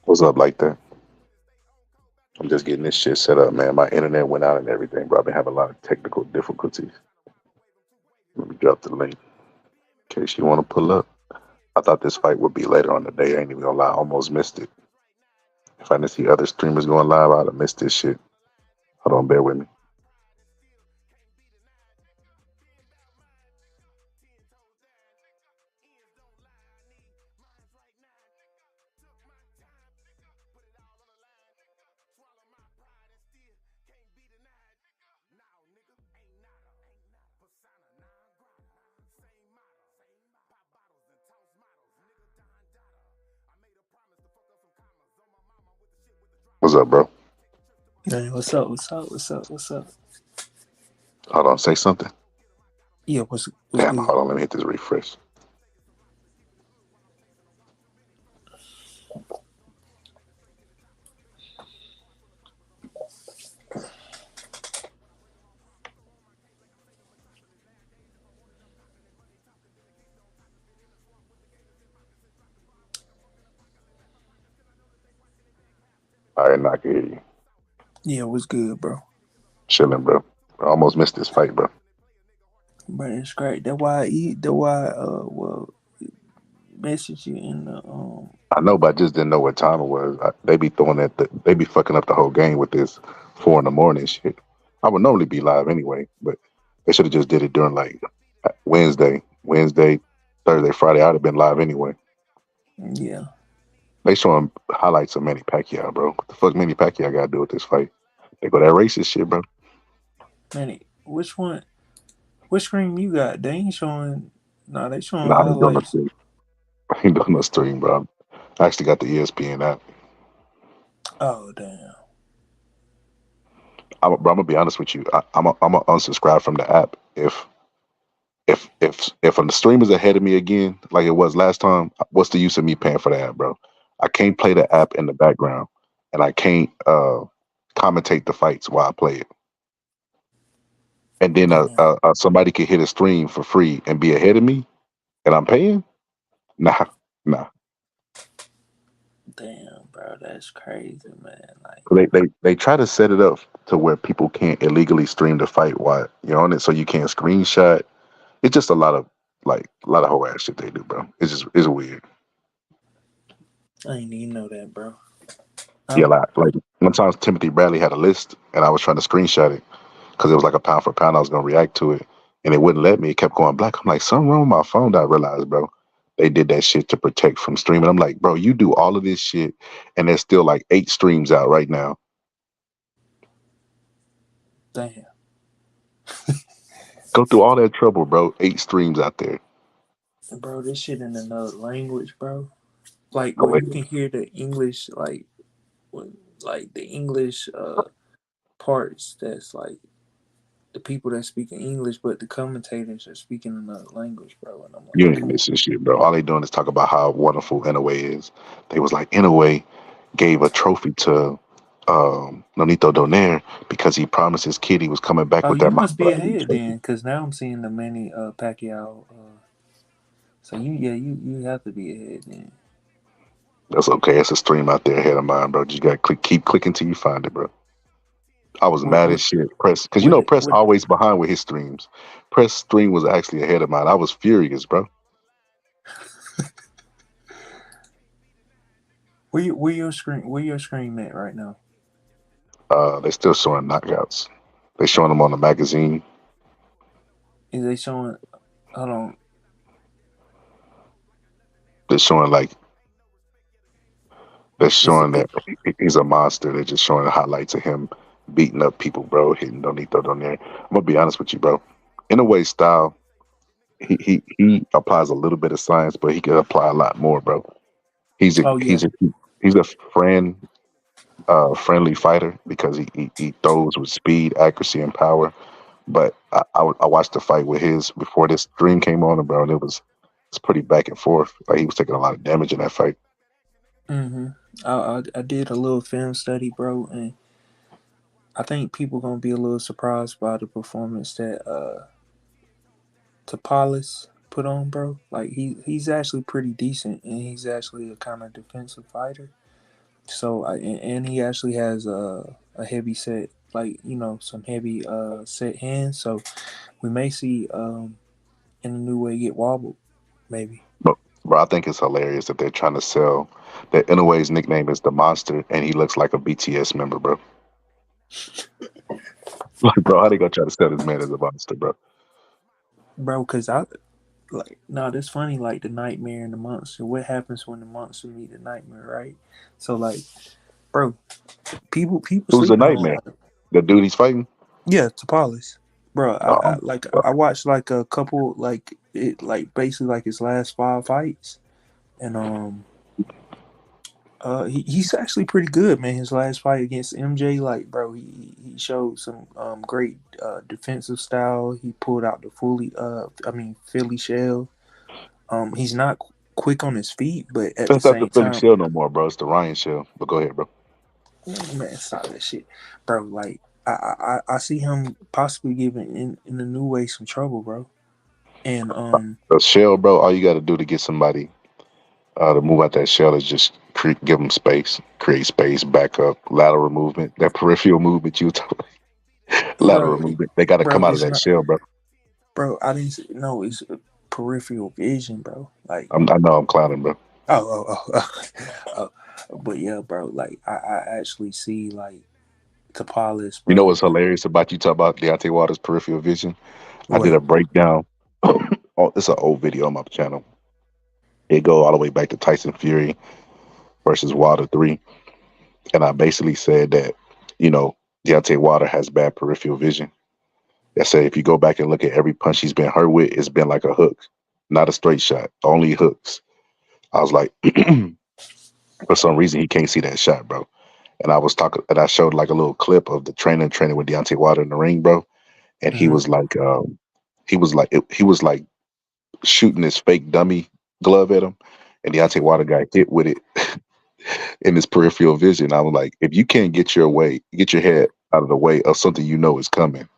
What's up like that? I'm just getting this shit set up, man. My internet went out and everything, bro. I've been having a lot of technical difficulties. Let me drop the link in case you want to pull up. I thought this fight would be later on the day. I ain't even gonna lie, I almost missed it. If I didn't see other streamers going live, I'd have missed this shit. Hold on, bear with me. What's up, bro? Hey, what's up? What's up? What's up? What's up? Hold on, say something. Yeah, what's Damn, good? hold on, let me hit this refresh. All right, now I can hear you. Yeah, what's good, bro? Chilling, bro. I almost missed this fight, bro. But it's great. That's why I eat. That's why message you in the I know, but I just didn't know what time it was. They be throwing that. They be fucking up the whole game with this 4 in the morning shit. I would normally be live anyway, but they should have just did it during like Wednesday, Thursday, Friday. I'd have been live anyway. yeah. They showing highlights of Manny Pacquiao, bro. What the fuck Manny Pacquiao got to do with this fight? They go that racist shit, bro. Man, which one? Which screen you got? They ain't showing. Nah, they showing Nah, I ain't doing no highlights. stream. I ain't doing no stream, bro. I actually got the ESPN app. Oh damn. Bro, I'm gonna be honest with you. I'm gonna unsubscribe from the app if a stream is ahead of me again, like it was last time. What's the use of me paying for the app, bro? I can't play the app in the background, and I can't commentate the fights while I play it. And then Damn. somebody could hit a stream for free and be ahead of me, and I'm paying. Nah, nah. Damn, bro. That's crazy, man. Like, They try to set it up to where people can't illegally stream the fight while you're on it, so you can't screenshot. It's just a lot of whole ass shit they do, bro. It's weird. I ain't even know that, bro. Yeah, I'm. like sometimes Timothy Bradley had a list, and I was trying to screenshot it because it was like a pound for pound. I was gonna react to it, and it wouldn't let me. It kept going black. I'm like, something wrong with my phone. I realized, bro, they did that shit to protect from streaming. I'm like, bro, you do all of this shit, and there's still like 8 streams out right now. Damn, Go through all that trouble, bro. 8 streams out there. bro. This shit in another language, bro. Like, Oh, where wait. you can hear the English, when, like the English parts. That's like the people that speak in English, but the commentators are speaking another language, bro. And I'm You like, ain't missing shit, bro. All they doing is talk about how wonderful Inoue is. They was like, Inoue gave a trophy to Nonito Donaire because he promised his kid he was coming back oh, with you that must be Maserati ahead trophy. then, because now I'm seeing the many Pacquiao. So you have to be ahead then. That's okay. It's a stream out there ahead of mine, bro. Just gotta keep clicking till you find it, bro. I was What mad as what shit. Press, because you what know Press what always behind with his streams. Press stream was actually ahead of mine. I was furious, bro. where your screen at right now? They still showing knockouts. They showing them on the magazine. Is they showing? Hold on. They're showing like they're Is showing it? that he's a monster. They're just showing the highlights of him beating up people, bro. Hitting Donito down there. I'm gonna be honest with you, bro. In a way, style he applies a little bit of science, but he could apply a lot more, bro. He's a Oh yeah. he's a he's a friendly fighter because he throws with speed, accuracy, and power. But I watched the fight with his before this stream came on, bro, and it's pretty back and forth. Like he was taking a lot of damage in that fight. Mm-hmm. I did a little film study, bro, and I think people gonna be a little surprised by the performance that Tapales put on, bro. Like he's actually pretty decent, and he's actually a kind of defensive fighter. So and he actually has a heavy set, like some heavy set hands. So we may see in a new way get wobbled, maybe. Bro, I think it's hilarious that they're trying to sell that Inoue's nickname is the Monster, and he looks like a BTS member, bro. Like, bro, how they gonna try to sell this man as a monster, bro? Bro, because I like no, that's funny. Like the nightmare and the monster. What happens when the monster meet the nightmare, right? So like, bro, people Who's the sleeping on nightmare? The dude he's fighting? yeah, Tapales. Bro, I Um, like I watched like a couple like it like basically like his last 5 fights, and he's actually pretty good, man. His last fight against MJ, like, bro, he showed some great defensive style. He pulled out the Philly shell. He's not quick on his feet, but at the that's not the same Philly time, Shell no more, bro. It's the Ryan Shell. But go ahead, bro. man, stop that shit, bro. Like, I see him possibly giving in a new way some trouble, bro. And The shell, bro. All you got to do to get somebody to move out that shell is just give them space, create space, back up, lateral movement, that peripheral movement you talk, lateral bro, movement. They got to come out of it's that not, shell, bro. bro. I didn't know it's peripheral vision, bro. Like, I know I'm clowning, bro. oh. But yeah, bro. Like, I actually see like Tapales, You know bro. what's hilarious about you talk about Deontay Waters' peripheral vision? I did What? a breakdown. Oh, it's an old video on my channel. It go all the way back to Tyson Fury versus Wilder 3. And I basically said that, you know, Deontay Wilder has bad peripheral vision. I said if you go back and look at every punch he's been hurt with, it's been like a hook, not a straight shot, only hooks. I was like, for some reason, he can't see that shot, bro. And I was talking, and I showed like a little clip of the trainer training with Deontay Wilder in the ring, bro. And Mm-hmm. he was like shooting his fake dummy glove at him, and Deontay Wilder got hit with it in his peripheral vision. I was like, if you can't get your head out of the way of something you know is coming,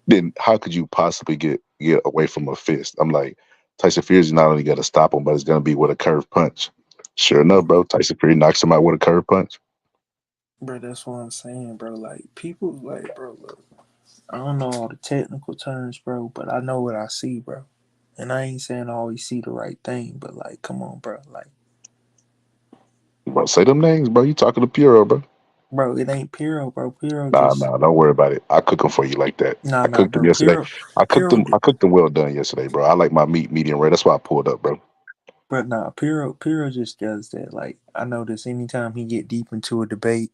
then how could you possibly get away from a fist? I'm like, Tyson Fury's not only gonna stop him, but it's gonna be with a curved punch. Sure enough, bro, Tyson Fury knocks him out with a curved punch. Bro, that's what I'm saying, bro. Like people, like, bro, look, I don't know all the technical terms, bro, but I know what I see, bro. And I ain't saying I always see the right thing, but like, come on, bro. Like, Bro, say them names, bro. You talking to Puro, bro? bro, it ain't Piro, bro. Piro Nah, just nah, don't worry about it. I cook them for you like that. I nah, cooked them bro. yesterday. I cooked Piro, them. I cooked them well done yesterday, bro. I like my meat medium rare. That's why I pulled up, bro. but nah, Piro just does that. Like, I notice anytime he get deep into a debate,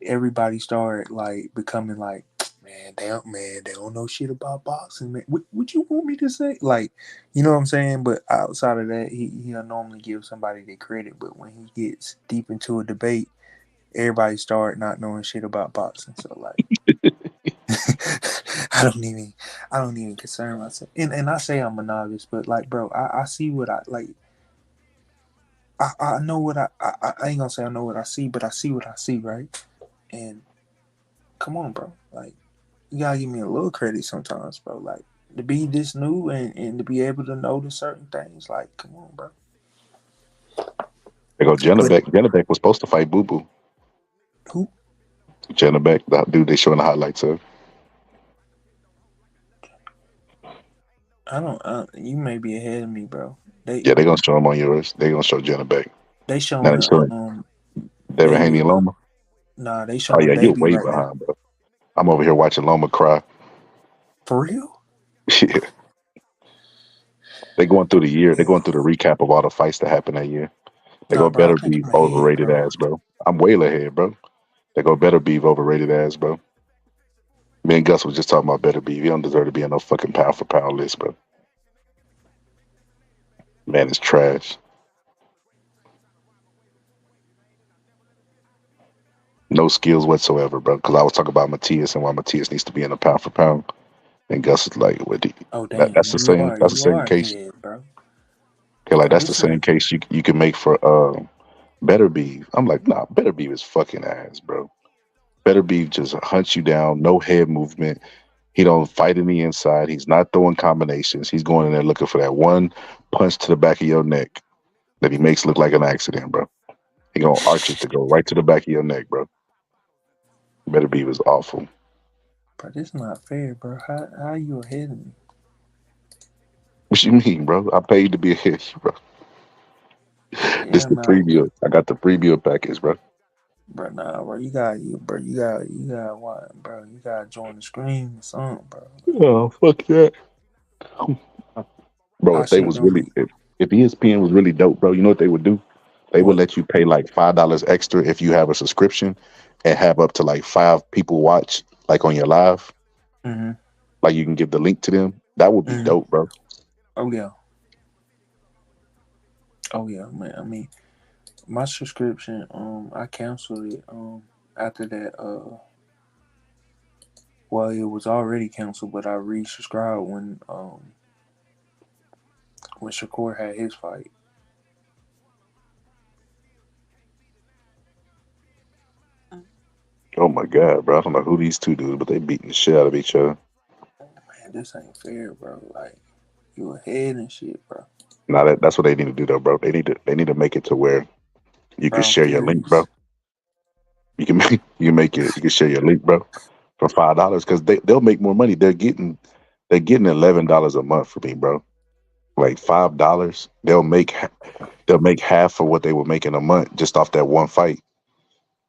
everybody start like becoming like, man, they don't know shit about boxing, man. What you want me to say? Like, you know what I'm saying? But outside of that, he'll normally give somebody the credit. But when he gets deep into a debate, everybody start not knowing shit about boxing. So like, I don't even I don't even concern myself. And I say I'm a novice, but like, bro, I see what I like. I know what I ain't gonna say I know what I see, but I see what I see, right? And come on, bro. Like, you gotta give me a little credit sometimes, bro. Like, to be this new and to be able to notice certain things, like, come on, bro. They go But Janabek. Janabek was supposed to fight Boo Boo. who? Janabek, the dude they showing the highlights of. I don't. You may be ahead of me, bro. They Yeah, they gonna show him on yours. They gonna show Janabek. they Now they showing showing Devin Haney Bailey. and Loma. Nah, they Oh showing yeah, you're Bailey way right now. behind, bro. I'm over here watching Loma cry. For real? Yeah, they going through the year. They're going through the recap of all the fights that happened that year. They Nah, go bro. I better think be I'm ahead, overrated bro. ass, bro. I'm way ahead, bro. They go better be overrated ass, bro. Me and Gus was just talking about better be. He don't deserve to be on no fucking pound for pound list, bro. Man, it's trash. No skills whatsoever, bro. Because I was talking about Matias and why Matias needs to be in a pound for pound, and Gus is like, "What? Oh damn, That's the same. That's the you same are case. ahead, bro. Okay, like that's the What's same that? case you can make for Better Beef. I'm like, nah, Better Beef is fucking ass, bro. Better Beef just hunts you down, no head movement. He don't fight in the inside. He's not throwing combinations. He's going in there looking for that one punch to the back of your neck that he makes look like an accident, bro. He gonna arch it to go right to the back of your neck, bro. Better be was awful. Bro, this not fair, bro. How you ahead of me? What you mean, bro? I paid to be a hit, bro. This Yeah, the nah, preview. I got the preview package, bro. bro, nah, bro. You got what, bro? You gotta join the screen or something, bro. Oh, fuck that. Bro, Our if they shit was gonna really be, if ESPN was really dope, bro, you know what they would do? They would what? let you pay like $5 extra if you have a subscription and have up to like 5 people watch like on your live. Mm-hmm. Like you can give the link to them. That would be Mm-hmm. dope, bro. Oh yeah. Oh yeah, man. I mean, my subscription, I canceled it. After that, well, it was already canceled, but I resubscribed when Shakur had his fight. Oh my god, bro. I don't know who these two do, but they beating the shit out of each other. Man, this ain't fair, bro. Like you ahead and shit, bro. Now that's what they need to do though, bro. They need to make it to where you can Bro, I'm share your link, bro. furious. You can share your link, bro, for $5 because they'll make more money. They're getting $11 a month for me, bro. Like $5, they'll make half of what they would make in a month just off that one fight.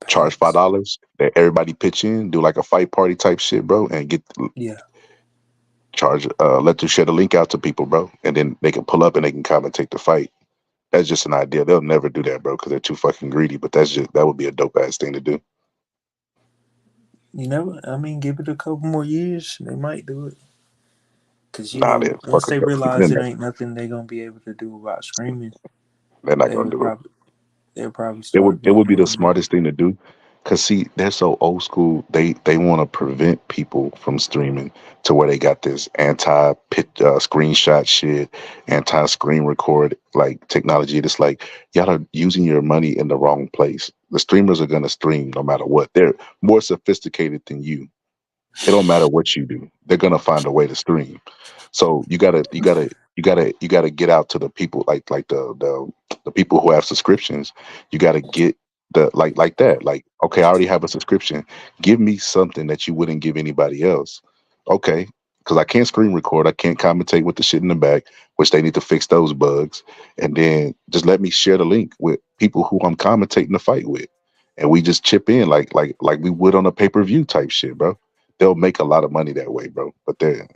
Charge five Facts. dollars, that everybody pitch in, do like a fight party type shit, bro, and get Yeah. charge let them share the link out to people, bro, and then they can pull up and they can commentate the fight. That's just an idea. They'll never do that, bro, because they're too fucking greedy. But that would be a dope ass thing to do. You never. I mean, give it a couple more years, they might do it. Cause Nah, they once fuck they it up. realize it ain't nothing they gonna be able to do about streaming, They're not they gonna would do it. probably they'll probably It would start it being would be more the lenient. smartest thing to do, cause see, they're so old school. They want to prevent people from streaming to where they got this anti pit screenshot shit, anti screen record like technology. It's like y'all are using your money in the wrong place. The streamers are gonna stream no matter what. They're more sophisticated than you. It don't matter what you do. They're gonna find a way to stream. So you gotta get out to the people like the people who have subscriptions. You gotta get the like that. Like, okay, I already have a subscription. Give me something that you wouldn't give anybody else. Okay. Because I can't screen record, I can't commentate with the shit in the back, which they need to fix those bugs. And then just let me share the link with people who I'm commentating the fight with, and we just chip in like we would on a pay per view type shit, bro. They'll make a lot of money that way, bro. But they're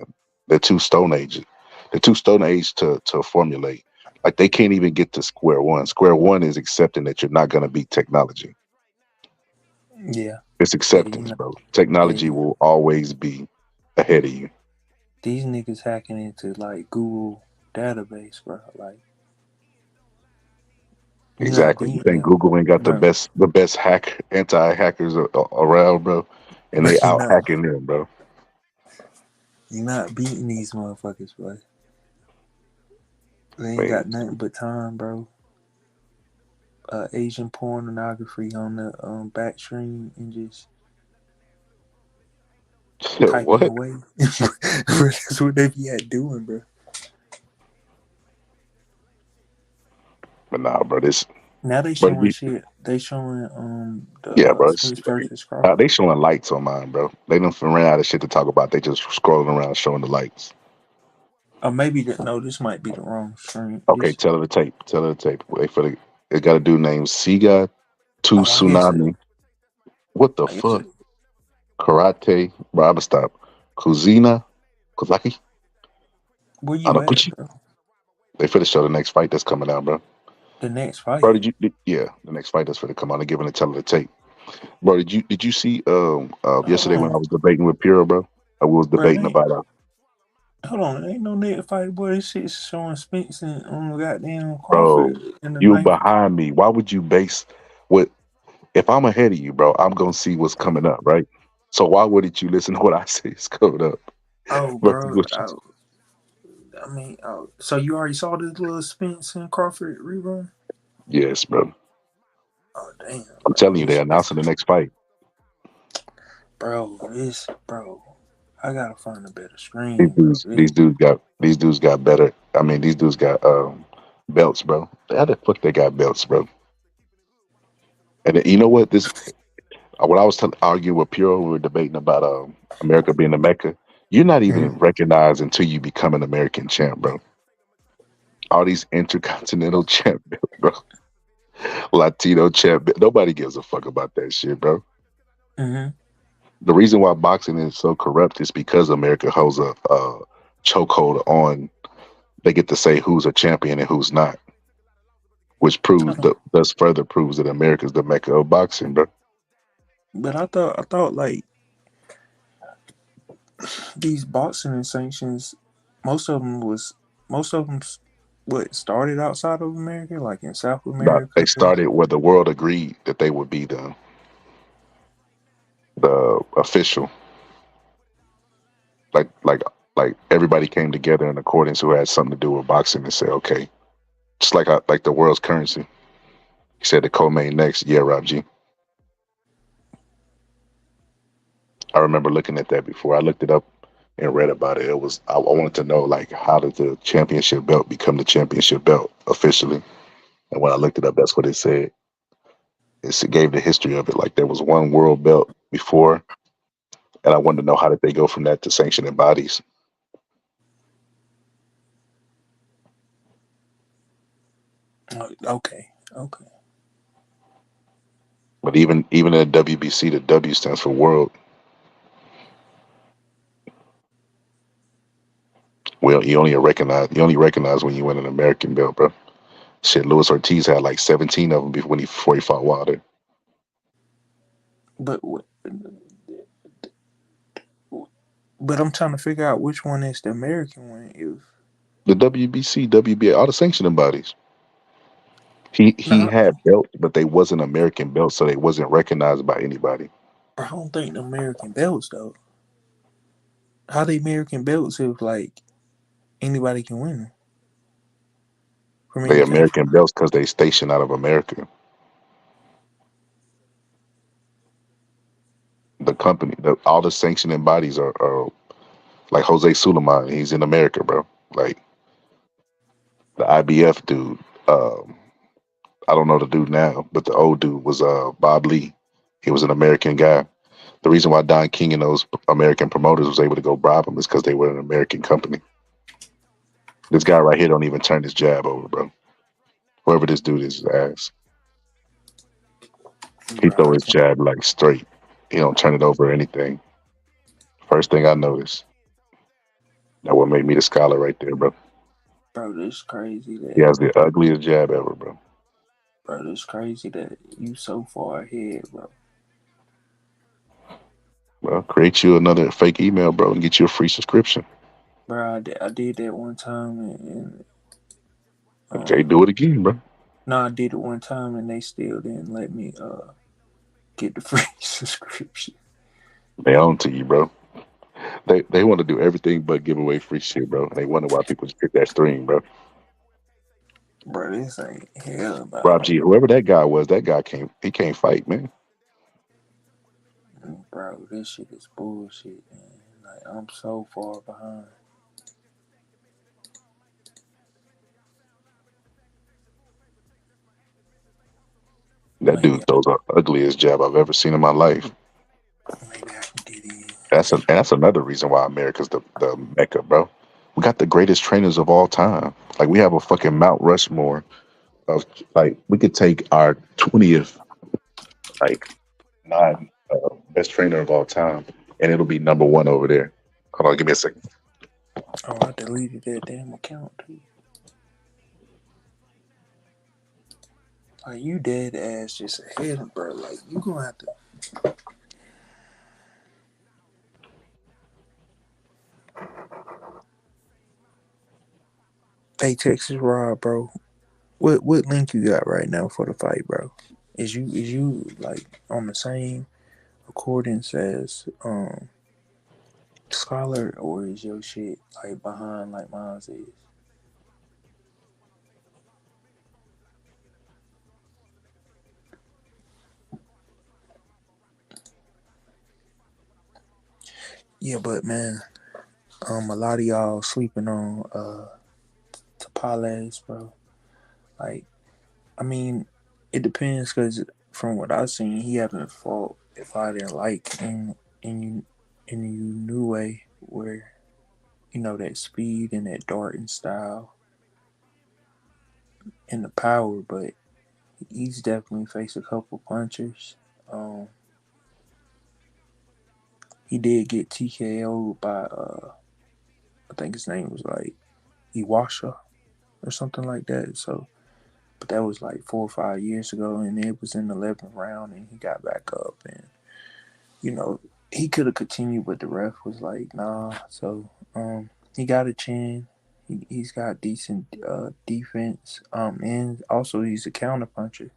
too stone age. They're too stone age to formulate. Like they can't even get to square one. Square one is accepting that you're not gonna beat technology. Yeah. It's Yeah. acceptance, bro. Yeah. Technology will always be ahead of you. These niggas hacking into like Google database, bro. Like you not Exactly. You beating think them, Google ain't got the bro. best anti hackers around, bro, and Bro, they out hacking them, bro. you not beating these motherfuckers, bro. They ain't Man, got nothing but time, bro. Asian pornography on the back screen and just typing what? away. That's what they be at doing, bro. But nah, bro. Now they Bro, showing shit. They showing the yeah, bro. Spence versus Crawford. They showing lights on mine, bro. They done ran out of shit to talk about. They just scrolling around showing the lights. Or maybe no, this might be the wrong stream. Okay, This tell her the tape. Tell her the tape. Wait for the. They got a dude named Siga to I guess it. Tsunami. What the I guess fuck? it. Karate. Bro, I'ma stop. Kuzina. Kuzaki. Where you at, Anakuchi. bro? They finna show the next fight that's coming out, bro. The next Bro, fight, yeah, the next fight that's finna come out. They're giving a tell her the tape. Bro, did you see hold yesterday when I on, was debating with Piro, bro? I was bro. debating about Hold on, ain't no next fight, boy. This shit's showing Spence and goddamn bro, Crawford in the you ninth. behind me. Why would you base what if I'm ahead of you, bro? I'm gonna see what's coming up, right? So why wouldn't you listen to what I say is coming up Oh, versus bro. what you? I mean, so you already saw this little Spence and Crawford rerun? Yes, bro. Oh, damn, I'm bro. telling you, they're announcing the next fight. Bro. I gotta find a better These screen, bro. dudes, these dudes got these dudes got better. I mean, these dudes got belts, bro. How the fuck they got belts, bro? And then, you know what? This when I was arguing with Puro, we were debating about America being the Mecca. You're not Mm-hmm. even recognized until you become an American champ, bro. All these intercontinental champ, bro, Latino champ. Nobody gives a fuck about that shit, bro. Mm-hmm. The reason why boxing is so corrupt is because America holds a chokehold on. They get to say who's a champion and who's not, which proves Uh, that thus further proves that America's the Mecca of boxing, bro. but I thought like these boxing sanctions, most of them was most of them what started outside of America, like in South Now, they America. started where the world agreed that they would be the official, like like like everybody came together in accordance who had something to do with boxing and said, okay, just like the world's currency. He said the co-main next, yeah, Rob G. I remember looking at that before. I looked it up and read about it. It was I wanted to know like how did the championship belt become the championship belt officially? And when I looked it up, that's what it said. It gave the history of it. Like there was one world belt before, and I wanted to know how did they go from that to sanctioning bodies. Okay, okay. But even in the WBC, the W stands for world. Well, you only recognize when you win an American belt, bro. Shit, Luis Ortiz had like 17 of them before he fought Wilder. But but I'm trying to figure out which one is the American one. If The WBC, WBA, all the sanctioning bodies. He no, had belts, but they wasn't American belts, so they wasn't recognized by anybody. I don't think the American belts though. How they American belts if like anybody can win them from They any country? American belts because they stationed out of America. The company, all the sanctioning bodies are like Jose Suleiman. He's in America, bro. Like the IBF dude. I don't know the dude now, but the old dude was Bob Lee. He was an American guy. The reason why Don King and those American promoters was able to go bribe him is because they were an American company. This guy right here don't even turn his jab over, bro. Whoever this dude is ass. He Bro, throw I his can't. jab like straight. He don't turn it over or anything. First thing I noticed. That what made me the scholar right there, bro. Bro, this crazy He that has the ugliest jab ever, bro. bro, this crazy that you so far ahead, bro. Well, create you another fake email, bro, and get you a free subscription. Bro, I did that one time and Okay, um do it again, bro. no, I did it one time and they still didn't let me get the free subscription. They own to you, bro. They want to do everything but give away free shit, bro. They wonder why people just pick that stream, bro. Bro, this ain't hell Rob no. G, whoever that guy was, that guy can't fight, man. Bro, this shit is bullshit, man. Like I'm so far behind. That dude Maybe throws the ugliest jab I've ever seen in my life. maybe I can get in. That's another reason why America's the mecca, bro. We got the greatest trainers of all time. Like we have a fucking Mount Rushmore of like we could take our 20th like nine best trainer of all time, and it'll be number one over there. Hold on, give me a second. Oh, I deleted that damn account too. Like you dead ass just ahead, bro. Like you gonna have to. Hey, Texas Rob, bro. What link you got right now for the fight, bro? Is you like on the same accordance as Scholar, or is your shit like behind like mine is? Yeah, but man, a lot of y'all sleeping on Tapales, bro. Like, I mean, it depends because from what I've seen, he haven't fought a fighter like in in a new way where that speed and that darting style and the power, but he's definitely faced a couple punchers. Um, he did get TKO'd by I think his name was like Iwasha or something like that. So, but that was like 4 or 5 years ago, and it was in the 11th round, and he got back up, and you know he could have continued, but the ref was like, nah. So, he got a chin. He's got decent defense, and also he's a counter puncher.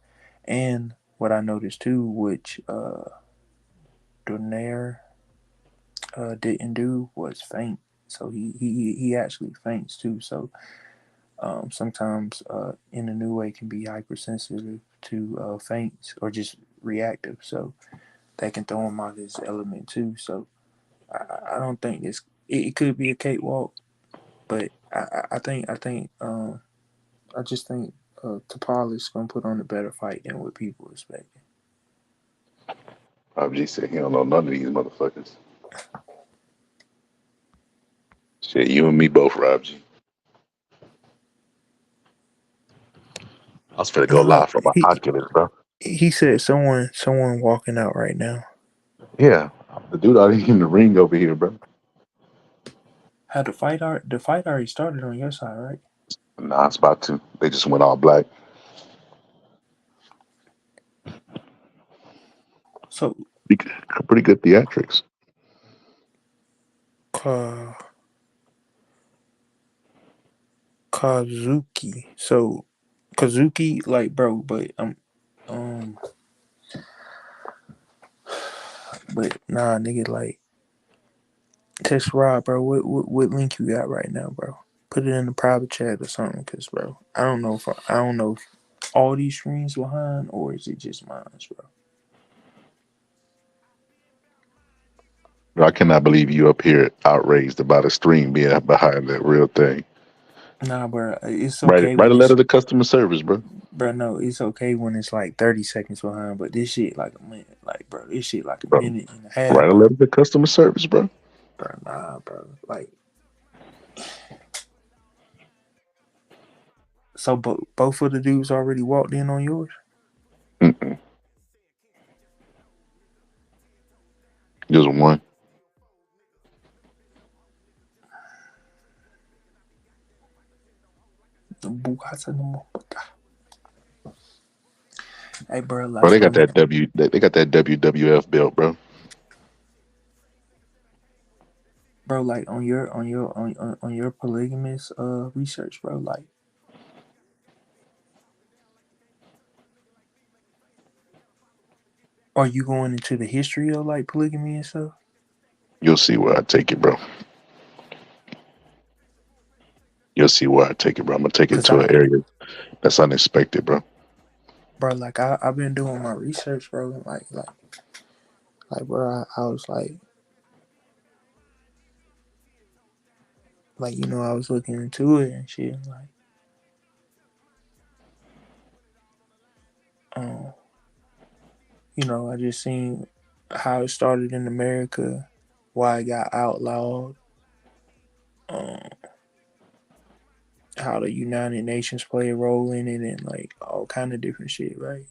And what I noticed too, which Donaire didn't do, was feint. So he actually feints too. So sometimes in a new way can be hypersensitive to feints or just reactive. So that can throw him out of his element too. So I don't think it could be a cakewalk, but I just think Tapales gonna put on a better fight than what people expect. Rob G said he don't know none of these motherfuckers. Shit, you and me both, Rob G. I was finna go No, no, live from my Oculus, bro. he said someone walking out right now. Yeah, the dude out here in the ring over here, bro. How the fight already started on your side, right? Nah, it's about to. They just went all black. So Pretty good theatrics. Ka, Kazuki. So Kazuki, like bro, um but nah nigga, like text Rob, bro. What link you got right now, bro? Put it in the private chat or something, cause bro, I don't know if all these streams behind or is it just mine, bro? I cannot believe you up here outraged about a stream being behind that real thing. Nah, bro, it's Write it. okay Write a when letter it's to customer service, bro. bro. No, it's okay when it's like 30 seconds behind, but this shit like a minute, like bro, this shit like a Bro, minute and a half write a behind, letter to customer service, bro. bro. Nah, bro, like so. Both of the dudes already walked in on yours. Mm-mm. Just one. Hey, bro, Bro, like they got that They got that WWF belt, bro. bro, like on your polygamous research, bro. Like, are you going into the history of like polygamy and stuff? You'll see where I take it, bro. You'll see where I take it, bro. I'm gonna take it Cause to an area that's unexpected, bro. bro, like I've been doing my research, bro. Like, bro, I was like, I was looking into it and shit. Like, um, I just seen how it started in America, why it got outlawed, um, how the United Nations play a role in it, and like all kind of different shit, right?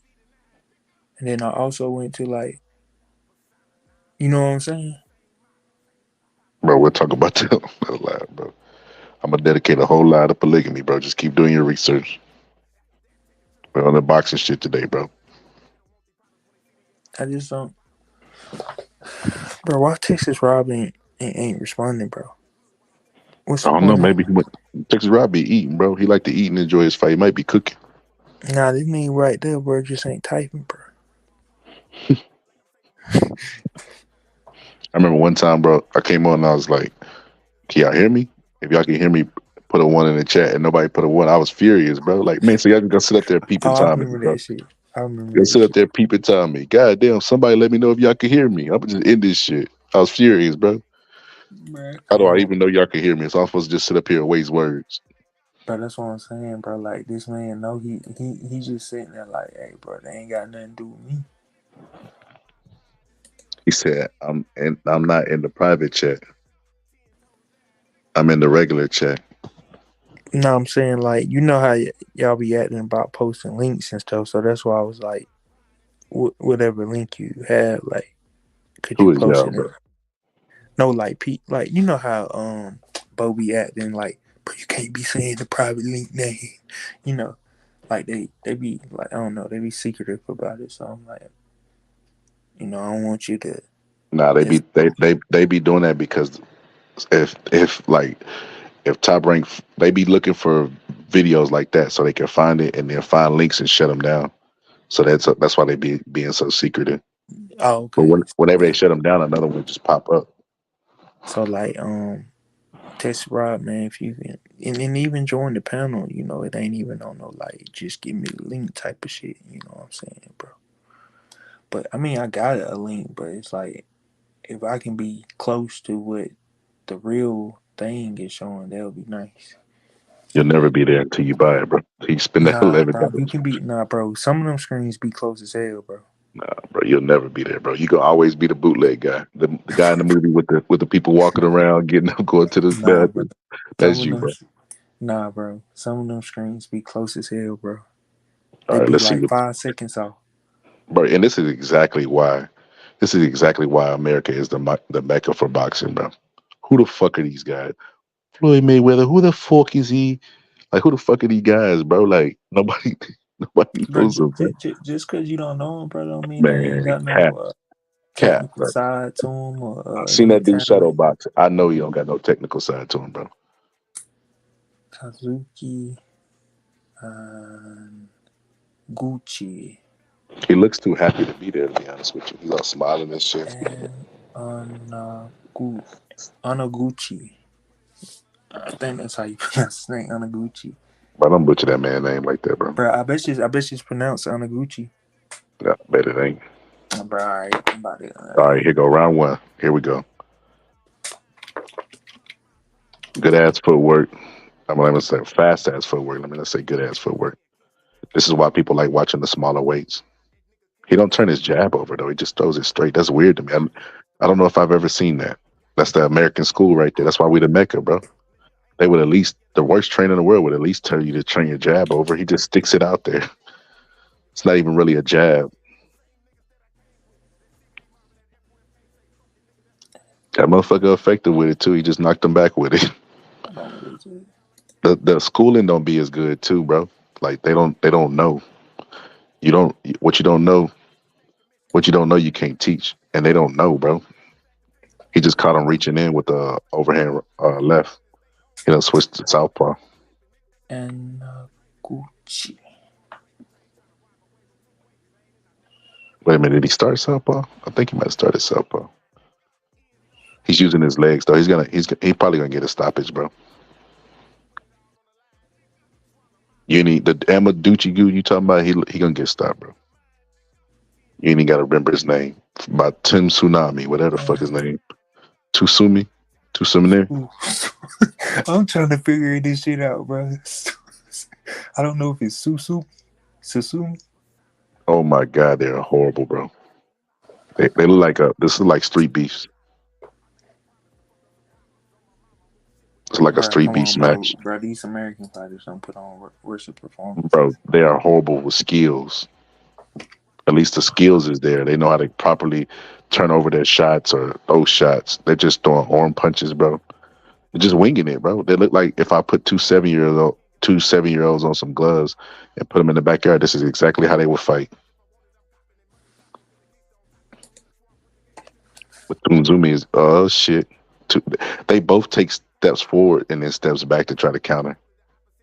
And then I also went to like, you know what I'm saying? Bro, we'll talk about that on the live, bro. I'm gonna dedicate a whole lot of polygamy, bro. Just keep doing your research. We're on the boxing shit today, bro. I just don't, bro. Why Texas Robin ain't responding, bro? What's I the don't know. point of? Maybe he went. Texas Rob be eating, bro. He like to eat and enjoy his fight. He might be cooking. Nah, this nigga right there, bro, just ain't typing, bro. I remember one time, bro. I came on and I was like, "Can y'all hear me? If y'all can hear me, put a one in the chat." And nobody put a one. I was furious, bro. Like, man, so y'all just gonna sit up there peeping Oh, I time me, remember bro. that shit. I remember Gonna that sit up shit. there peeping time me. God damn, somebody let me know if y'all can hear me. I'm just end this shit. I was furious, bro. Man, How come do I on. even know y'all can hear me? So I'm supposed to just sit up here and waste words. Bro, that's what I'm saying, bro. Like this man, no, he just sitting there like, hey, bro, they ain't got nothing to do with me. He said, I'm not in the private chat. I'm in the regular chat. No, I'm saying like, you know how y'all be acting about posting links and stuff. So that's why I was like, whatever link you have, like, could you Who is post y'all, it? bro? No, like Pete, like you know how Bo be acting like, but you can't be saying the private link name, you know, like they be like, I don't know, they be secretive about it. So I'm like, I don't want you to Nah, they be just they be doing that because if Top Rank, they be looking for videos like that so they can find it and then find links and shut them down. So that's why they be being so secretive. oh But okay, whenever they shut them down, another one just pop up. so like text Rob, man, if you can, and even join the panel, it ain't even on no like just give me the link type of shit. You know what I'm saying, bro? But I mean, I got a link, but it's like if I can be close to what the real thing is showing, that would be nice. You'll never be there until you buy it, bro. Till you spend that Nah, eleven bro, you dollars. can be nah, bro. Some of them screens be close as hell, bro. Nah, bro, you'll never be there, bro. You gonna always be the bootleg guy, the guy in the movie with the people walking around, getting up, going to the Nah, bro. bathroom. Some That's of you, them, bro. nah, bro. Some of them screens be close as hell, bro. All They right, be let's see like what, 5 seconds off. bro. And this is exactly why. This is exactly why America is the mecca for boxing, bro. Who the fuck are these guys? Floyd Mayweather. Who the fuck is he? Like, who the fuck are these guys, bro? Like, nobody, nobody Bro, knows them, bro. just cause you don't know them, bro, don't mean they ain't Man, got no cat, technical bro. side to them or I seen any that dude shadow talent. box. I know he don't got no technical side to him, bro. Kazuki and Gucci He looks too happy to be there, to be honest with you. He's all smiling and shit. and Anaguchi. I think that's how you pronounce his name, Anaguchi. But don't butcher that man name like that, bro. Bro, I bet you it's pronounced Anaguchi. Yeah, bet it ain't. Bro, alright, I'm about it. All right, here go round one. Here we go. Good ass footwork. I'm not gonna say fast ass footwork. Let me not say good ass footwork. This is why people like watching the smaller weights. He don't turn his jab over though. He just throws it straight. That's weird to me. I don't know if I've ever seen that. That's the American school right there. That's why we the Mecca, bro. They would at least the worst trainer in the world would at least tell you to turn your jab over. He just sticks it out there. It's not even really a jab. That motherfucker effective with it too. He just knocked him back with it. I don't lose it. The schooling don't be as good too, bro. Like they don't know. You don't what you don't know what you don't know you can't teach, and they don't know, bro. He just caught him reaching in with the overhand left. He done switched to southpaw. Anaguchi. Wait a minute, did he start southpaw? I think he might have started southpaw. He's using his legs though. He probably gonna get a stoppage, bro. You need the Amaduchi goo you talking about? He gonna get stopped, bro. You ain't even gotta remember his name. By Tim Tsunami, whatever the fuck his name. Tusumi, Tusumne. Ooh. I'm trying to figure this shit out, bro. I don't know if it's Susumi. Oh my god, they're horrible, bro. They look like a this is like street beefs. It's like a Bro, street come beef on, bro. match, Bro, these American fighters don't put on worship performance. bro. They are horrible with skills. At least the skills is there. They know how to properly turn over their shots or those shots. They're just throwing arm punches, bro. They're just winging it, bro. They look like if I put two 7-year olds on some gloves and put them in the backyard, this is exactly how they would fight. With Tunzumi is shit. Two- They both take steps forward and then steps back to try to counter.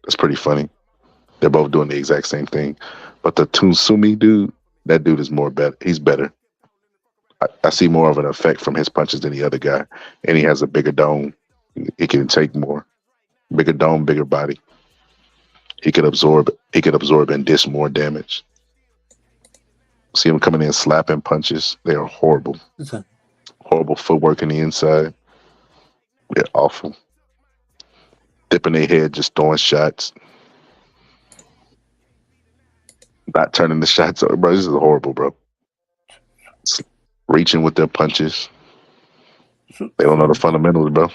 That's pretty funny. They're both doing the exact same thing. But the Tunsumi dude, that dude is more better. He's better. I see more of an effect from his punches than the other guy, and he has a bigger dome. He can take more, bigger dome, bigger body. He could absorb. He could absorb and dish more damage. See him coming in slapping punches. They are horrible. Horrible footwork in the inside. They're awful. dipping their head, just throwing shots, not turning the shots over, bro. This is horrible, bro. It's reaching with their punches. They don't know the fundamentals, bro.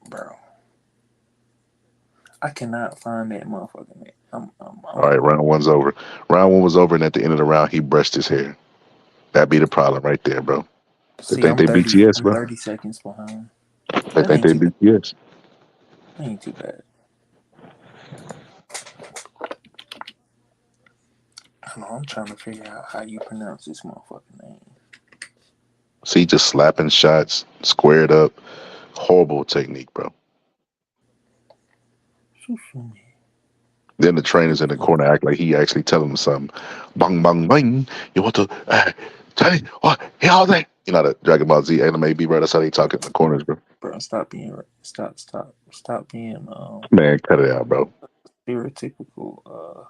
Bro. I cannot find that motherfucking man. All right, round one's over. Round one was over, and at the end of the round, he brushed his hair. That'd be the problem right there, bro. They See, think they BTS, I'm bro. 30 seconds behind. They That think ain't they too bad. BTS. That ain't too bad. I know, I'm trying to figure out how you pronounce this motherfucking name. See, just slapping shots, squared up. Horrible technique, bro. Susumi. Then the trainers in the corner act like he actually telling them something. Bang, bang, bang. You want to, tell me, what? Here all day. You know the Dragon Ball Z anime be, bro. That's how they talk in the corners, bro. Bro, stop being Man, cut it out, bro. stereotypical.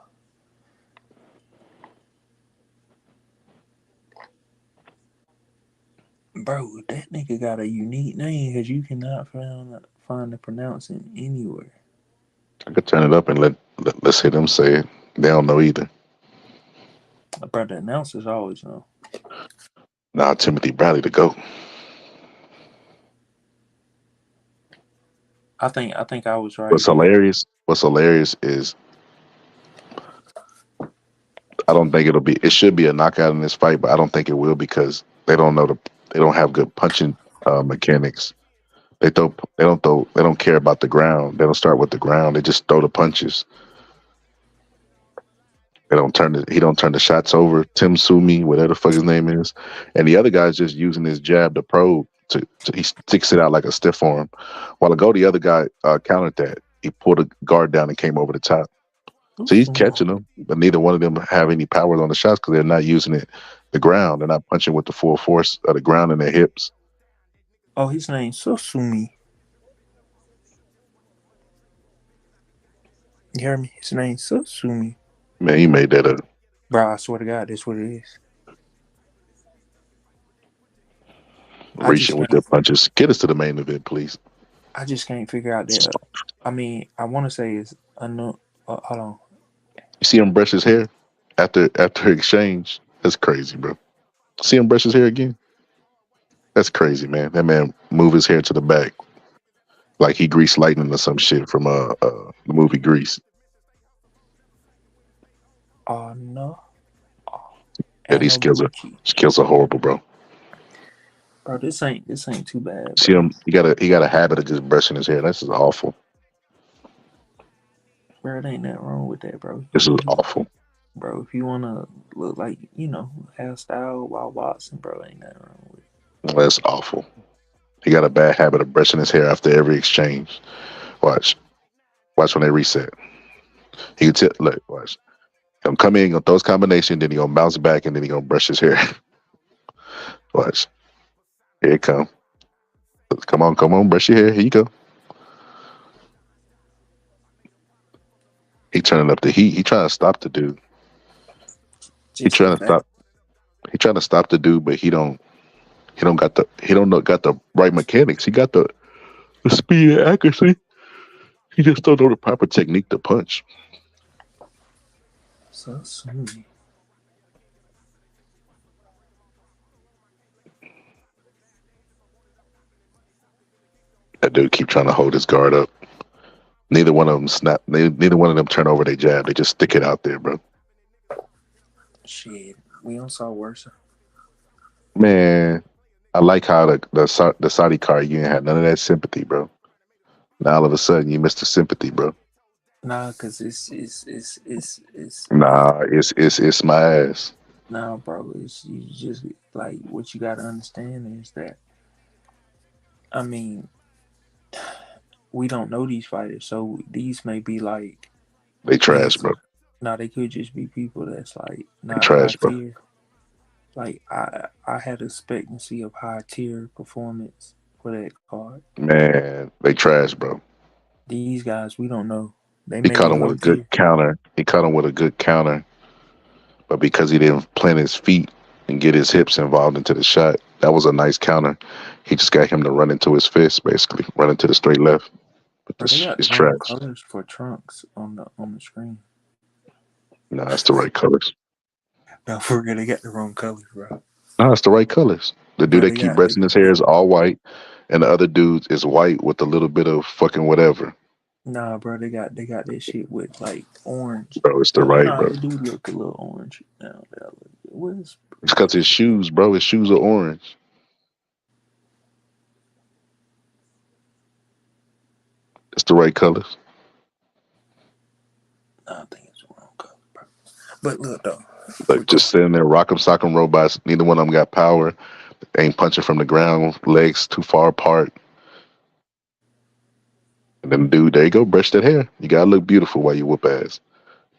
Bro, that nigga got a unique name because you cannot find the pronouncing anywhere. I could turn it up and let's hear them say it. They don't know either. Bro, the announcers always know. Nah, Timothy Bradley to go. I think I was right What's there. hilarious? What's hilarious is I don't think it'll be. It should be a knockout in this fight, but I don't think it will because they don't know the. They don't have good punching mechanics. They throw. They don't throw. They don't care about the ground. They don't start with the ground. They just throw the punches. They don't turn. He don't turn the shots over. Tim Sumi, whatever the fuck his name is, and the other guy's just using his jab to probe. He sticks it out like a stiff arm. While ago, the other guy countered that. He pulled a guard down and came over the top. So he's Susumi. catching them, but neither one of them have any powers on the shots because they're not using the ground. They're not punching with the full force of the ground in their hips. Oh, his name's Susumi. You hear me? His name's Susumi. Man, he made that up. Bro, I swear to God, that's what it is. I just Reaching with their can't. punches. Get us to the main event, please. I just can't figure out that. I mean, I want to say it's unknown. Hold on. You see him brush his hair after exchange. That's crazy, bro. See him brush his hair again. That's crazy, man. That man move his hair to the back like he greased lightning or some shit from the movie Grease. Oh no. Yeah, these Anabuchi. skills are horrible, bro. Bro, this ain't too bad, See bro. him? He got a habit of just brushing his hair. This is awful. Bro, it ain't nothing wrong with that, bro. This is awful. Bro, if you wanna look like have style while boxing, bro, ain't nothing wrong with it. That's awful. He got a bad habit of brushing his hair after every exchange. Watch. Watch when they reset. He can tell, look, watch. He'll come in, he'll throw his combination, then he gonna bounce back, and then he gonna brush his hair. Watch. Here it come. Come on, brush your hair. Here you go. He turning up the heat. He trying to stop the dude. He Just the trying to fact. stop. He trying to stop the dude, but he don't. He don't know got the right mechanics. He got the speed and accuracy. He just don't know the proper technique to punch. So smooth. That dude keep trying to hold his guard up. Neither one of them snap. Neither one of them turn over their jab. They just stick it out there, bro. Shit. We don't saw worse. Man, I like how the Saudi card you ain't had none of that sympathy, bro. Now all of a sudden you missed the sympathy, bro. Nah, cause it's Nah, it's my ass. nah, bro. It's you just like what you gotta understand is that I mean we don't know these fighters, so these may be like They trash, niggas. bro. Nah, they could just be people that's like They not high trash, bro. tier. Like I had expectancy of high tier performance for that card. Man, they trash, bro. These guys we don't know. They He may caught be him with low a good tier. counter. He caught him with a good counter, but because he didn't plant his feet, and get his hips involved into the shot. That was a nice counter. He just got him to run into his fist, basically, run into the straight left. But Bro, they this got the is wrong trash. colors for trunks on the screen. Nah, it's the right colors. No, for real, they got the wrong colors, bro. Nah, it's the right colors. The dude Bro, that they keep got resting his hair is all white, and the other dude is white with a little bit of fucking whatever. nah, bro. They got this shit with like orange. Bro, it's the right, Nah, bro. it do look a little orange. Now that I look, where's It's because his shoes, bro. His shoes are orange. It's the right colors. nah, I think it's the wrong color, bro. But look though, Like regard. just sitting there, rock'em sock'em robots. Neither one of them got power. Ain't punching from the ground. Legs too far apart. And then, dude, there you go. Brush that hair. You gotta look beautiful while you whoop ass.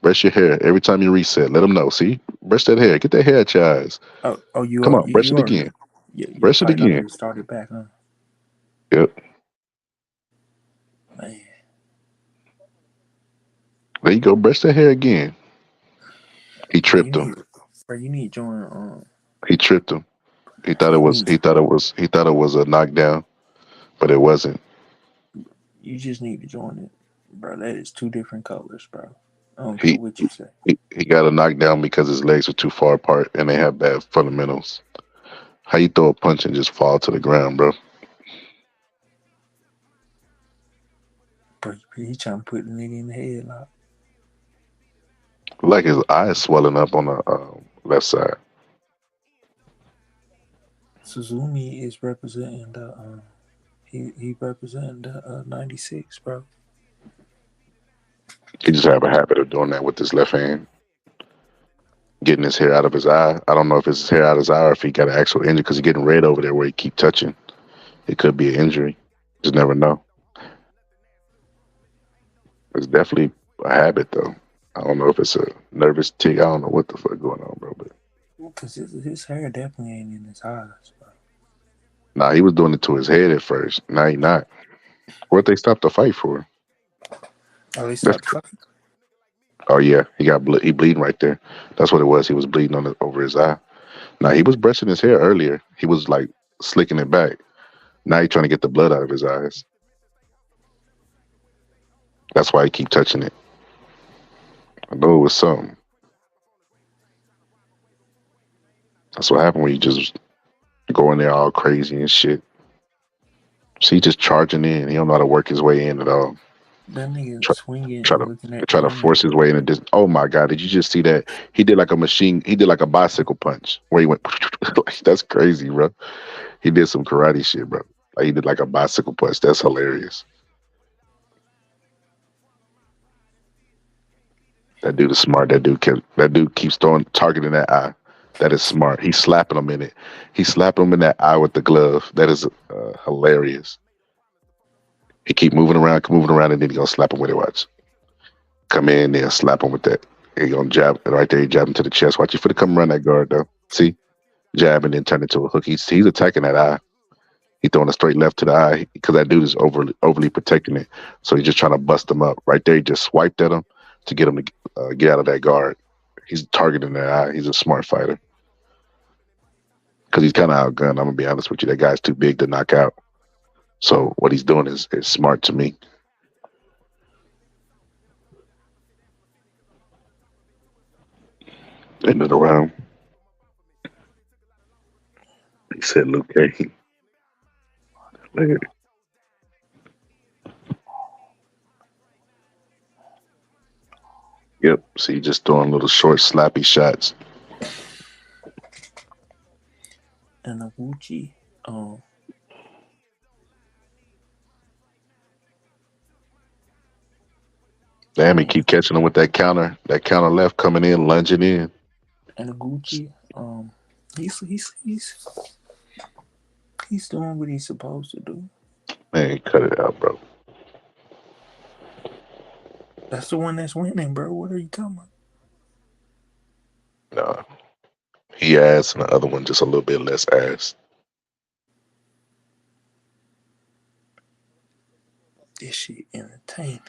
Brush your hair every time you reset. Let them know. See, brush that hair. Get that hair at your eyes. Oh, Come on, brush you it already, again. your Brush it fight again. already started back, huh? Yep. Man, There you go. Brush that hair again. He bro, tripped him. you need to join. He tripped him. He thought it You was. need, He thought it was. He thought it was a knockdown, but it wasn't. you just need to join it, bro. That is two different colors, bro. I don't care He what you say. he got a knockdown because his legs were too far apart and they have bad fundamentals. How you throw a punch and just fall to the ground, bro? Bro, he trying to put the nigga in the headlock. Like his eyes swelling up on the left side. Suzumi is representing the he representing the 96, bro. He just have a habit of doing that with his left hand, getting his hair out of his eye. I don't know if it's his hair out of his eye or if he got an actual injury because he's getting red over there where he keep touching. It could be an injury. Just never know. It's definitely a habit though. I don't know if it's a nervous tick. I don't know what the fuck going on, bro. But Cause his hair definitely ain't in his eyes, bro. nah, he was doing it to his head at first. Now he not. What they stopped the fight for? Oh, they That's stopped the fight. oh yeah, he got he bleeding right there. That's what it was. He was bleeding on over his eye. Now he was brushing his hair earlier. He was like slicking it back. Now he trying to get the blood out of his eyes. That's why he keep touching it. I know it was something. That's what happened when you just go in there all crazy and shit. So he just charging in. He don't know how to work his way in at all. That nigga Try, swinging try and to looking at try the to ring. force his way in. And oh my god, did you just see that? He did like a machine. He did like a bicycle punch where he went. Like, that's crazy, bro. He did some karate shit, bro. Like he did like a bicycle punch. That's hilarious. That dude is smart. That dude keeps throwing targeting that eye. That is smart. He's slapping him in it. He's slapping him in that eye with the glove. That is hilarious. He keep moving around, and then he gonna slap him with it. Watch. Come in there, slap him with that. He gonna jab right there. He jab him to the chest. Watch you for to come around that guard though. See, jab and then turn it to a hook. He's attacking that eye. He throwing a straight left to the eye because that dude is overly protecting it. So he's just trying to bust him up. Right there, he just swiped at him to get him to get out of that guard. He's targeting that eye. He's a smart fighter because he's kind of outgunned. I'm gonna be honest with you. That guy's too big to knock out. So what he's doing is smart to me. End of the round. He said, "Luke, hey, later." Yep. See, just throwing little short, slappy shots. And Aguchi, um, Damn, he um, keep catching him with that counter. That counter left coming in, lunging in. and Aguchi, he's he's he's he's doing what he's supposed to do. Man, cut it out, bro. That's the one that's winning, bro. What are you talking about? Nah, he ass and the other one just a little bit less ass. This shit entertaining.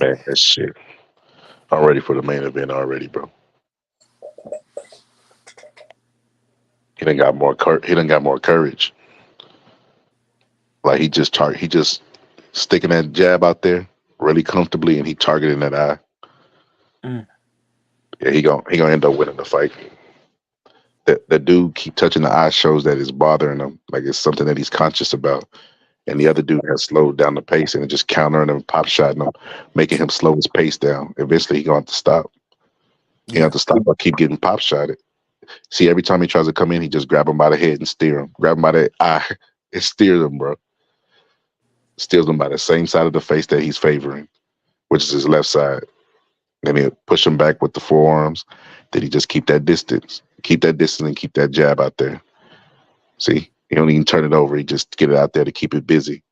Man, that shit. I'm ready for the main event already, bro. He done got more courage. Like he just sticking that jab out there really comfortably, and he targeting that eye. Mm. Yeah, he gonna end up winning the fight. That dude keep touching the eye shows that it's bothering him, like it's something that he's conscious about. And the other dude has slowed down the pace and just countering him, pop shotting him, making him slow his pace down. Eventually, he gonna have to stop. He Yeah. have to stop or keep getting pop shotted. See, every time he tries to come in, he just grab him by the head and steer him. Grab him by the eye and steer him, bro. Steers him by the same side of the face that he's favoring, which is his left side. Then he'll push him back with the forearms. Then he just keep that distance, and keep that jab out there. See, he don't even turn it over. He just get it out there to keep it busy,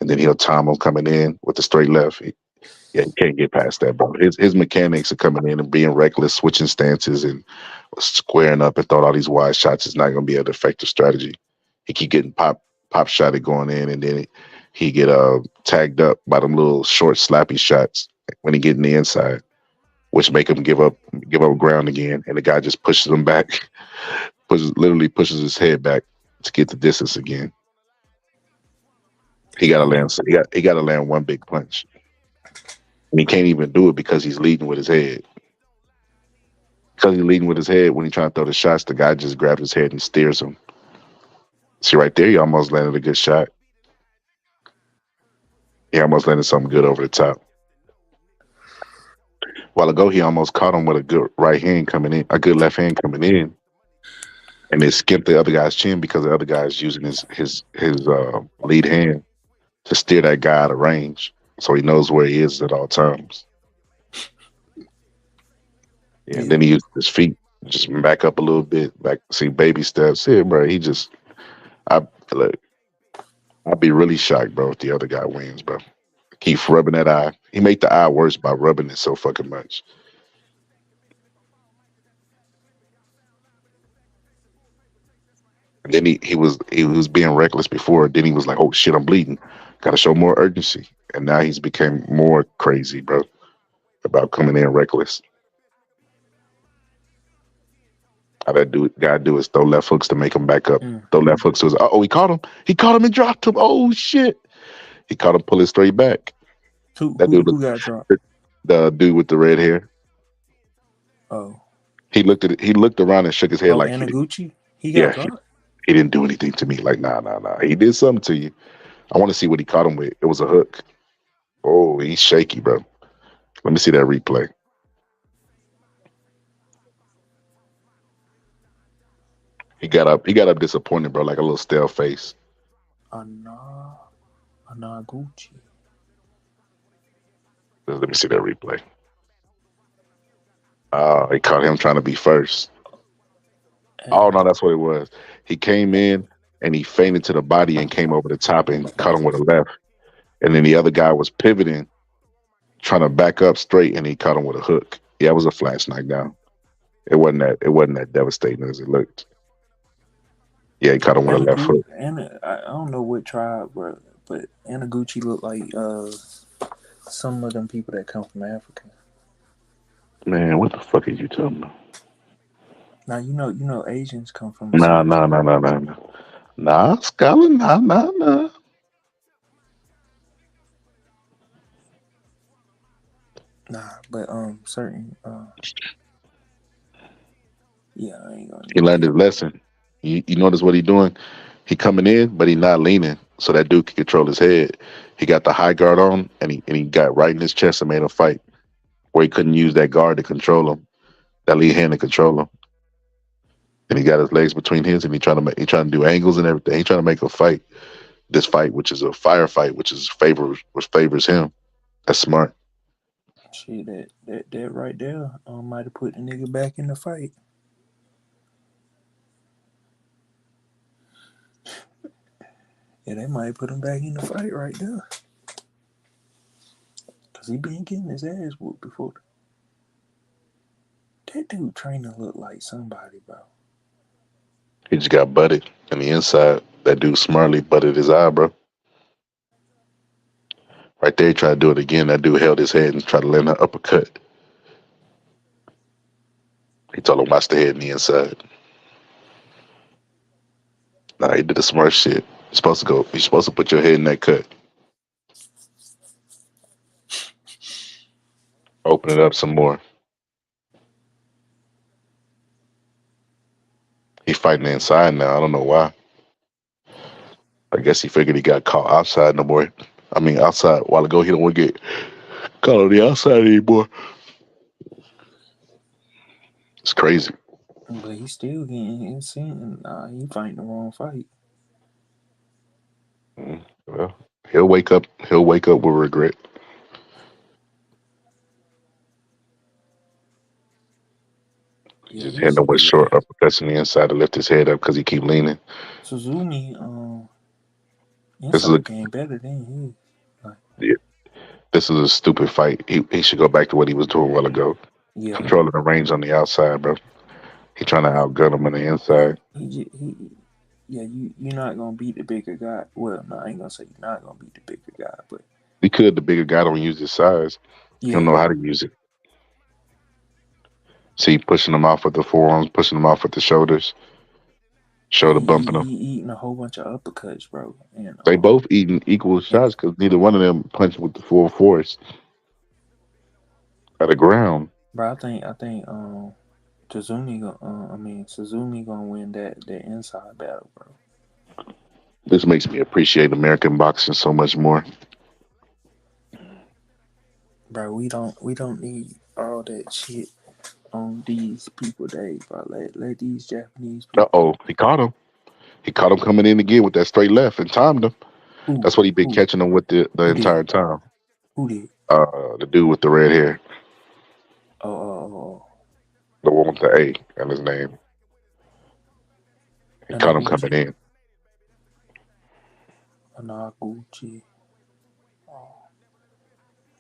and then he'll time him coming in with the straight left. Yeah, you can't get past that, bro. His mechanics are coming in and being reckless, switching stances and squaring up and throwing all these wide shots is not going to be an effective strategy. He keep getting pop shotted going in, and then he get tagged up by them little short slappy shots when he get in the inside, which make him give up ground again, and the guy just pushes him back, literally pushes his head back to get the distance again. He got to Yeah. land. He got to land one big punch, and he can't even do it because he's leading with his head. Because he's leading with his head when he's trying to throw the shots, the guy just grabs his head and steers him. See right there, he almost landed a good shot. He almost landed something good over the top. While ago, he almost caught him with a good right hand coming in, a good left hand coming in, and it skipped the other guy's chin because the other guy's using his lead hand to steer that guy out of range, so he knows where he is at all times. Yeah, and Yeah. then he used his feet just back up a little bit, back see baby steps. Yeah, bro, he just I look. I'd be really shocked, bro, if the other guy wins, bro. Keep rubbing that eye. He made the eye worse by rubbing it so fucking much. And then he was being reckless before. Then he was like, "Oh shit, I'm bleeding. Got to show more urgency." And now he's became more crazy, bro, about coming in reckless. All that dude gotta do is throw left hooks to make him back up. Mm. Throw left hooks to his. Oh, he caught him. He caught him and dropped him. Oh shit. He caught him pulling straight back. That dude, Who got dropped? the dude with the red hair. Oh. He looked at it. He looked around and shook his head Oh, like he did. Anaguchi? He got Yeah, dropped? he didn't do anything to me. Like, nah. He did something to you. I want to see what he caught him with. It was a hook. Oh, he's shaky, bro. Let me see that replay. He got up disappointed, bro, like a little stale face. Ana Anaguchi. Let me see that replay. Oh, he caught him trying to be first. Oh no, And that's what it was. He came in and he feinted to the body and came over the top and caught him with a left. And then the other guy was pivoting, trying to back up straight, and he caught him with a hook. Yeah, it was a flash knockdown. It wasn't that devastating as it looked. Yeah, he caught him with a left hook. I don't know what tribe, bro, but Anaguchi looked like some of them people that come from Africa. Man, what the fuck are you talking about? Now you know Asians come from Nah, certain. nah, nah, nah, nah, nah. Nah, Scholar, nah. Nah, but certain yeah, I ain't gonna He even learned get. his lesson. You notice what he doing? He coming in, but he not leaning, so that dude can control his head. He got the high guard on, and he got right in his chest and made him fight, where he couldn't use that guard to control him, that lead hand to control him. And he got his legs between his, and he trying to do angles and everything. He trying to make a fight, this fight, which is a firefight, which favors him. That's smart. Shit, that right there might have put the nigga back in the fight. Yeah, they might put him back in the fight right there. Cause he been getting his ass whooped before. That dude trainer look like somebody, bro. He just got butted on the inside. That dude smartly butted his eye, bro. Right there, he tried to do it again. That dude held his head and tried to land an uppercut. He told him watch the head and the inside. Nah, he did the smart shit. You're supposed to go. You're supposed to put your head in that cut. Open it up some more. He fighting inside now. I don't know why. I guess he figured he got caught outside no more. I mean, outside a while ago, he don't want to get caught on the outside anymore. It's crazy. But he's still getting insane. Nah, he fighting the wrong fight. Well, he'll wake up. He'll wake up with regret. Yeah, Just hitting him with yeah. short uppercuts in the inside to lift his head up because he keep leaning. Suzumi, This is a inside game better than his. Like, yeah, this is a stupid fight. He should go back to what he was doing a while ago, yeah, controlling the range on the outside, bro. He trying to outgun him on the inside. yeah, you're not gonna beat the bigger guy. Well, no, I ain't gonna say you're not gonna beat the bigger guy, but He could. The bigger guy don't use his size. He don't yeah, know how to use it. See, pushing him off with the forearms, pushing him off with the shoulders, shoulder bumping him. he eating a whole bunch of uppercuts, bro, and They both eating equal and shots because neither one of them punched with the full force at the ground. bro, I think Suzumi gonna win that inside battle, bro. This makes me appreciate American boxing so much more. Bro, we don't need all that shit on these people days, bro. Let these Japanese Uh people. oh, he caught him. He caught him coming in again with that straight left and timed him. Who That's what he been who catching him with the who did entire time. who did? The dude with the red hair, Oh, oh, oh, the one with the A in his name. He caught him coming Anaguchi, in. Anaguchi, oh,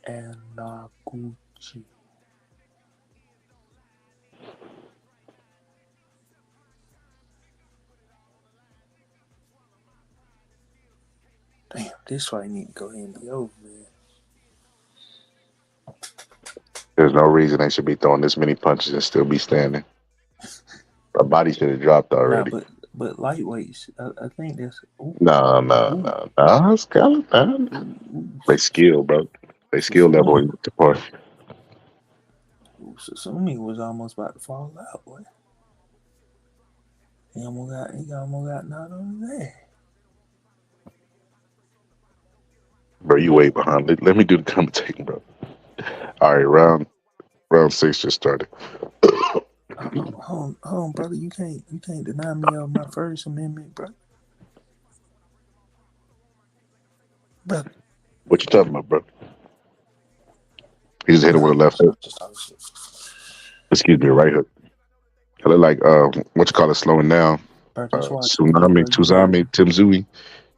Anaguchi. Damn, this fight need to go ahead and be over, man. There's no reason they should be throwing this many punches and still be standing. My body should have dropped Nah, already. but lightweights, I think that's No, no, ooh, no, no. Skeleton. ooh, They skill, bro. They skill level Sasumi, is the part. Sasumi was almost about to fall out, boy. He almost got knocked on his ass. Bro, you way behind. Let me do the commentating, bro. All right, round six just started. Hold on, brother. You can't deny me of my First Amendment, bro. Brother. What you talking about, bro? He just hit him with a Nah, left hook. just talking shit. Excuse me, a right hook. I look like what you call it, slowing down. Bro, that's why I told you, Tsunami, bro. Tuzami, Timzui.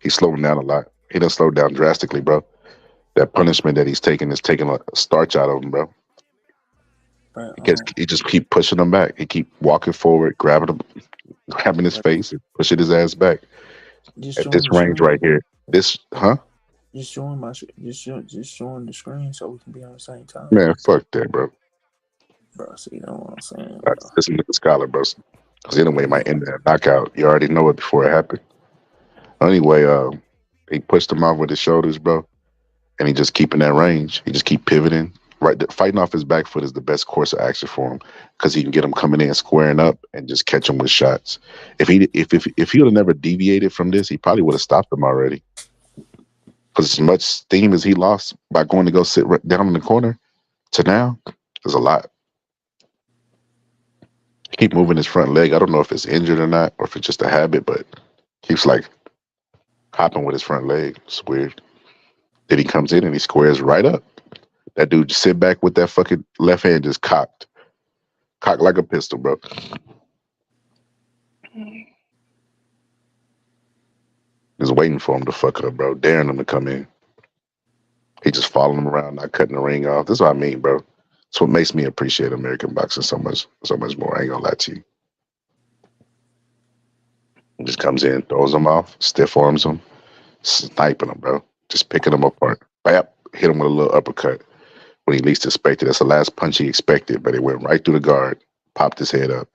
He's slowing down a lot. He done slowed down drastically, bro. That punishment that he's taking is taking a starch out of him, bro. Bro, He just keep pushing him back. He keep walking forward, grabbing him, grabbing his bro, face, and pushing his ass back. just At this join the range right screen. here, this, huh? Just join the screen so we can be on the same time. Man, fuck that, bro. Bro, see, you know what I'm saying, bro. This nigga scholar, bro. Because anyway, it Yeah, might end that knockout. You already know it before it happened. Anyway, he pushed him off with his shoulders, bro, and he just keeping that range. He just keep pivoting. Right, fighting off his back foot is the best course of action for him because he can get him coming in, squaring up, and just catch him with shots. If he would have never deviated from this, he probably would have stopped him already. Because as much steam as he lost by going to go sit down in the corner to now, is a lot. He keep moving his front leg. I don't know if it's injured or not, or if it's just a habit, but keeps like hopping with his front leg. It's weird. Then he comes in and he squares right up. That dude just sit back with that fucking left hand just cocked like a pistol, bro. Just waiting for him to fuck up, bro. Daring him to come in. He just following him around, not cutting the ring off. This is what I mean, bro. It's what makes me appreciate American boxing so much more. I ain't gonna lie to you. He just comes in, throws him off, stiff arms him, sniping him, bro. Just picking him apart. Bap, hit him with a little uppercut when he least expected. That's the last punch he expected, but it went right through the guard, popped his head up.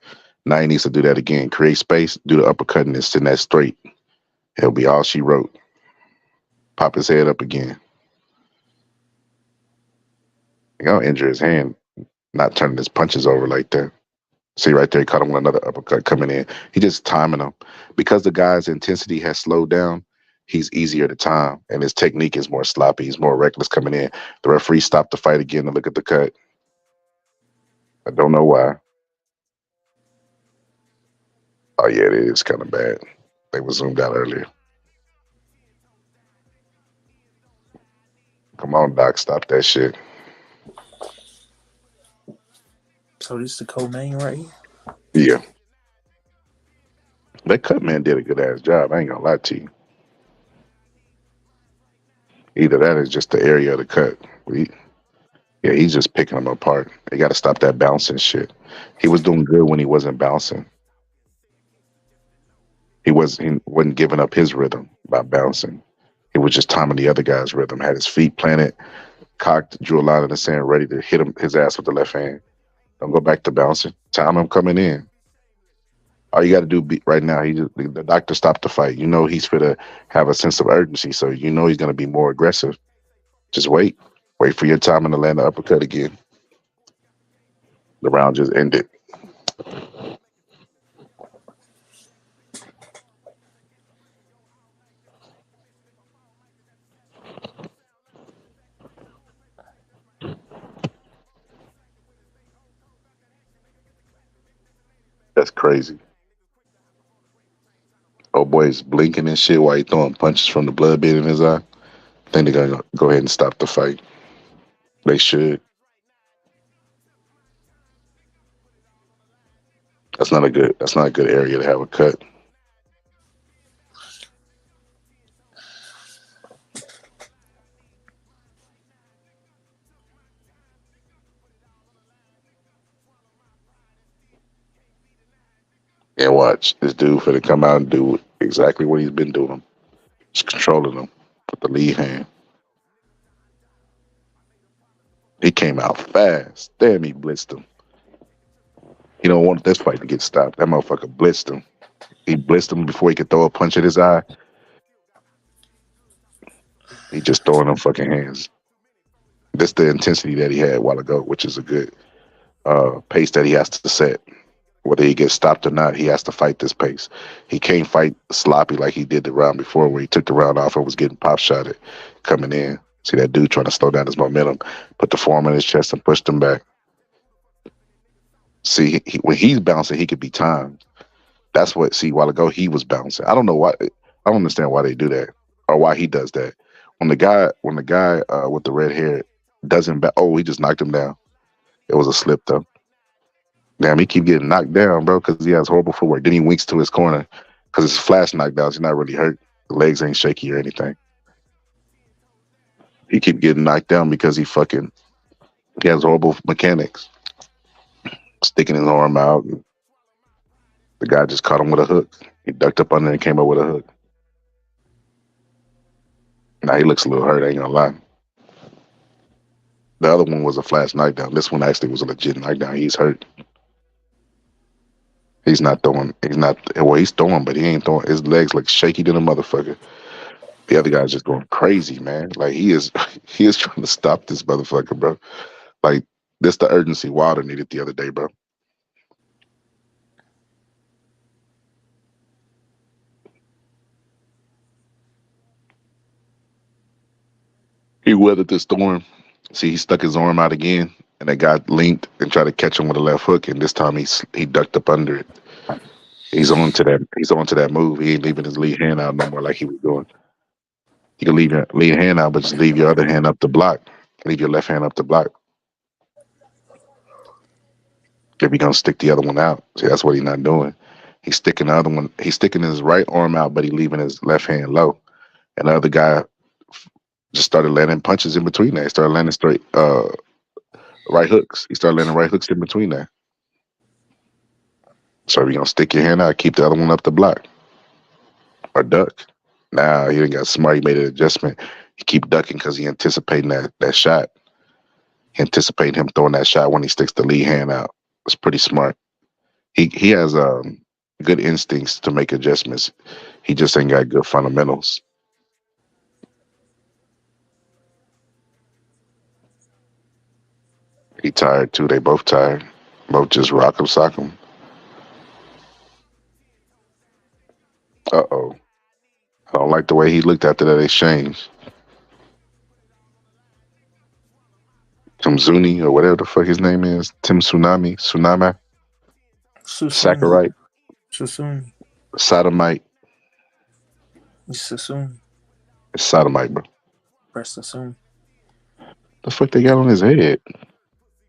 Now he needs to do that again. Create space, do the uppercut, and then send that straight. It'll be all she wrote. Pop his head up again. He gonna injure his hand, not turning his punches over like that. See right there, he caught him with another uppercut coming in. He just timing him. Because the guy's intensity has slowed down, he's easier to time. And his technique is more sloppy. He's more reckless coming in. The referee stopped the fight again to look at the cut. I don't know why. Oh yeah, it is kind of bad. They were zoomed out earlier. Come on, Doc, stop that shit. So this is the co-main right here. Yeah. That cut man did a good ass job. I ain't gonna lie to you. Either that is just the area of the cut. Yeah, he's just picking them apart. They got to stop that bouncing shit. He was doing good when he wasn't bouncing. He wasn't giving up his rhythm by bouncing. He was just timing the other guy's rhythm. Had his feet planted, cocked, drew a line in the sand, ready to hit him his ass with the left hand. Don't go back to bouncing. Time him coming in. All you got to do right now, the doctor stopped the fight. You know he's going to have a sense of urgency, so you know he's going to be more aggressive. Just wait. Wait for your time and to land the uppercut again. The round just ended. That's crazy. Oh boy's blinking and shit while he throwing punches from the blood bead in his eye. I think they're gonna go ahead and stop the fight. They should. That's not a good area to have a cut. And watch this dude for to come out and do exactly what he's been doing. Just controlling him with the lead hand. He came out fast. Damn, he blitzed him. He don't want this fight to get stopped. That motherfucker blitzed him. He blitzed him before he could throw a punch at his eye. He just throwing them fucking hands. That's the intensity that he had a while ago, which is a good pace that he has to set. Whether he gets stopped or not, he has to fight this pace. He can't fight sloppy like he did the round before, where he took the round off and was getting pop shotted coming in. See that dude trying to slow down his momentum, put the forearm in his chest and pushed him back. See, when he's bouncing, he could be timed. That's what. See, a while ago he was bouncing. I don't know why. I don't understand why they do that or why he does that. When the guy with the red hair doesn't. Oh, he just knocked him down. It was a slip though. Damn, he keep getting knocked down, bro, because he has horrible footwork. Then he winks to his corner because it's flash knockdowns. He's not really hurt. The legs ain't shaky or anything. He keep getting knocked down because he has horrible mechanics. Sticking his arm out. The guy just caught him with a hook. He ducked up under and came up with a hook. Now he looks a little hurt, I ain't gonna lie. The other one was a flash knockdown. This one actually was a legit knockdown. He's hurt. He's not throwing. He's not. Well, he's throwing, but he ain't throwing. His legs look shaky than a motherfucker. The other guy's just going crazy, man. Like he is, he is trying to stop this motherfucker, bro. Like this, the urgency Wilder needed the other day, bro. He weathered the storm. See, he stuck his arm out again, and that guy linked and tried to catch him with a left hook, and this time he ducked up under it. He's on to that. He's on to that move. He ain't leaving his lead hand out no more like he was doing. You can leave your lead hand out, but just leave your other hand up to block. Leave your left hand up to block. If you're gonna stick the other one out, see that's what he's not doing. He's sticking the other one. He's sticking his right arm out, but he leaving his left hand low. And the other guy just started landing punches in between that. He started landing straight right hooks. He started landing right hooks in between that. So if you're gonna stick your hand out, keep the other one up the block or duck. Now he didn't got smart. He made an adjustment. He keep ducking because he anticipating that shot. He anticipating him throwing that shot when he sticks the lead hand out. It's pretty smart. He has good instincts to make adjustments. He just ain't got good fundamentals. He tired too. They both tired. Both just rock 'em, sock 'em. Uh-oh. I don't like the way he looked after that exchange. Zuni or whatever the fuck his name is. Tim Tsunami, Susumi. Sakurite, Susumi. Sodomite. It's Susumi. It's Sodomite, bro. Press Susumi. The fuck they got on his head?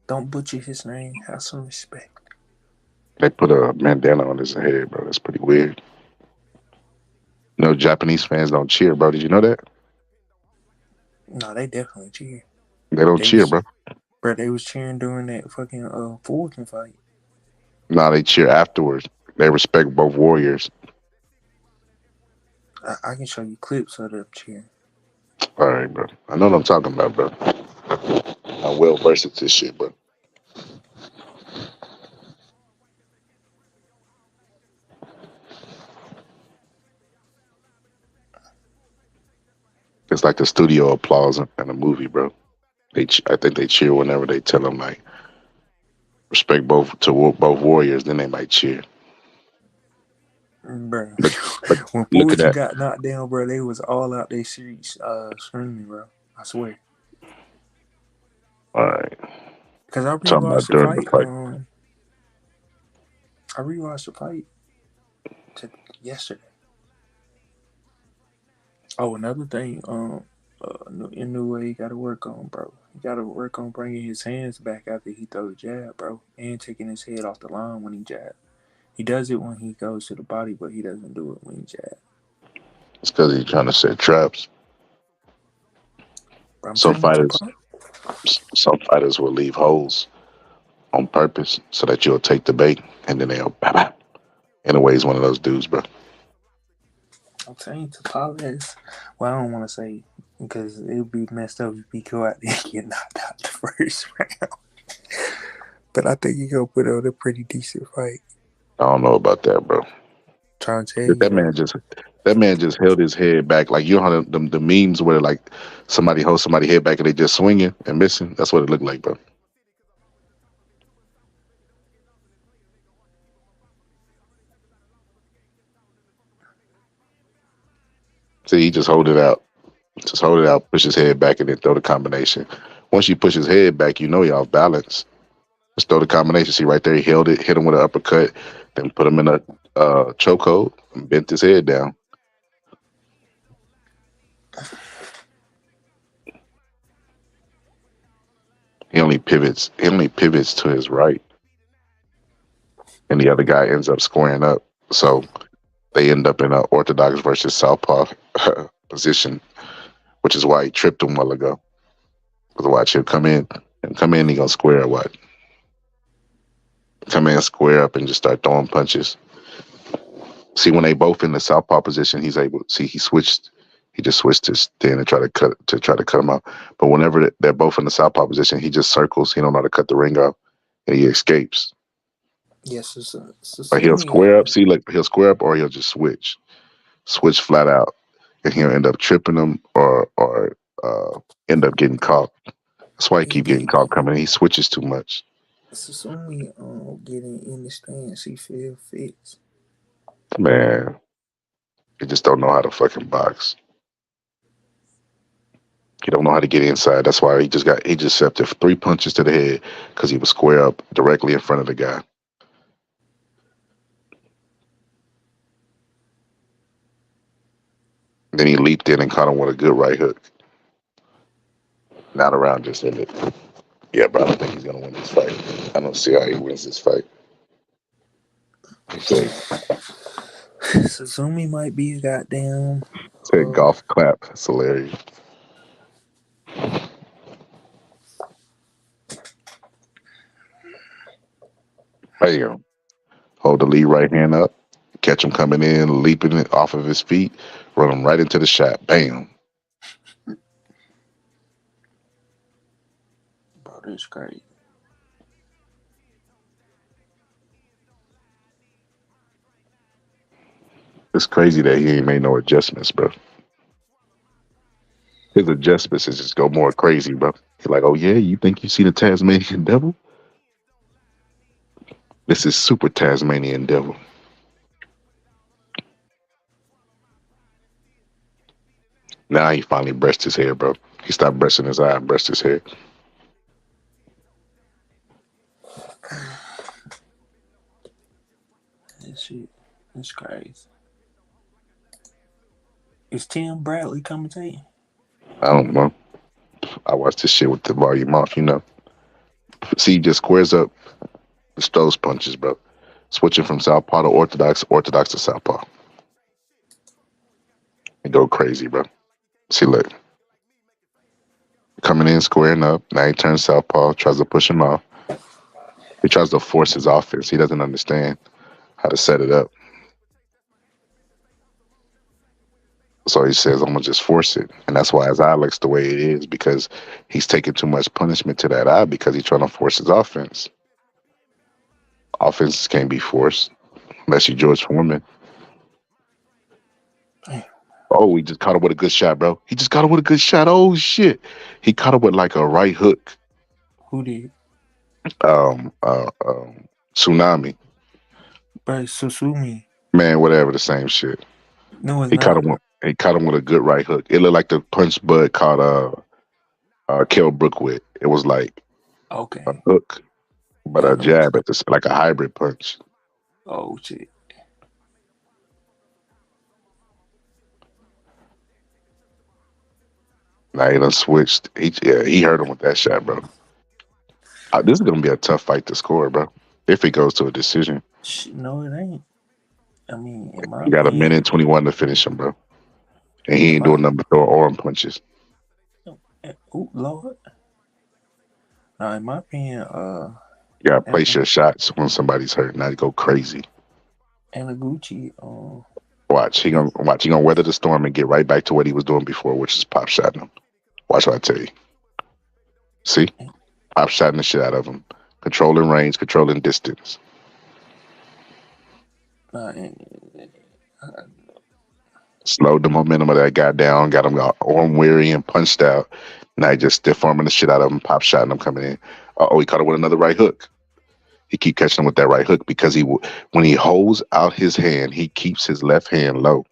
Don't butcher his name. Have some respect. They put a bandana on his head, bro. That's pretty weird. No, Japanese fans don't cheer, bro. Did you know that? No, they definitely cheer. They don't They cheer, was, bro. bro. They was cheering during that fucking Fulton fight. Nah, they cheer afterwards. They respect both warriors. I can show you clips of them cheering. All right, bro. I know what I'm talking about, bro. I'm well versed at this shit, bro. It's like the studio applause in a movie, bro. I think they cheer whenever they tell them like respect both warriors. Then they might cheer. Bro. Look, look, When look at Fulton that. got knocked down, bro, they was all out their streets screaming, bro. I swear. All right, Cause I talking rewatched about the during the fight. fight. I rewatched the fight yesterday. Oh, another thing, Inoue he got to work on, bro. He got to work on bringing his hands back after he throw the jab, bro, and taking his head off the line when he jab. He does it when he goes to the body, but he doesn't do it when he jab. It's because he's trying to set traps. But I'm Some telling you, fighters, Tapales. some fighters will leave holes on purpose so that you'll take the bait, and then they'll bap, bap. Inoue is one of those dudes, bro. I'm telling you, Tapales. Well, I don't want to say because it would be messed up if he go out there and get knocked out the first round. But I think he gonna put on a pretty decent fight. I don't know about that, bro. Trying to tell That you, that bro. man just that man just held his head back like you know how the memes where like somebody holds somebody head back and they just swinging and missing. That's what it looked like, bro. See, he just hold it out, just hold it out, push his head back, and then throw the combination. Once you push his head back, you know you're off balance. Just throw the combination. See right there, he held it, hit him with an uppercut, then put him in a chokehold and bent his head down. He only pivots. He only pivots to his right, and the other guy ends up squaring up. So they end up in an orthodox versus southpaw position, which is why he tripped him a while ago. Because watch him come in, he gonna square what? Come in, square up, and just start throwing punches. See, when they both in the southpaw position, he's able. See, he just switched his stand and try to cut him out. But whenever they're both in the southpaw position, he just circles. He don't know how to cut the ring off, and he escapes. Yes, Like he'll Susumi. square up. See, like he'll square up, or he'll just switch flat out, and he'll end up tripping him end up getting caught. That's why he He keep getting get caught coming in. He switches too much. Susumi getting in the stance. He feel fits. Man, he just don't know how to fucking box. He don't know how to get inside. That's why he just accepted three punches to the head because he was square up directly in front of the guy. Then he leaped in and caught him with a good right hook. Now the round just ended. Yeah, but I don't think he's gonna win this fight. I don't see how he wins this fight. He Susumi might be a goddamn. said Uh, golf clap. That's hilarious. Bam. Hold the lead right hand up. Catch him coming in, leaping it off of his feet. Run him right into the shot. Bam. bro, this crazy. It's crazy that he ain't made no adjustments, bro. His adjustments is just go more crazy, bro. He's like, oh yeah, you think you see the Tasmanian devil? This is super Tasmanian devil. Now he finally brushed his hair, bro. He stopped brushing his eye and brushed his hair. That shit. That's crazy. Is Tim Bradley commentating? I don't know. I watched this shit with the volume off, you know. See, he just squares up the throws punches, bro. Switching from southpaw to orthodox, orthodox to southpaw. And go crazy, bro. See, look. Coming in, squaring up. Now he turns southpaw, tries to push him off. He tries to force his offense. He doesn't understand how to set it up. So he says, I'm gonna just force it. And that's why his eye looks the way it is, because he's taking too much punishment to that eye because he's trying to force his offense. Offenses can't be forced unless you George Foreman. Damn. Oh, he just caught him with a good shot, bro. He just caught him with a good shot. Oh shit. He caught him with like a right hook. Who did? Um uh um Tsunami. Bro, Susumi. Man, whatever, the same shit. No, it's He caught not, him bro. with he caught him with a good right hook. It looked like the punch Bud caught Kell Brook with. It was like a Okay. hook, but I a know what jab at this, like a hybrid punch. Oh, shit. Now he done switched. He hurt him with that shot, bro. This is gonna be a tough fight to score, bro. If it goes to a decision, Shit, no, it ain't. I mean, in my you got a opinion, minute and 21 to finish him, bro. And he in ain't my, doing nothing but throwing arm punches. oh, Lord. Now, in my opinion, You gotta and place your shots when somebody's hurt, not go crazy. Gucci, Watch. He gonna weather the storm and get right back to what he was doing before, which is pop shotting him. Watch what I tell you. See, pop shotting the shit out of him, controlling range, controlling distance. and, Slowed the momentum of that guy down, got him arm weary and punched out. Now he just stiff arming the shit out of him, pop shotting him coming in. Oh, he caught him with another right hook. He keep catching him with that right hook because when he holds out his hand, he keeps his left hand low.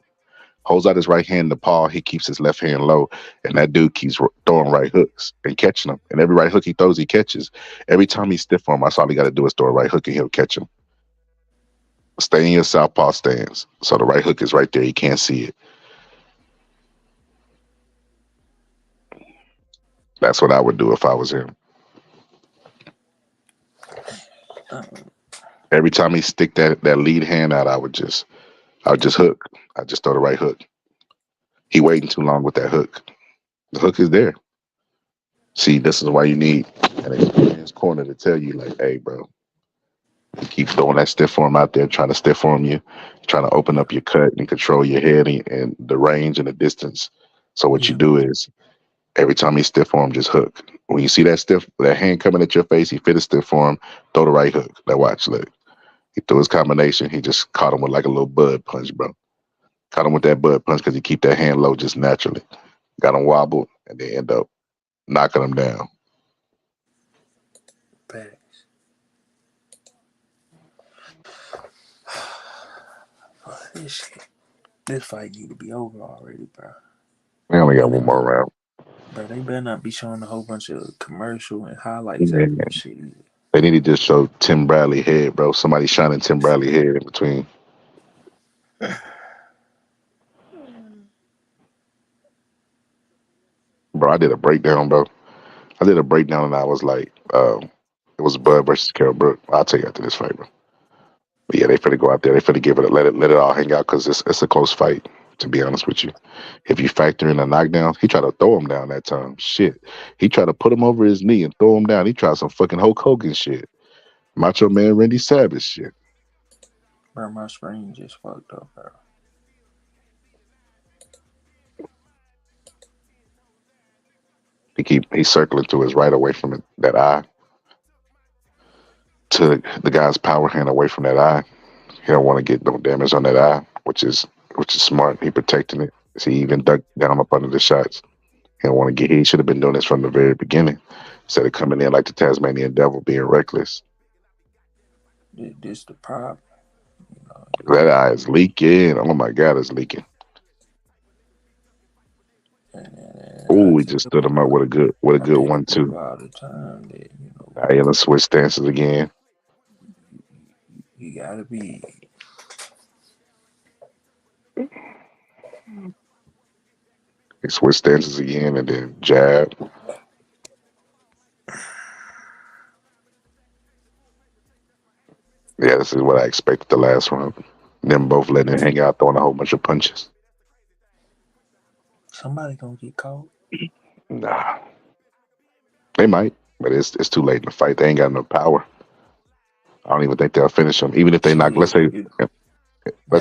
Holds out his right hand to paw, he keeps his left hand low, and that dude keeps throwing right hooks and catching them. And every right hook he throws, he catches. Every time he's stiff arm, that's all he got to do is throw a right hook and he'll catch him. Stay in your southpaw stance. So the right hook is right there. You can't see it. That's what I would do if I was him. uh, Every time he stick that lead hand out, I would just hook. I just throw the right hook. He waiting too long with that hook. The hook is there. See, this is why you need an experienced corner to tell you, like, hey, bro, you keep throwing that stiff arm out there, trying to stiff arm you, trying to open up your cut and control your head and the range and the distance. So what you yeah, do is every time he stiff arm, just hook. When you see that hand coming at your face, he fit a stiff arm, throw the right hook. Now watch, look. He threw his combination. He just caught him with like a little bud punch, bro. Caught him with that bud punch because he keep that hand low just naturally. Got him wobbled, and they end up knocking him down. facts. This shit, this fight need to be over already, bro. We only got And one more round. bro, they better not be showing a whole bunch of commercial and highlights Yeah. after this shit either. They need to just show Tim Bradley head, bro. Somebody shining Tim Bradley head in between. Bro, I did a breakdown, bro. I did a breakdown and I was like, it was Bud versus Carol Brook. I'll tell you after this fight, bro. But yeah, they finna go out there. They finna give it, let it all hang out because it's a close fight. To be honest with you, if you factor in a knockdown, he tried to throw him down that time. Shit, he tried to put him over his knee and throw him down. He tried some fucking Hulk Hogan shit, Macho Man Randy Savage shit. Bro, my screen just fucked up, bro. He's circling to his right away from that eye to the guy's power hand away from that eye. He don't want to get no damage on that eye, which is which is smart. He protecting it. See, he even ducked down up under the shots. He don't want to get hit. He should have been doing this from the very beginning instead of coming in like the Tasmanian devil, being reckless. This the problem. You know, That eye is leaking. Oh my God, it's leaking. I Oh, he just tell stood him up with a I good tell 1-2. people all the time that Now he in the switch stances again. you gotta be. He switch stances again and then jab. Yeah, this is what I expected the last round. Them both letting it hang out, throwing a whole bunch of punches. Somebody gonna get caught. Nah, they might, but it's too late in the fight. They ain't got enough power. I don't even think they'll finish him. Even if they knock, Shit. let's Now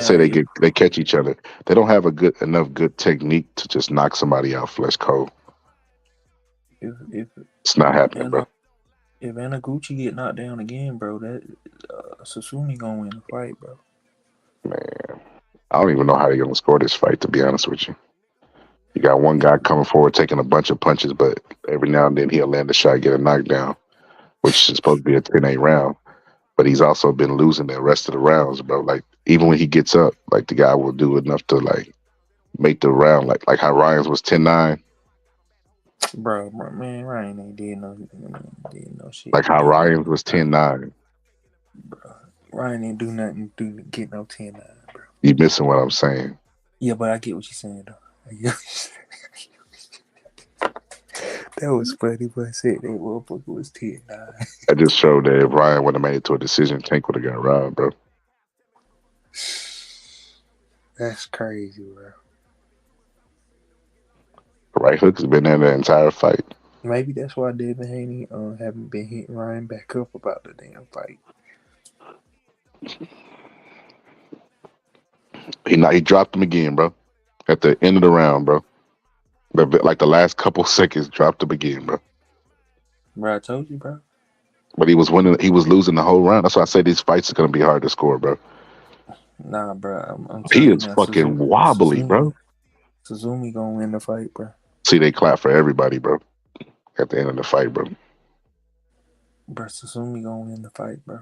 say if they catch each other, they don't have a good technique to just knock somebody out flesh cold. if It's not happening, bro. Anna if Anaguchi get knocked down again, bro, that Sasumi gonna win the fight, bro. Man, I don't even know how they're gonna score this fight. To be honest with you, you got one guy coming forward taking a bunch of punches, but every now and then he'll land a shot, get a knockdown, which is supposed to be a 10-8 round. But he's also been losing the rest of the rounds, bro. Like even when he gets up, like the guy will do enough to like make the round, like how Ryan's was 10-9. Bro, man, Ryan ain't did no shit Like to how get no Ryan's was 10-9. bro. Ryan ain't do nothing to get no 10-9, bro. You missing what I'm saying? Yeah, but I get what you're saying though. I get what you're saying. That was funny, but I said that motherfucker was 10-9. I just showed that if Ryan would have made it to a decision, Tank would have got robbed, bro. That's crazy, bro. Right hook has been there the entire fight. Maybe that's why Devin Haney haven't been hitting Ryan back up about the damn fight. He dropped him again, bro. At the end of the round, bro. Like the last couple seconds, dropped him again, bro. Bro, I told you, bro. But he was winning. He was losing the whole round. That's why I say these fights are gonna be hard to score, bro. Nah, bro. I'm He telling you is now, fucking wobbly, bro. Suzumi gonna win the fight, bro. See, they clap for everybody, bro. At the end of the fight, bro. Bro, Suzumi gonna win the fight, bro.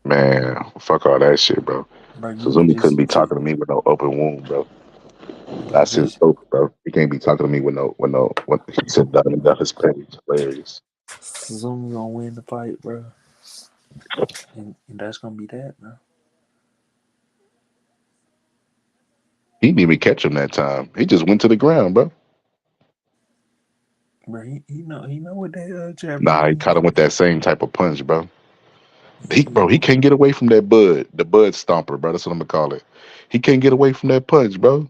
Man, fuck all that shit, bro. Bro, you Suzumi couldn't just, be talking to me with no open wound, bro. bro, That's his just hope, bro. He can't be talking to me with when he said down and down his page. Hilarious. Suzumi gonna win the fight, bro. And that's gonna be that, bro. He didn't even catch him that time. He just went to the ground, bro. Bro, he know what that Nah, he Japanese caught him with that same type of punch, bro. He yeah. can't get away from that the bud stomper, bro. That's what I'm gonna call it. He can't get away from that punch, bro.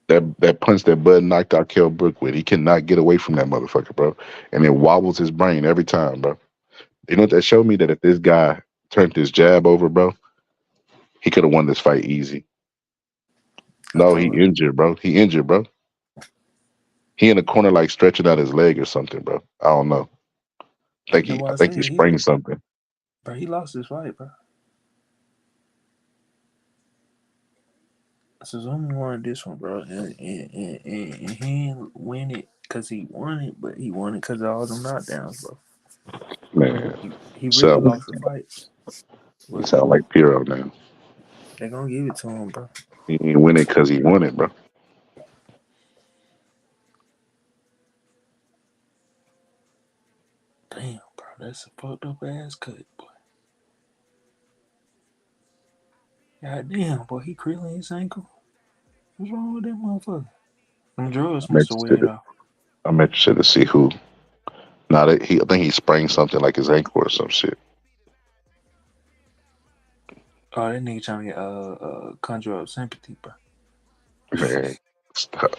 That punch that Bud knocked out Kell Brook with, he cannot get away from that motherfucker, bro. And it wobbles his brain every time, bro. You know what that showed me? That if this guy turned his jab over, bro, he could have won this fight easy. I No, he told you. injured, bro. He injured, bro. He in the corner like stretching out his leg or something, bro. I don't know. That's why I I think he said sprained something. bro, he lost his fight, bro. Suzumi won this one, bro. And he didn't win it because he won it, but he won it because of all them knockdowns, bro. Man, He really so lost the fight. he But sound like Piro now. they're gonna give it to him, bro. He ain't win it because he won it, bro. Damn, bro, that's a fucked up ass cut, boy. God damn, boy, he crippling his ankle. What's wrong with that motherfucker? Them drugs I'm must have weighed interested. off. I'm interested to see who. Now that I think he sprained something like his ankle or some shit. Oh, that nigga trying to get conjure up sympathy, bro. Man, stop.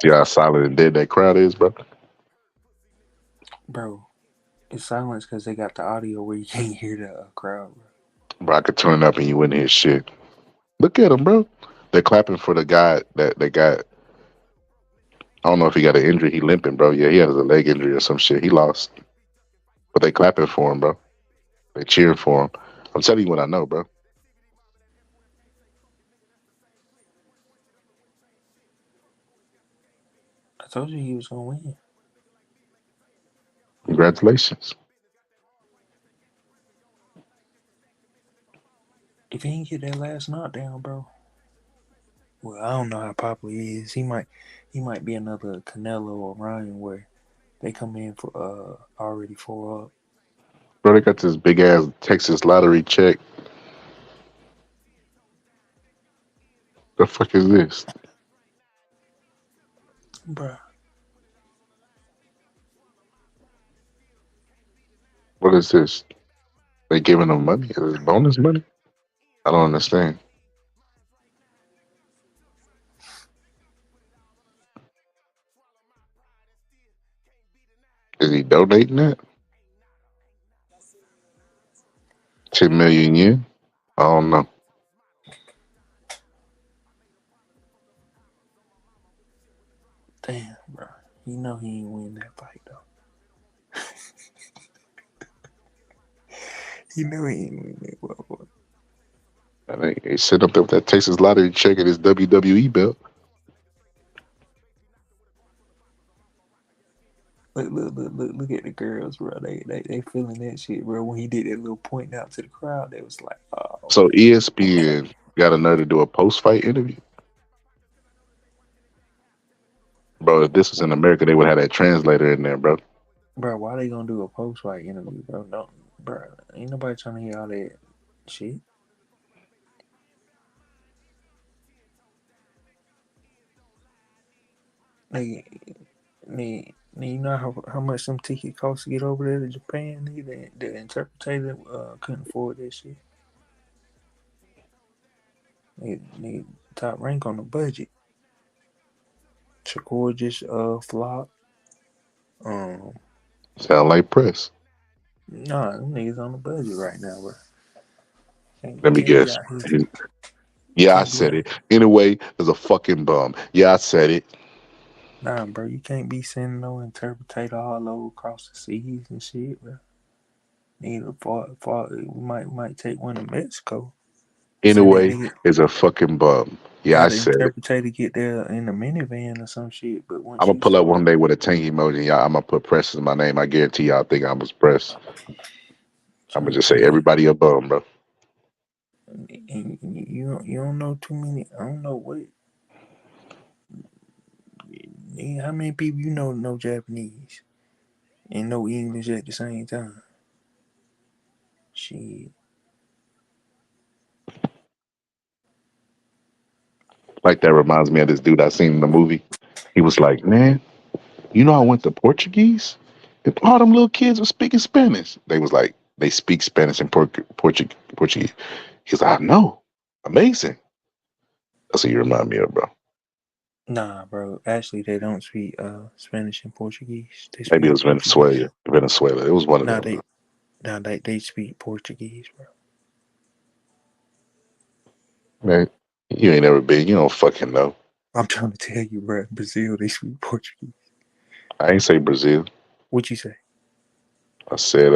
See how silent and dead that crowd is, bro. Bro, it's silence because they got the audio where you can't hear the crowd, bro. Bro, I could turn it up and you wouldn't hear shit. Look at him, bro. They're clapping for the guy that got. I don't know if he got an injury. He limping, bro. Yeah, he has a leg injury or some shit. He lost, but they clapping for him, bro. They cheering for him. I'm telling you what I know, bro. I told you he was gonna win. Congratulations. If he ain't get that last knockdown, bro. Well, I don't know how popular he is. He might be another Canelo or Ryan where they come in for already 4 up. Bro, they got this big ass Texas lottery check. The fuck is this? Bruh. What is this? They giving them money? Is this bonus money? I don't understand. Is he donating that? 10 million yen? I don't know. Damn, bro. You know he ain't win that fight though. You know he ain't win that one. And they sit up there with that Texas lottery check and his WWE belt. Look at the girls, bro. They feeling that shit, bro. When he did that little point out to the crowd, they was like, oh So man. ESPN got a nerve to do a post fight interview. Bro, if this was in America, they would have that translator in there, bro. Bro, why they gonna do a post fight interview, bro? Don't, bro. Ain't nobody trying to hear all that shit. Nigga, you know how much some ticket costs to get over there to Japan? Nigga, the interpreter couldn't afford that shit. Nigga, top rank on the budget. Shakur just flopped. Um, Sound like press. nah, them niggas on the budget right now, bro. Let me Can't be guess. out here. Yeah, I Can't be said out. it. Anyway, there's a fucking bum. Yeah, I said it. Nah, bro, you can't be sending no interpreter all over across the seas and shit, bro. Need a far. We might take one to Mexico. Send that Anyway, nigga. is a fucking bum. Yeah, I Have the said it. interpreter get there in the minivan or some shit. But I'm once gonna you pull up start, one day with a tank emoji. Y'all, I'm gonna put press in my name. I guarantee y'all think I was press. I'm gonna trying just to say tell you, everybody a bum, bro. and you don't know too many. I don't know what. How many people you know Japanese and know English at the same time? Shit. Like that reminds me of this dude I seen in the movie. He was like, man, you know I went to Portuguese? And all them little kids were speaking Spanish. They was like, they speak Spanish and Portuguese. He's like, I know. Amazing. That's what you remind me of, bro. Nah, bro. Actually, they don't speak Spanish and Portuguese. They Maybe it speak was Portuguese. Venezuela. Venezuela. It was one of Nah, them. they speak Portuguese, bro. Man, you ain't never been. You don't fucking know. I'm trying to tell you, bro. Brazil, they speak Portuguese. I ain't say Brazil. What you say? I said,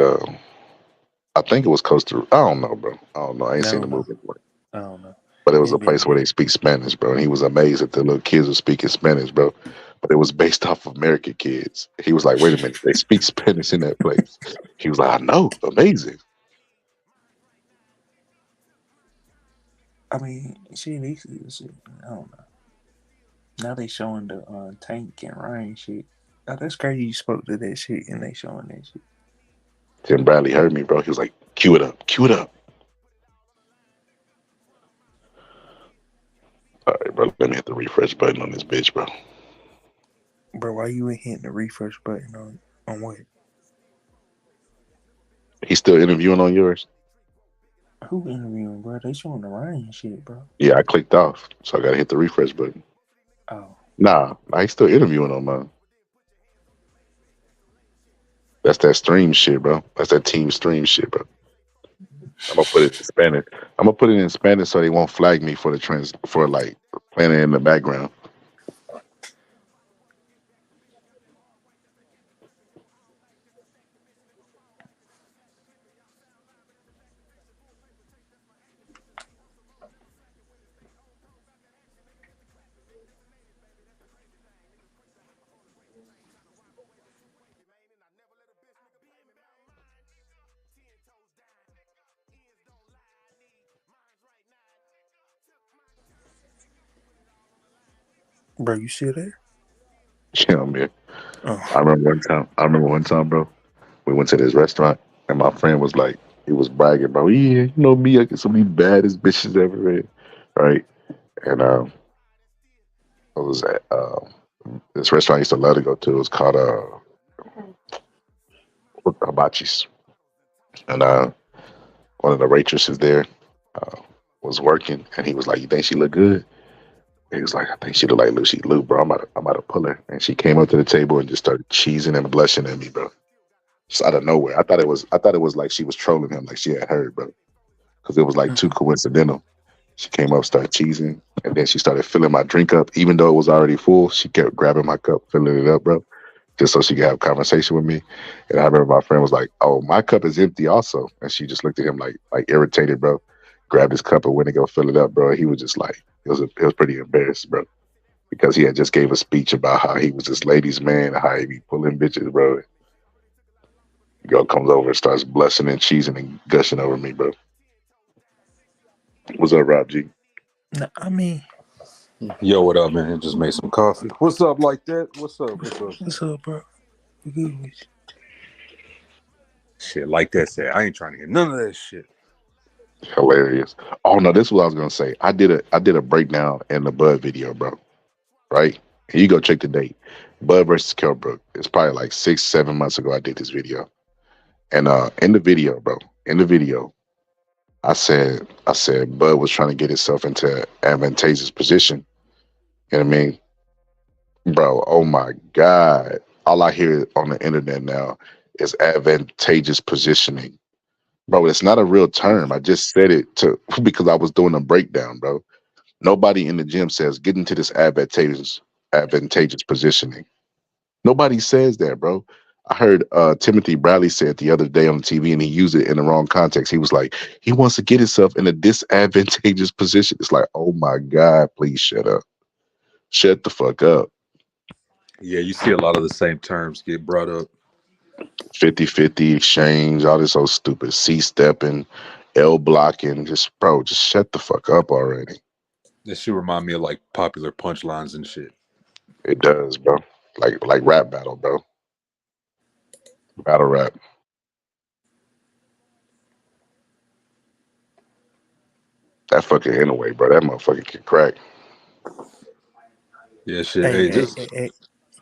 I think it was Costa. I don't know, bro. I don't know. I ain't seen No, the no. movie anyway. I don't know. But it was a Ain't been place where there. they speak Spanish, bro. And he was amazed that the little kids were speaking Spanish, bro. But it was based off of American kids. He was like, wait a minute, they speak Spanish in that place. He was like, I know, amazing. I mean, shit, I don't know. Now they showing the Tank and Ryan shit. Oh, that's crazy. You spoke to that shit and they showing that shit. Tim Bradley heard me, bro. He was like, cue it up, cue it up. All right, bro. Let me hit the refresh button on this bitch, bro. Bro, why you ain't hitting the refresh button on what? He's still interviewing on yours? Who interviewing, bro? They showing the Ryan shit, bro. Yeah, I clicked off. So I gotta hit the refresh button. Oh, Nah, he's still interviewing on mine. That's that stream shit, bro. That's that team stream shit, bro. I'm gonna put it in Spanish. I'm gonna put it in Spanish so they won't flag me for the trans for like playing it in the background. Bro, you still there? You know, man. I Oh, remember one time. I remember one time, bro. We went to this restaurant, and my friend was like, he was bragging, bro. Yeah, you know me, I get some of the baddest bitches ever, in, right? And I was at this restaurant I used to love to go to. It was called Hibachi's, and one of the waitresses there uh, was working, and he was like, "You think she look good?" He was like, "I think she look like Lucy Liu, bro. I'm about to pull her." And she came up to the table and just started cheesing and blushing at me, bro. Just out of nowhere. I thought it was like she was trolling him, like she had heard, bro, because it was like too coincidental. She came up, started cheesing, and then she started filling my drink up, even though it was already full. She kept grabbing my cup, filling it up, bro, just so she could have a conversation with me. And I remember my friend was like, "Oh, my cup is empty, also." And she just looked at him like irritated, bro. Grabbed his cup and went to go fill it up, bro. He was just like, it was pretty embarrassed, bro, because he had just gave a speech about how he was this ladies' man, how he be pulling bitches, bro. Girl comes over and starts blushing and cheesing and gushing over me, bro. What's up, Rob G? nah, I mean, Yo, what up, man? Just made some coffee. What's up, like that? What's up? What's up? what's up, bro? We good with Shit, like that said, I ain't trying to hear none of that shit. Hilarious. Oh no, this is what I was gonna say. I did a breakdown in the Bud video, bro. Right? And you go check the date. Bud versus Kell Brook. It's probably like 6, 7 months ago I did this video. And in the video, bro, in the video, I said Bud was trying to get himself into an advantageous position. You know what I mean? Bro, oh my God. All I hear on the internet now is advantageous positioning. Bro, it's not a real term. I just said it to because I was doing a breakdown, bro. Nobody in the gym says get into this advantageous positioning. Nobody says that, bro. I heard Timothy Bradley say it the other day on TV, and he used it in the wrong context. He was like, he wants to get himself in a disadvantageous position. It's like, oh my God, please shut up. Shut the fuck up. Yeah, you see a lot of the same terms get brought up. 50-50 exchange, all this old stupid C stepping, L blocking. Just, bro, just shut the fuck up already. This should remind me of like popular punchlines and shit. It does, bro. Like rap battle, bro. Battle rap. That fucking Inoue, bro. That motherfucker can crack. Yeah, shit. Hey, Hey, hey, this hey, hey,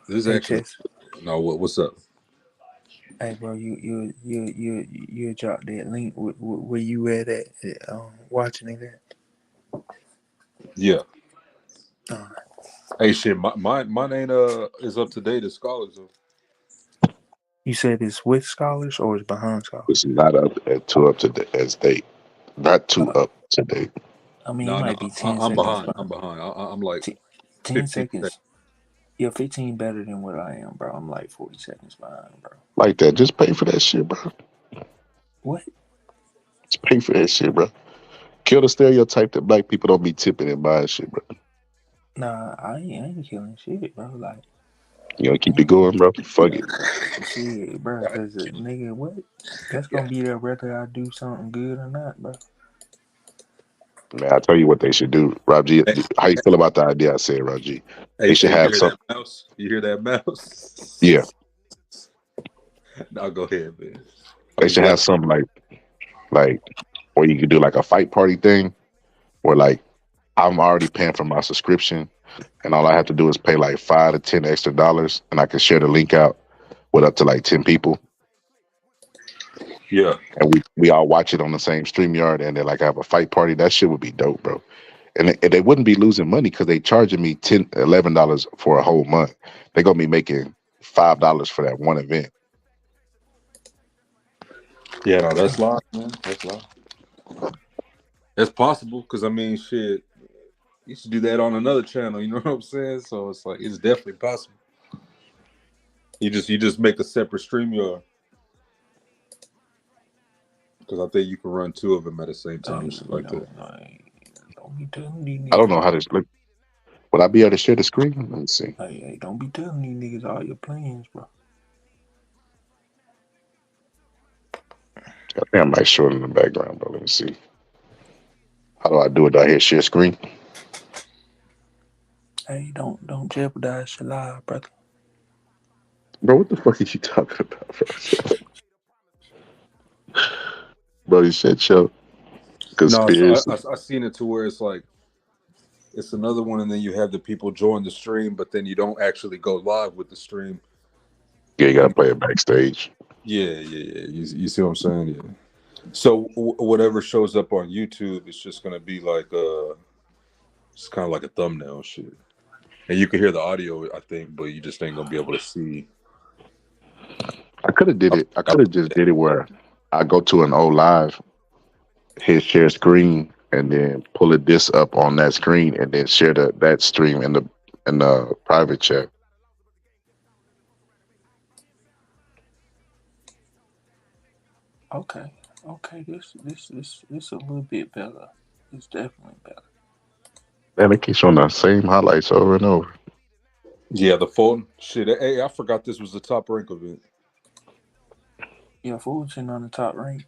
this is hey, actually Chess. no. What's up? Hey, bro, you drop that link where you at watching it at. Yeah. Uh, Hey, shit. Mine ain't is up to date as scholars of. you said it's with scholars or it's behind scholars? This is not up to the as date. Not too Uh, up to date. I mean, it No, no, might be 10 I'm seconds behind. I'm behind. behind. I'm like T- 10 15 seconds. seconds. Yeah, 15 better than what I am, bro. I'm like 40 seconds behind, bro. Like that. Just pay for that shit, bro. What? Just pay for that shit, bro. Kill the stereotype that black people don't be tipping and buying shit, bro. Nah, I ain't killing shit, bro. Like, You know, I keep it ain't, going, bro. Fuck it. shit, bro. Cause nigga, what? That's Yeah. gonna be there whether I do something good or not, bro. Man, I tell you what they should do. Rob G, Hey, how you feel about the idea I said, Rob G? They should hey, you have hear some. that mouse? You hear that Yeah, mouse? Now go ahead, man. I they just should have like. something like where you could do like a fight party thing, where like I'm already paying for my subscription, and all I have to do is pay like $5 to $10 extra, and I can share the link out with up to like 10 people, Yeah. and we all watch it on the same StreamYard, and then like have a fight party. That shit would be dope, bro. And they wouldn't be losing money because they charging me $11 for a whole month. They're gonna be making $5 for that one event. Yeah, no, that's live, man. That's live. It's possible because I mean, shit, you should do that on another channel. You know what I'm saying? So it's like it's definitely possible. You just make a separate stream yard because I think you can run two of them at the same time and Hey, shit like that. no, don't be telling these I don't niggas know how all. this look. Would I be able to share the screen? Let me see. Hey, don't be telling these niggas all your plans, bro. I think I might show it in the background, but let me see. How do I do it? Do I hit share screen? Hey, don't jeopardize your life, brother. Bro, what the fuck are you talking about, bro? Bro, you said show No, so conspiracy. I seen it to where it's like it's another one, and then you have the people join the stream, but then you don't actually go live with the stream. Yeah, you You gotta know? play it backstage. Yeah. You see what I'm saying? Yeah. So whatever shows up on YouTube, it's just gonna be like it's kind of like a thumbnail shit, and you can hear the audio, I think, but you just ain't gonna be able to see. I could have did I, it. I I, could have just did it where I go to an old live, hit share screen, and then pull a disc up on that screen, and then share that stream in the private chat. Okay, okay. This a little bit better. It's definitely better. Man, they keep showing the same highlights over and over. yeah, the phone shit. Hey, I forgot this was the top rank event. Yeah, Fulton on the top rank.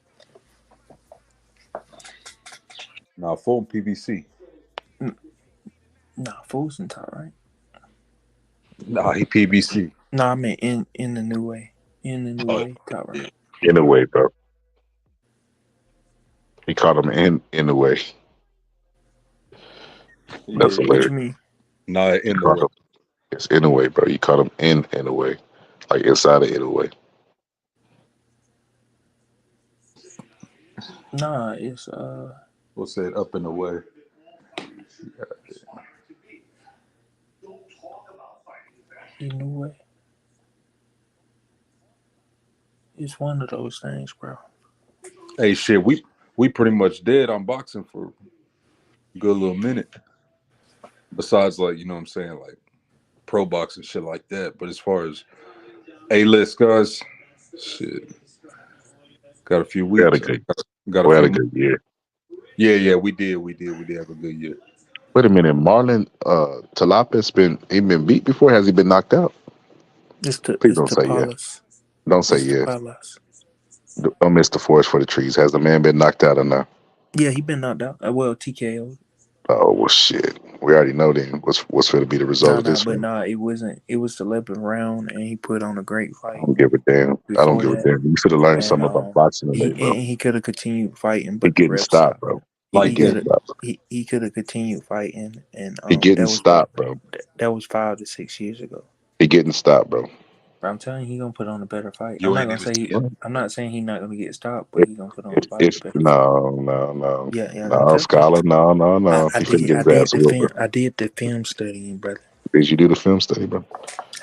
Now phone PBC. N- Nah, Fulton top rank. Nah, he PBC. Nah, I mean in the new way. In the new Oh way, top yeah, rank. In a way, bro. He caught him in a way. That's yeah. What hilarious. you mean? Nah, He in the caught way. him. It's in a way, bro. You caught him in a way, like inside of in a way. Nah, it's We'll say it up in the way. in the way. It's one of those things, bro. Hey, shit, we pretty much dead on boxing for a good little minute. Besides, like, you know what I'm saying, like pro boxing shit like that. But as far as A list guys, shit, got a few We had a weeks. good, Got a we had few a months. good year. Yeah, we did have a good year. Wait a minute, Marlon Talapis been beat before? Has he been knocked out? Please It's don't say yeah. Tapales. Don't say It's yeah. Tapales. Don't miss the forest for the trees. Has the man been knocked out or not? Yeah, he been knocked out. Well, TKO. Oh well, shit. We already know then what's going to be the result Nah, of nah, this but one. nah, it wasn't. It was the 11th round, and he put on a great I fight don't give a damn. I don't before give a that. damn. You should have learned And something about boxing today, bro. he could have continued fighting, He but the getting ref stopped, stopped. bro. He Like He that. could getting have stopped. he could have continued fighting, and He getting that was stopped, bro. that was 5 to 6 years ago. He getting stopped, bro. But I'm telling you, he gonna put on a better fight. I'm You not ain't gonna even say see it. I'm not saying he's not gonna get stopped, but If he gonna put on a if better fight. no Yeah, I'm no telling you. scholar no. He finna get his ass whooped, bro. I did the film studying, brother. Did you do the film study, bro?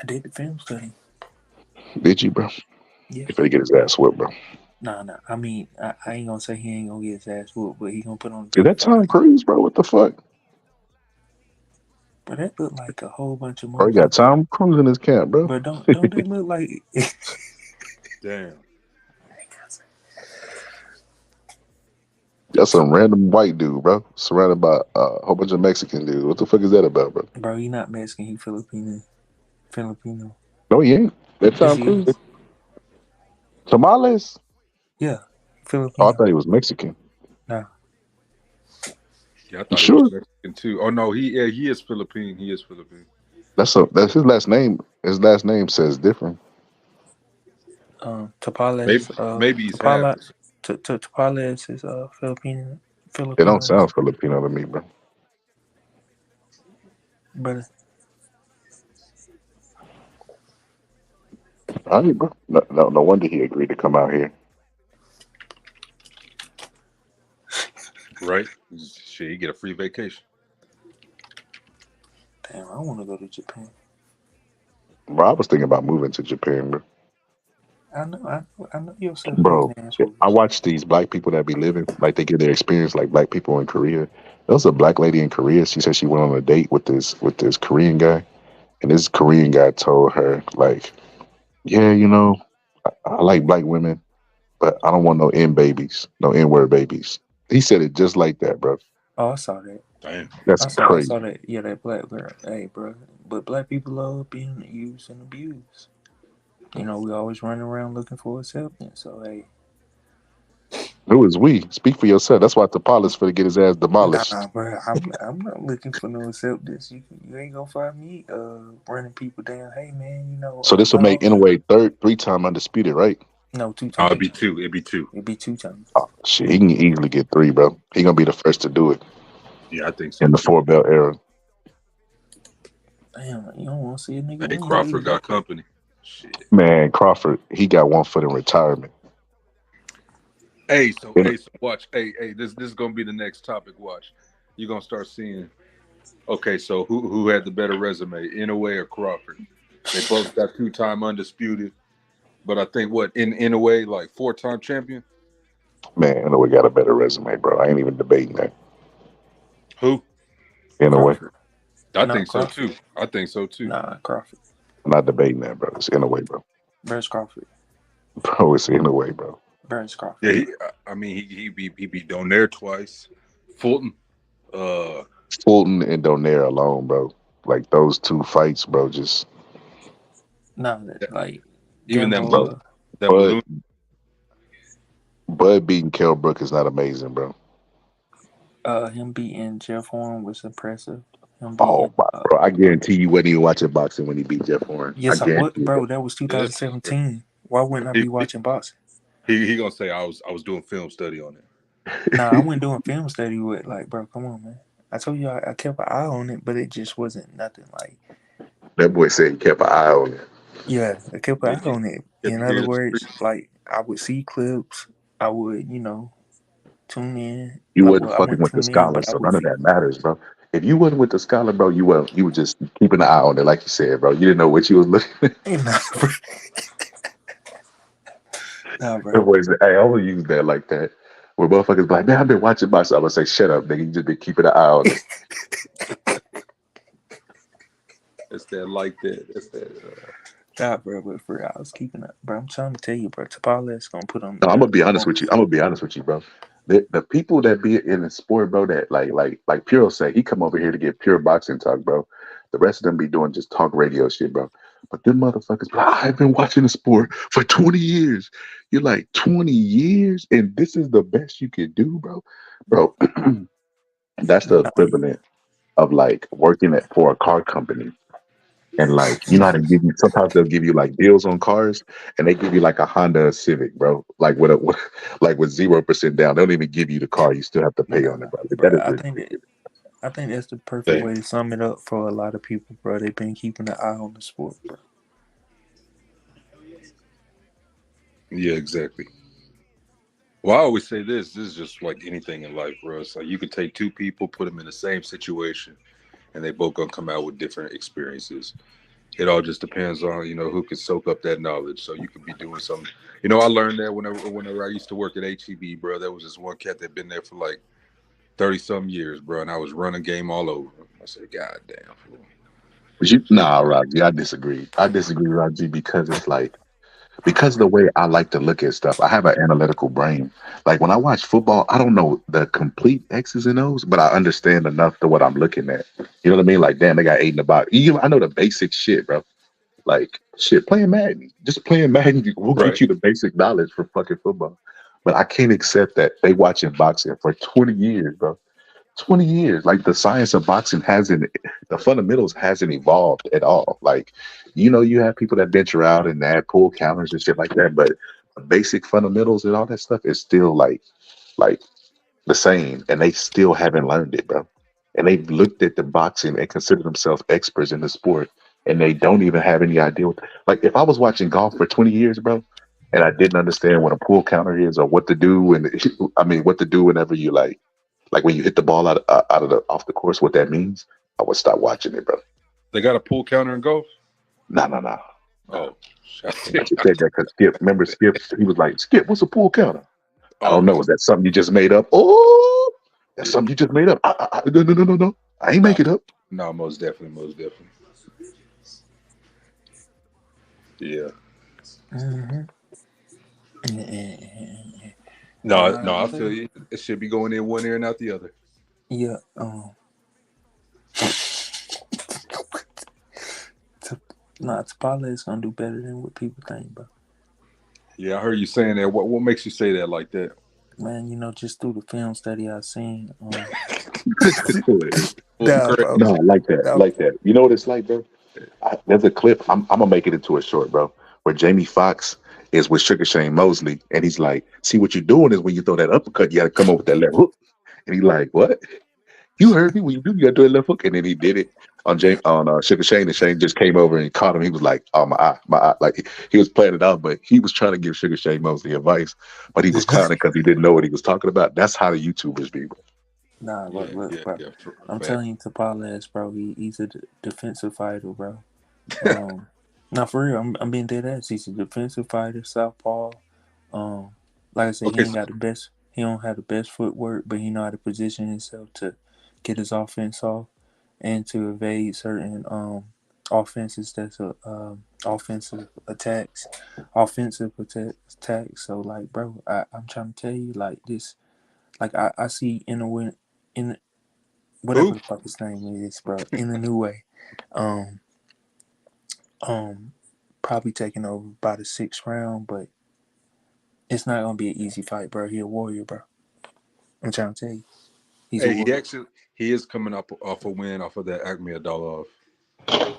I did the film study. Did you, bro? Yeah. He finna get his ass whooped, bro. Nah. I mean, I ain't gonna say he ain't gonna get his ass whooped, but he gonna put on a Is better that fight. Tom Cruise, bro? What the fuck? But that look like a whole bunch of Bro, he got motherfuckers. Tom Cruise in his camp, bro. But don't they look like? Damn. That's some random white dude, bro. Surrounded by a whole bunch of Mexican dudes. What the fuck is that about, bro? Bro, he not Mexican. He Filipino. Filipino. No, he ain't. That Yes, Tom he Cruise. is. Tamales? Yeah, Oh, I Filipino. thought he was Mexican. Nah, Yeah, I You thought he was sure? Mexican too. Oh no, he is Philippine. He is Philippine. That's his last name. His last name says different. Maybe Tapales. maybe he's half. Tapales is Filipino. It don't Filipino, sound Filipino to me, bro. brother. All right, bro. No wonder he agreed to come out here. Right? Shit, you get a free vacation. Damn, I want to go to Japan. Bro, I was thinking about moving to Japan, bro. I know yourself Bro, getting ass I whoopings. watch these black people that be living, like they get their experience like black people in Korea. There was a black lady in Korea. She said she went on a date with this Korean guy, and this Korean guy told her like, "Yeah, I like black women, but I don't want no N babies, no N word babies." He said it just like that, bro. Oh, I saw that. Damn. That's I saw crazy. that. Yeah, that black girl. Hey, bro. But black people love being used and abused. You know, we always running around looking for acceptance. So hey, Who is we? Speak for yourself. That's why Tapales for to get his ass demolished. Nah, bro, I'm not looking for no acceptance. You ain't gonna find me running people down. Hey man, So this will make no, Inoue third, 3-time undisputed, right? no, two Oh, it'd times. be two. It'd be two. It'd be two times. Oh, shit, he can easily get 3, bro. He gonna be the first to do it Yeah, I think in so the too. 4 belt era. Damn, you don't want to see a nigga Hey, win either, Crawford bro. got company. Shit. Man, Crawford, he got 1 foot in retirement. And Hey, so watch. Hey, this is gonna be the next topic. Watch. You're gonna start seeing. Okay, so who had the better resume, Inoue or Crawford? They both got 2-time undisputed, but I think what in a way like 4-time champion. man, Inoue got a better resume, bro. I ain't even debating that. Who? Inoue, Crawford. I No, think so Crawford. too. I think so too. Nah, Crawford. I'm not debating that, bro. It's Inoue, bro. Where's Crawford? Bro, it's Inoue, bro. Where's Crawford? Yeah, I mean he beat Donaire twice, Fulton. Uh, Fulton and Donaire alone, bro. Like those 2 fights, bro. Just Nah, that- like even them that bro. that Bud, balloon. Bud beating Kell Brook is not amazing, bro. him beating Jeff Horn was impressive. Him Oh beating my, bro. I guarantee you wasn't even watching boxing when he beat Jeff Horn. I yes, I what guarantee you that. bro, that was Yeah, 2017. Why wouldn't I he, be he watching boxing? he gonna say I was doing film study on it. Nah, I wasn't doing film study with like bro, come on man. I told you I kept an eye on it, but it just wasn't nothing like That boy said he kept an eye on it. yeah, I kept Yeah, an eye on it. kept In your ear other to the words, streets. like I would see clips, I would, tune in. You Like wasn't well, I fucking wouldn't with the tune in, scholar, but I so would none of see. that matters, bro. If you wasn't with the scholar, bro, you were just keeping an eye on it, like you said, bro. You didn't know what you was looking at. Hey, nah, bro. Nah, That bro. boy said, hey, I will use that like that. Where motherfuckers be like, man, I've been watching boxing. I'm gonna say, shut up, nigga. You just been keeping an eye on it. That's that like that. That's that. Nah, bro, but for real, I was keeping up. Bro, I'm trying to tell you, bro, Tapales gonna put on the No, I'm gonna better be honest with you. performance. I'm gonna be honest with you, bro. The people that be in the sport, bro, that like Puro say, he come over here to get pure boxing talk, bro. The rest of them be doing just talk radio shit, bro. But them motherfuckers, be like, I've been watching the sport for 20 years. You're like 20 years, and this is the best you can do, bro. Bro, that's the Nah, equivalent of like working for a car company. And like, you know how to give you sometimes they'll give you like deals on cars and they give you like a Honda Civic, bro. Like like with 0% down. They don't even give you the car. You still have to pay on nah, it, bro. Like, bro. that is ridiculous. I think that's the perfect Thing. way to sum it up for a lot of people, bro. They've been keeping an eye on the sport, bro. Yeah, exactly. Well, I always say this is just like anything in life, bro. It's like you could take two people, put them in the same situation, and they both gonna come out with different experiences. It all just depends on who can soak up that knowledge. So you could be doing something. I learned that whenever I used to work at HEB, bro. There was this one cat that been there for like 30 some years, bro, and I was running game all over him. I said, God damn, fool. But nah, Roger, I disagree. I disagree, Roger, because it's like because of the way I like to look at stuff, I have an analytical brain. Like when I watch football, I don't know the complete X's and O's, but I understand enough to what I'm looking at. You know what I mean? Like, damn, they got 8 in the box. I know the basic shit, bro. Like, shit, playing Madden. Just playing Madden will get Right. you the basic knowledge for fucking football. But I can't accept that they watching boxing for 20 years, bro. 20 years. Like the science of boxing the fundamentals hasn't evolved at all. Like, you have people that venture out and add pull counters and shit like that, but the basic fundamentals and all that stuff is still like the same, and they still haven't learned it, bro. And they've looked at the boxing and consider themselves experts in the sport, and they don't even have any idea. Like, if I was watching golf for 20 years, bro, and I didn't understand what a pull counter is or what to do, and I mean, what to do whenever you like when you hit the ball out of the off the course, what that means, I would stop watching it, bro. They got a pool counter in golf. No, no, no, no. Oh, shit. I just said that because Skip, remember Skip? He was like, Skip, what's a pull counter? I don't Oh, know. Is that something you just made up? Oh, that's something you just made up. No, no, no, no, no. I ain't no, make it up. no, most definitely, most definitely. Yeah. Mm-hmm. No, no, I feel But you. It should be going in one ear and out the other. yeah, Tapales gonna do better than what people think, bro. Yeah, I heard you saying that. What makes you say that like that? Man, just through the film study I've seen, Hilarious. nah, bro, No, I like that. nah, Like that. You know what it's like, bro? There's a clip. I'm gonna make it into a short, bro, where Jamie Foxx is with Sugar Shane Mosley, and he's like, "See what you're doing is when you throw that uppercut, you got to come up with that left hook." And he's like, "What? You heard me? When you do, you got to do a left hook." And then he did it on Sugar Shane, and Shane just came over and caught him. He was like, "Oh my eye, my eye!" Like he was playing it out, but he was trying to give Sugar Shane Mosley advice, but he was clowning because he didn't know what he was talking about. That's how the YouTubers be, bro. nah, Yeah, look, yeah, bro. yeah. I'm Fact. telling you, Tapales, bro, he's a defensive fighter, bro. Um, Not for real. I'm being dead ass. He's a defensive fighter, southpaw. Um, like I said, he Okay, ain't got the best. He don't have the best footwork, but he know how to position himself to get his offense off and to evade certain offenses. That's offensive attacks, attacks. So like, bro, I'm trying to tell you, like this, like I see in a win in whatever who? the fuck his name is, bro, in a new way. Um, um, Probably taking over by the sixth round, but it's not gonna be an easy fight, bro. He a warrior, bro. I'm trying to tell you, he's a Hey, warrior. he is coming up off a win off of that Acme Dollar off.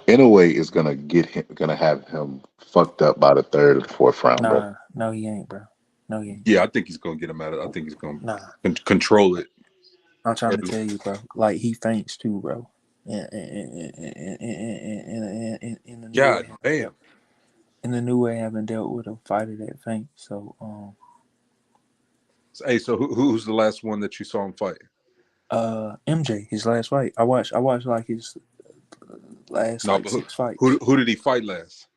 Inoue is gonna have him fucked up by the third or fourth round, bro. Nah, no, he ain't, bro. No, he ain't. Yeah, I think he's gonna get him out of. I think he's gonna Nah, control it. I'm trying to Early. tell you, bro. Like he faints too, bro. In the new way, God damn. having dealt with a fighter that faints. So, Hey, so who's the last one that you saw him fight? MJ, his last fight. I watched like his last No, like but six fights. who did he fight last?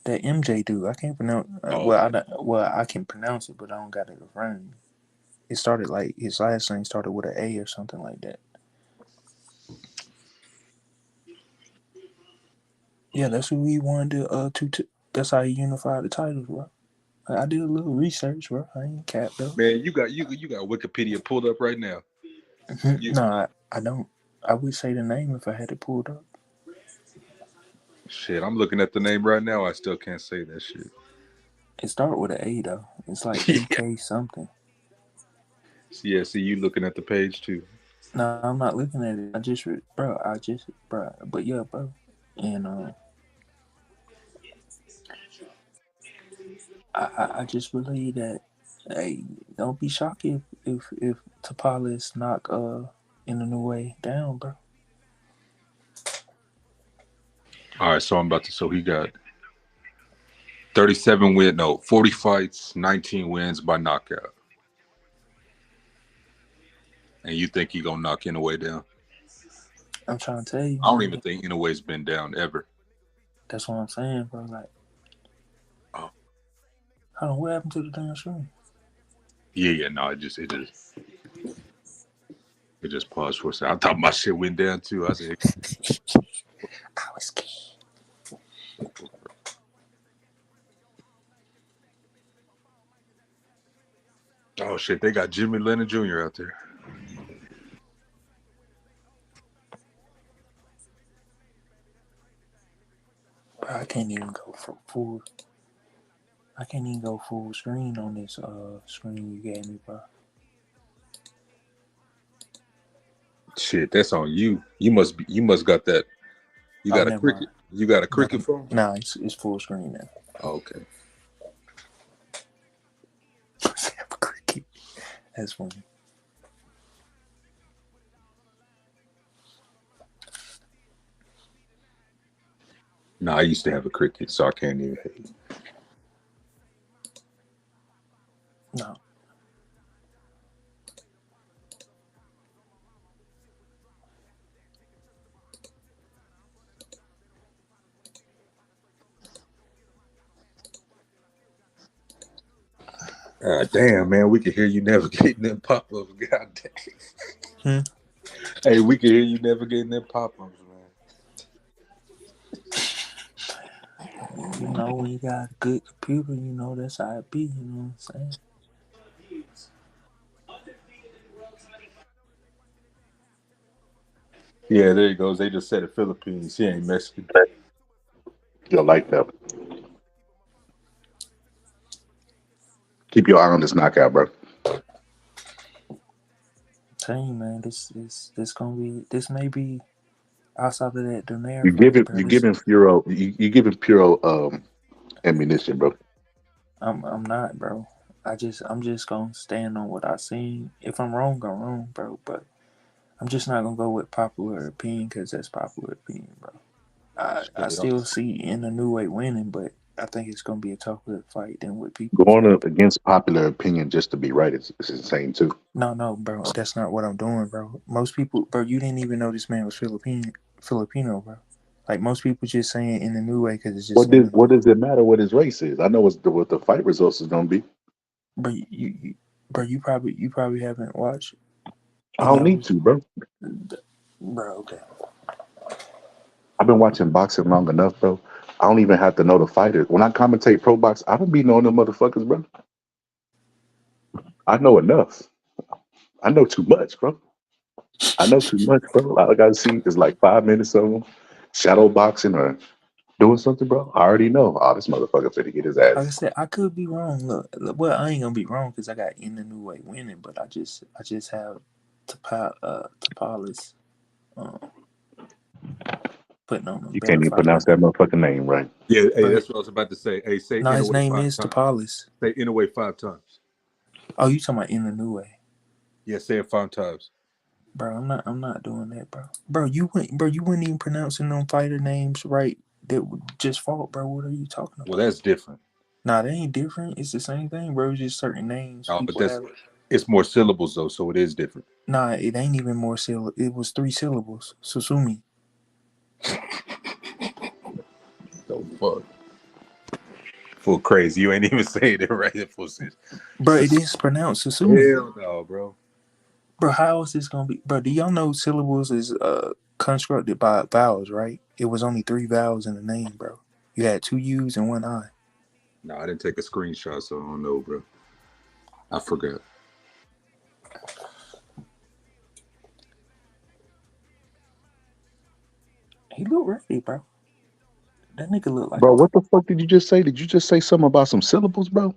That MJ dude, I can't pronounce. Oh, okay. I can pronounce it, but I don't got it in front of me. It started like his last name started with an A or something like that. Yeah, that's who he wanted to. That's how he unified the titles, bro. I did a little research, bro. I ain't capped though. Man, you got Wikipedia pulled up right now. You No, I don't. I would say the name if I had it pulled up. shit. I'm looking at the name right now. I still can't say that shit. It started with an A though. It's like AK something. Yeah, see you looking at the page too. No, I'm not looking at it. Bro. But yeah, bro. And I just believe that. Hey, don't be shocked if Tapales knock in a new way down, bro. All right, so I'm about to. So he got 37 win, no, 40 fights, 19 wins by knockout. And you think he gonna knock Inoue down? I'm trying to tell you, I don't man. even think Inoue's been down ever. That's what I'm saying, bro. Like, Oh, hold on, what happened to the damn screen? yeah, no, it just paused for a second. I thought my shit went down too. I said, I was scared. oh shit, they got Jimmy Lennon Jr. out there. Bro, I can't even go for full. I can't even go full screen on this screen you gave me, bro. Shit, that's on you. You must got that. You Oh, got a never mind. cricket. You got a No, cricket phone? nah, it's full screen now. Oh, okay. That's funny. No, I used to have a cricket, so I can't even hate. No. Damn, man, we can hear you navigating them pop ups. God damn. Hmm? Hey, we can hear you navigating them pop ups, You know, when you got a good computer, you know that's how it be. You know what I'm saying? Yeah, there he goes. They just said the Philippines. He ain't Mexican. You'll like that. Keep your eye on this knockout, bro. saying, man, this gonna be this may be outside of that Donaire You give fight, it. bro. You This giving Puro. You giving Puro ammunition, bro. I'm not, bro. I'm just gonna stand on what I seen. If I'm wrong, bro. But I'm just not gonna go with popular opinion because that's popular opinion, bro. I Shit, I'm, still see in the new way winning, but I think it's gonna be a tougher fight than what people Going say. up against popular opinion just to be right is insane too. No, bro. That's not what I'm doing, bro. Most people, bro, you didn't even know this man was Filipino, bro. Like most people just saying in the new way because it's just in the What does it matter what his race is? I know what the fight results is gonna be. bro. Bro, you probably haven't watched I don't need enough, to, bro. bro. Okay. I've been watching boxing long enough, bro. I don't even have to know the fighters. When I commentate pro box, I don't be knowing them motherfuckers, bro. I know enough. I know too much, bro. I know too much, bro. All I gotta see is like 5 minutes of them shadow boxing or doing something, bro. I already know. Oh, this motherfucker finna get his Like I ass. said, I could be wrong. Well, I ain't gonna be wrong because I got in the new way winning, but I just have Tapales putting on a You better can't even fight pronounce record. that motherfucking name right. yeah, hey, But that's what I was about to say. Hey, say no, in a his way name 5 is times. Tapales. Say in a way 5 times. Oh, you talking about in the new way? Yeah, say it 5 times. Bro, I'm not doing that, bro. Bro, you wouldn't even pronouncing them fighter names right that just fought, bro. What are you talking Well, about? that's different. Nah, they ain't different. It's the same thing, bro. It's just certain names No, but people that's have. it's more syllables though, so it is different. Nah, it ain't even more syllables. It was 3 syllables. Susumi. So fuck. Full crazy. You ain't even saying it right. Full shit. Bro, it is pronounced Susumi. Hell no, bro. Bro, how is this gonna be? Bro, do y'all know syllables is constructed by vowels, right? It was only 3 vowels in the name, bro. You had 2 U's and 1 I. No, I didn't take a screenshot, so I don't know, bro. I forgot. He look ready, bro. That nigga look like Bro, a what the fuck did you just say? Did you just say something about some syllables, bro?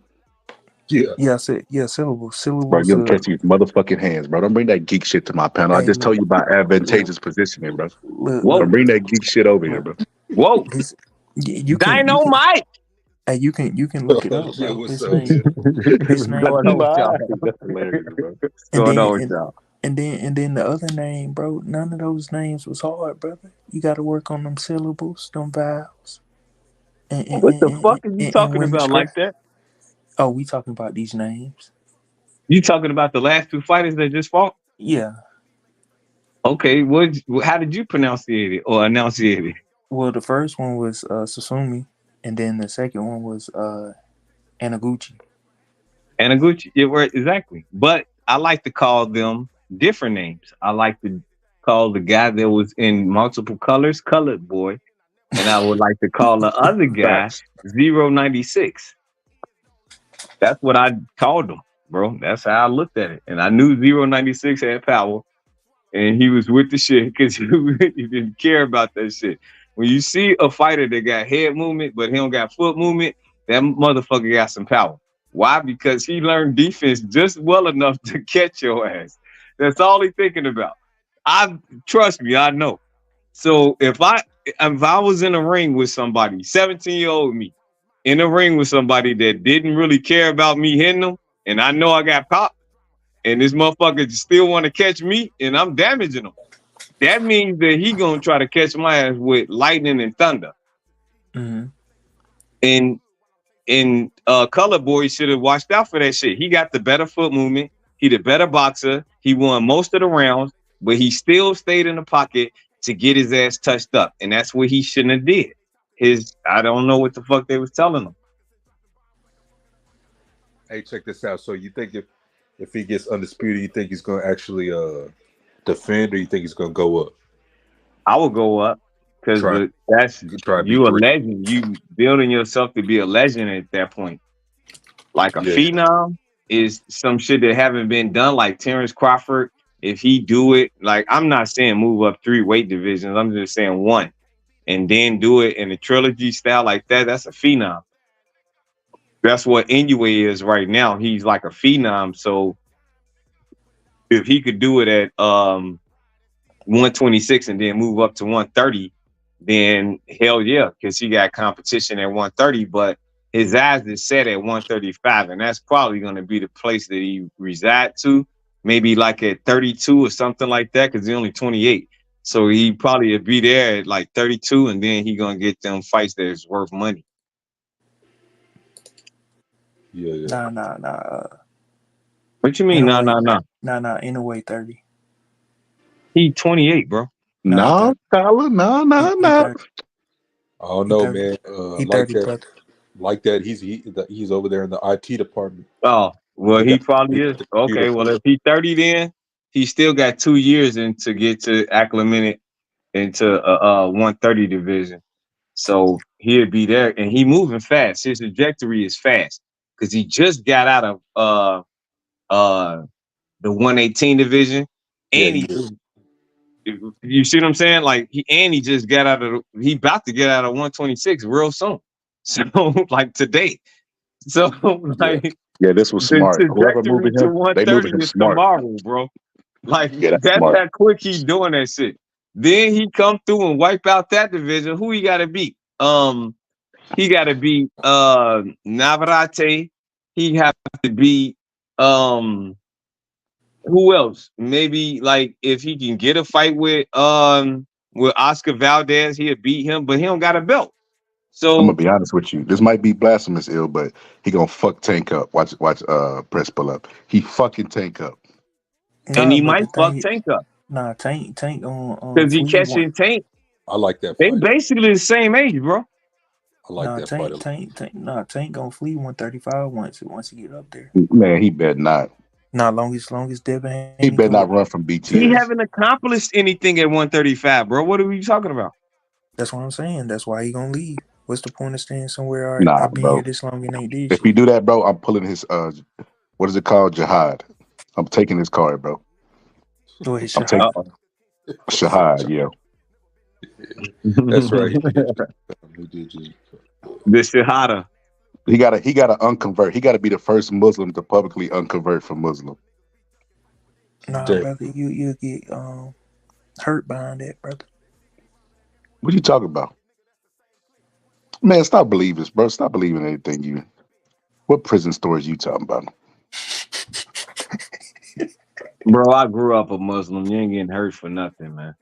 Yeah. yeah. I said yeah. Syllables. Bro, Syllables. you don't catch these motherfucking hands, bro. Don't bring that geek shit to my panel. I Hey, just told you about look, advantageous positioning, bro. look, Whoa, Don't bring that geek shit over here, look. bro. whoa, His, you can, dynamite. hey, you can look it Oh up, shit, bro. what's His up, name, Chip? his What's name, going on with y'all? That's hilarious, bro. What's and going on then with y'all? and then the other name, bro. None of those names was hard, brother. You got to work on them syllables, them vowels, What the fuck are you and talking when to about scratch. like that? Oh, we talking about these names? You talking about the last two fighters that just fought? Yeah. Okay, how did you pronunciate it or enunciate it? Well, the first one was Susumi, and then the second one was Anaguchi. Anaguchi, yeah, right, exactly. But I like to call them different names. I like to call the guy that was in multiple colors Colored Boy, and I would like to call the other guy Facts. 096. That's what I called him, bro. That's how I looked at it. And I knew 096 had power and he was with the shit because he didn't care about that shit. When you see a fighter that got head movement, but he don't got foot movement, that motherfucker got some power. Why? Because he learned defense just well enough to catch your ass. That's all he thinking about. I trust me, I know. So if I was in a ring with somebody, 17-year-old me, in a ring with somebody that didn't really care about me hitting them, and I know I got pop, and this motherfucker still want to catch me, and I'm damaging him. That means that he gonna try to catch my ass with lightning and thunder. Mm-hmm. And Color Boy should have watched out for that shit. He got the better foot movement. He the better boxer. He won most of the rounds, but he still stayed in the pocket to get his ass touched up, and that's what he shouldn't have did. I don't know what the fuck they was telling him. Hey, check this out. So you think if he gets undisputed, you think he's gonna actually defend, or you think he's gonna go up? I will go up because Try that's try to be you a three. legend. You building yourself to be a legend at that point. Like a Yeah. phenom is some shit that haven't been done. Like Terrence Crawford, if he do it, like I'm not saying move up 3 weight divisions. I'm just saying one, and then do it in a trilogy style like that. That's a phenom. That's what Inoue is right now. He's like a phenom. So if he could do it at 126 and then move up to 130, then hell yeah, because he got competition at 130, but his eyes is set at 135, and that's probably going to be the place that he reside to, maybe like at 32 or something like that, because he's only 28. So he probably would be there at like 32, and then he going to get them fights that's worth money. Yeah. Nah. What you mean? Nah. Inoue 30. He 28, bro. Nah, he No, 30. Tyler, no. He 30. I don't He know, 30. man. He Like 30, that, brother. like that. He's over there in the IT department. Oh, well, He he got probably is. the Okay, computer. well, if he 30, then he still got 2 years in to get to acclimated into a 130 division. So he'll be there, and he moving fast. His trajectory is fast because he just got out of the 118 division, Yeah, and he he did. just, you see what I'm saying? Like he just got out of he about to get out of 126 real soon. So like today. So Yeah. like Yeah, this was the smart. Whoever trajectory moving to him, they moving 130 him is smart. tomorrow, bro. Like Yeah, that's that's smart. how quick he doing that shit. Then he come through and wipe out that division. Who he gotta beat? He gotta beat Navarrete. He have to beat who else? Maybe like if he can get a fight with Oscar Valdez, he'll beat him, but he don't got a belt. I'm gonna So be honest with you. This might be blasphemous, ill, but he gonna fuck Tank up. Watch. Press pull up. He fucking Tank up. and Nah, he but the might fuck thing, Tank up Tank on because he Flea one. catching Tank. I like that They fight. basically the same age, bro. I like that fight. Tank gonna Flea 135 once he get up there. Man, he better not. Nah, long as Devin Haney He can better not work. run from He BTS. haven't accomplished anything at 135, bro. What are we talking about? That's what I'm saying. That's why he gonna leave. What's the point of staying somewhere? All right, Nah, I've been here bro. this long and ain't did If he shit. do that, bro, I'm pulling his what is it called? Jihad. I'm taking his card, bro. Go ahead, I'm taking Shahad. Uh-oh. Shahad. Yeah. That's right. He did just. The Shahada. He gotta unconvert. He gotta be the first Muslim to publicly unconvert from Muslim. Nah, Damn. brother, you get hurt behind that, brother. What you talking about? Man, stop believing this, bro. Stop believing anything you. What prison stories you talking about? Bro, I grew up a Muslim. You ain't getting hurt for nothing, man.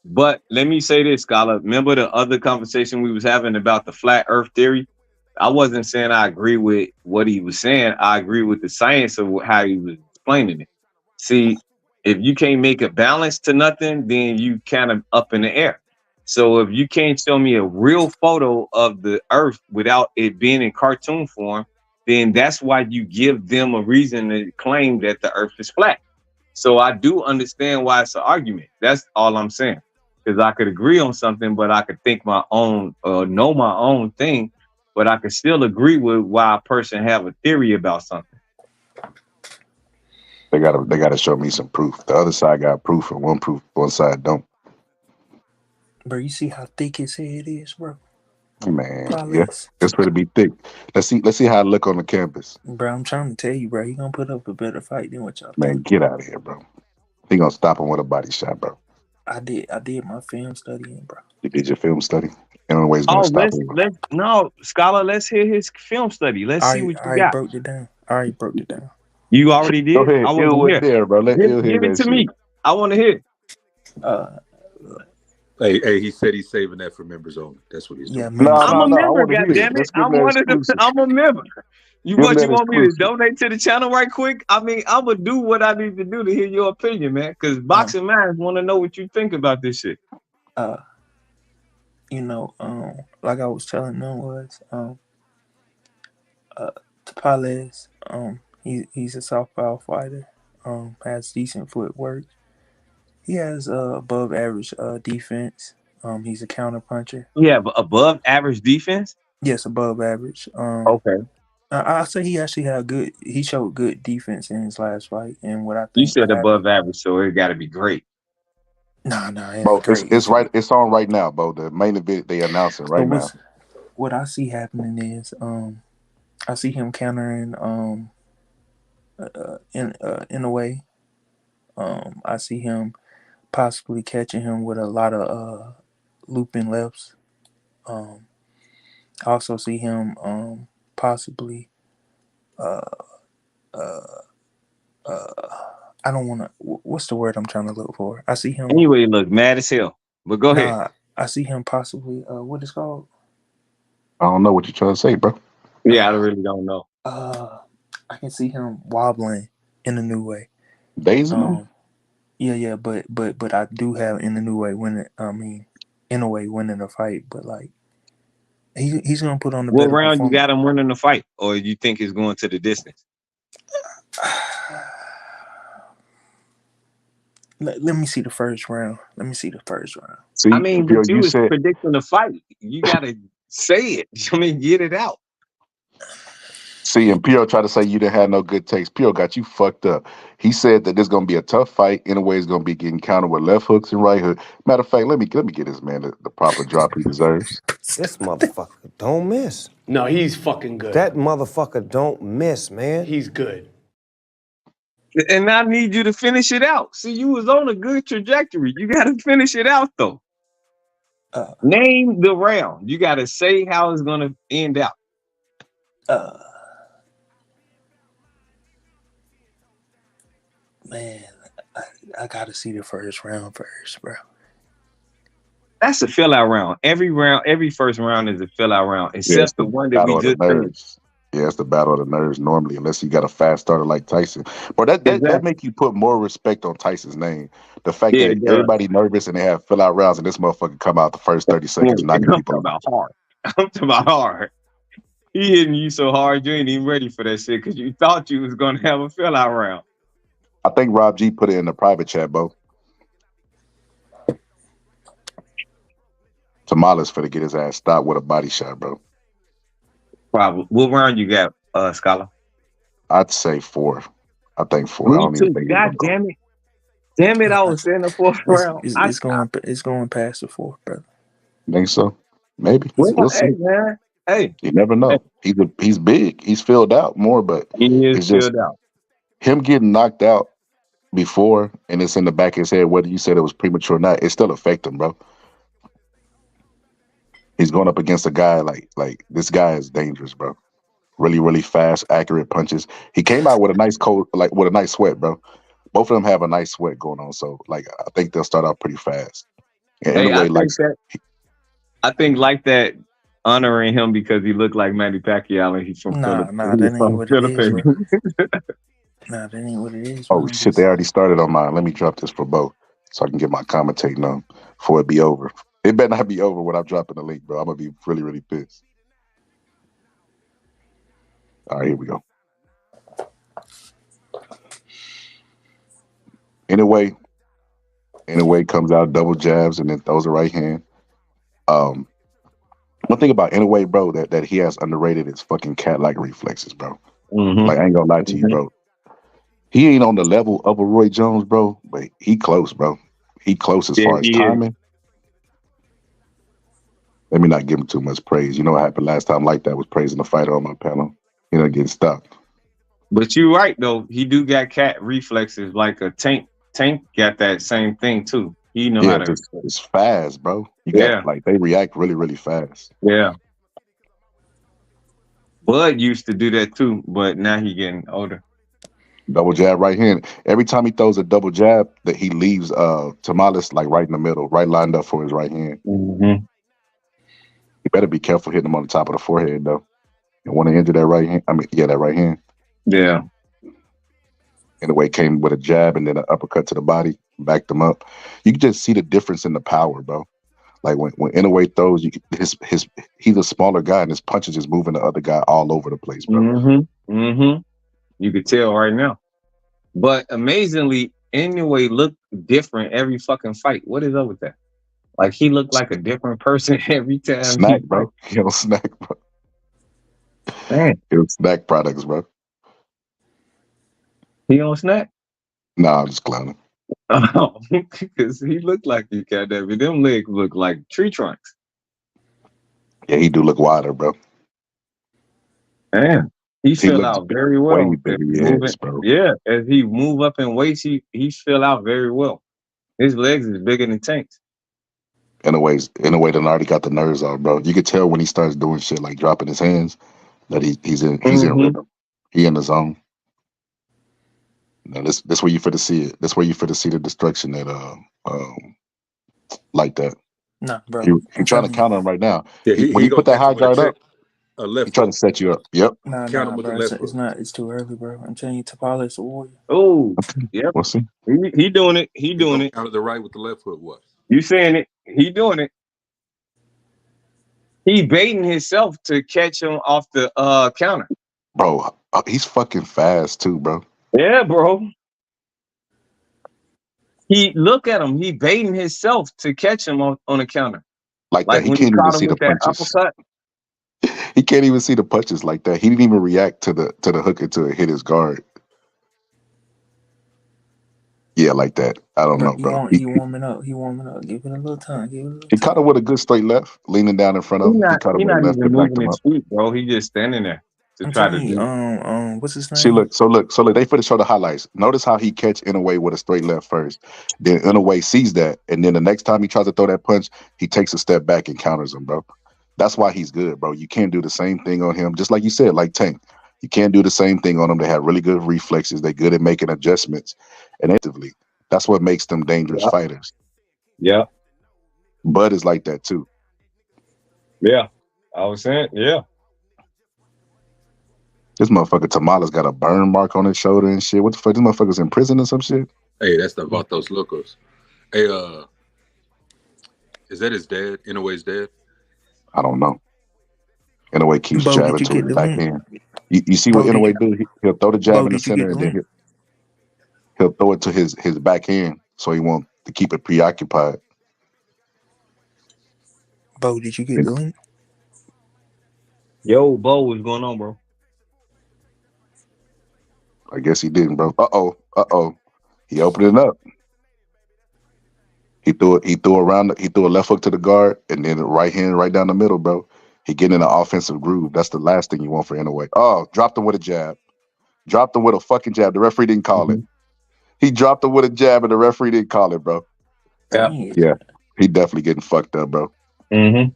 But let me say this, Scholar. Remember the other conversation we was having about the flat earth theory? I wasn't saying I agree with what he was saying. I agree with the science of how he was explaining it. See, if you can't make a balance to nothing, then you kind of up in the air. So if you can't show me a real photo of the earth without it being in cartoon form, then that's why you give them a reason to claim that the earth is flat. So I do understand why it's an argument. That's all I'm saying. Because I could agree on something, but I could think my own, know my own thing, but I could still agree with why a person have a theory about something. They gotta show me some proof. The other side got proof, and one side don't. Bro, you see how thick his head is, bro? Man, yeah, Tapales. it's gonna be thick. Let's see how I look on the campus. Bro, I'm trying to tell you, bro, he gonna put up a better fight than what y'all Man, think. get out of here, bro. He gonna stop him with a body shot, bro. I did my film studying, bro. You did your film study. Ain't no gonna Oh, stop him. no, Scholar, let's hear his film study. Let's see what I you already got. broke it down. I already broke it down. You already Go did? ahead, I Ill wasn't went here. there, bro. Let Ill hear Give it that to shit. me. I want to hear. Uh, Hey, he said he's saving that for members only. That's what he's yeah, doing. members I'm a only. I member, want to hear it. goddammit. Let's give him that exclusive. I'm a member. Give him that Want me to exclusive. donate to the channel right quick? I mean, I'm gonna do what I need to do to hear your opinion, man. Because boxing minds want to know what you think about this shit. Uh, like I was telling them was Tapales, he's a southpaw fighter. Has decent footwork. He has above average defense. He's a counter puncher. Yeah, but above average defense. Yes, above average. Okay, I say he actually had good. He showed good defense in his last fight, and what I you think said what happened. above average, so it got to be great. Nah, it Bro, ain't great. it's right. It's on right now, bro. The main event they announcing So right now. what I see happening is I see him countering in a way. I see him possibly catching him with a lot of looping lefts. Um, I also see him possibly. Uh, uh, I don't want to. What's the word I'm trying to look for? I see him. Anyway, he look mad as hell. But go ahead. Nah, I see him possibly. What is called? I don't know what you're trying to say, bro. Yeah, I really don't know. Uh, I can see him wobbling in a new way. Dazing them? Yeah, but I do have in a new way winning. I mean, in a way winning the fight, but like he's gonna put on a What better round you performance. got him winning the fight, or you think it's going to the distance? Let me see the first round. Let me see the first round. I See, mean, but Imperial, you you was said predicting the fight. You gotta say it. I mean, get it out. See, and Pio tried to say you didn't have no good takes. Pio got you fucked up. He said that there's gonna be a tough fight. Anyway, it's gonna be getting countered with left hooks and right hook. Matter of fact, let me get this man the proper drop he deserves. This motherfucker don't miss. No, he's fucking good. That motherfucker don't miss, man. He's good. And I need you to finish it out. See, you was on a good trajectory. You got to finish it out, though. Uh, Name the round. You got to say how it's going to end out. Man, I gotta see the first round first, bro. That's a fill out round. Every first round is a fill out round, Yeah, it's except the the one that we battle of the just finished. nerves. Yeah, it's the battle of the nerves normally, unless you got a fast starter like Tyson. But that Exactly. make you put more respect on Tyson's name. The fact Yeah, that it does. everybody nervous and they have fill out rounds, and this motherfucker come out the first 30 seconds I'm knocking talking people out. about hard. I'm talking about hard. He hitting you so hard, you ain't even ready for that shit because you thought you was going to have a fill out round. I think Rob G put it in the private chat, bro. Tamales for to get his ass stopped with a body shot, bro. Probably. What round you got, Scholar? I'd say 4. I think 4. I Me don't even too. think he's God gonna go. damn it. Damn it, I was saying the fourth round. It's going past the fourth, brother. Think so? Maybe. Well, We'll hey, see. man. Hey, You never know. He's big. He's filled out more, but he is it's just filled out. him getting knocked out before, and it's in the back of his head. Whether you said it was premature or not, it still affect him, bro. He's going up against a guy like this guy is dangerous, bro. Really, really fast, accurate punches. He came out with a nice cold, like with a nice sweat, bro. Both of them have a nice sweat going on, so like I think they'll start out pretty fast. And in a Hey, way, like I think like that honoring him because he looked like Manny Pacquiao and he's from Nah, Philippines. that ain't what it is, bro. Philippines. Nah, that ain't what it is, bro. oh shit, they already started on mine. Let me drop this for both so I can get my commentating on before it be over. It better not be over when I'm dropping the link, bro. I'm gonna be really, really pissed. All right, here we go. Anyway comes out double jabs and then throws a right hand. One thing about Inoue, bro, that he has underrated is fucking cat-like reflexes, bro. Mm-hmm. Like I ain't gonna lie to you, bro. He ain't on the level of a Roy Jones, bro, but he close, bro. He close as Yeah, far as he is. timing. Let me not give him too much praise. You know what happened last time like that was praising the fighter on my panel. You know, getting stopped. But you're right though. He do got cat reflexes like a tank. Tank got that same thing too. He know how Yeah, to. just it's fast, bro. You Yeah, got like they react really, really fast. yeah. Bud used to do that too, but now he getting older. Double jab right hand. Every time he throws a double jab, that he leaves Tamales like right in the middle, right lined up for his right hand. Mm-hmm. You better be careful hitting him on the top of the forehead though. You want to injure that right hand. That right hand. Yeah. In the way came with a jab and then an uppercut to the body, backed him up. You can just see the difference in the power, bro. Like when Inoue throws, he's a smaller guy and his punches is moving the other guy all over the place, bro. Mm-hmm. Mm-hmm. You could tell right now. But amazingly, Inoue looked different every fucking fight. What is up with that? Like he looked like a different person every time Snack, he bro. He don't snack, bro. Man, He don't snack products, bro. he on snack? Nah, I'm just clowning. Oh, because he looked like he got that. But them legs look like tree trunks. Yeah, he do look wider, bro. Man, He He fell looks out very way well. bigger. Moving, Yes, bro. yeah, as he move up in weights, he fell out very well. His legs is bigger than Tank's. In a way, done already got the nerves out, bro. You could tell when he starts doing shit like dropping his hands that he's in Mm-hmm. rhythm. He in the zone. Now this where you for to see it. This where you for to see the destruction that like that. Nah, He bro. he I'm trying to telling you. counter him right now. Yeah, He when he he gonna put that catch him high with a guard check, up, a he left trying to hook. set you up. Yep. Count him with the Bro. left hook. It's too early, bro. I'm telling you, Tapales the warrior. Oh, Okay. yep. We'll see. He doing it. He He doing gonna it. counter the right with the left hook. What? You saying it? He doing it. He baiting himself to catch him off the counter. Bro, he's fucking fast too, bro. Yeah, bro. He look at him. He baiting himself to catch him on the counter. Like that. Like He when he can't even caught him see the with that punches. uppercut. He can't even see the punches like that. He didn't even react to the hook until it hit his guard. Yeah, like that. I don't Bro, know, bro. He, he warming up. He warming up. Give it a little time. Give it a little he caught time. him with a good straight left, leaning down in front of him. He caught him He with a not left even that backed moving him his up. feet, bro. He just standing there to I'm try to telling you, do. what's his See, name? so look, they finna show the highlights. Notice how he catch Inoue with a straight left first. Then Inoue sees that, and then the next time he tries to throw that punch, he takes a step back and counters him, bro. That's why he's good, bro. You can't do the same thing on him, just like you said, like Tank. You can't do the same thing on them. They have really good reflexes. They're good at making adjustments, and actively, that's what makes them dangerous Yeah, fighters. yeah, Bud is like that too. yeah. I was saying, yeah. This motherfucker Tamala's got a burn mark on his shoulder and shit. What the fuck? This motherfucker's in prison or some shit? Hey, that's the Vatos Locos. Hey, is that his dad? Inoue's dad? I don't know. Inoue keeps Bo, did jabbing you to get his the link? backhand. You see what Bo, Inoue do? He'll throw the jab in the did you center get the and then link? he'll throw it to his backhand so he won't to keep it preoccupied. Bo, did you get And the link? Yo, Bo, what's going on, bro? I guess he didn't, bro. Uh oh. He opened it up. He threw a left hook to the guard and then the right hand right down the middle, bro. He get in an offensive groove. That's the last thing you want for Inoue. Oh, dropped him with a jab. Dropped him with a fucking jab. The referee didn't call it. Mm-hmm. He dropped him with a jab and the referee didn't call it, bro. Yeah. Dang it. Yeah. He definitely getting fucked up, bro. Mm-hmm.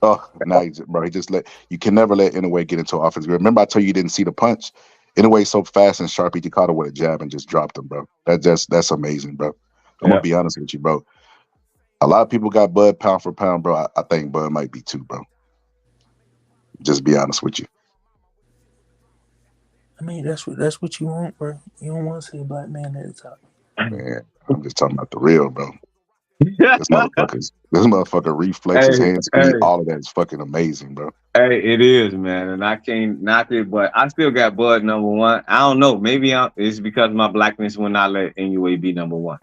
Oh, now he just you can never let Inoue get into offense. Remember, I told you you didn't see the punch. Inoue so fast and sharp, he caught him with a jab and just dropped him, bro. That's amazing, bro. I'm gonna Yeah. be honest with you, bro. A lot of people got Bud pound for pound, bro. I think Bud might be too, bro. Just be honest with you. I mean, that's what you want, bro. You don't want to see a black man at the top. Man, I'm just talking about the real, bro. This motherfucker reflexes, Hey, hand speed, hey, all of that is fucking amazing, bro. hey, it is, man, and I can't knock it, but I still got Bud number one. I don't know, maybe it's because my blackness will not let Inoue be number one.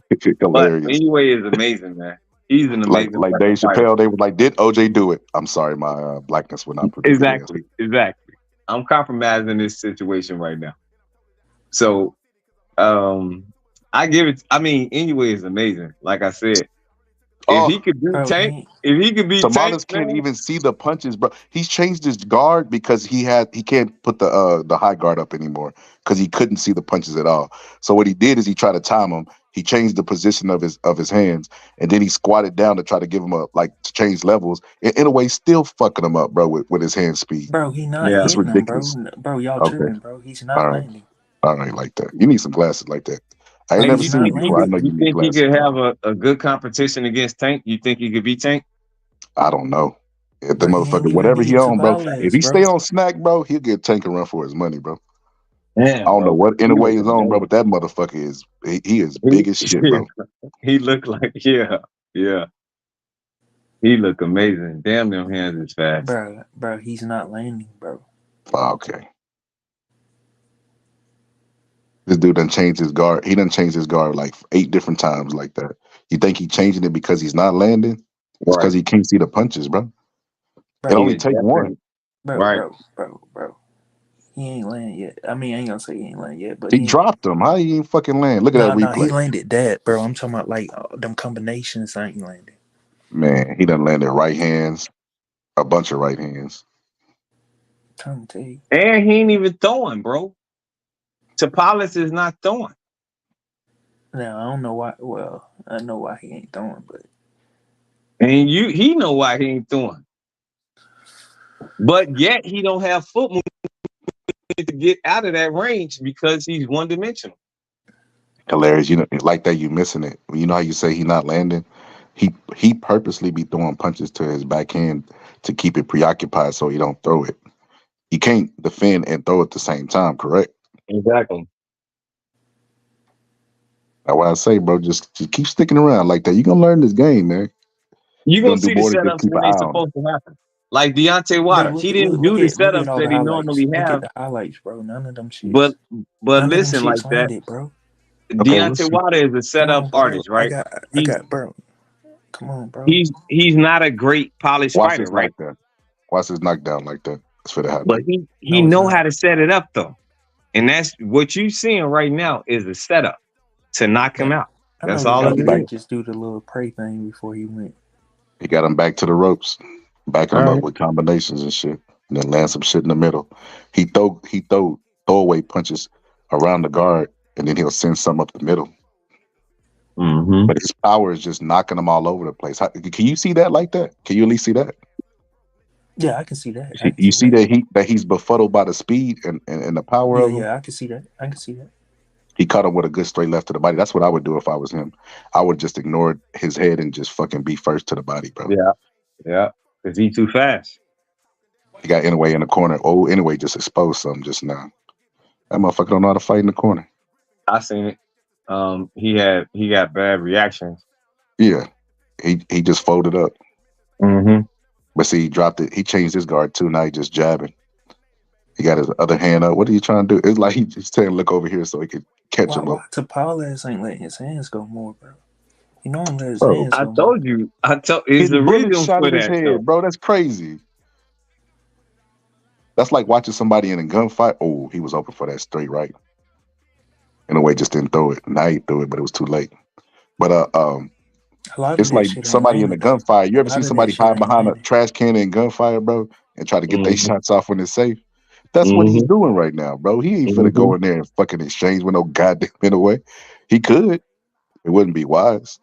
But Hilarious. Inoue is amazing, man. He's an amazing Like Dave fighter. Chappelle, they were like, "Did OJ do it?" I'm sorry, my blackness would not permit me to answer. Exactly. I'm compromising this situation right now. So, I give it. I mean, Inoue is amazing. Like I said, if he Oh, could beat Bro, Tank, if he could beat Tank, Tamales can't man. even see the punches, bro. He's changed his guard because he can't put the high guard up anymore because he couldn't see the punches at all. So what he did is he tried to time him. He changed the position of his hands, and then he squatted down to try to give him to change levels. And in a way, still fucking him up, bro, with his hand speed. bro, he not Yeah. It's hitting him, bro. ridiculous. Bro, y'all Okay, tripping, bro. He's all not right, landing. all right, like that. You need some glasses like that. I ain't Bro, never he's seen not you before. I landing. know you You need think he glasses. could have a good competition against Tank? You think he could beat Tank? I don't know. If the Bro, he ain't motherfucker, even whatever he beat on, bro, if Tapales, he stay bro. on snack, bro, he'll get Tank and run for his money, bro. I Damn, don't know bro. what in He a way look is on, bro, but amazing. that motherfucker he is big as shit, He, bro. he looked like yeah. He look amazing. Damn, them hands is fast. Bro, he's not landing, bro. Oh, okay. This dude done changed his guard. He done changed his guard like 8 different times like that. You think he changing it because he's not landing? It's because Right. he can't see the punches, bro. It Bro, He only is take one. definitely right. bro. He ain't landed yet. I mean, I ain't gonna say he ain't landed yet, but He he ain't. dropped him. How he ain't fucking land? Look at that Nah, he replay. landed that, bro. I'm talking about like them combinations ain't landed. Man, he done landed right hands, a bunch of right hands. trying to tell you. And he ain't even throwing, bro. Tapales is not throwing. Now I don't know why. Well, I know why he ain't throwing, but And he know why he ain't throwing. But yet he don't have foot movement to get out of that range because he's one dimensional. Hilarious. You know, like that, you missing it. You know how you say he not landing? He purposely be throwing punches to his backhand to keep it preoccupied so he don't throw it. You can't defend and throw at the same time, correct? Exactly. That's why I say, bro, just keep sticking around like that. You're gonna learn this game, man. You're You're gonna gonna do see the more than just setups keep when an they eye on it. supposed to happen. Like Deontay bro, Wilder, he didn't do look the at setups all that the he highlights. normally Look at have. the highlights, bro. None of them shits. But None of them listen, like shits that, landed, bro. Okay, let's Deontay see. Wilder is a Come setup on, bro. artist, right? I He's got, bro. Come on, bro. he's not a great polished Watch fighter, this right? knockdown. Watch this knockdown like that. It's for to But happen. he No, it's know not. how to set it up though. And that's what you seeing right now is a setup to knock him But out. I That's know all Got he it him back. is. did just do the little pray thing before he went. He got him back to the ropes, backing All him up right. with combinations and shit, and then land some shit in the middle. He throw throwaway punches around the guard, and then he'll send some up the middle. Mm-hmm. But his power is just knocking them all over the place. Can you see that like that? Can you at least see that? Yeah, I can see that. I can You see see that. that he's befuddled by the speed and the power of him. Yeah, I can see that. I can see that. He caught him with a good straight left to the body. That's what I would do if I was him. I would just ignore his head and just fucking be first to the body, bro. Yeah, yeah. Because he's too fast. He got Inoue in the corner. Oh, Inoue just exposed something just now. That motherfucker don't know how to fight in the corner. I seen it. He got bad reactions. Yeah, he just folded up. Mm-hmm. But see, he dropped it. He changed his guard too. Now he just jabbing. He got his other hand up. What are you trying to do? It's like he's saying, "Look over here," so he could catch him Why up. Tapales ain't letting his hands go more, bro? You know him let his Bro, hands I go more. told you. It's a getting bullets reason shot for at his that though. head, bro. That's crazy. That's like watching somebody in a gunfight. Oh, he was open for that straight right. Inoue just didn't throw it. Now he threw it, but it was too late. But A lot of it's that like shit ain't somebody in the landing though. gunfire. You A ever lot see of that somebody shit hide ain't behind a landing. trash can in gunfire, bro, and try to get their Mm-hmm. shots off when it's safe? That's what he's Mm-hmm. doing right now, bro. He ain't finna Mm-hmm. go in there and fucking exchange with no goddamn Inoue. He could. It wouldn't be wise.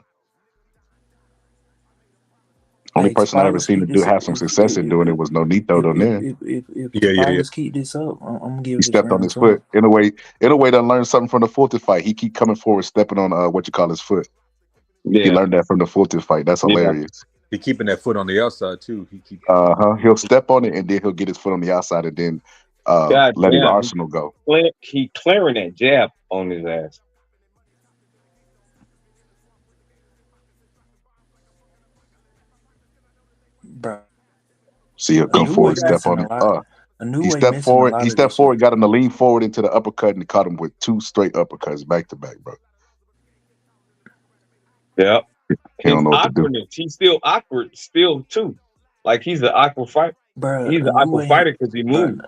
Only Hey, person I ever Tapales seen to keep this. have some success in doing it was Nonito down there. If Yeah. Tapales keep this up, I'm gonna He give this stepped on round his to him. foot. In a way, done learned something from the Fulton fight. He keep coming forward, stepping on what you call his foot. He Yeah. learned that from the Fulton fight. That's Yeah. hilarious. He keeping that foot on the outside too. He keep. He'll step on it and then he'll get his foot on the outside and then God let his damn. arsenal go. He clearing that jab on his ass. Bro, See, he'll come forward, Inoue step missing on a it. lot. He Inoue stepped missing a forward. lot He of this stepped forward, shit. got him to lean forward into the uppercut and caught him with 2 straight uppercuts back to back, bro. Yeah. He His don't know what to do. awkwardness. He's still awkward still too. Like he's an awkward fighter. Bro, He's an awkward fighter because he moves.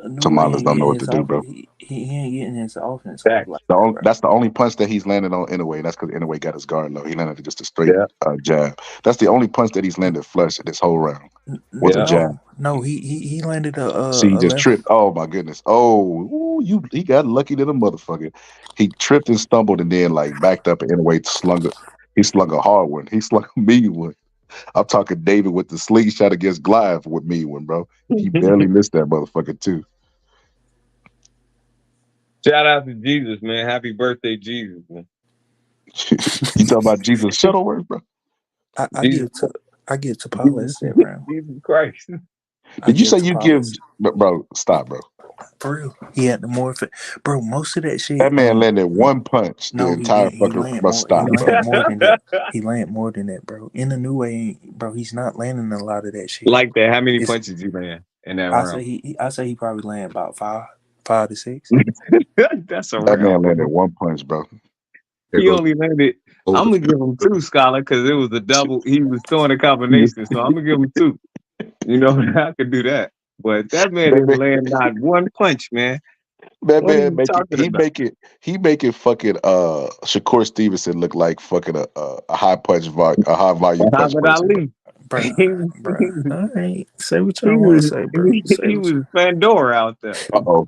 Inoue Tamales ain't don't know getting what to his do, off. bro. He ain't getting his offense off Facts. like that, bro. That's the only punch that he's landed on Inoue. And that's because Inoue got his guard low. He landed just a straight Yeah. jab. That's the only punch that he's landed flush this whole round was a Yeah. jab. No, he landed See, he a just left. tripped. Oh my goodness. Oh, he got lucky to the motherfucker. He tripped and stumbled and then like backed up and Inoue he slung a hard one. He slung a mean one. I'm talking David with the slingshot against Goliath with me one, bro. He barely missed that motherfucker too. Shout out to Jesus, man. Happy birthday, Jesus, man. You talking about Jesus Shuttleworth, bro? I Jesus, give Tapales that round. Jesus Christ. I Did you give say you give Tapales bro, stop, bro. for real. He had the more bro. Most of that shit. That man landed one punch the No, he entire didn't. He fucking land bro. more. He Stop, bro. land more than that. He land more than that, bro. In the new way, bro. He's not landing a lot of that shit. Like that. How many It's, punches you ran in that I say round? I say he probably land about 5 to 6. That's a That man round, landed bro. one punch, bro. There He goes only landed. over. I'm gonna give him 2, Scholar, because it was a double. He was throwing a combination, so I'm gonna give him 2. You know, I could do that. But that man That didn't man, land not one punch, man. that What are man you make it. talking about? He make it fucking Shakur Stevenson look like fucking a high punch a high volume punch Muhammad person, bro. Ali. bro, bro. All right, say what he y'all want to was say, bro. Say he what you. was Pandora out there. Uh-oh.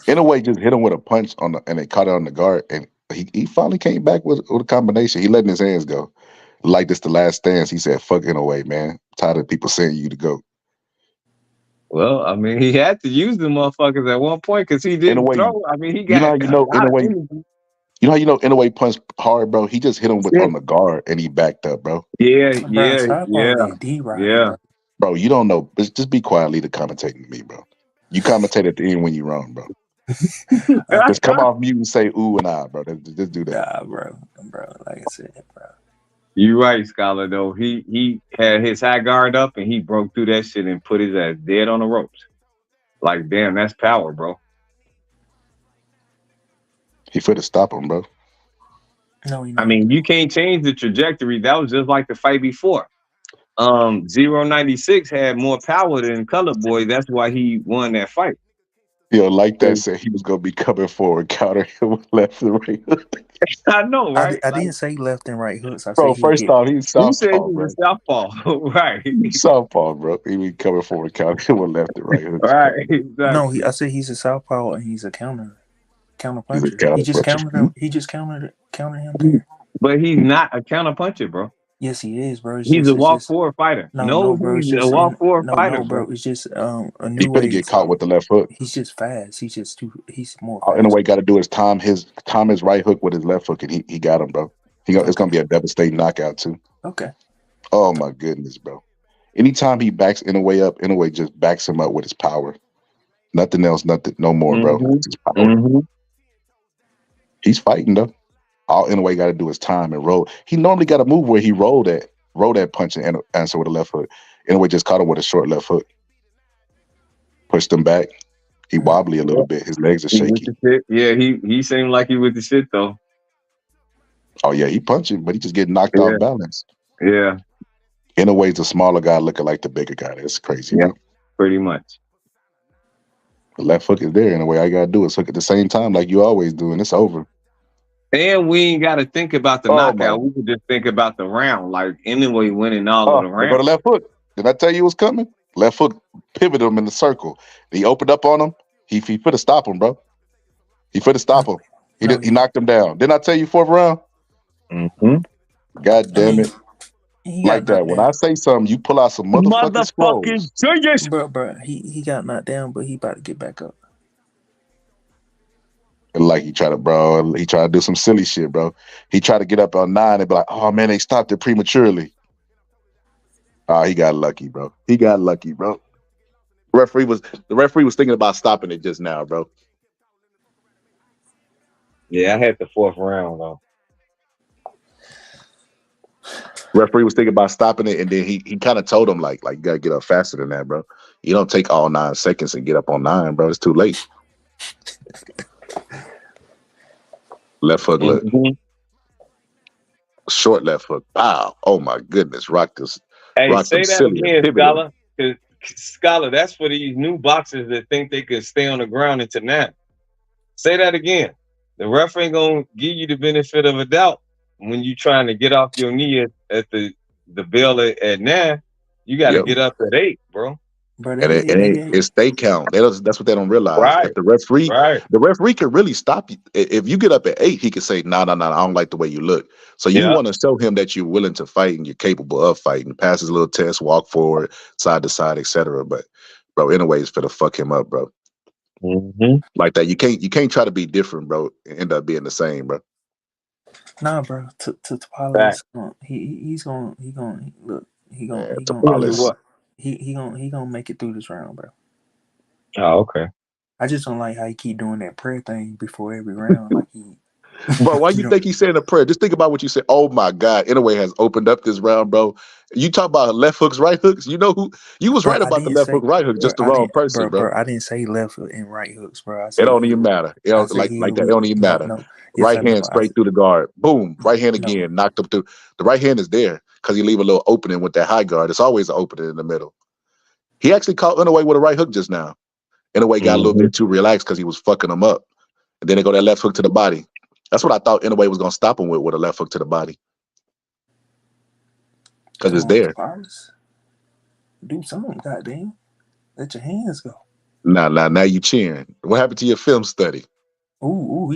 Inoue just hit him with a punch and it caught it on the guard, and he finally came back with a combination. He letting his hands go. Like this the last stance. He said, fuck Inoue, man. I'm tired of people saying you to go. Well, I mean, he had to use the motherfuckers at one point because he didn't Inoue, throw. I mean, he you know got how you a know lot of Inoue, energy. you know how you know Inoue punched hard, bro? He just hit him with Yeah, on the guard and he backed up, bro. yeah, Bro, yeah, stop all yeah, that D ride, yeah. bro. Bro, you don't know. Just be quietly the commentating to me, bro. You commentate at the end when you're wrong, bro. Okay, Just come off mute and say ooh and ah, bro. Just do that. nah, bro. Like I said, bro. You're right, Scholar. Though he had his high guard up and he broke through that shit and put his ass dead on the ropes. Like, damn, that's power, bro. He finna stop him, bro. No, he I not. mean, you can't change the trajectory. That was just like the fight before. 096 had more power than Color Boy. That's why he won that fight. Like that said he was gonna be coming forward, counter him with left and right. I know, right? I Like, didn't say left and right hooks. I said Bro, he'll first get. off, he's you said he southpaw, bro. was a southpaw, right? He's southpaw, bro. He be coming forward, counter him with left and right hooks, bro. Right, No, exactly. I said he's a southpaw and he's a counter He's a puncher. He counter just puncher. countered him. He just countered him there. But he's not a counter puncher, bro. Yes, he is, bro. He's a It's walk just forward fighter. no, No, bro. It's he's a just walk forward no, fighter, bro. bro. It's just a He new finna way. get caught with the left hook. He's just fast. He's just too. He's more All fast. Inoue got to do is time his right hook with his left hook, and he got him, bro. It's gonna be a devastating knockout too. Okay. Oh my goodness, bro. Anytime he backs Inoue up, Inoue just backs him up with his power. Nothing else, nothing, no more, bro. Mm-hmm. It's his power. Mm-hmm. He's fighting though. All Inoue got to do is time and roll. He normally got a move where he roll that punch and answer with a left hook. Inoue just caught him with a short left hook, pushed him back. He wobbly a little bit. His legs are He with shaky. the shit. Yeah, he seemed like he with the shit though. Oh yeah, he punching, but he just getting knocked Yeah, off balance. yeah, Inoue's the smaller guy looking like the bigger guy. That's crazy, yeah. bro. Pretty much. The left hook is there, and the way I gotta do is hook at the same time, like you always do, and it's over. And we ain't got to think about the Oh my! knockout. We could just think about the round. Like anyway, winning all of the They go to round. left hook. Did I tell you it was coming? Left hook pivoted him in the circle. He opened up on him. He finna stop him, bro. He finna stop him. He knocked him down. Didn't I tell you fourth round? Mm-hmm. God damn it! He Like got that. knocked When down. I say something, you pull out some motherfucking Motherfucking scrolls. genius. Bro. He got knocked down, but he about to get back up. Like he tried to do some silly shit, bro. He tried to get up on 9 and be like, oh man, they stopped it prematurely. He got lucky, bro. He got lucky, bro. The referee was thinking about stopping it just now, bro. Yeah, I had the fourth round though. Referee was thinking about stopping it, and then he kind of told him like you gotta get up faster than that, bro. You don't take all 9 seconds and get up on 9, bro. It's too late. Left hook, look. Mm-hmm. Short left hook. Wow. Oh my goodness. Rock Hey, say them that silly. again, Pivot him. Scholar. 'Cause Scholar, that's for these new boxers that think they can stay on the ground into now. Say that again. The ref ain't gonna give you the benefit of a doubt when you trying to get off your knee at the bell at 9. You got to Yep. get up at 8, bro. Bro, And it's they count. That's what they don't realize. Right. If the referee could really stop you. If you get up at 8, he could say, no, I don't like the way you look. So you want to show him that you're willing to fight and you're capable of fighting. Pass his little test, walk forward, side to side, etc. But bro, anyways, for to fuck him up, bro. Mm-hmm. Like that, you can't try to be different, bro, and end up being the same, bro. Nah, bro. To Tapales, he's gonna look. He gonna Tapales. he gonna make it through this round, bro. Oh, okay. I just don't like how he keep doing that prayer thing before every round, like he. Bro, why you think he's saying a prayer? Just think about what you said. Oh my God, Inoue has opened up this round, bro. You talk about left hooks, right hooks. You know who? You was Bro, right about the left hook, right hook, just the wrong person, bro. I didn't say left and right hooks, bro. I It said don't even matter. It don't, like that. It don't even matter. No. Yes, Right I know. hand straight through the guard. Boom. Right hand again. Knocked up through. The right hand is there because you leave a little opening with that high guard. It's always an opening in the middle. He actually caught Inoue with a right hook just now. Inoue got a little bit too relaxed because he was fucking him up. And then they go that left hook to the body. That's what I thought Inoue was gonna stop him with a left hook to the body. Because it's there. Do something, goddamn. Let your hands go. Now you cheering. What happened to your film study? Ooh,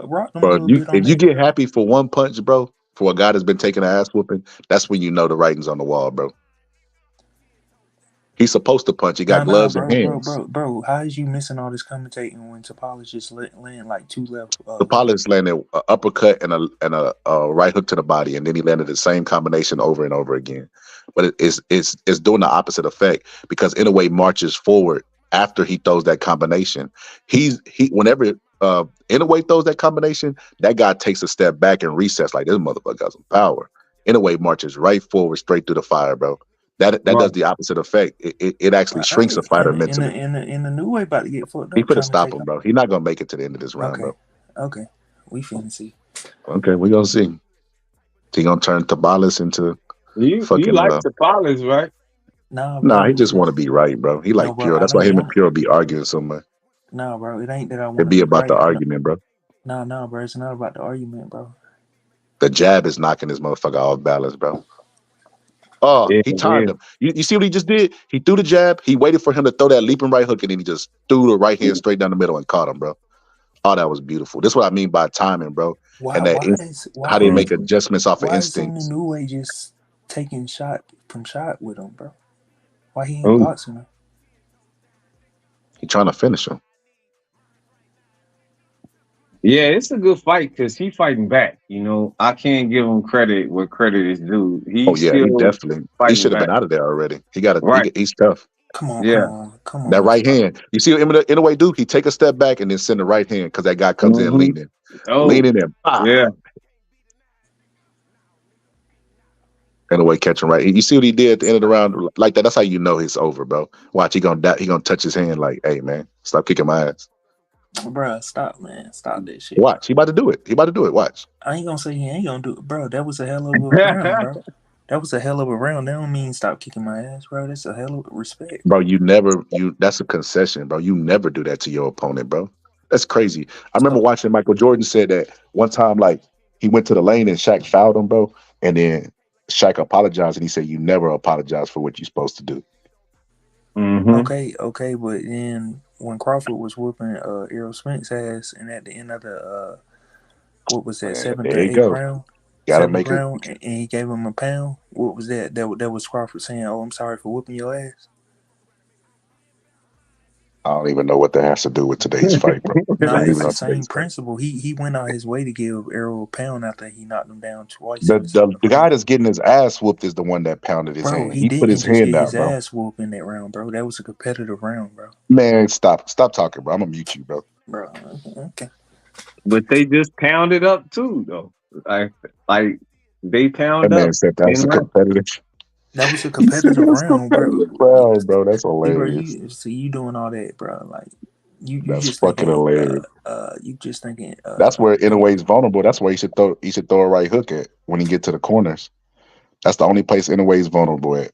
rocked him a Bro, little bit on if you that. get happy for one punch, bro, for a guy that's been taking an ass whooping, that's when you know the writing's on the wall, bro. He's supposed to punch. He got Nah, gloves and bro, bro, hands. bro, bro. How is you missing all this commentating when Tapales just land like two left The hooks? Tapales landed an uppercut and a right hook to the body, and then he landed the same combination over and over again. But it's doing the opposite effect because Inoue marches forward after he throws that combination. Whenever Inoue throws that combination, that guy takes a step back and resets like this motherfucker got some power. Inoue marches right forward, straight through the fire, bro. That Right. does the opposite effect. It actually All shrinks a right, fighter mentally. in the new way about to get fucked He up could have stopped commentating. him, bro. He's not gonna make it to the end of this round, Okay, bro. okay, we finna see. Okay, we gonna see. He gonna turn Tabalis into You fucking like Tapales, right? Nah, nah, he bro. just wanna be right, bro. He No, like bro. Pure. That's why It him and don't. Pure be arguing so much. Nah, bro. It ain't that I want It to be be about the right. No, argument, bro. nah, bro. It's not about the argument, bro. The jab is knocking this motherfucker off balance, bro. Oh, Yeah, he it timed is. him. You see what he just did? He threw the jab. He waited for him to throw that leaping right hook, and then he just threw the right hand straight down the middle and caught him, bro. Oh, that was beautiful. This is what I mean by timing, bro. Why? And that Why is is how they why make is Mm. adjustments off of why is in the instincts. new way just taking shot from shot with him, bro? Why he ain't Oh, boxing him? He trying to finish him. yeah, it's a good fight because he fighting back. I can't give him credit where credit is due. Oh He's yeah, he still definitely. He fighting should have back. been out of there already. Right. He's tough. Yeah. Come That on, right stop. hand. You see what Inoue do? He take a step back and then send the right hand because that guy comes in Hmm. leaning. Oh, Leaning and yeah. bah! Inoue catching right. You see what he did at the end of the round? Like that. That's how you know it's over, bro. Watch, he gonna touch his hand like, hey man, stop kicking my ass. Bruh, stop, man. Stop that shit, bro. Watch, he about to do it. He about to do it. Watch. I ain't gonna say he ain't gonna do it, bro. That was a hell of a round, bro. That was a hell of a round. That don't mean stop kicking my ass, bro. That's a hell of respect, Bro, bro. that's a concession, bro. You never do that to your opponent, bro. That's crazy. I remember watching Michael Jordan said that one time, like he went to the lane and Shaq fouled him, bro. And then Shaq apologized and he said, you never apologize for what you're supposed to do. Hmm. Okay, but then when Crawford was whooping Errol Spence ass, and at the end of the what was that Man, seventh there or you eighth go. round? Gotta Seventh make it. round, and he gave him a pound. What was that? That was Crawford saying, "Oh, I'm sorry for whooping your ass." I don't even know what that has to do with today's fight, bro. Nah, Not it's even the on same today's fight. principle. He went out his way to give Errol a pound after he knocked him down twice The, in the the seventh the guy round. that's getting his ass whooped is the one that pounded his Bro, hand. he He put didn't his just hand get his out, bro. ass whooped in that round, bro. That was a competitive round, bro. Man, stop talking, bro. I'm gonna mute you, bro. Bro, okay. But they just pounded up too, though. Like they That pound man up said that's in a round. competitive. That was a He said competitive that's round, bro. competitive round, bro. That's See, bro, hilarious. you see you doing all that, bro. Like you That's just fucking thinking hilarious. you just thinking That's where Inoue's vulnerable. That's where he should throw a right hook at when he get to the corners. That's the only place Inoue's vulnerable at.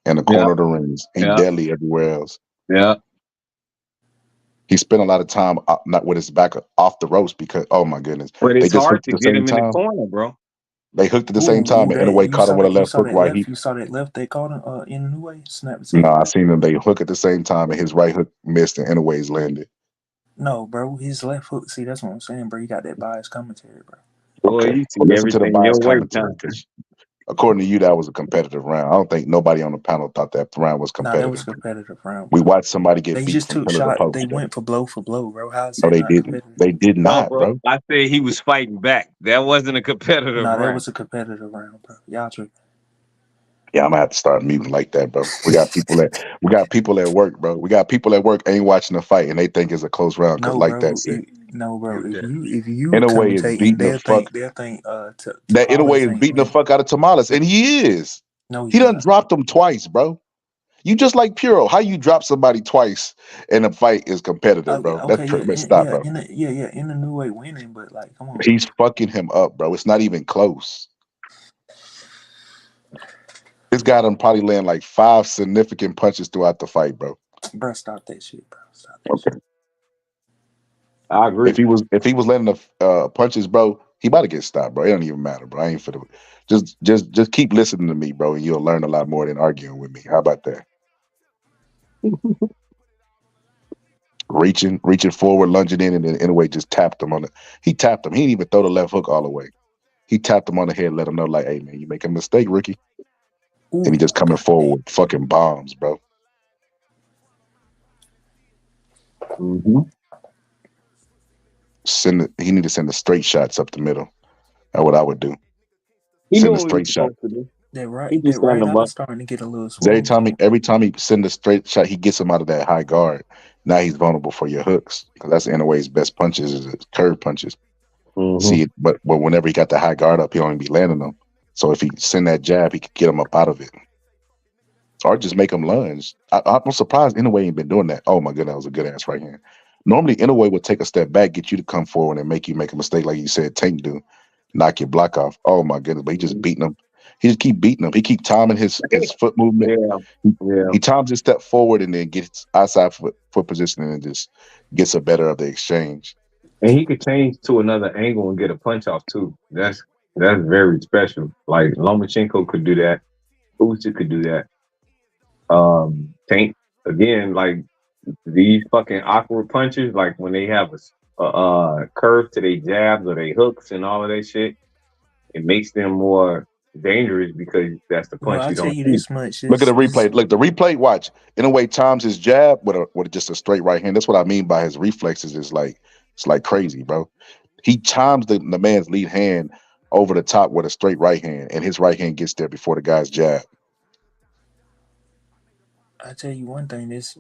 In the Yeah, corner of the rings. He yeah, deadly everywhere else. yeah. He spent a lot of time not with his back off the ropes because oh my goodness. But They it's just hard hooked to at the get same him in the time. corner, bro. They hooked at the same time and that Inoue caught him with a you left saw hook that while left he you saw that left they caught him in a new way snap the no, tape. I seen them they hook at the same time and his right hook missed and Inoue's landed. No, bro, his left hook. See, that's what I'm saying, bro. You got that biased commentary, bro. Boy, Okay. you Well see listen to the everything your biased way, commentary time. because according to you, that was a competitive round. I don't think nobody on the panel thought that round was Nah, that was competitive. a competitive round, We bro. watched somebody get They beat just from took pillar to shot. They post, bro. went for blow, bro. How is No, that they not didn't. competitive? They did No, not, bro. bro. I said he was fighting back. That wasn't a competitive Nah, that round. was a competitive round, bro. Y'all tripping. Yeah, I'm gonna have to start muting like that, bro. We got people at work, bro. We got people at work ain't watching the fight and they think it's a close round because, No, like that bro. said, No, bro. Mute that. If you in a way is commentating, beating the fuck. they'll think That in a way Tapales is ain't beating the winning. fuck out of Tamales, and he is. No, He he's done not. dropped him twice, bro. You just like Puro. How you drop somebody twice and the fight is competitive, bro? Okay, Man, stop, bro. in the new way winning, but like, come on, bro. He's fucking him up, bro. It's not even close. This guy done probably land like 5 significant punches throughout the fight, bro. Bro, stop that shit, bro. Stop that shit. Okay. I agree. If he was landing the punches, bro, He about to get stopped, bro. It don't even matter, bro. I ain't for the just keep listening to me, bro, and you'll learn a lot more than arguing with me. How about that? Reaching forward, lunging in, and then anyway, just tapped him on the. He tapped him. He didn't even throw the left hook all the way. He tapped him on the head, let him know, like, "Hey, man, you make a mistake, Ricky." And he Ooh, just coming God forward damn. with fucking bombs, bro. Mm-hmm. He need to send the straight shots up the middle. That's what I would do. He Send the doing what he's straight shot. supposed to do. That He right, just that standing right him eye up. starting to get a little 'Cause every swollen time on. he send a straight shot, he gets him out of that high guard. Now he's vulnerable for your hooks because that's Inoue's best punches is his curve punches. Mm-hmm. See, but whenever he got the high guard up, he don't even be landing them. So if he send that jab, he could get him up out of it, or just make him lunge. I'm surprised Inoue ain't been doing that. Oh my goodness, that was a good ass right hand. Normally Inoue would take a step back, get you to come forward, and make you make a mistake like you said Tank do, knock your block off. Oh my goodness, but he just beating him. He just keep beating him. He keep timing his foot movement. Yeah, He, yeah. he times his step forward and then gets outside foot positioning and just gets a better of the exchange. And he could change to another angle and get a punch off too. That's very special. Like Lomachenko could do that. Usyk could do that. Tank again, like these fucking awkward punches, like when they have a curve to their jabs or their hooks and all of that shit, it makes them more dangerous because that's the Well, punch I you tell don't you see. this much: Look at the this replay. Look, the replay. Watch. Inoue times his jab with just a straight right hand. That's what I mean by his reflexes. Is like it's like crazy, bro. He chimes the man's lead hand over the top with a straight right hand, and his right hand gets there before the guy's jab. I tell you one thing: this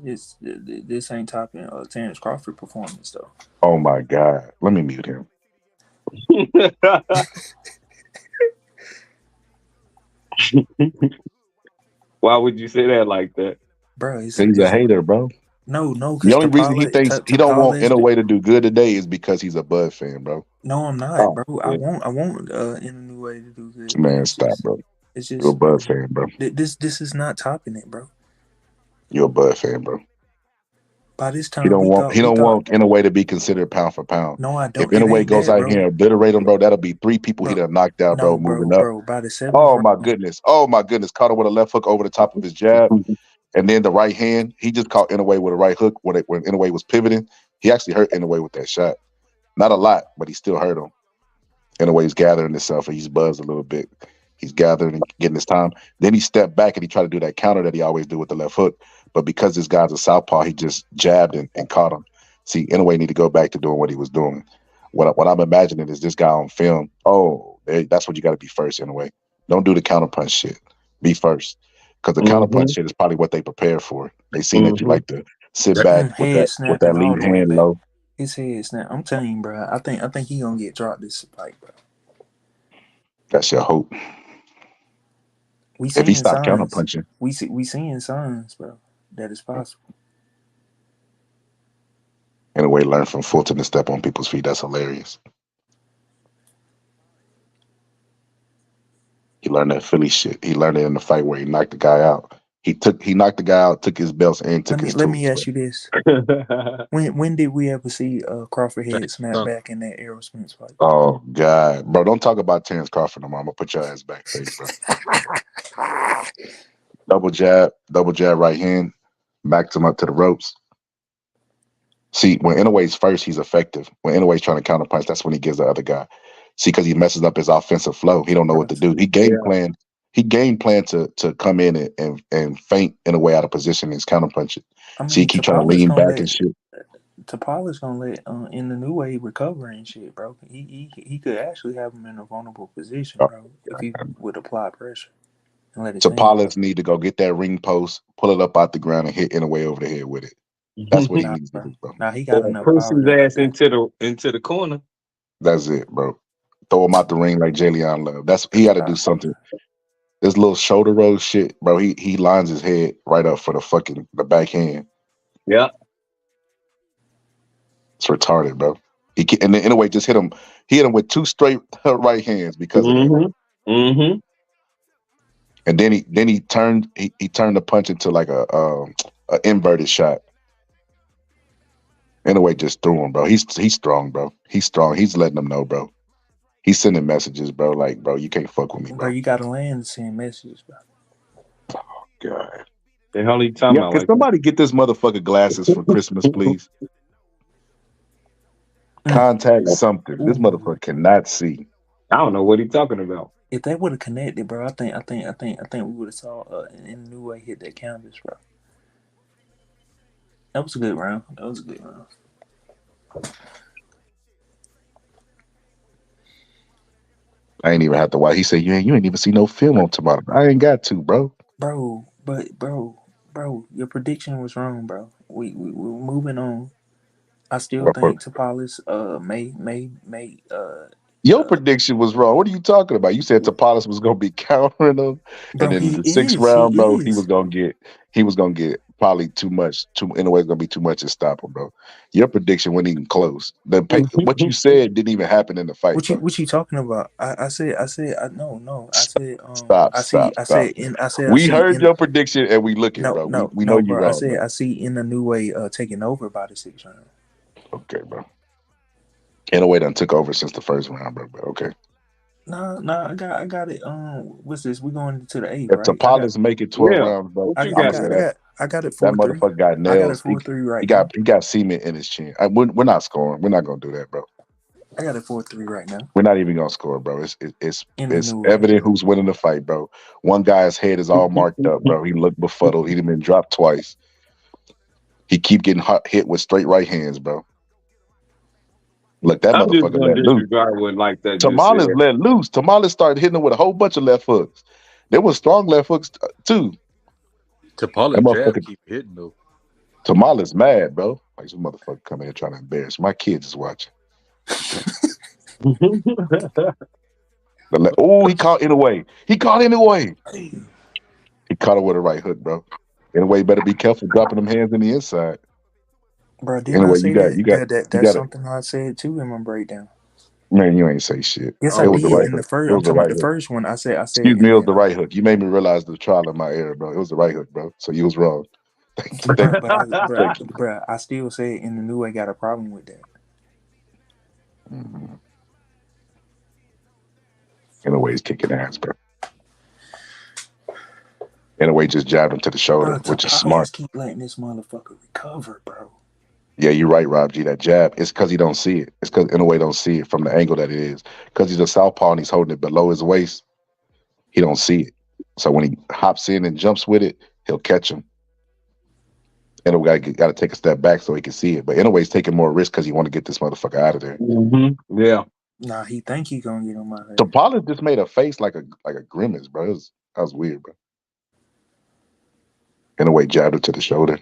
ain't topping Terrence Crawford performance though. Oh my god. Let me mute him. Why would you say that like that? Bro, He's a hater, bro. no, The because only reason he thinks he don't want Tapales. Inoue to do good today is because he's a Bud fan, bro. No, I'm not, Oh, bro. yeah. I want in a new way to do good, but Man, stop, bro. it's You're a just, Bud bro. fan, bro. This is not topping it, bro. You're a Bud fan, bro. By this He time, don't want he we don't thought. want Inoue to be considered pound for pound. No, I If don't. It Inoue ain't goes that, out here bro. and obliterate him, bro, that'll be three people he Bro, done knocked out, bro, no, moving up. bro. By the seventh Oh my round, goodness. Oh my goodness. Caught him with a left hook over the top of his jab. And then the right hand, he just caught Inoue with a right hook when Inoue was pivoting. He actually hurt Inoue with that shot. Not a lot, but he still hurt him. Inoue's gathering himself and he's buzzed a little bit. He's gathering and getting his time. Then he stepped back and he tried to do that counter that he always do with the left hook. But because this guy's a southpaw, he just jabbed and caught him. See, Inoue need to go back to doing what he was doing. What I'm imagining is this guy on film. Oh, that's what you got to be first, Inoue. Don't do the counter punch shit. Be first. Because the counter punch Mm-hmm. shit is probably what they prepare for. They seen that you Mm-hmm. like to sit back with head that snapping all lead the way hand back. low. His head snap. I'm telling you, bro. I think he gonna get dropped this fight, bro. That's your hope. We If he seeing stopped counter signs. punching, We seeing signs, bro. That is possible. Inoue learn from Fulton to step on people's feet. That's hilarious. He learned that Philly shit. He learned it in the fight where he knocked the guy out. He knocked the guy out, took his belts, and took his Let me tools. ask you this: when did we ever see Crawford head snap back in that Errol Spence fight? Oh God, bro! Don't talk about Terrence Crawford no more. I'm gonna put your ass backstage, bro. Double jab, right hand, backed him up to the ropes. See, when Inoue's first, he's effective. When Inoue's trying to counter punch, that's when he gives the other guy. See, because he messes up his offensive flow. He don't know what to do. He game Yeah. plan. He game plan to come in and feint Inoue out of position and counter punch it. I See, he mean, keep trying to lean back and shit. Tapales gonna let in the new way recover and shit, bro. He could actually have him in a vulnerable position, bro, if he would apply pressure and let his hands Tapales go. need to go get that ring post, pull it up out the ground, and hit Inoue over the head with it. That's what he Nah, needs to bro. do, bro. Nah, he got Or enough push power his to knock ass that. into the corner. That's it, bro. Throw him out the ring like Jalen Love. That's he got to do something. This little shoulder roll shit, bro. He lines his head right up for the backhand. Yeah. It's retarded, bro. And then Inoue just hit him. He hit him with two straight right hands because of that. Mm-hmm. Mm-hmm. And then he turned he turned the punch into like a inverted shot. Inoue just threw him, bro. He's strong, bro. He's strong. He's letting them know, bro. He's sending messages, bro. Like, bro, you can't fuck with me, Bro, bro. you gotta land to send messages, bro. God. The hell he talking Yeah, about can like that? somebody get this motherfucker glasses for Christmas, please? Mm. Contact something. This Ooh. motherfucker cannot see. I don't know what he talking about. If they would have connected, bro, I think we would have saw in a new way hit that canvas, bro. That was a good round. That was a good round, I ain't even have to watch. He said, you ain't even see no film on tomorrow. I ain't got to, bro. bro. But bro, your prediction was wrong, bro. We're moving on. I still think Tapales may Your uh prediction was wrong. What are you talking about? You said Tapales was gonna be countering him, and bro, then he the sixth is. He round, bro, he was is. gonna get probably too much. In a way, it's gonna be too much to stop him, bro. Your prediction wasn't even close. What you said didn't even happen in the fight, bro. What you talking about? I said no. I said Stop, stop, stop. I We see heard in your prediction and we looking, no bro. no We know no you bro. I wrong, said bro. I see in a new way taking over by the sixth round. Okay, bro. In a way, done took over since the first round, bro. But okay. Nah, I got it. What's this? We going to the eighth, If right? I got Tapales make it 12 Yeah. rounds, bro, What you I'm I gonna got say got I there? that got I got it that 4-3. motherfucker got I got it nails. 4-3 right He now. got cement in his chin. We're not scoring. We're not gonna do that, bro. I got it 4-3 right now. We're not even gonna score, bro. In the It's new way. evident who's winning the fight, bro. One guy's head is all marked up, bro. He looked befuddled. He done been dropped twice. He keep getting hit with straight right hands, bro. Look, that I'm just motherfucker gonna let loose. disregard what like that just said. Tamales let loose. Tamales started hitting him with a whole bunch of left hooks. There was strong left hooks too. That Tapales jab motherfucker keep hitting though. Tamales mad, bro. Like some motherfucker coming here trying to embarrass my kids is watching. Oh, he caught in a way. He caught in a way. He caught her with a right hook, bro. In a way, better be careful dropping them hands in the inside. Bro, didn't I Anyway, say that you that's got it. something I said too in my breakdown? Man, you ain't say shit. Yes, I It was the did. right In the hook. first, It I'm was the talking about right the hook. first one. I said Excuse me, it was in the right hook. You made me realize the trial of my error, bro. It was the right hook, bro. So you was wrong. Thank but thank you. I still say in the new way got a problem with that. Mm-hmm. In a way, he's kicking ass, bro. In a way, just jabbed him to the shoulder, Bro, which is smart. Tapales keep letting this motherfucker recover, bro. Yeah, you're right, Rob G. That jab, it's because he don't see it. It's because in a way don't see it from the angle that it is. Because he's a southpaw and he's holding it below his waist, he don't see it. So when he hops in and jumps with it, he'll catch him. And we got to take a step back so he can see it. But in a way, he's taking more risk because he want to get this motherfucker out of there. Yeah. Nah, he think he gonna get him out of So there. Pollard just made a face like a grimace, bro. That was weird, bro. In a way, jabbed it to the shoulder.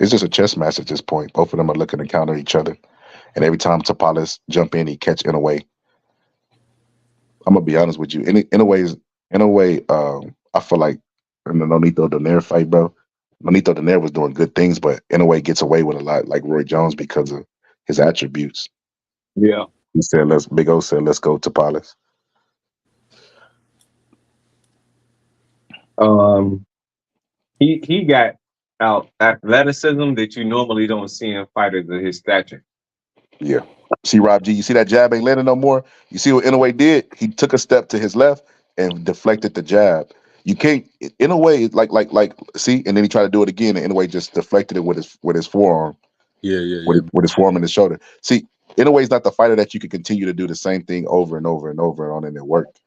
It's just a chess match at this point. Both of them are looking to counter each other. And every time Tapales jump in, he catch in a way. I'm gonna be honest with you. In a way, I feel like in the Nonito Donaire fight, bro. Nonito Donaire was doing good things, but in a way gets away with a lot, like Roy Jones, because of his attributes. Yeah. He said, Big O said, let's go Tapales. Um he got out athleticism that you normally don't see in fighters of his stature. Yeah. See, Rob G, you see that jab ain't landing no more? You see what Inoue did? He took a step to his left and deflected the jab. You can't, in a way, see, and then he tried to do it again, and Inoue just deflected it with his forearm, Yeah, yeah, yeah. with his forearm and his shoulder. See, Inoue is not the fighter that you can continue to do the same thing over and over and over and on, and it worked.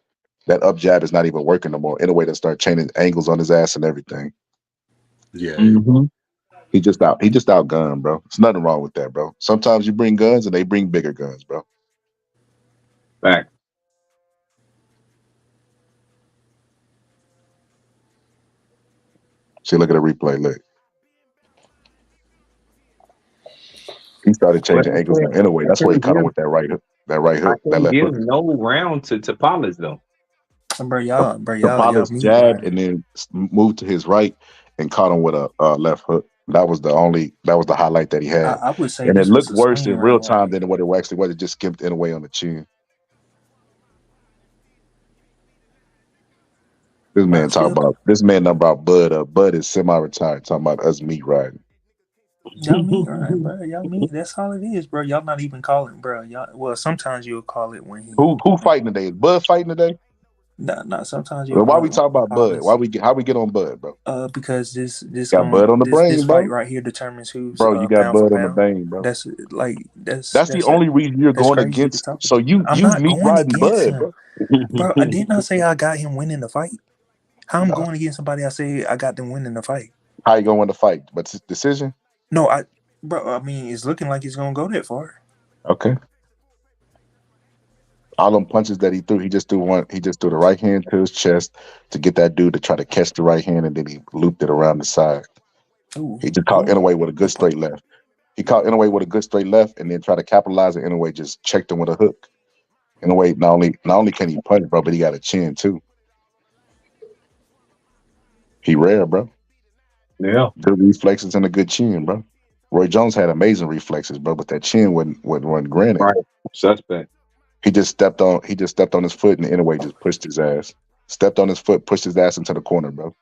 That up jab is not even working no more. Inoue to start chaining angles on his ass and everything. Yeah, yeah. Mm-hmm. He just outgunned, bro. There's nothing wrong with that, bro. Sometimes you bring guns and they bring bigger guns, bro. Fact. See, look at the replay. Look, he started But changing angles on Inoue. I That's where he can't caught him give with that right hook, that right I hook, that can't left give hook. no round to Tapales though. Y'all Tapales mute jabbed riding. and then moved to his right and caught him with a left hook. That was the highlight that he had. I would say And it this was looked a worse swing in real round. time than what it actually was. It just skipped Inoue on the chin. But I still This man talking about Bud. Bud is semi-retired. Talking about us meat riding. Y'all mean, right, bro? Y'all mean that's all it is, bro. Y'all not even calling, bro. Y'all well, sometimes you'll call it when he. Who fighting today? Is Bud fighting today? Not sometimes you'll Well, why call we it when talk he about call Bud? Why us. we get how we get on Bud, bro? Because this Got going Bud on the this brain, fight bro. right here determines who's Bro, you got pound for Bud on the pound. brain, bro. That's like That's the only reason you're that's going crazy to against. talk So about. you I'm you not meet going riding against Bud, him, bro. bro. I did not say I got him winning the fight. How I'm Nah. going against somebody I say I got them winning the fight. How you gonna win the fight? But it's decision? No, bro. I mean, it's looking like it's gonna go that far. Okay. All them punches that he threw, he just threw one. He just threw the right hand to his chest to get that dude to try to catch the right hand, and then he looped it around the side. Ooh, He just caught Inoue with a good good punch. straight left. He caught Inoue with a good straight left, and then tried to capitalize, and Inoue just checked him with a hook. Inoue not only can he punch, bro, but he got a chin too. He rare, bro. Yeah. Good reflexes and a good chin, bro. Roy Jones had amazing reflexes, bro, but that chin wasn't granted. Right. Suspect. He just stepped on his foot, and Inoue just pushed his ass. Stepped on his foot, pushed his ass into the corner, bro.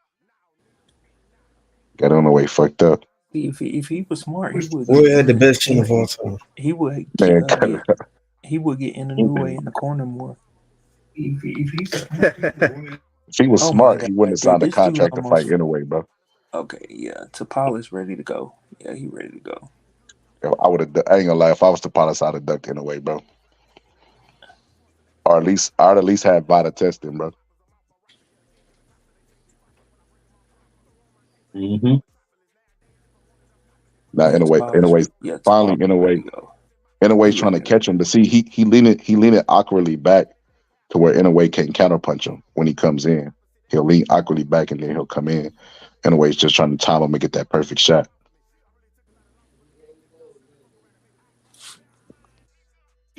Got Inoue fucked up. If he was smart, he would get Roy had the best chin of all time. he would Man, get he would get in the new way in the corner more. if he was Oh my smart, god, he wouldn't have signed a this dude contract to fight almost Inoue, bro. okay. Yeah, Tapales ready to go. Yeah, he ready to go. I ain't gonna lie. If I was Tapales, I'd have ducked Inoue, bro. Or I'd at least had Vita testing, bro. Mm-hmm. Now Yeah, Inoue's finally Tapales ready to go. He Inoue's trying ready to to go. catch him, but see, he leaning awkwardly back to where Inoue can't counterpunch him when he comes in. He'll lean awkwardly back and then he'll come in. Inoue's just trying to time him and get that perfect shot.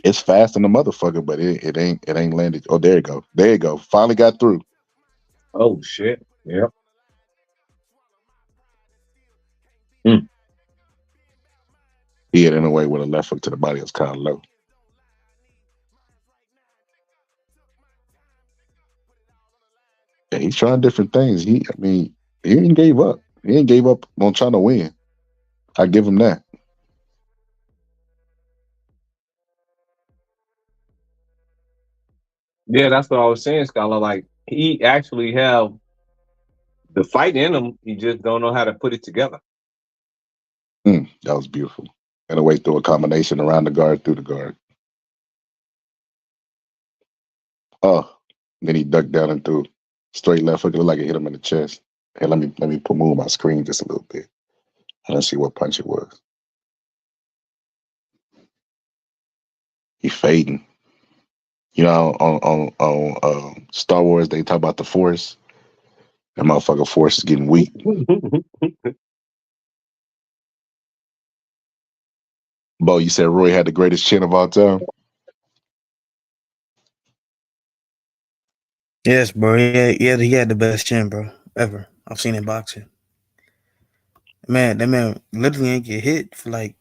It's fast in the motherfucker, but it ain't landed. Oh, there you go. There you go. Finally got through. Oh shit. Yep. Mm. He hit Inoue with a left hook to the body. It was kind of low. Yeah, he's trying different things. He ain't gave up. He ain't gave up on trying to win. I give him that. Yeah, that's what I was saying, Scholar. Like he actually have the fight in him. He just don't know how to put it together. That was beautiful. Inoue threw a combination around the guard, through the guard. Oh, then he ducked down and threw straight left hook. It looked like it hit him in the chest. Hey, let me move my screen just a little bit. I don't see what punch it was. He fading. You know, on Star Wars, they talk about the Force. That motherfucker Force is getting weak. Bo, you said Roy had the greatest chin of all time. Yes, bro. Yeah, he had the best chin, bro, ever. I've seen in boxing. Man, that man literally ain't get hit for like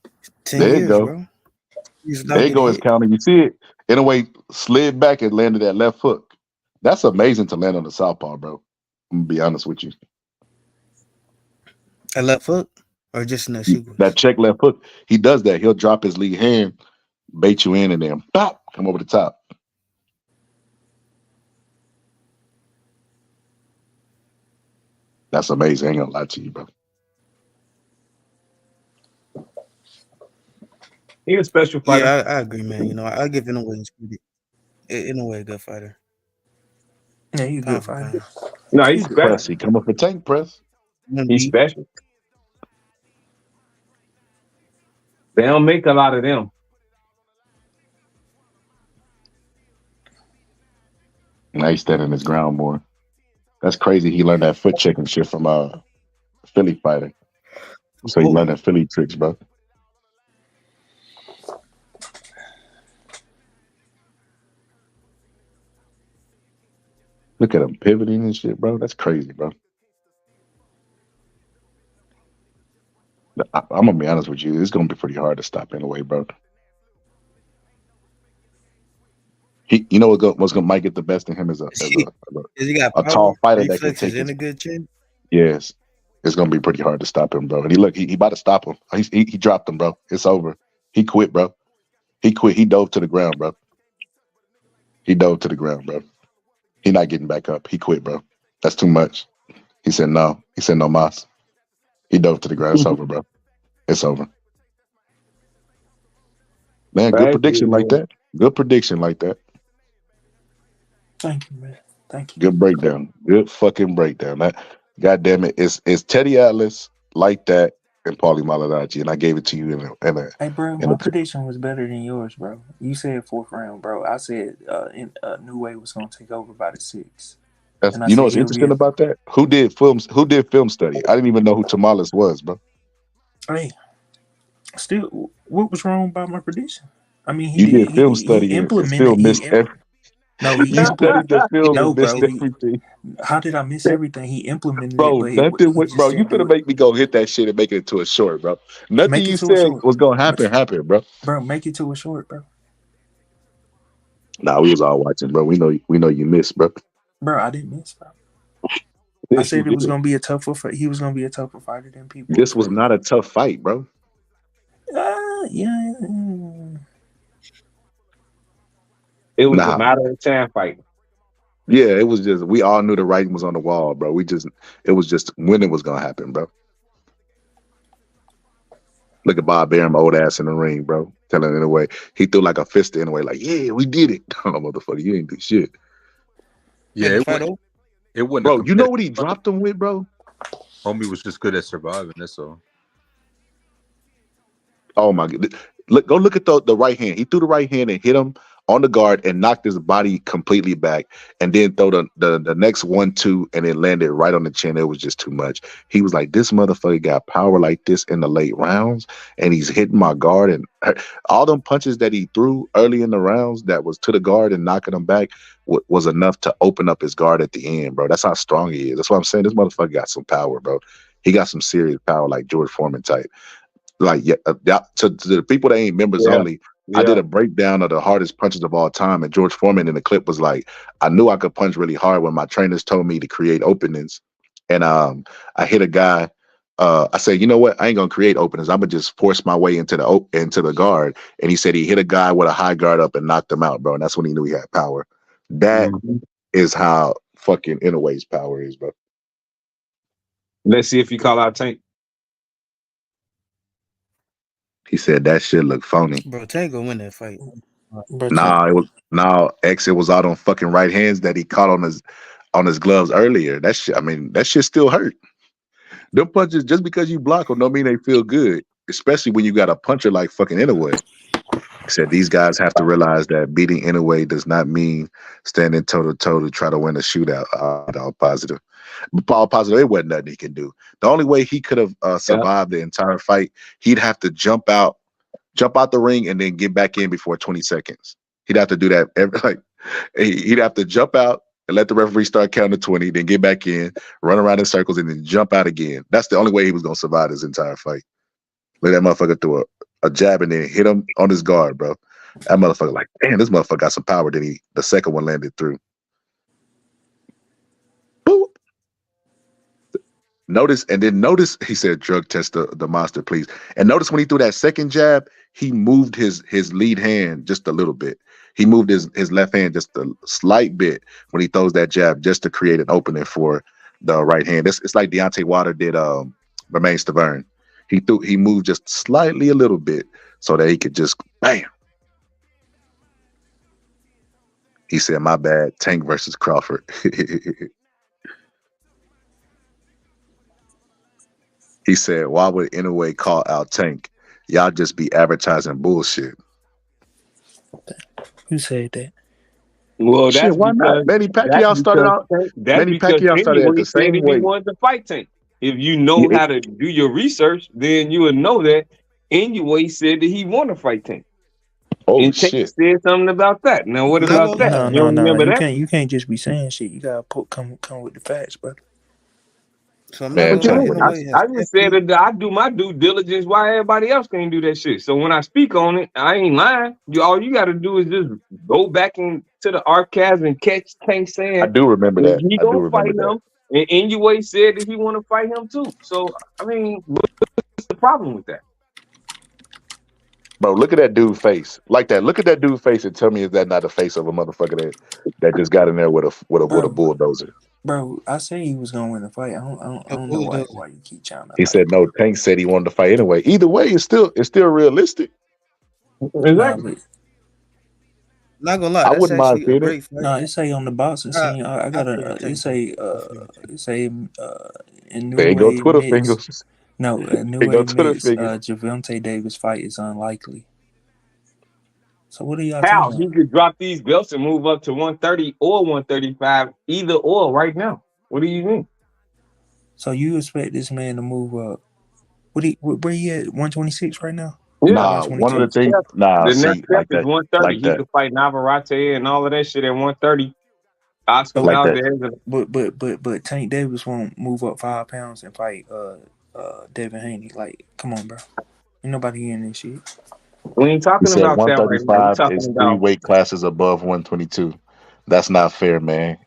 10 There you years, go. bro. He's There not you getting go. His hit. counter. You see it? In a way, slid back and landed that left hook. That's amazing to land on the southpaw, bro. I'm gonna be honest with you. A left hook or just in that That sequence. check left hook, he does that. He'll drop his lead hand, bait you in, and then pop, come over the top. That's amazing. I ain't gonna lie to you, bro. He a special fighter. Yeah, I agree, man. You know, I give Inoue credit. Inoue a good fighter, Yeah, he's a good pound for fighter. pound. No, he's He's a good special. Press. He fighter. come up for tank press. He's Beat. special. They don't make a lot of them. Now he's standing his ground more. That's crazy. He learned that foot checking shit from Philly fighter. So he learned that Philly tricks, bro. Look at him pivoting and shit, bro. That's crazy, bro. I'm gonna be honest with you. It's gonna be pretty hard to stop anyway, bro. You know what's gonna might get the best of him is He got a power, tall fighter that can reflexes, take and his a good chin. yes. It's gonna be pretty hard to stop him, bro. And he about to stop him. He dropped him, bro. It's over. He quit, bro. He quit. He dove to the ground, bro. He dove to the ground, bro. He not getting back up. He quit, bro. That's too much. He said no. He said no mas. He dove to the ground. It's over, bro. It's over. Man, good Thank you, prediction like man. that. Good prediction like that. Thank you, man. Thank you. Good breakdown. Good fucking breakdown. That, God damn it. It's Teddy Atlas like that and Paulie Malignaggi, and I gave it to you Hey, bro, in my a prediction was better than yours, bro. You said fourth round, bro. I said New Way was gonna take over by the sixth, that's, and I you know said what's he'll be interesting a. about that? Who did films? Who did film study? I didn't even know who Tamales was, bro. Hey, still, what was wrong about my prediction? I mean, he You did. did film He study and implemented. still missed every. No, he You studied the film No, and missed bro. everything, How did I miss everything? He implemented it, bro. but Nothing he went, just bro. You didn't do finna it. make me go hit that shit and make it into a short, bro. Nothing Make you it to a said short, was gonna happen, bro. bro. Make it to a short, bro. Nah, we was all watching, bro. We know you missed, bro. Bro, I didn't miss, bro. I Yes, you said it was did. gonna be a tougher fight. He was gonna be a tougher fighter than people This was expected. not a tough fight, bro. Yeah. It was a Nah, matter of time fight. yeah, it was just we all knew the writing was on the wall, bro. It was just when it was gonna happen, bro. Look at Bob Arum, old ass in the ring, bro. Telling in a way he threw like a fist in a way, like, yeah, we did it. Oh, motherfucker, you ain't do shit, Yeah, The fight over. it wasn't a bro. You know competitive what he fight. dropped him with, bro? Homie was just good at surviving. That's all. Oh my god! Go look at the right hand. He threw the right hand and hit him on the guard and knocked his body completely back, and then throw the next 1-2 and it landed right on the chin. It was just too much. He was like, "This motherfucker got power like this in the late rounds, and he's hitting my guard and all them punches that he threw early in the rounds that was to the guard and knocking him back was enough to open up his guard at the end, bro. That's how strong he is. That's what I'm saying. This motherfucker got some power, bro. He got some serious power, like George Foreman type." Like yeah, to the people that ain't members Yeah, only, I did yeah. a breakdown of the hardest punches of all time, and George Foreman in the clip was like, I knew I could punch really hard when my trainers told me to create openings, and I hit a guy. I said, you know what? I ain't gonna create openings. I'm gonna just force my way into the guard. And he said he hit a guy with a high guard up and knocked him out, bro. And that's when he knew he had power. That Mhm. is how fucking Inoue's power is, bro. Let's see if you call out Tank. He said that shit looked phony. Bro, Tank gonna win that fight. But Nah, it was all on fucking right hands that he caught on his gloves earlier. That shit, I mean, that shit still hurt. Them punches, just because you block them, don't mean they feel good. Especially when you got a puncher like fucking Inoue. He said these guys have to realize that beating Inoue does not mean standing toe to toe to try to win a shootout. All positive, but all positive. It wasn't nothing he can do. The only way he could have Yeah. survived the entire fight, he'd have to jump out the ring and then get back in before 20 seconds. He'd have to do that he'd have to jump out and let the referee start counting to 20, then get back in, run around in circles, and then jump out again. That's the only way he was gonna survive this entire fight. Look at that motherfucker threw a jab and then hit him on his guard, bro. That motherfucker like, damn, this motherfucker got some power. Then the second one landed through. Boop. Notice, he said, drug test the monster, please. And notice when he threw that second jab, he moved his lead hand just a little bit. He moved his left hand just a slight bit when he throws that jab just to create an opening for the right hand. It's like Deontay Wilder did Romain Stavern. He moved just slightly a little bit so that he could just bam. He said, my bad, Tank versus Crawford. He said, why would Inoue call out Tank? Y'all just be advertising bullshit. who said that? Well, Shit, why not? That's Manny because Pacquiao started at anyway the said same that he weight. wanted to fight Tank. If you know Yeah, how to do your research, then you would know that anyway said that he want to fight Tank. oh And Tank shit. said something about that. Now, what Not about gonna that? lie. You don't remember that? You can't just be saying shit. You gotta come with the facts, brother. So I'm not Man, gonna What you lie. Tank. In mean? a way, has I just said that I do my due diligence. Why everybody else can't do that shit? So when I speak on it, I ain't lying. All you got to do is just go back into the archives and catch Tank I saying do remember if that. he I do gonna remember fight that. him And Inoue said that he want to fight him too. So I mean, what's the problem with that? Bro, look at that dude's face. Like that. Look at that dude's face and tell me is that not the face of a motherfucker that just got in there with a Bro, bulldozer. bro, I said he was gonna win the fight. I don't know why you keep trying to He like. said no. Tank said he wanted to fight anyway. Either way, it's still realistic. Nah, Exactly. but Not gonna lie, I that's wouldn't mind actually a seeing it. great fight. nah, it say on the boxing scene. I got feel you, a. Tank. It say There you go, Inoue Twitter admits. fingers. No, There you Inoue go, Twitter admits fingers. Gervonta Davis fight is unlikely. So what are y'all How talking he about? could drop these belts and move up to 130 or 135, either or right now. What do you mean? So you expect this man to move up? Where he at? 126 right now? Yeah. Nah, one of the 122? things. Nah, The next see, step is 130. like He that, could fight Navarrete and all of that shit at 130. Oscar So, like that. Valdez. but Tank Davis won't move up 5 pounds and fight Devin Haney. Like, come on, bro. Ain't nobody hearing this shit. We ain't He talking said about that right now. We're 135 talking is 3 about weight classes above 122. That's not fair, man.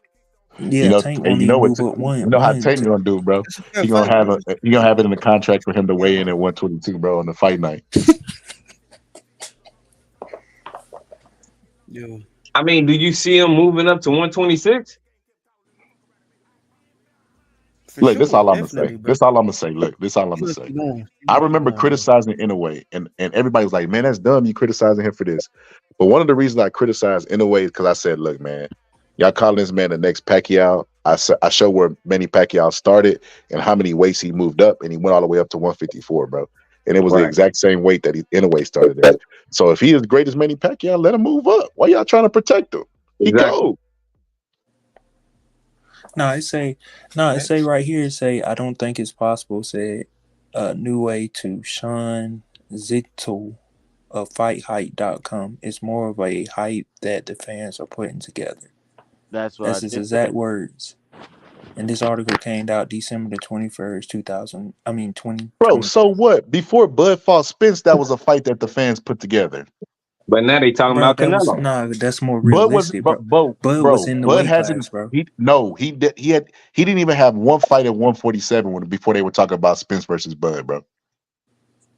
Yeah, Tank And won't you know even what? move up You know how one. Tank gonna do, bro. It's a fair fight, bro. He gonna have it in the contract for him to weigh in at 122, bro, on the fight night. Yo, I mean, do you see him moving up to 126? for Look, sure, this all I'm gonna definitely, say. bro. This all I'm gonna say. Look, this all I'm He gonna must say. keep going. I remember criticizing Inoue, and everybody was like, "Man, that's dumb. You criticizing him for this." But one of the reasons I criticized Inoue is because I said, "Look, man, y'all calling this man the next Pacquiao." I show where Manny Pacquiao started and how many weights he moved up, and he went all the way up to 154, bro. And it was the Right. exact same weight that Inoue started at. So if he is the greatest Manny Pacquiao, let him move up. Why y'all trying to protect him? He Exactly. cold. It say right here. It say I don't think it's possible. Said new way to Sean Zittel of FightHype.com. It's more of a hype that the fans are putting together. That's what That's I his did. exact words. And this article came out December the 21st, 2020. Bro, so what? Before Bud fought Spence, that was a fight that the fans put together. But now they talking Bro, about Canelo. that's more Bud was, realistic, bro. Bud was in the Bud weight hasn't. class, bro. He didn't even have one fight at 147 before they were talking about Spence versus Bud, bro.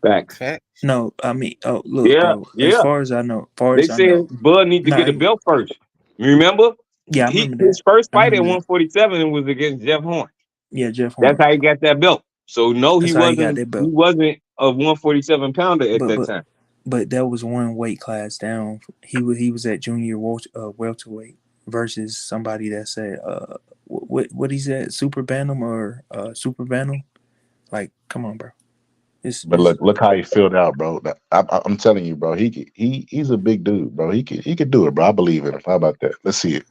Facts. No, I mean, oh look, Yeah, bro. As yeah. far as I know, They said Bud need to get a belt first. You remember? Yeah, I remember His that. first fight at 147 was against Jeff Horn. Yeah, Jeff That's Horn. how he got that belt. So no, That's he how he got wasn't. that He belt. wasn't a 147 pounder at that time. But that was one weight class down. He was at junior welterweight versus somebody that said what he said, super bantam or super bantam. Like, come on, bro. But look how he filled out, bro. I'm telling you, bro. He's a big dude, bro. He could do it, bro. I believe in him. How about that? Let's see it.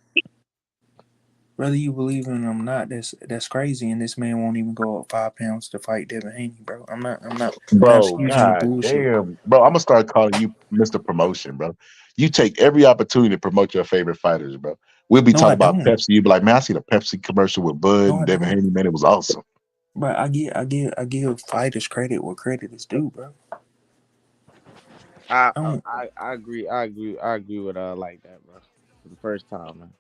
Whether you believe in him or not, that's crazy. And this man won't even go up 5 pounds to fight Devin Haney, bro. I'm not Bro, excusing the god bullshit. damn. Bro, I'm gonna start calling you Mr. Promotion, bro. You take every opportunity to promote your favorite fighters, bro. We'll be No, I talking about don't. Pepsi. You'll be like, man, I seen a Pepsi commercial with Bud No, I and Devin don't. Haney, man. It was awesome. Bro, I give fighters credit where credit is due, bro. I don't. agree. I agree with like that, bro. For the first time, man.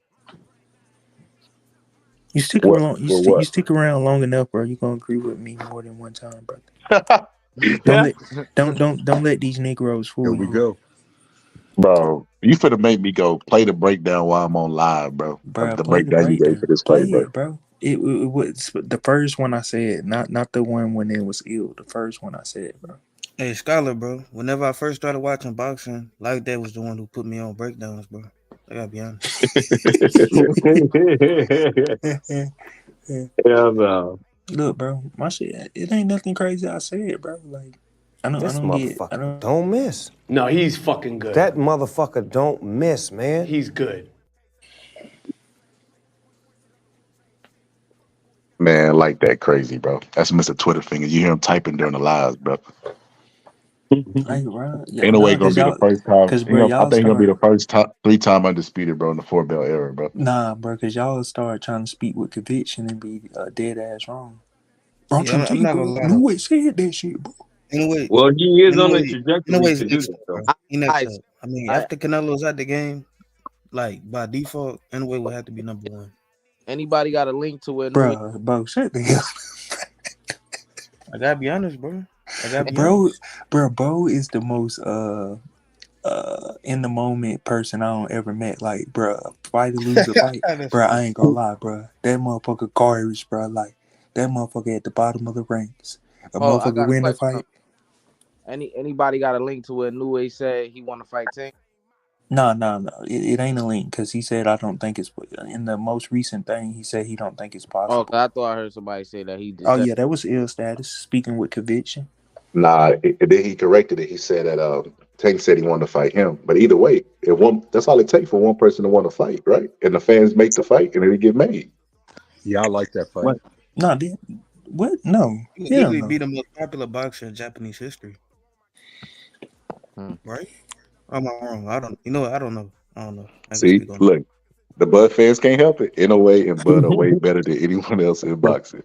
You stick What? around. For what? You stick around long enough, bro. You gonna agree with me more than one time, bro. Yeah. Don't let these Negroes Here fool we you, go. Bro, you finna make me go play the breakdown while I'm on live, bro. bro. The Play the breakdown you gave breakdown. for this Play fight, bro. it, bro. It was the first one I said, not the one when it was ill. The first one I said, bro. Hey, Scholar, bro. Whenever I first started watching boxing, like that was the one who put me on breakdowns, bro. I gotta be honest. Hell no. Look, bro, my shit. It ain't nothing crazy I said, bro. Like This motherfucker don't miss. No, he's fucking good. That motherfucker don't miss, man. He's good. Man, like that crazy, bro. That's Mr. Twitter finger. You hear him typing during the lives, bro. Like, bro, Ain't no way gonna be the first time. cause bro, I y'all think he's gonna be start. the first 3-time undisputed, bro, in the 4-belt era, bro. Nah, bro, cause y'all start trying to speak with conviction and be dead ass wrong. Bro, I'm Yeah, trying to tell I'm you, not bro. gonna lie. New way said that shit, bro. Anyway, Well, he is on the in a trajectory way, to do that, though. he next I- up. I mean, I- after Canelo's out the game, like by default, anyway would have to be number one. Anybody got a link to it? Bro, shut the hell. I gotta be honest, bro. I gotta be Bro, honest. bro is the most in the moment person I don't ever met. Like, bro, fight or lose a fight, That's bro. funny. I ain't gonna lie, bro. That motherfucker garbage, bro. Like, that motherfucker at the bottom of the ranks. A Oh, I motherfucker got a win a question. fight. Anybody got a link to it? Inoue said he want to fight Tank. No. It ain't a link because he said I don't think it's in the most recent thing. He said he don't think it's Oh, possible. 'cause I thought I heard somebody say that he just Oh said. yeah, that was ill status. Speaking with conviction. Nah, then he corrected it. He said that Tank said he wanted to fight him. But either way, that's all it takes for one person to want to fight, right? And the fans make the fight and then it get made. Yeah, I like that fight. What? No, what? No, He would hell literally no. be the most popular boxer in Japanese history, right? Am I wrong? I don't. You know what? I don't know. I don't know. I can See, speak on it. look, the Bud fans can't help it. Inoue and Bud are way better than anyone else in boxing.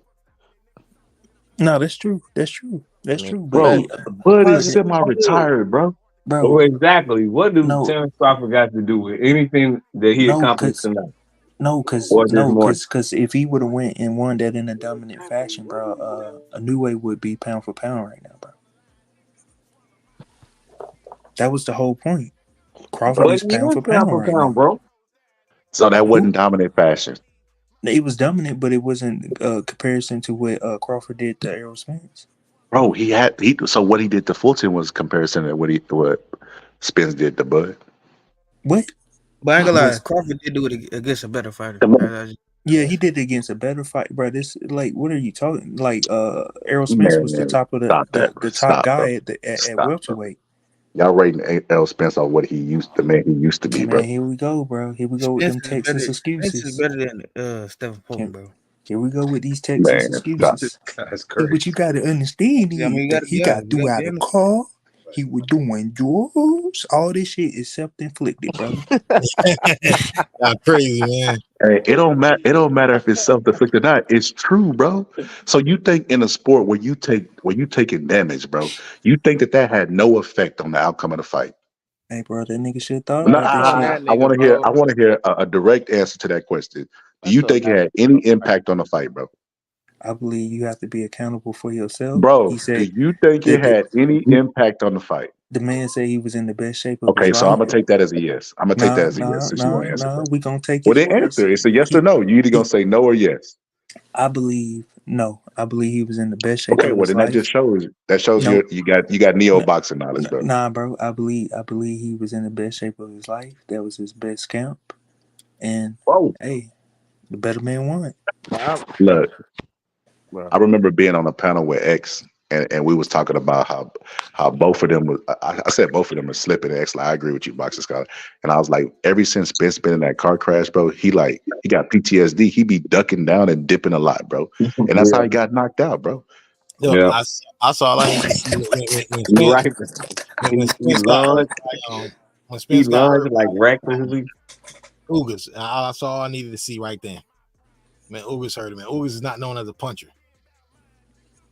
No, that's true. That's true. I That's mean, true. But Bro, Bud is semi-retired, bro. Oh, bro, exactly. What do no, Terrence Crawford got to do with anything that he no, accomplished cause tonight no, cause or this no, morning? cause if he would have went and won that in a dominant fashion, bro, a new way would be pound for pound right now, bro. That was the whole point. Crawford But is he pound is for pound pound for right pound, now. bro. So that Who? wasn't dominant fashion. It was dominant, but it wasn't comparison to what Crawford did to Errol Spence. Bro, so what he did to Fulton was comparison to what Spence did to Bud. What? But I ain't gonna lie, Was Crawford did do it against a better fighter. yeah, he did it against a better fight, bro. This like, what are you talking? Like, Errol Spence was the Man, top of stop that, bro. the top Stop, bro. guy at Stop, bro. welterweight. Y'all rating L. Spence on what the man he used to be, Man, bro. here we go, bro. Here we go with Spence them is better. Texas Spence is excuses. better than Stephen Fulton, bro. Here we go with these Texas Man, stop. excuses. That's Yeah, but you crazy. gotta understand I mean, is you that gotta he be got honest. You threw gotta out be of honest. car. He was doing drugs. All this shit is self-inflicted, brother. Not crazy, man. Hey, it don't matter. It don't matter if it's self-inflicted or not. It's true, bro. So you think in a sport where you taking damage, bro, you think that had no effect on the outcome of the fight? Hey, bro, that nigga should have thought No, That's about that on shit. that I nigga, want to hear. bro. I want to hear a direct answer to that question. Do That's you on think it that had any impact on the fight, bro? I believe you have to be accountable for yourself. He Bro, do said you think it that had any impact on the fight? the man said he was in the best shape of his Okay, so I'm life. gonna take that as a yes. I'm gonna take that Nah, as a yes nah, since you want nah, to answer nah. that. We gonna take Well, his then words. answer. It's a yes or He, no. You either gonna he. say no or yes. I believe no. I believe he was in the best shape Okay, of well his then that life. just shows No, you got neo boxing knowledge, bro. nah, bro. I believe he was in the best shape of his life. That was his best camp. And Whoa. hey, the better man won. Look, bro. I remember being on a panel with X, and we was talking about how both of them was. I said both of them are slipping. And X, like, I agree with you, Boxer Scholar. And I was like, ever since Spence been in that car crash, bro, he got PTSD. He be ducking down and dipping a lot, bro. And that's how Yeah, he got knocked out, bro. Look, yeah. I saw all I need to see when You're Spence right. when He Spence got hurt lunged. when He Spence got lunged hurt like by recklessly. Ugas. I saw all I needed to see right then. Man, Ugas hurt him. Man, Ugas is not known as a puncher.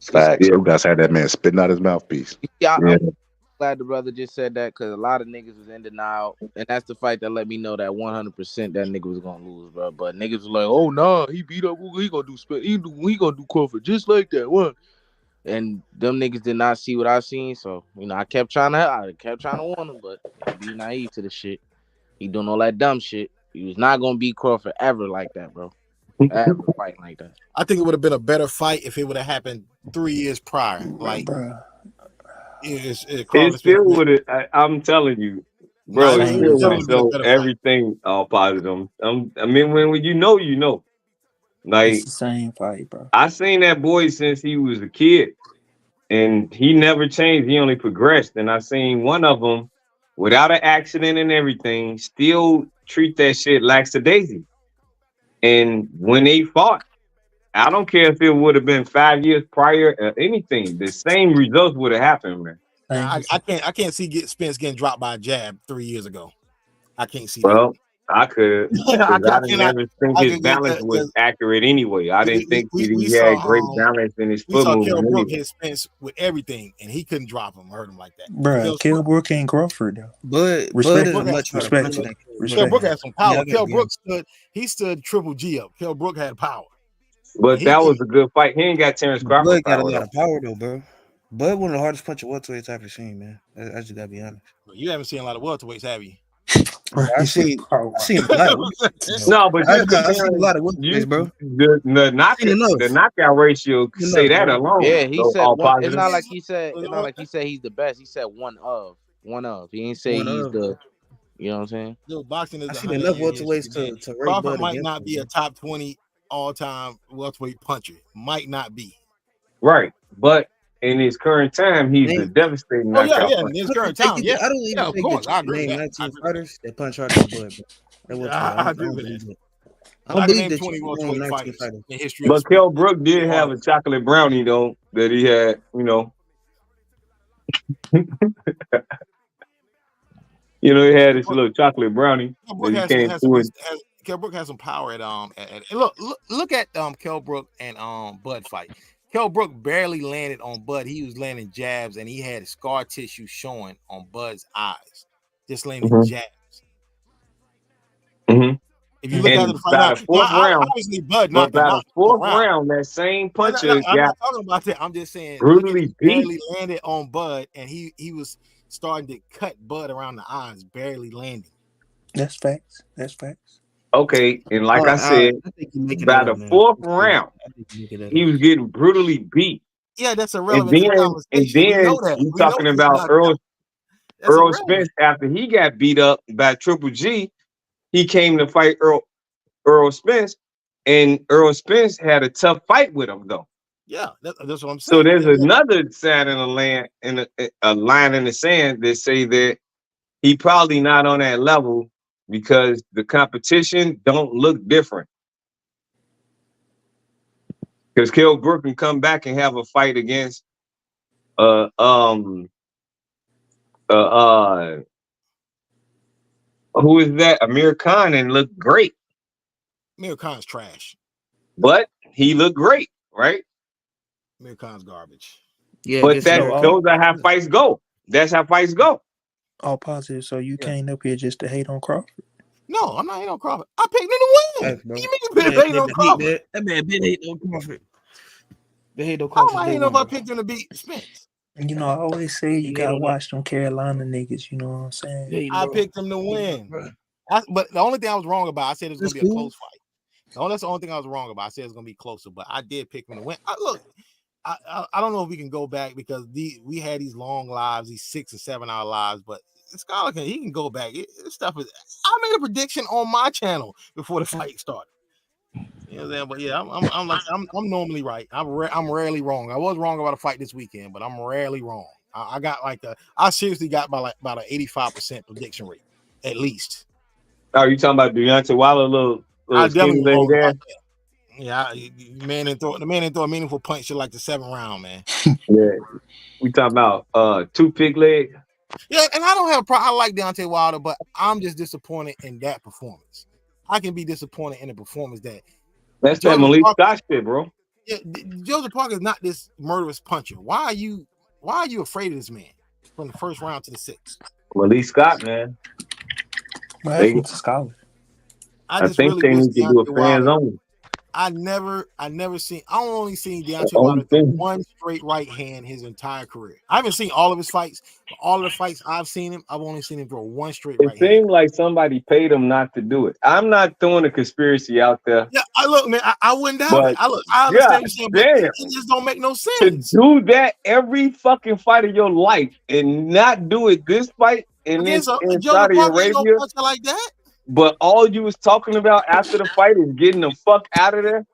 Facts. Yeah, Ugas had that man spitting out his mouthpiece. Yeah, yeah. I'm glad the brother just said that because a lot of niggas was in denial, and that's the fight that let me know that 100% that nigga was gonna lose, bro. But niggas was like, "Oh nah, he beat up Uga. He gonna do spit. He gonna do Crawford just like that." What? And them niggas did not see what I seen, so I kept trying to warn him, but he be naive to the shit. He doing all that dumb shit. He was not gonna beat Crawford ever like that, bro. Ever fighting like that. I think it would have been a better fight if it would have happened 3 years prior. Like Bro, It Carlos still Spence. would have. I'm telling you, Nah, bro. It same it still would definitely have would have been a result. showed better fight. everything all positive. I mean, when you know. It's Like the same fight, bro. I seen that boy since he was a kid, and he never changed. He only progressed. And I seen one of them without an accident and everything, still treat that shit lackadaisy. And when they fought, I don't care if it would have been 5 years prior or anything. The same results would have happened, man. Same Now I result. can't see Spence getting dropped by a jab 3 years ago. I can't see that. Well, I could, because I didn't cannot. ever think I his could get balance was because accurate anyway. I didn't think that we he saw had great balance in his we foot saw Kell movement Brook anyway. hit Spence with everything, and he couldn't drop him, hurt him like that. Bro, Kell Brook ain't Crawford though. Bud Respect, is a much harder respect, puncher than Kell respect. Brook had some power. Yeah, Kell Brook stood Triple G up. Kell Brook had power. But that was a good fight. He ain't got Terrence Crawford Bud got a power lot though. of power though, bro. Bud one of the hardest puncher welterweights I've ever seen, man. I just gotta be honest. You haven't seen a lot of welterweights, have you? I seen a lot of welterweights, No, but you're I've seen a comparing lot of welterweights, bro. the knockout ratio say that bro. alone. Yeah, he So said all one. It's positive. not like he said. It's not like he said he's the best. He said one of. He ain't say he's the. You know what I'm saying? Dude, boxing is I seen enough welterweights to rate Crawford Bud might against not him, be bro. a top 20 all-time welterweight puncher. Might not be. Right. But in his current time, he's a devastating knockout puncher. In his current time, I don't even think that you can name 19 fighters that punch harder than Bud, bro. I agree with that. I don't believe name that 20 you can name 19 fighters fighters. in history of But sport. Kell Brook did have a chocolate brownie though that he had, he had this little chocolate brownie that he came through. Kell Brook has some power at look at Kell Brook and Bud fight. Kell Brook barely landed on Bud. He was landing jabs and he had scar tissue showing on Bud's eyes. Just landing jabs. Mm-hmm. If you look at the fight obviously Bud knocked him out. Fourth round, that same puncher I'm not talking about that. I'm just saying brutally barely landed on Bud, and he was starting to cut Bud around the eyes, barely landing. That's facts. Okay, and like I said, by the fourth round, he was getting brutally beat. Yeah, that's irrelevant to the conversation. And then we know that. you talking about Earl Spence after he got beat up by Triple G. He came to fight Earl Spence, and Earl Spence had a tough fight with him though. Yeah, that's what I'm saying. So there's another side in the land, in a line in the sand that say that he probably not on that level because the competition don't look different. Because Kell Brook can come back and have a fight against who is that? Amir Khan, and look great. Amir Khan's trash. But he looked great, right? Amir Khan's garbage. Yeah, but those are how fights go. That's how fights go. All positive. So you came up here just to hate on Crawford? No, I'm not hating on Crawford. I picked him to win. You mean you hating on Crawford? That man been hating on Crawford. They hate on Crawford. I ain't know if I picked him to beat Spence. You know, I always say you gotta watch them Carolina niggas. You know what I'm saying? I picked him to win. But the only thing I was wrong about, I said it was gonna be a close fight. That's the only thing I was wrong about. I said it's gonna be closer, but I did pick him to win. I don't know if we can go back because we had these long lives, these 6 or 7 hour lives, but Scholar he can go back. This stuff is. I made a prediction on my channel before the fight started. You know what I'm saying? But yeah, I'm normally right. I'm rarely wrong. I was wrong about a fight this weekend, but I'm rarely wrong. I got I seriously got about an 85% prediction rate at least. Oh, you talking about Deontay Wilder, little I definitely skinny leg there? Yeah, the man didn't throw a meaningful punch till like the 7th round, man. Yeah, we talking about toothpick leg. Yeah, and I don't have a problem. I like Deontay Wilder, but I'm just disappointed in that performance. I can be disappointed in the performance that's that Malik Scott shit, bro. Yeah, Joseph Parker is not this murderous puncher. Why are you afraid of this man from the 1st round to the 6th? Malik Scott, man. Well, Scholar. I think they need to do a fans only. I only seen Deontay Wilder throw one straight right hand his entire career. I haven't seen all of his fights, but all of the fights I've seen him, I've only seen him throw one straight right hand. It seemed like somebody paid him not to do it. I'm not throwing a conspiracy out there. Yeah, I wouldn't doubt it. I understand what you're saying, but it just don't make no sense. To do that every fucking fight of your life and not do it this fight in Saudi Arabia like that. But all you was talking about after the fight is getting the fuck out of there.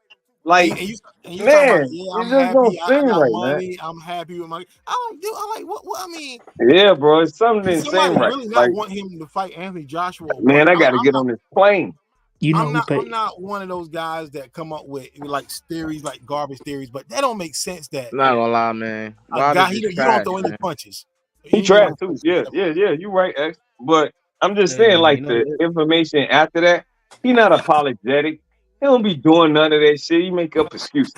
Like, and you man, I'm happy. I got money. Man. I'm happy with money. What I mean. Yeah, bro, it's something insane, right? Really not want him to fight Anthony Joshua. Man, I got to get on this plane. I'm not one of those guys that come up with like theories, like garbage theories, but that don't make sense. That not gonna lie, man. You don't throw any punches. He tried too. Yeah. You're right, X. But I'm just saying, Hey, like the information after that, he not apologetic. He don't be doing none of that shit. He make up excuses.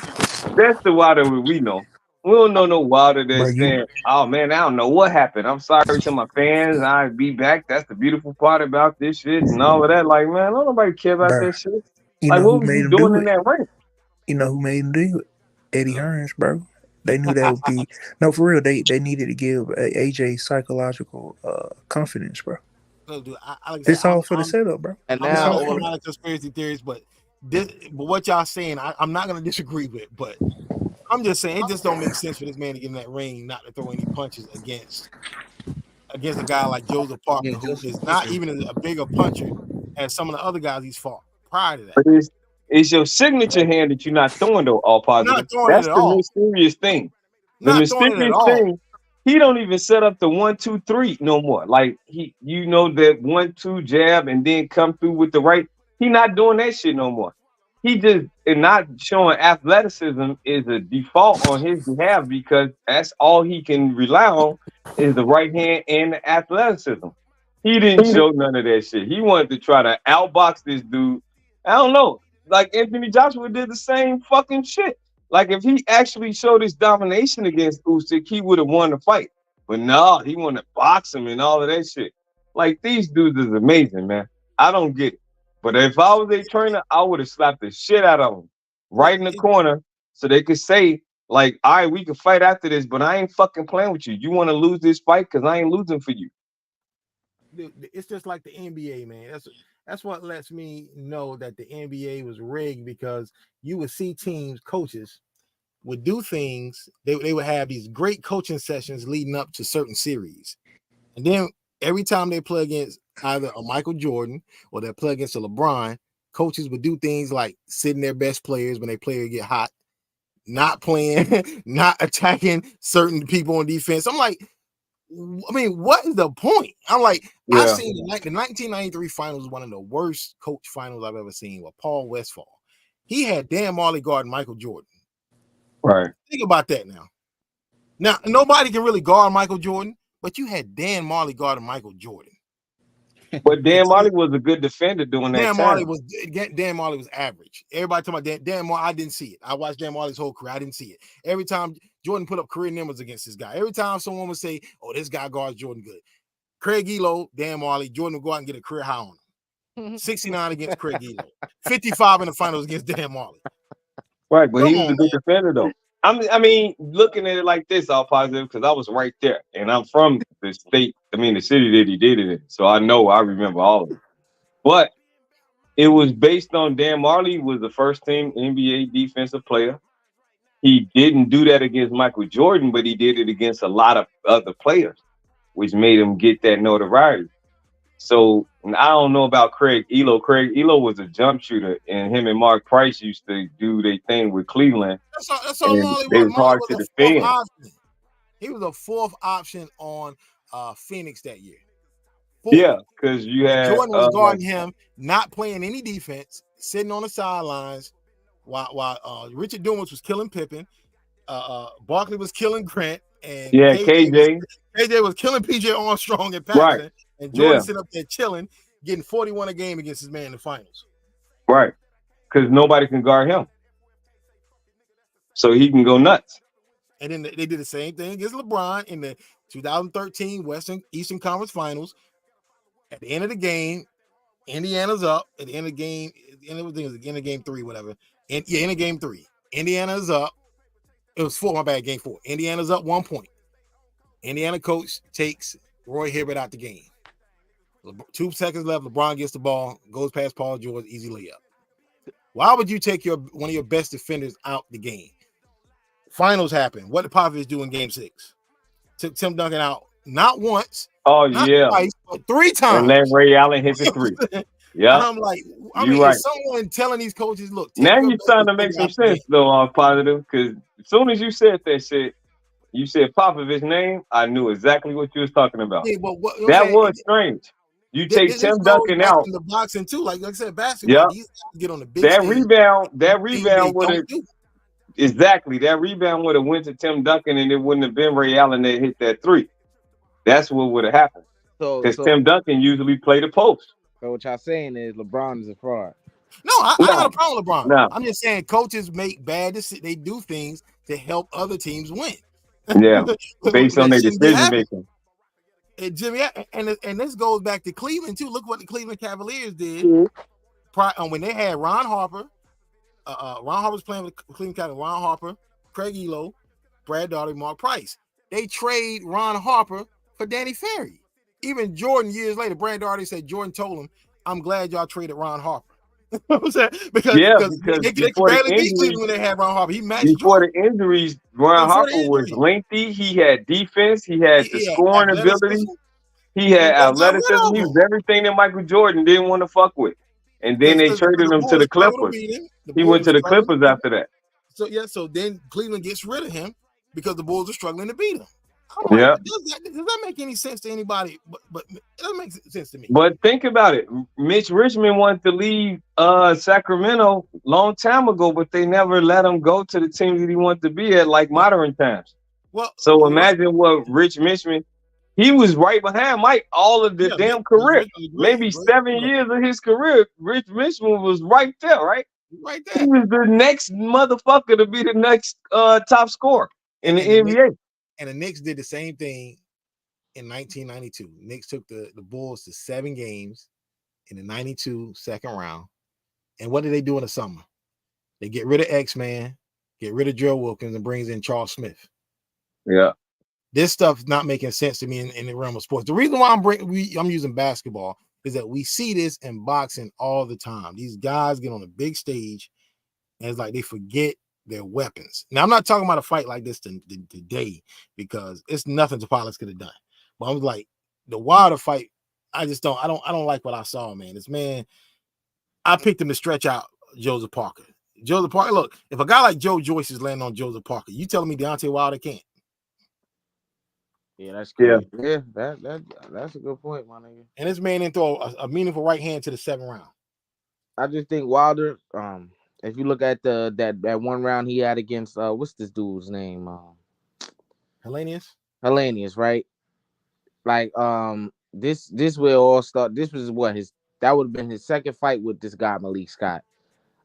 That's the Wilder we know. We don't know no Wilder Bro, that's you saying, "Oh man, I don't know what happened. I'm sorry to my fans. I'll be back." That's the beautiful part about this shit and all of that. Like, man, don't nobody care about bro, that shit. you Like, know what who was made you him doing do in it? that ring? You know who made him do it? Eddie Hearns, bro. They knew that would be no for real. They needed to give AJ psychological confidence, bro. So, dude, like I said, This all for the setup, bro. And I'm This not now all with a for lot of conspiracy theories, but what y'all saying, I'm not gonna disagree with. But I'm just saying, it just don't make sense for this man to get in that ring, not to throw any punches against a guy like Joseph Parker, who is not even a bigger puncher as some of the other guys he's fought prior to that. But it's your signature hand that you're not throwing though, all positive. Not throwing it That's at the all. mysterious thing. The Not throwing it at mysterious all. thing, he don't even set up the 1-2-3 no more. Like you know that 1-2 jab and then come through with the right. He not doing that shit no more. He just and not showing athleticism is a default on his behalf because that's all he can rely on is the right hand and the athleticism. He didn't show none of that shit. He wanted to try to outbox this dude. I don't know. Like Anthony Joshua did the same fucking shit. Like if he actually showed his domination against Usyk, he would have won the fight. But no, he wanted to box him and all of that shit. Like these dudes is amazing, man. I don't get it. But if I was a trainer, I would have slapped the shit out of him right in the corner so they could say, like, all right, we can fight after this, but I ain't fucking playing with you. You want to lose this fight because I ain't losing for you. It's just like the NBA, man. That's what lets me know that the NBA was rigged, because you would see teams, coaches would do things. They would have these great coaching sessions leading up to certain series, and then every time they play against either a Michael Jordan or they play against a LeBron, coaches would do things like sitting their best players when they play or get hot, not playing, not attacking certain people on defense. I'm like, I mean, what is the point? I'm like, Yeah. I've seen the 1993 finals was one of the worst coach finals I've ever seen with Paul Westphal. He had Dan Marley guarding Michael Jordan. Right. Think about that now. Now, nobody can really guard Michael Jordan, but you had Dan Marley guarding Michael Jordan. But Dan Marley was a good defender during that time. Dan Marley was average. Everybody talking about Dan Marley. I didn't see it. I watched Dan Marley's whole career. I didn't see it. Every time Jordan put up career numbers against this guy, every time someone would say, "Oh, this guy guards Jordan good," Craig Elo, Dan Marley, Jordan would go out and get a career high on him. 69 against Craig Elo, 55 in the finals against Dan Marley. Right, but he was a good defender though. I mean, looking at it like this, all positive, because I was right there, and I'm from the state. I mean, the city that he did it in, so I remember all of it. But it was based on Dan Marley was the first team NBA defensive player. He didn't do that against Michael Jordan, but he did it against a lot of other players, which made him get that notoriety. So I don't know about Craig Elo. Craig Elo was a jump shooter, and him and Mark Price used to do their thing with Cleveland. That's all Marley they was. was hard to defend. He was a fourth option on Phoenix that year. Yeah, because you had Jordan was guarding him, not playing any defense, sitting on the sidelines, while Richard Dumas was killing Pippen, Barkley was killing Grant, and KJ was killing PJ Armstrong and Paxson, right. and Jordan sitting up there chilling, getting 41 a game against his man in the finals. Right, because nobody can guard him, so he can go nuts. And then they did the same thing against LeBron in the 2013 Eastern Conference Finals. At the end of the game, Indiana's up. At the end of the game, end of game 3, whatever. End of game 3. Indiana's up. It was 4, my bad, game 4. Indiana's up 1 point. Indiana coach takes Roy Hibbert out the game. 2 seconds left. LeBron gets the ball, goes past Paul George, easy layup. Why would you take one of your best defenders out the game? Finals happen. What did Popovich do in game 6? Took Tim Duncan out not once. Oh, not yeah. twice, but 3 times. And then Ray Allen hit the 3. Yeah. I'm like, is someone telling these coaches, look, now you're starting to make some sense, though, on positive, because as soon as you said that shit, you said Popovich's name, I knew exactly what you was talking about. Yeah, but that was strange. You take Tim Duncan out in the boxing too, like I said, basketball. These guys get on the big that stage. rebound would have exactly that rebound would have went to Tim Duncan, and it wouldn't have been Ray Allen that hit that 3. That's what would have happened. So Because Tim Duncan usually play the post. So what y'all saying is LeBron is a fraud. No, I ain't got a problem with LeBron. No. I'm just saying coaches make bad decisions. They do things to help other teams win. Yeah, based on their decision making. And Jimmy, and this goes back to Cleveland too. Look what the Cleveland Cavaliers did when they had Ron Harper. Ron Harper's playing with Cleveland Cavaliers. Ron Harper, Craig Elo, Brad Daugherty, Mark Price. They trade Ron Harper for Danny Ferry. Even Jordan years later, Brad Daugherty said Jordan told him, "I'm glad y'all traded Ron Harper." Because they could barely beat Cleveland when they had Ron Harper. He matched Jordan. The injuries, Ron Harper was lengthy. He had defense. He had the scoring ability. He had athleticism. He was everything that Michael Jordan didn't want to fuck with. And then they traded him to the Clippers. He went to the Clippers after that. So then Cleveland gets rid of him because the Bulls are struggling to beat him. Does that make any sense to anybody? But it doesn't make sense to me. But think about it. Mitch Richmond wanted to leave Sacramento long time ago, but they never let him go to the team that he wanted to be at, like modern times. So imagine what Rich Richmond. He was right behind Mike all of the damn career. Maybe 7 years of his career, Rich Richmond was right there, right? Right there. He was the next motherfucker to be the next top scorer in the NBA. And the Knicks did the same thing in 1992. Knicks took the Bulls to 7 games in the 92 second round. And what did they do in the summer? They get rid of X-Man, get rid of Joe Wilkins, and brings in Charles Smith. Yeah. This stuff's not making sense to me in the realm of sports. The reason why I'm using basketball is that we see this in boxing all the time. These guys get on a big stage, and it's like they forget their weapons. Now, I'm not talking about a fight like this today because it's nothing Tapales could have done. But I was like, the Wilder fight, I don't like what I saw, man. I picked him to stretch out Joseph Parker. Joseph Parker, look, if a guy like Joe Joyce is landing on Joseph Parker, you telling me Deontay Wilder can't? Yeah, that's good. Yeah, that's a good point, my nigga. And this man didn't throw a meaningful right hand to the 7th round. I just think Wilder, if you look at that one round he had against what's this dude's name? Hellenius, right? Like this will all start. This was that would have been his second fight with this guy Malik Scott.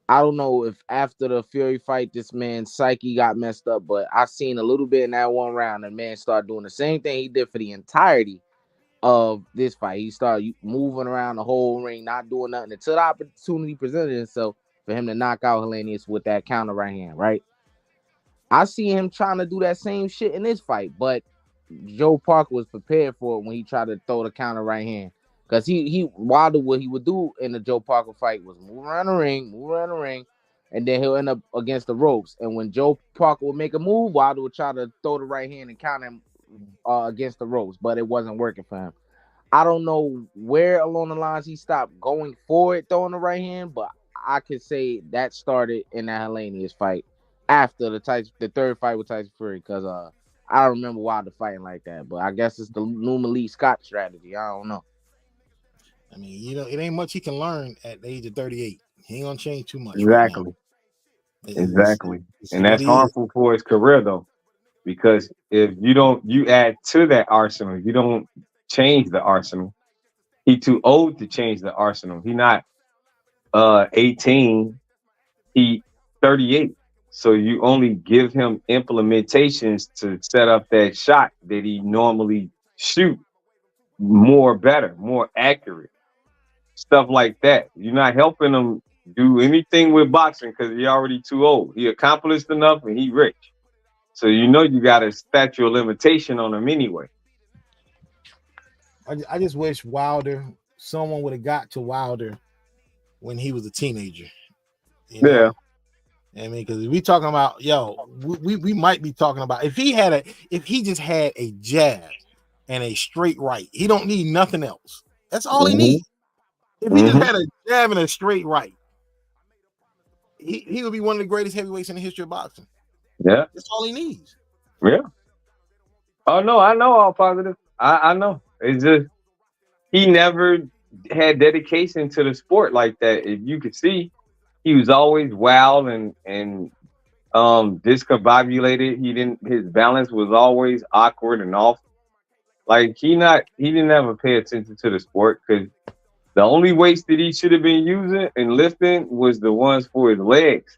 I don't know if after the Fury fight, this man's psyche got messed up, but I seen a little bit in that one round, and man started doing the same thing he did for the entirety of this fight. He started moving around the whole ring, not doing nothing until the opportunity presented itself for him to knock out Hellenius with that counter right hand, right? I see him trying to do that same shit in this fight, but Joe Parker was prepared for it when he tried to throw the counter right hand. Because Wilder, what he would do in the Joe Parker fight was move around the ring, and then he'll end up against the ropes. And when Joe Parker would make a move, Wilder would try to throw the right hand and counter him against the ropes, but it wasn't working for him. I don't know where along the lines he stopped going for it, throwing the right hand, but I could say that started in that Hellenius fight after the third fight with Tyson Fury, because I don't remember Wilder fighting like that. But I guess it's the new Malik Scott strategy. I don't know. I mean, it ain't much he can learn at the age of 38. He ain't gonna change too much. Exactly. Right exactly. And that's harmful for his career, though, because if you add to that arsenal, you don't change the arsenal. He too old to change the arsenal. He not 18. He 38. So you only give him implementations to set up that shot that he normally shoot better, more accurate. Stuff like that. You're not helping him do anything with boxing because he's already too old. He accomplished enough and he rich. So you got a statute of limitation on him anyway. I just wish someone would have got to Wilder when he was a teenager. Yeah. I mean, because we talking about, we might be talking about if he just had a jab and a straight right, he don't need nothing else. That's all he needs. If he just had a jab and a straight right, he would be one of the greatest heavyweights in the history of boxing. Yeah. That's all he needs. Yeah. Oh, no, I know all positive. I know. It's just he never had dedication to the sport like that. If you could see, he was always wild and discombobulated. His balance was always awkward and off. Like he didn't ever pay attention to the sport because the only weights that he should have been using and lifting was the ones for his legs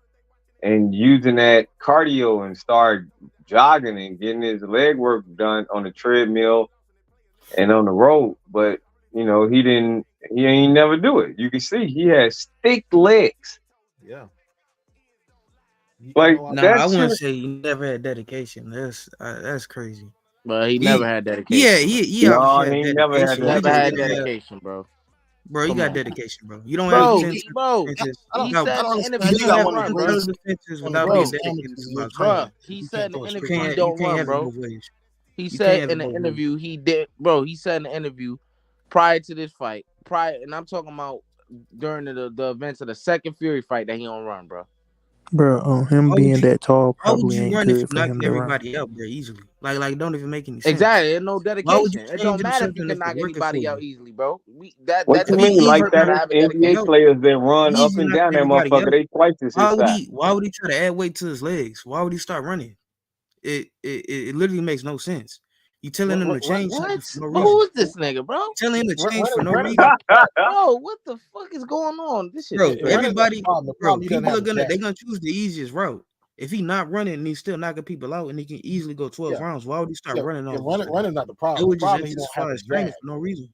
and using that cardio and start jogging and getting his leg work done on the treadmill and on the road. But he ain't never do it. You can see he has thick legs. Yeah. Like I wouldn't say he never had dedication. That's crazy. But he never had dedication. He obviously had never had dedication. Never had dedication, bro. Bro, you got dedication, bro. You don't Bro, have bro. He said in the interview he don't run, bro. Without being dedicated to my bro, he said in the interview he don't run, bro. He said in the interview he did, bro. He said in the interview prior to this fight, and I'm talking about during the events of the second Fury fight that he don't run, bro. Bro, him being that tall probably ain't good for him to run. Everybody out there easily. Like don't even make any sense. Exactly, there's no dedication. It don't matter if you can knock anybody out easily, bro. What you mean? Like that NBA players that run up and down that motherfucker, they twice as his size. Why would he try to add weight to his legs? Why would he start running? It literally makes no sense. You telling him to change something for no reason. Who is this nigga, bro? Telling him to change for no reason. Bro, what the fuck is going on? This shit, bro. Everybody, people are gonna choose the easiest route. If he not running and he's still knocking people out and he can easily go 12 rounds, why would he start running on? Running not the problem. It would the problem just fire training for no reason.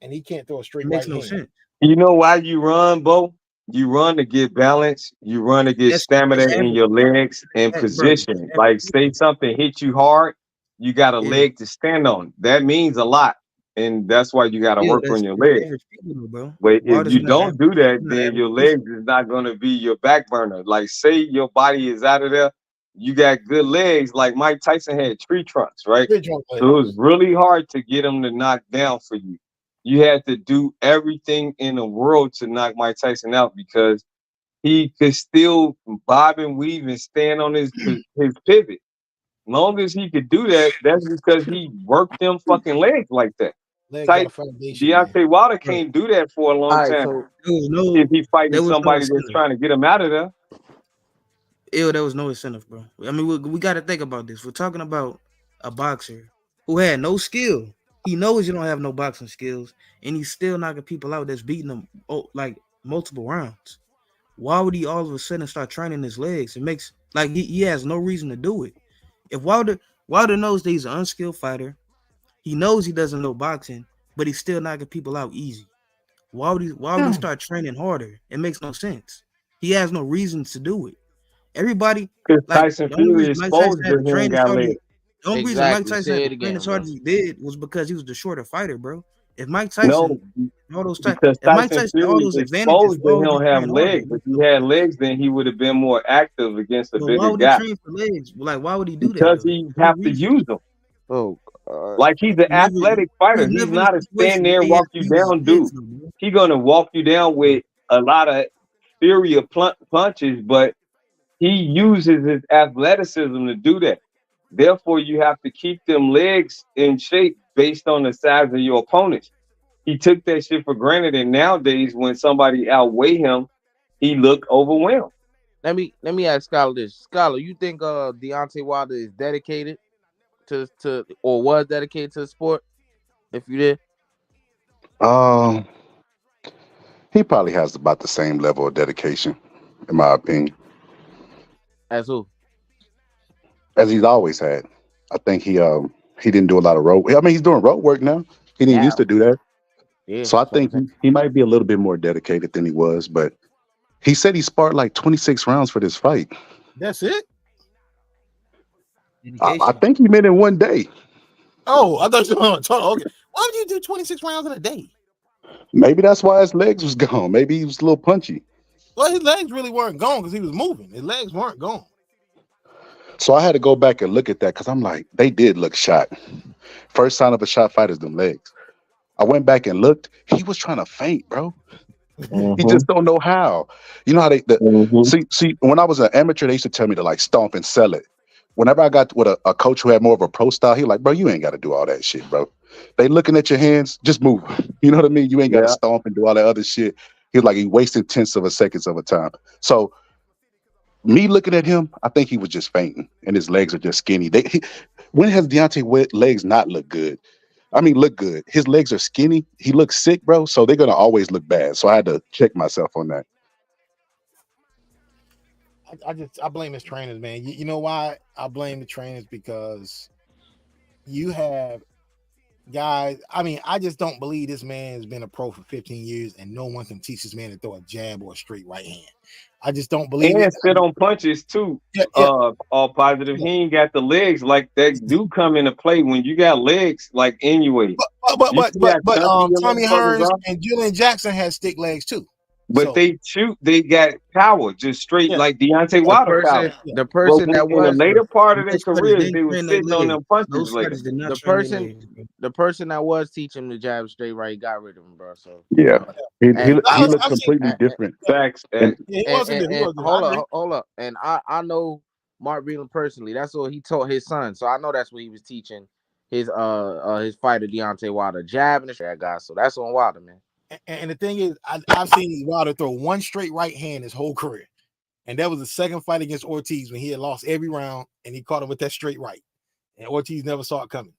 And he can't throw a straight. It makes no sense. You know why you run, Bo? You run to get balance. You run to get stamina in your legs and position. Like say something hit you hard, you got a leg to stand on. That means a lot. And that's why you got to work on your legs. But if you don't do that, then your legs is not going to be your back burner. Like say your body is out of there, you got good legs. Like Mike Tyson had tree trunks, right? So it was really hard to get him to knock down for you. You had to do everything in the world to knock Mike Tyson out because he could still bob and weave and stand on his pivot. Long as he could do that, that's because he worked them fucking legs like that. Deontay Wilder can't do that for a long time. If he's fighting somebody that's trying to get him out of there. There was no incentive, bro. I mean, we got to think about this. We're talking about a boxer who had no skill. He knows you don't have no boxing skills, and he's still knocking people out that's beating them like multiple rounds. Why would he all of a sudden start training his legs? It makes like he has no reason to do it. If Wilder knows that he's an unskilled fighter, he knows he doesn't know boxing, but he's still knocking people out easy. Why would he start training harder? It makes no sense. He has no reasons to do it. Everybody, because Tyson Fury exposed to him got legs. The only reason Mike Tyson had to train as hard as he did was because he was the shorter fighter, bro. If Mike Tyson, all those because Tyson all those advantages, he don't have legs. If he had legs, then he would have been more active against a bigger why would guy. he train for legs? Like, why would he do that? Because he have to use them. Oh, like he's an athletic fighter. He's not a stand there walk you down dude. He's gonna walk you down with a lot of fury of punches, but he uses his athleticism to do that. Therefore, you have to keep them legs in shape based on the size of your opponents. He took that shit for granted, and nowadays, when somebody outweigh him, he look overwhelmed. Let me ask Scholar this. Scholar, you think Deontay Wilder is dedicated to or was dedicated to the sport? If you did, he probably has about the same level of dedication, in my opinion. As who? As he's always had. I think he didn't do a lot of road. I mean, he's doing road work now. He didn't used to do that. Yeah, so I think he might be a little bit more dedicated than he was, but he said he sparred like 26 rounds for this fight. That's it? I think he meant in one day. Oh, I thought you were on total. Okay. Why would you do 26 rounds in a day? Maybe that's why his legs was gone. Maybe he was a little punchy. Well, his legs really weren't gone because he was moving. His legs weren't gone. So I had to go back and look at that because I'm like, they did look shot. First sign of a shot fight is them legs. I went back and looked. He was trying to feint, bro. He just don't know how. You know how they see when I was an amateur, they used to tell me to like stomp and sell it. Whenever I got with a coach who had more of a pro style, he like, bro, you ain't got to do all that shit, bro. They looking at your hands, just move. You know what I mean? You ain't got to stomp and do all that other shit. He was like, he wasted tenths of a seconds of a time. So me looking at him, I think he was just fainting, and his legs are just skinny. When has Deontay legs not look good? I mean, look good. His legs are skinny. He looks sick, bro. So they're gonna always look bad. So I had to check myself on that. I blame his trainers, man. You know why I blame the trainers? Because you have guys. I mean, I just don't believe this man has been a pro for 15 years and no one can teach this man to throw a jab or a straight right hand. I just don't believe And it. sit on punches too. Yeah, All positive. yeah. He ain't got the legs like that. Do come into play when you got legs like Inoue. You see how chunky them Tommy motherfuckers Hearns are? and Julian Jackson had stick legs too. But So they shoot. They got power, just straight yeah, like Deontay The Wilder power. person, yeah. the But person that in the was later part of their Most fighters careers, they didn't were train their sitting on legs. them punches Most later. fighters did not the train their person, legs, bro. the person that was teaching him the jab straight right got rid of him, bro. So Yeah, he he, and he and looked I've seen. completely and, different. Facts. And Yeah, he and, wasn't and, good. He and wasn't good. I hold agree. up, hold up. And I know Mark Breland personally. That's what he taught his son. So I know that's what he was teaching his fighter Deontay Wilder, jab and the straight guy. So that's on Wilder, man. And the thing is, I've seen Wilder throw one straight right hand his whole career. And that was the second fight against Ortiz when he had lost every round and he caught him with that straight right. And Ortiz never saw it coming.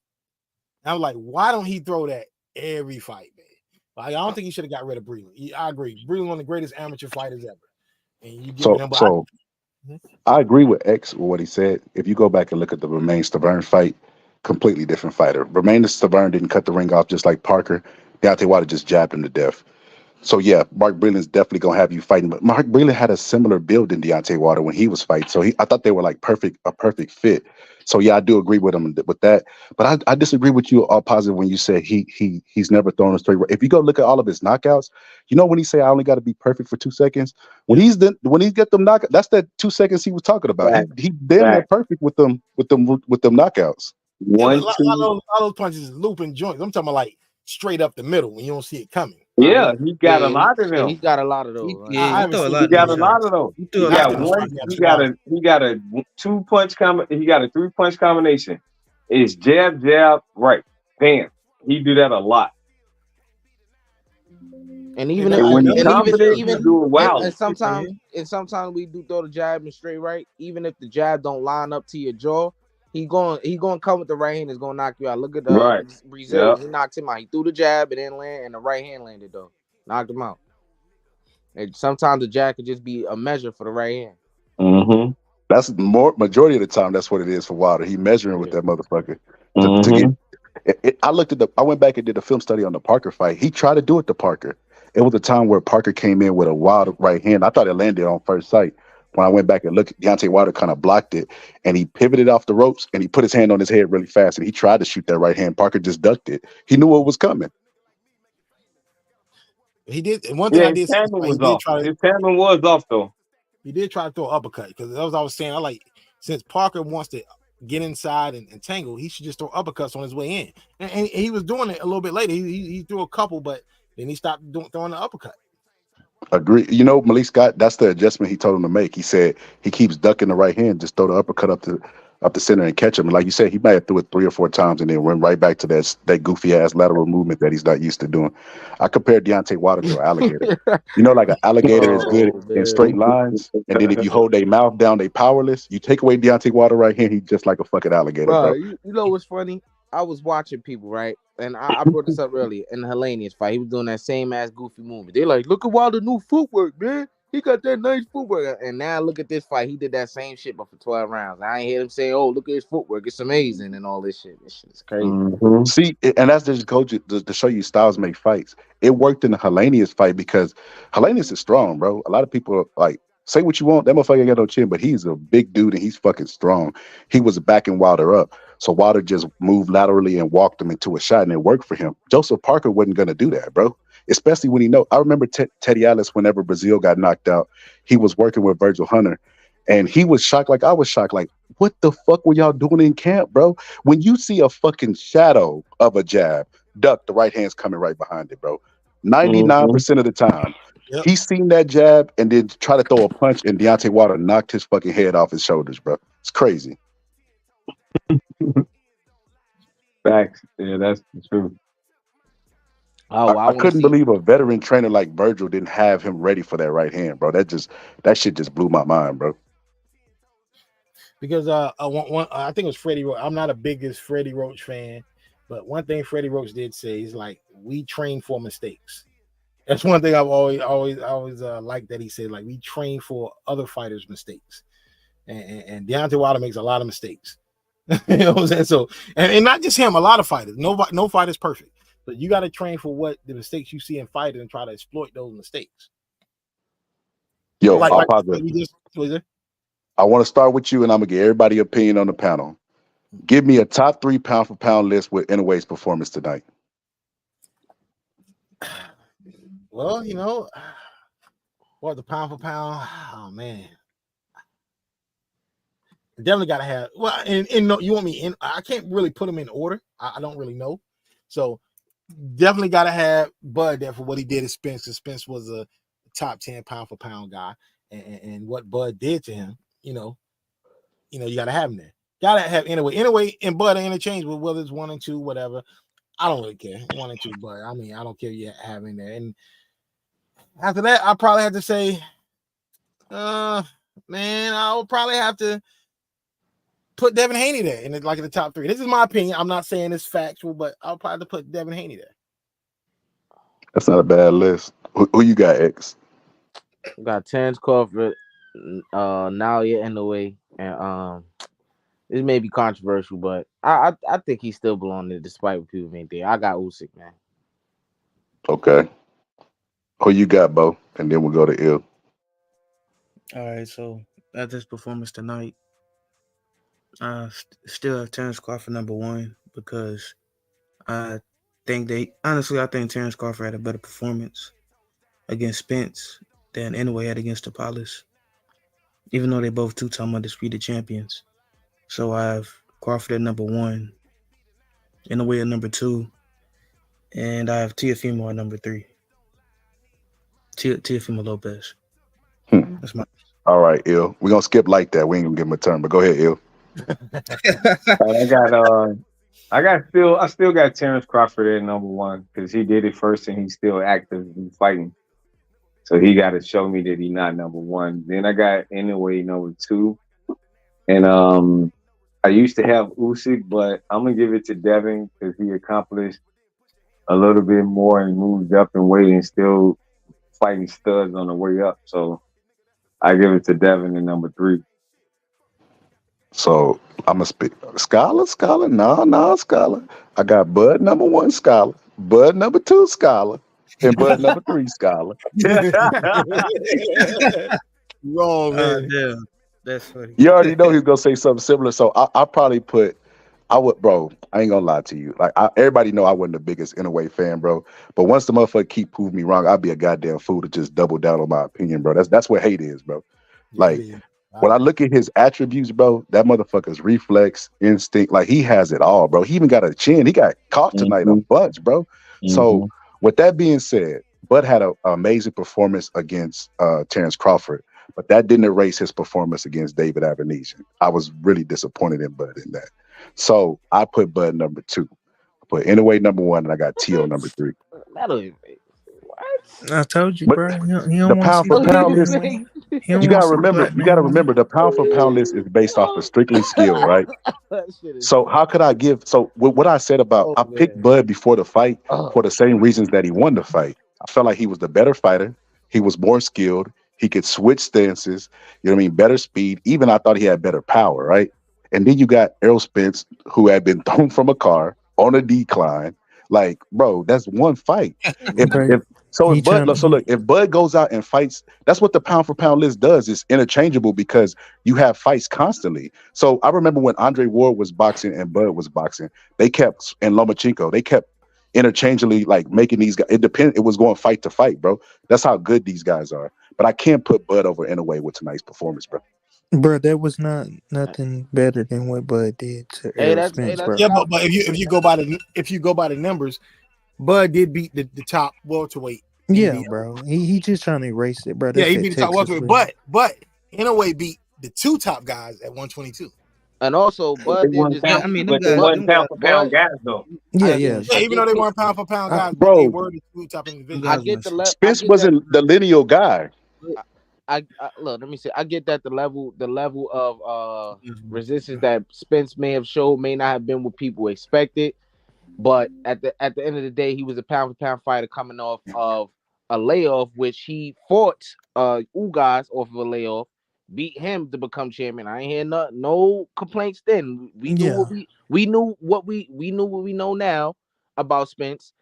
And I was like, why don't he throw that every fight, man? Like, I don't think he should have got rid of Breland. I agree. Breland one of the greatest amateur fighters ever. And you get rid of him. But I agree with X with what he said. If you go back and look at the Romain Stavern fight, completely different fighter. Romain Stavern didn't cut the ring off just like Parker. Deontay Wilder just jabbed him to death. So yeah, Mark Breland's definitely gonna have you fighting. But Mark Breland had a similar build than Deontay Wilder when he was fighting. So I thought they were like a perfect fit. So yeah, I do agree with him with that. But I disagree with you all positive when you say he's never thrown a straight. If you go look at all of his knockouts, you know when he say I only got to be perfect for 2 seconds. When he get them knockouts, that's that 2 seconds he was talking about. Facts. He damn near Facts. perfect with them knockouts. yeah, but a One, lot, two. of those punches is looping joints. I'm talking about like straight up the middle when you don't see it coming. Yeah, he got a lot of Yeah, them. he's got a lot of those. I He haven't throw a seen He lot it. of got them a Yeah. lot shots. of those. He threw a He Not lot got of to them the one. front. shots. Yeah, He to got the a 2 punch He got a 3 punch combination. It's jab, jab, right, bam. He do that a lot. And yeah, even if And when he's another and even confident, he even do it and wildly. sometimes we do throw the jab and straight right. Even if the jab don't line up to your jaw, he going to come with the right hand. Is going to knock you out. Look at Right. Brazil. Yeah. He knocked him out. He threw the jab and then land, and the right hand landed though. Knocked him out. And sometimes the jab could just be a measure for the right hand. Mm-hmm. That's more majority of the time. That's what it is for Wilder. He measuring with Yeah. that motherfucker to get. Mm-hmm. I went back and did a film study on the Parker fight. He tried to do it to Parker. It was a time where Parker came in with a wild right hand. I thought it landed on first sight. When I went back and looked, Deontay Wilder kind of blocked it, and he pivoted off the ropes, and he put his hand on his head really fast, and he tried to shoot that right hand. Parker just ducked it. He knew what was coming. He did. And one thing Yeah, I his did see, timing he was did off. try to. His timing was off though. He did try to throw an uppercut because that was I was saying. I like since Parker wants to get inside and tangle, he should just throw uppercuts on his way in. And he was doing it a little bit later. He threw a couple, but then he stopped throwing the uppercut. Agree. You know, Malik Scott, that's the adjustment he told him to make. He said he keeps ducking the right hand, just throw the uppercut up the center and catch him. And like you said, he might have threw it 3 or 4 times and then went right back to that goofy ass lateral movement that he's not used to doing. I compared Deontay Wilder to an alligator. You know, like an alligator is good Oh in man. straight lines, and then if you hold their mouth down, they powerless. You take away Deontay Wilder right hand, he's just like a fucking alligator, Bro, bro. you know what's funny? I was watching people, right? And I brought this up earlier in the Hellenius fight. He was doing that same ass goofy movement. They're like, look at Wilder new footwork, man. He got that nice footwork. And now look at this fight. He did that same shit, but for 12 rounds. I ain't hear him say, oh, look at his footwork. It's amazing and all this shit. This shit is crazy. Mm-hmm. See, and that's just coach to show you styles make fights. It worked in the Hellenius fight because Hellenius is strong, bro. A lot of people like say what you want. That motherfucker ain't got no chin, but he's a big dude and he's fucking strong. He was backing Wilder up. So Wilder just moved laterally and walked him into a shot and it worked for him. Joseph Parker wasn't gonna do that, bro. Especially when he know. I remember Teddy Atlas, whenever Brazil got knocked out, he was working with Virgil Hunter. And he was shocked, like I was shocked, like, what the fuck were y'all doing in camp, bro? When you see a fucking shadow of a jab, duck, the right hand's coming right behind it, bro. 99% of the time. Yep. He's seen that jab and then try to throw a punch, and Deontay Wilder knocked his fucking head off his shoulders, bro. It's crazy. Facts. Yeah, that's the truth. Oh, I couldn't believe a veteran trainer like Virgil didn't have him ready for that right hand, bro. That shit just blew my mind, bro. because I think it was Freddie Roach. I'm not a biggest Freddie Roach fan, but one thing Freddie Roach did say is like, we train for mistakes. That's one thing I've always liked that he said, like, we train for other fighters' mistakes, and Deontay Wilder makes a lot of mistakes. You know what I'm saying? So, and not just him, a lot of fighters. No fighter's perfect, but you got to train for what the mistakes you see in fighters and try to exploit those mistakes. Yo, like I want to start with you, and I'm gonna get everybody's opinion on the panel. Give me a top 3 pound for pound list with Inoue's performance tonight. Well, what the pound for pound? Oh man, definitely got to have. Well, and no, you want me in? I can't really put them in order. I don't really know. So definitely got to have Bud there for what he did at Spence. Because Spence was a top 10 pound for pound guy, and what Bud did to him. You got to have him there. Got to have Inoue and Bud are interchangeable, whether it's 1 and 2, whatever. I don't really care. 1 and 2, but I mean, I don't care you have in there. And after that, I probably have to say, man, I would probably have to put Devin Haney there in the top 3. This is my opinion. I'm not saying it's factual, but I'll probably have to put Devin Haney there. That's not a bad list. Who you got, X? We got Terrence Crawford, Naoya Inoue, and this may be controversial, but I think he still belongs there despite what people may think. I got Usyk, man. Okay. Who you got, Bo? And then we'll go to Il. All right, so at this performance tonight, still have Terrence Crawford number 1 because I think Terrence Crawford had a better performance against Spence than Inoue had against Tapales, even though they both 2-time undisputed champions. So I have Crawford at number 1, Inoue at number 2, and I have Teofimo at number 3. Teofimo Lopez. That's my. All right, Il. We're gonna skip like that. We ain't gonna give him a turn, but go ahead, Il. I still got Terrence Crawford at number 1 because he did it first and he's still actively fighting. So he got to show me that he's not number 1. Then I got Inoue number 2, and I used to have Usyk, but I'm gonna give it to Devin because he accomplished a little bit more and moved up in weight and still fighting studs on the way up. So I give it to Devin at number 3. So I'm gonna speak Scholar. No, Scholar. I got Bud number 1, Scholar. Bud number 2, Scholar. And Bud number 3, Scholar. Wrong, man. Damn. That's funny. You already know he's gonna say something similar. So I probably bro. I ain't gonna lie to you. Like everybody know I wasn't the biggest Inoue fan, bro. But once the motherfucker keep proving me wrong, I'd be a goddamn fool to just double down on my opinion, bro. That's what hate is, bro. Like when I look at his attributes, bro, that motherfucker's reflex, instinct, like he has it all, bro. He even got a chin. He got caught tonight a bunch, bro. So with that being said, Bud had an amazing performance against Terrence Crawford, but that didn't erase his performance against David Avenesian. I was really disappointed in Bud in that. So I put Bud number 2. I put Inoue number 1, and I got Tio number 3. What? I told you, But bro. He don't the want pound to for see pound black list, man win. you gotta remember the pound for pound list is based off of strictly skill, right? So how could I give? So what I said about I picked Bud before the fight for the same reasons that he won the fight. I felt like he was the better fighter. He was more skilled. He could switch stances. You know what I mean? Better speed. Even I thought he had better power, right? And then you got Errol Spence, who had been thrown from a car on a decline. Like, bro, that's one fight. If Bud goes out and fights, that's what the pound for pound list does. It's interchangeable because you have fights constantly. So I remember when Andre Ward was boxing and Bud was boxing, and Lomachenko, they kept interchangeably like making these guys. It was going fight to fight, bro. That's how good these guys are. But I can't put Bud over Inoue with tonight's performance, bro. Bro, that was nothing better than what Bud did to Errol Spence, bro. Yeah, but if you go by the numbers, Bud did beat the top welterweight. Yeah, bro. He just trying to erase it, bro. Yeah, he beat the top welterweight, but Inoue beat the 2 top guys at 122. And also, Bud didn't just. They wasn't pound for pound guys though. Yeah. Even though they weren't pound for pound guys, bro, they were the 2 top individuals. Spence wasn't the lineal guy. look. Let me say, I get that the level of resistance that Spence may have showed may not have been what people expected. But at the end of the day, he was a pound for pound fighter coming off of a layoff, which he fought Ugas off of a layoff, beat him to become champion. I ain't hear no complaints then. We knew what we knew what we know now about Spence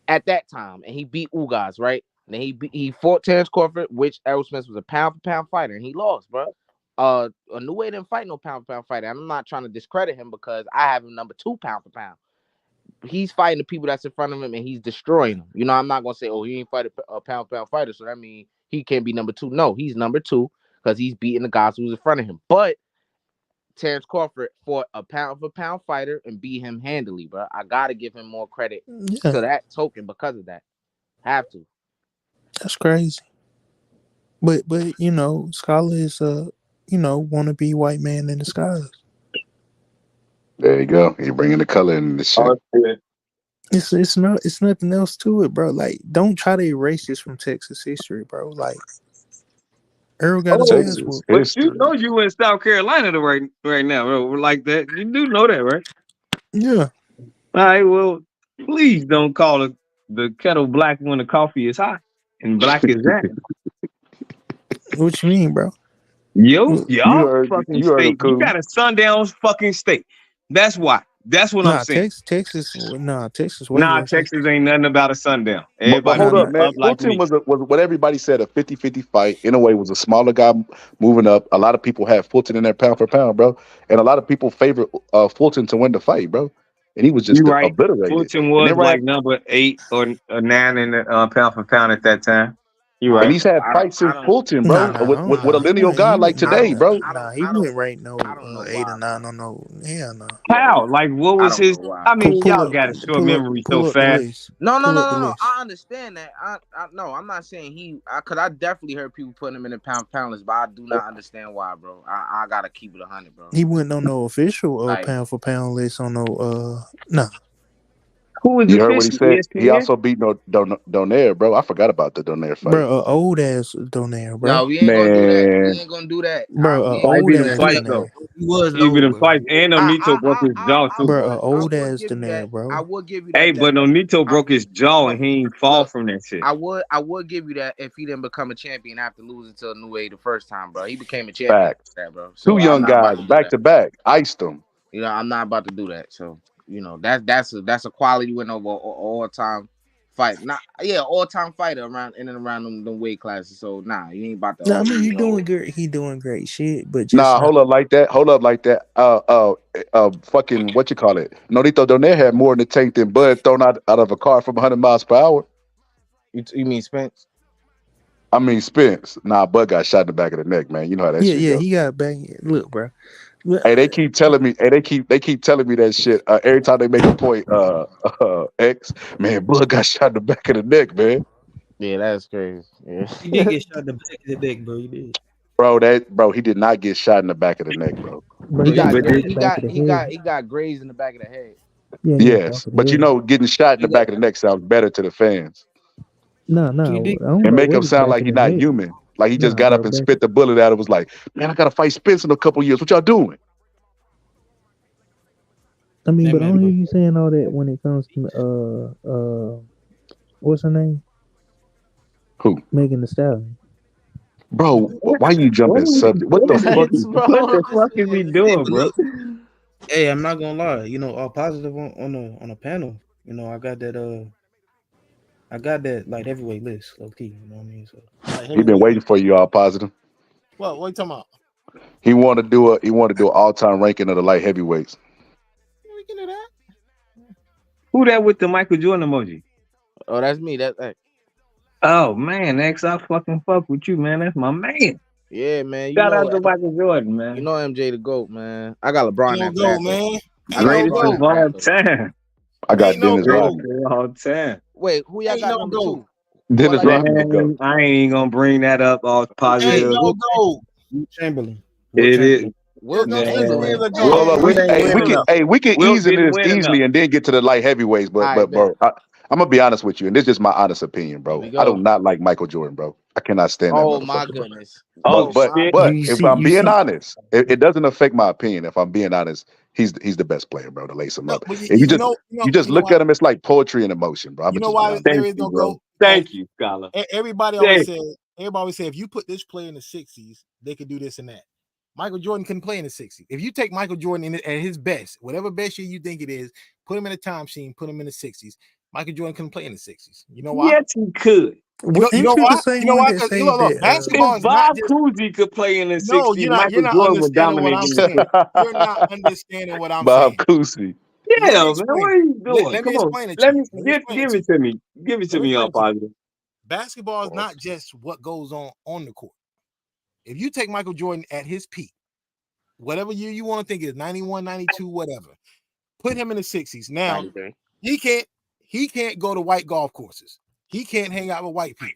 at that time, and he beat Ugas, right? And then he fought Terrence Crawford, which Errol Spence was a pound for pound fighter, and he lost, bro. Inoue didn't fight no pound for pound fighter. I'm not trying to discredit him because I have him number 2 pound for pound. He's fighting the people that's in front of him and he's destroying them. You know, I'm not gonna say, oh, he ain't fight a pound for pound fighter, so that means he can't be number 2. No, he's number 2 because he's beating the guys who's in front of him. But Terrence Crawford fought a pound for pound fighter and beat him handily, bro. I gotta give him more credit to that token because of that. Have to. That's crazy. But you know, Scholar is wannabe white man in disguise. There you go. You're bringing the color in this shit. It's nothing else to it, bro. Like, don't try to erase this from Texas history, bro. Like, Earl got his ass whooped. But you know you in South Carolina right now, bro. Like that. You do know that, right? Yeah. All right, well, please don't call the kettle black when the coffee is hot and black is that. What you mean, bro? Y'all fucking state. You got a sundown fucking state. That's why. That's what I'm saying. Texas. Texas ain't nothing about a sundown. But hold up, man. Fulton was what everybody said, a 50-50 fight. Inoue was a smaller guy moving up. A lot of people have Fulton in their pound for pound, bro. And a lot of people favor Fulton to win the fight, bro. And he was just obliterated. Fulton was like number 8 or 9 in the pound for pound at that time. You right. And he's had fights since Fulton, bro, with a lineal guy like today, bro. He wouldn't rate no 8 or 9 on no. Hell no. How? Like, what was his? I mean, y'all got a short memory so fast. No. I understand that. No, I'm not saying he. Cause I definitely heard people putting him in the pound for pound list, but I do not understand why, bro. I gotta keep it 100, bro. He wouldn't on no official pound for pound list on no. No. Who was you heard what he said? ESPN? He also beat Donaire, bro. I forgot about the Donaire fight. Bro, old ass Donaire, bro. No, we ain't gonna do that. We ain't gonna do that. Bro, old ass Donaire. He was even twice, and Onito broke his jaw too. Bro, old ass Donaire, bro. I would give you that. Hey, but Onito broke his jaw and he ain't fall from that shit. I would give you that if he didn't become a champion after losing to Inoue the first time, bro. He became a champion after that, bro. So 2 young guys back to back, iced them. You know, I'm not about to do that. So. You know, that's a quality win over all time fight. All time fighter around in and around them weight classes. So you ain't about to. No, I mean he doing good. He doing great shit. But just hold up like that. Fucking what you call it? Nonito Donaire had more in the tank than Bud thrown out of a car from 100 miles per hour. You mean Spence? I mean Spence. Bud got shot in the back of the neck, man. You know how that shit goes. He got bang. Look, bro. Hey, they keep telling me. Hey, they keep telling me that shit every time they make a point. X man, Bud got shot in the back of the neck, man. Yeah, that's crazy. Yeah. He did get shot in the back of the neck, bro. He did. Bro, he did not get shot in the back of the neck, bro. He got grazed in the back of the head. Yes, but you know, getting shot in the back of the neck sounds better to the fans. No. And make him sound like he's not human. Like he just got up and spit the bullet out and was like, man, I got to fight Spence in a couple years. What y'all doing? I mean, but I don't hear you saying all that when it comes to, what's her name? Who? Megan Thee Stallion. Bro, why you jumping subject? What the fuck is he doing, bro? Hey, I'm not gonna lie. You know, all positive on a panel. You know, I got that light heavyweight list, low key. You know what I mean? So he been waiting for you, all positive. What are you talking about? He want to do an all-time ranking of the light heavyweights. We can do that. Who that with the Michael Jordan emoji? Oh, that's me. That's X. Oh man, X, I fucking fuck with you, man. That's my man. Yeah, man. Shout out to Michael Jordan, man. You know MJ the GOAT, man. I got LeBron after that, man. Greatest of all time. I got Dennis Rodman all time. Wait, who y'all got number 2? Dennis Rodman. I ain't gonna bring that up all positive. Chamberlain. It is. We can ease into this easily and then get to the light heavyweights. But bro, I'm gonna be honest with you, and this is just my honest opinion, bro. I do not like Michael Jordan, bro. I cannot stand that Oh my motherfucker, bro. goodness. Oh But shit. if I'm being honest, it doesn't affect my opinion. If I'm being honest, he's the best player, bro. To lace him No, up. but If you just look why? at him, it's like poetry and emotion, bro. I'm You gonna know just be why honest. there Thank is you, no bro. GOAT? Thank you, Scholar. Everybody always say if you put this player in the 60s, they could do this and that. Michael Jordan couldn't play in the 60s. If you take Michael Jordan at his best, whatever best year you think it is, put him in a time machine, put him in the 60s. Michael Jordan couldn't play in the 60s. You know why? Yes, he could. Ain't you the Why? same You know one why? that Because say look, that? basketball If is not Bob just Cousy could play in the no. 60s, You're Michael not Jordan would understanding what dominate I'm the league. saying. You're not understanding what I'm Bob saying. Cousy. Let me Yeah, man. explain What it. are you doing? Let me Come on. explain it to Let you. me Let me explain give it to it to me. Give it to Let me me, all explain it to you. positive. Basketball is not just what goes on the court. If you take Michael Jordan at his peak, whatever year you want to think is 91, 92, whatever, put him in the 60s. Now, he can't go to white golf courses. He can't hang out with white people.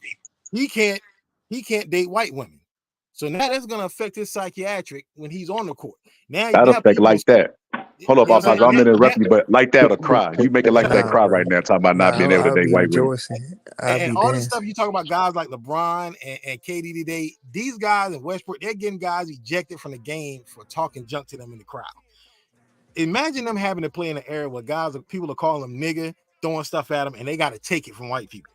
He can't date white women. So now that's going to affect his psychiatric when he's on the court. Now That'll affect people like that. Hold up, you know what I'm I'm saying? interrupting you, but like that or cry. You make it like that Nah, cry bro. right now, talking about not Nah, being able to I'll date be white women. rejoicing. I'll And be all the stuff dancing. you talk about, guys like LeBron and KD today, these guys in Westbrook, they're getting guys ejected from the game for talking junk to them in the crowd. Imagine them having to play in an era where people are calling them nigga, throwing stuff at them, and they got to take it from white people.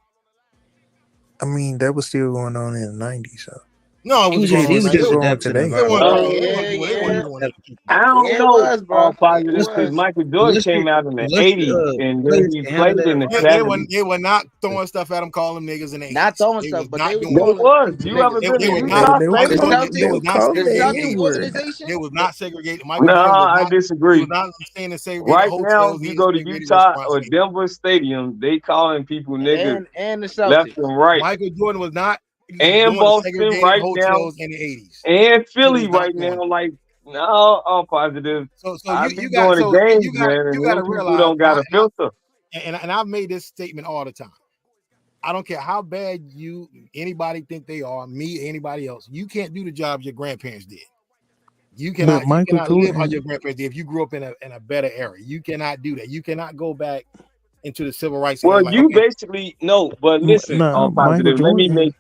I mean, that was still going on in the 90s. So. No, it was going on. Still going today. They weren't Yeah. doing that to people. I don't Yeah, it know was, bro. all positive It because was. Michael Jordan came out in the 80s and then he played in the They 70s. were not throwing stuff at them, calling them niggas in the 80s. Not throwing They stuff, was but not they was doing They that. calling was. people You ever niggas. been They to were Utah not. They were Michael calling, Jordan they were was not calling the segregating. N-word. They was not segregating. Michael No, Jordan I was disagree. not staying in segregated Right now, hotels. if He you ain't go to segregated Utah or restaurants. Denver Stadium, they calling people niggas And the left Celtics. and right. Michael Jordan was not And doing Boston segregated right now, hotels in the 80s. and He Philly was not right doing now. that. Like, no, all positive. So I be going to games, man, you and got them to people realize, don't got a filter. and I've made this statement all the time. I don't care how bad anybody think they are, me, anybody else. You can't do the jobs your grandparents did. You cannot live how your grandparents did if you grew up in a better era. You cannot do that. You cannot go back into the civil rights era. Well, Like, you okay, basically no, but listen, all Michael positive. Let me Jordan.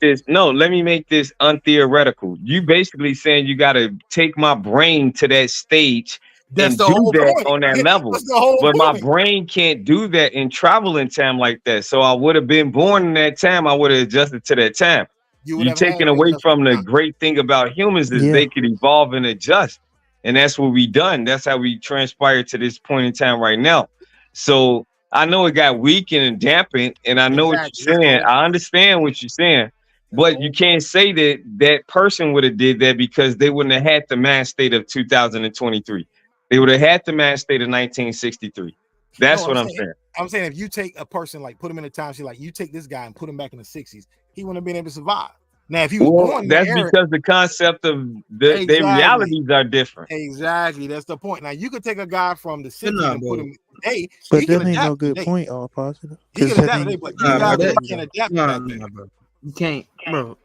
make this untheoretical. You basically saying you got to take my brain to that stage that's and the do whole that point. on that level. That's the whole But my point. brain can't do that and travel in time like that. So I would have been born in that time. I would have adjusted to that time. You would You have had taking to away adjust from to the time. great thing about humans is they could evolve and adjust. And that's what we done. That's how we transpired to this point in time right now. So I know it got weakened and dampened, and I know what Exactly. you're saying. I understand what you're saying, but you can't say that that person would have did that because they wouldn't have had the mind state of 2023. They would have had the mind state of 1963. That's No, what I'm saying. I'm saying if you take a person like put him in a time, like you take this guy and put him back in the 60s, he wouldn't have been able to survive. Now, if he was born in that's the era, because the concept of their realities are different. Exactly, that's the point. Now you could take a guy from the 60s and put him today. But He can that ain't no adapt good today. point, all positive. He can adapt today, but these guys can't adapt back then. Bro. You can't, bro.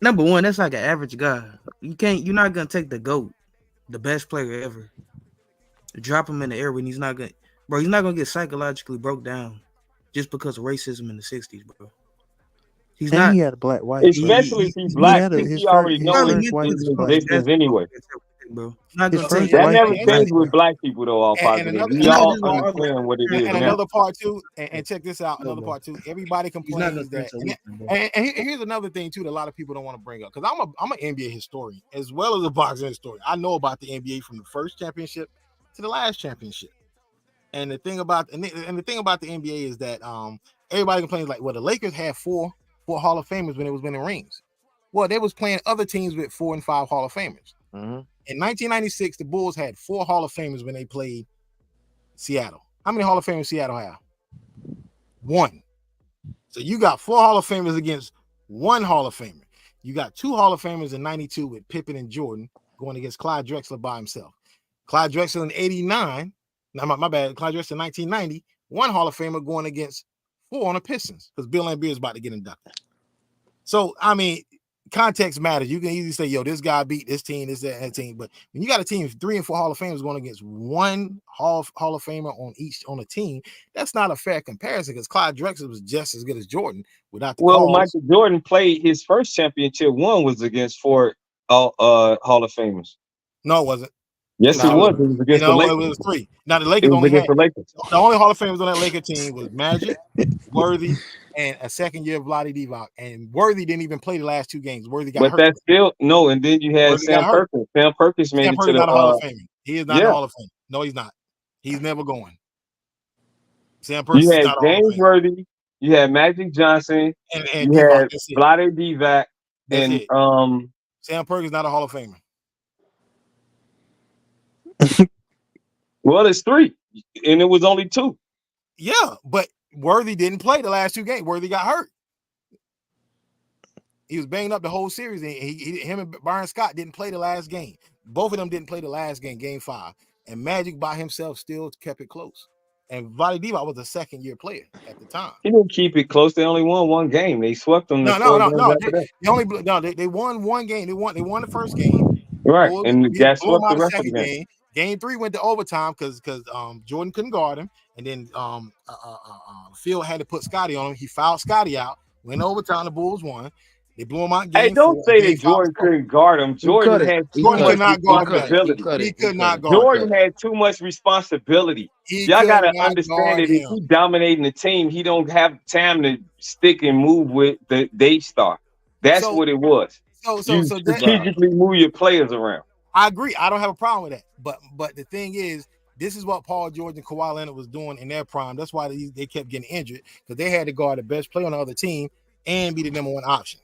Number one, that's like an average guy. You're not gonna take the GOAT, the best player ever, drop him in the air when he's not gonna get psychologically broke down just because of racism in the 60s, bro. He had a black wife, especially if he's black. He already knows his existence anyway. Bro. That never changed with black people though. All positive. We all understand what it is and now. another part too, and check this out. Another part too. Everybody complains that, and here's another thing too that a lot of people don't want to bring up because I'm an NBA historian as well as a boxing historian. I know about the NBA from the first championship to the last championship. And the thing about the NBA is that everybody complains like, well, the Lakers had four Hall of Famers when they was winning rings. Well, they was playing other teams with 4 and 5 Hall of Famers. In 1996, the Bulls had 4 Hall of Famers when they played Seattle. How many Hall of Famers Seattle have? 1. So you got 4 Hall of Famers against 1 Hall of Famer. You got 2 Hall of Famers in 92 with Pippen and Jordan going against Clyde Drexler by himself. Clyde Drexler in 89. Now, my bad. Clyde Drexler in 1990. 1 Hall of Famer going against 4 on the Pistons because Bill Laimbeer is about to get inducted. So, I mean, context matters. You can easily say, yo, this guy beat this team, this, that team. But when you got a team, 3 and 4 Hall of Famers going against one Hall of Famer on a team, that's not a fair comparison because Clyde Drexler was just as good as Jordan without the calls. Michael Jordan played his first championship one was against 4 Hall of Famers. No, it wasn't. Yes, it was. It was against the Lakers. It was 3. Now the Lakers only had the only Hall of Famers on that Laker team was Magic, Worthy, and a second year of Vlade Divac. And Worthy didn't even play the last 2 games. Worthy got hurt. But that's still no. And then you had Worthy Sam Perkins. Sam Perkins made it to the Hall of Fame. He is not in the Hall of Fame. No, he's not. He's never going. Sam Perkins. You had James Worthy. You had Magic Johnson. And you had Vlade Divac. And Sam Perkins not a Hall of Famer. Well, it's 3, and it was only 2. Yeah, but Worthy didn't play the last 2 games. Worthy got hurt. He was banged up the whole series, and him and Byron Scott didn't play the last game. Both of them didn't play the last game, game 5. And Magic by himself still kept it close. And Vlade Divac was a second-year player at the time. He didn't keep it close. They only won 1 game. They swept them. No. They won 1 game. They won the first game. Right, and gas swept the rest of the game. Game 3 went to overtime because Jordan couldn't guard him, and then Phil had to put Scotty on him. He fouled Scotty out. Went to overtime. The Bulls won. They blew him out. Hey, don't say that Jordan couldn't guard him. Jordan had too much responsibility. He could not guard. Jordan had too much responsibility. Y'all gotta understand that if he dominating the team, he don't have time to stick and move with the day star. That's what it was. So strategically move your players around. I agree. I don't have a problem with that. But the thing is, this is what Paul George and Kawhi Leonard was doing in their prime. That's why they kept getting injured because they had to guard the best player on the other team and be the number 1 option.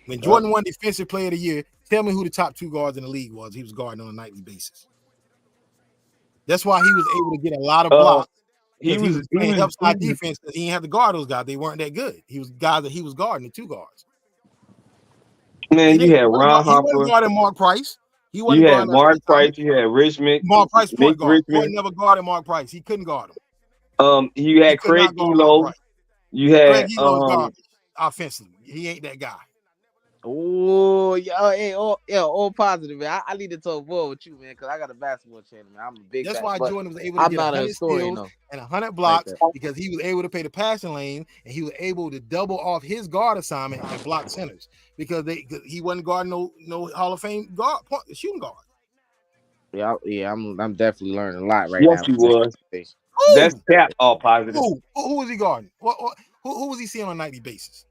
When Jordan won Defensive Player of the Year, tell me who the top 2 guards in the league was. He was guarding on a nightly basis. That's why he was able to get a lot of blocks. He was playing upside defense because he didn't have to guard those guys. They weren't that good. He was guys that he was guarding, the 2 guards. Man, you had Ron Harper. He wasn't guarding Mark Price. You had Mark Price. You had Richmond. Mark Price point guard. Jordan never guarded Mark Price. He couldn't guard him. You had Craig Elo. You had offensively. He ain't that guy. Oh, yeah, hey, all positive, man. I need to talk more with you, man, because I got a basketball channel, man. I'm a big. That's why Jordan was able to get 100 steals and 100 blocks because he was able to play the passing lane and he was able to double off his guard assignment and block centers because he wasn't guarding no Hall of Fame guard shooting guard. Yeah, I'm definitely learning a lot right now. Yes, he was. That's cap all positive. Who was he guarding? Who was he seeing on a nightly basis?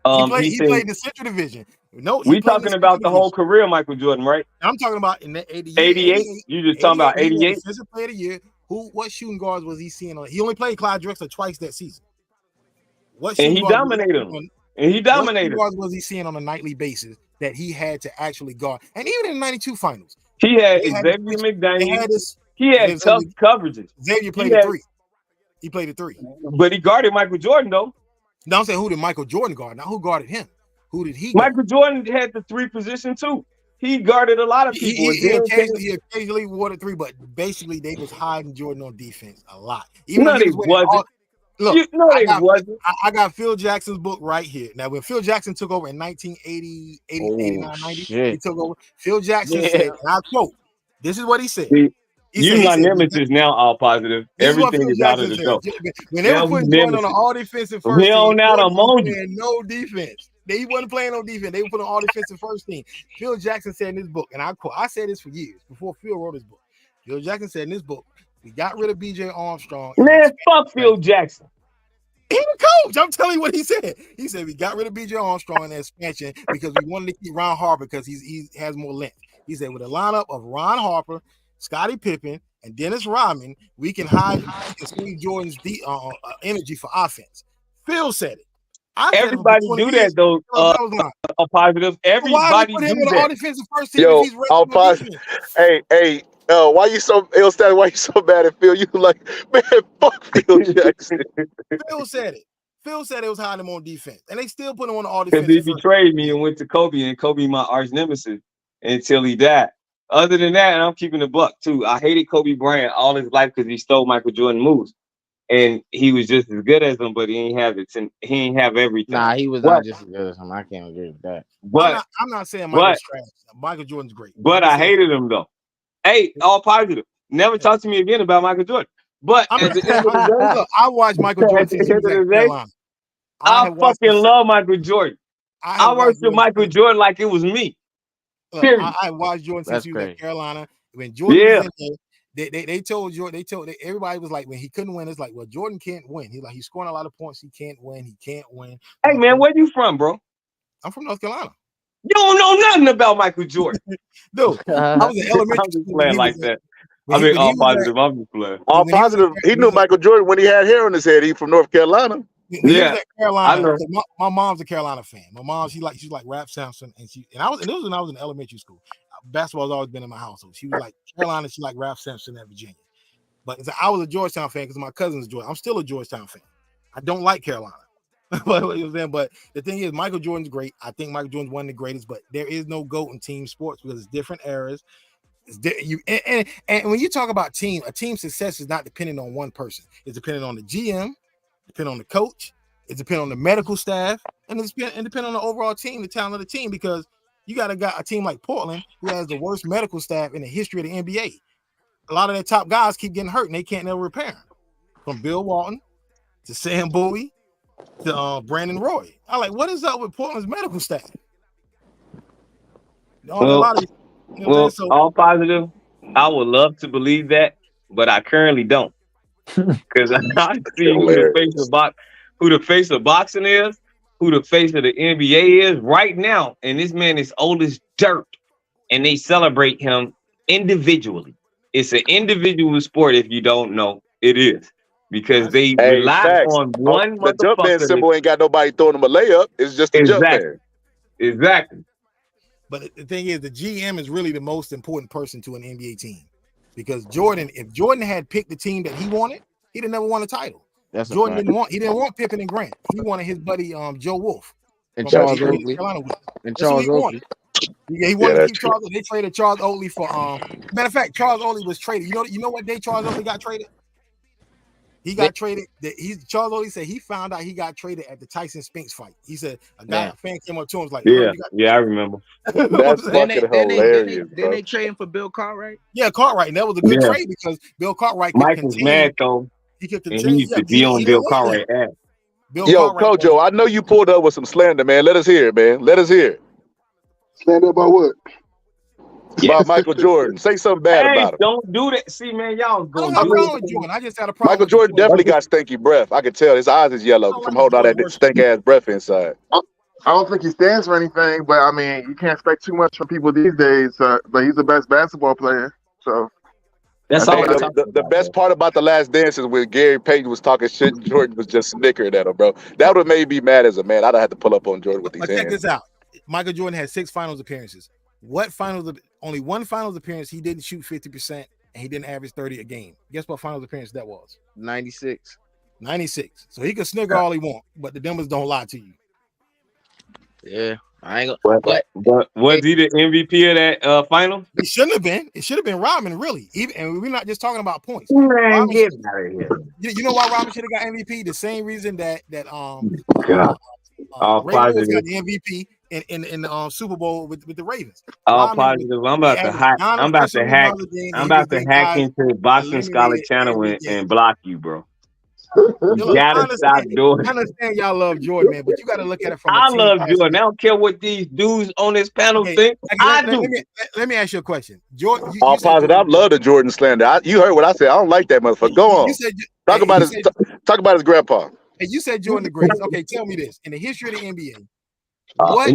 He played the Central Division. No, we talking about the whole career, Michael Jordan, right? I'm talking about in the 88. You just talking about 88? Defensive Player of the Year. What shooting guards was he seeing on? He only played Clyde Drexler twice that season. And he dominated him. What guards was he seeing on a nightly basis that he had to actually guard? And even in the 92 finals, he had Xavier McDaniel. He had tough coverages. Xavier played a 3. He played a 3. But he guarded Michael Jordan, though. Now I'm saying, who did Michael Jordan guard? Now who guarded him? Who did he guard? Michael Jordan had the 3 position too. He guarded a lot of people. He occasionally wore the 3, but basically they was hiding Jordan on defense a lot. Even no, they wasn't. I got Phil Jackson's book right here. Now, when Phil Jackson took over in 1980, 89, 90, he took over. Phil Jackson said, and I quote, this is what he said. My nemesis now all positive. Everything is out of the door. When they were putting Jordan on an all defensive first team, no defense. They wasn't playing no defense. They were putting on all defensive first team. Phil Jackson said in his book, and I quote, I said this for years before Phil wrote his book. Phil Jackson said in his book, we got rid of BJ Armstrong. Man, fuck Phil Jackson. He the coach. I'm telling you what he said. He said we got rid of BJ Armstrong in the expansion because we wanted to keep Ron Harper because he has more length. He said with a lineup of Ron Harper, Scottie Pippen, and Dennis Rodman, we can hide Steve Jordan's energy for offense. Phil said it. Everybody do that though. A positive. Everybody do that. All defensive first team Yo, I'll positive. Hey. Why you so bad at Phil? You like, man, fuck Phil Jackson. Phil said it. Phil said it was hiding him on defense, and they still put him on all defense. Because he betrayed me and went to Kobe, and Kobe my arch nemesis until he died. Other than that, and I'm keeping the buck too. I hated Kobe Bryant all his life because he stole Michael Jordan moves. and he was just as good as him, but he ain't have it. He ain't have everything. Nah, he was But not just as good as him. I can't agree with that. but I'm not saying Michael's trash. Michael Jordan's great. but I hated him though. Hey, all positive. Never talk to me again about Michael Jordan. But at the end of the day, look, I watched Michael Jordan since he was at Carolina. I fucking love Michael Jordan. I worship Michael Jordan like it was me. Look, I watched Jordan since he was at Carolina. When Jordan was in there, they told Jordan, everybody was like, when he couldn't win, it's like, well, Jordan can't win. He's scoring a lot of points. He can't win. Hey man, where you from, bro? I'm from North Carolina. You don't know nothing about Michael Jordan. Dude, I was in elementary school. Playing like that. I mean, all positive. I'm just playing. All positive. He knew Michael Jordan when he had hair on his head. He from North Carolina. He was at Carolina. My mom's a Carolina fan. My mom, she's like Rap Sampson, and it was when I was in elementary school. Basketball's always been in my household. She was like Carolina. She like Rap Sampson at Virginia. But I was a Georgetown fan because my cousin's Georgia. I'm still a Georgetown fan. I don't like Carolina. But the thing is, Michael Jordan's great. I think Michael Jordan's one of the greatest, but there is no GOAT in team sports because it's different eras. And when you talk about a team success is not dependent on one person. It's dependent on the GM, depending on the coach, it's depending on the medical staff, and it's depending on the overall team, the talent of the team, because you got a team like Portland who has the worst medical staff in the history of the NBA. A lot of their top guys keep getting hurt and they can't never repair them. From Bill Walton to Sam Bowie to Brandon Roy. I'm like, what is up with Portland's medical staff? All positive. I would love to believe that, but I currently don't. Because I see who the face of boxing is, who the face of the NBA is right now, and this man is old as dirt, and they celebrate him individually. It's an individual sport. If you don't know, it is because they rely on one the jump man symbol ain't got nobody throwing him a layup. It's just a jump man. Exactly. But the thing is, the GM is really the most important person to an NBA team because if Jordan had picked the team that he wanted, he'd have never won a title. Jordan didn't want Pippen and Grant. He wanted his buddy Joe Wolf and Charles Oakley. Yeah, he wanted to keep Charles. They traded Charles Oakley for matter of fact, Charles Oakley was traded. You know what day Charles Oakley got traded? He got traded. Charles Oakley said he found out he got traded at the Tyson Spinks fight. He said a fan came up to him was like, I remember. That's fucking hilarious. Then they trade him for Bill Cartwright. Yeah, Cartwright. And that was a good trade because Bill Cartwright. Mike was mad though. He used to be on Bill Cartwright's ass. Yo, Kojo, I know you pulled up with some slander, man. Let us hear it, man. Let us hear it. Slander about what? About Michael Jordan. Say something bad about him. Don't do that. See, man, y'all going to do it. Jordan. I just had a problem. Michael Jordan definitely got stinky breath. I could tell his eyes is yellow from holding all that stink ass breath inside. I don't think he stands for anything, but I mean, you can't expect too much from people these days. But he's the best basketball player. So that's all. The best part about The Last Dance is when Gary Payton was talking shit. Jordan was just snickering at him, bro. That would have made me mad as a man. I'd have had to pull up on Jordan with these hands. Check this out. Michael Jordan had 6 finals appearances. Only one finals appearance he didn't shoot 50% and he didn't average 30 a game. Guess what finals appearance that was? 96. So he could snigger all he want, but the numbers don't lie to you. Yeah, I ain't gonna. But was he the MVP of that final? It shouldn't have been. It should have been Rodman, really. And we're not just talking about points. Man, get out of here. You know why Rodman should have got MVP? The same reason that Ray Lewis got the MVP in the Super Bowl with the Ravens. All positive. I'm about to hack into the Boxing Scholar channel and block you, bro. You gotta stop doing. I understand y'all love Jordan, man, but you gotta look at it from. I love Jordan. I don't care what these dudes on this panel think. I do. Let me ask you a question, Jordan. All positive. I love the Jordan slander. You heard what I said. I don't like that motherfucker. Go on. Talk about his grandpa. And you said Jordan the greatest. Okay, tell me this: in the history of the NBA, what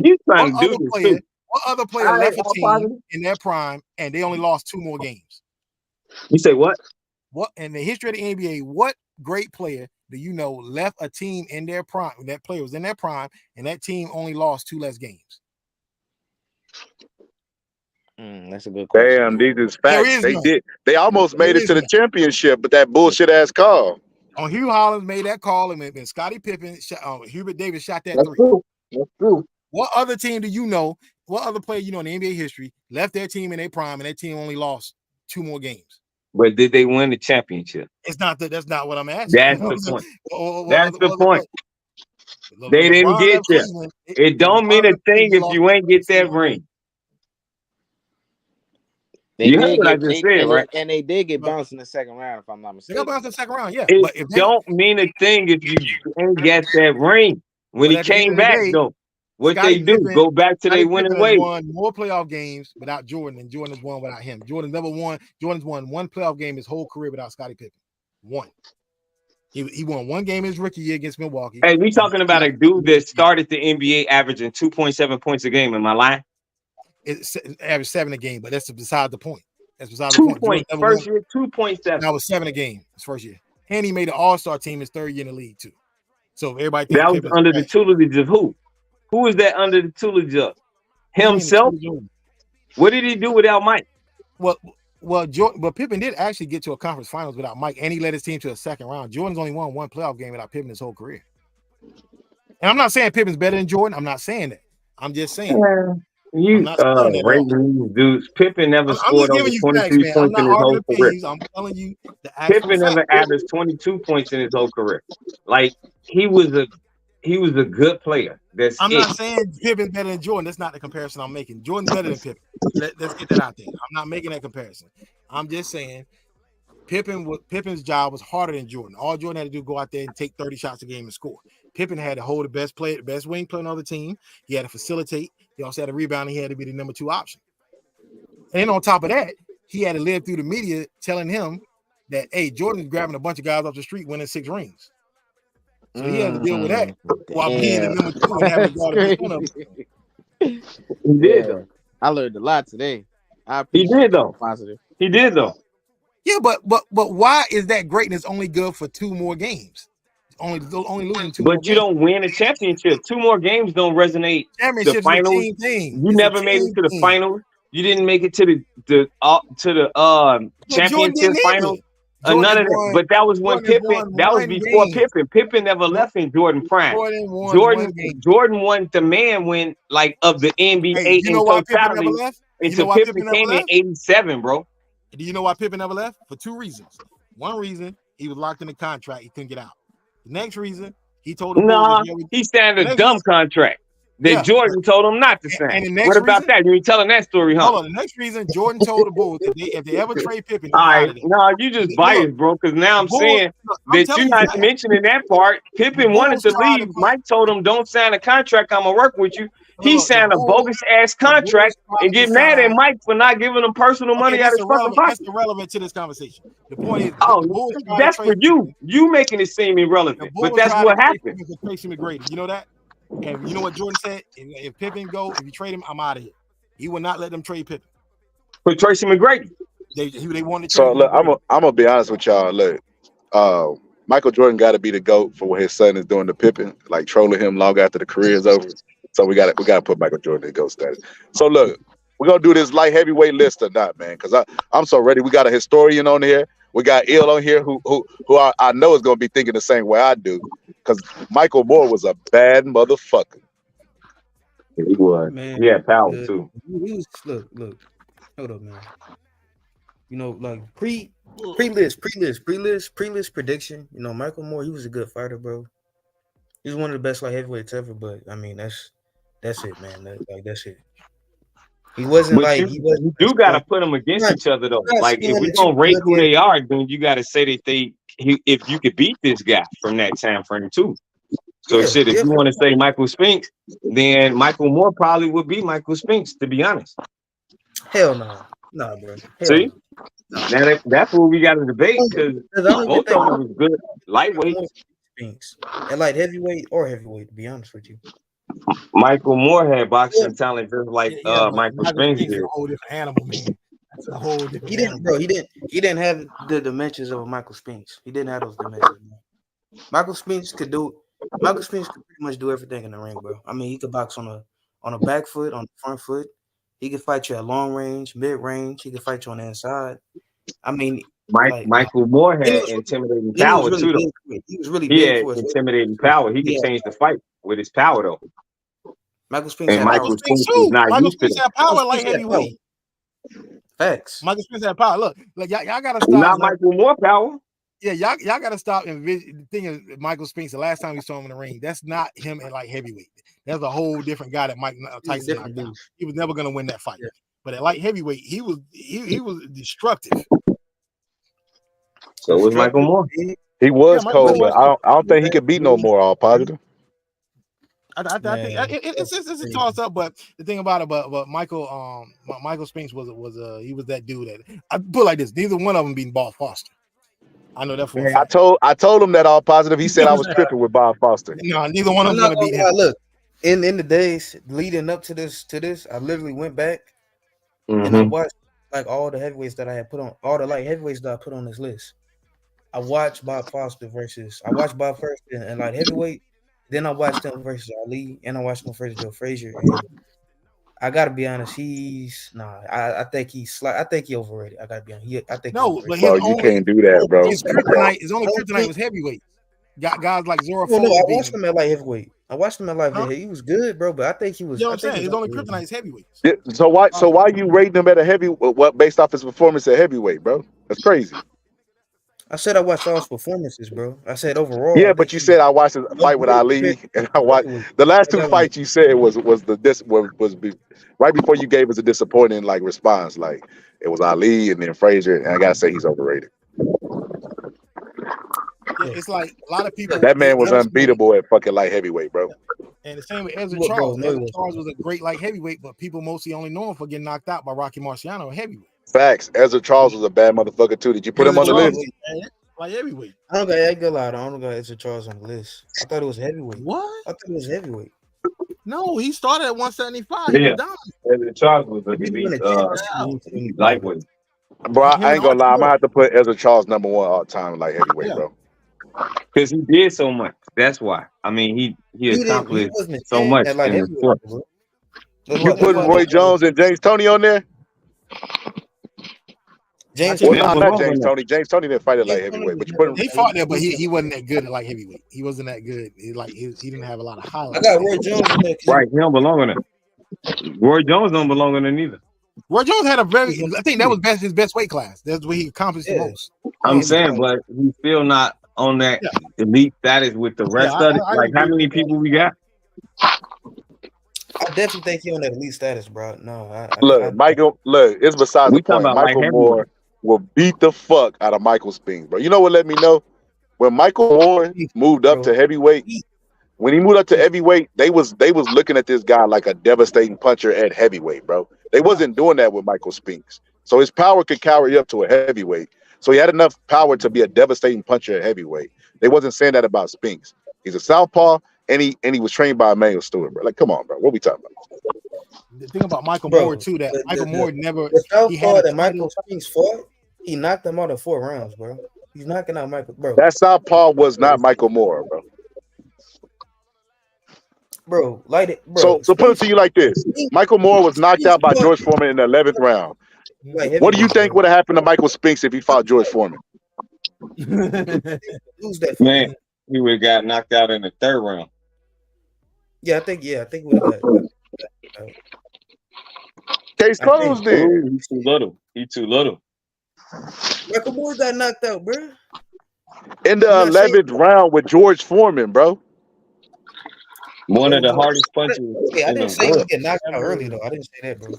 other player left a team in their prime and they only lost 2 more games? You say what? What in the history of the NBA? What great player do you know left a team in their prime? That player was in their prime, and that team only lost 2 less games. That's a good question. Damn, these is facts. They almost made it to the championship, but that bullshit ass call. Hugh Hollins made that call, and Scottie Pippen, Hubert Davis shot that 3. That's true. What other team do you know? What other player you know in the NBA history left their team in their prime, and that team only lost 2 more games? But did they win the championship? It's not that. That's not what I'm asking. That's the point. That's the point. They didn't LeBron get left there. Cleveland. It don't mean a thing if you ain't get that ring. They You heard did what I get just said, right? and they did get bounced in the second round, if I'm not They mistaken. got bounced in the second round, yeah. It But if they don't mean a thing if you ain't get that ring. When he at the end came of the back, day, though, what Scottie they do, Pippen- go back to Scottie their winning Pippen has ways. won more playoff games without Jordan than Jordan has won without him. Jordan's never won. Jordan's won one playoff game his whole career without Scottie Pippen. One. He won one game in his rookie year against Milwaukee. Hey, we talking about a dude that started the NBA averaging 2.7 points a game. Am I lying? It's averaged 7 a game, but that's beside the point. That's beside the 2 point. points. First year, 2.7. That was 7 a game his first year. And he made an all-star team his third year in the league, too. So everybody thinks That was Pippen's under trash. the tutelage of who? Who is that under the tutelage of? Himself? What did he do without Mike? Well, Pippen did actually get to a conference finals without Mike, and he led his team to a second round. Jordan's only won one playoff game without Pippen his whole career. And I'm not saying Pippen's better than Jordan. I'm not saying that. I'm just saying. You raising these dudes. Pippen never scored over 23 points in his whole career. I'm telling you the actual Pippen never averaged 22 points in his whole career. Like he was a good player. I'm not saying Pippen's better than Jordan. That's not the comparison I'm making. Jordan's better than Pippen. Let's get that out there. I'm not making that comparison. I'm just saying Pippen's job was harder than Jordan. All Jordan had to do was go out there and take 30 shots a game and score. Pippen had to hold the best wing player on the team. He had to facilitate. He also had to rebound. He had to be the number 2 option. And then on top of that, he had to live through the media telling him that, hey, Jordan's grabbing a bunch of guys off the street winning 6 rings. So he had to deal with that while being the number 2 and having to guard a big one of them. He did though. I learned a lot today. He did though. Positive. He did though. Yeah, but why is that greatness only good for 2 more games? Only losing 2 more But you games. don't win a championship. 2 more games don't resonate. The finals. A team thing. You never made it to the finals. You didn't make it to the championship finals. None of that. But that was when Pippen. That was before Pippen. Pippen never left in Jordan prime. Jordan won the man when of the NBA in totality. Until Pippen came in '87, bro. Do you know why Pippen never left? For 2 reasons. One reason, he was locked in a contract. He couldn't get out. The next reason, he told him, he signed a dumb contract that Jordan told him not to sign. What about that? You ain't telling that story, huh? Hold on. The next reason, Jordan told the Bulls if they ever trade Pippen. All right, no, you just biased, bro. Because now I'm saying that you're not mentioning that part. Pippen wanted to leave. Mike told him, "Don't sign a contract. I'm gonna work with you." He signed a bogus ass contract and get mad at Mike for not giving him personal money out of his fucking pocket. That's irrelevant to this conversation. The point is, that's for you. You making it seem irrelevant, but that's what happened. You know that? And you know what Jordan said? If Pippen if you trade him, I'm out of here. He would not let them trade Pippen. For Tracy McGrady. They wanted to trade. So look, I'm gonna be honest with y'all. Look, Michael Jordan got to be the GOAT for what his son is doing to Pippen, like trolling him long after the career is over. So we got to put Michael Jordan in GOAT status. So look, we're gonna do this light heavyweight list or not, man? Because I'm so ready. We got a historian on here. We got Ill on here who I know is gonna be thinking the same way I do. Because Michael Moore was a bad motherfucker. He was. Man, yeah, power too. He was, look. Hold up, man. You know, like pre-list prediction. You know, Michael Moore, he was a good fighter, bro. He was one of the best light heavyweights ever. But I mean, that's it, man. That's it. He wasn't you do gotta put them against each other though. Like if we gonna rate who they are, then you gotta say that if you could beat this guy from that time frame too. So if you want to say Michael Spinks, then Michael Moore probably would be Michael Spinks, to be honest. Hell no. No, bro. See? Now that's what we got to debate because both of them was good lightweight. Spinks. And light heavyweight or heavyweight, to be honest with you. Michael Moore had boxing talent just like Michael Spinks did. A whole different animal, man. That's a whole different animal. Bro, he didn't have the dimensions of Michael Spinks. He didn't have those dimensions, man. Michael Spinks could pretty much do everything in the ring, bro. I mean, he could box on a back foot, on the front foot. He could fight you at long range, mid range. He could fight you on the inside. I mean, Michael Moore had intimidating power too, though. He was really big for intimidating power. He could change the fight with his power, though. Michael Spinks and Michael Spinks was not used to that power like heavyweight. Facts. Michael Spence had power. Look, y'all gotta stop. Not Michael Moore power. Yeah, y'all gotta stop. And the thing is, Michael Spence, the last time we saw him in the ring, that's not him at light heavyweight. That's a whole different guy that Mike Tyson knocked out. He was never gonna win that fight. Yeah. But at light heavyweight, he was destructive. So was Michael Moore. He was cold, but I don't think he could beat no more. All positive. I think it's a toss up, but the thing about it, but Michael Spinks was he was that dude that I put like this. Neither one of them beating Bob Foster. I know that for a fact. I told him that all positive. He said I was tripping with Bob Foster. No, neither one of them gonna beat him. Look, in the days leading up to this, I literally went back and I watched like all the heavyweights that I had put on, all the light heavyweights that I put on this list. I watched Bob Foster I watched Bob first and light heavyweight. Then I watched him versus Ali, and I watched him versus Joe Frazier. And I gotta be honest, I think I think he overrated. I gotta be honest. I think no, but you can't do that, bro. His only kryptonite was heavyweight. Got guys like Zora. No, I watched him at light heavyweight. I watched him at light heavyweight. He was good, bro. But I think he was. You know what I'm saying? His only kryptonite is heavyweight. So why you rating him at a what based off his performance at heavyweight, bro? That's crazy. I said I watched all his performances, bro. I said overall. Yeah, but you said I watched his fight with Ali, and I watched the last two fights. You said was right before you gave us a disappointing like response. Like it was Ali and then Frazier, and I gotta say he's overrated. Yeah, it's like a lot of people. That man was unbeatable at fucking light heavyweight, bro. And the same with Ezra Charles. Ezra Charles was a great light heavyweight, but people mostly only know him for getting knocked out by Rocky Marciano at heavyweight. Facts. Ezra Charles was a bad motherfucker too. Did you put him on the list? Like heavyweight. I don't got Ezra Charles on the list. I thought it was heavyweight. What? I thought it was heavyweight. No, he started at 175. Yeah, Ezra Charles was a lightweight. Bro, I ain't gonna lie. I'm gonna have to put Ezra Charles number 1 all time like heavyweight, bro. Because he did so much. That's why. I mean, he accomplished so much in the sport. You putting Roy Jones and James Toney on there? James Toney. James Toney didn't fight at light heavyweight, but you put him. He fought there, but he wasn't that good at light heavyweight. He wasn't that good. He didn't have a lot of highlights. I got Roy Jones in there. Right, he don't belong on there. Roy Jones don't belong on there neither. Roy Jones had I think that was his best weight class. That's where he accomplished the most. I'm saying, but he's still not on that elite status with the rest of it. Like, how many people we got? I definitely think he on that elite status, bro. No, Michael. Look, it's besides the point. Michael Moore will beat the fuck out of Michael Spinks, bro. You know what? Let me know when Michael Moore moved up to heavyweight. When he moved up to heavyweight, they was looking at this guy like a devastating puncher at heavyweight, bro. They wasn't doing that with Michael Spinks. So his power could carry up to a heavyweight. So he had enough power to be a devastating puncher at heavyweight. They wasn't saying that about Spinks. He's a southpaw, and he was trained by Emmanuel Stewart, bro. Like, come on, bro. What we talking about? The thing about Michael Moore too, that Michael Moore never. The southpaw that Michael Spinks fought, he knocked him out in 4 rounds, bro. He's knocking out Michael, bro. That southpaw was not Michael Moore, bro. Bro, light it, bro. So put it to you like this: Michael Moore was knocked out by George Foreman in the 11th round. What do you think would have happened to Michael Spinks if he fought George Foreman? Man, he would have got knocked out in the 3rd round. Yeah, I think we would have got. Case closed then. He's too little. Michael Moore got knocked out, bro. In the 11th round with George Foreman, bro. One of the hardest punches. I didn't say he was getting knocked out early, though. I didn't say that, bro.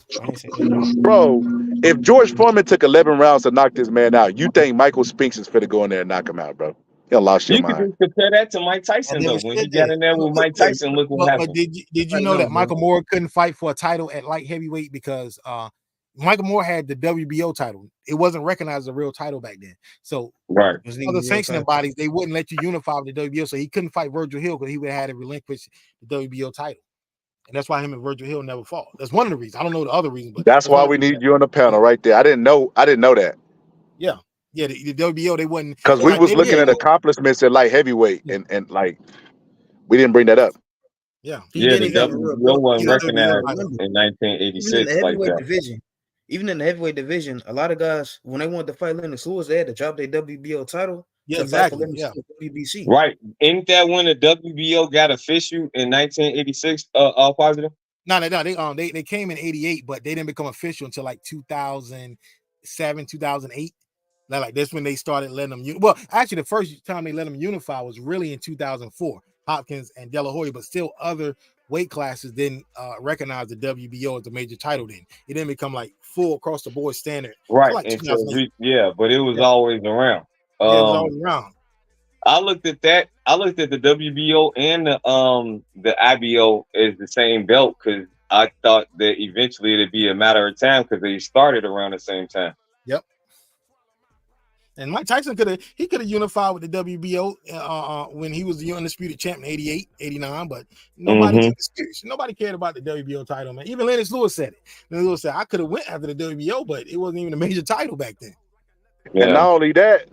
Bro, if George Foreman took 11 rounds to knock this man out, you think Michael Spinks is finna go in there and knock him out, bro? You lost your mind. You could compare that to Mike Tyson, though. When he got in there with Mike Tyson, look what happened. But did you know that Michael Moore couldn't fight for a title at light heavyweight because Michael Moore had the WBO title. It wasn't recognized as a real title back then. So other sanctioning bodies, they wouldn't let you unify with the WBO. So he couldn't fight Virgil Hill because he would have had to relinquish the WBO title. And that's why him and Virgil Hill never fought. That's one of the reasons. I don't know the other reason, but that's why we need you on the panel right there. I didn't know that. Yeah. Yeah, the WBO, they wouldn't, because we was looking at accomplishments at light heavyweight and like we didn't bring that up. Yeah. The WBO wasn't recognized in 1986 like that. Even in the heavyweight division, a lot of guys, when they wanted to fight Lennox Lewis, they had to drop their WBO title. Yeah, exactly. WBC. Right. Ain't that when the WBO got official in 1986? All positive? No, they came in '88, but they didn't become official until like 2007, 2008. Like that's when they started letting them. Well, actually, the first time they let them unify was really in 2004. Hopkins and De La Hoya, but still other weight classes didn't recognize the WBO as the major title. Then it didn't become like full across the board standard. Right. Like And so 2008. but it was always around. Yeah, it was always around. I looked at that. I looked at the WBO and the IBO as the same belt because I thought that eventually it'd be a matter of time because they started around the same time. Yep. And Mike Tyson could have unified with the WBO when he was the undisputed champ in '88, '89, but nobody cared about the WBO title, man. Even Lennox Lewis said it. Lennox Lewis said, I could have went after the WBO, but it wasn't even a major title back then. Yeah. And not only that,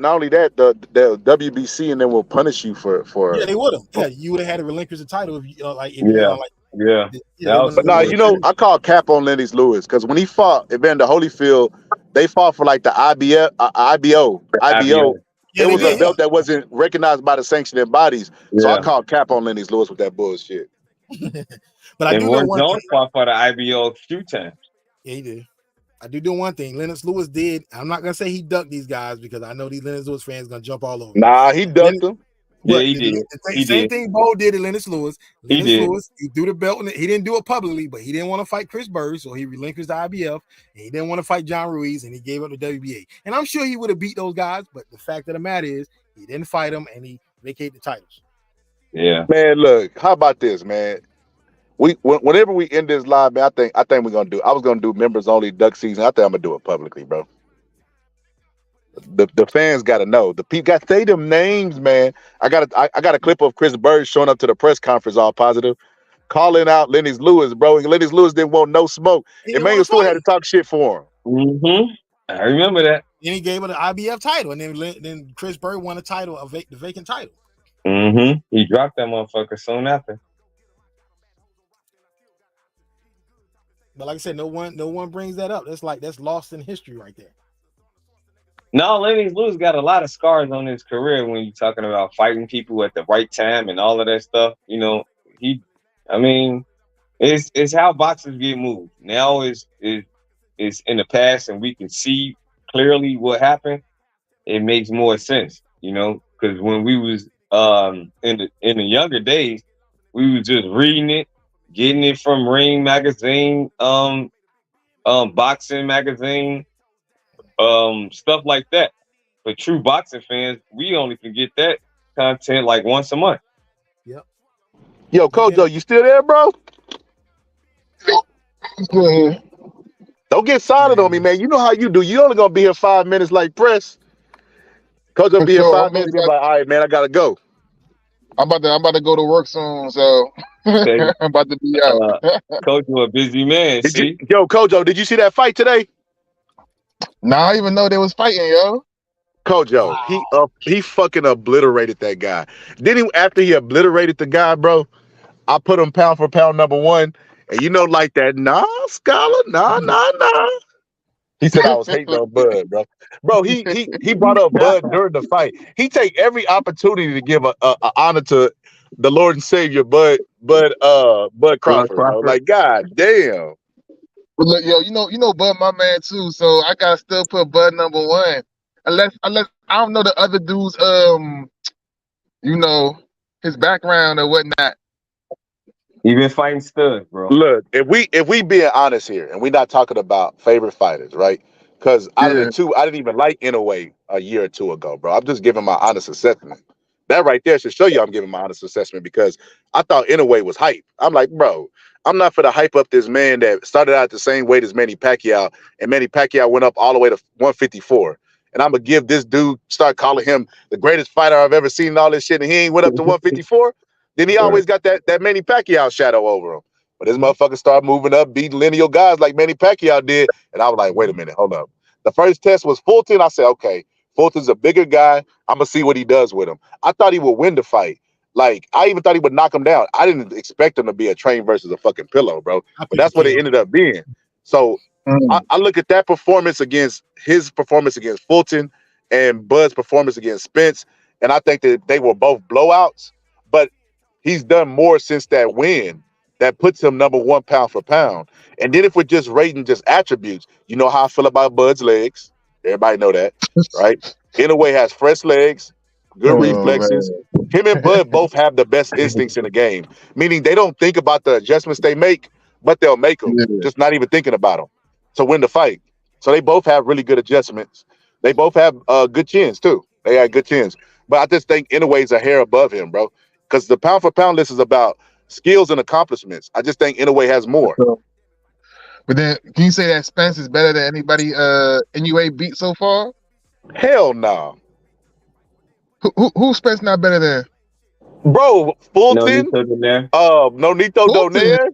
the WBC and then will punish you for. Yeah, they would have. Yeah, you would have had to relinquish the title if you But no, I call cap on Lennox Lewis because when he fought Evander Holyfield, they fought for like the IBO. It was a belt that wasn't recognized by the sanctioning bodies. So I call cap on Lennox Lewis with that bullshit. But I do know one thing. Fought for the IBO a few times. Yeah, he did. I do one thing. Lennox Lewis did. I'm not gonna say he ducked these guys because I know these Lennox Lewis fans gonna jump all over. Nah, he ducked them. Yeah, he did. Same thing Bo did to Lennox Lewis. Lewis, he threw the belt, he didn't do it publicly, but he didn't want to fight Chris Bird, so he relinquished the IBF, and he didn't want to fight John Ruiz, and he gave up the WBA. And I'm sure he would have beat those guys, but the fact of the matter is, he didn't fight them, and he vacated the titles. Yeah, man. Look, how about this, man? Whenever we end this live, man, I think we're gonna do. I was gonna do members only duck season. I think I'm gonna do it publicly, bro. The fans got to know. The people got to say them names, man. I got a clip of Chris Bird showing up to the press conference, all positive, calling out Lennox Lewis, bro. And Lennox Lewis didn't want no smoke. Emmanuel Stewart had to talk shit for him. I remember that. Then he gave him the IBF title, and then Chris Bird won a title, the vacant title. He dropped that motherfucker soon after. But like I said, no one brings that up. That's lost in history right there. No, Lennox Lewis got a lot of scars on his career when you're talking about fighting people at the right time and all of that stuff. You know, it's how boxers get moved. Now is in the past, and we can see clearly what happened. It makes more sense, you know, because when we was in the younger days, we was just reading it, getting it from Ring Magazine, Boxing Magazine, stuff like that. For true boxing fans, we only can get that content like once a month. Yep. Yo, Kojo, you still there, bro? Don't get silent on me, man. You know how you do. You only gonna be here 5 minutes like press. Kojo be here 5 minutes. Be like, all right, man, I gotta go. I'm about to go to work soon, so I'm about to be out. Kojo a busy man. Yo, Kojo, did you see that fight today? Nah, I didn't even know they was fighting, yo. Kojo, wow. He fucking obliterated that guy. Then after he obliterated the guy, bro, I put him pound for pound number one. And you know, like that, nah, scholar, nah. He said I was hating on Bud, bro. Bro, he brought up Bud during the fight. He take every opportunity to give a honor to the Lord and Savior, Bud Crawford, bro. Like, god damn. But look, yo, you know Bud my man too, so I gotta still put Bud number one. Unless I don't know the other dudes, his background or whatnot. He been fighting studs, bro. Look, if we being honest here, and we're not talking about favorite fighters, right? Because out of the two, I didn't even like Inoue a year or two ago, bro. I'm just giving my honest assessment. That right there should show you I'm giving my honest assessment because I thought Inoue was hype. I'm like, bro, I'm not for to hype up this man that started out the same weight as Manny Pacquiao, and Manny Pacquiao went up all the way to 154. And I'm gonna give this dude, start calling him the greatest fighter I've ever seen and all this shit, and he ain't went up to 154. Then he always got that Manny Pacquiao shadow over him. But this motherfucker started moving up, beating lineal guys like Manny Pacquiao did. And I was like, wait a minute, hold up. The first test was Fulton. I said, okay, Fulton's a bigger guy. I'm gonna see what he does with him. I thought he would win the fight. Like, I even thought he would knock him down. I didn't expect him to be a train versus a fucking pillow, bro. But that's what it ended up being. So I look at that performance against his performance against Fulton and Bud's performance against Spence, and I think that they were both blowouts. But he's done more since that win that puts him number one pound for pound. And then if we're just rating just attributes, you know how I feel about Bud's legs. Everybody know that, right? Inoue has fresh legs, good Oh reflexes. Him and Bud both have the best instincts in the game, meaning they don't think about the adjustments they make, but they'll make them, man. just not even thinking about them to win the fight. So they both have really good adjustments. They both have good chins too. They had good chins, but I just think Inoue's a hair above him, bro. Because the pound for pound list is about skills and accomplishments. I just think Inoue has more. But then, can you say that Spence is better than anybody Inoue beat so far? Hell no. Who Spence not better than? Bro, Fulton, Nonito Donaire. Nonito Fulton. Donaire.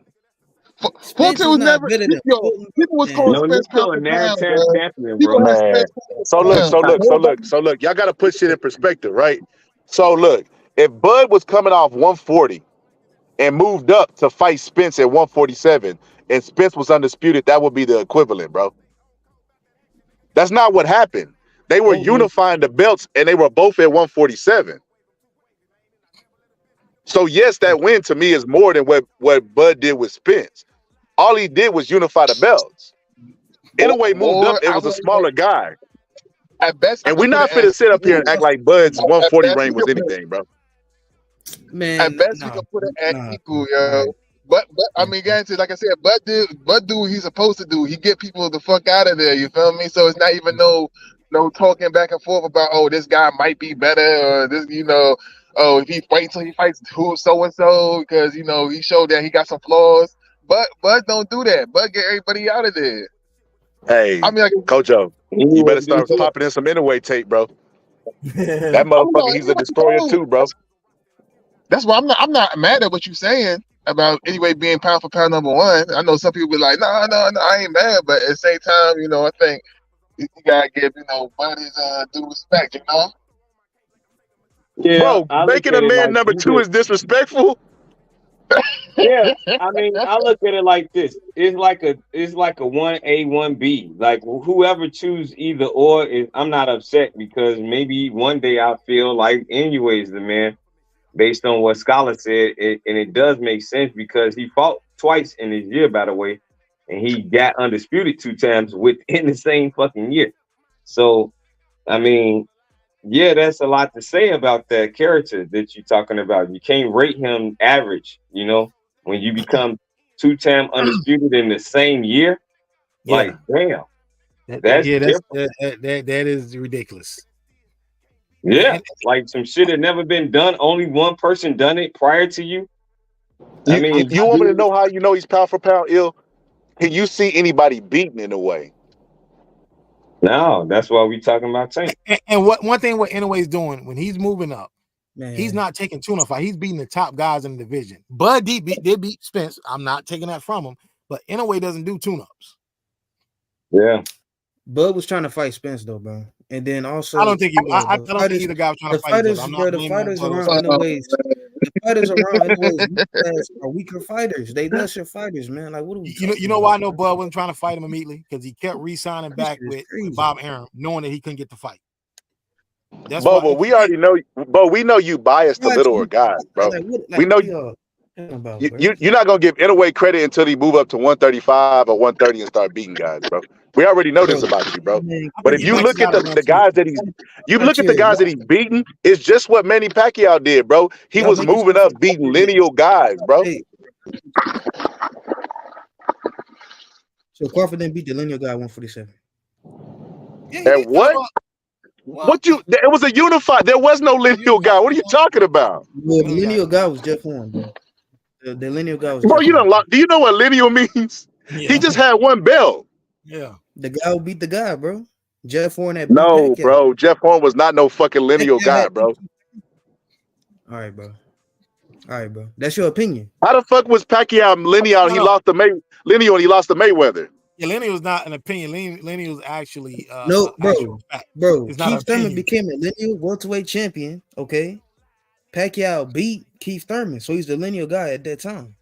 Spence Fulton is was not never. better than Yo, Fulton. people was Man. calling Spence Nonito pound and for Nair pound, bro. champion, People bro. had Man. Spence pound So for look. pound. So look. Y'all got to put shit in perspective, right? So look, if Bud was coming off 140 and moved up to fight Spence at 147 and Spence was undisputed, that would be the equivalent, bro. That's not what happened. They were unifying the belts and they were both at 147. So yes, that win to me is more than what Bud did with Spence. All he did was unify the belts. Inoue moved up, Or it I was a would smaller guy. at best I And we're could put not it finna sit up here and act like Bud's at 140 best reign we was could put anything, bro. Man, at best we nah, could put it at nah. equal, yo. All right. But I mean, granted, like I said, Bud do what he's supposed to do. He get people the fuck out of there. You feel me? So it's not even no talking back and forth about this guy might be better or this if he wait until he fights who so and so because he showed that he got some flaws. But Bud don't do that. Bud get everybody out of there. Hey, I mean, like Kojo, you Inoue better do start too. popping in some Inoue tape, bro. That I mean, motherfucker, he's a destroyer too, bro. That's why I'm not mad at what you're saying about anyway being pound for pound number one. I know some people be like, no, I ain't mad, but at the same time, I think you gotta give Bud his due respect, Yeah, Bro, I look making a at it man like number you two just is disrespectful. yeah. I mean, I look at it like this. It's like a 1A, 1B. Like whoever choose either or is I'm not upset because maybe one day I feel like Inoue is the man based on what Scholar said, and it does make sense because he fought twice in his year, by the way, and he got undisputed 2 times within the same fucking year. So, I mean, yeah, that's a lot to say about that character that you're talking about. You can't rate him average, when you become 2-time undisputed in the same year. Yeah, Like, damn, that's that's different. that is ridiculous. Yeah, And like some shit had never been done. Only one person done it prior to you. I mean, You want me to know how you know he's pound for pound ill? Can you see anybody beaten in a way? no, that's why we talking about Tank. and one thing what Inoue's doing when he's moving up, Man. he's not taking tune-up fight. He's beating the top guys in the division. Bud did beat Spence. I'm not taking that from him, but Inoue doesn't do tune-ups. Yeah. Bud was trying to fight Spence though, bro. And then also I don't think I don't think either guy was trying to fight each other. I'm not the blaming fighters Bud or around Spence. the fighters around Inoue's are weaker fighters. They lesser fighters, man. Like what are we You know why I know Bud wasn't trying to fight him immediately? Because he kept re-signing back with Bob Arum, knowing that he couldn't get the fight. That's why we already know, we know you biased to littler guys, bro. We know you're not gonna give Inoue credit until he move up to 135 or 130 and start beating guys, bro. We already know this about you, bro. But if you look at the guys that he's beaten, it's just what Manny Pacquiao did, bro. He was moving up, beating lineal guys, bro. So Crawford didn't beat the lineal guy 147. And what? It was a unified. There was no lineal guy. What are you talking about? Well, the lineal guy was Jeff Horn, bro. The lineal guy was. Bro, you don't. Do you know what lineal means? Yeah. He just had one belt. Yeah. The guy who beat the guy, bro. Jeff Horn at No, bro. Jeff Horn was not no fucking lineal guy, bro. All right, bro. That's your opinion. How the fuck was Pacquiao lineal? He lost the lineal and he lost to Mayweather. Yeah, lineal was not an opinion. Lineal was actually no, bro. Keith Thurman became a lineal welterweight champion. Okay, Pacquiao beat Keith Thurman, so he's the lineal guy at that time.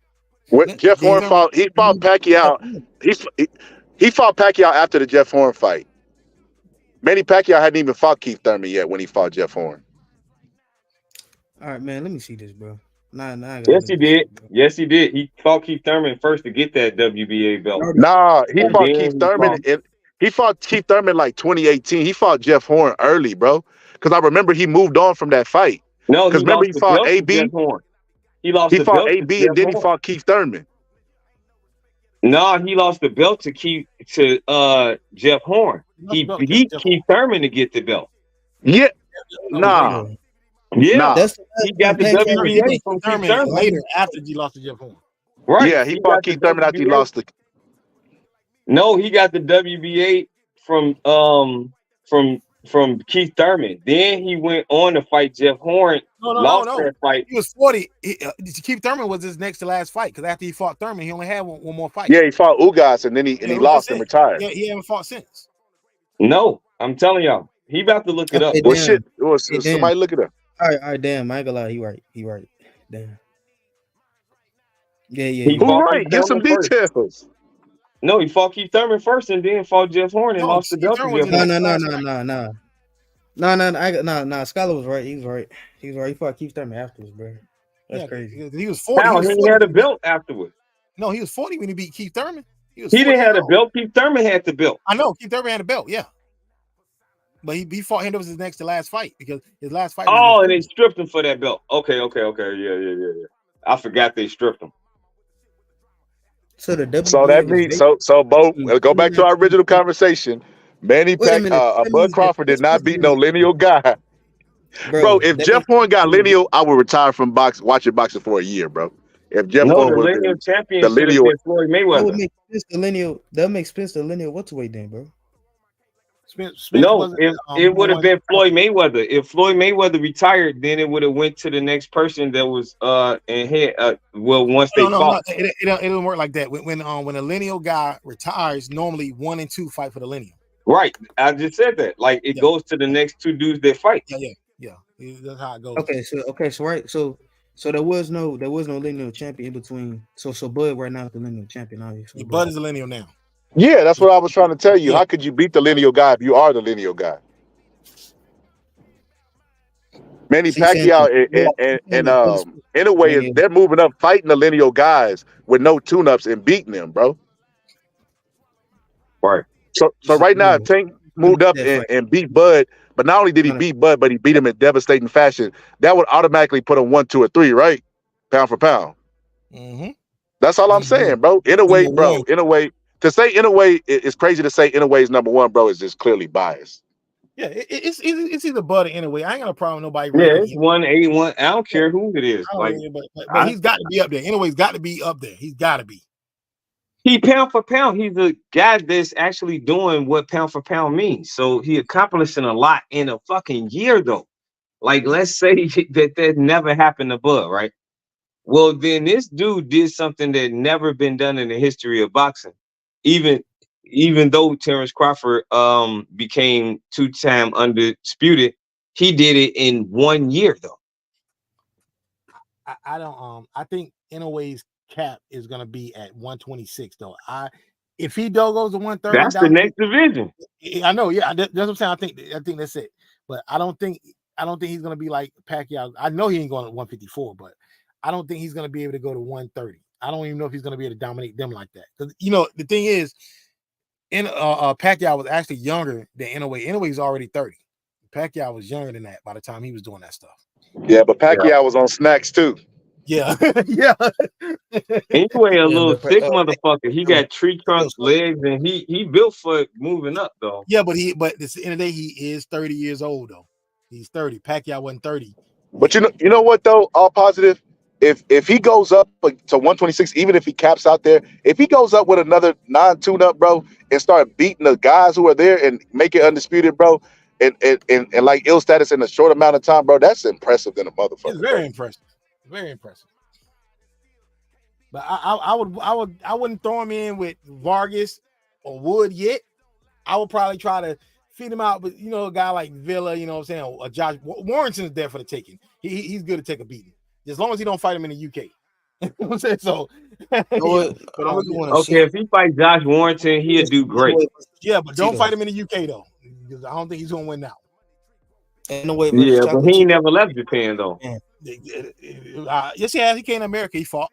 When Jeff Horn fought, he fought Pacquiao. He fought Pacquiao after the Jeff Horn fight. Manny Pacquiao hadn't even fought Keith Thurman yet when he fought Jeff Horn. All right, man. Let me see this, bro. Nah, I Yes, he did. Yes, he did. He fought Keith Thurman first to get that WBA belt. Nah, he And fought then Keith Thurman. He fought Keith Thurman like 2018. He fought Jeff Horn early, bro. Because I remember he moved on from that fight. No, Because he remember lost he the fought belt to Jeff AB. Horn. He lost He the fought belt to AB Jeff and then he Horn. fought Keith Thurman. No, he lost the belt to Jeff Horn. He beat Keith Thurman to get the belt. Yeah, nah, Yeah, nah. he got the WBA from Keith Thurman later after he lost to Jeff Horn. Right. Yeah, he fought Keith Thurman after he lost the. No, he got the WBA from Keith Thurman. Then he went on to fight Jeff Horn. No. That fight. He was 40. Keith Thurman was his next to last fight because after he fought Thurman, he only had one more fight. Yeah, he fought Ugas and then he lost and retired. Yeah, he haven't fought since. No, I'm telling y'all, he about to look it up. Well, shit. Somebody look it up. All right, damn. I ain't gonna lie. He right. Damn. Yeah. He fought right? Give some details. First. No, he fought Keith Thurman first and then fought Jeff Horn and lost the belt to Jeff Horn. No. Scholar was right. He was right. He fought Keith Thurman afterwards, bro. That's crazy. He was 40. He didn't have a belt afterwards. No, he was 40 when he beat Keith Thurman. He didn't have a belt. Keith Thurman had the belt. I know. Keith Thurman had a belt, yeah. But he fought him. That was his next to last fight because his last fight. Oh, and they stripped him for that belt. Okay. Yeah. I forgot they stripped him. So the WBA so that means so Bo, go back to our original conversation. Manny Bud Crawford did not beat no lineal guy. Bro, if Jeff Horn got lineal, I would retire from watching boxing for a year, bro. If Jeff Horn was lineal champion, the lineal Floyd Mayweather. That makes Spence the lineal welterweight then, bro. No, it would have been Floyd Mayweather. If Floyd Mayweather retired, then it would have went to the next person that was and had once they fought. No, it doesn't work like that. When a lineal guy retires, normally 1 and 2 fight for the lineal. Right, I just said that. Like it goes to the next two dudes that fight. Yeah. That's how it goes. So there was no lineal champion in between. So Bud right now is the lineal champion, obviously. Bud is the lineal now. Yeah, that's what I was trying to tell you. How could you beat the lineal guy if you are the lineal guy? Manny Pacquiao and Inoue, they're moving up, fighting the lineal guys with no tune-ups and beating them, bro. Right. So right now, if Tank moved up and beat Bud, but not only did he beat Bud, but he beat him in devastating fashion, that would automatically put him 1, 2, or 3, right? Pound for pound. Mm-hmm. That's all I'm saying, bro. Inoue, bro. Inoue. To say Inoue, it's crazy to say Inoue is number 1, bro. Is just clearly biased. Yeah, it's either Bud or Inoue. I ain't got a problem with nobody. Yeah, it's 181. I don't care who it is. But he's got to be up there. Inoue's got to be up there. He's got to be. He pound for pound. He's the guy that's actually doing what pound for pound means. So he accomplishing a lot in a fucking year, though. Like, let's say that never happened to Bud, right? Well, then this dude did something that never been done in the history of boxing. Even though Terrence Crawford became 2-time undisputed, he did it in 1 year, though. I don't I think Inoue's cap is gonna be at 126 though. If he goes to 130, that's the next division. I know, yeah, that's what I'm saying. I think that's it. But I don't think he's gonna be like Pacquiao. I know he ain't going to 154, but I don't think he's gonna be able to go to 130. I don't even know if he's gonna be able to dominate them like that. Because the thing is, Pacquiao was actually younger than Inoue. Inoue's already 30. Pacquiao was younger than that by the time he was doing that stuff. Yeah, but Pacquiao was on snacks too. Yeah, yeah. Inoue a little thick motherfucker. He got tree trunk legs, and he built for moving up though. Yeah, but at the end of the day, he is 30 years old though. He's 30. Pacquiao wasn't 30. But you know what though? All positive. If he goes up to 126, even if he caps out there, if he goes up with another non-tune-up, bro, and start beating the guys who are there and make it undisputed, bro, and like ill status in a short amount of time, bro, that's impressive than a motherfucker. It's very impressive. Very impressive. But I wouldn't throw him in with Vargas or Wood yet. I would probably try to feed him out, but a guy like Villa, you know what I'm saying, or Josh Warrington's there for the taking. He's good to take a beating. As long as he don't fight him in the UK. You know what I'm saying? So okay, if he fights Josh Warrington, he'll do great. Yeah, but don't fight him in the UK though. Because I don't think he's gonna win now. Yeah, but he ain't never left Japan though. Yes, he came to America. He fought.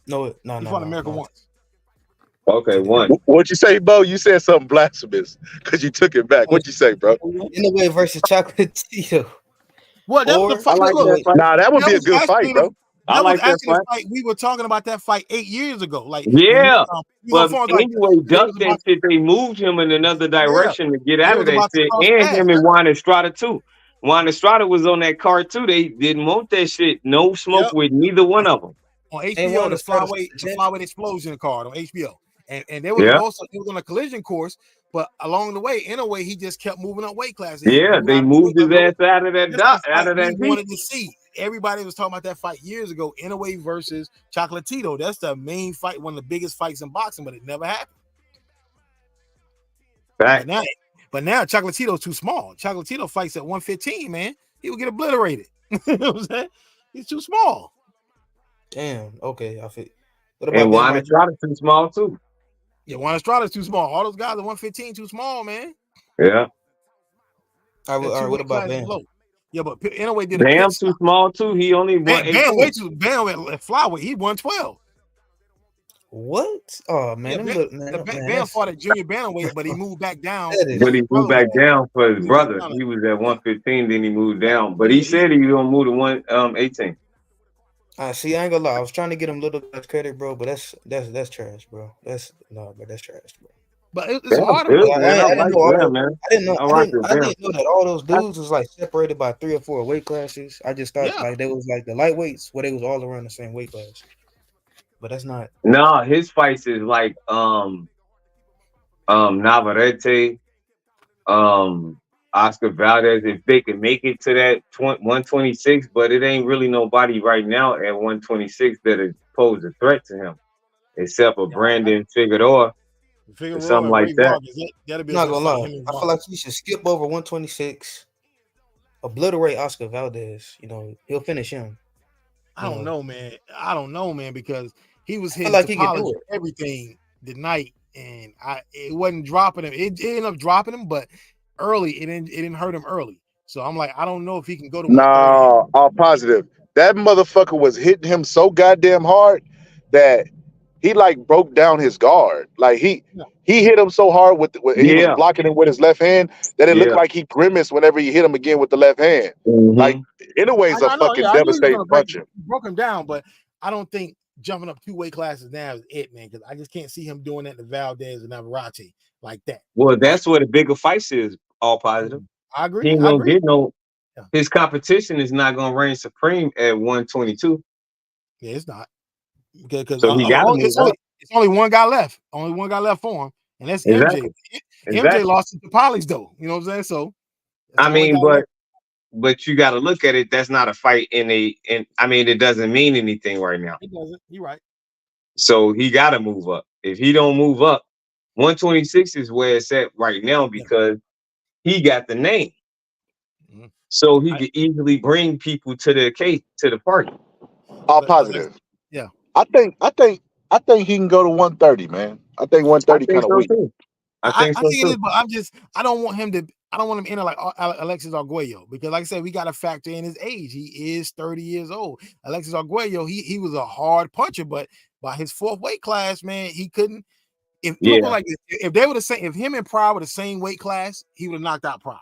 He fought in America once. Okay, one. What'd you say, Bo? You said something blasphemous because you took it back. What'd you say, bro? Inoue versus Chocolatito. Well, that was the fight. I like Look, that fight. Nah, that would that be a was good fight, actually bro. I that was like that actually the fight. fight we were talking about. That fight 8 years ago. Like Yeah. But like anyway, they was ducked that about, shit. They moved him in another direction to get they out of was that about to shit. cross And paths. him and Juan Estrada too. Juan Estrada was on that card too. They didn't want that shit. No smoke with neither one of them. On HBO, the flyweight explosion card on HBO. And they was on a collision course, but along the way, in a way, he just kept moving up weight classes. Yeah, they moved his ass out of that we wanted to see. Everybody was talking about that fight years ago, Inoue versus Chocolatito. That's the main fight, one of the biggest fights in boxing, but it never happened. But now Chocolatito's too small. Chocolatito fights at 115, man. He will get obliterated. You know what I'm saying? He's too small. Damn. Okay, I feel. What about Juan Estrada's too small too? Yeah, Juan Estrada's too small. All those guys at 115 too small, man. Yeah. All right, what about Bam? Yeah, but Inoue did Bam too small too. He only won 18. Bam at flyweight. He won 12. What? Oh man, Bam fought at junior bantamweight, but he moved back down. But he moved back down for his brother. He was at 115, then he moved down. But he said he was gonna move to 118. See, I ain't gonna lie. I was trying to get him little guys credit, bro, but that's trash, bro. That's trash, bro. But it's hard. I didn't know that all those dudes was like separated by 3 or 4 weight classes. I just thought like they was like the lightweights where they was all around the same weight class. But that's not. No, his fights is like Navarrete, Oscar Valdez, if they can make it to that 126, but it ain't really nobody right now at 126 that is pose a threat to him, except for Brandon Figueroa. Or something like that. I'm not gonna lie. I feel like he should skip over 126, obliterate Oscar Valdez. You know, he'll finish him. I don't know, man, because he was hitting like he can do everything tonight, and it wasn't dropping him. It ended up dropping him, but early it didn't hurt him early. So I'm like, I don't know if he can go to. No, all positive. That motherfucker was hitting him so goddamn hard that he like broke down his guard. Like he hit him so hard he was blocking him with his left hand that it looked like he grimaced whenever he hit him again with the left hand. Like Inoue's a fucking devastating puncher. Broke him down, but I don't think jumping up 2 weight classes now is it, man. Because I just can't see him doing that to Valdez and Navarrete like that. Well, that's where the bigger fights is. All positive. I agree. He ain't gonna get no. His competition is not gonna reign supreme at 122. Yeah, it's not. Because so he got it's only one guy left. Only one guy left for him, and that's MJ. MJ lost to Tapales, though. You know what I'm saying? So, I mean, but you got to look at it. That's not a fight I mean, it doesn't mean anything right now. It doesn't. You're right. So he got to move up. If he don't move up, 126 is where it's at right now because he got the name. So he could easily bring people to the party. All positive. Yeah. I think he can go to 130, man. I think 130 kind of weak. I think so too. But I don't want him to enter like Alexis Arguello because, like I said, we got to factor in his age. He is 30 years old. Alexis Arguello, he was a hard puncher, but by his 4th weight class, man, he couldn't. If they were the same, if him and Pride were the same weight class, he would have knocked out Pride.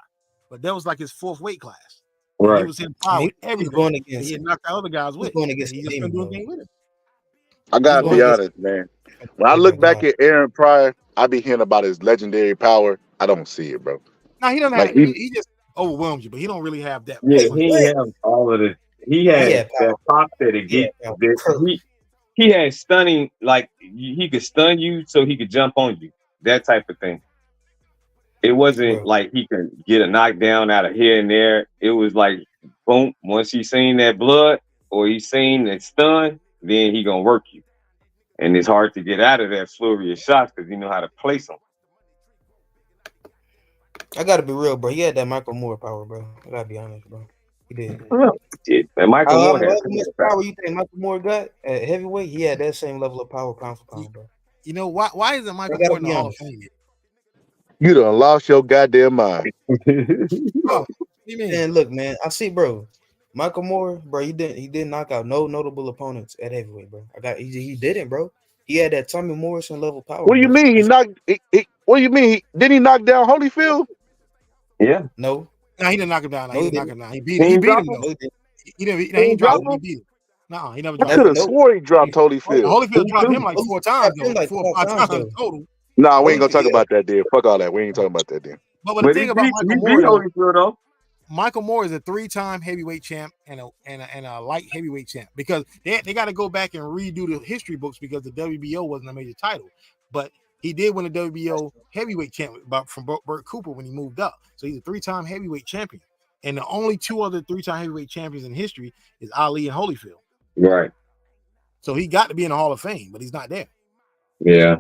But that was like his 4th weight class. Right. He was in Pride with everything. He had knocked out other guys with. He just couldn't do anything with him. I gotta be honest, man. When I look back at Aaron Pryor, I be hearing about his legendary power. I don't see it, bro. No, he doesn't have. He just overwhelms you, but he don't really have that. Yeah, he has all of it. He has that pop that it gets. He has stunning, like he could stun you, so he could jump on you. That type of thing. It wasn't like he could get a knockdown out of here and there. It was like, boom. Once he seen that blood or he seen that stun, then he gonna work you. And it's hard to get out of that flurry of shots because you know how to place them. I gotta be real, bro. He had that Michael Moore power, bro. I gotta be honest, bro. He did. And Michael Moore had how much power you think Michael Moore got at heavyweight? He had that same level of power, pound for pound, bro. You know why isn't Michael Moore in the Hall of Fame yet? You done lost your goddamn mind. Oh, what do you mean? Man, look, man. I see, bro. Michael Moore, bro, he didn't knock out no notable opponents at heavyweight, bro. He didn't, bro. He had that Tommy Morrison level power, What do you bro. mean he knocked? What do you mean? Didn't he knock down Holyfield? Yeah. No, No, he didn't knock him down. no, He he didn't knock didn't. him down. He He didn't beat drop him him? though. No, he didn't. He didn't. He He ain't ain't dropped drop him. He him. beat him. No, he never I dropped could him. have Nope. swore he dropped Holyfield. Holyfield dropped him like Holyfield 4 times dropped though, him like 4 or 4 5 times times though. total. Nah, we ain't gonna Holyfield, talk yeah. about that then. Fuck all that. We ain't talking about that then. But the But he thing about beat Michael Moore though, Holyfield though. Michael Moore is a 3-time heavyweight champ and a light heavyweight champ because they got to go back and redo the history books because the WBO wasn't a major title, but he did win the WBO heavyweight champ from Burt Cooper when he moved up. So he's a 3-time heavyweight champion, and the only 2 other 3-time heavyweight champions in history is Ali and Holyfield. Right. So he got to be in the Hall of Fame, but he's not there. Yeah.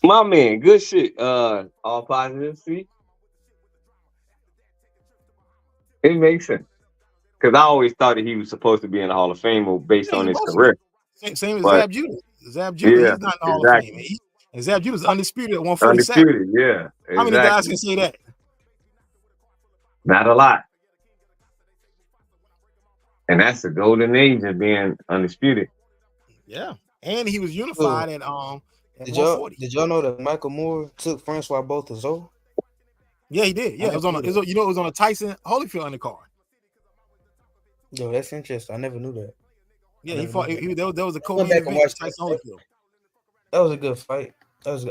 My man, good shit. All positive. See, it makes sense because I always thought that he was supposed to be in the Hall of Fame based Yeah, on he's his supposed to career. be. Same as But Zab Judah. Zab Judah, yeah, he's not in the Hall of Fame. exactly. And Zab Judah's undisputed at 147. Undisputed. Yeah, How many guys exactly. can say that? Not a lot. And that's the golden age of being undisputed. Yeah, and he was Look, unified at did 140. y'all know that Michael Moore took Francois Botha's over? Yeah, he did. Yeah, it was on. It was on a Tyson Holyfield undercard. Yo, that's interesting. I never knew that. Yeah, he fought. There was a Went co-main back and event. watched Tyson that. Holyfield. That was a good fight. That was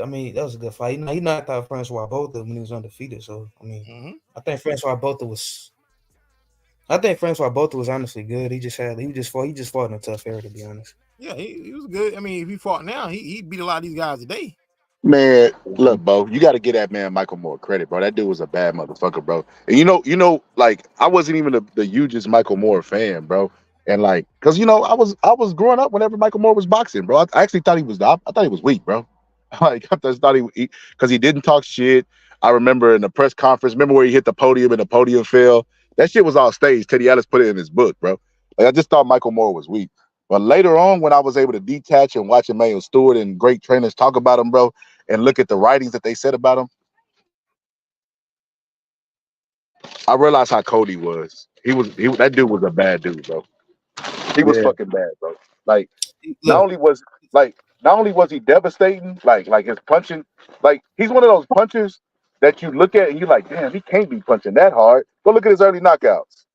a good fight. He knocked out Francois Botha when he was undefeated. So I think Francois Botha was honestly good. He just fought in a tough era, to be honest. Yeah, he was good. I mean, if he fought now, he beat a lot of these guys today. Man, look, Bo, you got to get that man Michael Moore credit, bro. That dude was a bad motherfucker, bro. And like I wasn't even the hugest Michael Moore fan, bro. And like, cause I was growing up whenever Michael Moore was boxing, bro. I actually thought I thought he was weak, bro. Like I just thought because he didn't talk shit. I remember in the press conference, remember where he hit the podium and the podium fell. That shit was all staged. Teddy Ellis put it in his book, bro. Like I just thought Michael Moore was weak. But later on, when I was able to detach and watch Emmanuel Stewart and great trainers talk about him, bro, and look at the writings that they said about him, I realized how cold he was. That dude was a bad dude, bro. He was fucking bad, bro. Like not Look, only was he devastating, like his punching, like he's one of those punchers that you look at and you're like, damn, he can't be punching that hard. Go look at his early knockouts.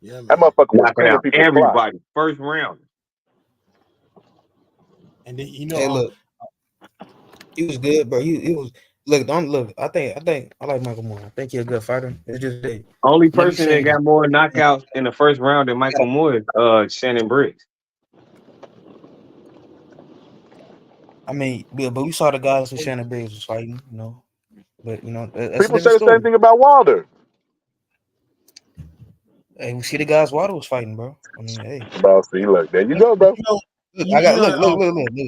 Yeah, man. That motherfucker was Knocking cleaning out people's everybody clock. first round. And then hey, look, he was good, bro. He was look. I think I like Michael Moore. I think he's a good fighter. It's just that Only never person that seen. got more knockouts in the first round than Michael Moore is Shannon Briggs. I mean, but we saw the guys who Shannon Briggs was fighting, But that's a People different say the same story. thing about Wilder. Hey, we see the guys Water was fighting, bro. I mean, hey. Bro, see, look, there you go, bro. Look, I got look.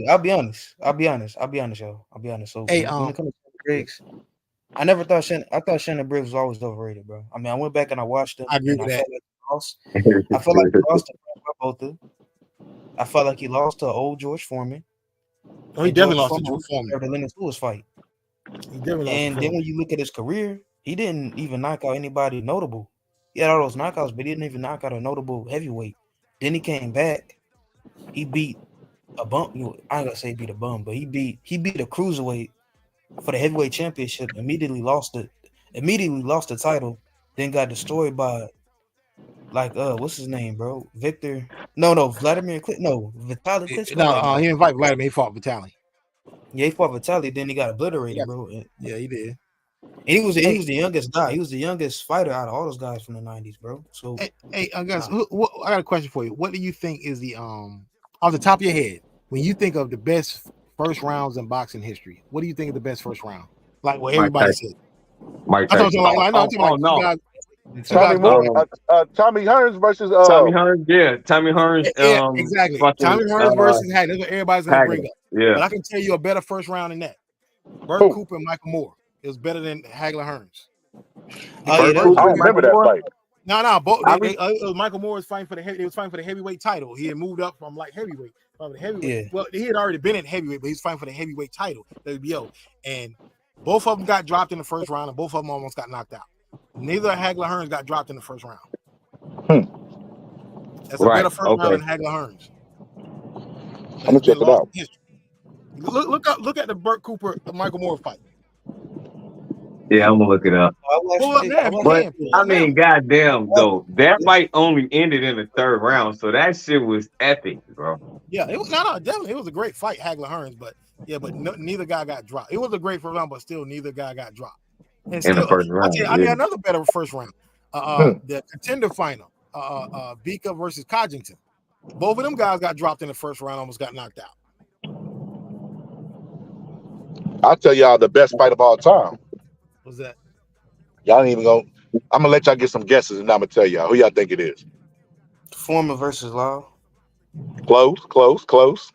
I'll be honest, y'all. I'll be honest. So Hey, when it comes to Briggs, I thought Shannon Briggs was always overrated, bro. I mean, I went back and I watched him. I agree with that. I felt like he lost to Botha. I felt like he lost to old George Foreman. Oh, he definitely lost to George Foreman. The Lennox Lewis fight. He definitely lost. And then when you look at his career, he didn't even knock out anybody notable. He had all those knockouts, but he didn't even knock out a notable heavyweight. Then he came back. He beat a bum. I ain't gonna say he beat a bum, but he beat a cruiserweight for the heavyweight championship. Immediately lost the title. Then got destroyed by what's his name, bro? Vladimir Vitaly Klitschko. No, he didn't fight Vladimir. He fought Vitaly. Yeah, he fought Vitaly. Then he got obliterated, bro. Yeah, he did. And he was the youngest guy. He was the youngest fighter out of all those guys from the 90s, bro. So hey, guys, I got a question for you. What do you think is the off the top of your head when you think of the best first rounds in boxing history? What do you think is the best first round? Like what everybody said. Mike Tyson. Tommy Hearns versus Tommy Hearns. Yeah, Tommy Hearns. Yeah, exactly. Tommy Hearns versus That's what everybody's gonna bring up. Yeah, but I can tell you a better first round than that. Burt Cooper and Michael Moore. It was better than Hagler Hearns. I don't remember that fight. No, both. Michael Moore was fighting for the he was fighting for the heavyweight title. He had moved up from heavyweight. Yeah. Well, he had already been in heavyweight, but he's fighting for the heavyweight title, WBO. And both of them got dropped in the first round, and both of them almost got knocked out. Neither Hagler Hearns got dropped in the first round. That's a better first round than Hagler Hearns. I'm gonna check it out. Look at the Burt Cooper Michael Moore fight. Yeah, I'm gonna look it up. But I mean, goddamn though, that fight only ended in the third round, so that shit was epic, bro. Yeah, it was definitely it was a great fight, Hagler Hearns, but neither guy got dropped. It was a great first round, but still neither guy got dropped. And In still, the first round, I need another better first round. The contender final, Bika versus Codgington. Both of them guys got dropped in the first round, almost got knocked out. I'll tell y'all the best fight of all time. What's that? Y'all ain't even go. I'm gonna let y'all get some guesses, and I'm gonna tell y'all who y'all think it is. Foreman versus Law. Close.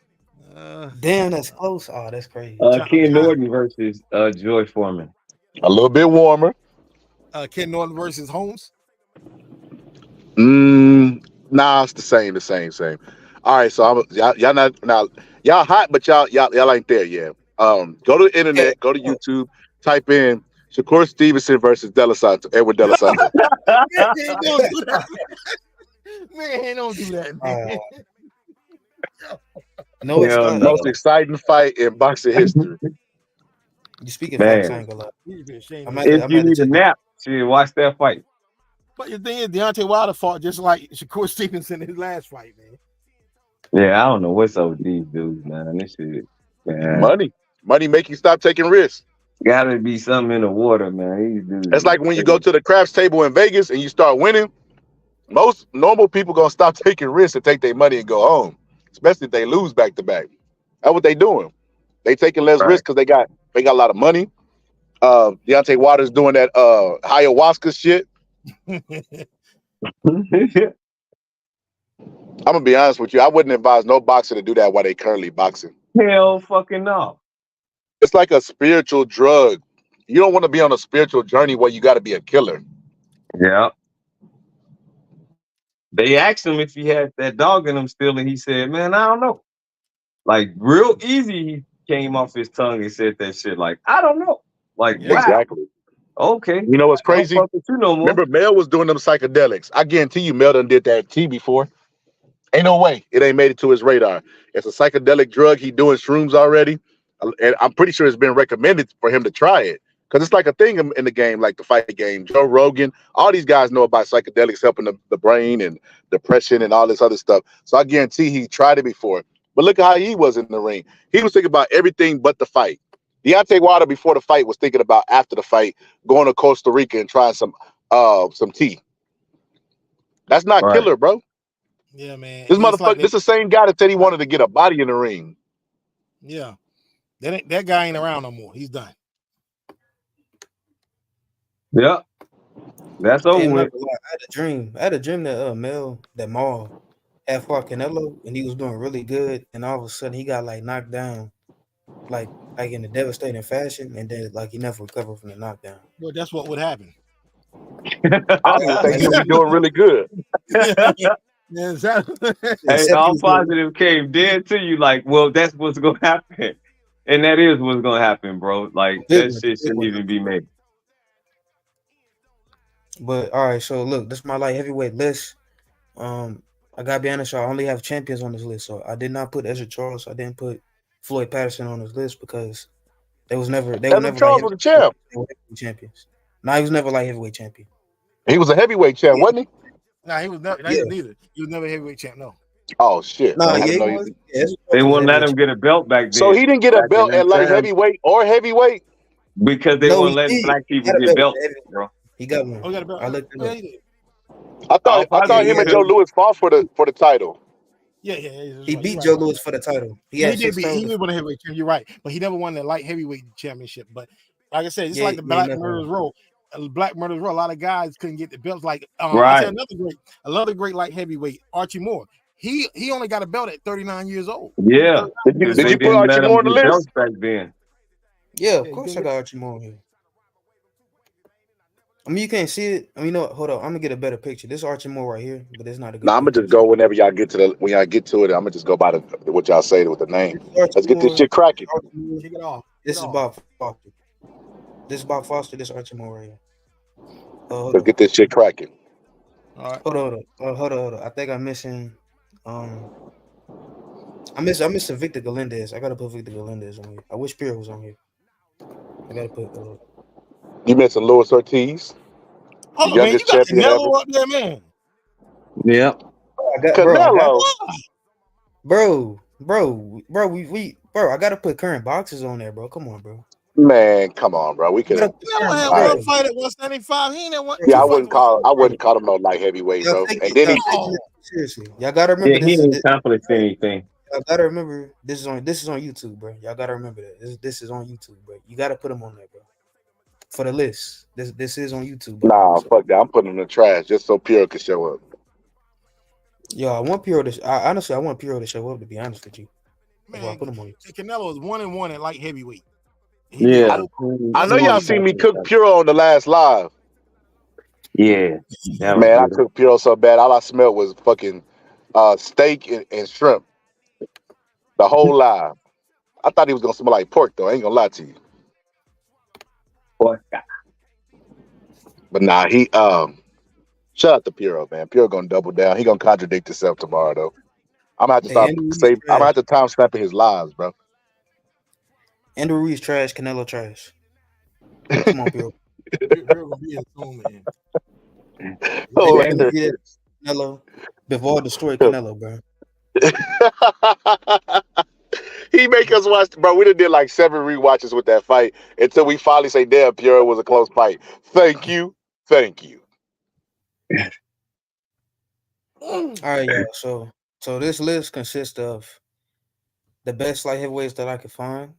Damn, that's close. Oh, that's crazy. Ken Norton versus Joy Foreman. A little bit warmer. Ken Norton versus Holmes. Nah, it's the same. All right, so y'all not now. Y'all hot, but y'all ain't there yet. Go to the internet, go to YouTube, type in Shakur Stevenson versus Edward De La Santa. Man, don't do that, man. No, it's not. Most exciting fight in boxing history. You speaking facts, I ain't gonna lie. If you need a nap, watch that fight. But the thing is, Deontay Wilder fought just like Shakur Stevenson in his last fight, man. Yeah, I don't know what's up with these dudes, man. This shit, man. Money make you stop taking risks. Gotta be something in the water, man. These dudes. It's like when you go to the craps table in Vegas and you start winning. Most normal people gonna stop taking risks and take their money and go home, especially if they lose back to back. That's what they doing. They taking less risk because they got a lot of money. Deontay Wilder's doing that ayahuasca shit. I'm gonna be honest with you. I wouldn't advise no boxer to do that while they currently boxing. Hell fucking no. It's like a spiritual drug. You don't want to be on a spiritual journey where you got to be a killer. Yeah. They asked him if he had that dog in him still, and he said, "Man, I don't know." Like real easy, he came off his tongue and said that shit. Like, I don't know. Like, exactly. Wow. Okay. You know what's crazy? I don't fuck with you no more. Remember, Mel was doing them psychedelics. I guarantee you, Mel done did that T before. Ain't no way it ain't made it to his radar. It's a psychedelic drug. He doing shrooms already, and I'm pretty sure it's been recommended for him to try it because it's like a thing in the game, like the fight game. Joe Rogan, all these guys know about psychedelics helping the brain and depression and all this other stuff. So I guarantee he tried it before. But look at how he was in the ring. He was thinking about everything but the fight. Deontay Wilder before the fight was thinking about after the fight going to Costa Rica and trying some tea. That's not killer, bro. Yeah, man. This motherfucker, this is the same guy that said he wanted to get a body in the ring. Yeah. That guy ain't around no more. He's done. Yeah. That's over with. I had a dream that Maul had fought Canelo and he was doing really good, and all of a sudden he got like knocked down, like in a devastating fashion, and then like he never recovered from the knockdown. Well, that's what would happen. I don't even think he was doing really good. Yeah, exactly. Hey, all positive came dead to you. Like, well, that's what's gonna happen, and that is what's gonna happen, bro. Like that shit shouldn't even be made. But all right, so look, this is my light heavyweight list. I gotta be honest, I only have champions on this list, so I did not put Ezra Charles. I didn't put Floyd Patterson on this list because they were never Charles was a champ. Champions. No, he was never light heavyweight champion. He was a heavyweight champ, wasn't he? No, he was never. Neither. He was never heavyweight champ. No. Oh shit! No, they wouldn't let him get a belt back then. So he didn't get a belt at light heavyweight or heavyweight because they wouldn't let black people get belts, bro. He got one. Oh, he got a belt. I looked it up. I thought him and Joe Louis fought for the title. Yeah. He beat Joe Louis for the title. He did beat. He won a heavyweight champion. You're right, but he never won the light heavyweight championship. But like I said, it's like the Black Murderers Row. Black Murderers Row. A lot of guys couldn't get the belts. Like I said, another great light heavyweight, Archie Moore. He only got a belt at 39 years old. Yeah. Did you put Archie Moore on the list? Back then. Yeah, of course I got Archie Moore here. I mean, you can't see it. I mean, no, hold on. I'm gonna get a better picture. This is Archie Moore right here, but it's not a good. I'm gonna just go whenever y'all get to it. I'm gonna just go by what y'all say with the name. Let's get this shit cracking. Kick it off. This is Bob Foster. This is Bob Foster. This is Archie Moore right here. Let's get this shit cracking. All right. Hold on. I think I'm missing. Um, I miss Victor Galindez. I gotta put Victor Galindez on here. I wish Pierre was on here. I gotta put. You mentioned Luis Ortiz, the Hold on, man. You youngest got champion ever. Canelo up there, man. Yeah. I got Canelo, bro. I gotta put current boxes on there, bro. Come on, bro. man, come on, bro. We You gotta could. put Canelo current had All one right. bro. fight at 175. He ain't had one, Yeah, two I fights wouldn't at call. I 175. wouldn't call him no light heavyweight, Y'all bro. take And it. then Y'all he, taking Oh, it seriously. Y'all gotta Yeah, remember he this is ain't accomplished anything. y'all gotta remember this is on YouTube, bro. Y'all gotta remember that this is on YouTube, bro. You gotta put them on there, bro. For the list, this is on YouTube, by the way. nah, So, fuck that. I'm putting him in the trash just so Pure could show up. yo, I want Puro to. Honestly, I want Puro to show up. To be honest with you, that's why I man. put him on. Canelo is 1-1 at light heavyweight. He beat Yeah. Hope. I That's know He y'all ain't seen me accomplished cook that. Pure on the last live. Yeah. That was Man, I good. cooked Pure so bad. All I smelled was fucking steak and shrimp the whole live. I thought he was gonna smell like pork though. I ain't gonna lie to you. Boy, But nah, he shout out to Puro, man. Puro gonna double down. He gonna contradict himself tomorrow though. I'm gonna have to Hey, stop Andrew Reed's save. I'm gonna trash. have to time snapping his lives, bro. Andrew Reed's trash. Canelo trash. Come on, Puro. Pure gonna be in soon, man. Make Hilarious. Andrew Reed Canelo. Bivol destroyed Canelo, bro. He make us watch, bro. We done did like 7 rewatches with that fight until we finally say, "Damn, Pure was a close fight." Thank you. All right, y'all. So this list consists of the best light heavyweights that I could find,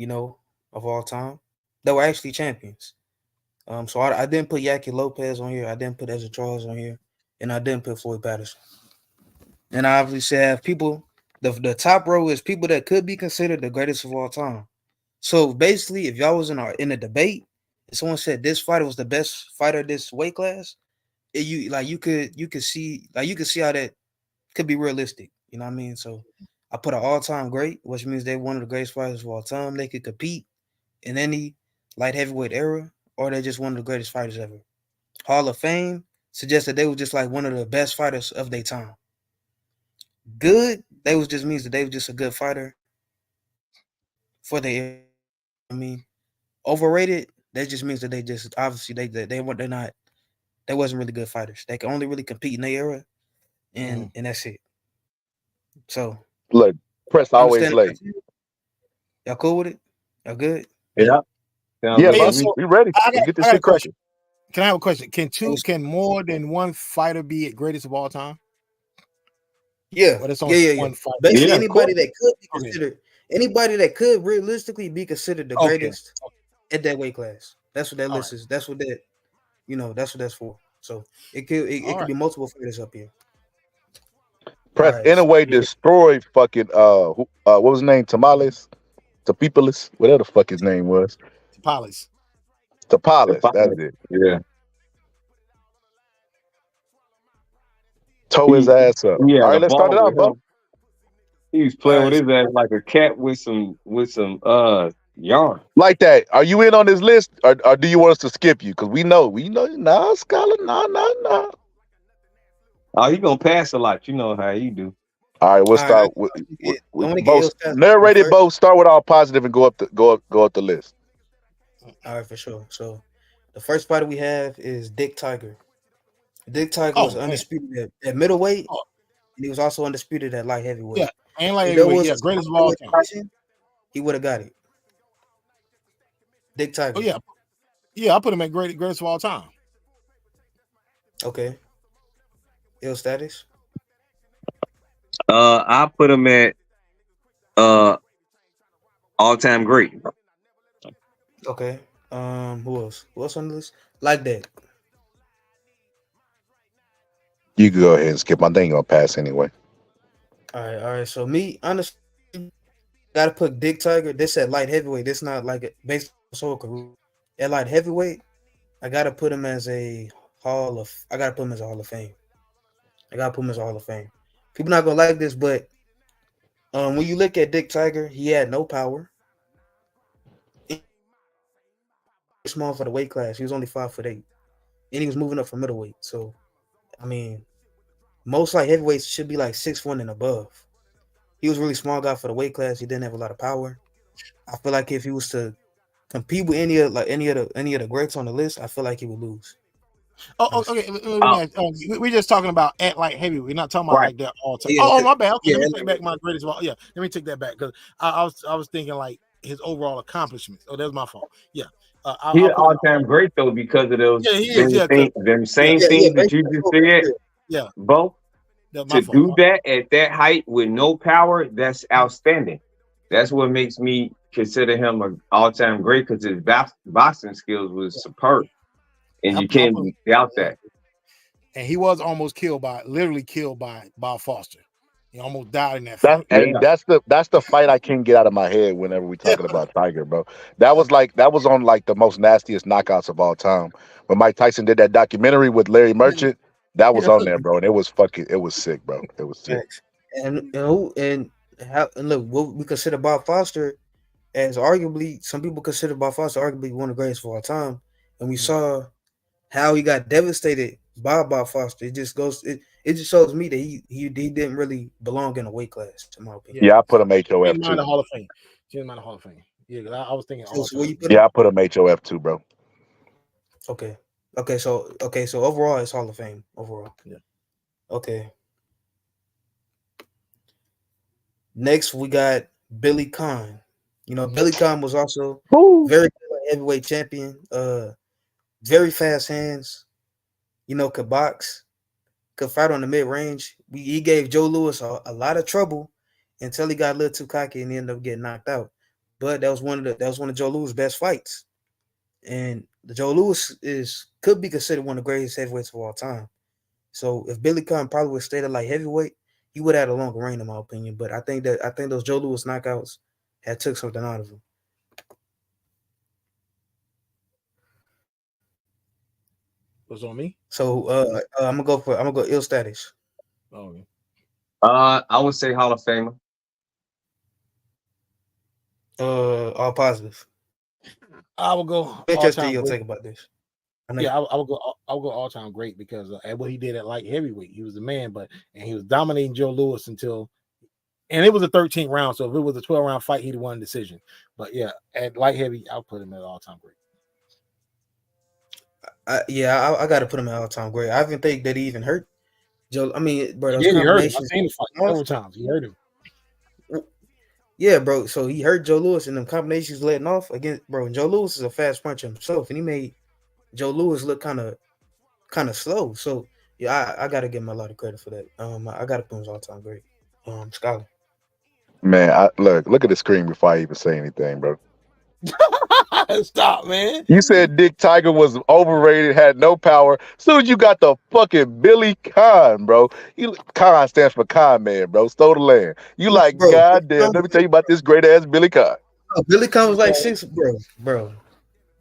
of all time that were actually champions. So I didn't put Yaki Lopez on here. I didn't put Ezra Charles on here, and I didn't put Floyd Patterson. And I obviously have people. The top row is people that could be considered the greatest of all time. So basically, if y'all was in a debate, and someone said this fighter was the best fighter of this weight class, you could see how that could be realistic. You know what I mean? So I put an all-time great, which means they're one of the greatest fighters of all time. They could compete in any light heavyweight era, or they're just one of the greatest fighters ever. Hall of Fame suggests that they were just like one of the best fighters of their time. Good, they was just means that they were just a good fighter for their. I mean, overrated. That just means that they just obviously they're not they wasn't really good fighters. They can only really compete in their era, and that's it. So Look, press always understand late. y'all cool with it? Y'all good? yeah. Sounds Yeah, good Hey, to bro. me. so We ready. Let's get this I got a shit question. cracking. Can I have a question? So Can more than one fighter be greatest of all time? yeah, Or that's only yeah. one fighter? Basically, Yeah, of course. anybody that could realistically be considered the Okay. greatest at that weight class. That's what that All list right. is. That's what that's what that's for. So it All could right. be multiple fighters up here. All Press right, in a so way destroyed fucking what was his name? Tamales, Tapales, whatever the fuck his name was. Tapales. The Tapales. That's finals. it. Yeah. Toe his He ass up. he All had a right, let's start it ball out, with Bo. him. He was all playing with right, his ass like a cat with some yarn. Like that. Are you in on this list, or do you want us to skip you? Because we know, nah, Scholar, nah. Oh, he gonna pass a lot. You know how he do. All right, we'll all right. start I with want to get both. ill stats on Narrated first. both. Start with all positive and go up the list. All right, for sure. So the first fighter we have is Dick Tiger. Dick Tiger was Oh man. undisputed at middleweight, Oh and he was also undisputed at light yeah. heavyweight. And like If there heavyweight, was yeah, a greatest of all heavyweight time. division, he would have got it. Dick Oh Tiger. yeah. Yeah, I put him at greatest of all time. Okay. Ill status. I put him at uh all time great. Okay. Who else? Who else on the list? Like that. You can go ahead and skip. My thing gonna pass anyway. All right. So me, honestly, gotta put Dick Tiger. This at light heavyweight. This not like based on his whole career. At light heavyweight, I gotta put him as a I gotta put him as a Hall of Fame. I gotta put him as a Hall of Fame. People not gonna like this, but when you look at Dick Tiger, he had no power. Small for the weight class. He was only 5'8", and he was moving up from middleweight. So I mean, most light heavyweights should be like 6'1" and above. He was a really small guy for the weight class. He didn't have a lot of power. I feel like if he was to compete with any of the greats on the list, I feel like he would lose. Oh, okay. We're just talking about at light heavy. We're not talking about like that all time. Yeah, oh, my bad. Okay, yeah, let me take back my greatest of all. Yeah, let me take that back because I was thinking like his overall accomplishments. Oh, that's my fault. Yeah, He's I'll an put him all-time great though because of those Yeah, he is. Yeah, them same things that you just said, yeah. Bo. That's my To fault. do that at that height with no power, that's outstanding. That's what makes me consider him an all-time great because his boxing skills was superb, and you can't doubt that. And he was almost literally killed by Bob Foster. He almost died in that fight. Hey, that's the fight I can't get out of my head whenever we talking about Tiger, bro. That was on like the most nastiest knockouts of all time. When Mike Tyson did that documentary with Larry Merchant, that was on there, bro, and it was sick, bro. It was sick. And look, what we consider Bob Foster as arguably, some people consider Bob Foster arguably one of the greatest of all time, and we saw how he got devastated by Bob Foster. It just shows me that he didn't really belong in a weight class, in my opinion. Yeah, I put him HOF in the too. Hall of Fame. She's in the Hall of Fame. Yeah, I was thinking. I put him HOF too, bro. Okay. So overall, it's Hall of Fame overall. Yeah. Okay. Next, we got Billy Conn. You know, Billy Conn was also very good heavyweight champion. Very fast hands. You know, could box, could fight on the mid range. He gave Joe Louis a lot of trouble until he got a little too cocky and he ended up getting knocked out. But that was one of Joe Louis' best fights. And Joe Louis could be considered one of the greatest heavyweights of all time. So if Billy Conn probably would stay at like heavyweight, he would have had a longer reign, in my opinion. But I think those Joe Louis knockouts had took something out of him. What's on me? So I'm gonna go ill status. Oh, okay. I would say Hall of Famer. All positive. I will go. Interesting you'll think about this. Yeah, I will go. I'll go all time great because at what he did at light heavyweight, he was the man. And he was dominating Joe Louis and it was a 13th round. So if it was a 12-round fight, he'd won decision. But yeah, at light heavy, I'll put him at all time great. I got to put him at all time great. I even think that he even hurt Joe. I mean, bro, he hurt him. I've seen the fight several times. He hurt him. Yeah, bro. So he hurt Joe Louis, and them combinations letting off against, bro. Joe Louis is a fast puncher himself, and he made Joe Louis look kind of slow. So yeah, I gotta give him a lot of credit for that. I gotta put him as all time great. Scholar. Man, look at the screen before I even say anything, bro. Stop, man. You said Dick Tiger was overrated, had no power. Soon as you got the fucking Billy Conn, bro. Conn stands for con man, bro. Stole the land. You like, bro, goddamn, let me tell you about this great ass Billy Conn. Billy Conn was like 6, bro.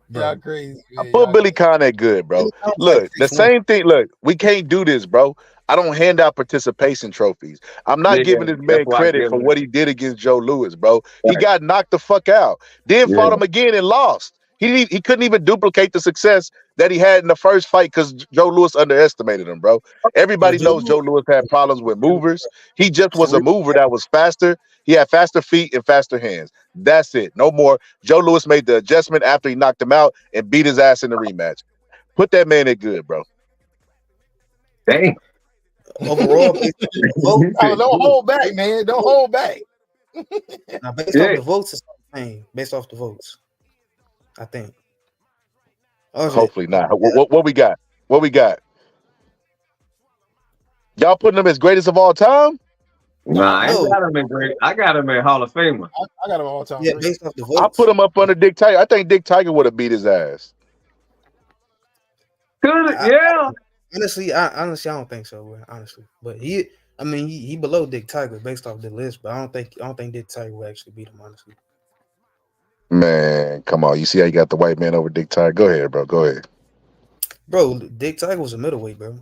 Y'all crazy. Man. I put Billy Conn at good, bro. Look, the same thing. Look, we can't do this, bro. I don't hand out participation trophies. I'm not giving this man credit for what he did against Joe Louis, bro. Right. He got knocked the fuck out. Then fought him again and lost. He couldn't even duplicate the success that he had in the first fight because Joe Louis underestimated him, bro. Everybody knows Joe Louis had problems with movers. He just was a mover that was faster. He had faster feet and faster hands. That's it. No more. Joe Louis made the adjustment after he knocked him out and beat his ass in the rematch. Put that man at good, bro. Dang. Overall, don't hold back, man. Don't hold back. Now, based off the votes, it's the same. Based off the votes, I think. Hopefully not. What we got? What we got? Y'all putting him as greatest of all time? Nah, I got him at great. I got him at Hall of Famer. I got him all time. Yeah, based off the votes. I put him up under Dick Tiger. I think Dick Tiger would have beat his ass. Yeah. Honestly, I don't think so, bro. Honestly, but he below Dick Tiger based off the list, but I don't think Dick Tiger will actually beat him, honestly. Man, come on! You see how you got the white man over Dick Tiger? Go ahead, bro. Go ahead. Bro, Dick Tiger was a middleweight, bro.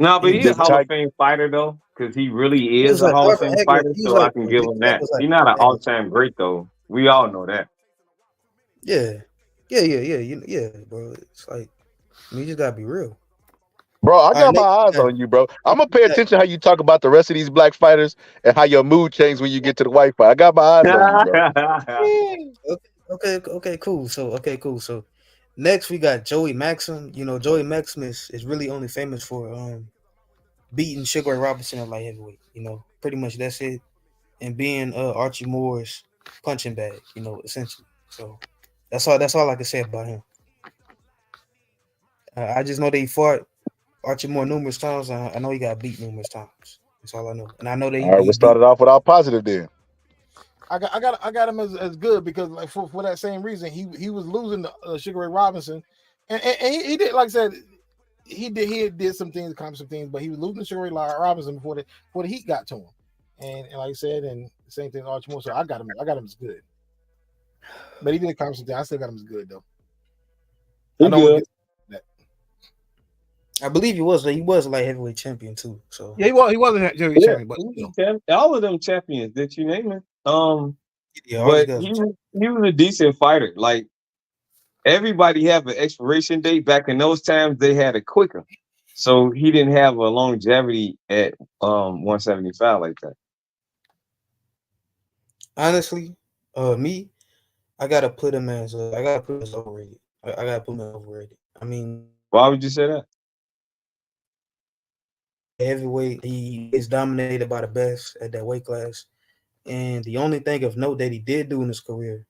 No, but he's a Hall of Fame fighter though, because he really is a Hall of Fame fighter. So I can give him that. He's not an all-time great though. We all know that. Yeah, bro. It's like, you just gotta be real. Bro, Bro, I All right, got my next eyes on you, bro. I'm gonna pay attention how you talk about the rest of these black fighters and how your mood changed when you get to the white fight. I got my eyes on you, bro. okay, cool. So next we got Joey Maxim. You know, Joey Maxim is really only famous for beating Sugar Ray Robinson at light heavyweight. You know, pretty much that's it. And being Archie Moore's punching bag, you know, essentially. So that's all I can say about him. I just know that he fought Archie Moore numerous times. I know he got beat numerous times. That's all I know. And I know that All right, he we beat. started off with our positive then. I got him as good because like for that same reason he was losing to Sugar Ray Robinson, and he did, like I said, he did some things, accomplished some things, but he was losing to Sugar Ray Robinson before the heat got to him, and like I said, and the same thing with Archie Moore. So I got him as good, but he did accomplish something. I still got him as good though. He good. I believe he was a light heavyweight champion too. So yeah, he was a heavyweight champion, but all of them champions that you name it. yeah, But he was a decent fighter. Like everybody have an expiration date. Back in those times, they had it quicker, so he didn't have a longevity at 175 like that. Honestly, me, I gotta put him as overrated. I gotta put him as overrated. I mean, why would you say that? Heavyweight, he is dominated by the best at that weight class, and the only thing of note that he did do in his career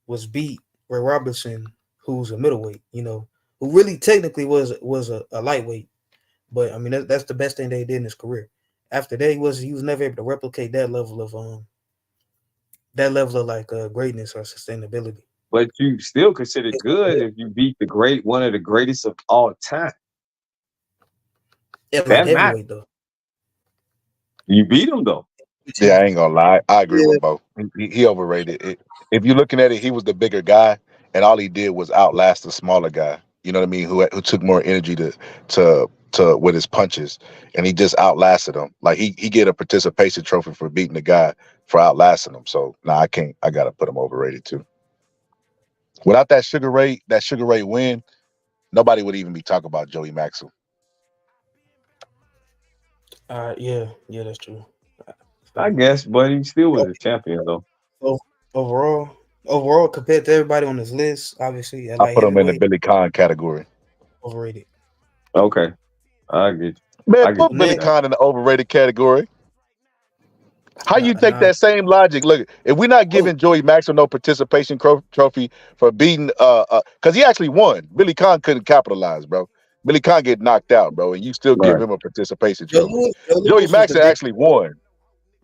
was beat Ray Robinson, who's a middleweight. You know, who really technically was a lightweight, but I mean that's the best thing they did in his career. After that, he was never able to replicate that level of greatness or sustainability. But you still consider good if you beat one of the greatest of all time. Yeah, like heavyweight though. You beat him though. Yeah, I ain't gonna lie. I agree with both. He overrated. If you're looking at it, he was the bigger guy, and all he did was outlast the smaller guy. You know what I mean? Who took more energy to with his punches, and he just outlasted him. Like he get a participation trophy for beating the guy for outlasting him. So I can't. I gotta put him overrated too. Without that Sugar Ray win, nobody would even be talking about Joey Maxim. Yeah, that's true. I guess, but he still was a champion though. Overall, compared to everybody on this list, obviously, I put him in the Billy Conn category. Overrated. Okay, I get you. Man, put Billy Conn in the overrated category. How you take that same logic? Look, if we're not giving Joey Maxwell no participation trophy for beating, because he actually won. Billy Conn couldn't capitalize, bro. Billy Conn get knocked out, bro, and you still give him a participation trophy. Joey Maxwell actually won.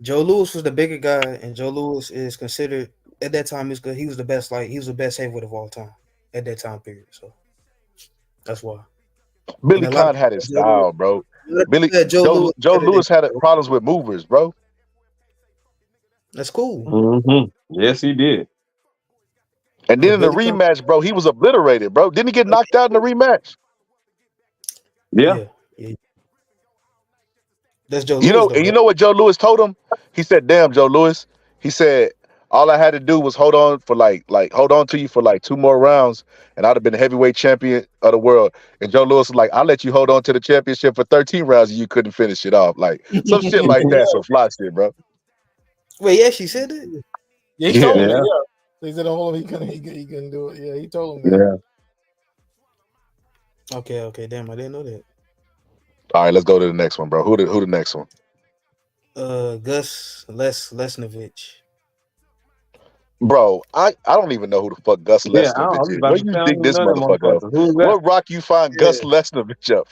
Joe Louis was the bigger guy, and Joe Louis is considered at that time he was the best. Like he was the best heavyweight of all time at that time period. So that's why. Billy Conn had his style, bro. Joe Louis had problems with movers, bro. That's cool. Mm-hmm. Yes, he did. And then in the rematch, bro, he was obliterated, bro. Didn't he get knocked out in the rematch? Yeah. That's Joe Louis. You know what Joe Louis told him? He said, "Damn, Joe Louis." He said, "All I had to do was hold on to you for like 2 more rounds, and I'd have been the heavyweight champion of the world." And Joe Louis was like, "I'll let you hold on to the championship for 13 rounds, and you couldn't finish it off." Like some shit like that. Some fly shit, bro. Wait, yeah, she said it. Yeah, he told him that. Yeah, he said, "Oh, he couldn't do it." Yeah, he told him that. Yeah. Okay, damn, I didn't know that. All right, let's go to the next one, bro. Who the next one? Gus Lesnovich. Bro, I don't even know who the fuck Gus Lesnovich is. Where you dig this motherfucker up? What rock you find Gus Lesnovich up?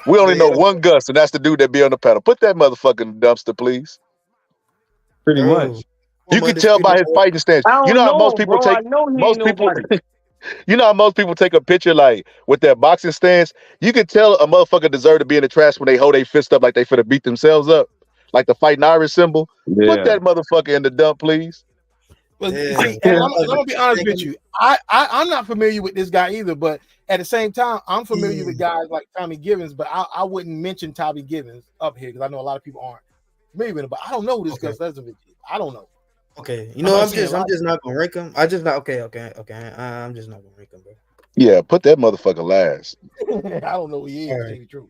We only know one Gus, and that's the dude that be on the panel. Put that motherfucker in the dumpster, please. Pretty much. You can tell by his fighting stance. You know how most people take You know how most people take a picture like with their boxing stance? You can tell a motherfucker deserve to be in the trash when they hold their fist up like they finna beat themselves up. Like the fighting Irish symbol. Yeah. Put that motherfucker in the dump, please. But see, and I'm gonna be honest with you. I'm not familiar with this guy either, but at the same time, I'm familiar with guys like Tommy Givens, but I wouldn't mention Tommy Givens up here because I know a lot of people aren't familiar with him. But I don't know who this Gus Lesnovich is. I don't know. Okay, you know, I'm just not gonna rank him. I'm just not gonna rank him, bro. Yeah, put that motherfucker last. I don't know who he is. To tell you the truth.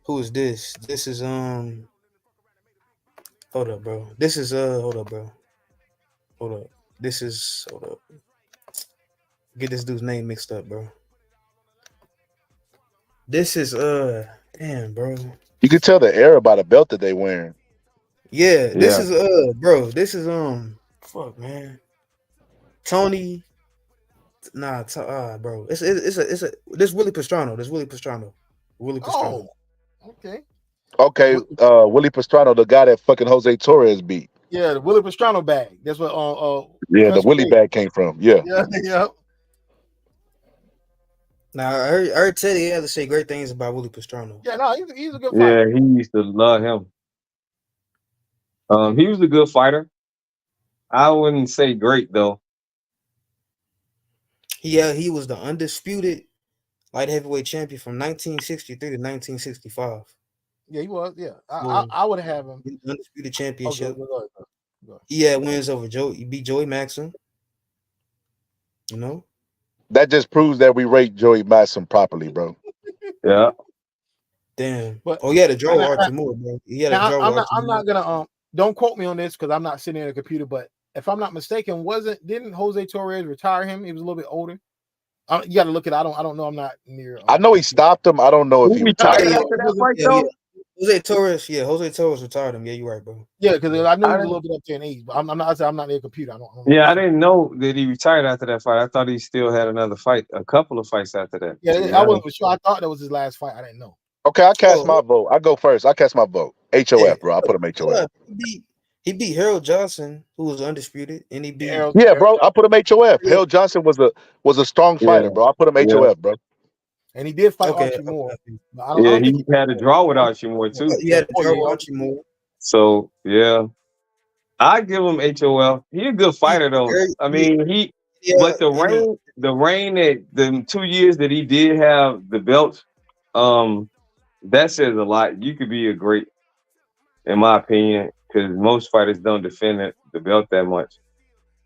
Who is this? This is Hold up, bro. This is hold up, bro. Hold up. This is hold up. Get this dude's name mixed up, bro. This is damn, bro. You can tell the era by the belt that they wearing. Yeah, this Yeah. is bro. This is fuck, man. Tony. Nah, bro. It's a this Willie Pastrano. This Willie Pastrano. Willie Pastrano. Oh, okay. Okay, Willie Pastrano, the guy that fucking Jose Torres beat. Yeah, the Willie Pastrano bag. That's what Yeah, the Chris Willie Paul. bag came from. Yeah. Yeah. Now I heard Teddy had to say great things about Willie Pastrano. Yeah, no, he's a good Yeah, fighter. he used to love him. He was a good fighter. I wouldn't say great though. Yeah, he was the undisputed light heavyweight champion from 1963 to 1965. Yeah, he was. Yeah, So, I would have him. Undisputed championship. Go ahead. He had wins over Joe. He beat Joey Maxim. You know. That just proves that we rate Joey Madison properly, bro. Yeah. Damn. But he had a draw with Archie Moore, bro. He had a draw with Archie I'm Moore. not gonna don't quote me on this because I'm not sitting in a computer, but if I'm not mistaken, didn't Jose Torres retire him? He was a little bit older. You got to look at it. I don't know. I'm not near. I know he stopped him. I don't know if he retired. After that fight, though? Jose Torres retired him. Yeah, you're right, bro. Yeah, because I knew he was a little bit up there in age, but I'm not near a computer. I don't know. Yeah, I didn't know that he retired after that fight. I thought he still had another fight, a couple of fights after that. Yeah, I wasn't for sure. I thought that was his last fight. I didn't know. Okay, I cast my vote. I go first. I cast my vote. HOF, bro. I put him HOF. He beat Harold Johnson, who was undisputed, and he beat. Yeah, bro. I put him HOF. Harold Johnson was a strong fighter, bro. I put him HOF, bro. And he did fight Archie Moore. He had a draw with Archie Moore too. He had a draw with Archie Moore. So yeah, I give him HOF. He a good fighter though. I mean, but the reign that the 2 years that he did have the belt, that says a lot. You could be a great, in my opinion, because most fighters don't defend the belt that much.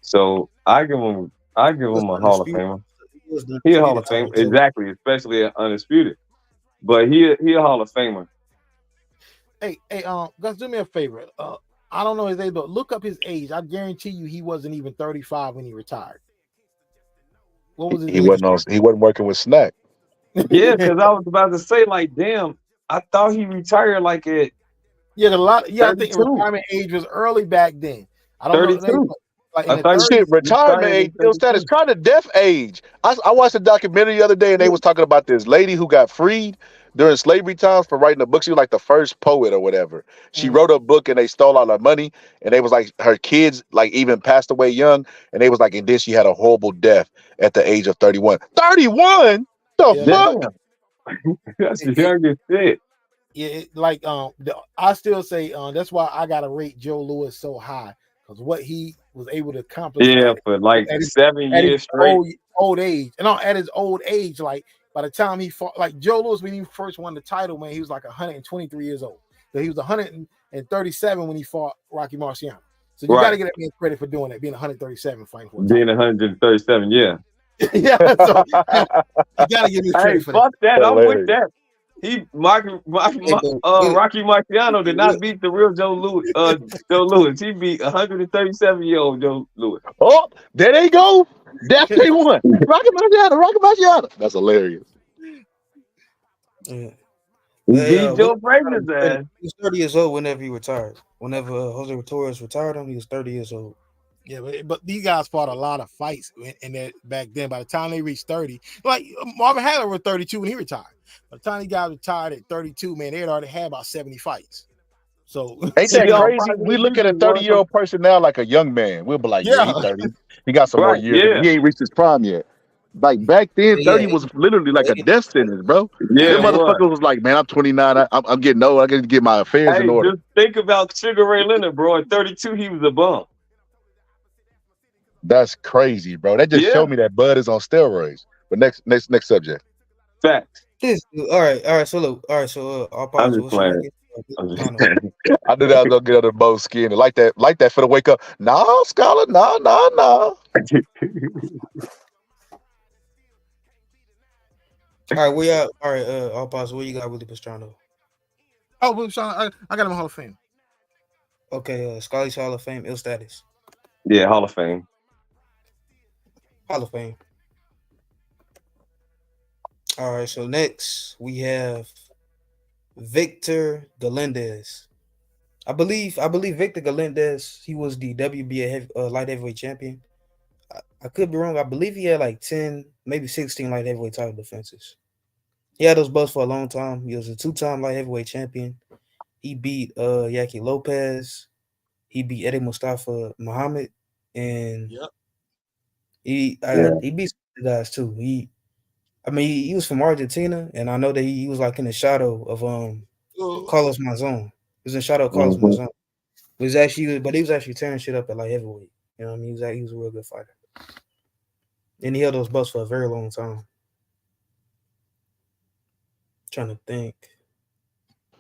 So I give him a Hall of Famer. He a Hall of Famer, exactly, especially at Undisputed. But he a Hall of Famer. Hey, guys, do me a favor. I don't know his age, but look up his age. I guarantee you he wasn't even 35 when he retired. What was his age? He wasn't working with Snack. Yeah, because I was about to say, like, damn, I thought he retired like at I think retirement age was early back then. I don't 32. know. Like shit, retirement age, status, kind of death age. I watched a documentary the other day, and they was talking about this lady who got freed during slavery times for writing a book. She was like the first poet or whatever. She wrote a book, and they stole all her money, and they was like her kids like even passed away young, and they was like, and then she had a horrible death at the age of 31. 31? The fuck? That's the youngest shit. Yeah, I still say that's why I gotta rate Joe Louis so high. Because what he was able to accomplish, for like 7 years straight, old age, and at his old age, like by the time he fought, like Joe Louis when he first won the title, man, he was like 123 years old. So he was 137 when he fought Rocky Marciano. So you got to get that man credit for doing that, being 137 fighting for being 137, yeah. Yeah, so you got to give me credit for fuck that. I'm Hilarious. with that. Rocky Marciano did not beat the real Joe Louis. Joe Louis. He beat 137-year-old Joe Louis. Oh, there they go. Death they won. Rocky Marciano. That's hilarious. Yeah. He beat Joe Frazier's ass. He was 30 years old whenever he retired. Whenever Jose Torres retired him, he was 30 years old. Yeah, but these guys fought a lot of fights in that back then. By the time they reached 30, like Marvin Hagler was 32 when he retired. By the time he got retired at 32, man, they had already had about 70 fights. So ain't that crazy? We look at a 30-year-old person now like a young man. We'll be like, yeah, he's 30. He got some more years. He ain't reached his prime yet. Like back then, 30 was literally like a death sentence, bro. Yeah, them motherfuckers was like, man, I'm 29. I'm getting old. I got to get my affairs in order. Just think about Sugar Ray Leonard, bro. At 32, he was a bum. That's crazy, bro. That just showed me that Bud is on steroids. But next subject. Facts. All right. So look, I'll pause. I'm just playing. I knew that I was gonna get under Bo's skin. Like that for the wake up. Nah, Scholar, nah. All right, I'll pause. What you got, Willie Pastrano? Oh, well, Sean, I got him in Hall of Fame. Okay, Scully's Hall of Fame, ill status. Yeah, Hall of Fame. Hall of Fame. All right, so next we have Victor Galindez. I believe Victor Galindez, he was the WBA light heavyweight champion. I could be wrong. I believe he had like 10, maybe 16 light heavyweight title defenses. He had those belts for a long time. He was a 2-time light heavyweight champion. He beat Yaki Lopez. He beat Eddie Mustafa Muhammad, and Yep. he beat some guys too. He was from Argentina, and I know that he was like in the shadow of Carlos Monzon. He was in the shadow of Carlos Monzon. He was actually tearing shit up at like heavyweight. You know what I mean? He was a real good fighter. And he held those belts for a very long time. Trying to think.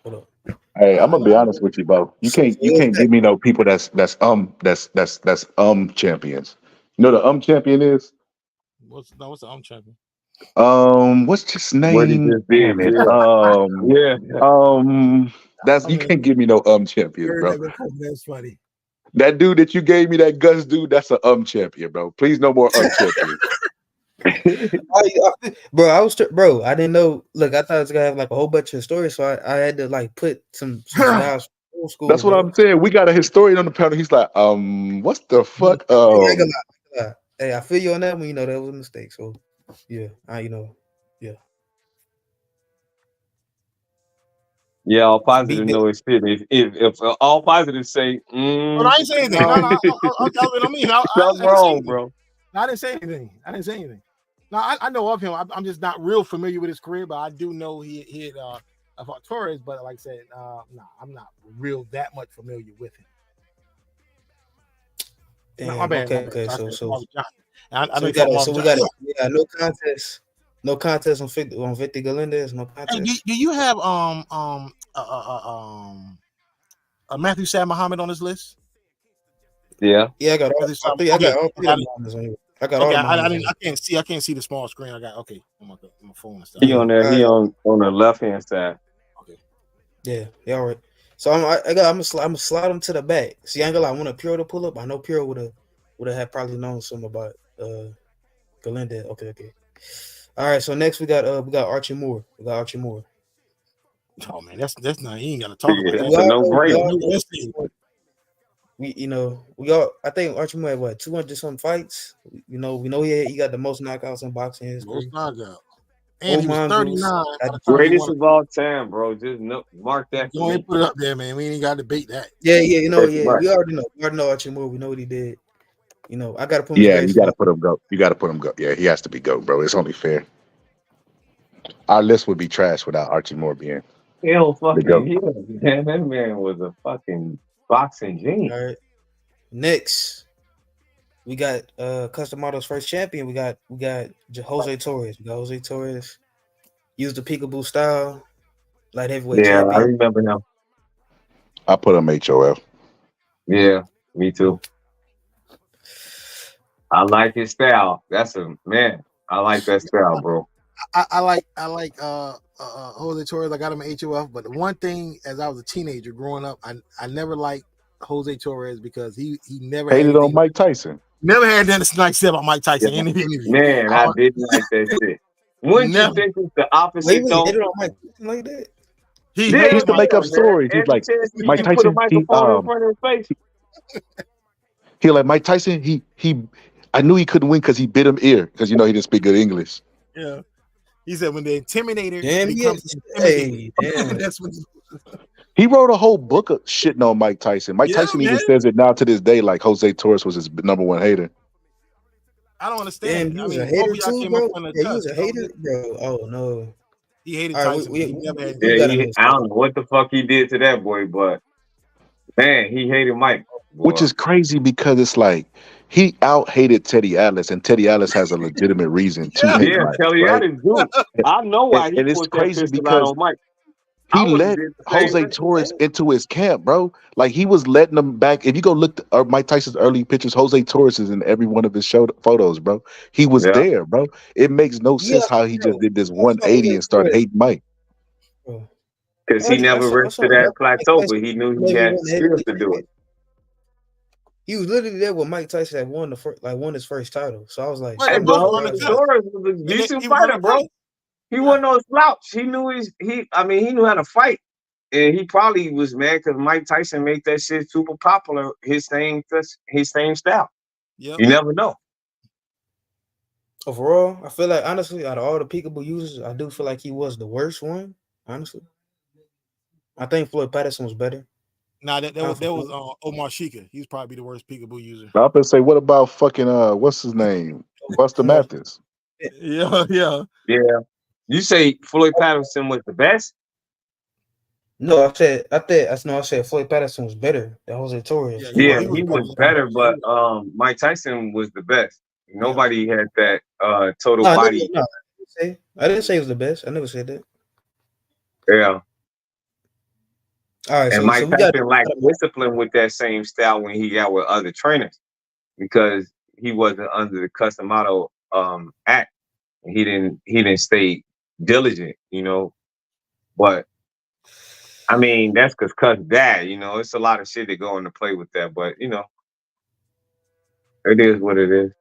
Hold up. Hey, I'm gonna be honest with you, bro. You can't give me no people that's champions. You know the champion is What's the champion? what's his What he name? just did. Damn it. That's you can't give me no champions, bro. That's funny. That dude that you gave me, that Gus dude, that's a champion, bro. Please no more champions. Bro, I didn't know. Look, I thought it was gonna have like a whole bunch of stories, so I had to like put some guys from old school. That's what I'm saying. We got a historian on the panel. He's like, what's the fuck? Hey, I feel you on that one. You know that was a mistake. So yeah, yeah. Yeah, all positive know it's fit. If all positive say, But I ain't saying anything. Something wrong, bro. I didn't say anything. No, I know of him. I'm just not real familiar with his career, but I do know he had fought Torres. But like I said, I'm not real that much familiar with him. Damn, my bad. Okay. So we got no contest on Victor Galindez. No contest. Hey, do you have Matthew Sad Muhammad on this list? Yeah. Yeah, I got all three. I got all three of Muhammad's on here. I got all. I can't see the small screen. I got on my phone and stuff. He on there. He on the left hand side. Okay. Yeah. All right. So I'm gonna slide him to the back. See, I ain't gonna lie. I want Pure to pull up. I know Pure would have probably known something about Galindez. Okay. All right. So next we got Archie Moore. Oh man, that's not. You ain't gotta talk about that. That's a no-brainer. I think Archie Moore had what 200 some fights. We know he got the most knockouts in boxing history. Most knockouts. And he was 39. Greatest of all time, bro. Just mark that. Go ahead and put it up there, man. We ain't got to debate that. Yeah. We already know Archie Moore. We know what he did. I gotta put him. Yeah, you gotta put him go. Yeah, he has to be go, bro. It's only fair. Our list would be trash without Archie Moore being. Hell, fucking yeah, man. That man was a fucking boxing genius. All right. Next, we got Custom Auto's first champion. We got Jose Torres. Used the peekaboo style, light heavyweight champion. I remember him. I put him HOF. Yeah, me too. I like his style. That's a man. I like that style, bro. I like Jose Torres. I got him at HOF, but the one thing as I was a teenager growing up, I never liked Jose Torres because he never hated on Mike Tyson. Never had that nice said about Mike Tyson. Yeah. Man, I didn't like that shit. Wouldn't you think it's the opposite though? Hated on Mike Tyson like that. He used to make up stories. He's like Mike Tyson. Put a microphone in front of his face. He like Mike Tyson. He I knew he couldn't win because he bit him ear because he didn't speak good English. Yeah. He said when the intimidator becomes intimidated, that's when he wrote a whole book of shitting on Mike Tyson. Mike Tyson even says it now to this day, like Jose Torres was his number one hater. I don't understand. He was a hater too, bro. He was a hater, bro. Oh no. He hated Tyson. I don't know what the fuck he did to that boy, but man, he hated Mike. Boy. Which is crazy because it's like he out-hated Teddy Atlas, and Teddy Atlas has a legitimate reason to hate Mike. Teddy Atlas do. I know why he it's put crazy that because on Mike. He let Jose Torres into his camp, bro. Like he was letting him back. If you go look at Mike Tyson's early pictures, Jose Torres is in every one of his photos, bro. He was there, bro. It makes no sense how he just did this 180 and started hating Mike. because he never reached to that plateau, but he knew he had skills to do it. He was literally there with Mike Tyson that won won his first title. So I was like, hey, bro, Doris was a decent fighter, bro. He wasn't no slouch. He knew he knew how to fight. And he probably was mad because Mike Tyson made that shit super popular. His same style. Yep. You never know. Overall, I feel like honestly, out of all the peekaboo users, I do feel like he was the worst one. Honestly, I think Floyd Patterson was better. Nah, that was Omar Sheikah. He's probably the worst peekaboo user. I'm gonna say, what about fucking what's his name, Buster Mathis? Yeah. You say Floyd Patterson was the best? No, I said Floyd Patterson was better than Jose Torres. Yeah, he was better, but Mike Tyson was the best. Nobody had that total body. I didn't say he was the best. I never said that. Yeah. All right, and Mike Tyson lacked discipline with that same style when he got with other trainers because he wasn't under the Custom Auto Act. He didn't stay diligent, But I mean, that's because Cus dad, it's a lot of shit that go into play with that. But it is what it is.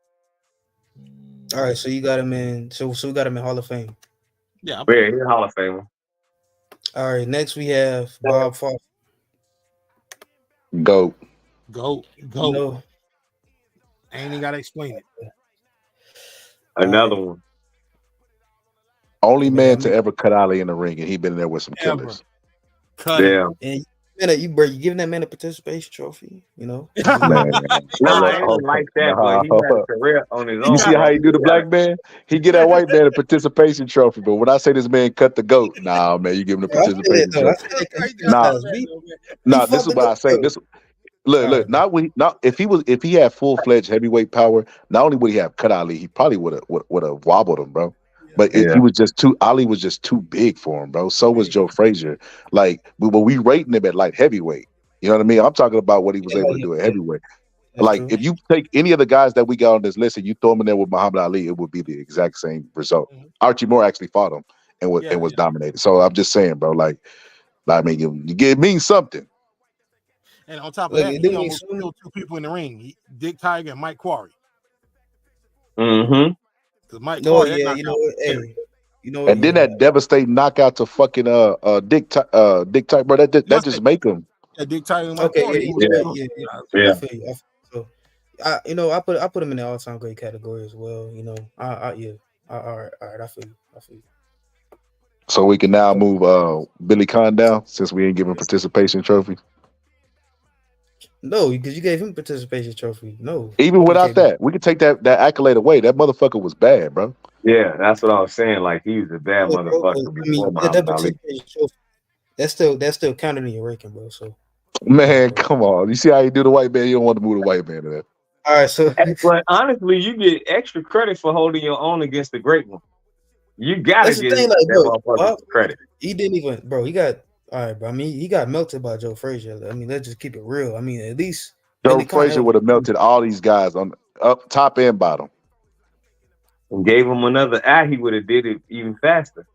All right, so you got him in. So we got him in Hall of Fame. Yeah, he's a Hall of Famer. All right, next we have Bob Foster. Go. No. I ain't even gotta explain it. Another one. Only man to ever cut Ali in the ring, and he been in there with some killers. Damn. And you giving that man a participation trophy, Man, I don't like that, but he had a career on his own. You see how he do the black man? He get that white man a participation trophy, but when I say this man cut the goat, nah, man, you give him a participation trophy. Nah, this is what I say. This look, not if he had full-fledged heavyweight power, not only would he have cut Ali, he probably would have wobbled him, bro. But he was just Ali was just too big for him, bro. So was Joe Frazier. Like, we rating him at light heavyweight. You know what I mean? I'm talking about what he was able to do at heavyweight. Like, if you take any of the guys that we got on this list and you throw them in there with Muhammad Ali, it would be the exact same result. Archie Moore actually fought him and was dominated. So I'm just saying, bro. Like, I mean, it means something. And on top of that, he almost killed two people in the ring: Dick Tiger and Mike Quarry. Mm-hmm. Mike And then that devastating knockout to fucking Dick Tiger, bro. That just make him. Yeah, Dick Tiger. Yeah. So, I put him in the all-time great category as well. All right. I feel you. So we can now move Billy Conn down since we ain't giving participation trophy. No, because you gave him participation trophy. No, even without that, we could take that accolade away. That motherfucker was bad, bro. Yeah, that's what I was saying. Like, he was a bad motherfucker before Muhammad Ali. That's still counted in your ranking, bro. So, man, come on. You see how you do the white man? You don't want to move the white man to that. All right, so but honestly, you get extra credit for holding your own against the great one. You gotta give that motherfucker credit. He didn't even, bro. He got all right, bro. I mean, he got melted by Joe Frazier. I mean, let's just keep it real. I mean, at least Joe Frazier would have melted all these guys on up top and bottom. And gave him another eye, he would have did it even faster.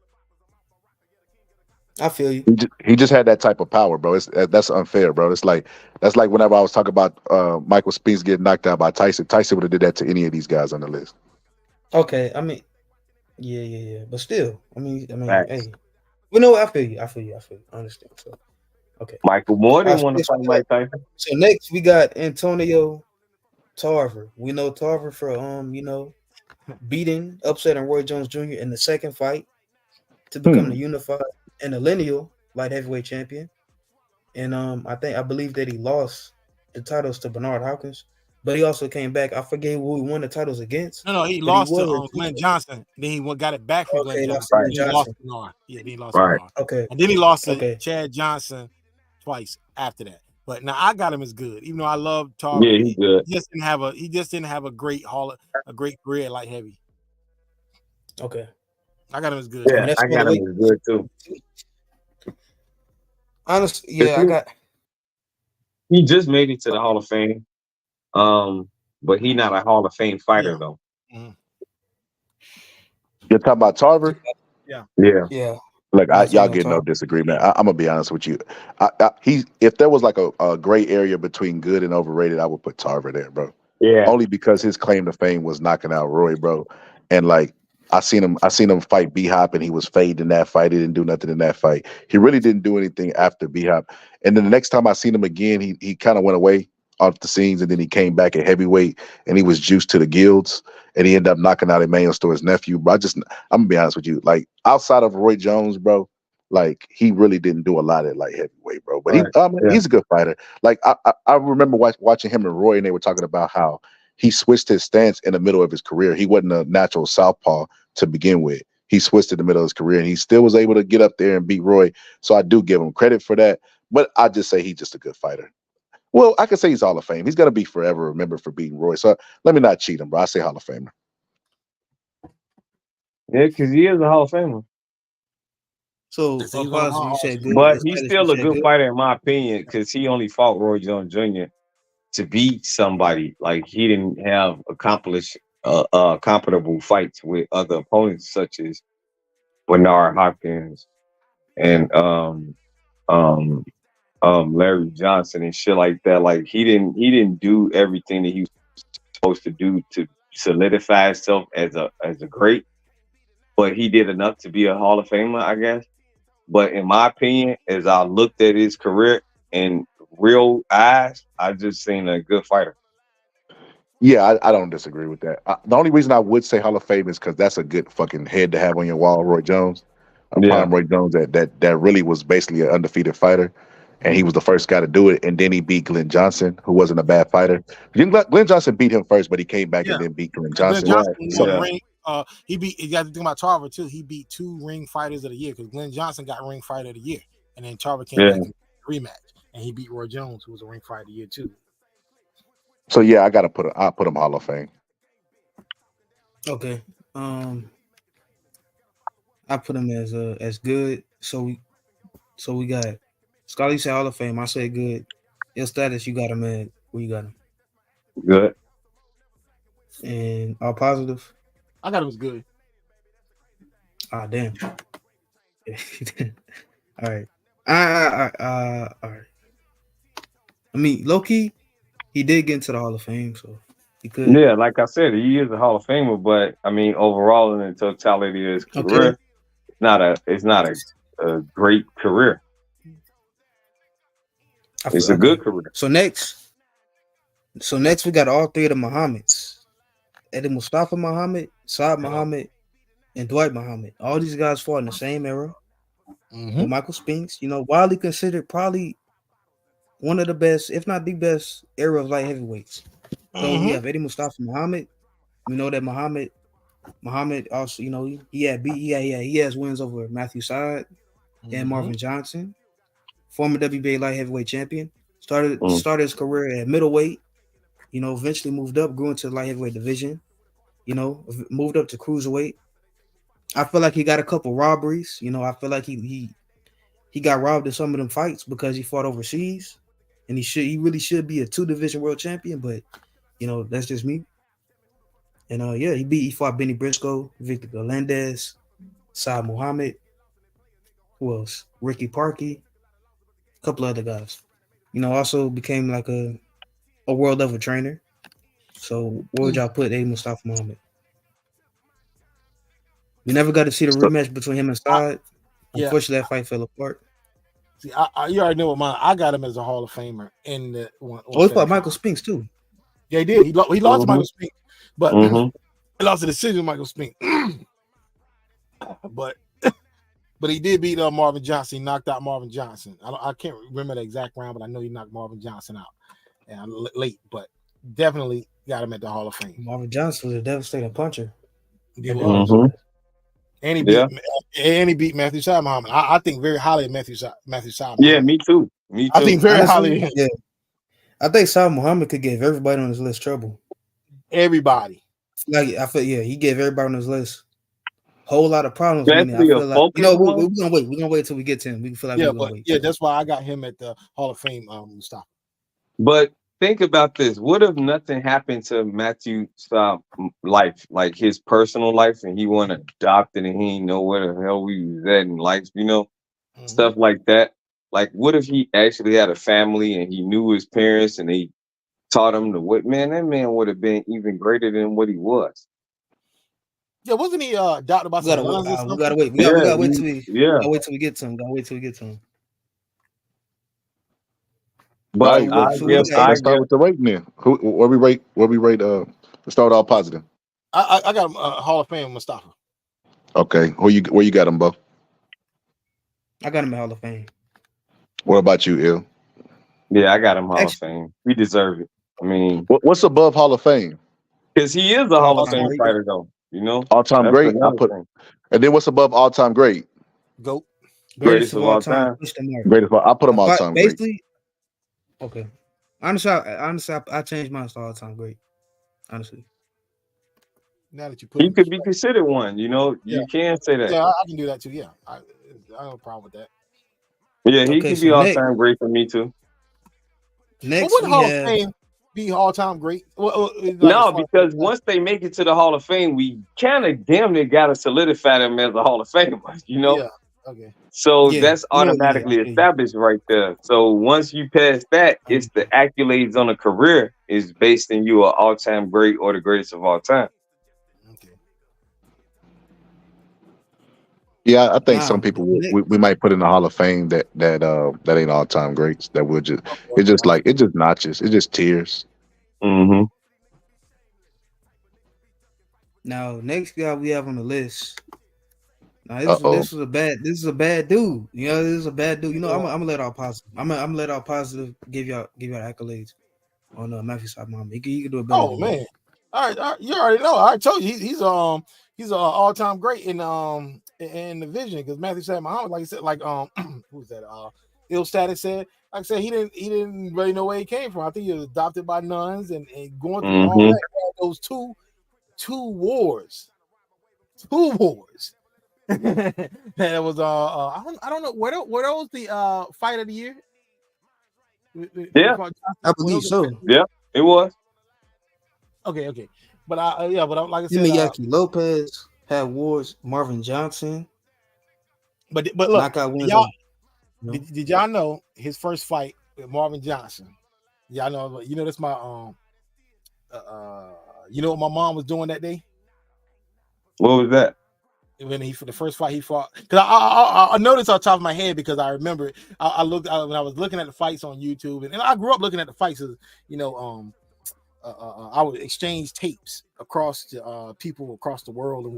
I feel you. He just had that type of power, bro. That's unfair, bro. That's like whenever I was talking about Michael Spinks getting knocked out by Tyson. Tyson would have did that to any of these guys on the list. Okay, I mean, yeah. But still, I mean, hey, you know what? I feel you. I understand. So, okay. Michael Moore didn't want to fight Mike Tyson. So next we got Antonio Tarver. We know Tarver for beating, upsetting Roy Jones Jr. in the second fight to become the unified and the lineal light heavyweight champion. And I believe that he lost the titles to Bernard Hopkins, but he also came back. I forget who he won the titles against. No, he lost to Glenn Johnson. Then he got it back from Glenn Johnson. Right. He lost to Bernard. Yeah, then he lost to Right. Bernard. Okay. And then he lost to Chad Johnson twice after that. But now I got him as good, even though I love Tarver. Yeah, he's good. He just didn't have a great career at light heavy. Okay. I got him as good. Yeah, I got him as good too. Honestly, yeah, He just made it to the Hall of Fame, but he's not a Hall of Fame fighter though. Mm-hmm. You're talking about Tarver? Yeah. Yeah. Yeah. Look, That's all y'all I'm get no talking. disagreement. I'm gonna be honest with you. If there was like a gray area between good and overrated, I would put Tarver there, bro. Yeah. Only because his claim to fame was knocking out Roy, bro. And like I seen him fight B Hop, and he was fading in that fight. He didn't do nothing in that fight. He really didn't do anything after B Hop. And then the next time I seen him again, he kind of went away off the scenes, and then he came back at heavyweight, and he was juiced to the guilds, and he ended up knocking out Emmanuel Store's nephew. But I'm gonna be honest with you, like outside of Roy Jones, bro, like he really didn't do a lot at light heavyweight, bro. But Right. Yeah. he's a good fighter. Like I remember watching him and Roy, and they were talking about how he switched his stance in the middle of his career. He wasn't a natural southpaw to begin with. He switched in the middle of his career, and he still was able to get up there and beat Roy. So I do give him credit for that. But I just say he's just a good fighter. Well, I could say he's Hall of Fame. He's gonna be forever remembered for beating Roy. So let me not cheat him, bro. I say Hall of Famer. Yeah, because he is a Hall of Famer. So, They say he's one of my Apostle, you said good. But The he's status, you still a said good good. fighter in my opinion, because he only fought Roy Jones Jr. to beat somebody. Like he didn't have accomplished comparable fights with other opponents such as Bernard Hopkins and um Larry Johnson and shit like that. Like he didn't do everything that he was supposed to do to solidify himself as a great, but he did enough to be a Hall of Famer, I guess. But in my opinion, as I looked at his career in real eyes, I just seen a good fighter. Yeah, I don't disagree with that. The only reason I would say Hall of Fame is because that's a good fucking head to have on your wall, Roy Jones. A Yeah. prime Roy Jones that really was basically an undefeated fighter, and he was the first guy to do it. And then he beat Glenn Johnson, who wasn't a bad fighter. Glenn Johnson beat him first, but he came back and Yeah, then beat Glenn and Glenn Johnson. Johnson Right. So won Yeah. ring. He beat. You got to think about Tarver too. He beat 2 ring fighters of the year because Glenn Johnson got ring fighter of the year, and then Tarver came Yeah. back and rematch, and he beat Roy Jones, who was a ring fighter of the year too. yeah, I'll put him Hall of Fame. Okay. I put him as good. So we got Scotty said Hall of Fame. I said good. Your status, you got him at where you got him. Good. And all positive. I thought it was good. Ah damn. All right. All right. I mean, low key, he did get into the Hall of Fame, so he could. Yeah, like I said, he is a Hall of Famer, but I mean, overall in the totality of his Okay. career, it's not a great career. I It's feel, a good okay. career. So next we got all 3 of the Muhammad's. Eddie Mustafa Muhammad, Saad Muhammad, and Dwight Muhammad. All these guys fought in the same era with Michael Spinks. Widely considered probably one of the best, if not the best, era of light heavyweights. So we have Eddie Mustafa Muhammad. We know that Muhammad also, he has wins over Matthew Saad and Marvin Johnson, former WBA light heavyweight champion. Started his career at middleweight. Eventually moved up, grew into the light heavyweight division. Moved up to cruiserweight. I feel like he got a couple robberies. I feel like he got robbed in some of them fights because he fought overseas, and he really should be a 2 division world champion. But that's just me. And yeah, he fought Benny Briscoe, Victor Galendez, Saad Muhammad, who else? Ricky Parkey, a couple other guys. Also became like a world level trainer. So where would y'all put Eddie Mustafa Muhammad? We never got to see the So, rematch between him and Saad. Yeah. Unfortunately, that fight fell apart. See, you already know what mine. I got him as a Hall of Famer in the one. Oh, he fought Michael Spinks too. Yeah, he did. He lost to Michael Spinks, but mhm. he lost the decision to Michael Spinks. but he did beat Marvin Johnson. He knocked out Marvin Johnson. I can't remember the exact round, but I know he knocked Marvin Johnson out and late. But definitely got him at the Hall of Fame. Marvin Johnson was a devastating puncher. He was. Mhm. And Yeah. he beat Matthew Saad Muhammad. I think very highly of Matthew Saad Muhammad. Yeah, me too. Me I too. think very Honestly, highly. yeah. I think Saad Muhammad could give everybody on his list trouble. Everybody. I feel he gave everybody on his list whole lot of problems. Meaning, I Especially a feel like focus we're one. gonna wait. We're gonna wait till we get to him. We feel like Yeah, we're gonna but wait. yeah, that's why I got him at the Hall of Fame. Mustafa. But think about this. What if nothing happened to Matthew's life, like his personal life, and he went adopted and he didn't know where the hell we was at in life, stuff like that. Like, what if he actually had a family and he knew his parents and they taught him to what? Man, that man would have been even greater than what he was. Yeah, wasn't he adopted by some nuns or something? We gotta wait. We gotta wait till we get to him. Gotta wait till we get to him. But Right. I Let's start with the rating then. Where we rate? Let's start all positive. I got him Hall of Fame Mustafa. Okay. Where you got him, Bo? I got him at Hall of Fame. What about you, Il? Yeah, I got him Hall of Fame. We deserve it. I mean, what's above Hall of Fame? Because he is a Hall of Fame fighter, though. All-time great. And then what's above all-time great? GOAT. Greatest of all time. Greatest. I put him all-time great. Basically, okay. Honestly, I changed mine to all-time great. Honestly. Now that you put he could be considered one. You can say that. Yeah, I can do that too. Yeah, I have no problem with that. Yeah, he could be all-time great for me too. Next, would Hall of Fame be all-time great? No, because once they make it to the Hall of Fame, we kind of damn near got to solidify them as a Hall of Famer. Yeah. Okay. So that's automatically established right there. So once you pass that, it's the accolades on a career is based in you an all-time great or the greatest of all time. Yeah, I think some people we might put in the Hall of Fame that ain't all time greats. That would just it just notches. It just tears. Mm-hmm. Now, next guy we have on the list. Now this is a bad dude. This is a bad dude. I'm gonna let all positive. I'm gonna let all positive give y'all accolades on Matthew Saab. He can do it better. Oh man! All right, you already know. I told you he's an all-time great in the vision because Matthew Saab Muhammad, like I said, who's that? Ill Status said, like I said, he didn't really know where he came from. I think he was adopted by nuns and going through all that. Those two wars. That was I don't know where was the fight of the year. Yeah, I believe so. Yeah, it was. Okay, but like I said, Miyaki Lopez had wars. Marvin Johnson, but look, knockout wins. Did y'all know his first fight with Marvin Johnson? Y'all know, that's my what my mom was doing that day. What was that? When for the first fight he fought, because I noticed off the top of my head because I remember I looked when I was looking at the fights on YouTube, and I grew up looking at the fights as I would exchange tapes across to people across the world and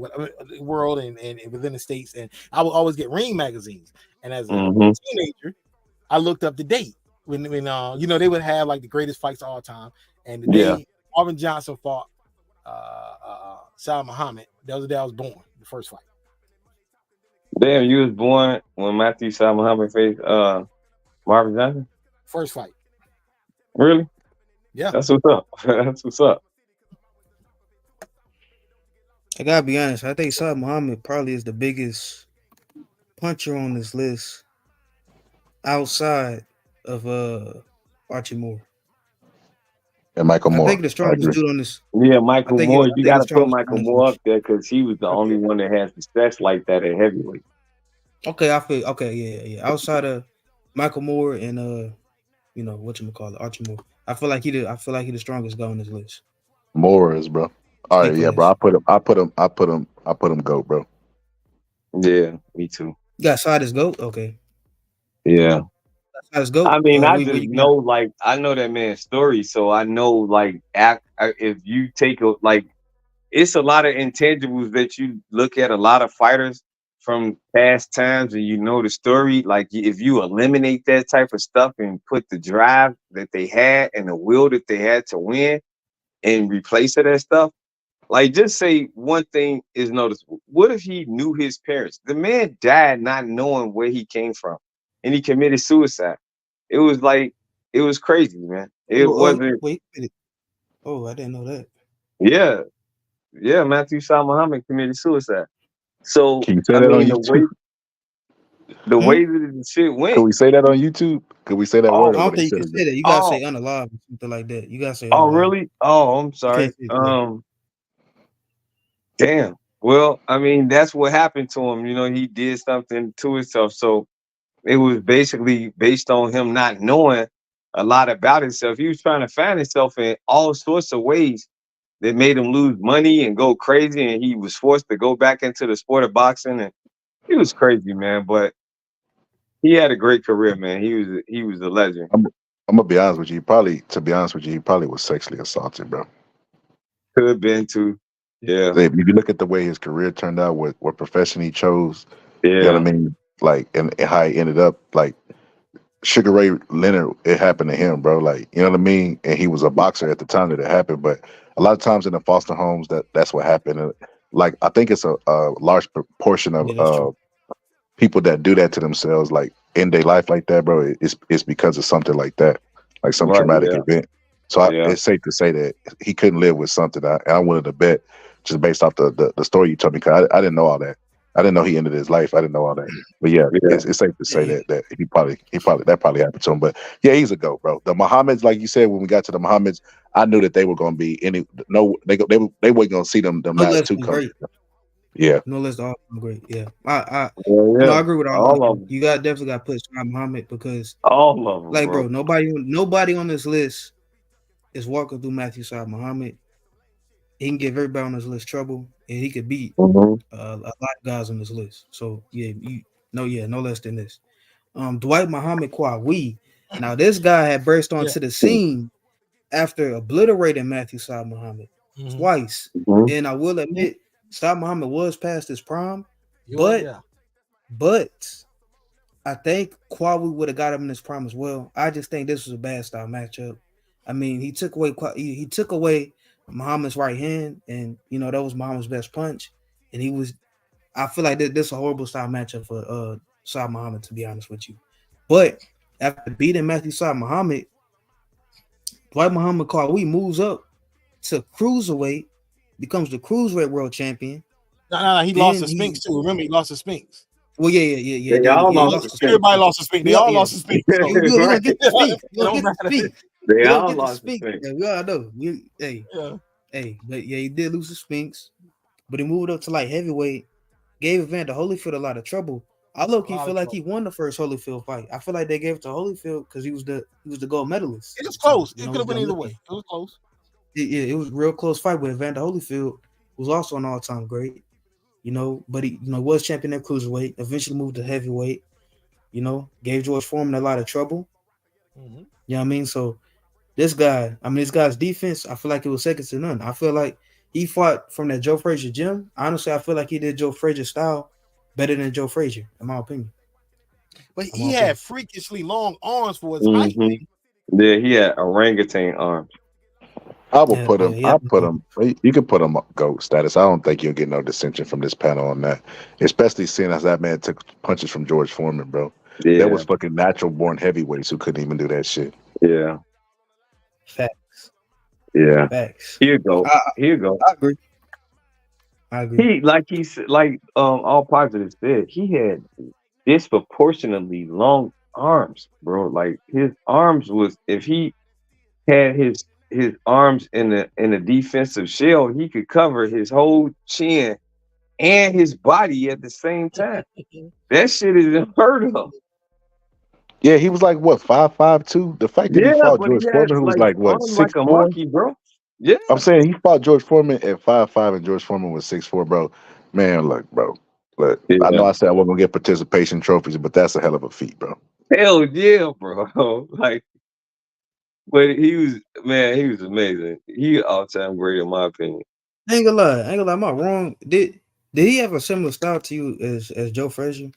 within the states, and I would always get Ring magazines. And as a teenager, I looked up the date when they would have like the greatest fights of all time, and the day Marvin Johnson fought Saad Muhammad, that was the day I was born, the first fight. Damn, you was born when Matthew Saad Muhammad faced Marvin Johnson? First fight. Really? Yeah. That's what's up. That's what's up. I gotta be honest. I think Saad Muhammad probably is the biggest puncher on this list outside of Archie Moore. And Michael Moore. I think the strongest dude on this. Yeah, Michael Moore. You got to put Michael Moore up there because he was the only one that had success like that at heavyweight. Okay, I feel yeah. Outside of Michael Moore and Archie Moore. I feel like he the strongest guy on this list. Moore is, bro. All right, yeah, bro. I put him GOAT, bro. Yeah, me too. You got Saad as GOAT? Okay. Yeah. Saad GOAT. I mean, I just know, I know that man's story, so I know, if you take it's a lot of intangibles that you look at a lot of fighters from past times and you know the story. Like, if you eliminate that type of stuff and put the drive that they had and the will that they had to win and replace it as stuff, like, just say one thing is noticeable. What if he knew his parents? The man died not knowing where he came from, and he committed suicide. It was crazy, man. It wasn't. Wait a minute. Oh, I didn't know that. Yeah. Matthew Saad Muhammad committed suicide. So can you say that on YouTube? The Hmm? way that the shit Could went. we say that on YouTube? Could we say that word I or Oh, don't what he think you said? can say that. You gotta oh, say unalive or something like that. You gotta say oh, unalive. really? Oh, I'm You can't sorry. say yeah. Damn. Well, I mean, that's what happened to him. He did something to himself. So it was basically based on him not knowing a lot about himself. He was trying to find himself in all sorts of ways that made him lose money and go crazy. And he was forced to go back into the sport of boxing. And he was crazy, man. But he had a great career, man. He was a legend. I'm gonna be honest with you. To be honest with you, he probably was sexually assaulted, bro. Could have been too. Yeah. If you look at the way his career turned out, what profession he chose, you know Yeah. what I mean? Like, and how he ended up, like Sugar Ray Leonard, it happened to him, bro. Like, you know what I mean? And he was a boxer at the time that it happened. But a lot of times in the foster homes, that's what happened. And, like, I think it's a large proportion of Yeah, that's true. people that do that to themselves, like in their life like that, bro. It's because of something like that, like some Right. traumatic Yeah. event. So Yeah. it's safe to say that he couldn't live with something. I wanted to bet just based off the story you told me, because I didn't know all that. I didn't know he ended his life. I didn't know all that. But yeah, Yeah. it's safe to say Yeah, that he probably that probably happened to him. But yeah, he's a GOAT, bro. The Muhammad's, like you said, when we got to the Muhammad's, I knew that they were going to be they weren't going to see them no last less two than come. great. Yeah, No less than all time great. Yeah. I Yeah. I Yeah. agree with all of All of you. them. You got definitely got to put Shah Muhammad because All of them, like bro, bro. nobody on this list is walking through Matthew Shah Muhammad. He can give everybody on this list trouble and he could beat Hmm. a lot of guys on this list. So yeah, no less than this. Dwight Muhammad Kwawi. Now this guy had burst Yeah. onto the scene after obliterating Matthew Saad Muhammad Mm-hmm. twice. Hmm. And I will admit, Saad Muhammad was past his prime, Yours, but yeah. I think Kwawi would have got him in his prime as well. I just think this was a bad style matchup. I mean, he took away Muhammad's right hand, and that was Muhammad's best punch, and he was. I feel like this is a horrible style matchup for Saad Muhammad, to be honest with you. But after beating Matthew Saad Muhammad, Dwight Muhammad Qawi moves up to cruiserweight, becomes the cruiserweight world champion. No. He lost Then to Spinks too. Remember, he lost to Spinks. well, yeah. They all He lost lost the to Sphinx. Spinks. Everybody lost to Spinks. They Yeah, all yeah. lost to Spinks. So We gonna Right. get the Spinks. it don't matter. They We gonna all get the lost the Spinks. Sphinx. Yeah, we all know. Yeah. But yeah, he did lose to Spinks, but he moved up to like heavyweight. Gave Evander Holyfield a lot of trouble. I low key feel like he won the first Holyfield fight. I feel like they gave it to Holyfield because he was the gold medalist. It was close. So, It could have been either way. It was close. It was a real close fight with Evander Holyfield, who's also an all-time great. But he was champion at cruiserweight. Eventually moved to heavyweight. Gave George Foreman a lot of trouble. Mm-hmm. You know what I mean? So this guy's defense, I feel like it was second to none. I feel like he fought from that Joe Frazier gym. Honestly, I feel like he did Joe Frazier style better than Joe Frazier, in my opinion. But he had freakishly long arms for his height. Mm-hmm. Yeah, he had orangutan arms. I will put him. I put him. You can put him GOAT status. I don't think you'll get no dissension from this panel on that. Especially seeing as that man took punches from George Foreman, bro. Yeah. That was fucking natural born heavyweights who couldn't even do that shit. Yeah. Facts. Yeah. Facts. Here you go. Here you go. I agree. He said, like all positive said, he had disproportionately long arms, bro. Like his arms was, if he had his arms in a defensive shell, he could cover his whole chin and his body at the same time. That shit is unheard of. Yeah, he was like what 5'5" The fact that he fought George Foreman, who was like what arms like a 6'4". monkey, bro. Yeah, I'm saying he fought George Foreman at 5'5", and George Foreman was 6'4", bro. Man, look, bro. Look, yeah. I know I said I wasn't gonna get participation trophies, but that's a hell of a feat, bro. Hell yeah, bro. Like, but he was amazing. He all time great in my opinion. I ain't gonna lie. Am I wrong? Did he have a similar style to you as Joe Frazier?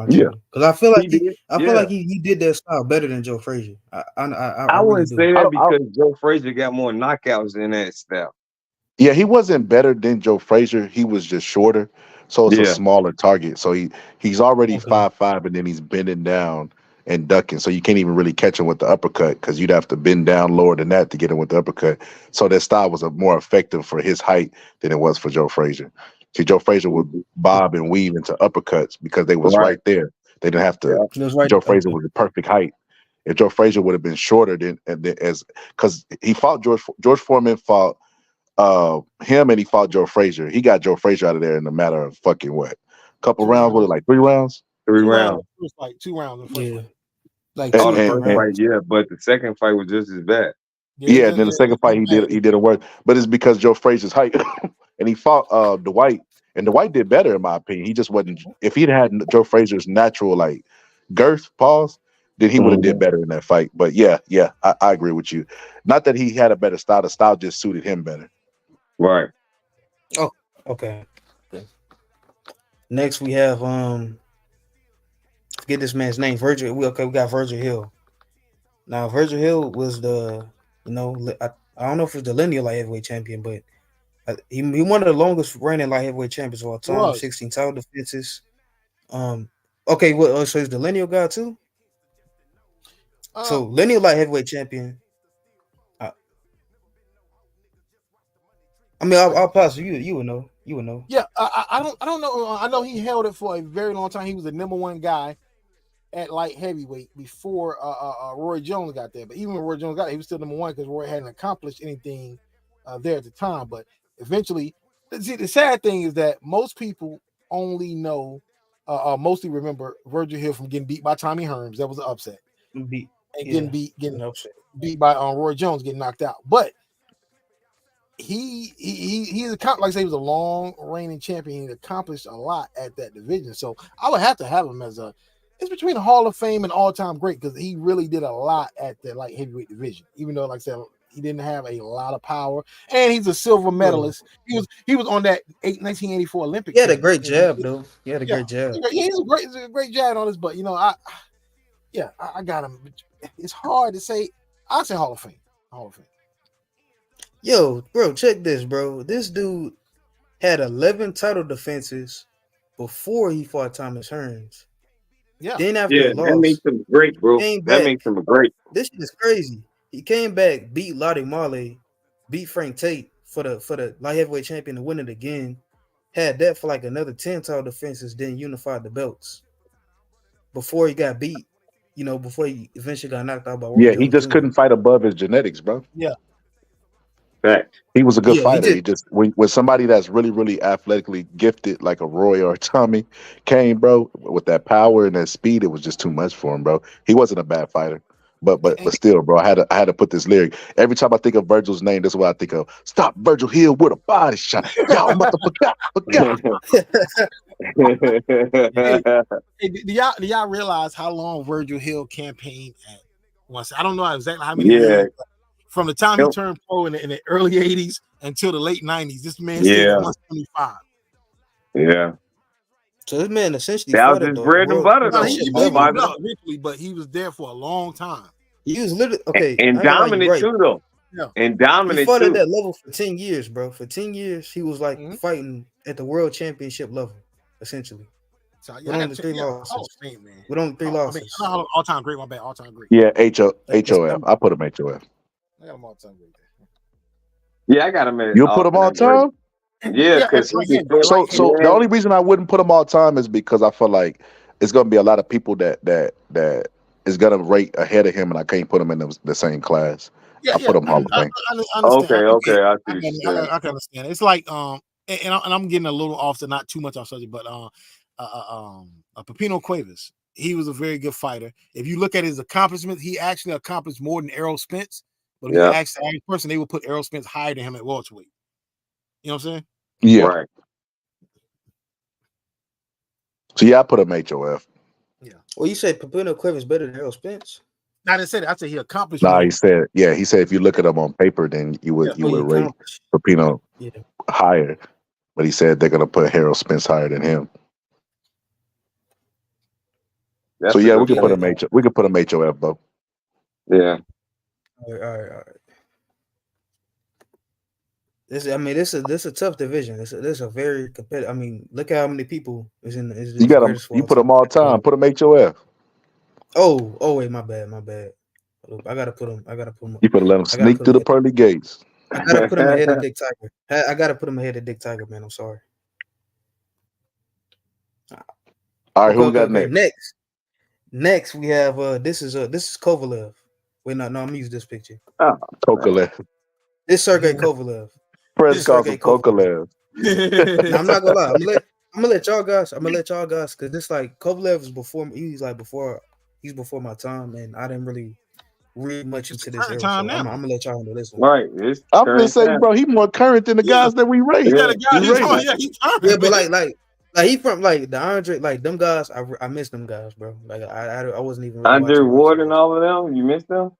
Yeah, because I feel like he he did that style better than Joe Frazier. I really wouldn't do. say that because Joe Frazier got more knockouts than that style. Yeah, he wasn't better than Joe Frazier. He was just shorter, so it's a smaller target. So he's already 5'5", and then he's bending down and ducking. So you can't even really catch him with the uppercut because you'd have to bend down lower than that to get him with the uppercut. So that style was more effective for his height than it was for Joe Frazier. See, Joe Frazier would bob and weave into uppercuts because they was right there. They didn't have to. It was right. Joe Frazier Okay. was the perfect height. If Joe Frazier would have been shorter than as because he fought George Foreman fought him and he fought Joe Frazier. He got Joe Frazier out of there in a matter of fucking what? Couple 2 rounds, was it rounds. like 3 rounds? 3 2 rounds. rounds. It was like 2 rounds in the first Yeah, fight. like And, 2 or 3 The first and, fight, rounds. yeah, but the second fight was just as bad. yeah, and then the second fight he did a worse, but it's because Joe Frazier's height, and he fought Dwight, and Dwight did better in my opinion. He just wasn't. If he'd had Joe Frazier's natural like girth, pause, then he would have did better in that fight. But yeah, I agree with you. Not that he had a better style. The style just suited him better. Right. Oh, okay. Next we have forget this man's name. Virgil. We got Virgil Hill. Now Virgil Hill was the I don't know if it's the lineal light heavyweight champion, but he one of the longest reigning light heavyweight champions of all time. 16 title defenses. Okay, what? So he's the lineal guy too. So lineal light heavyweight champion. I mean, I'll pass you. You would know. You would know. Yeah, I don't know. I know he held it for a very long time. He was the number 1 guy at light heavyweight before Roy Jones got there. But even when Roy Jones got there, he was still number 1 because Roy hadn't accomplished anything there at the time. But eventually, see, the sad thing is that most people only know, mostly remember Virgil Hill from getting beat by Tommy Hearns. That was an upset. Getting beat by Roy Jones, getting knocked out. But he's accomplished, like I say, he was a long reigning champion. He accomplished a lot at that division. So I would have to have him as it's between a Hall of Fame and all-time great because he really did a lot at the light heavyweight division. Even though, like I said, he didn't have a lot of power, and he's a silver medalist. He was on that 1984 Olympic. He had a great jab, though. He had a great jab. He's a great jab on this, but I got him. It's hard to say. I say Hall of Fame. Hall of Fame. Yo, bro, check this, bro. This dude had 11 title defenses before he fought Thomas Hearns. Yeah. Then after he lost, that makes him great, bro. That makes him great. This shit is crazy. He came back, beat Lottie Marley, beat Frank Tate for the light heavyweight champion to win it again. Had that for like another 10 title defenses, then unified the belts. Before he got beat, before he eventually got knocked out by Roy Jones He just Jr. couldn't fight above his genetics, bro. Yeah. Fact. He was a good fighter. He just when somebody that's really, really athletically gifted, like a Roy or a Tommy, came, bro, with that power and that speed, it was just too much for him, bro. He wasn't a bad fighter, but still, bro, I had to put this lyric. Every time I think of Virgil's name, that's what I think of. Stop Virgil Hill with a body shot. Y'all motherfucker. Do y'all realize how long Virgil Hill campaigned at once? I don't know exactly how many years. From the time he turned pro in the early 80s until the late 90s, this man stayed at 175. Yeah. So this man essentially that was his bread and butter, though. He moved up eventually, but he was there for a long time. He was literally and dominant too, though. Yeah. And dominant he fought too. at that level for 10 years, bro. For 10 years, he was like fighting at the world championship level, essentially. So with only 3 losses. Man. With only 3 losses. All-time great, my bad. All-time great. Yeah, HOF. I put him HOF. I got him all-time great. Yeah, I got him at. You'll put him all time? Yeah, because so the only reason I wouldn't put him all time is because I feel like it's gonna be a lot of people that is gonna rate ahead of him, and I can't put him in the same class. I put him Hall of Fame. Okay, I can understand. It's like and I'm getting a little off, so not too much off subject, but Pepino Cuevas. He was a very good fighter. If you look at his accomplishments, he actually accomplished more than Errol Spence. But if you ask the average person, they would put Errol Spence higher than him at welterweight. You know what I'm saying? Yeah. Right. So I put him HOF. Yeah. Well, you said Pepino Cuevas better than Errol Spence? I didn't say that. I said he accomplished. Nah, he said if you look at him on paper, then you would rate Pepino higher. But he said they're gonna put Harold Spence higher than him. So we can put him we can put him HOF, bro. Yeah. All right. This is a tough division. This is a very competitive. I mean, look at how many people is in. You got them. You put them all time. Put them HOF. Oh wait, my bad. I gotta put them. You better let them sneak through the pearly gates. I gotta put him ahead of Dick Tiger. I gotta put him ahead of Dick Tiger, man. I'm sorry. All right, who we got next? Next, Next we have this is Kovalev. Wait, no, I'm gonna use this picture. Oh, man. Kokalev. This Sergey Kovalev. Press This calls him Sergey Kovalev. Kokalev. Now I'm not gonna lie. I'm gonna let y'all guys. Because this like Kovalev is before. He's before my time, and I didn't really read much It's into the this current era. time So I'm now. gonna let y'all handle this one. Right. It's I'm gonna current say, time. bro, he more current than the Yeah. guys that we rate. Yeah, Yeah. the guy We he's rate. on, yeah, he's current. Yeah, but man. like he from like the Andre, like them guys. I miss them guys, bro. Like I wasn't even really Andre watching Ward boxing. and all of them. You missed them?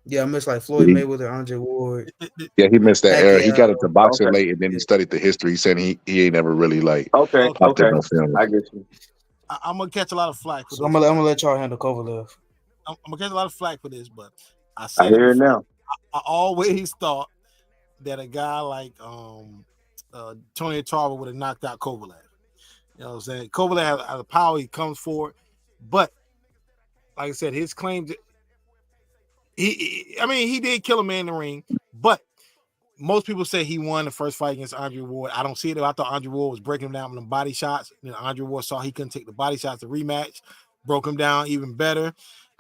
Yeah, I miss like Floyd Mayweather, Andre Ward, Yeah, he missed that era. He got Pacquiao. into boxing Okay. late, and then he Yeah. studied the history. He said he ain't never really like Okay. Okay, hopped in Okay. no film. I get you. I'm gonna catch a lot of flack for So I'm this. gonna let y'all handle Kovalev. I'm gonna catch a lot of flack for this, but I I said it hear it before. now. I always thought that a guy like Tony Tarver would have knocked out Kovalev. You know what I'm saying? Kovalev has the power, he comes forward, but like I said, his claims I mean, he did kill a man in the ring, but most people say he won the first fight against Andre Ward. I don't see it. I thought Andre Ward was breaking him down with them body shots. And Andre Ward saw he couldn't take the body shots. The rematch broke him down even better.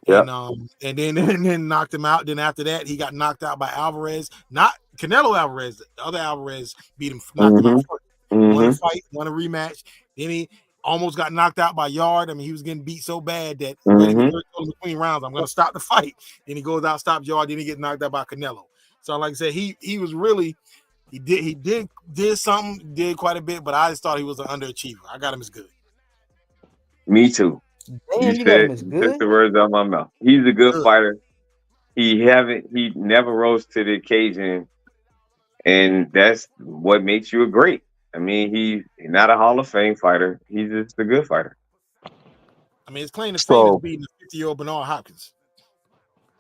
Yep. And then knocked him out. Then after that, he got knocked out by Alvarez. Not Canelo Alvarez. The other Alvarez beat him, knocked him out first. Won a fight, won a rematch. Then he almost got knocked out by Yard. I mean, he was getting beat so bad that Reddy was in between rounds. I'm going to stop the fight. Then he goes out, stops Yard. Then he gets knocked out by Canelo. So, like I said, he was really he did something, did quite a bit, but I just thought he was an underachiever. I got him as good. Me too. Damn, you got him as You took good. the words out of my mouth. He's a good fighter. He never rose to the occasion, and that's what makes you a great. I mean, he's not a Hall of Fame fighter. He's just a good fighter. I mean, his claim to fame is So beating the 50-year-old Bernard Hopkins.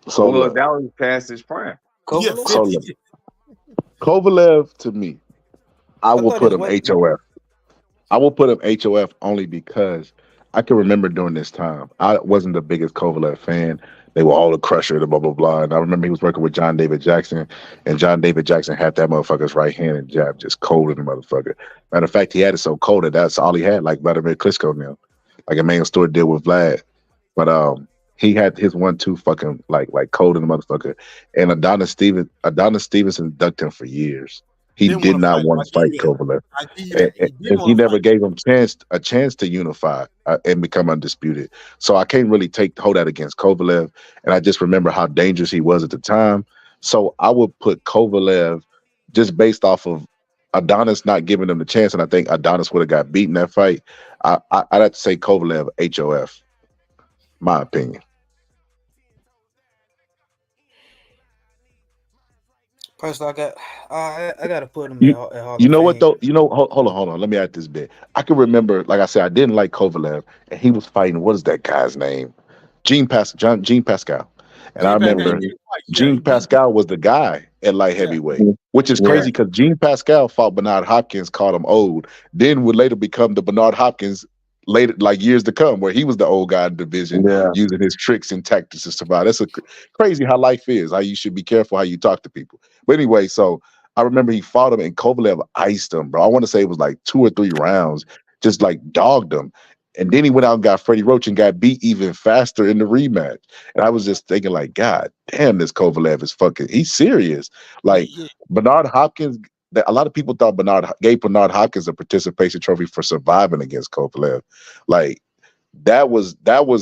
so Well, look, that was past his prime. Yeah, Kovalev. so 50. look, Kovalev to me, I will thought put his him weight. HOF. I will put him HOF only because I can remember during this time, I wasn't the biggest Kovalev fan. They were all the crusher, the blah, blah, blah. And I remember he was working with John David Jackson, and John David Jackson had that motherfucker's right hand and jab just cold in the motherfucker. Matter of fact, he had it so cold that that's all he had, like Vladimir Klitschko now. Like Emmanuel Stewart did with Vlad. But he had his 1-2 fucking like cold in the motherfucker. And Adonis Stevenson ducked him for years. He Didn't want did to not fight him. want I to give fight you that. Kovalev. I give you that. He didn't And he want to never fight. gave him a chance to unify and become undisputed. So I can't really hold that against Kovalev. And I just remember how dangerous he was at the time. So I would put Kovalev just based off of Adonis not giving him the chance, and I think Adonis would have got beaten that fight. I'd have to say Kovalev HOF, my opinion. Personally, I gotta put him You at Hall you of know what Fame. though? Hold on. Let me add this bit. I can remember, like I said, I didn't like Kovalev, and he was fighting. What is that guy's name? Gene Pascal. And I Gene Pascal, he remember did fight. Yeah, Gene he did. Pascal was the guy at light Yeah. heavyweight, which is Yeah. crazy because Gene Pascal fought Bernard Hopkins, called him old, then would later become the Bernard Hopkins later, like years to come, where he was the old guy in the division Yeah. using his tricks and tactics to survive. That's crazy how life is, how you should be careful how you talk to people. But anyway, so I remember he fought him and Kovalev iced him, bro. I want to say it was like 2 or 3 rounds, just like dogged him. And then he went out and got Freddie Roach and got beat even faster in the rematch. And I was just thinking, like, God damn, this Kovalev is fucking, he's serious. Like, Yeah. Bernard Hopkins, a lot of people thought gave Bernard Hopkins a participation trophy for surviving against Kovalev. Like, that was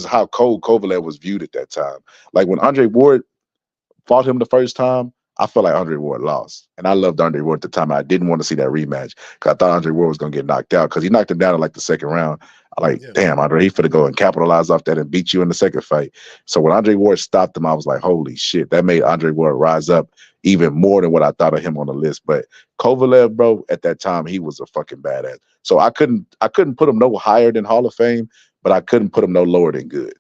how cold Kovalev was viewed at that time. Like, when Andre Ward fought him the first time, I felt like Andre Ward lost. And I loved Andre Ward at the time. I didn't want to see that rematch because I thought Andre Ward was going to get knocked out because he knocked him down in like the second round. I like, Yeah. damn, Andre, he finna go and capitalize off that and beat you in the second fight. So when Andre Ward stopped him, I was like, holy shit, that made Andre Ward rise up even more than what I thought of him on the list. But Kovalev, bro, at that time, he was a fucking badass. So I couldn't put him no higher than Hall of Fame, but I couldn't put him no lower than good.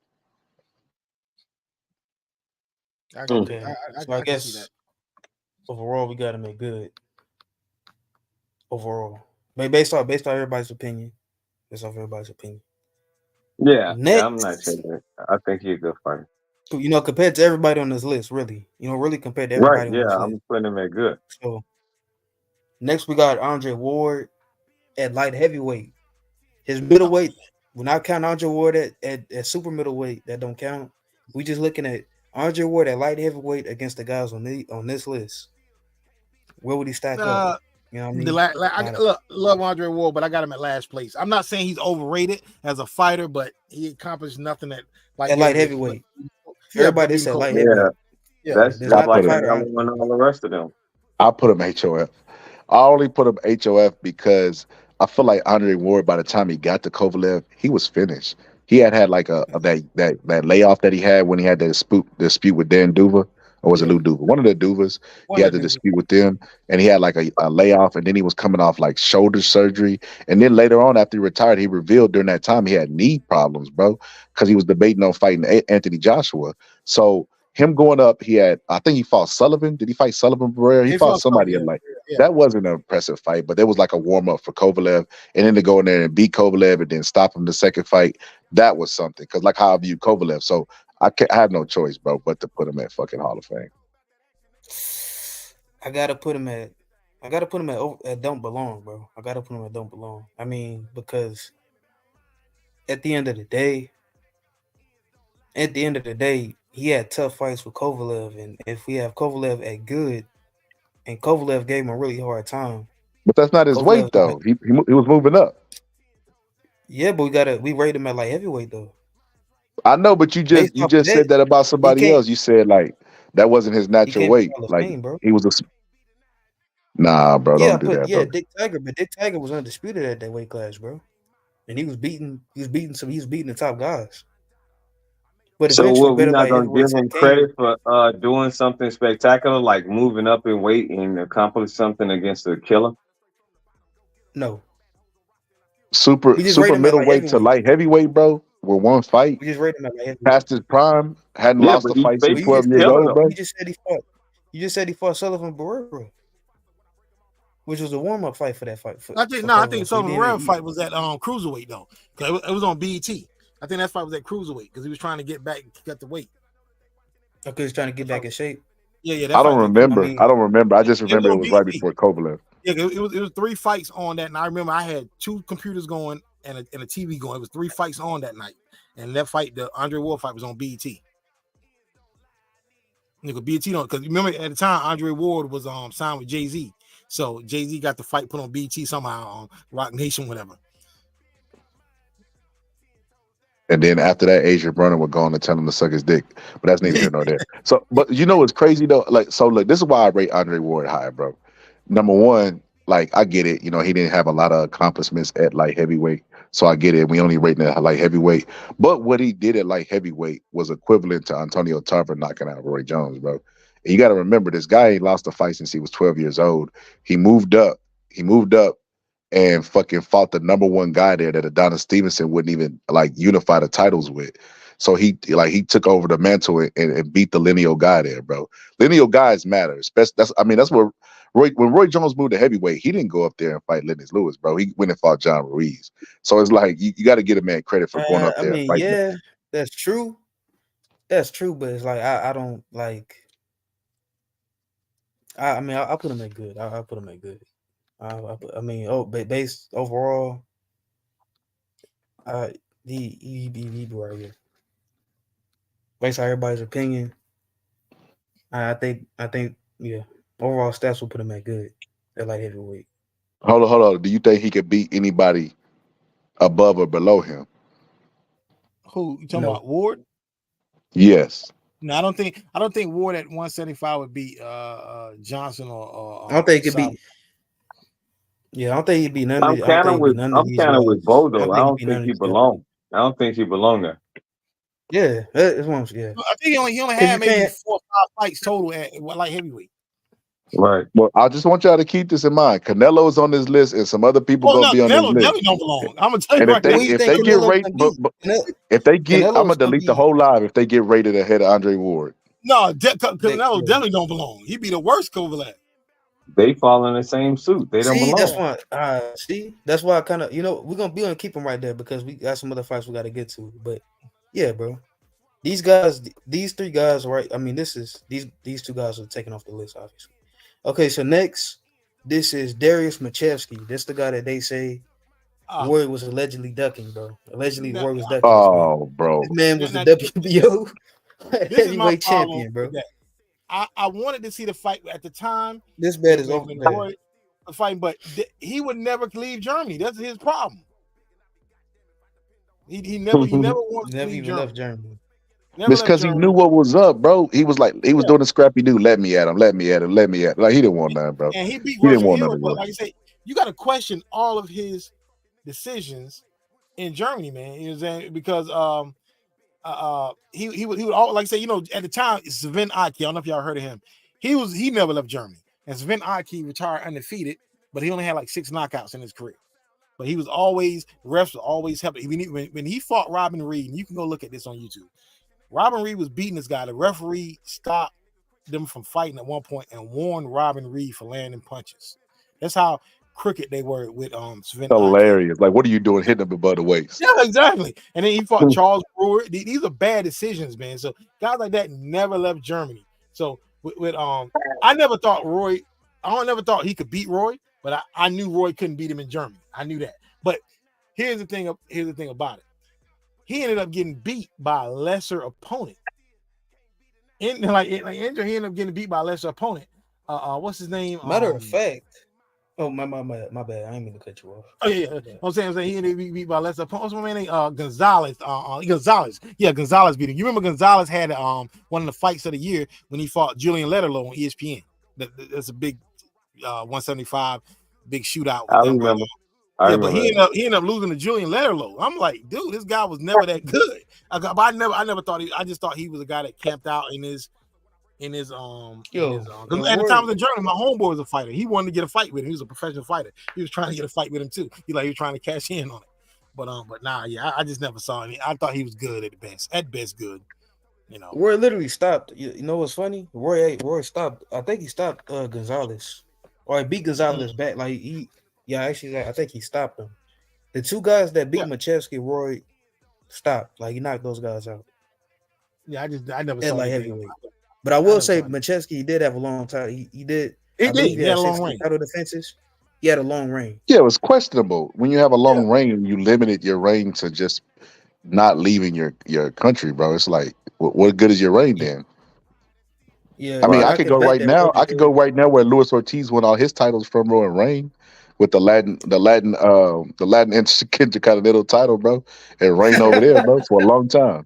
Okay, so I can see guess that. overall we got him at good. Overall, based off everybody's opinion. Based off everybody's opinion. Yeah. Next, I'm not saying that. I think he's a good fighter. compared to everybody on this list, really, really compared to Right. everybody on Yeah. this list. I'm putting him at good. So next we got Andre Ward at light heavyweight. His middleweight We're not counting Andre Ward at super middleweight. That don't count. We just looking at Andre Ward at light heavyweight against the guys on this list. Where would he stack up? You know what I mean? Look, love Andre Ward, but I got him at last place. I'm not saying he's overrated as a fighter, but he accomplished nothing at light heavyweight. Yeah, everybody said light heavyweight. Yeah, that's just like Canelo and all the rest of them. I put him HOF. I only put him HOF because I feel like Andre Ward, by the time he got to Kovalev, he was finished. He had like that layoff that he had when he had that dispute with Dan Duva, or was it Lou Duva? One of the Duvas. He had the dispute with them, and he had like a layoff, and then he was coming off like shoulder surgery, and then later on after he retired, he revealed during that time he had knee problems, bro, because he was debating on fighting Anthony Joshua. So him going up, I think he fought Sullivan. Did he fight Sullivan Barrera? He fought somebody in like that wasn't an impressive fight, but there was like a warm up for Kovalev, and then to go in there and beat Kovalev and then stop him the second fight, that was something. Because like how I view Kovalev, so I have no choice, bro, but to put him at fucking Hall of Fame. I gotta put him at don't belong, bro. I gotta put him at don't belong. I mean, because at the end of the day, he had tough fights with Kovalev, and if we have Kovalev at good, and Kovalev gave him a really hard time. But that's not his weight, though. He was moving up. Yeah, but we rate him at like heavyweight, though. I know, but you just said that about somebody else. You said like that wasn't his natural weight. Like he was a. Nah, bro, don't do that, bro. Dick Tiger, but Dick Tiger was undisputed at that weight class, bro, and he was beating the top guys. But so we're not gonna give him credit for doing something spectacular, like moving up in weight and accomplish something against a killer? No. Super middleweight to light heavyweight, bro. With one fight. We just rate him at light heavyweight. Past his prime, hadn't lost a fight since 12 years old, bro. You just said he fought Sullivan Barrera, which was a warm up fight for that fight. I think Sullivan Barrera fight was at cruiserweight though, because it was on BET. I think that fight was at cruiserweight because he was trying to get back, got the weight. Okay, he's trying to get back in shape. Yeah. I don't remember. I just remember it was right before Kovalev. Yeah, it was 3 fights on that, and I remember I had 2 computers going and a TV going. It was 3 fights on that night, and that fight, the Andre Ward fight, was on BET. Nigga, BET don't, because remember at the time Andre Ward was signed with Jay-Z, so Jay-Z got the fight put on BET somehow on Rock Nation, whatever. And then after that, Adrian Bronner would go on to tell him to suck his dick. But that's neither here nor there. So, but you know what's crazy though? Like, so look, this is why I rate Andre Ward high, bro. Number one, like I get it. You know, he didn't have a lot of accomplishments at light heavyweight, so I get it. We only rate him at light heavyweight. But what he did at light heavyweight was equivalent to Antonio Tarver knocking out Roy Jones, bro. And you got to remember, this guy ain't lost a fight since he was 12 years old. He moved up. And fucking fought the number one guy there that Adonis Stevenson wouldn't even like unify the titles with. So he took over the mantle and beat the lineal guy there, bro. Lineal guys matter. That's what when Roy Jones moved to heavyweight, he didn't go up there and fight Lennox Lewis, bro. He went and fought John Ruiz. So it's like you got to get a man credit for going up there. I mean, that's true. That's true, but it's like I don't like. I'll put him at good. I'll put him at good. Based overall, he be right here. Based on everybody's opinion, I think, yeah. Overall stats will put him at good at light heavyweight. Hold on. Do you think he could beat anybody above or below him? Who you talking about? Ward? Yes. No, I don't think Ward at 175 would beat Johnson or I don't think it could be. Yeah, I don't think he'd be none. I'm kind of with Bo though. I don't think he belong. I don't think he belong there. Yeah, that's one. Yeah, I think he only had maybe 4 or 5 fights total at light heavyweight. Right. Well, I just want y'all to keep this in mind. Canelo is on this list, and some other people gonna be on this list. Canelo don't belong. I'm gonna tell you right now. If they get rated, I'm gonna delete the whole live if they get rated ahead of Andre Ward. No, Canelo definitely don't belong. He'd be the worst Kovalev. They fall in the same suit. They don't belong. That's why. That's why I kind of, we're gonna keep them right there because we got some other fights we got to get to. But yeah, bro, these 3 guys, right? I mean, these 2 guys are taken off the list, obviously. Okay, so next, this is Darius Machevsky. This the guy that they say Roy was allegedly ducking, bro. Allegedly, Roy was ducking this man. Oh, bro. This man was the Now, WBO this is my heavyweight problem champion, bro. with that. I wanted to see the fight at the time This man is over. when Roy was fighting, but he would never leave Germany. That's his problem. He never wants to leave even Germany. left Germany. Never It's left because he Germany. knew what was up, bro. He was doing the scrappy dude. Let me at him. Like he didn't want none, bro. And he beat He didn't Russell want Hill. none of But that. like I say, you got to question all of his decisions in Germany, man. You know what I'm saying? Because he would all, like I say, you know, at the time, Sven Ike, I don't know if y'all heard of him. He never left Germany. And Sven Ike retired undefeated, but he only had like 6 knockouts in his career. But he was always, refs were always helping. When he fought Robin Reed, and you can go look at this on YouTube. Robin Reed was beating this guy. The referee stopped them from fighting at one point and warned Robin Reed for landing punches. That's how crooked they were with Sven Hilarious. Like, what are you doing hitting him above the waist? Yeah, exactly. And then he fought Charles Brewer. These are bad decisions, man. So guys like that never left Germany. So with I never thought never thought he could beat Roy, but I knew Roy couldn't beat him in Germany. I knew that. But here's the thing about it. He ended up getting beat by a lesser opponent. He ended up getting beat by a lesser opponent. What's his name? Matter of fact, my bad. I ain't mean to cut you off. Oh yeah. I'm saying he ended up getting beat by a lesser opponent. What's my man name? Gonzalez. Gonzalez. Yeah, Gonzalez beat him. You remember Gonzalez had one of the fights of the year when he fought Julian Lederloh on ESPN. That's a big 175 big shootout with I them. remember. But he ended up losing to Julian Lederloh. I'm like, dude, this guy was never that good. I never thought I just thought he was a guy that camped out at the time I was in Germany. My homeboy was a fighter. He wanted to get a fight with him. He was a professional fighter. He was trying to get a fight with him too. He was trying to cash in on it. But nah, yeah, I just never saw him. I thought he was good at best. At best, good. You know, Roy literally stopped. You know what's funny? Roy stopped. I think he stopped Gonzalez, or he beat Gonzalez back. Like I think he stopped him. The two guys that beat Machevsky, Roy stopped. Like he knocked those guys out. Yeah, I never saw like heavyweight. But I will say Machevsky did have a long time. He did. He had a long range. Title defenses. He had a long range. Yeah, it was questionable. When you have a long range, you limited your range to just not leaving your country, bro. It's like, what good is your range then? Yeah, I mean, I could go right now. I could go right now where Luis Ortiz won all his titles from Roy and Reign with the Latin Intercontinental title, bro, and Reign over there, bro, for a long time.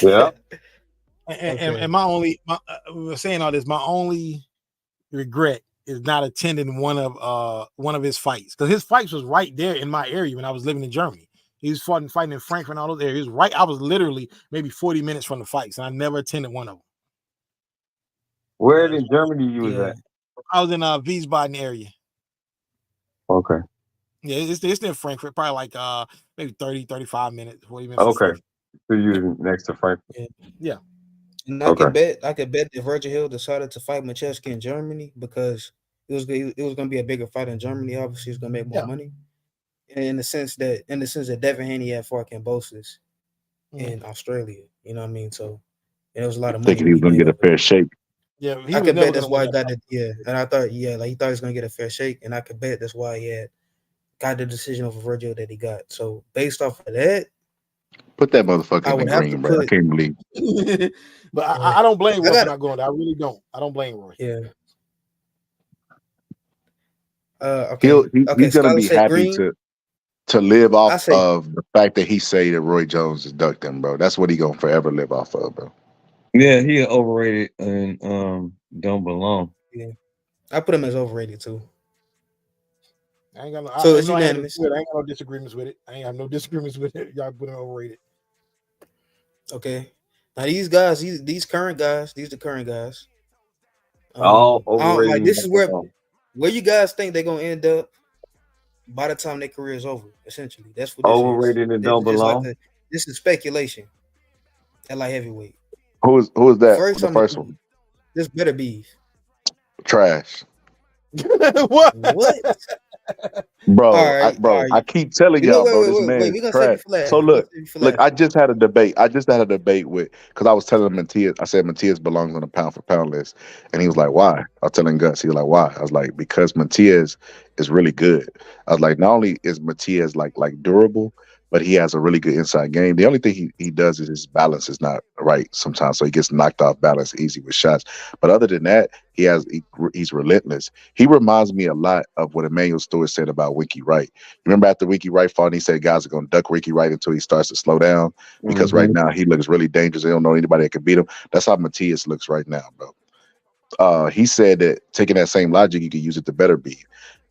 Yeah. And my only regret is not attending one of his fights, because his fights was right there in my area when I was living in Germany. He was fighting in Frankfurt and all those areas. Right, I was literally maybe 40 minutes from the fights, and I never attended one of them. Where in Germany you was at? I was in Wiesbaden area. Okay. Yeah, it's near Frankfurt, probably like maybe 30, 35 minutes, 40 minutes. Okay. So you next to Frankfurt. Yeah. And I could bet that Virgil Hill decided to fight Machevsky in Germany because it was going to be a bigger fight in Germany. Obviously, it's going to make more money. And in the sense that Devin Haney had fought Cambosis in Australia, you know what I mean? So, and it was a lot of money. Thinking he was going to get a fair shake. Yeah, I could bet that's why he got it. Yeah, and I thought, he thought he was going to get a fair shake, and I could bet that's why he got the decision over Virgil that he got. So, based off of that, put that motherfucker in the green, bro. I can't believe. But I don't blame Roy for not going there. I really don't. I don't blame Roy. Yeah. He's gonna be happy to live off of the fact that he say that Roy Jones is ducked him, bro. That's what he gonna forever live off of, bro. Yeah, he overrated and don't belong. Yeah, I put him as overrated too. I ain't got no. So it's unanimous. I ain't got no disagreements with it. I ain't have no disagreements with it. Y'all put him overrated. Okay. Now these guys, these current guys, these are the current guys. All overrated. Like this is where you guys think they're gonna end up by the time their career is over. Essentially, that's what this overrated is. And don't belong. This is speculation. At light heavyweight. Who is that? The first one. This better be trash. What? Bro, All right. I keep telling You know, y'all, bro, this man wait. is We're gonna save trash. you for last. So We're gonna look, save you for look, last. I just had a debate. I just had a debate with because I was telling Matias, I said Matias belongs on the pound for pound list, and he was like, "Why?" I was telling Gus, he was like, "Why?" I was like, "Because Matias is really good." I was like, "Not only is Matias like durable, but he has a really good inside game. The only thing he does is his balance is not right sometimes, so he gets knocked off balance easy with shots. But other than that, he's relentless. He reminds me a lot of what Emmanuel Stewart said about Winky Wright. Remember after Winky Wright fought, and he said guys are going to duck Winky Wright until he starts to slow down because right now he looks really dangerous. They don't know anybody that can beat him. That's how Matias looks right now, bro. He said that taking that same logic, you can use it to better beef.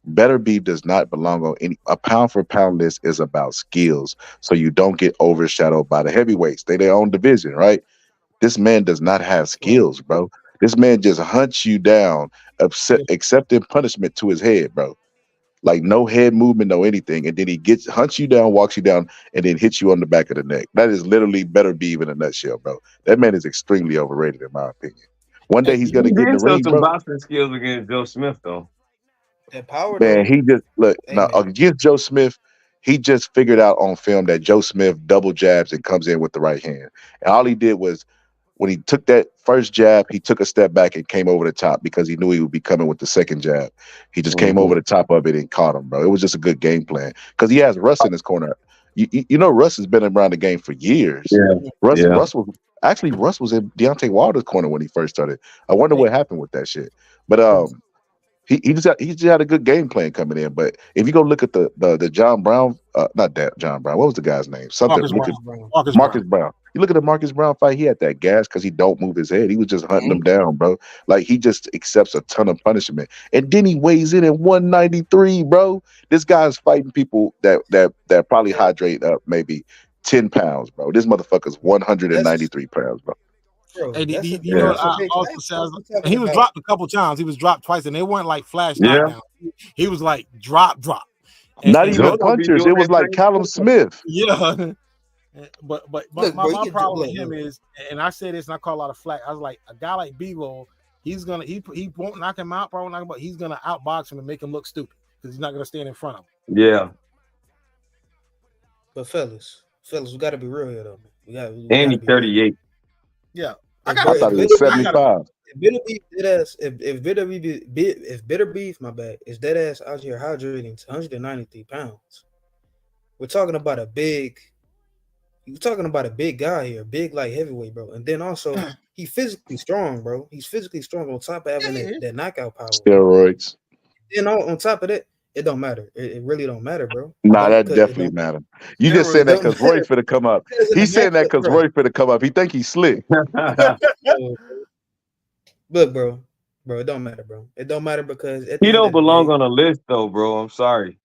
Better beef does not belong on any a pound for pound list is about skills. So you don't get overshadowed by the heavyweights. They their own division, right? This man does not have Right. skills, bro. This man just hunts you down, Yeah. accepting punishment to his head, bro. Like no head movement, no anything, and then he hunts you down, walks you down, and then hits you on the back of the neck. That is literally better be in a nutshell, bro. That man is extremely overrated, in my opinion. One day Hey, he's He gonna get in the did show ring, some bro. boxing skills against Joe Smith, though. That power Man, though. he just look Hey now man. against Joe Smith. He just figured out on film that Joe Smith double jabs and comes in with the right hand, and all he did was when he took that first jab, he took a step back and came over the top because he knew he would be coming with the second jab. He just came over the top of it and caught him, bro. It was just a good game plan because he has Russ in his corner. You know, Russ has been around the game for years. Yeah, yeah. Russ was in Deontay Wilder's corner when he first started. I wonder hey, what happened with that shit. But he just had a good game plan coming in. But if you go look at the John Brown, not that John Brown, what was the guy's name? Something Marcus Lucas Brown. Marcus Marcus Brown. Brown. You look at the Marcus Brown fight, he had that gas because he don't move his head. He was just hunting Mhm. them down, bro. Like he just accepts a ton of punishment. And then he weighs in at 193, bro. This guy's fighting people that probably hydrate up maybe 10 pounds, bro. This motherfucker's That's 193 pounds, bro. bro. Hey, you know Yeah. what That's a I big also fact. said? Bro. We And talking he was about dropped a couple times. He was dropped twice, and they weren't like flash Yeah. knockdowns. He was like drop. Not And even Joe don't be punchers. doing It was that like same Callum stuff. Smith. yeah, but look, bro. You my can problem with him look. is, and I say this, and I call a lot of flack. I was like, a guy like Bevo, he won't knock him out, probably knock him out. He's gonna outbox him and make him look stupid because he's not gonna stand in front of him. Yeah. But fellas, we gotta be real here though. We And gotta he's be real. 38. Yeah, I If got I to if thought he be. was bitter I beef, got to. 75. if bitter beef dead ass, if bitter beef, my bad, is dead ass out here hydrating to 193 pounds. We're talking about a big. You're talking about a big guy here, big like heavyweight, bro. And then also he physically strong, bro. He's physically strong on top of having that knockout power. Steroids. Then on top of that, it don't matter. It really don't matter, bro. It Nah, don't that because it definitely don't matter. You just it saying that don't because Roy matter finna come up. because in the He's saying that matchup, because bro. Roy finna come up. He think he's slick. Look, bro, it don't matter, bro. It don't matter because at He the end don't of the belong day, on a list, though, bro. I'm sorry.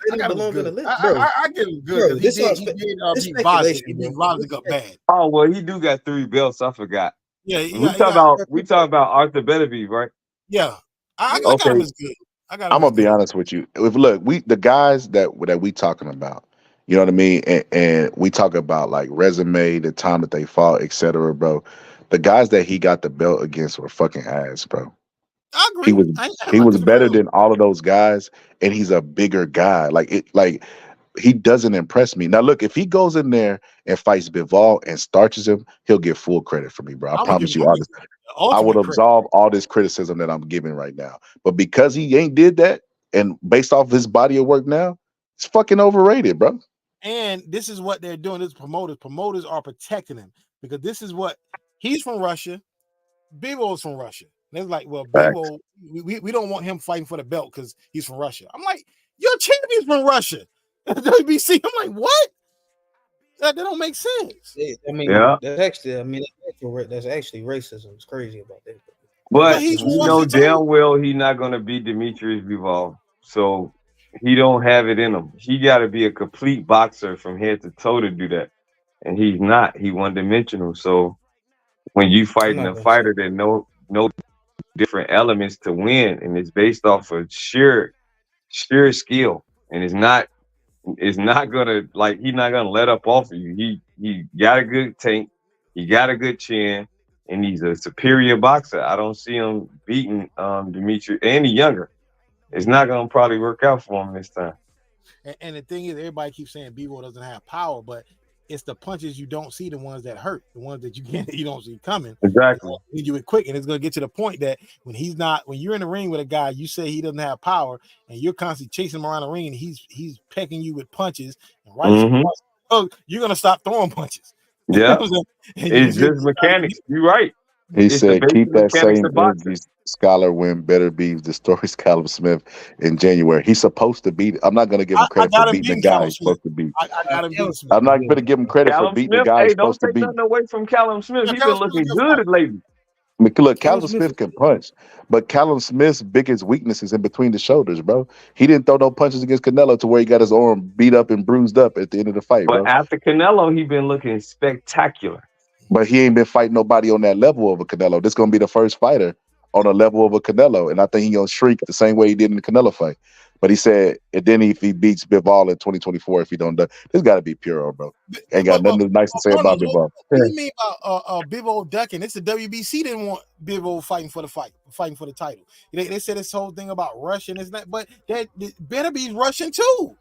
it I don't got him belong on the good. list, bro. I get him good Bro, because this all he did this beat Boston, speculation, and bro. then Boston This got bad. Oh well, he do got 3 belts. I forgot. Yeah, We talk bro, about Arthur Beterbiev, right? yeah. I got him Okay, as good. I got I'm him as gonna be good. honest with you. If look, the guys that we talking about, you know what I mean, and we talk about like resume, the time that they fought, etc., bro. The guys that he got the belt against were fucking ass, bro. I He agree. was I'm he not was better disagreeing. than all of those guys, and he's a bigger guy. Like he doesn't impress me. Now look, if he goes in there and fights Bivol and starches him, he'll get full credit for me, bro. I promise you. I'm gonna give him the I would ultimate credit. absolve all this criticism that I'm giving right now. But because he ain't did that, and based off his body of work now, it's fucking overrated, bro. And this is what they're doing. This promoters. Promoters are protecting him because this is what he's from Russia. Bevo's from Russia. And they're like, well, Facts. Bevo, we don't want him fighting for the belt because he's from Russia. I'm like, your champion's from Russia. WBC. I'm like, what? That don't make sense. I mean, Yeah. that's actually racism. It's crazy about that. But But he's from you know Russia too. damn well he's not gonna beat Demetrius Bivol. So he don't have it in him. He gotta be a complete boxer from head to toe to do that. And he's not. He one dimensional. So when you I'm fighting not a gonna say. fighter that know different elements to win and it's based off of sheer skill and it's not gonna like he's not gonna let up off of you. He got a good tank, he got a good chin, and he's a superior boxer. I don't see him beating Dimitri, and he's younger. it's not gonna probably work out for him this time. And the thing is, everybody keeps saying Bivol doesn't have power, but it's the punches you don't see, the ones that hurt, the ones that you don't see coming. Exactly. You do it quick, and it's gonna get to the point that when you're in the ring with a guy, you say he doesn't have power, and you're constantly chasing him around the ring, and he's pecking you with punches, and you're gonna stop throwing punches. Yeah, it's just mechanics. You're right. He It's the said, basic keep that mechanics same of boxing. energy, scholar, when Better Beef destroys Callum Smith in January. He's supposed to beat. I'm not going to give him credit for beating the guy he's supposed to beat. I got him beating Smith. I'm not going to give him credit for Callum beating Smith, the guy he's hey, don't supposed to take beat. nothing away from Callum Smith. He's been Callum looking Smith good lately. I mean, look, Callum Smith can punch, but Callum Smith's biggest weakness is in between the shoulders, bro. He didn't throw no punches against Canelo to where he got his arm beat up and bruised up at the end of the fight, But bro. after Canelo, he been looking spectacular. But he ain't been fighting nobody on that level of a Canelo. This gonna be the first fighter on a level of a Canelo, and I think he gonna shrink the same way he did in the Canelo fight. But he said, and then if he beats Bivol in 2024, if he don't do, this got to be pure, bro. Ain't got nothing nice to say about Bivol. What do you mean about Bivol ducking? It's the WBC didn't want Bivol fighting for the title. They said this whole thing about Russian is not, but that Better be Russian too.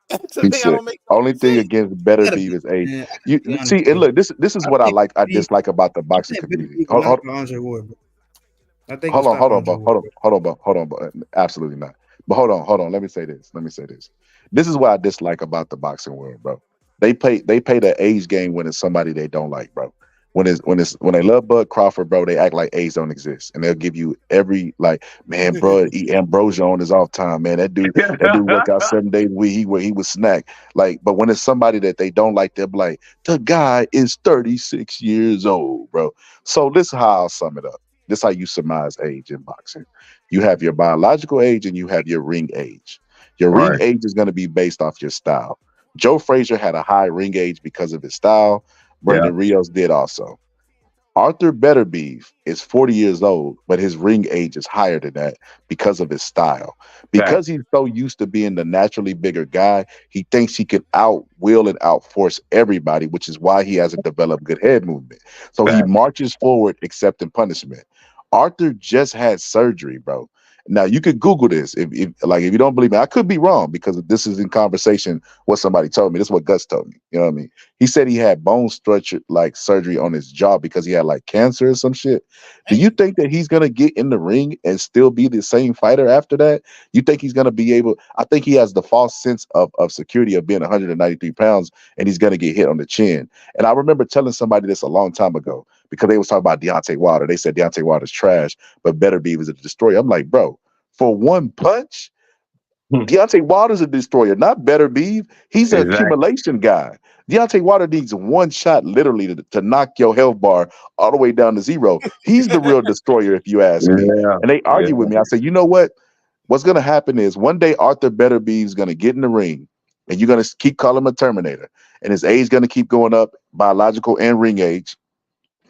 He said, only thing against Better Beef is age. You see, and look, this is what I dislike about the boxing community. Hold on. Absolutely not. But hold on. Let me say this. This is what I dislike about the boxing world, bro. They play the age game when it's somebody they don't like, bro. When they love Bud Crawford, bro, they act like age don't exist, and they'll give you every man, bro, eat ambrosia on his off time, man. That dude work out 7 days a week. He was snack. But when it's somebody that they don't like, they'll be like, the guy is 36 years old, bro. So this is how I'll sum it up. This is how you surmise age in boxing. You have your biological age and you have your ring age. Your ring age is going to be based off your style. Joe Frazier had a high ring age because of his style. Brandon Rios did also. Arthur Betterbeef is 40 years old, but his ring age is higher than that because of his style. Because he's so used to being the naturally bigger guy, he thinks he can outwill and outforce everybody, which is why he hasn't developed good head movement. So he marches forward accepting punishment. Arthur just had surgery, bro. Now you could Google this if you don't believe me. I could be wrong because this is in conversation what somebody told me. This is what Gus told me. You know what I mean? He said he had bone structure surgery on his jaw because he had cancer or some shit. Do you think that he's gonna get in the ring and still be the same fighter after that? You think he's gonna be able? I think he has the false sense of security of being 193 pounds and he's gonna get hit on the chin. And I remember telling somebody this a long time ago because they was talking about Deontay Wilder. They said Deontay Wilder's trash, but Beterbiev is a destroyer. I'm like, bro, for one punch, Deontay Wilder's a destroyer, not Beterbiev. He's an accumulation guy. Deontay Wilder needs one shot literally to knock your health bar all the way down to zero. He's the real destroyer, if you ask me. And they argue with me. I say, you know what? What's going to happen is one day Arthur Beterbiev is going to get in the ring, and you're going to keep calling him a Terminator, and his age is going to keep going up, biological and ring age,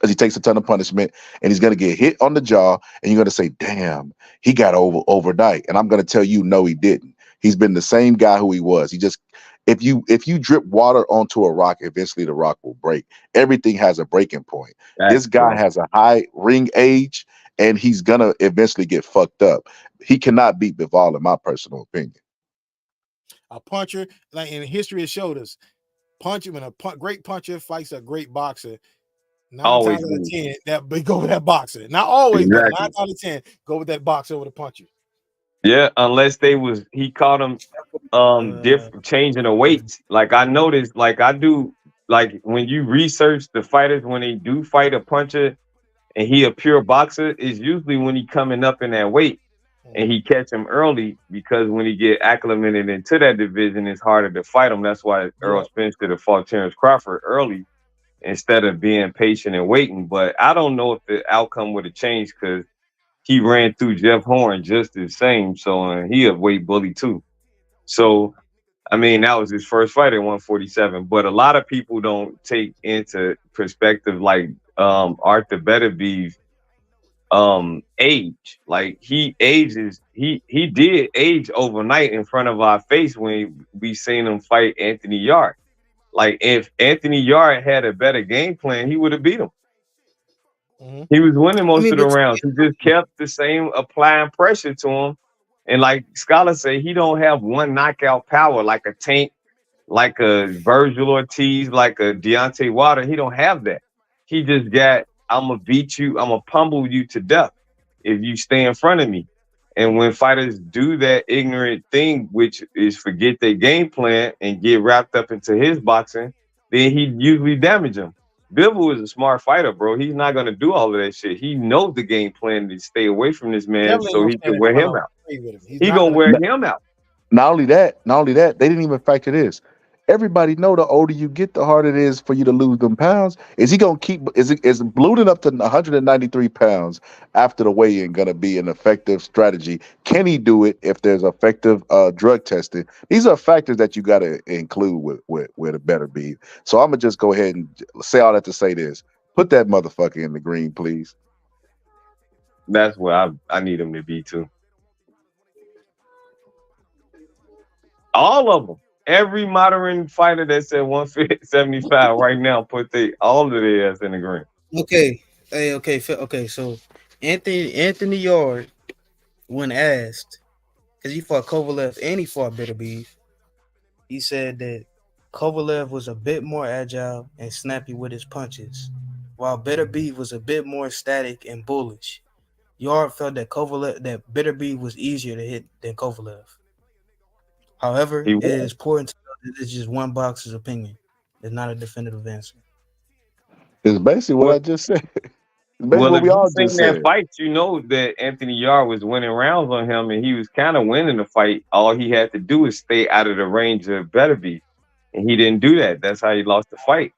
as he takes a ton of punishment, and he's going to get hit on the jaw, and you're going to say, damn, he got over overnight. And I'm going to tell you, no, he didn't. He's been the same guy who he was. He just, if you drip water onto a rock, eventually the rock will break. Everything has a breaking point. This guy has a high ring age, and he's going to eventually get fucked up. He cannot beat Bivol, in my personal opinion. A puncher, in history, it showed us, when a great puncher fights a great boxer, 9 times out of 10, that go with that boxer. Not always, but 9 out of 10 go with that boxer over the puncher. Yeah, unless he caught him different, changing the weights. I noticed, I do, when you research the fighters when they do fight a puncher and he a pure boxer, is usually when he coming up in that weight and he catch him early, because when he get acclimated into that division, it's harder to fight him. That's why Errol Spence could have fought Terrence Crawford early instead of being patient and waiting. But I don't know if the outcome would have changed, because he ran through Jeff Horn just the same. So he a weight bully too. So, I mean, that was his first fight at 147. But a lot of people don't take into perspective Arthur Beterbiev age. He ages, he did age overnight in front of our face when we seen him fight Anthony Yard. If Anthony Yard had a better game plan, he would have beat him. He was winning most of the rounds. He just kept the same applying pressure to him, And like scholars say, he don't have one knockout power like a Tank, like a Virgil Ortiz, like a Deontay Wilder. He don't have that. He just got, I'm gonna beat you, I'm gonna pummel you to death if you stay in front of me. And when fighters do that ignorant thing, which is forget their game plan and get wrapped up into his boxing, then he usually damage them. Bivol is a smart fighter, bro. He's not gonna do all of that shit. He knows the game plan to stay away from this man Definitely so gonna he stand can in wear front him of out. him. With him. He's He not gonna gonna wear do him out. Not only that, they didn't even factor this. Everybody know the older you get, the harder it is for you to lose them pounds. Is he gonna keep? Is ballooning up to 193 pounds after the weigh-in gonna be an effective strategy? Can he do it if there's effective drug testing? These are factors that you got to include with a better beef. So I'm gonna just go ahead and say all that to say this: put that motherfucker in the green, please. That's where I need him to be too. All of them. Every modern fighter that's at 175 right now, put all of their ass in the green. Okay, okay. So Anthony Yard, when asked, because he fought Kovalev and he fought Bitter Beef, he said that Kovalev was a bit more agile and snappy with his punches, while Bitter Beef was a bit more static and bullish. Yard felt that Bitter Beef was easier to hit than Kovalev. However, He it was. is important to know that it's just one boxer's opinion. It's not a definitive answer. It's basically what Well, I just said. It's basically well, what if we you all seen just that said. fight, you know that Anthony Yard was winning rounds on him, and he was kind of winning the fight. All he had to do is stay out of the range of Beterbiev, and he didn't do that. That's how he lost the fight.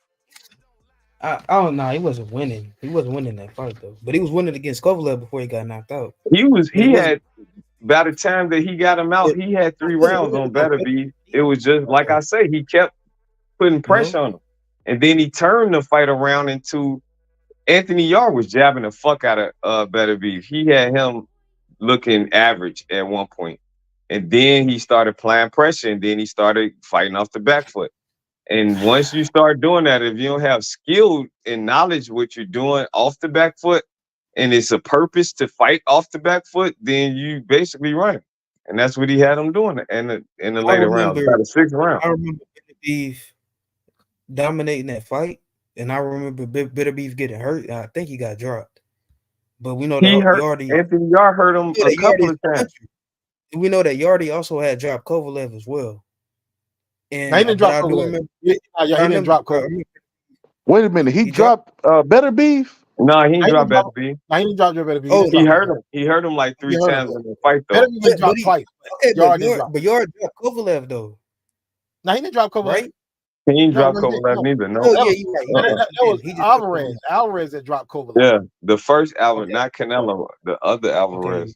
I don't know. He wasn't winning. He wasn't winning that fight though. But he was winning against Kovalev before he got knocked out. But He it wasn't. had, by the time that he got him out, It, he had 3 rounds on no, Beterbiev. It was just like I say, he kept putting you know, pressure on him, and then he turned the fight around into Anthony Yard was jabbing the fuck out of Beterbiev. He had him looking average at one point. And then he started applying pressure, and then he started fighting off the back foot. And once you start doing that, if you don't have skill and knowledge what you're doing off the back foot, and it's a purpose to fight off the back foot, then you basically run. And that's what he had him doing in the I later rounds, remember. about the 6th round. I remember Bitter Beef dominating that fight, and I remember Bitter Beef getting hurt. I think he got dropped, but we know He that hurt Yardy. Anthony Yard hurt him a couple of times. We know that Yardy also had dropped Kovalev as well. And he didn't but drop I do Kovalev. remember. He didn't drop Kovalev. Wait a minute, he dropped Better Beef? No, he He didn't drop didn't Beterbiev. he didn't drop Beterbiev. Oh, He hurt him. He hurt him like 3 times in the fight, though. Beterbiev didn't drop twice. Okay, Yard didn't drop. but Yard dropped Kovalev though. No, he didn't drop Kovalev. Right? He didn't drop No, Kovalev neither, no. Oh yeah, you're right. That was Alvarez. Alvarez that dropped Kovalev. Yeah, the first Alvarez, not Canelo, the other Alvarez.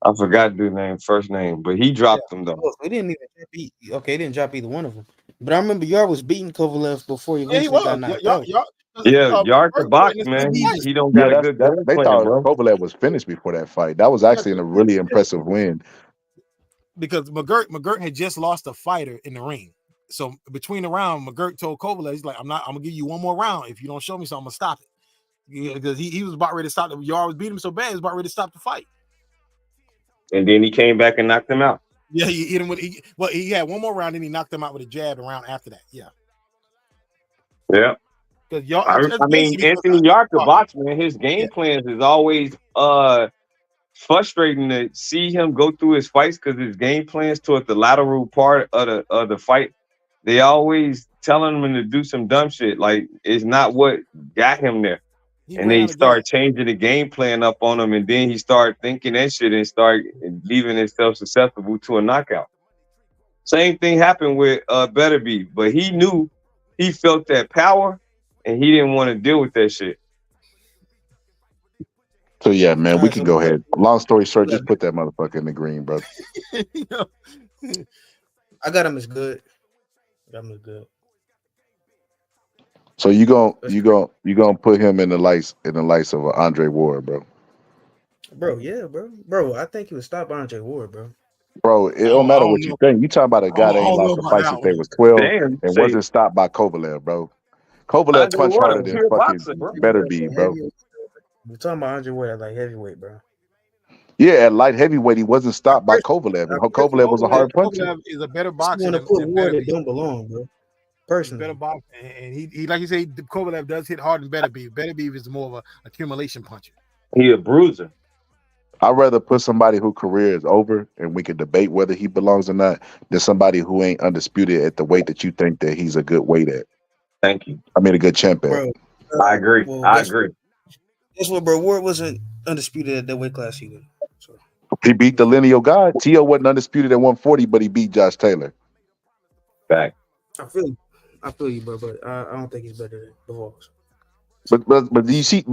I forgot the name, first name, but he dropped him though. We didn't even beat. Okay, he didn't drop either one of them. But I remember Yard was beating Kovalev before he eventually got knocked out. Yard can box, man. He don't got a good game they plan, thought bro. Kovalev was finished before that fight. That was actually a really impressive win. Because McGirt had just lost a fighter in the ring. So between the round, McGirt told Kovalev, he's like, I'm gonna give you one more round. If you don't show me something, I'm gonna stop it. Because he was about ready to stop the Yard was beating him so bad, he was about ready to stop the fight. And then he came back and knocked him out. Yeah, he hit him with he had one more round, and he knocked him out with a jab around after that. Yeah. Yeah. I mean, Anthony Yard could box, man. His game plans is always frustrating to see him go through his fights because his game plans toward the lateral part of the fight, they always telling him to do some dumb shit. Like it's not what got him there. And they start changing the game plan up on him, and then he started thinking that shit and start leaving himself susceptible to a knockout. Same thing happened with Beterbiev, but he felt that power, and he didn't want to deal with that shit. So yeah, man, we can go ahead. Long story short, just put that motherfucker in the green, bro. I got him as good. So you gonna put him in the lights of Andre Ward, bro. Bro, yeah, bro. I think he would stop Andre Ward, bro. Bro, it don't matter what you think. You talking about a guy that ain't lost a fight since they was 12 and wasn't stopped by Kovalev, bro. Kovalev punched harder than fucking Beterbiev, bro. We're talking about Andre Ward at like heavyweight, bro. Yeah, at light heavyweight, he wasn't stopped by Kovalev, and Kovalev was a hard puncher. Kovalev is a better You boxer want to than put Ward that Beterbiev. don't belong, bro. He's a Personally, better boxer, and he like you say, Kovalev does hit hard than Beterbiev. Beterbiev is more of a accumulation puncher. He a bruiser. I'd rather put somebody whose career is over and we can debate whether he belongs or not than somebody who ain't undisputed at the weight that you think that he's a good weight at. Thank you. I mean, a good champ at. bro. I agree. Well, I agree. Guess what, bro? Ward wasn't undisputed at that weight class either. So He beat the lineal god. Tio wasn't undisputed at 140, but he beat Josh Taylor. Fact. I feel you, bro. But I don't think he's better than Bivol. But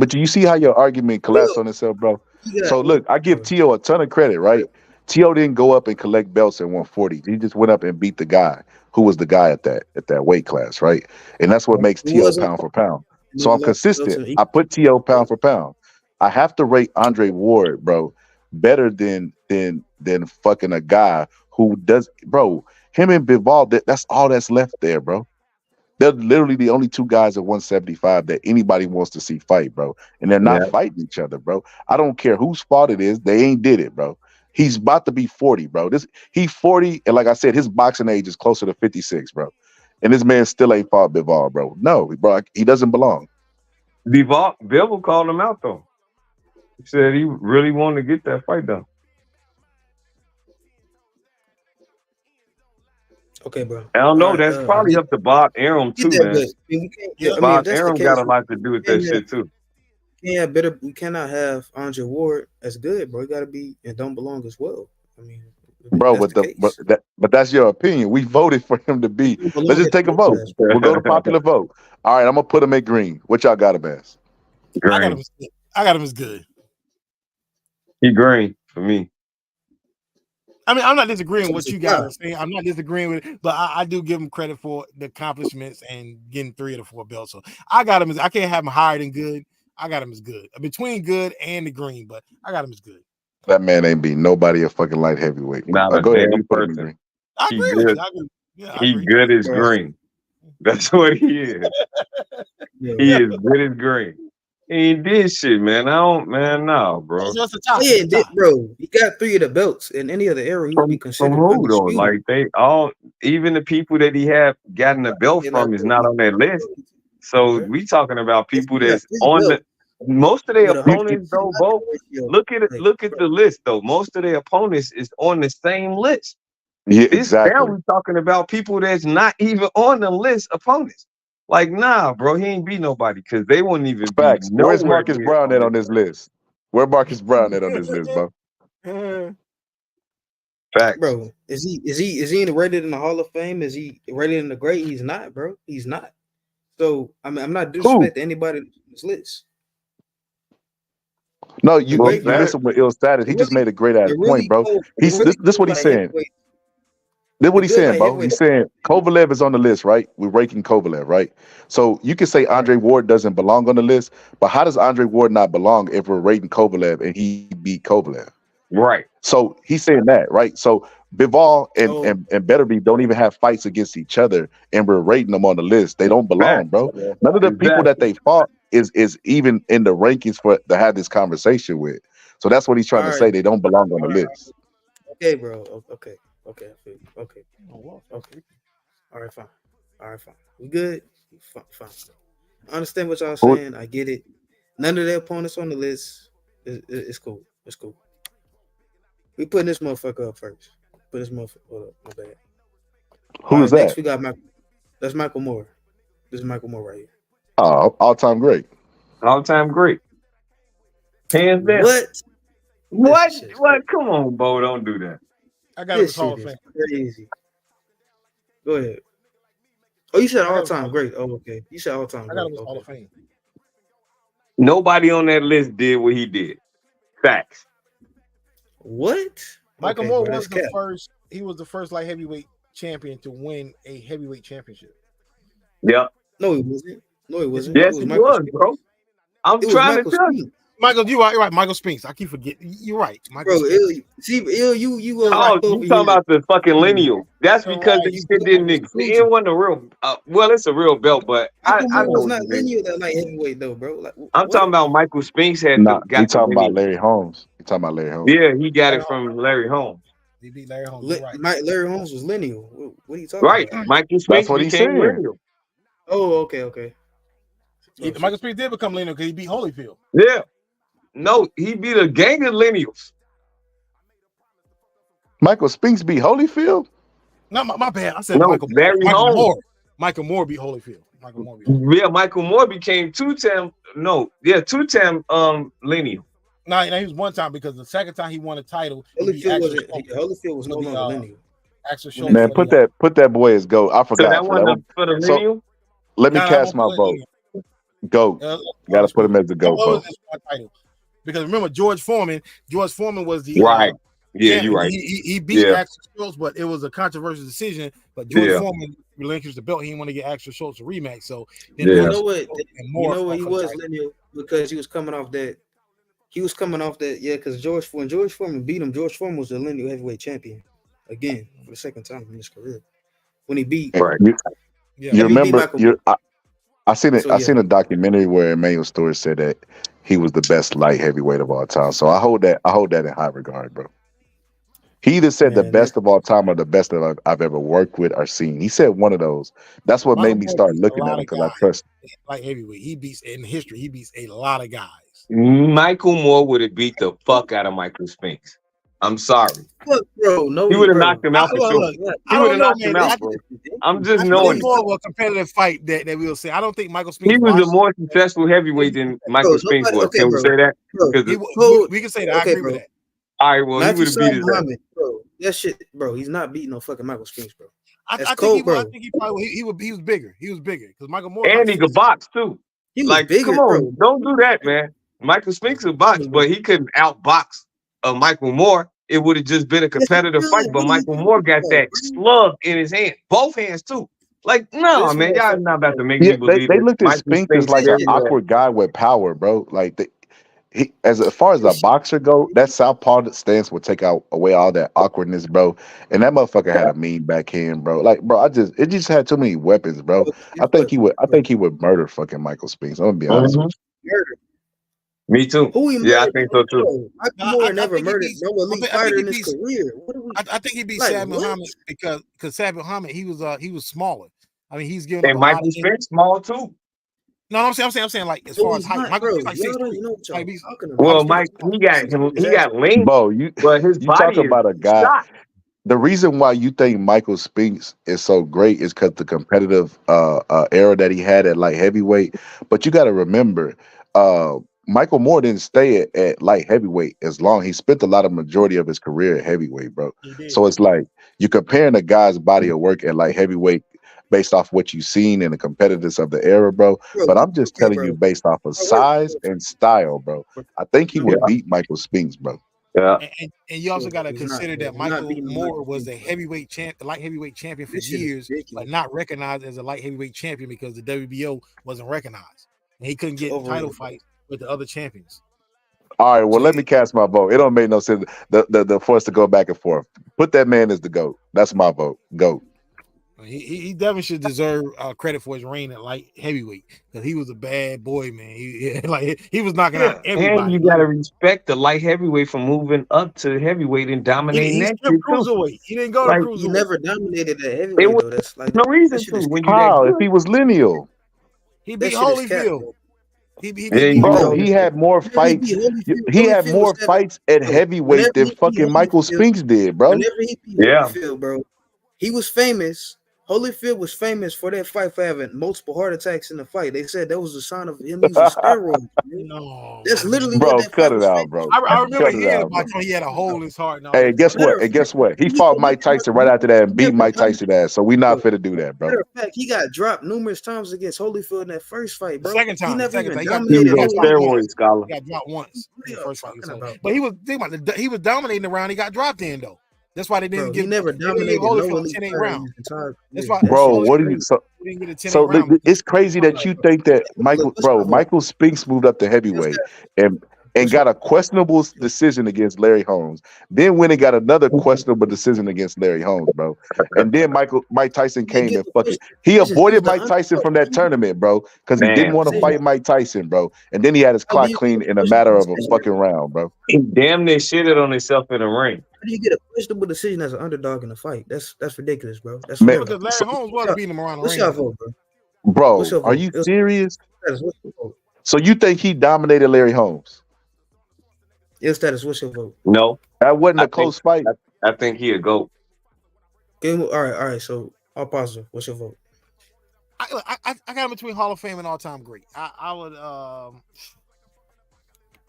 do you see how your argument collapsed on itself, bro? Yeah. So look, I give Tio a ton of credit, right? Tio didn't go up and collect belts at 140. He just went up and beat the guy who was the guy at that weight class, right? And that's what makes Tio pound for pound. So I'm consistent. I put Tio pound for pound. I have to rate Andre Ward, bro, better than fucking a guy who does, bro. Him and Bivol, that's all that's left there, bro. They're literally the only two guys at 175 that anybody wants to see fight, bro. And they're not fighting each other, bro. I don't care whose fault it is. They ain't did it, bro. He's about to be 40, bro. He's 40, and like I said, his boxing age is closer to 56, bro. And this man still ain't fought Bivol, bro. No, bro, he doesn't belong. Bivol called him out though. He said he really wanted to get that fight done. Okay, bro. I don't know. That's probably up to Bob Arum too, man. Bob Arum got a lot to do with that shit too. Yeah, we cannot have Andre Ward as good, bro. He got to be and don't belong as well. I mean, bro, but that's your opinion. We voted for him to be. Let's just take a vote. We'll go to popular vote. All right, I'm gonna put him at green. What y'all got him as? I got him as good. He green for me. I mean, I'm not disagreeing with what you guys are saying. I'm not disagreeing with it, but I do give him credit for the accomplishments and getting 3 of the 4 belts. So I got him as, I can't have him higher than good. I got him as good. Between good and the green, but I got him as good. That man ain't beat nobody a fucking light heavyweight. Go ahead, you put him in green. I agree with you. He good as green. That's what he is. He is good as green. He ain't did shit, man. No, bro. Bro, he got 3 of the belts. In any other era, he would be considered from who though? Like they all, even the people that he have gotten the belt from is not on that list. So we talking about people that's on the most of their opponents though. Both look at the list though. Most of their opponents is on the same list. Yeah, exactly. Now we talking about people that's not even on the list opponents. Like, nah, bro, he ain't beat nobody because they wouldn't even Facts. be. Where's Marcus Brown at on this list? Where Marcus Brown at on this list, bro? Facts. Bro, is he rated in the Hall of Fame? Is he rated in the great? He's not, bro. He's not. So I mean, I'm not disrespecting anybody on this list. No, you listen with ill status. He just made a great ass point, bro. This what he's saying. This is what he's saying, bro. He's saying Kovalev is on the list, right? We're ranking Kovalev, right? So you can say Andre Ward doesn't belong on the list, but how does Andre Ward not belong if we're rating Kovalev and he beat Kovalev? Right. So he's saying that, right? So Bivol and Beterbiev don't even have fights against each other, and we're rating them on the list. They don't belong, bro. None of the people that they fought is even in the rankings for to have this conversation with. So that's what he's trying to say. They don't belong on the list. Okay, bro. Okay. Okay. All right, fine. We good? Fine. I understand what y'all saying. I get it. None of their opponents on the list. It's cool. It's cool. We putting this motherfucker up first. Put this motherfucker. Hold up, my bad. Who is that? Next we got Michael. That's Michael Moore. This is Michael Moore right here. Oh, all-time great. All-time great. Hands down. What? Come on, Bo. Don't do that. I got this Hall of Fame. Crazy. Go ahead. Oh, you said all-time great. Oh, okay. You said all-time great. I got him Hall of Fame. Nobody on that list did what he did. Facts. What? Michael Moore was the first. He was the first light heavyweight champion to win a heavyweight championship. Yeah. No, he wasn't. Yes, he was, bro. I'm trying to tell you. Michael, you're right. Michael Spinks. I keep forgetting. You're right. Michael you talking about the fucking lineal. That's because the shit didn't exist. It wasn't a real. Well, it's a real belt, but I know it's not lineal that like heavyweight though, bro. Like, I'm talking about Michael Spinks had. He talking about Larry Holmes. talking about Larry Holmes. Yeah, he got it from Larry Holmes. He beat Larry Holmes. You're right. Larry Holmes was lineal. What are you talking Right. about? Michael That's Spinks what he's became saying. lineal. Oh, okay. Michael Spinks did become lineal because he beat Holyfield. Yeah. No, he beat a gang of lineals. Michael Spinks beat Holyfield? No, my bad. I said No, Michael Larry Moore. Holmes. Michael Moore beat Holyfield. Yeah, Michael Moore became two-time lineal. No, he was one time because the second time he won a title, Holyfield was no longer lineal. Man, put that boy as GOAT. I forgot. So that one for the lineal? So, let me cast my vote. GOAT. Gotta put him as the GOAT. What was this one title? Because remember, George Foreman was the right. Yeah, you're right. He beat Axel Schultz, but it was a controversial decision. But George Foreman relinquished the belt. He didn't want to get Axel Schultz a rematch. So you know what? He was lineal because he was coming off that. Because when George Foreman beat him, George Foreman was the lineal heavyweight champion again for the second time in his career. When he beat, you remember? I seen a documentary where Emmanuel Stewart said that he was the best light heavyweight of all time. So I hold that in high regard, bro. He either said the best of all time or the best that I've ever worked with or seen. He said one of those. That's what made me start looking at him because I trust. Light heavyweight, he beats a lot of guys. Michael Moore would have beat the fuck out of Michael Spinks. I'm sorry. Look, bro, no, he would have knocked him out for sure. He would have knocked him out, bro. I'm just knowing. It's more of a competitive fight that we'll say. I don't think Michael Spinks. He was a more successful heavyweight than Michael Spinks was. Can we say that? We can say that. I agree with that. All right, well, he would have beat his ass. Bro, that shit, bro. He's not beating no fucking Michael Spinks, bro. I think he was bigger. He was bigger because Michael Moore. And he could box too. He was bigger, come on, bro. Don't do that, man. Michael Spinks could box, but he couldn't outbox Michael Moore. It would have just been a competitive fight, but Michael Moore got that slug in his hand, both hands too. Like, no, man, y'all not about to make me believe they looked at Spinks as like an awkward guy with power, bro. Like as far as a boxer go, that southpaw stance would take away all that awkwardness, bro. And that motherfucker had a mean backhand, bro. Like, bro, it just had too many weapons, bro. I think he would murder fucking Michael Spinks. I'm gonna be honest with you. Murder. Me too. Yeah, I think so too. Michael Moore never murdered no elite fighter in his career. I think he beat Samuel Muhammad because Samuel Muhammad he was smaller. I mean, he's giving. And Michael Spinks small too. No, I'm saying like as far as height, Michael Spinks like 6'3". Well, Mike, he got lean, bro. But his body talk about a guy. Shot. The reason why you think Michael Spinks is so great is because the competitive era that he had at light heavyweight. But you got to remember, Michael Moore didn't stay at light heavyweight as long. He spent a lot of majority of his career at heavyweight, bro. So it's like you're comparing a guy's body of work at light heavyweight based off what you've seen in the competitiveness of the era, bro. But I'm just telling you based off of size and style, bro. I think he would beat Michael Spinks, bro. Yeah. And you also got to consider that Michael Moore was a light heavyweight champion for years, but not recognized as a light heavyweight champion because the WBO wasn't recognized. And he couldn't get title fights with the other champions. All right, well, let me cast my vote. It don't make no sense for us to go back and forth. Put that man as the GOAT. That's my vote. GOAT. He definitely should deserve credit for his reign at light heavyweight because he was a bad boy, man. He was knocking out everybody. And you gotta respect the light heavyweight from moving up to heavyweight and dominating that. Cruiserweight. He didn't go to cruiserweight. He never dominated at heavyweight. Though. That's like no reason to. When how if he was lineal, he beat Holyfield. Bro, he had more fights. He had more fights at heavyweight than fucking Michael Spinks did, bro. Whenever he beat Holyfield, bro, he was famous. Holyfield was famous for that fight for having multiple heart attacks in the fight. They said that was a sign of him using steroids. No, that's literally bro. What that cut it out, bro. I remember hearing about him. He had a hole in his heart. Hey, guess what? He fought Mike Tyson right after that and beat Mike Tyson ass. So we not finna do that, bro. Matter of fact, he got dropped numerous times against Holyfield in that first fight, bro. Second time, he never even dominated. He was on steroids, scholar. He got dropped once in the first fight. But he was dominating the round. He got dropped in though. That's why they didn't give. He never dominated no elite 10-8 round. That's why, bro. What do you? So it's crazy that you think that Michael Spinks moved up to heavyweight, and and got a questionable decision against Larry Holmes. Then went and got another questionable decision against Larry Holmes, bro. And then Mike Tyson came and fucking he avoided Mike Tyson from that tournament, bro, because he didn't want to fight Mike Tyson, bro. And then he had his clock clean in a matter of a fucking round, bro. He damn near shitted on himself in the ring. How do you get a questionable decision as an underdog in a fight? That's ridiculous, bro. That's man, because Larry Holmes was beating him around the ring. What's your vote, bro? Bro, are you serious? So you think he dominated Larry Holmes? Your status, what's your vote? No. That wasn't a close fight. I think he a GOAT. All right. So all positive. What's your vote? I got him between Hall of Fame and all-time great. I would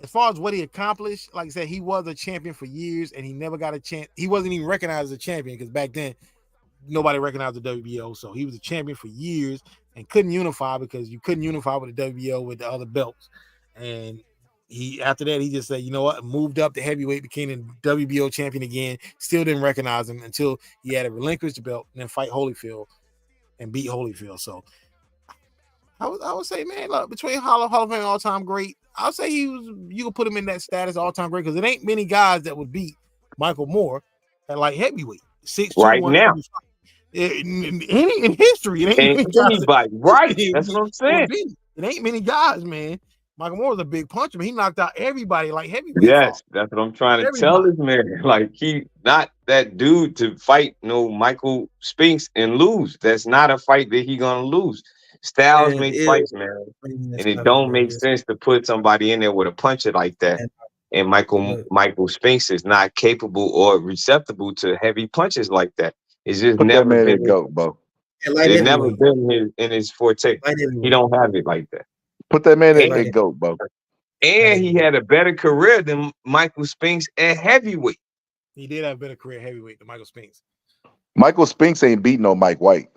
as far as what he accomplished, like I said, he was a champion for years and he never got a chance. He wasn't even recognized as a champion because back then nobody recognized the WBO. So he was a champion for years and couldn't unify because you couldn't unify with the WBO with the other belts. And after that, he just said, you know what, moved up to heavyweight, became the WBO champion again, still didn't recognize him until he had to relinquish the belt and then fight Holyfield and beat Holyfield. So I would say, man, look, between Hall of Fame and all-time great, I'll say you can put him in that status all-time great because it ain't many guys that would beat Michael Moore at like heavyweight. 6'2" right now. In history, it ain't many anybody. Right. That's what I'm saying. It ain't many guys, man. Michael Moore was a big puncher, but he knocked out everybody like heavyweight. Yes, that's what I'm trying to tell this man. Like, he not that dude to fight Michael Spinks and lose. That's not a fight that he gonna lose. Styles make fights, man. And it don't make sense to put somebody in there with a puncher like that. And Michael Spinks is not capable or receptible to heavy punches like that. It's just never been bro. It's never been in his forte. He don't have it like that. Put that man in the GOAT, bro. And he had a better career than Michael Spinks at heavyweight. He did have a better career at heavyweight than Michael Spinks. Michael Spinks ain't beating no Mike White.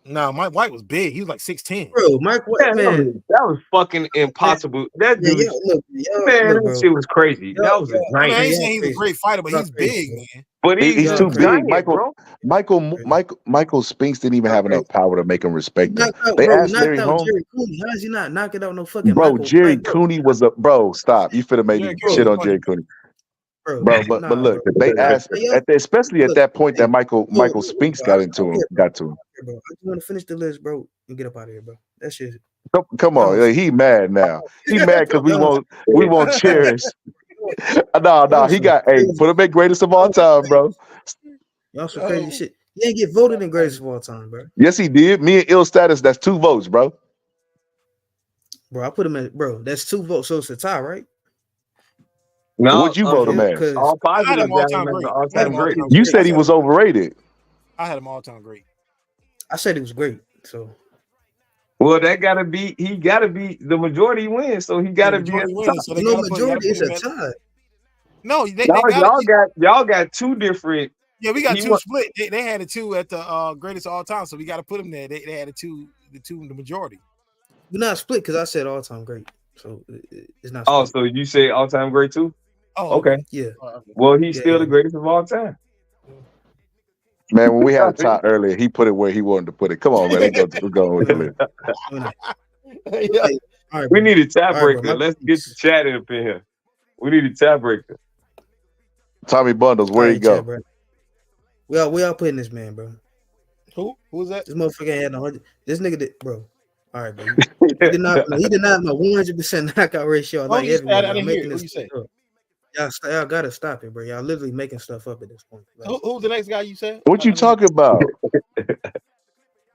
No, Mike White was big. He was like 6'10". Bro, Mike White, man. That was fucking impossible. That dude, that shit was crazy. That was a giant. I ain't saying he's a great fighter, but he's big, man. But he's too giant, big. Michael Spinks didn't even have enough power to make him respect him. They asked Larry Holmes. Jerry Cooney. How is he not knocking out no fucking bro? Michael Jerry Cooney was a bro. Stop! You finna make shit on Jerry Cooney. Bro, but look, they asked, especially at that point that Michael Spinks got to him. Bro, I just want to finish the list, bro, and get up out of here, bro. That shit. Come on, he mad now. He mad because we won't cherish. No, he got put him at greatest of all time, bro. Y'all some crazy shit. He ain't get voted in greatest of all time, bro. Yes, he did. Me and Ill Status, that's 2 votes, bro. Bro, I put him in, bro. That's 2 votes, so it's a tie, right? No, what'd you vote him as? All positive. All-time great. You said he was overrated. I had him all-time great. I said he was great. So, well, he gotta be the majority wins, so he gotta be at the top. So majority is a tie. No, y'all got 2 different. Yeah, we got 2 split. They had a 2 at the greatest of all time, so we got to put them there. They had a 2, the majority. We're not split because I said all-time great, so it's not. Oh, so you say all-time great too? Oh, okay. Yeah. Well, he's still the greatest of all time. Man, when we had a tie earlier, he put it where he wanted to put it. Come on, man. Let's go with the list. We need a tiebreaker. Let's get the chat up in here. We need a tiebreaker. Tommy Bundles, where he go? We all putting this man, bro. Who was that? This motherfucker had 100. This nigga did, bro. All right, bro. He did not have no 100% knockout ratio. Like everyone. I didn't hear it. What you say? Y'all gotta stop it, bro. Y'all literally making stuff up at this point. Like, who's the next guy you said? What you talking about?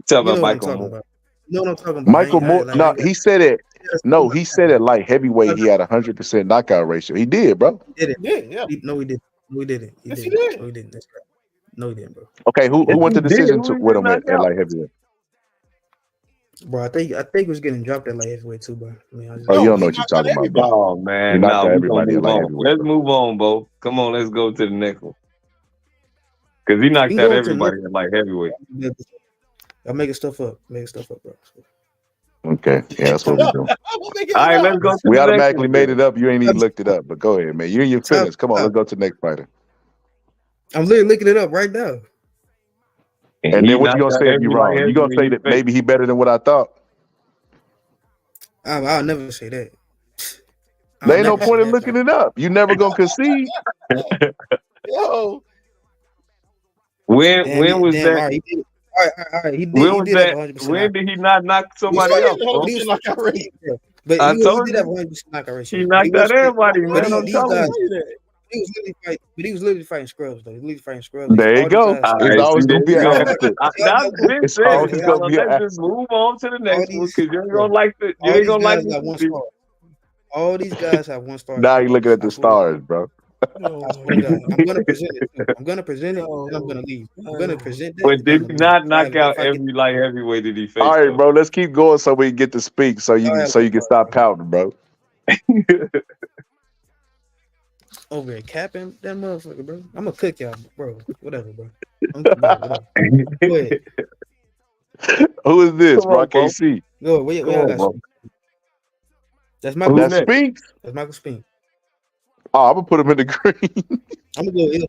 Talking about Michael Moore. You know what I'm talking about? Michael Moore. No, he said it. No, he said it like heavyweight. He had 100% knockout ratio. He did, bro. He did. Yeah. No, we didn't. We didn't. Yes, he did. No, we didn't. That's right. No, he didn't, bro. Okay, who went the decision with him at light heavyweight? Bro, I think it was getting dropped at light heavyweight too, bro. I mean, you don't know what you're talking about, bro. Oh man, everybody at light heavyweight. Let's move on, Bo. Come on, let's go to the next one. Because he knocked out everybody at light heavyweight. I'm making stuff up. Making stuff up, bro. Okay, yeah, that's what we're doing. All right, let's go. We automatically made it up. You ain't even looked it up, but go ahead, man. You're in your feelings. Come on, let's go to the next fighter. I'm literally looking it up right now. And then what you gonna say if you're wrong? You gonna say that maybe he better than what I thought? I'll never say that. There ain't no never seen point in that looking fight. it up. You never gonna concede. Yo, When was Damn. that? All right, he did. All right. He When did. He was did have that? 100% When knockout. did he not knock he somebody started out, the bro? 100% knockout rate. But I he told did have you 100% knockout ratio. he But he knocked out was. everybody, But man. I'm these telling guys. you. He was literally fighting. But he was literally fighting scrubs though. He was literally fighting scrubs. There you All these go. guys. All It's right, see, always there gonna be you an go. asterisk. I've been It's saying always it, gonna y'all. be an Let's just asterisk. move on to the All next one these. because you ain't Bro, gonna like the. You all ain't these gonna like guys this. got one star. All these guys have one star Now you looking careers. at I the swear to God. stars, bro. Oh I my swear to God. God. I'm gonna present it too. I'm gonna present it, and I'm Yo, gonna leave. I'm gonna present that, But and then I'm did he gonna leave. not knock out If I get every light heavyweight that he All faced right, though? bro. Let's keep going so we can get to speak, so y'all have you one can star stop career. counting, bro. Over here capping that motherfucker, bro. I'm gonna cook y'all, bro. Whatever, bro. Whatever. Go ahead. Who is this, Come bro? I on, can't bro. see. Go ahead. Where Come y'all on, got bro. Spink? That's Michael Who's That Spink. next? speaks. That's Michael Spink. Oh, I'm gonna put him in the green. I'm gonna go ill.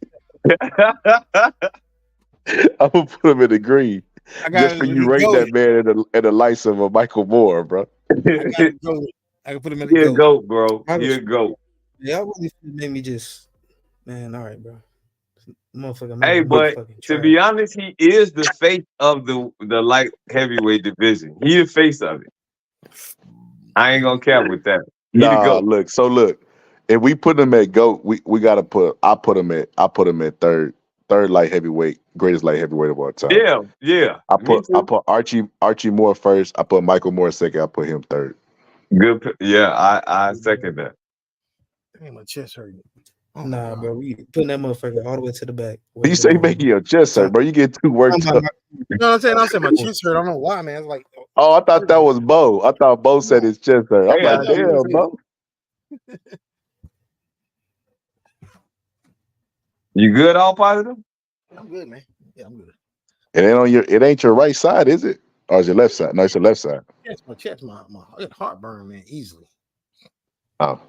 I'm gonna put him in the green I got just to for you he rating goaded. that man in the lights of a Michael Moore, bro. I got to go. I can put him in the He a goat. goat, bro. Michael He a Spink. goat. Y'all really made me just, man. All right, bro. Motherfucker, Hey, but motherfucking to trash. be honest, he is the face of the light heavyweight division. He the face of it. I ain't gonna cap with that. He the Nah, goat. look. If we put him at GOAT, we gotta put I put him at third light heavyweight, greatest light heavyweight of all time. Yeah. I Me too. put Archie Moore first. I put Michael Moore second. I put him third. Good. Yeah, I second that. Damn, my chest hurting. Oh Nah, bro. We putting that motherfucker all the way to the back. Where You it say belongs, making bro. your chest hurt, bro. You get too worked up. You know what I'm saying? I said my chest hurt. I don't know why, man. It's like, Oh, I thought that was Bo. I thought Bo said his chest hurt. I'm Hey, like, I yeah, did. damn, Bo. You good? All positive? I'm good, man. Yeah, I'm good. It ain't your right side, is it? Or is your left side? No, it's your left side. My heartburn, man, easily. Oh.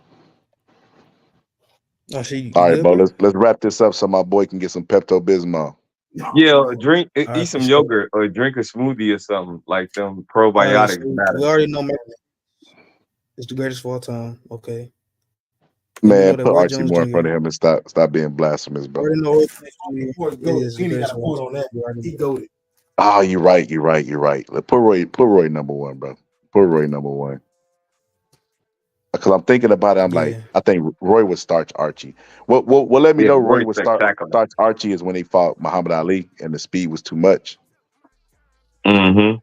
Oh, shit, you All right, good, Bo. bro? Let's wrap this up so my boy can get some Pepto Bismol. Yeah, drink, All eat right, some for sure. yogurt or drink a smoothie or something like them All right, probiotics so matter. we already know Mike is the greatest of all time. Okay. And we know Man, that put Roy Archie Jones Moore in front Jr. of him and stop being blasphemous, bro. already know Roy Jones Before Jr. go, is the he ain't got greatest a of all quote on time. that. We already He know. goaded. Oh, you're right. Put Roy number one, bro. Put Roy number one. Because I'm thinking about it, I'm like, Yeah. I think Roy would start Archie. What let me Yeah, know Roy Roy's would spectacular. start Archie is when he fought Muhammad Ali and the speed was too much. Mm-hmm.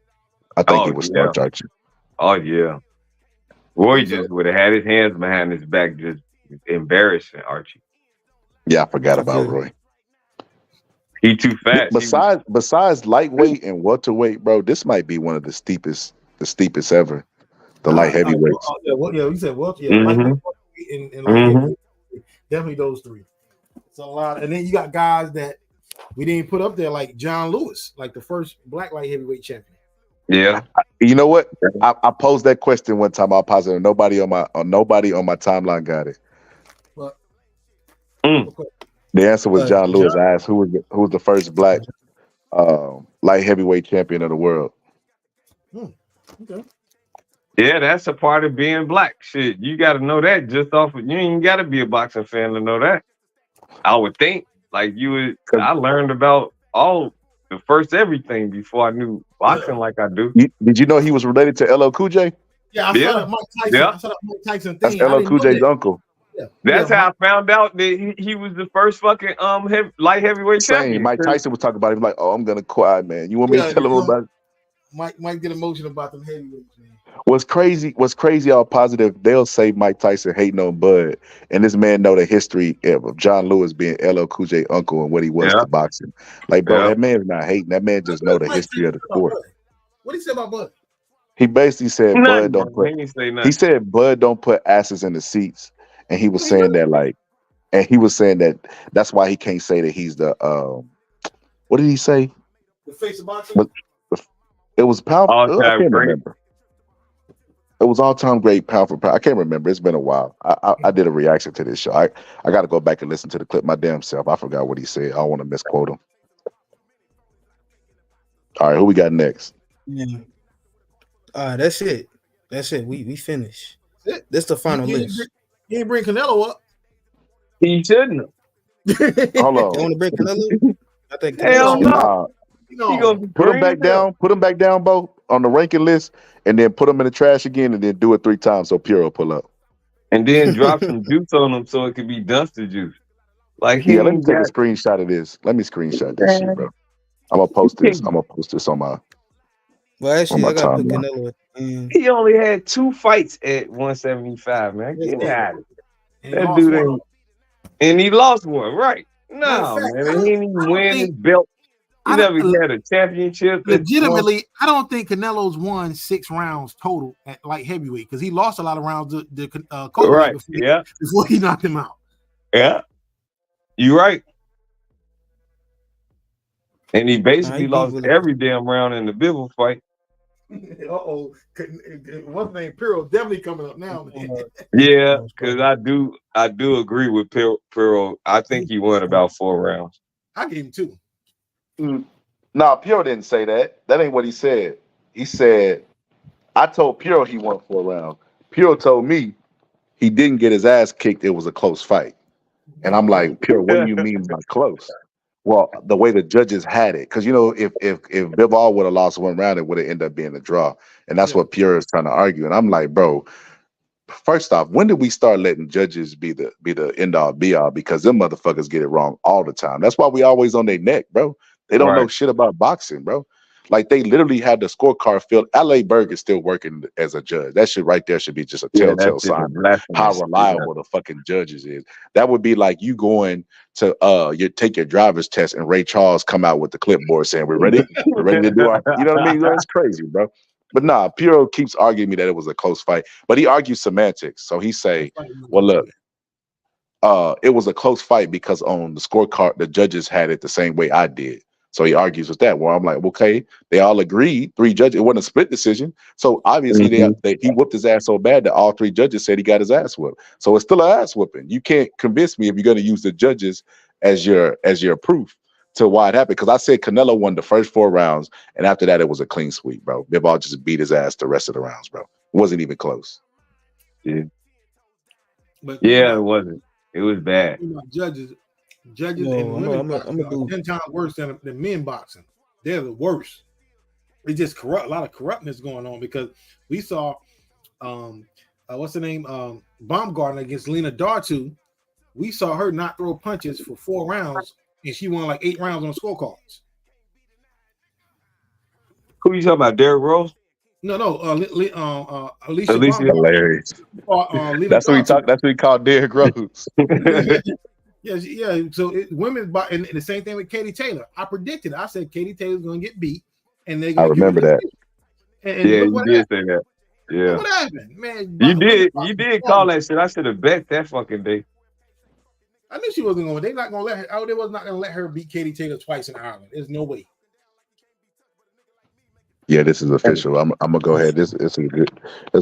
I think he Oh would yeah. start Archie. Oh yeah. Roy just would have had his hands behind his back, just embarrassing Archie. Yeah, I forgot I about feel you. Roy. He too fast. He was. Besides lightweight and welterweight, bro, this might be one of the steepest ever. The light heavyweights. Yeah, we said well, yeah, Mm-hmm. lightweight and light Mm-hmm. heavyweight. Definitely those three. It's a lot, and then you got guys that we didn't put up there, like John Lewis, like the first black light heavyweight champion. Yeah. You know what? I posed that question one time. I was positive nobody on my timeline got it. But Mm. The answer was John Lewis. John, I asked who was the first black light heavyweight champion of the world. okay. Yeah, that's a part of being black. Shit, you got to know that just off of you. Ain't got to be a boxing fan to know that. I would think. Like you would. I learned about all the first everything before I knew boxing like I do. Did you know he was related to LL Cool J? Yeah, I saw that Mike Tyson. Yeah. I saw that Mike Tyson That's thing. I LL didn't Cool know J's that. uncle. Yeah. That's Yeah, how I found out that he was the first fucking light heavyweight Same. champion. Mike Tyson was talking about it. He was like, "Oh, I'm gonna cry, man. You want me to tell him about it?" Mike get emotional about them heavyweights, man. What's crazy, all positive, they'll say Mike Tyson hating on Bud, and this man know the history of John Lewis being LL Cool J uncle and what he was Yeah. to boxing. Like, bro, Yeah. that man's not hating. That man just know the Mike history of the said about sport. Bud? What did he say about Bud? He basically said Nothing, Bud don't bro. put. He didn't say He nothing. said Bud don't put asses in the seats, and he was He saying really- that like, and he was saying that that's why he can't say that he's the what did he say? The face of boxing. But it was pound. I All-time can't great. remember. It was all time great, pound for pound. I can't remember. It's been a while. I did a reaction to this show. I got to go back and listen to the clip my damn self. I forgot what he said. I don't want to misquote him. All right, who we got next? Yeah. That's it. We finished. That's it. This the final You list. He ain't bring Canelo up. He shouldn't have. Hold You on. want to break Canelo? I think Hell Canelo. no. Nah, He gonna be put him green as back hell. down. Put him back down, Bo, on the ranking list, and then put him in the trash again, and then do it 3 times so Pure will pull up. And then drop some juice on him so it could be dumpster juice. Like he Yeah, let me ain't take a got screenshot of this. Let me screenshot this shit, bro. man. I'm gonna He post this. can't- I'm gonna post this on my Well, actually, I gotta put timeline. Canelo at He only had 2 fights at 175, man. Get out of it. And he That lost dude one. ain't, and he lost one, right? Matter of No, fact, man. I And he don't, didn't even I don't win his think, belt. He I never don't, had a championship at one. legitimately, I don't think Canelo's won 6 rounds total at light heavyweight because he lost a lot of rounds to Colgate Right. Yeah. before he knocked him out. Yeah. You right. And he Nah, basically he beat lost Willie. every damn round in the Bivol fight. Uh-oh. What's the name? Piro definitely coming up now, man. Yeah, because I do agree with Piro. I think he won about 4 rounds. I gave him 2. Nah, Pure didn't say that. That ain't what he said. He said, I told Pure he won 4 rounds. Pure told me he didn't get his ass kicked. It was a close fight. And I'm like, Pure, what do you mean by close? Well, the way the judges had it, because if Bivol would have lost 1 round, it would have ended up being a draw, and that's what Pure is trying to argue. And I'm like, bro, first off, when did we start letting judges be the end all be all? Because them motherfuckers get it wrong all the time. That's why we always on their neck, bro. They don't know Right. shit about boxing, bro. Like they literally had the scorecard filled. L.A. Berg is still working as a judge. That shit right there should be just a Yeah, that telltale shit sign is of how blasphemous. Yeah. reliable the fucking judges is. That would be like you going to you take your driver's test and Ray Charles come out with the clipboard saying, "We're ready. We're ready to do our." You know what I mean? That's crazy, bro. But nah, Puro keeps arguing me that it was a close fight, but he argues semantics. So he say, "Well, look, it was a close fight because on the scorecard, the judges had it the same way I did." So he argues with that. Well, I'm like, okay, they all agreed. 3 judges. It wasn't a split decision. So obviously, he whooped his ass so bad that all 3 judges said he got his ass whooped. So it's still an ass whooping. You can't convince me if you're going to use the judges as your proof to why it happened. Because I said Canelo won the first 4 rounds, and after that, it was a clean sweep, bro. Bivol just beat his ass the rest of the rounds, bro. It wasn't even close. Yeah. But Yeah, it wasn't. It was bad. Judges No, and women boxing I'm are 10 times worse than men boxing. They're the worst. It's just a lot of corruptness going on because we saw what's the name? Baumgartner against Lena Dartu. We saw her not throw punches for 4 rounds, and she won like 8 rounds on the scorecards. Who you talking about? Derrick Rose? No, Alicia Alicia. Hilarious. That's what we talk. That's what we call Derrick Rose. Yeah. So women, and the same thing with Katie Taylor. I predicted. I said Katie Taylor's going to get beat, and they're I going to give her remember the that. And yeah, look you what did happened. say that. Yeah, Look what happened, man. You did call that shit. I should have bet that fucking day. I knew she wasn't going. They're not going to let her. They was not going to let her beat Katie Taylor twice in Ireland. There's no way. Yeah, this is official. I'm gonna go ahead. This is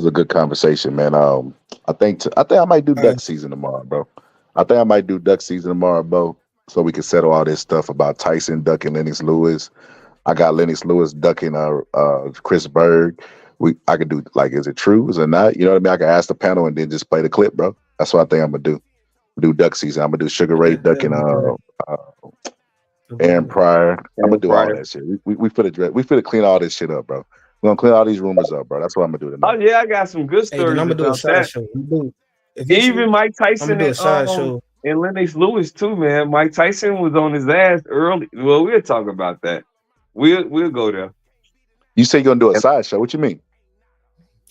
a good conversation, man. I think I might do duck season tomorrow, bro. I think I might do duck season tomorrow, bro, so we can settle all this stuff about Tyson ducking Lennox Lewis. I got Lennox Lewis ducking Chris Berg. I could do like, is it true? Is it not? You know what I mean? I can ask the panel and then just play the clip, bro. That's what I think I'm gonna do. Do duck season. I'm gonna do Sugar Ray ducking Aaron Pryor. I'm gonna do all that shit. We finna clean all this shit up, bro. We're gonna clean all these rumors up, bro. That's what I'm gonna do tonight. Oh yeah, I got some good Hey, then stories I'm gonna do a about side that. show. Even Mike I'm Tyson gonna do a side show. and Lennox Lewis too, man. Mike Tyson was on his ass early. Well, we'll talk about that. We'll go there. You say you're gonna do a side show? What you mean?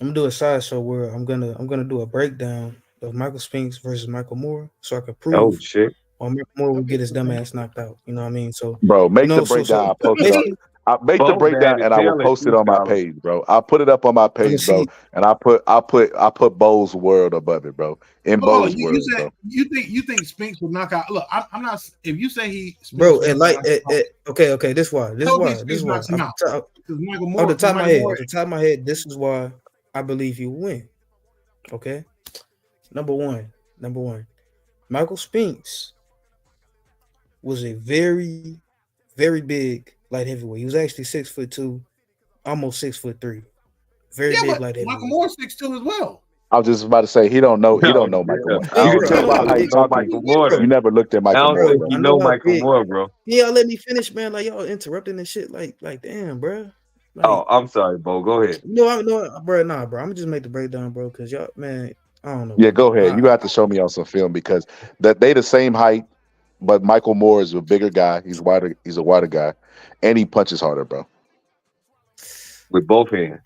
I'm gonna do a side show where I'm gonna do a breakdown of Michael Spinks versus Michael Moore, so I can prove Oh shit. why Michael Moore will get his dumb ass knocked out. You know what I mean? So, Bro, make the so breakdown. I post it up. basically, I make the Both bad breakdown as and I will hell at post it on my freestyling. page, bro. I'll put it up on my page, bro. see, And I put Bo's world above it, bro. In Hold on, Bo's world, bro. you think Spinks would knock out? Look, I'm not. If you say bro, and like, okay, this is why. knocks him out. Off the top of my head, this is why I believe he will win. Okay, number one, Michael Spinks was a very, very big light heavyweight. He was actually 6'2", almost 6'3". Very big light heavyweight. Michael Moore's 6'2" as well. I was just about to say he don't know No, Michael yeah. Moore. I You Hey, can don't bro, I tell know. know by how how I he don't big. know talking. Michael Moore. You never looked at I Michael don't Moore, think bro. he I know know how Michael big. Moore, bro. Can y'all let me finish, man? Like y'all interrupting and shit. Like damn, bro. Oh, Like I'm sorry, Bo. Go ahead. no, bro. Nah, bro. I'm gonna just make the breakdown, bro. Cause y'all, man, I don't know, Yeah, bro. go ahead. You got to show me on some film because that they the same height, but Michael Moore is a bigger guy. He's wider. He's a wider guy, and he punches harder, bro. With both hands.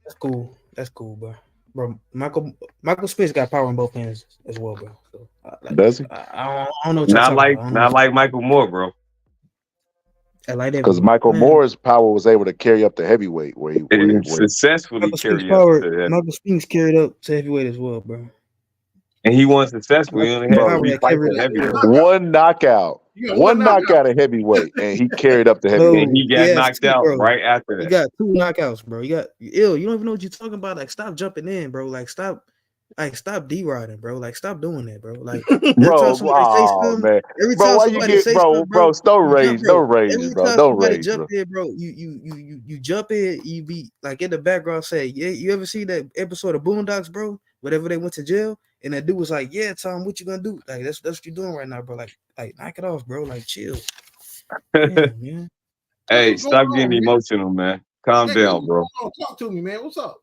That's cool. That's cool, bro. Bro, Michael Spence got power in both hands as well, bro. So, Does he? I don't know what y'all Not talking like about. I don't not know. like Michael Moore, bro. I like that, Because bro. Michael Man, Moore's power was able to carry up the heavyweight And where successfully Michael Spence carry up power. to that. Michael Spence carried up to heavyweight as well, bro. And he wasn't successful. He Michael only Spence had bro, power three that fights carried at up. heavyweight. one knockout, You got one one knockout. knockout at heavyweight, and he carried up the Bro, heavyweight. And he he got has knocked two, out bro. right after He that. got two knockouts, bro. You don't even know what you're talking about. Like, stop jumping in, bro. Stop D-riding, bro. Like, stop doing that, bro. Like, every time Bro, somebody say oh something, man, every bro, time why you somebody get, say something, bro, bro, don't you jump, rage, bro. don't rage, Every bro, time don't somebody rage, jump bro. in, bro, you jump in, you be like in the background say, yeah, you ever see that episode of Boondocks, bro? Whatever they went to jail, and that dude was like, yeah, Tom, what you gonna do? Like, that's what you're doing right now, bro. Like, knock it off, bro. Like, chill. Damn, man. That's Hey, what's going stop on, getting man. emotional, man. Calm Hey, what's down, going bro. on? Talk to me, man. What's up?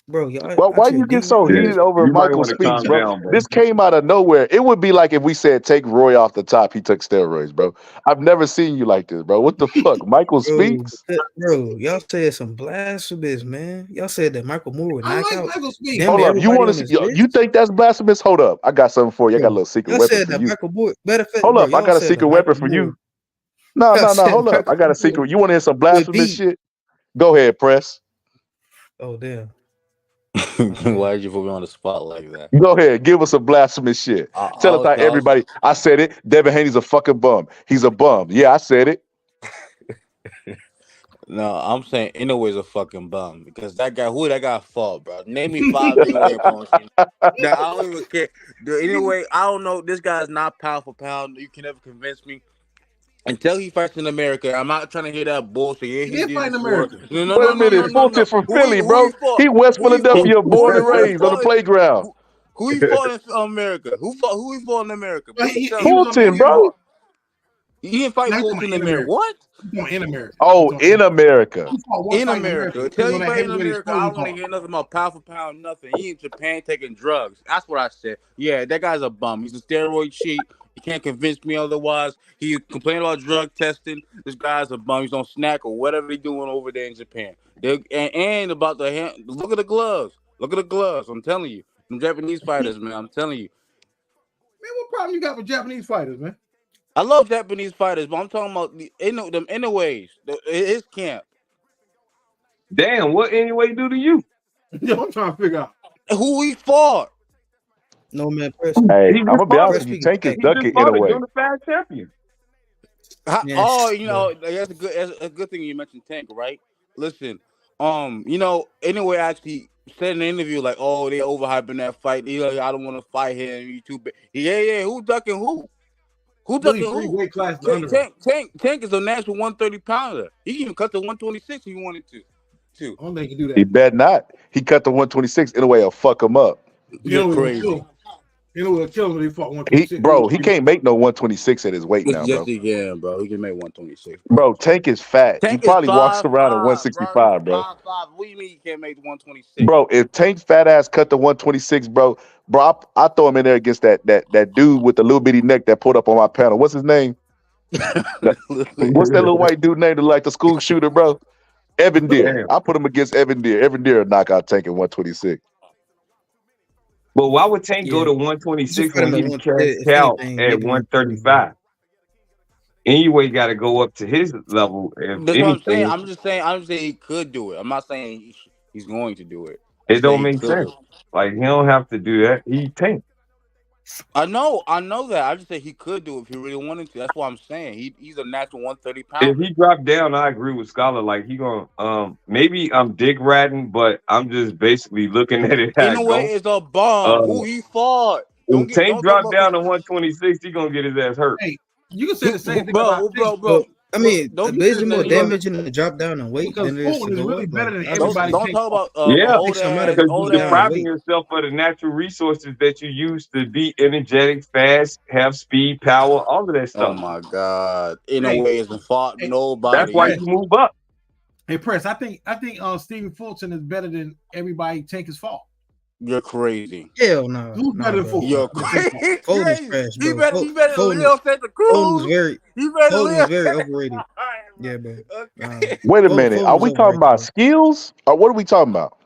Bro, y'all Well, out why here you get so Yeah, D-riding. heated over you might Michael want to Speaks, calm bro? down, bro. This came out of nowhere. It would be like if we said take Roy off the top, he took steroids, bro. I've never seen you like this, bro. What the fuck, Michael Speaks? Bro, y'all said some blasphemous, man. Y'all said that Michael Moore would I knock like out Michael Speed. damn Hold near up, you everybody want on to? this You list. think that's blasphemous? Hold up, I got something for you. I got a Bro, little secret y'all weapon said for that you. Michael Moore. Matter of fact, Hold bro, up, I y'all got a said that secret weapon Michael for Moore. you. No, Y'all no, no. said Hold up, I got Michael a Moore secret. You want to hear some would blasphemous beat. shit? Go ahead, press. Oh damn. Okay. Why did you put me on the spot like that? Go ahead, give us some blasphemous shit. Tell us how Okay, everybody. I said it. Devin Haney's a fucking bum. He's a bum. Yeah, I said it. no, I'm saying Inoue is a fucking bum because that guy fought, bro. Name me 5 Inoue opponents. Now I don't even care. Anyway, I don't know. This guy's not pound for pound. You can never convince me. Until he fights in America, I'm not trying to hear that bullshit. Yeah, He he did did fight in before. America. No, no, Wait a no, no, no, minute, no, Fulton no. from Philly, bro. Who he fought? He West Who he fought? Philadelphia, born and Who he raised on the fought? playground. Who he fought in America? Who he fought in America? But Please tell he me. was on the Fulton, Indian bro. bar. He didn't fight Now he's talking Fulton about in in America. America. What? He's talking in America. Oh, in America. He fought one In fight in America. America. He was Tell on you that fight in heavyweight America. I exposure don't want to card. hear nothing about pound for pound, nothing. He in Japan taking drugs. That's what I said. Yeah, that guy's a bum. He's a steroid cheat. You can't convince me otherwise. He complained about drug testing. This guy's a bum. He's on snack or whatever they doing over there in Japan. And about the hand. Look at the gloves. Look at the gloves. I'm telling you. Them Japanese fighters, man. I'm telling you. Man, what problem you got with Japanese fighters, man? I love Japanese fighters, but I'm talking about them Inoue's. His camp. Damn, what anyway do to you? Yo, I'm trying to figure out. Who he fought. No man, press. Hey, He I'm just gonna be fought. honest Press with you. speaking Tank is fact. He just ducking in fought a a way. unified champion. Man, Oh, you bro. know, that's a good thing you mentioned Tank, right? Listen, anyway, actually said in an interview like, oh, they overhyping that fight. He like, I don't want to fight him. You too big. Yeah. Who ducking who? Who Really ducking three who? weight classes under him. Tank is a natural 130 pounder. He can even cut to 126 if he wanted to. I don't think he can do He that. bet not. He cut the 126 in a way. Will fuck him up. You're Inoue will kill crazy. him. Inoue will kill him when he fought 126. He can't make no 126 at his weight now, Yes, bro. he can, bro. He can make 126, bro. Bro, Tank is fat. He Tank is probably walks around at 5'5", bro. He's 165, bro. 5'5". What do you mean he can't make 126? Bro, if Tank fat ass cut the 126, bro, I throw him in there against that dude with the little bitty neck that pulled up on my panel. What's his name? What's that little white dude name that like the school shooter, bro? Evan Deere. Damn. I put him against Evan Deere. Evan Deere will knock out Tank at 126. But why would Tank go Yeah. to Just 126 fight him when at he one. cashed If out anything, at maybe 130, bro. 135? Anyway, got to go up to his level. If That's what I'm saying. anything, I'm just saying he could do it. I'm not saying he's going to do it. I'm it saying don't he make could. sense. Like he don't have to do that. He Tank. I know that. I just say he could do it if he really wanted to. That's what I'm saying. He's a natural 130 If pounder. he dropped down, I agree with Scholar. Like he gonna maybe I'm dick ratting, but I'm just basically looking at it how it Inoue go. is a bum. Who he fought? Don't If Tank talk drop about down to 126, he gonna get his ass hurt. Hey, you can say the same thing about bro. Tank. Bro, I mean, Don't you but is it more just name damaging to drop down in weight Because than it is to Fulton is go really up? better Like, than I don't everybody. understand. don't talk about Yeah, old Takes some out ass of because you you're old down in ass. depriving weight. yourself of the natural resources that you use to be energetic, fast, have speed, power, all of that Oh stuff. my God! In a Hey, way, isn't fought hey, That's hey, why nobody. Press. you move up. Hey, Press. I think Stephen Fulton is better than everybody take his fault. You're crazy. Hell no, Who's better than bro. Fulton? You're Out of them folk? Foden is crazy. trash, He bro. better. He better than Foden is Leo Santa Foden is Cruz. very He better than Foden is Leo. very overrated. Yeah, bro. Okay. Wait a minute. Are Foden's we talking overrated, about bro. skills or what are we talking about?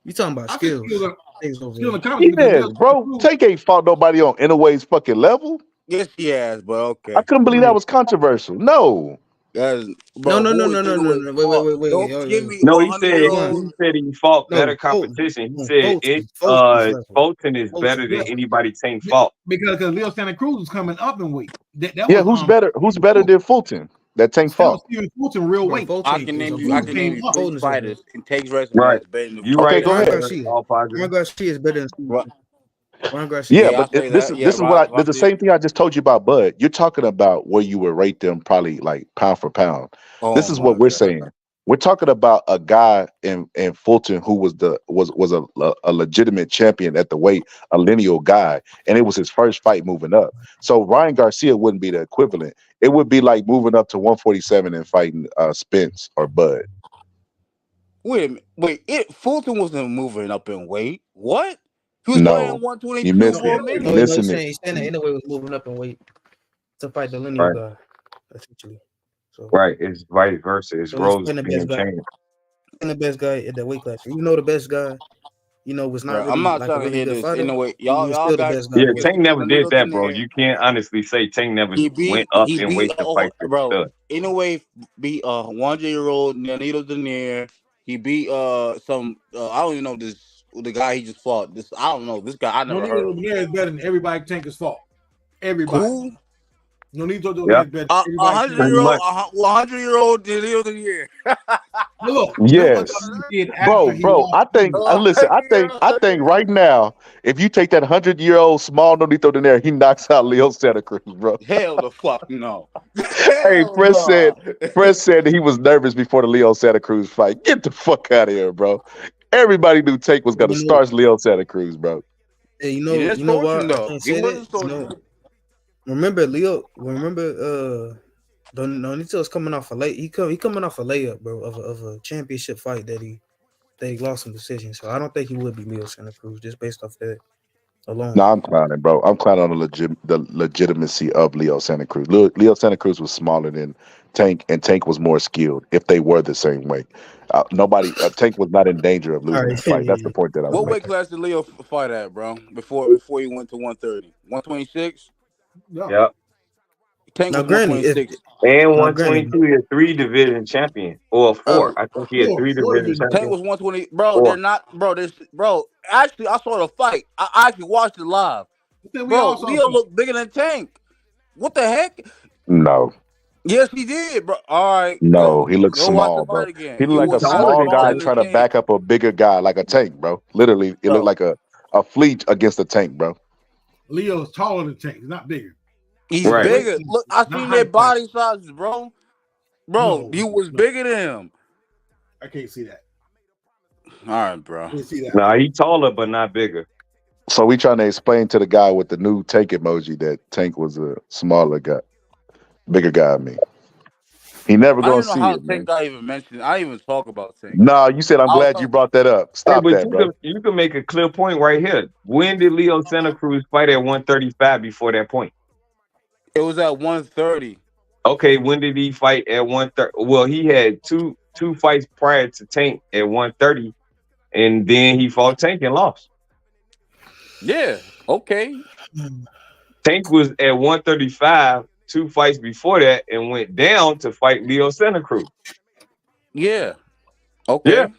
You talking about I think skills? Things skill overrated. and comedy because Yes, Leo bro. Cruz. Tank ain't fought nobody on Inoue's fucking level. Yes, he has, but I okay. couldn't believe that Right. was controversial. No. That's, No, bro, no, no, who is no, no, no, Inoue no. fault? Wait. Don't Oh, give wait. me No, a he hundred said year Rewind. old. he fought No, better competition. He No, said Fulton's level. Fulton is better than Yeah, Fulton's level. anybody Tank fought. because Leo Santa Cruz is coming up in weight. That Yeah, was who's better? Who's better than Fulton? That Tank That was fought. Stephen Fulton real Bro, weight. I Fulton can is name you. I Cruz can overrated. name came you up. three Fulton is fighters overrated. in Take's resume Right. that's better than You Okay, right, Fulton. go Ryan ahead. brother. Garcia. All Ryan positive. Garcia is better than Stephen Right. Fulton. Ryan Garcia Yeah, is Yeah, better. I but say this that. is Yeah, this is what Rob. this is the same thing I just told you about Bud. You're talking about where you would rate them probably like pound for pound. This Oh is what my we're God. saying. We're talking about a guy in Fulton who was a legitimate champion at the weight, a lineal guy, and it was his first fight moving up. So Ryan Garcia wouldn't be the equivalent. It would be like moving up to 147 and fighting Spence or Bud. Wait a minute. Wait, Fulton wasn't moving up in weight. What? He was weighing No, you 122 No, missed for it. a You minute. He's missing it. saying Inoue was moving up in weight to fight the lineal Right. guy, essentially. So Right. It's vice versa. It's he's roles fighting the best being guy, changed. at that weight class. Even though the best guy, was not Bro, I'm really not like a trying to really hear good this. fighter, Anyway, he y'all was y'all still the got best guy Yeah, at the weight Tank class. never did Nonito that, bro. Donaire. You can't honestly say Tank never went up He in beat weight to fight the bro. stud. In a way, beat 100-year-old Nonito Donaire. He beat some I don't even know the guy he just fought. This I don't know this guy I never heard Nonito of. Donaire is better than everybody think his fault. Everybody. Who? Nonito Yep. Donaire is better A than everybody think his Pretty fault. 100-year-old Nonito Donaire. But look, this is what Yes, Dominic did after bro, he bro. lost I to think. Inoue. Listen, I think right now, if you take that 100-year-old small Nonito in there, he knocks out Leo Santa Cruz, bro. Hell the fuck no. Hey, Hell Press said. no. Press said that he was nervous before the Leo Santa Cruz fight. Get the fuck out of here, bro. Everybody knew Tank was gonna You know, start Leo Santa Cruz, bro. hey, He didn't you know torch why him I though. can't He say that? wasn't torching. Remember Nonito's coming off a late. He coming off a layup, bro, of a championship fight that he lost some decision. So I don't think he would be Leo Santa Cruz just based off that alone. No, I'm clowning, bro. I'm clowning on the legitimacy of Leo Santa Cruz. Leo Santa Cruz was smaller than Tank, and Tank was more skilled. If they were the same weight, Tank was not in danger of All losing right, that fight. That's the point that I was What weight making. class did Leo fight at, bro? Before he went to 130? 126? Yeah. Yep. Tank now was granted, if 126. And now granted, 122 is 3 division champion. Or Uh, 4. I think he had 3 division Division Tank champion. was 120. Bro, they're 4. not. Bro, bro. Actually, I saw the fight. I actually watched it live. I think we Bro, all saw Leo something. looked bigger than Tank. What the heck? No, Yes, he did, bro. All right, no, he looked go watch the small, fight bro. again. He He looked like He's a was not taller small than smaller guy Tank. than trying to Tank, back up a bigger guy like a Tank, bro. Literally, it looked bro. like a fleet against a Tank, bro. Leo's taller than Tank. He's not bigger. He's He's a Right. weight bigger. class, Look, I not seen their height class. body sizes, bro. Bro, No, you was no, bigger than him. I can't see that. All right, bro. I can't see that. Nah, he taller but not bigger. So we trying to explain to the guy with the new Tank emoji that Tank was a smaller guy, bigger guy. I mean, he never I don't gonna even know see how it, Tank man. got even mentioned. I didn't even talk about Tank. No, you said I'm I was glad you talking. brought that up. Hey, Stop but that, bro. you can make a clear point right here. When did Leo Santa Cruz fight at 135 before that point? It was at 130. Okay, when did he fight at 130? Well, he had two fights prior to Tank at 130, and then he fought Tank and lost. Yeah. Okay. Tank was at 135 2 fights before that and went down to fight Leo Santa Cruz. Yeah. Yeah. Okay.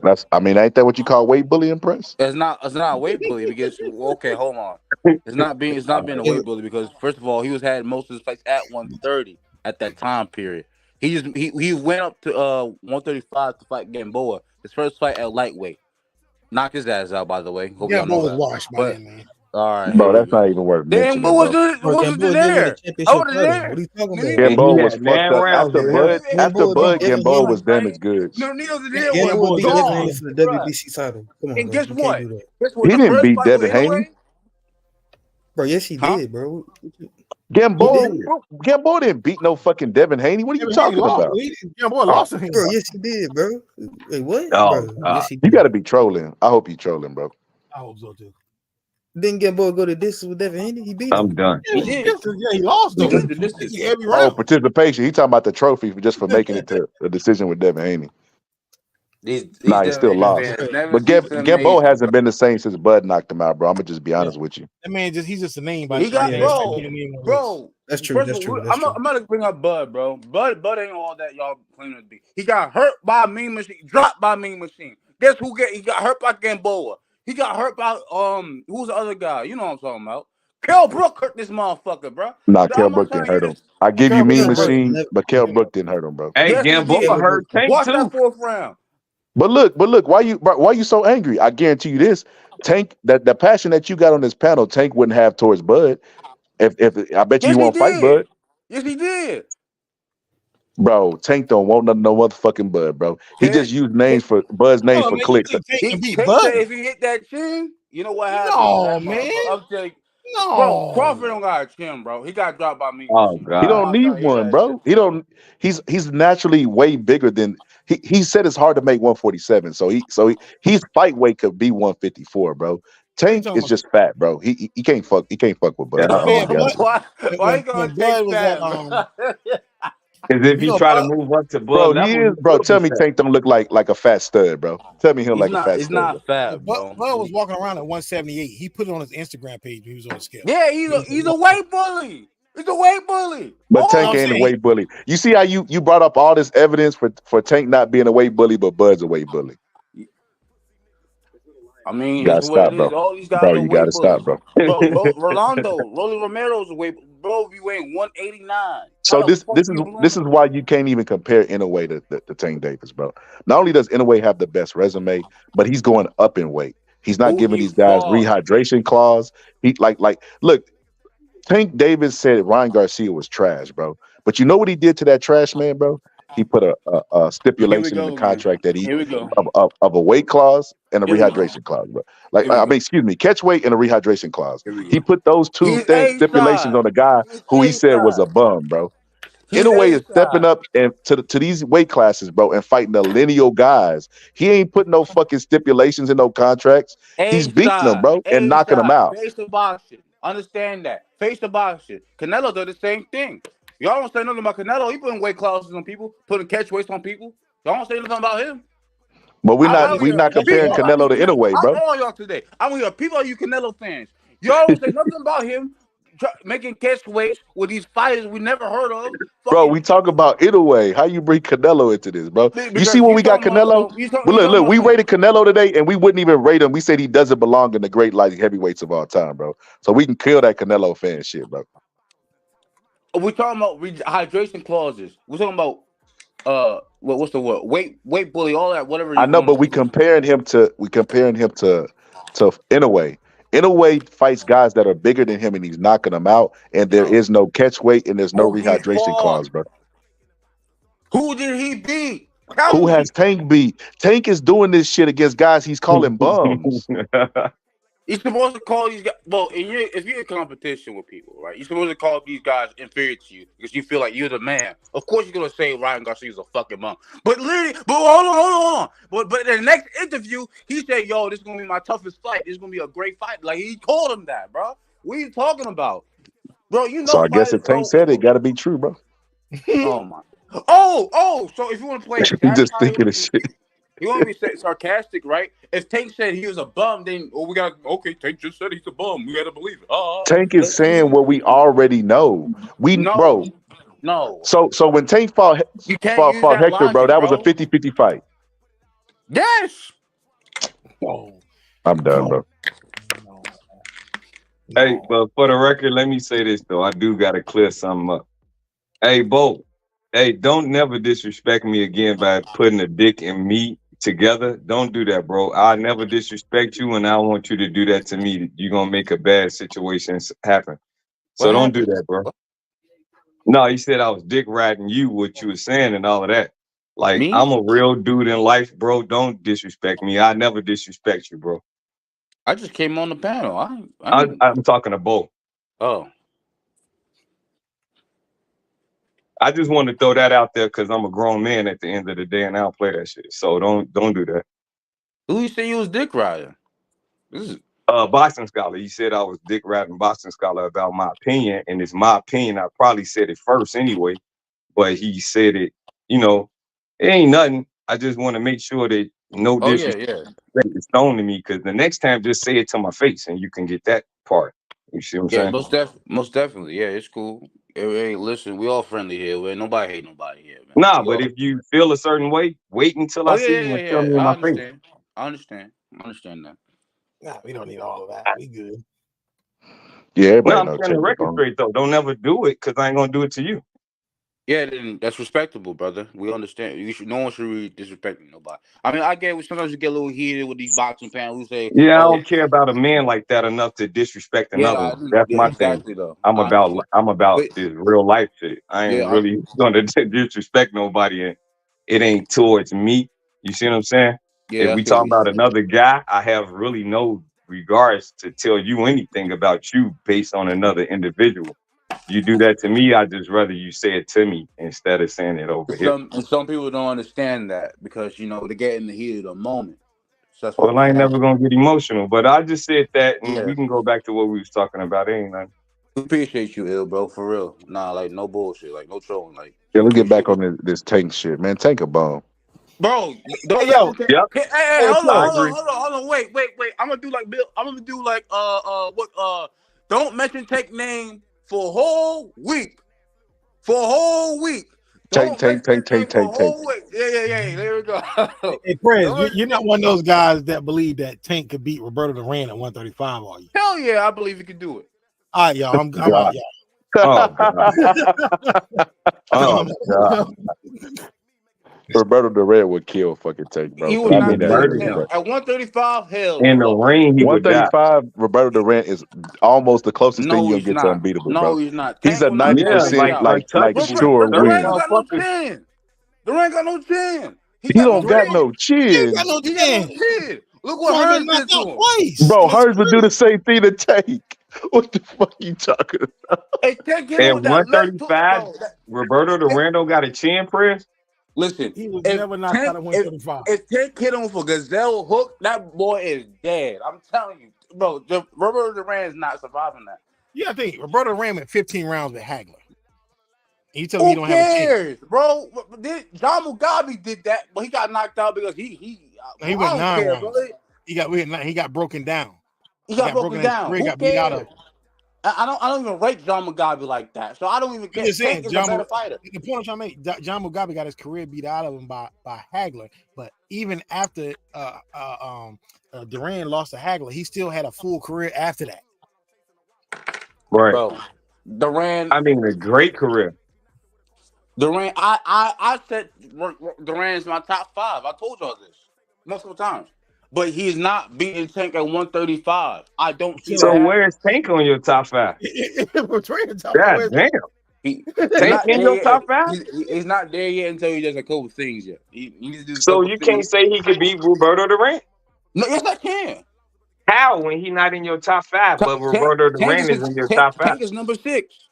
That's. I mean, ain't that what you call weight bullying, Prince? It's not a weight bully because okay, hold on. It's not being a weight bully because first of all, he was had most of his fights at 130 at that time period. He went up to 135 to fight Gamboa. His first fight at lightweight. Knocked his ass out, by the way. Hope Yeah, y'all know Bo was that. washed by But then, man. All right, here Bro, we that's not go. even worth Then what mentioning, was bro. it? Bro, What was it Gamboa did win a there? I championship was title. What there. are you talking about? Nigga, And Gamboa he was had 9 fucked up rounds after with him. Bud. After Gamboa beat Bud, Devin Gamboa Haney. was damaged goods. No, Neil there was Gamboa beat Devin Haney dog, for the bro. WBC title. Come on, And bro. guess You can't what? do that. Guess what? He The didn't first beat fight with Devin Haney. Inoue, Bro, yes, he huh? did, bro. He Gamboa, did. Gamboa didn't beat no fucking Devin Haney. What are you Devin Haney talking lost. about? Boy Oh, lost to him. Bro, yes, he did, bro. Wait, what? Oh Bro, God. yes, he you did. got to be trolling. I hope you trolling, bro. I hope so too. Didn't Gamboa go to distance with Devin Haney? He beat I'm him. done. He did. Yeah, he lost He though. went the distance. Every Oh, round. participation. He talking about the trophy for just for making it to a decision with Devin Haney. These Nah, he Devin still Haney lost. fans Bro, never But seen something Gamboa amazing, bro. hasn't been the same since Bud knocked him out, bro. I'm gonna just be yeah. honest with you. That man he's just a name by He right got now. Yeah, It's like being a bro, name on the list. bro. that's true. First That's of all, true. That's true. I'm gonna bring up Bud, bro. Bud ain't all that y'all claim to be. He got hurt by a mean machine, dropped by a mean machine. Guess who he got hurt by Gamboa. He got hurt by who's the other guy? You know what I'm talking about. Kell Brook hurt this motherfucker, bro. Nah, I'm Kell not Brook trying didn't to hear hurt this. him. I give you Carol Mean Kell Brooks Brook hurt. Machine, never. but Kell Brook didn't hurt him, bro. Hey, Yes, he Gamboa did. hurt Tank Watch too. that fourth round. But look, why you so angry? I guarantee you this, Tank, that the passion that you got on this panel, Tank wouldn't have towards Bud. If I bet you he Yes, he won't fight did. Bud. Yes, he did. Bro, Tank don't want no motherfucking Bud, bro. He just Tank, used names for Bud's names No, for man, you clicks. think Tank can beat Tank Bud? said if he hit that chin, you know what happened to No, that man. motherfucker. I'm telling you, bro, No. Crawford don't got a chin, bro. He got dropped by Mean Oh Machine. He I'm God. don't not need trying to hear one, that shit bro. He from him. don't. He's naturally way bigger than he said. It's hard to make 147. He's fight weight could be 154, bro. What are you Tank talking is about? just fat, bro. He can't fuck. He can't fuck with Bud. Yeah. I'm Man, gonna be honest with you. why? Why you gonna when take Bud was at that, bro? Because if you he know try to Bud move up to Bud Bro, he level, is, he bro. will be Tell me fat. Tank don't look like a fat stud, bro. Tell me he don't like a fat He's stud, bro. not fat, Bud, bro. Bud was walking around at 178. He put it on his Instagram page when he was on the scale. Yeah, He was he's a weight bully. He's a weight bully. But no, Tank I'm All ain't a saying weight bully. You see how you brought up all this evidence for Tank not being a weight bully, but Bud's a weight bully. I You mean, gotta it's what it stop, is. bro. All these guys Bro, are you weight gotta stop, bullies. bro. Rolly Romero's a weight bro. Be weighing 189. How So the this fuck this is you this believe? is why you can't even compare Inoue to Tank Davis, bro. Not only does Inoue have the best resume, but he's going up in weight. He's not Who giving he these guys fought? rehydration clause. He like look, Tank Davis said Ryan Garcia was trash, bro. But you know what he did to that trash man, bro? He put a Here we stipulation in the go again. contract that he Here we go. of a weight clause and a Here we go. rehydration clause, bro. Like Here we I go. mean, excuse me, catch weight and a rehydration clause. Here we He go. put those two He's A stipulations side. on a guy He's who he A said was a side. bum, bro. He's Inoue A is stepping side. up and to these weight classes, bro, and fighting the lineal guys. He ain't putting no fucking stipulations in no contracts. He's A beating them, side. bro, and A knocking them side. out. Face the boxing. Understand that. Face the boxing. Canelo did the same thing. Y'all don't say nothing about Canelo. He putting weight classes on people, putting catch weights on people. Y'all don't say nothing about him. But we're I not mean, I'm we're here. not that's a comparing People fact. like you Canelo to Canelo. Inoue, I'm bro. on y'all today. I'm here. People are you Canelo fans. Y'all don't say nothing about him making catch weights with these fighters we never heard of. Bro, Fucking we talk about Inoue. How you bring Canelo into this, bro? You see because when you we got talking about Canelo? you Well, talking look, about we some. rated Canelo today, and we wouldn't even rate him. We said he doesn't belong in the great light heavyweights of all time, bro. So we can kill that Canelo fan shit, bro. We're talking about hydration clauses. We're talking about what's the word? Weight bully, all that, whatever I you know, want but to say. we comparing him to Inoue. Inoue fights guys that are bigger than him, and he's knocking them out. And there No. is no catch weight, and there's no Who he rehydration fought? clause, bro. Who did he beat? Tell Who has me. Tank beat? Tank is doing this shit against guys he's calling bums. You're supposed to call these guys. Well, if you're in competition with people, right? You're supposed to call these guys inferior to you because you feel like you're the man. Of course, you're gonna say Ryan Garcia's a fucking bum. But literally, hold on. But in the next interview, he said, "Yo, this is gonna be my toughest fight. This is gonna be a great fight." Like he told him that, bro. What are you talking about, bro? You So know, I guess fighters if Tank go. said it, got to be true, bro. Oh my. Oh. So if you want to play He just satire, thinking of shit. you want to be sarcastic, right? If Tank said he was a bum, then we got okay. Tank just said he's a bum. We got to believe it. Tank is saying what we already know. No, Bro. no. So when Tank fought You can't use that Hector, bro, logic, that was a bro. 50-50 fight. Yes. No, I'm done, no, bro. no, Hey, no. but for the record, let me say this though. I do gotta clear something up. Hey, Bo. Hey, don't never disrespect me again by putting a dick in me together. Don't do that, bro. I never disrespect you, and I don't want you to do that to me. You're gonna make a bad situation happen. So What don't do happened? that, bro. No, he said I was dick riding you, what you were saying, and all of that. Like, Me? I'm a real dude in life, bro. Don't disrespect me. I never disrespect you, bro. I just came on the panel. I ain't. I'm talking to both. Oh, I just want to throw that out there because I'm a grown man at the end of the day, and I don't play that shit. So don't do that. who you say you was dick riding? This is Boston Scholar. He said I was dick riding Boston Scholar about my opinion, and it's my opinion. I probably said it first anyway, but he said it. You know, it ain't nothing. I just want to make sure that no oh yeah, disrespect yeah. is thrown to me, because the next time just say it to my face, and you can get that part. You see what I'm Yeah, saying? most definitely. Yeah, it's cool. Hey, listen, we all friendly here. Man. Nobody hate nobody here, man. Nah, We but all. if you feel a certain way, wait until Oh I yeah, see you yeah, and tell yeah, me yeah. in I my face. understand. I understand. I understand that. Nah, we don't need all of that. We good. Yeah, No, everybody I'm know saying the Tank record Bone. straight though. Don't never do it, because I ain't gonna do it to you. Yeah, then that's respectable, brother. We understand. You should. No one should really disrespect nobody. I mean, I get. Sometimes you get a little heated with these boxing panels. Who say, Yeah, I "Oh, don't care about a man like that enough to disrespect another yeah, one. That's yeah, my thing. exactly though. I'm I about understand. I'm about But this real life shit. I ain't yeah, really gonna disrespect nobody, and it ain't towards me. You see what I'm saying? If yeah, I we feel what talking you're about saying. another guy, I have really no regards to tell you anything about you based on another individual. You do that to me, I just rather you say it to me instead of saying it over here. Some people don't understand that because they get in the heat of the moment. So that's what Well, be I ain't never happening. gonna get emotional, but I just said that, and Yeah, we can go back to what we was talking about. It ain't nothing. we appreciate you, ill bro, for real. Nah, like no bullshit, like no trolling. Like Yeah, we let's get back appreciate on you, this Tank shit, man. Tank a bum. bro. Hey Don't yo, mention. Yep, Hey, hey hold on, Prince. I hold on, agree. hold on, hold on. Wait. I'm gonna do like Bill. I'm gonna do like what Don't mention take name for a whole week. For a whole week. Tank, Don't Tank, mention Tank, his name Tank, for a Tank, Tank. whole week. Yeah. There we go. Hey Prince, Don't you're not one of those guys that believe that Tank could beat Roberto Duran at 135, are you? Hell yeah, I believe he can do it. All right, y'all. I'm out, God. y'all. Oh God. Oh God. Roberto Duran would kill fucking Tank, bro. He But would I He mean not would that in kill a murder good Tank him. way. at 135. Hell In the no, ring, he would die. 135, Roberto Duran is almost the closest thing no, you'll he's get to not. unbeatable, No, bro. he's not. He's Tank a will knock that Yeah, nigga 90% out. like untouchable. sure Durant win. don't got no Motherfucker. chin. Durant got no chin. He He got no don't got chin. no He ain't got chin. no He got no chin. chin. Look He's what only been Hearns knocked did to out him. twice Bro, in his hers would do career. the same thing to Tank. What the fuck you talking about? Hey, Tank hit him At with that left hook, 135, bro. Roberto Durando got a chin press. Listen, He was if never knocked out Tank at if 135. if Tank hit him with a gazelle hook, that boy is dead. I'm telling you, bro. Roberto Duran is not surviving that. Yeah, I think Roberto Duran went 15 rounds with Hagler. And you tell me he Who don't have a chin. cares, bro? John Mugabe did that, but he got knocked out because He I went don't 9 care, bro. rounds. He got broken down. He He got got broken broken in his down. career. He Who got beat out cares? of. I don't even rate John Mugabe like that, so I don't even I'm care. just Tank saying, is a better fighter. the point I'm trying to make, John Mugabe got his career beat out of him by Hagler. But even after Duran lost to Hagler, he still had a full career after that. Right. Bro, Duran, I mean, a great career. I said Duran's my top 5. I told y'all this multiple times, but he's not beating Tank at 135. I don't see So that So happening. where's Tank on your top 5? Duran top five, God where's damn. He's Tank not in there your yet. top 5? He's not there yet until he does a couple things yet. He needs to do a So couple you can't things. say he could beat Roberto Durant? No, yes, I can. How when he not in your top 5, but Tank, Roberto Durant is in your top 5? Tank is number 6.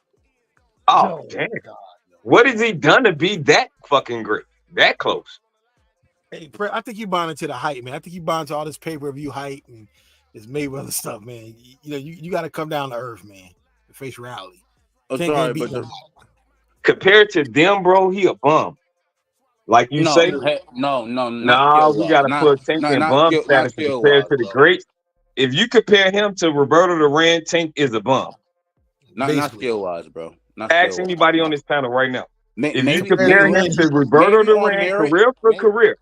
Oh, no damn. God. What has he done to be that fucking great? That close? Hey, I think you buying into the hype, man. I think you buying into all this pay-per-view hype and this Mayweather stuff, man. You got to come down to earth, man, and face reality. I'm Tank sorry, ain't beat but nobody. Compared to them, bro, he a bum. Like you say, no, not nah, skill we wise, got to put Tank in bum not status and skill compare wise, to the bro. greats. If you compare him to Roberto Durant, Tank is a bum. Not Basically, skill wise, bro. Not Ask skill wise. anybody on No. this panel right now. If you and Maybe Fred compare him Durant to beat. Roberto maybe on Durant, merit. career for Maybe. career,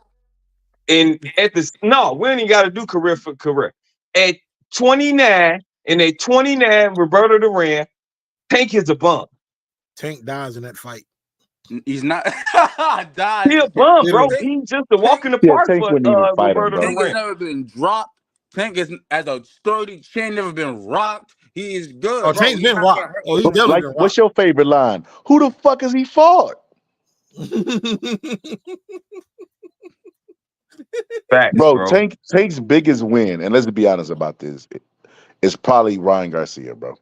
and at the no, we ain't got to do career for career. At 29, and at 29, Roberto Durant, Tank is a bum. Tank dies in that fight. He's not. I died. He a bum, bro. Literally. He's just a walk in the Yeah, park Tank for wouldn't even fight him, Roberto bro. Tank has Duran. never been dropped. Tank is as a sturdy chin, never been rocked. He is good, Oh, bro. Tank's He's been not gonna rocked. hurt Oh, you. he's definitely Like, been what's your favorite line? Who the fuck is he fought? rocked. Facts, Bro, bro. Tank's biggest win, and let's be honest about this, is probably Ryan Garcia, bro.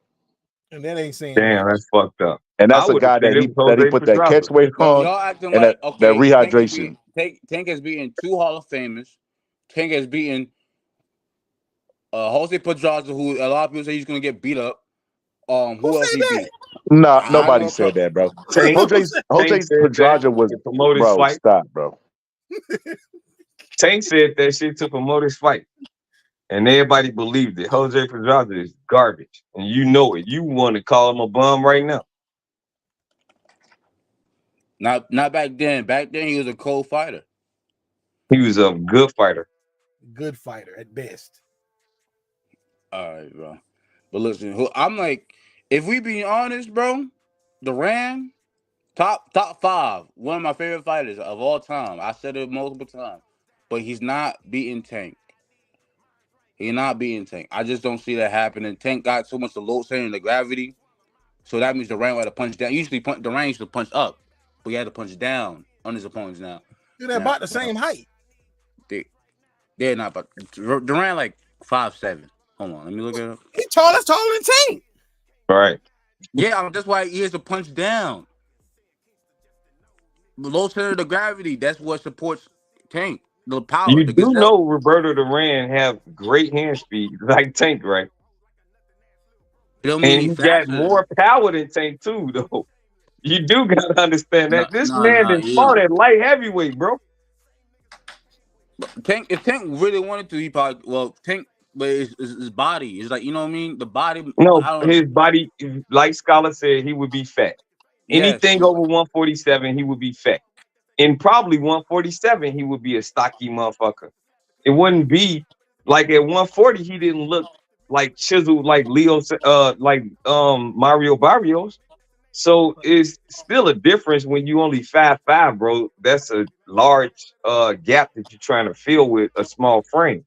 And that ain't saying Damn, much. that's fucked up. And I that's a would have guy said that it he was that he Jose put that catch Pedraza. weight on Y'all acting and like that okay. rehydration. Tank has beaten 2 Hall of Famers. Tank has beaten Jose Pedraza, who a lot of people say he's gonna get beat up. Who Who else said he beat? Nah, I nobody know a said couple. that, bro. Tank, Jose Tank said that Pedraza was, to promote his bro. fight. Stop, bro. Tank said that shit to promote his fight. And everybody believed it. Jose Pedraza is garbage. And you know it. You want to call him a bum right now. Not back then. Back then he was a cold fighter. He was a good fighter. Good fighter at best. All right, bro. But listen, I'm like, if we be honest, bro, Duran, top 5, one of my favorite fighters of all time. I said it multiple times, but he's not beating Tank. He's not beating Tank. I just don't see that happening. Tank got so much the low center and the gravity, so that means Duran had to punch down. Usually, Duran used to punch up, but he had to punch down on his opponents now. They're about the same height. They're not, but Duran like 5'7". Hold on, let me look at it. He's taller than Tank. Right. Yeah, that's why he has to punch down. The low center of the gravity, that's what supports Tank. The power, You the do gazelle. know Roberto Duran have great hand speed, like Tank, right? It don't mean And he he got faster. more power than Tank too, though. You do gotta understand that. This man didn't Yeah. fought at light heavyweight, bro. Tank, if Tank really wanted to, he probably Tank, but his body is like, you know what I mean. The body, No, I don't know. his body, like Scholar said, he would be fat. Yes, Anything over 147, he would be fat. And probably 147, he would be a stocky motherfucker. It wouldn't be like at 140, he didn't look like chiseled like Mario Barrios. So it's still a difference when you only 5'5", bro. That's a large gap that you're trying to fill with a small frame.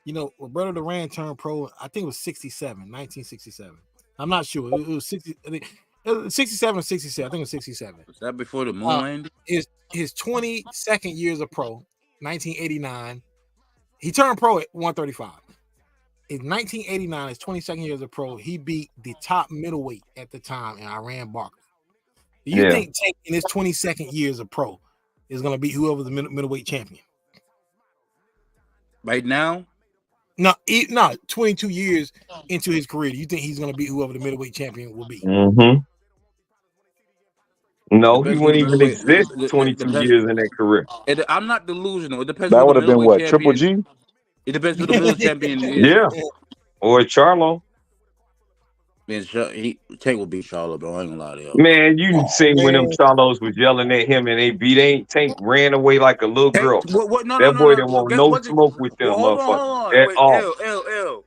You know, Roberto Duran turned pro, I think it was 1967. I'm not sure. It was 60. I think it was 67 or 67. I think it was 67. Was that before the moon landed? His 22nd years of pro, 1989. He turned pro at 135. In 1989, his 22nd years of pro, he beat the top middleweight at the time, and Iran Barker. Do you think Tank in his 22nd years of pro is going to beat whoever the middleweight champion? Right now? No, 22 years into his career. Do you think he's going to beat whoever the middleweight champion will be? Mm-hmm. No, he wouldn't even exist 22 years in that career. I'm not delusional. It depends That who the would have been middleweight what, Triple champion. G? It depends who the middleweight champion is. Yeah. Or Charlo. Man, Tank will beat Charlo, bro. I ain't gonna lie to you. Man, you seen when them Charlos was yelling at him and they beat Tank ran away like a little girl. No, that boy didn't want no smoke with them motherfuckers at all.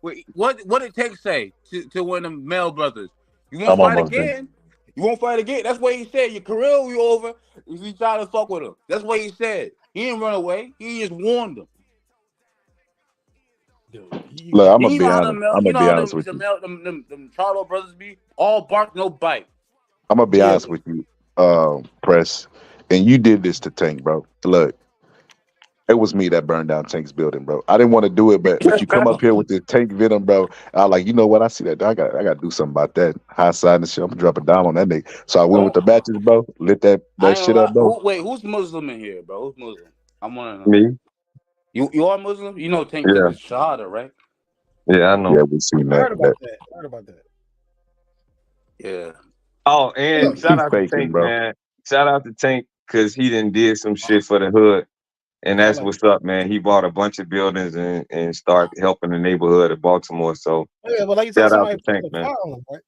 Wait, what did Tank say to one of them Mel brothers? You won't I'm fight almost done. again? You won't fight again? That's what he said. Your career will be over if you try to fuck with him. That's what he said. He didn't run away. He just warned them. Look, I'm gonna You be know how honest. I'm gonna be honest with you. them Charlo brothers be all bark, no bite. I'm gonna be honest with you, Press. And you did this to Tank, bro. Look, it was me that burned down Tank's building, bro. I didn't want to do it, but you come up here with this Tank venom, bro. I like, you know what? I see that. I got to do something about that. High side and shit. I'm gonna drop a dime on that nigga. So I went with the matches, bro. Lit that shit up, bro. Who's Muslim in here, bro? Who's Muslim? I want to know. Me. You are Muslim? You know Tank Yeah. is Shahada, right? Yeah, I know. Yeah, we seen that. I heard about that. Yeah. Oh, and He's shout out faking, to Tank, bro. man. Shout out to Tank because he did some shit for the hood. And that's what's up, man. He bought a bunch of buildings and started helping the neighborhood of Baltimore. So Yeah, but like you said, shout out somebody to Tank, put a man. fire on him, right?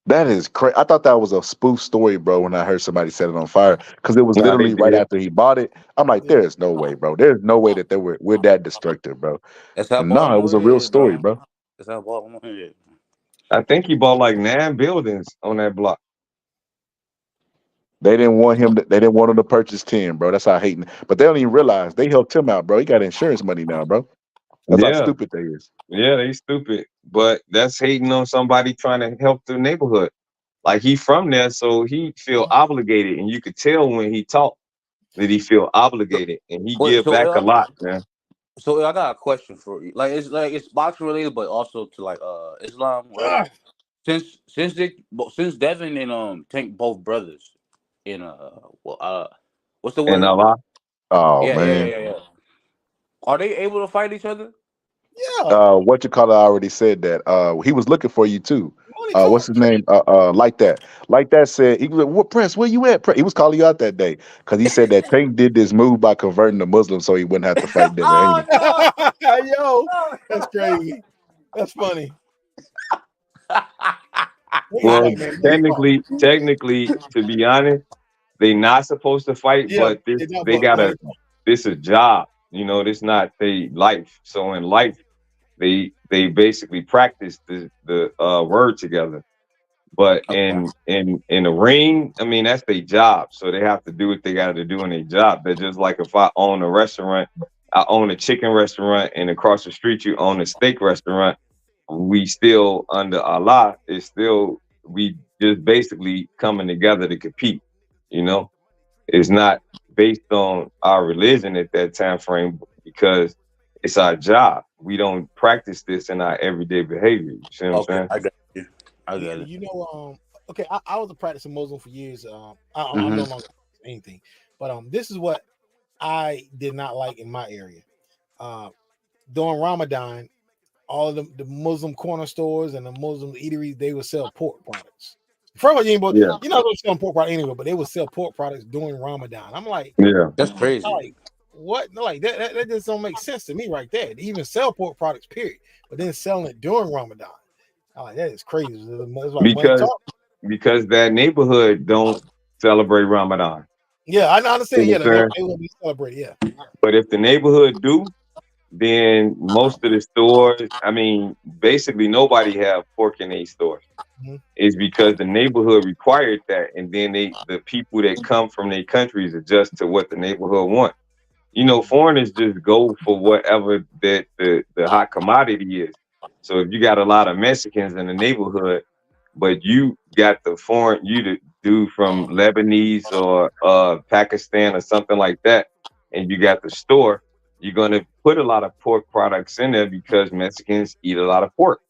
That is crazy. I thought that was a spoof story, bro, when I heard somebody set it on fire. Because it was Nah, literally they right did. after he bought it. I'm like, there's no way, bro. There's no way that we're that destructive, bro. That's how No, it Baltimore was a real is, story, bro. That's how Baltimore is. I think he bought like 9 buildings on that block. They didn't want him. They didn't want him to purchase 10, bro. That's how hating. But they don't even realize they helped him out, bro. He got insurance money now, bro. That's how Yeah, stupid they is. yeah, they stupid. But that's hating on somebody trying to help the neighborhood. Like he from there, so he feel obligated, and you could tell when he talk that he feel obligated, and he Wait, give back a lot, man. so I got a question for you. It's boxing related, but also to Islam, whatever. Ugh. Since Devin and Tank both brothers in what's the And word? Allah, Oh Yeah, yeah, yeah, man. yeah, yeah. Are they able to fight each other? Yeah. What you call it? I already said that. He was looking for you too. Money What's talk. his name? Like that. Like that said, he was like, "What press? Where you at?" He was calling you out that day because he said that Tank did this move by converting to Muslim so he wouldn't have to fight Devin Oh Haney. Yo, no! that's crazy. That's funny. He's well, like, man, money talk. technically, to be honest, they not supposed to fight, Yeah, but this they not, they but money gotta. talk. This a job, this not their life. So in life, they basically practice the word together. But Okay. in the ring, I mean that's their job. So they have to do what they got to do in their job. They're just like if I own a restaurant, I own a chicken restaurant, and across the street you own a steak restaurant. We still under Allah. It's still we just basically coming together to compete. You know, it's not based on our religion at that time frame because it's our job. We don't practice this in our everyday behavior. You see what I'm Okay, saying? I got you. I You, got it. you know, okay, I was a practicing Muslim for years. I'm Hmm. no longer anything, but this is what I did not like in my area. Uh, During Ramadan, all the Muslim corner stores and the Muslim eateries, they would sell pork products. First of all, Yeah, you're not going to sell pork product anywhere, but they would sell pork products during Ramadan. I'm like, yeah. That's crazy. what? No, like that just don't make sense to me right there. They even sell pork products, period. But then selling it during Ramadan. I'm like, that is crazy. It's like money Because talk. because that neighborhood don't celebrate Ramadan. Yeah, I You understand. know Yeah, what I'm saying? they will be celebrated. Yeah. But if the neighborhood do, then most of the stores, I mean, basically nobody have pork in their stores. Mhm. It's because the neighborhood required that, and then the people that come from their countries adjust to what the neighborhood want. Foreigners just go for whatever that the hot commodity is. So if you got a lot of Mexicans in the neighborhood, but you got the foreign you to do from Lebanese or Pakistan or something like that, and you got the store, you're gonna put a lot of pork products in there because Mexicans eat a lot of pork.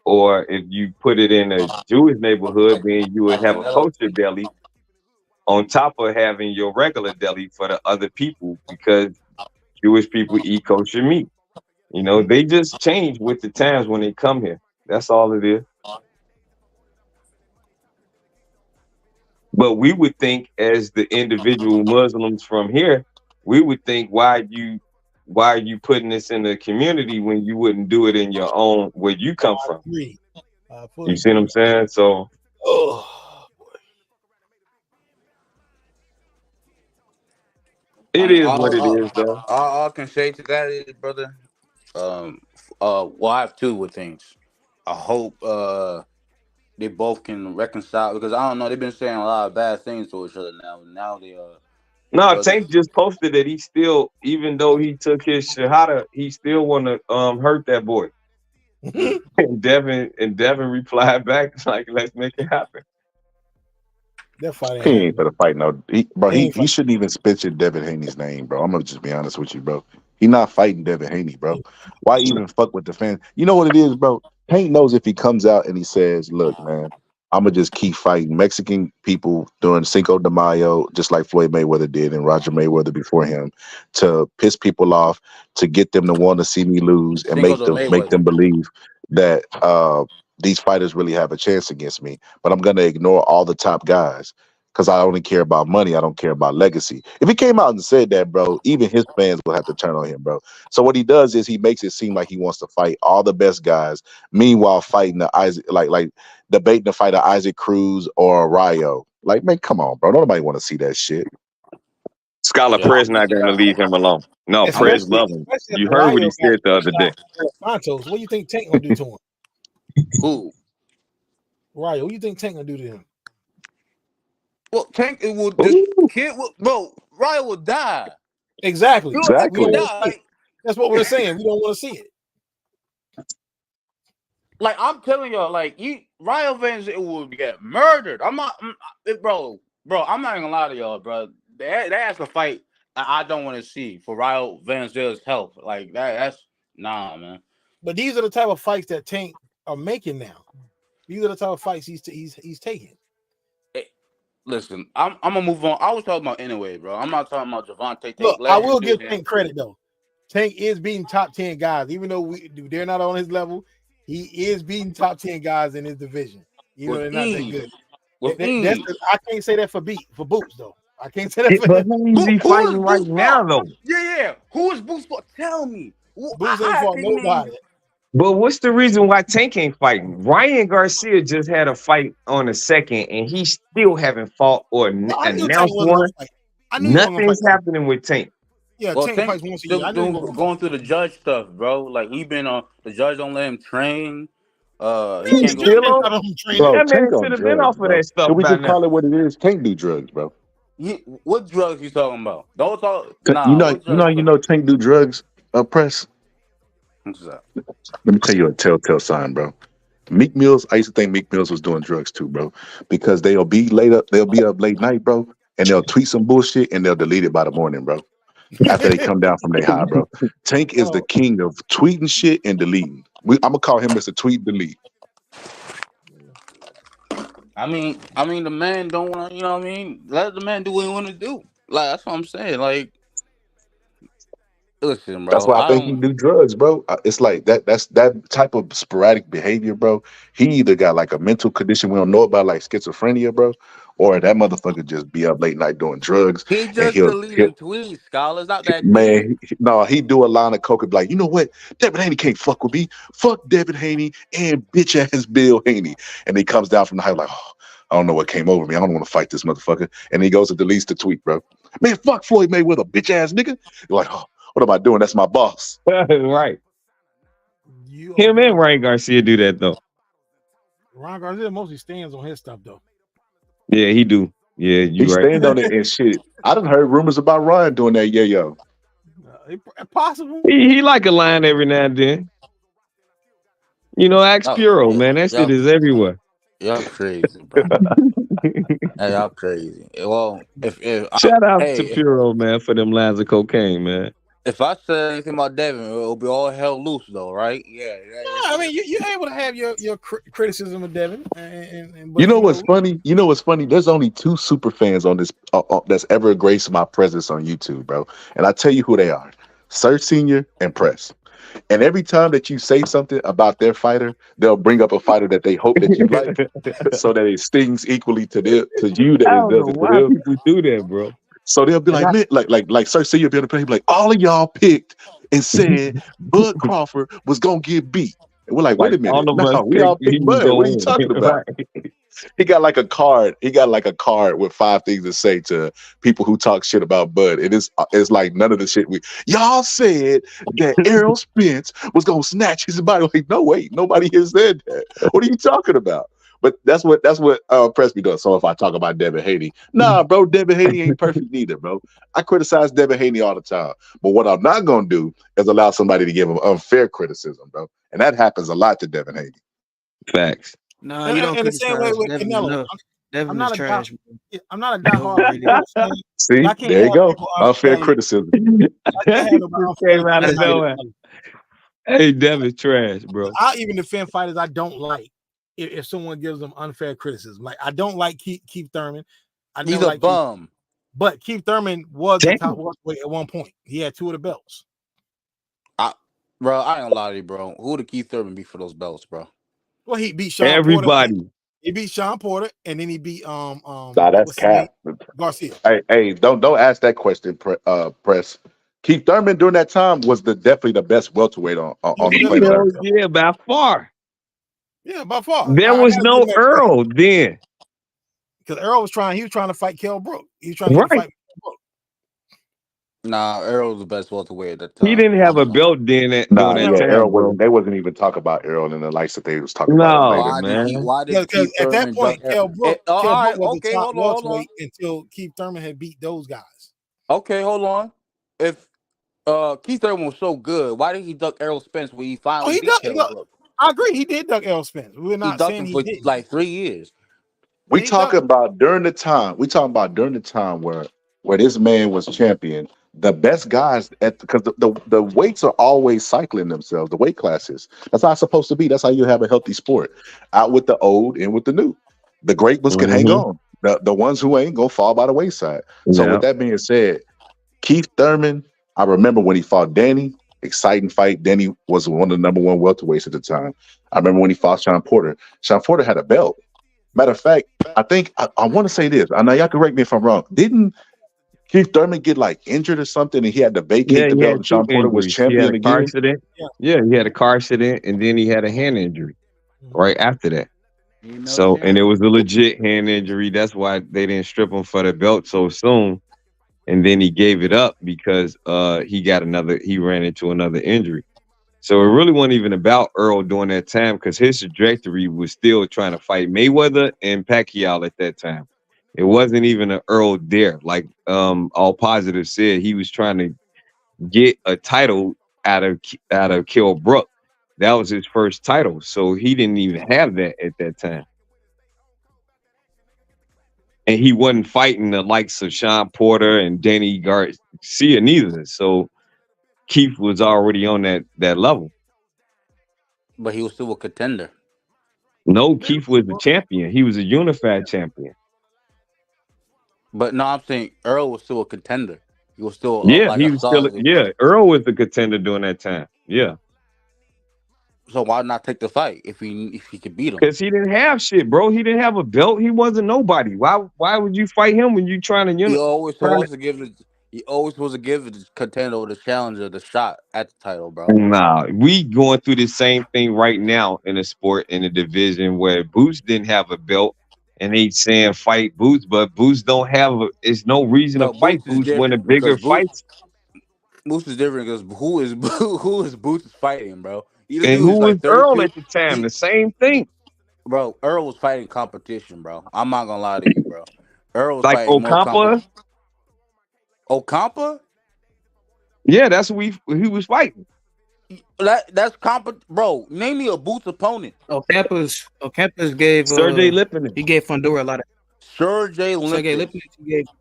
Or if you put it in a Jewish neighborhood, then you would have a kosher deli on top of having your regular deli for the other people because Jewish people eat kosher meat. They just change with the times when they come here. That's all it is. But we would think, as the individual Muslims from here, we would think, why are you putting this in the community when you wouldn't do it in your own where you come I from? agree. I You fully see what I'm agree. saying? So Oh, it is what it is, though. All I can say to that is, brother. Um. Well, I have two with things. I hope they both can reconcile because I don't know they've been saying a lot of bad things to each other now. Now the No, brother. Tank just posted that he still, even though he took his shahada, he still want to hurt that boy. boy. And Devin replied back like, "Let's make it happen." That fight ain't He ain't happening. for the fight. No, He ain't he fight. shouldn't even mention Devin Haney's name, bro. I'm gonna just be honest with you, bro. He not fighting Devin Haney, bro. Why even fuck with the fans? You know what it is, bro? Hank knows if he comes out and he says, "Look, man, I'm gonna just keep fighting Mexican people during Cinco de Mayo, just like Floyd Mayweather did and Roger Mayweather before him, to piss people off, to get them to want to see me lose and Single to make them Mayweather. believe that these fighters really have a chance against me." But I'm gonna ignore all the top guys because I only care about money. I don't care about legacy. If he came out and said that, bro, even his fans will have to turn on him, bro. So what he does is he makes it seem like he wants to fight all the best guys. Meanwhile, fighting the Isaac, like debating the fight of Isaac Cruz or Rayo. Like, man, come on, bro. Nobody want to see that shit. Scholar Yeah. Prez not going to leave him alone. No, Prez Especially, love him. especially You after heard what he Rayo got said the other day. Santos. What do you think Tank gonna do to him? Who? Rayo, what do you think Tank gonna do to him? Well, Tank, it will. The Ooh. kid will, bro. Ryan will die. Exactly. You That's like we he don't Exactly. want to see it. died. That's what we're saying. We don't want to see it. Like I'm telling y'all, like Ryan Van Zant will get murdered. I'm not, bro. I'm not even gonna lie to y'all, bro. That's a fight I don't want to see for Ryan Van Zant's health. Like that's nah, man. But these are the type of fights that Tank are making now. These are the type of fights he's taking. Hey, listen, I'm gonna move on. I was talking about anyway, bro. I'm not talking about Javante Tank. Look, Let I him will do give him. Tank credit though. Tank is beating top 10 guys, even though they're not on his level. He is beating top 10 guys in his division, even though With they're not that ease. good. With That's ease. I can't say that for Boots though. I can't say that for But him. who is he Who fighting is right Boots now, for? though? Yeah. Who is Boots for? Tell me. Boots ain't I fought think name. nobody. But what's the reason why Tank ain't fighting? Ryan Garcia just had a fight on the second, and he still haven't fought or No, I knew Tank announced wasn't gonna one. fight. I knew he wasn't gonna fight. Nothing's happening with Tank. Yeah, Well, Tank Tank fights once a year. still I knew he wasn't gonna fight. going through the judge stuff, bro. Like he been on the judge don't let him train. He Man, the can't He's go. judge still ain't on. got him training. Bro, That man Tank on should have been drugs, off of bro. that stuff Can we by just now. call it what it is? Tank do drugs, bro. What drugs you talking about? Don't talk. You Nah, know, what drugs? Tank do drugs. Press. What's that? Let me tell you a telltale sign, bro. Meek Mills, I used to think Meek Mills was doing drugs too, bro, because they'll be up late night, bro, and they'll tweet some bullshit and they'll delete it by the morning, bro. After they come down from their high, bro. Tank is the Oh, king of tweeting shit and deleting. I'm gonna call him Mr. Tweet Delete. I mean, the man don't want to. You know what I mean? Let the man do what he want to do. Like that's what I'm saying. Like, listen, That's bro. why I I think he don't. do drugs, bro. It's like that. That's that type of sporadic behavior, bro. He either got like a mental condition we don't know about, like schizophrenia, bro, or that motherfucker just be up late night doing drugs, He and just deleting tweets, scholars. Not that deep. man, no, he do a line of coke and be like, you know what? Devin Haney can't fuck with me. Fuck Devin Haney and bitch ass Bill Haney. And he comes down from the high like, oh, I don't know what came over me. I don't want to fight this motherfucker. And he goes and deletes the tweet, bro. Man, fuck Floyd Mayweather, bitch ass nigga. You're like, oh, what am I doing? That's my boss. Right. you Him open and up. Ryan Garcia do that though. Ron Garcia mostly stands on his stuff though. Yeah, he do. Yeah, He you right. stand on it and shit. I done heard rumors about Ryan doing that. Yeah, yo. Possible. He like a line every now and then. You know, ask Oh, Puro, yeah, man. That shit y'all, is everywhere. y'all crazy, bro. Hey, y'all crazy. Well, Shout out to hey, Puro, man, for them lines of cocaine, man. if I said anything about Devin, it'll be all hell loose, though, right? Yeah. No, I mean you're able to have your criticism of Devin, You but know what's funny? You know what's funny? There's only two super fans on this that's ever graced my presence on YouTube, bro. And I tell you who they are: Sir Senior and Press. And every time that you say something about their fighter, they'll bring up a fighter that they hope that you like, so that it stings equally to you I that it don't know doesn't to why them. people do that, bro. So they'll be And like, I, man, like Sir Senior be on the play, he'll be like, all of y'all picked and said Bud Crawford was gonna get beat. And we're like, wait like a minute, all of no, us we all picked he picked was Bud. gonna What are you win, talking about? right? He got like a card. He got like a card with 5 things to say to people who talk shit about Bud. It's like none of the shit y'all said that Errol Spence was gonna snatch his body. Like, no, wait, nobody has said that. What are you talking about? But that's what Presby does. So if I talk about Devin Haney, nah, bro, Devin Haney ain't perfect neither, bro. I criticize Devin Haney all the time. But what I'm not gonna do is allow somebody to give him unfair criticism, bro. And that happens a lot to Devin Haney. Facts. Nah, you don't in the same way criticize with Devin Canelo. enough. I'm Devin is not a die. trash, bro. I'm not a He diehard overrated. Canelo fan, but See, I can't there you have go. people Unfair unfairly. criticism. I can't have nobody Just unfairly came out of That's criticize nowhere. Canelo. Hey, Devin's trash, bro. I even defend fighters I don't like if someone gives them unfair criticism. Like I don't like Keith Thurman. I He's never a liked Keith, bum. but Keith Thurman was the top Damn. welterweight at one point. He had 2 of the belts. Bro, I ain't gonna lie to you, bro. Who did Keith Thurman be for those belts, bro? Well, he beat Sean Porter. Everybody. He beat Sean Porter, and then he beat Nah, that's what's his name? cap. Garcia. Hey, don't ask that question, Press. Keith Thurman during that time was definitely the best welterweight He was on the the best planet welterweight. Earth. Hell yeah, by far. Yeah, by far. There I was gotta give no him that credit Earl then. because Earl was trying. He was trying to fight Kell Brook. He was trying to get the Right. fight with Kell Brook. Nah, Earl was the best welterweight at the He time. didn't have a belt then during Nah, that yeah, No, time, Errol bro. wasn't. They wasn't even talking about Errol in the lights that they was talking about him No, later. man. Why did because Keith at that Thurman duck? point, Kell All Brook right, was the okay, top hold on. welterweight until Keith Thurman had beat those guys. Okay, hold on. If Keith Thurman was so good, why did he duck Errol Spence when he Oh, finally he beat ducked. Kell Look, Brook? I agree. He did duck Errol Spence. We're He not ducked saying him he for didn't. like 3 years. We Yeah, he talk ducked. about during the time. We talking about during the time where this man was champion. The best guys at because the weights are always cycling themselves. The weight classes. That's how it's supposed to be. That's how you have a healthy sport. Out with the old, in with the new. The great ones can hang Mm-hmm. on. The ones who ain't gonna fall by the wayside. So Yeah. with that being said, Keith Thurman. I remember when he fought Danny. Exciting fight. Danny was one of the number one welterweights at the time. I remember when he fought Sean Porter. Sean Porter had a belt. Matter of fact, I think I want to say this. I know y'all correct me if I'm wrong. Didn't Keith Thurman get like injured or something, and he had to Yeah, vacate the he belt, had and two Sean Porter was injuries. He had champion a car again? accident. Yeah. Yeah, he had a car accident, and then he had a hand injury right after that. You know, So, and it champ. was a legit hand injury. That's why they didn't strip him for the belt so soon. And then he gave it up because he ran into another injury. So it really wasn't even about Earl during that time because his trajectory was still trying to fight Mayweather and Pacquiao at that time. It wasn't even an Earl dare. Like All Positive said, he was trying to get a title out of Kell Brook. That was his first title. So he didn't even have that at that time. And he wasn't fighting the likes of Sean Porter and Danny Garcia neither. So Keith was already on that level. But he was still a contender. No, Keith was the champion. He was a unified champion. But no, I'm saying Earl was still a contender. He was still Yeah, like he a was still. solid. Yeah, Earl was the contender during that time. Yeah, So why not take the fight if he could beat him? because he didn't have shit, bro. He didn't have a belt. He wasn't nobody. Why would you fight him when you trying to He always trying to? supposed to give it. He always supposed to give the contender or the challenger the shot at the title, bro. Nah, we going through the same thing right now in a sport in a division where Boots didn't have a belt, and they saying fight Boots, but Boots don't have. It's no reason to No, fight Boots is Boots when the different because bigger fights. Boots is different because who is Boots fighting, bro? This And dude who is was like Earl 32. at the time? He The same thing, bro, Earl was fighting competition, bro. I'm not gonna lie to you, bro. Earl was like fighting more Ocampa. competition. Ocampa? Yeah, that's who he was fighting. That's bro. Name me a Boots opponent. Ocampus gave Sergey Lipinin. he gave Fundora a lot of Sergey Sergey Limpis. Lipkin.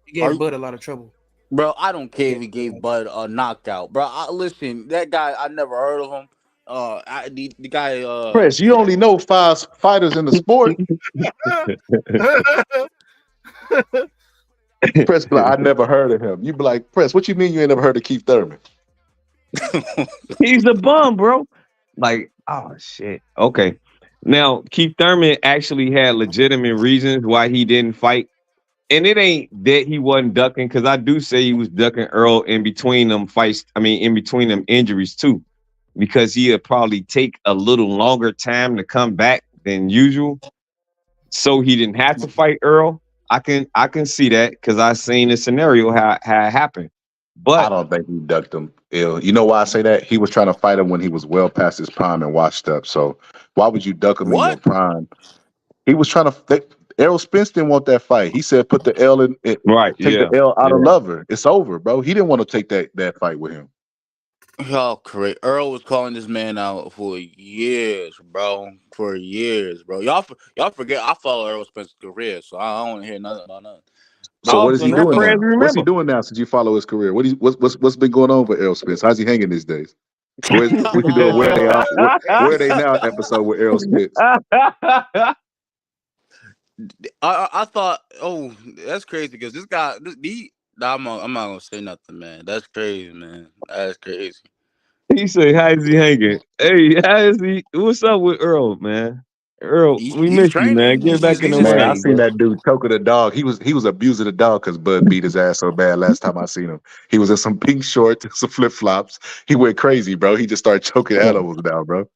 He Are gave you, Bud a lot of trouble. bro? I don't care Yeah. if he gave Bud a knockout, bro. Listen, that guy, I never heard of him. The guy, Chris, you only know five fighters in the sport. Press be like, I never heard of him. You be like, Press, what you mean you ain't never heard of Keith Thurman? He's a bum, bro. Like, oh shit. Okay. Now, Keith Thurman actually had legitimate reasons why he didn't fight. And it ain't that he wasn't ducking, because I do say he was ducking Earl in between them fights. I mean, in between them injuries too, because he'd probably take a little longer time to come back than usual. So he didn't have to fight Earl. I can see that because I seen the scenario how it happened. I But don't think he ducked him ill. You know why I say that? He was trying to fight him when he was well past his prime and washed up. So why would you duck him in your what? prime? He was trying to. Errol Spence didn't want that fight. He said, "Put the L in it. right, Take the yeah, L out of yeah. Lover. It's over, bro." He didn't want to take that fight with him. Y'all correct. Earl was calling this man out for years, bro. For years, bro. Y'all forget I follow Earl Spencer's career, so I don't want to hear nothing about nothing. So Bro, what is Also, he no doing remember, friends now? What's he remember. doing now since you follow his career? What's been going on with Errol Spence? How's he hanging these days? We can do a where they are where are they now episode with Errol Spence. I thought, oh, that's crazy because this guy, nah, I'm not gonna say nothing, man. That's crazy, man. That's crazy. He said, "How is he hanging? Hey, how is he? What's up with Earl, man? Earl, we He's miss you, man. training. Get back in He's the in Man, I shape. ring, seen bro." that dude choking the dog. He was abusing the dog because Bud beat his ass so bad last time I seen him. He was in some pink shorts, some flip flops. He went crazy, bro. He just started choking animals down, bro.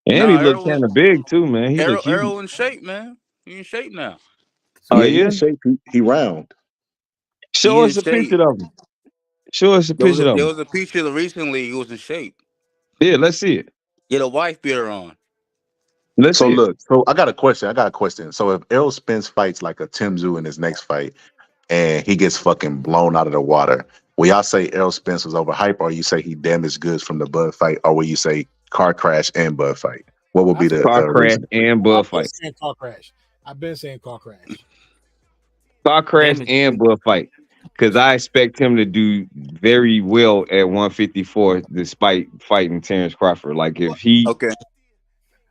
And he Nah, looked kind of big too, man. He looked huge. Errol in shape, man. He in shape now. Oh Yeah, he in yeah, shape. He round. show He in us a shape. picture of him. Show us a picture of There him. was a picture recently. He was in shape. Yeah, let's see it. He had a wife beater on. Let's So see it. look, so I got a question. So if Errol Spence fights like a Tim Tszyu in his next fight, and he gets fucking blown out of the water, will y'all say Errol Spence was overhyped, or you say he damaged goods from the Bud fight, or will you say car crash and Bud fight? What will be the Car crash reason? and I've Bud been fight. saying car crash. I've been saying car crash. Car crash Damage. and Bud fight. Because I expect him to do very well at 154 despite fighting Terrence Crawford. Like if he Okay. at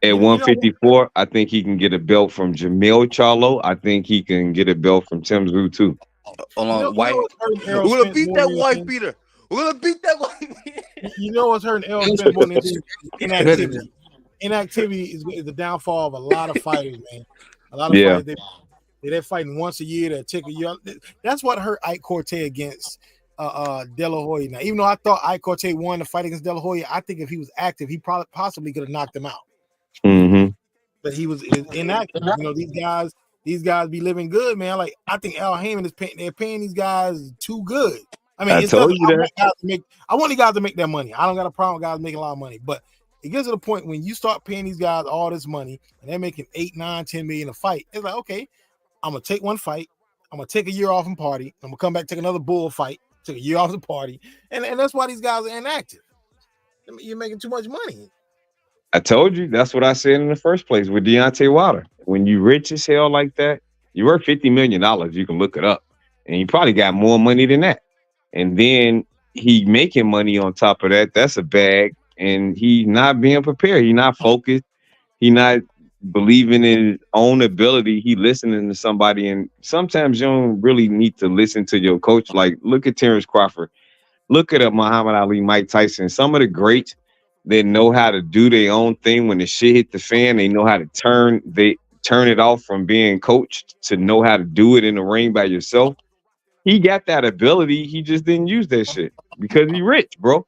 You know, 154, I think he can get a belt from Jamil Charlo. I think he can get a belt from Tim Tszyu too. Hold you on, know wife. what's hurting Errol We're gonna Spence beat more that than wife anything? beater. We're gonna beat that wife beater. You know what's hurting Errol Spence more than anything? Inactivity. Inactivity is the downfall of a lot of fighters, man. A lot of Yeah. fighters, they're fighting once a year. They take a year. That's what hurt Ike Corte against De La Hoya. Now, even though I thought Ike Corte won the fight against De La Hoya, I think if he was active, he probably possibly could have knocked him out. Mm-hmm. But he was inactive. You know, these guys be living good, man. Like I think Al Heyman they're paying these guys too good. I mean, I it's told nothing. you that. I want these guys to make their money. I don't got a problem with guys making a lot of money, but it gets to the point when you start paying these guys all this money and they're making 8, 9, 10 million a fight. It's like, okay, I'm gonna take one fight, I'm gonna take a year off and party, I'm gonna come back, take another bull fight, take a year off and party, and that's why these guys are inactive. I mean, you're making too much money. I told you that's what I said in the first place with Deontay Wilder. When you rich as hell like that, you worth $50 million. You can look it up, and you probably got more money than that. And then he making money on top of that. That's a bag, and he not being prepared. He not focused. He not believing in his own ability. He listening to somebody, and sometimes you don't really need to listen to your coach. Like look at Terrence Crawford. Look at Muhammad Ali, Mike Tyson. Some of the greats that know how to do their own thing when the shit hit the fan. They know how to turn it off from being coached to know how to do it in the ring by yourself. He got that ability. He just didn't use that shit because he rich, bro.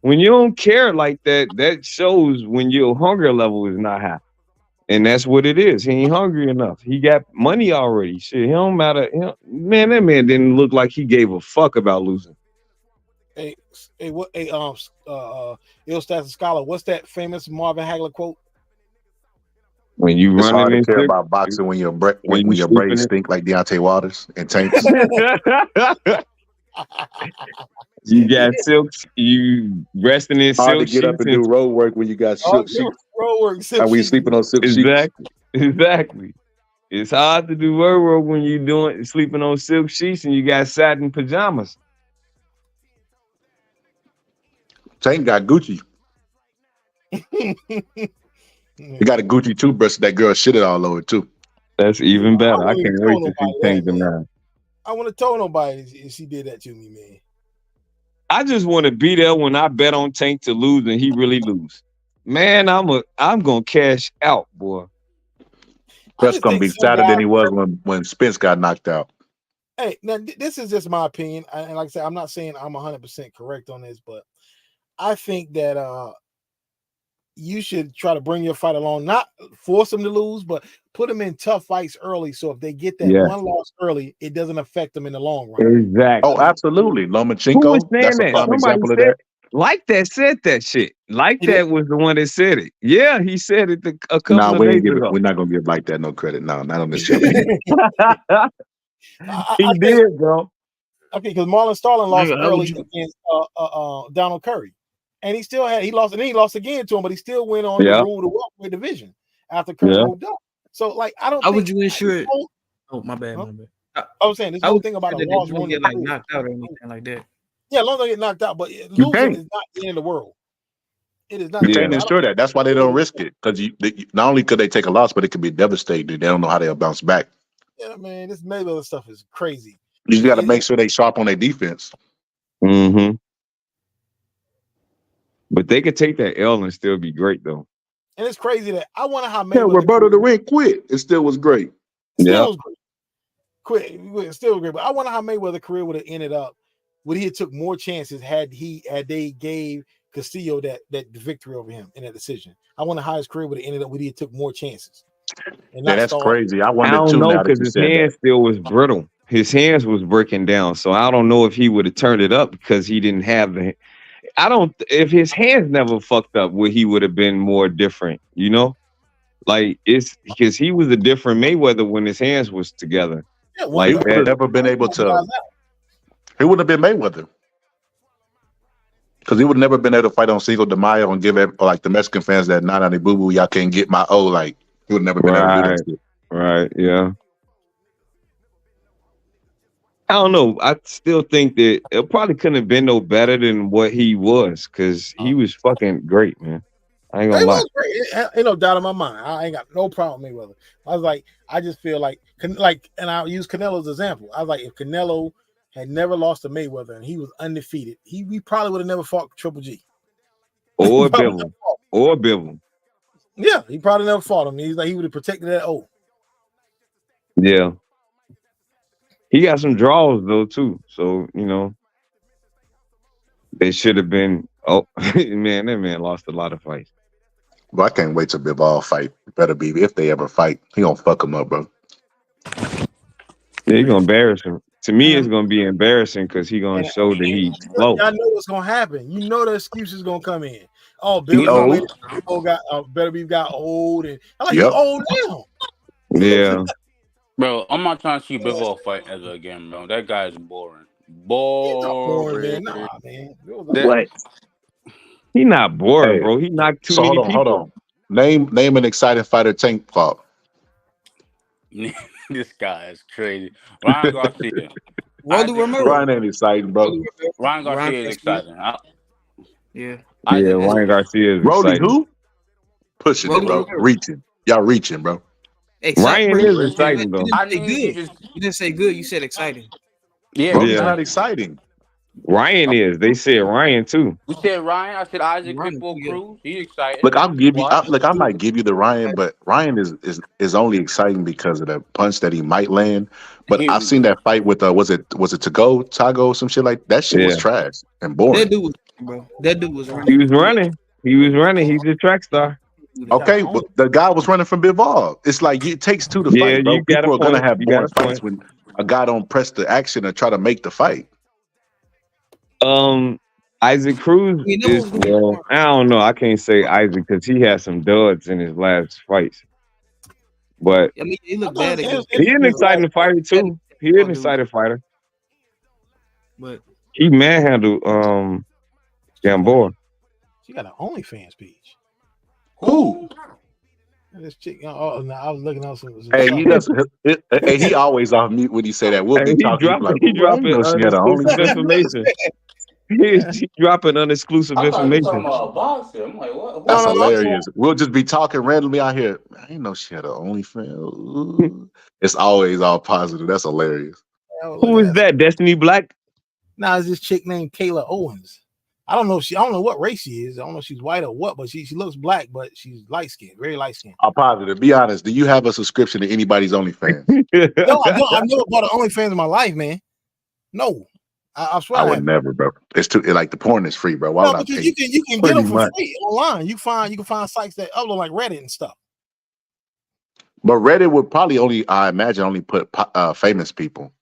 When you don't care like that, that shows when your hunger level is not high. And that's what it is. He ain't hungry enough. He got money already. Shit, he don't matter. Man, that man didn't look like he gave a fuck about losing. Hey, what? Hey, Illstats Scholar. What's that famous Marvin Hagler quote? When you It's running hard to in care six, about boxing when your when when you your sleeping braids in. stink like Deontay Wilder's and Tank's. You got silks. You resting in Hard to silk get up sheets and and do road work when you got silk sheets. Road work, Are we sleeping on silk sheets? exactly. It's hard to do work when you doing sleeping on silk sheets and you got satin pajamas. Tank got Gucci. He got a Gucci toothbrush that girl shitted all over too. That's even better. I wouldn't can't tell wait to see nobody Tank that, man. tonight. I want to tell nobody if she did that to me, man. I just want to be there when I bet on Tank to lose and he really lose. Man, I'm gonna cash out, boy. That's gonna be sadder than he was when Spence got knocked out. Hey, now this is just my opinion, and like I said, I'm not saying I'm 100% correct on this, but I think that you should try to bring your fight along, not force them to lose, but put them in tough fights early. So if they get that one loss early, it doesn't affect them in the long run. Exactly. Oh, absolutely. Who was Lomachenko, saying that's a that? prime Somebody example of said that. said that shit. That was the one that said it. Yeah, he said it a couple Nah, of days we're ago. not gonna give like that no credit. No, not on this show. He did, bro. Okay, because Marlon Starling lost Nigga, early against Donald Curry, and he lost, and then he lost again to him, but he still went on to rule the welterweight division after Curry moved up. So, like, I don't. How think would you ensure it? whole, Oh, my bad, huh? my bad. I was saying this whole thing about a loss don't get like knocked out or anything like that. Yeah, as long as they get knocked out, but losing is not the end of the world. It is not. You can't ensure that. That's why they don't risk it. Because not only could they take a loss, but it could be devastating. They don't know how they'll bounce back. Yeah, man, this Mayweather stuff is crazy. You just got to make sure they sharp on their defense. Mm-hmm. But they could take that L and still be great, though. And it's crazy that I wonder how Mayweather. Yeah, Roberto the Ring quit. It still was great. Still was great. Quit. Still great. But I wonder how Mayweather's career would have ended up. Would he have took more chances had they gave Castillo that victory over him in that decision? I wonder how his career would have ended up. Would he have took more chances? Yeah, that's crazy. I I wonder don't too. know Now that because you his said hand that, still was brittle. his hands was breaking down. So I don't know if he would have turned it up because he didn't have the. I don't. If his hands never fucked up, he would have been more different. You know, like it's because he was a different Mayweather when his hands was together. Yeah, He Like would have that. never been able to. He wouldn't have been Mayweather because he would have never been able to fight on Cinco de Mayo and give like the Mexican fans that nah, boo boo, y'all can't get my O. Like he would have never been able to do that Right. shit. Right. Yeah. I don't know. I still think that it probably couldn't have been no better than what he was because he was fucking great, man. I ain't He gonna lie. was great. Ain't no doubt in my mind. I ain't got no problem with Mayweather. I was like, I just feel like, and I'll use Canelo's example. I was like, if Canelo had never lost to Mayweather and he was undefeated, he probably would have never fought Triple G. Or Bivol. Or Bivol. Yeah, he probably never fought him. He's like, he would have protected that O. Yeah. He got some draws though too. So, you know, they should have been man, that man lost a lot of fights. But I can't wait till Bivol fight. Better be if they ever fight. He gonna fuck him up, bro. Yeah, he's gonna embarrass him. To me, it's gonna be embarrassing because he's gonna show that he's slow. I know what's gonna happen. You know the excuse is gonna come in. Oh, He old. Bill got Better Beef got old, and I'm like, he's old now. Yeah. Bro, I'm not trying to see Bivol fight ever again, bro. That guy is boring. Boring. Man. Nah, man. What? He not boring, bro. He knocked too many people. Hold on. Name an exciting fighter Tank fought. This guy is crazy. Ryan Garcia. Rolly Romero. Ryan ain't exciting, bro. Ryan Garcia is exciting. Yeah. Yeah, Ryan Garcia is Rolly exciting. who? Pushing it, bro. Reaching. Y'all reaching, bro. Ryan is exciting, though. You didn't say good. You said exciting. Yeah. Bro, he's not exciting. Ryan is. They said Ryan too. We said Ryan. I said Isaac Pitbull Cruz. He's exciting. Look, I might give you the Ryan, but Ryan is only exciting because of the punch that he might land. But I've seen that fight with was it Tago, some shit like that. Shit was trash and boring. That dude was, bro. That dude was running. He was running. He's a track star. Okay, but the guy was running from Bivol. It's like it takes two to fight, bro. People are gonna have boring fights when a guy don't press the action or try to make the fight. Isaac Cruz is I don't know. I can't say Isaac because he had some duds in his last fights. But I mean, he looked bad. He's an exciting fighter too. He's an exciting fighter. But he manhandled Gamboa. She got an OnlyFans page. Who? This chick. Oh, no, I was looking at some. Hey, he always off mute when he say that. We'll be talking He dropping unexclusive information. He's dropping unexclusive information. I'm like, what? That's hilarious. We'll just be talking randomly out here. I didn't know she had an OnlyFans. It's always all positive. That's hilarious. Who is that? Destiny Black? Nah, it's this chick named Kayla Owens. I don't know what race she is. I don't know if she's white or what, but she looks black, but she's light skinned, very light skinned. I'm positive. Be honest. Do you have a subscription to anybody's OnlyFans? No, I don't. I've never bought an OnlyFans in my life, man. No. I swear I would never, bro. It's too like the porn is free, bro. Why would I pay? You can get them for free online. You can find sites that upload like Reddit and stuff. But Reddit would probably I imagine only put famous people.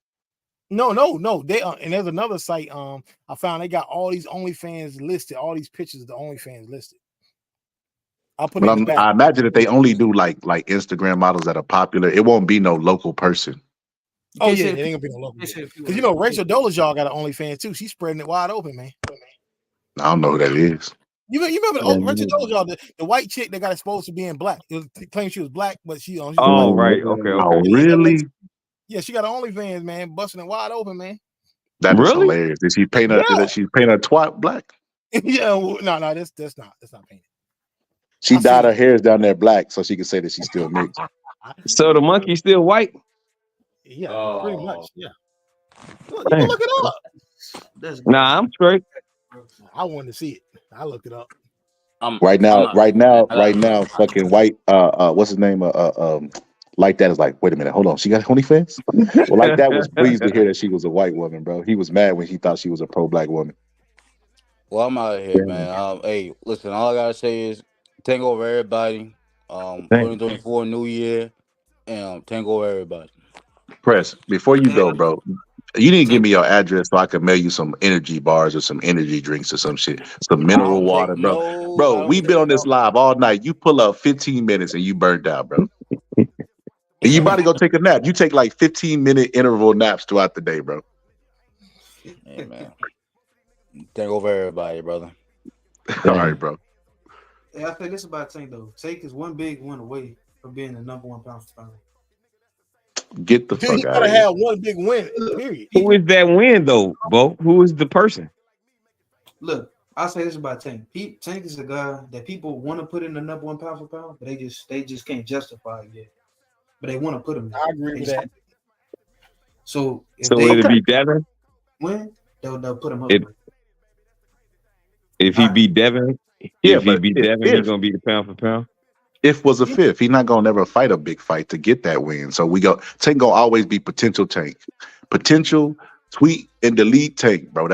No. They and there's another site. I found they got all these OnlyFans listed. All these pictures of the OnlyFans listed. I'll put it in the back. I imagine that they only do like Instagram models that are popular. It won't be no local person. Oh yeah, it ain't gonna be no local. Because you know Rachel Dolezal got an OnlyFans too. She's spreading it wide open, man. I don't know who that is. You remember Rachel Dolezal, the white chick that got exposed to being black? It claimed she was black, but she right. Okay. Oh, really? Yeah, she got an OnlyFans, man, busting it wide open, man. That is hilarious. Did she paint her? Did she paint her twat black? Yeah, no, that's not painted. She dyed her hairs down there black so she could say that she's still mixed. So the monkey's still white? Yeah, pretty much. Yeah. You can look it up. Nah, I'm straight. I wanted to see it. I looked it up. Right now, fucking white. What's his name? Like that is like, wait a minute, hold on. She got OnlyFans? Well, like that was pleased to hear that she was a white woman, bro. He was mad when he thought she was a pro-black woman. Well, I'm out of here, man. Hey, listen, all I gotta say is thank over everybody. 2024 New Year, and thank over everybody. Press, before you go, bro, you need to give me your address so I can mail you some energy bars or some energy drinks or some shit, some I mineral don't take water, bro. no. I Bro, don't we've been take on this no. live all night. You pull up 15 minutes and you burned out, bro. And you about to go take a nap. You take like 15-minute interval naps throughout the day, bro. Hey man, take over everybody, brother. All right, bro. Hey, I think this about Tank though. Tank is one big one away from being the number one pound for pound. Get the Dude, he fuck out gotta of here. have one big win. Period. Who is that win though, Bo? Who is the person? Look, I'll say this about Tank. Tank is a guy that people want to put in the number one pound for pound, but they just can't justify it yet. But they want to put him there. I agree with that. So if So they it'll be Devin. win, they'll put him up. If he beat Devin, Yeah, but Devin, he's gonna be the pound for pound. if was a fifth, he's not gonna never fight a big fight to get that win. So Tank gonna always be potential Tank, potential tweet and delete Tank, bro.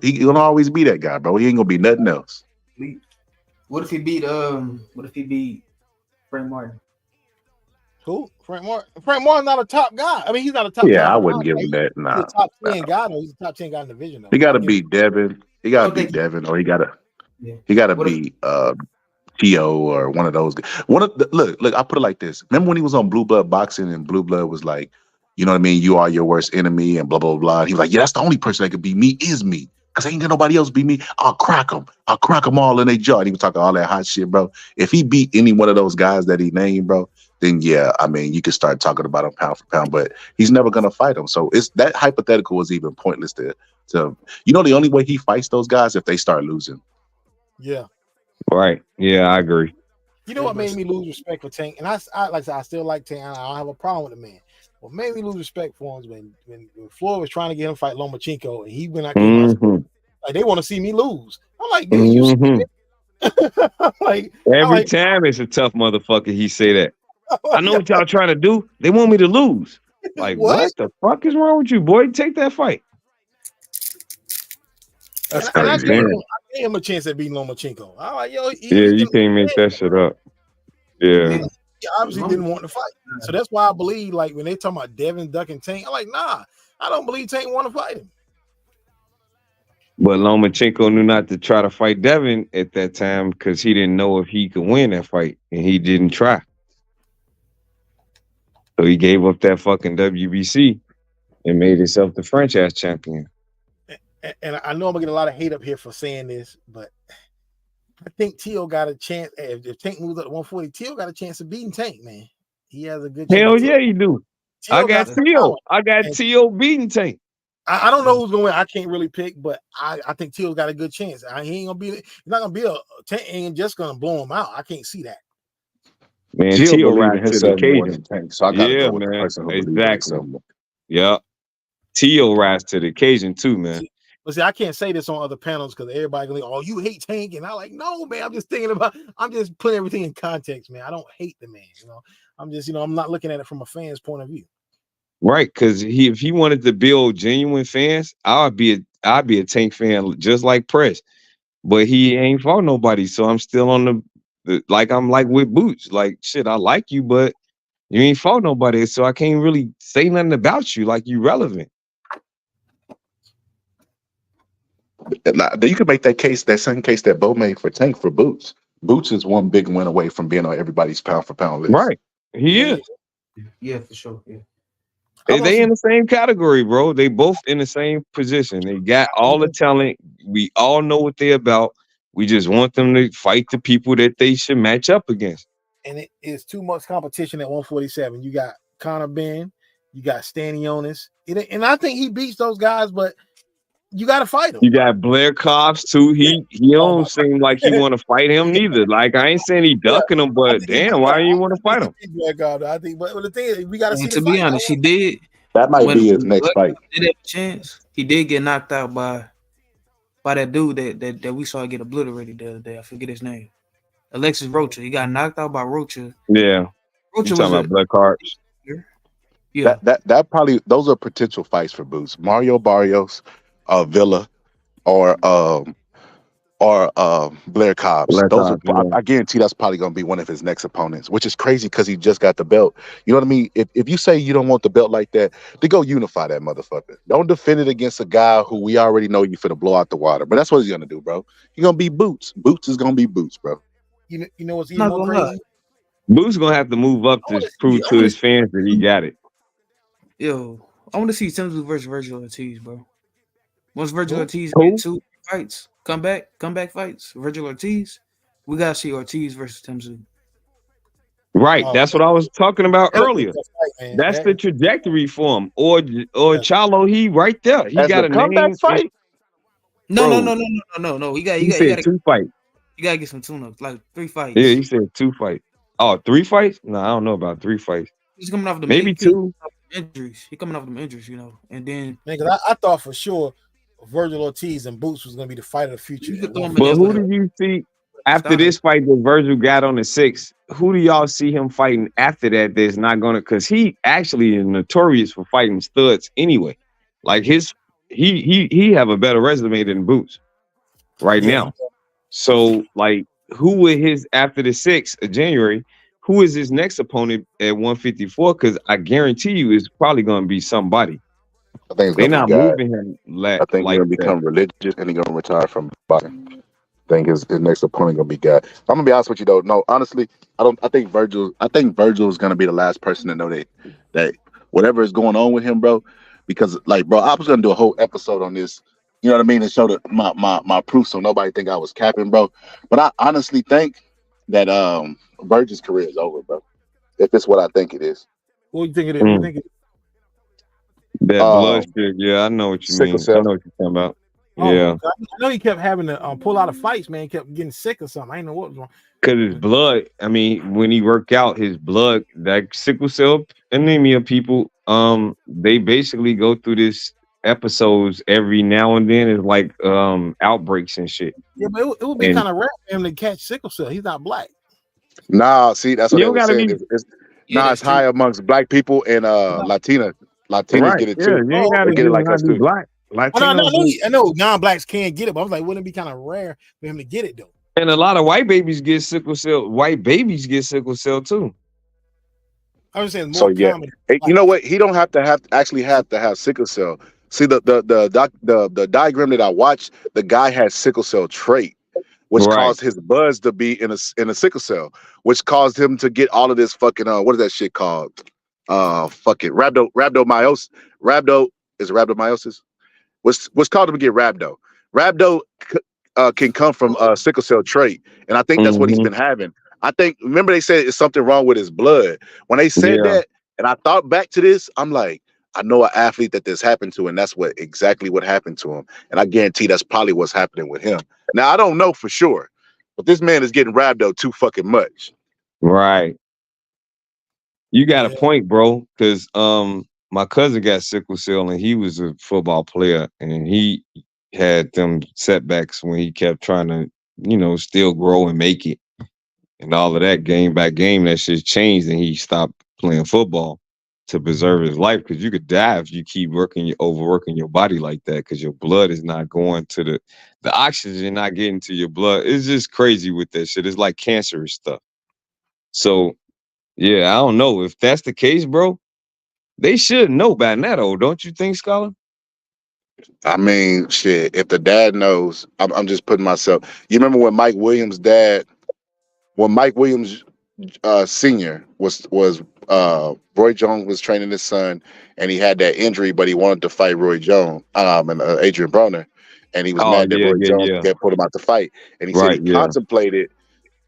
He gonna always be that guy, bro. He ain't gonna be nothing else. What if he beat Frank Martin? Who? Frank Martin. Frank Martin's not a top guy. I mean, he's not a top. Yeah, I wouldn't give him that. Nah, he's a top 10 guy though. He's a top 10 guy in the division though. he gotta beat Devin. He gotta beat Devin, or he gotta beat Tio or one of those. Look. I put it like this. Remember when he was on Blue Blood Boxing and Blue Blood was like, you know what I mean? You are your worst enemy and blah blah blah. He was like, yeah, that's the only person that could beat me is me, cause ain't got nobody else beat me. I'll crack them all in their jaw. And he was talking all that hot shit, bro. If he beat any one of those guys that he named, bro, then yeah, I mean, you could start talking about him pound for pound, but he's never gonna fight him. So it's that hypothetical was even pointless to the only way he fights those guys if they start losing. Yeah. Right. Yeah, I agree. You know what made me lose respect for Tank? And I like I said, I still like Tank. I don't have a problem with the man. What made me lose respect for him is when Floyd was trying to get him fight Lomachenko, and he went out like they want to see me lose. I'm like, dude, you every time it's a tough motherfucker. He say that. I know what y'all trying to do. They want me to lose. Like, what the fuck is wrong with you, boy? Take that fight. That's and crazy. I gave him a chance at beating Lomachenko. I'm like, yo, you can't make that shit up. Yeah. He obviously didn't want to fight. So that's why I believe, like, when they talking about Devin ducking Tank, I'm like, nah, I don't believe Tank want to fight him. But Lomachenko knew not to try to fight Devin at that time because he didn't know if he could win that fight, and he didn't try. So he gave up that fucking WBC and made himself the franchise champion. And I know I'm gonna get a lot of hate up here for saying this, but I think Tio got a chance. If Tank moves up to 140, Tio got a chance of beating Tank, man. He has a good chance. Hell yeah, he do. I got Tio beating Tank. I don't know who's going to win. I can't really pick, but I think Tio's got a good chance. He ain't gonna be. He's not gonna be Tank. Ain't just gonna blow him out. I can't see that. Man, Tio rise to the occasion. Tank, so I gotta go with the person who exactly. Yeah, Tio rise to the occasion too, man. But see, I can't say this on other panels because everybody gonna like, oh, you hate Tank, and I'm like, no, man. I'm just putting everything in context, man. I don't hate the man. I'm just, I'm not looking at it from a fan's point of view. Right, because if he wanted to build genuine fans, I'd be a Tank fan just like Press, but he ain't fought nobody, so I'm still on the like I'm like with Boots, like shit. I like you, but you ain't fought nobody, so I can't really say nothing about you. Like you relevant. You could make that same case that Bo made for Tank for Boots. Boots is one big win away from being on everybody's pound for pound list. Right, he is. Yeah, for sure. Yeah. They in the same category, bro. They both in the same position. They got all the talent. We all know what they're about. We just want them to fight the people that they should match up against. And it is too much competition at 147. You got Conor Benn, you got Stanionis, and I think he beats those guys, but you got to fight him. You got Blair Cobbs too. He don't seem like he want to fight him neither. Like I ain't saying he ducking him, but damn, why do you want to fight him? I think, but the thing is, we got to see. To be honest, he did. That might be his next fight. Did have a chance. He did get knocked out by that dude that we saw get obliterated the other day. I forget his name. Alexis Rocha. He got knocked out by Rocha. Yeah. Rocha was talking about Black Hearts. Yeah. That probably those are potential fights for Boots. Mario Barrios, Villa, or or Blair Cobbs. Black Those are, Ops, yeah. I guarantee that's probably going to be one of his next opponents, which is crazy because he just got the belt. You know what I mean? If you say you don't want the belt like that, then go unify that motherfucker. Don't defend it against a guy who we already know you finna blow out the water. But that's what he's going to do, bro. He's going to be Boots. Boots is going to be Boots, bro. You know what's I'm even not more gonna lie. crazy? Boo's gonna have to move up I to want to prove see. I to want his fans that he got it. Yo, I want to see Timothy versus Virgil Ortiz, bro. Once Virgil Who? Ortiz Who? get 2 fights, comeback fights, Virgil Ortiz, we gotta see Ortiz versus Timothy. Right. Oh, That's what I was talking about that'll be a earlier. tough fight, man. That's the trajectory for him. Or That- Chalo, he right there. He As got a a comeback name. fight, No, no, Bro, no, no, no, no, no. You got, he said 2 fights. you gotta get some tune-ups, like 3 Yeah, he fights. said 2 fights. Oh, 3 fights? No, I don't know about 3 fights. He's coming off them Maybe 2. injuries. He coming off them injuries, you know, and then Man, 'cause I thought for sure Virgil Ortiz and Boots was gonna be the fight of the future. you could at throw him in But there who with do a you see after Styles. this fight that Virgil got on the 6th? Who do y'all see him fighting after that that's not gonna, because he actually is notorious for fighting studs anyway. Like he have a better resume than Boots right Yeah, now. So like who would his after the 6th of January, who is his next opponent at 154? Because I guarantee you it's probably gonna be somebody. I think it's They going to be not God. moving him I think he's like going to that. become religious and he's going to retire from boxing. I think his next opponent gonna be God. I'm gonna be honest with you though. No, honestly, I don't. I think Virgil. I think Virgil is gonna be the last person to know that whatever is going on with him, bro. Because like, bro, I was gonna do a whole episode on this. You know what I mean? And show my proof so nobody think I was capping, bro. But I honestly think that Virgil's career is over, bro. If it's what I think it is. what do you think it is? What do you Mm. think it is? That blood Um, shit, yeah, I know what you sickle mean. I cell. know what you're talking about. Oh, Yeah. I know he kept having to pull out of fights, man. He kept getting sick or something. I didn't know what was wrong. Because his blood, I mean, when he worked out, his blood, that sickle cell anemia people, they basically go through this episodes every now and then. It's like outbreaks and shit. Yeah, but it would be And kind of rare for him to catch sickle cell. He's not black. Nah, see, that's what you they don't were gotta saying. be Yeah, It's that's true. high amongst black people and He's not- Latinas right. get it Yeah, too. you ain't Oh, gotta They okay. get it just like not us be too. black. Latinos do. I know non-blacks can't get it, but I was like, wouldn't it be kind of rare for him to get it though? And a lot of white babies get sickle cell. White babies get sickle cell too. I was saying So more yeah, common. hey, you know what? He don't actually have to have sickle cell. See the diagram that I watched, the guy had sickle cell trait, which Right. caused his buzz to be in a sickle cell, which caused him to get all of this fucking what is that shit called? Fucking rhabdomyosis. Rhabdo is it rhabdomyosis? What's called him to get rhabdo. Rhabdo can come from sickle cell trait, and I think that's what he's Mm-hmm. been having. I think remember they said it's something wrong with his blood. When they said Yeah. that, and I thought back to this, I'm like, I know an athlete that this happened to, and that's exactly what happened to him. And I guarantee that's probably what's happening with him. Now I don't know for sure, but this man is getting rhabdo too fucking much. Right. You got a Yeah. point, bro. Because my cousin got sickle cell and he was a football player and he had them setbacks when he kept trying to, still grow and make it and all of that. Game by game, that shit changed and he stopped playing football to preserve his life. Because you could die if you keep overworking your body like that. Because your blood is not going to the oxygen not getting to your blood. It's just crazy with that shit. It's like cancerous stuff. So. Yeah, I don't know. If that's the case, bro, they should know by now, don't you think, Scholar? I mean, shit. If the dad knows, I'm just putting myself. You remember when Mike Williams Senior was Roy Jones was training his son, and he had that injury, but he wanted to fight Roy Jones and Adrian Broner, and he was Oh, mad that yeah, Roy yeah, Jones yeah. had put him out to fight, and he said he Right, yeah. contemplated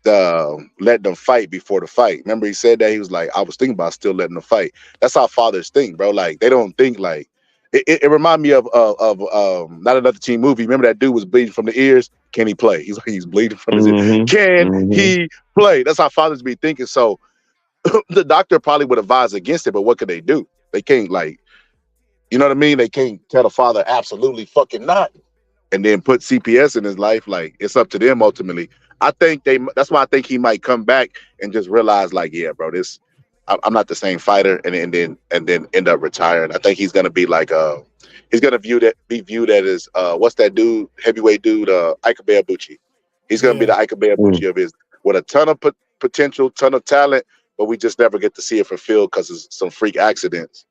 letting them fight before the fight. Remember, he said that he was like, I was thinking about still letting them fight. That's how fathers think, bro. Like they don't think like it remind me of not another teen movie. Remember that dude was bleeding from the ears. Can he play? He's like he's bleeding from his ears. Mm-hmm. Can Mm-hmm. he play? That's how fathers be thinking. So the doctor probably would advise against it, but what could they do? They can't you know what I mean? They can't tell the father absolutely fucking not, and then put CPS in his life. Like it's up to them ultimately. I think that's why I think he might come back and just realize, like, yeah, bro, I'm not the same fighter, and then end up retiring. I think he's gonna be like he's gonna be viewed as what's that dude, heavyweight dude, Ike Ibuchi. He's gonna be the Ike Ibuchi of his, with a ton of potential, ton of talent, but we just never get to see it fulfilled because of some freak accidents.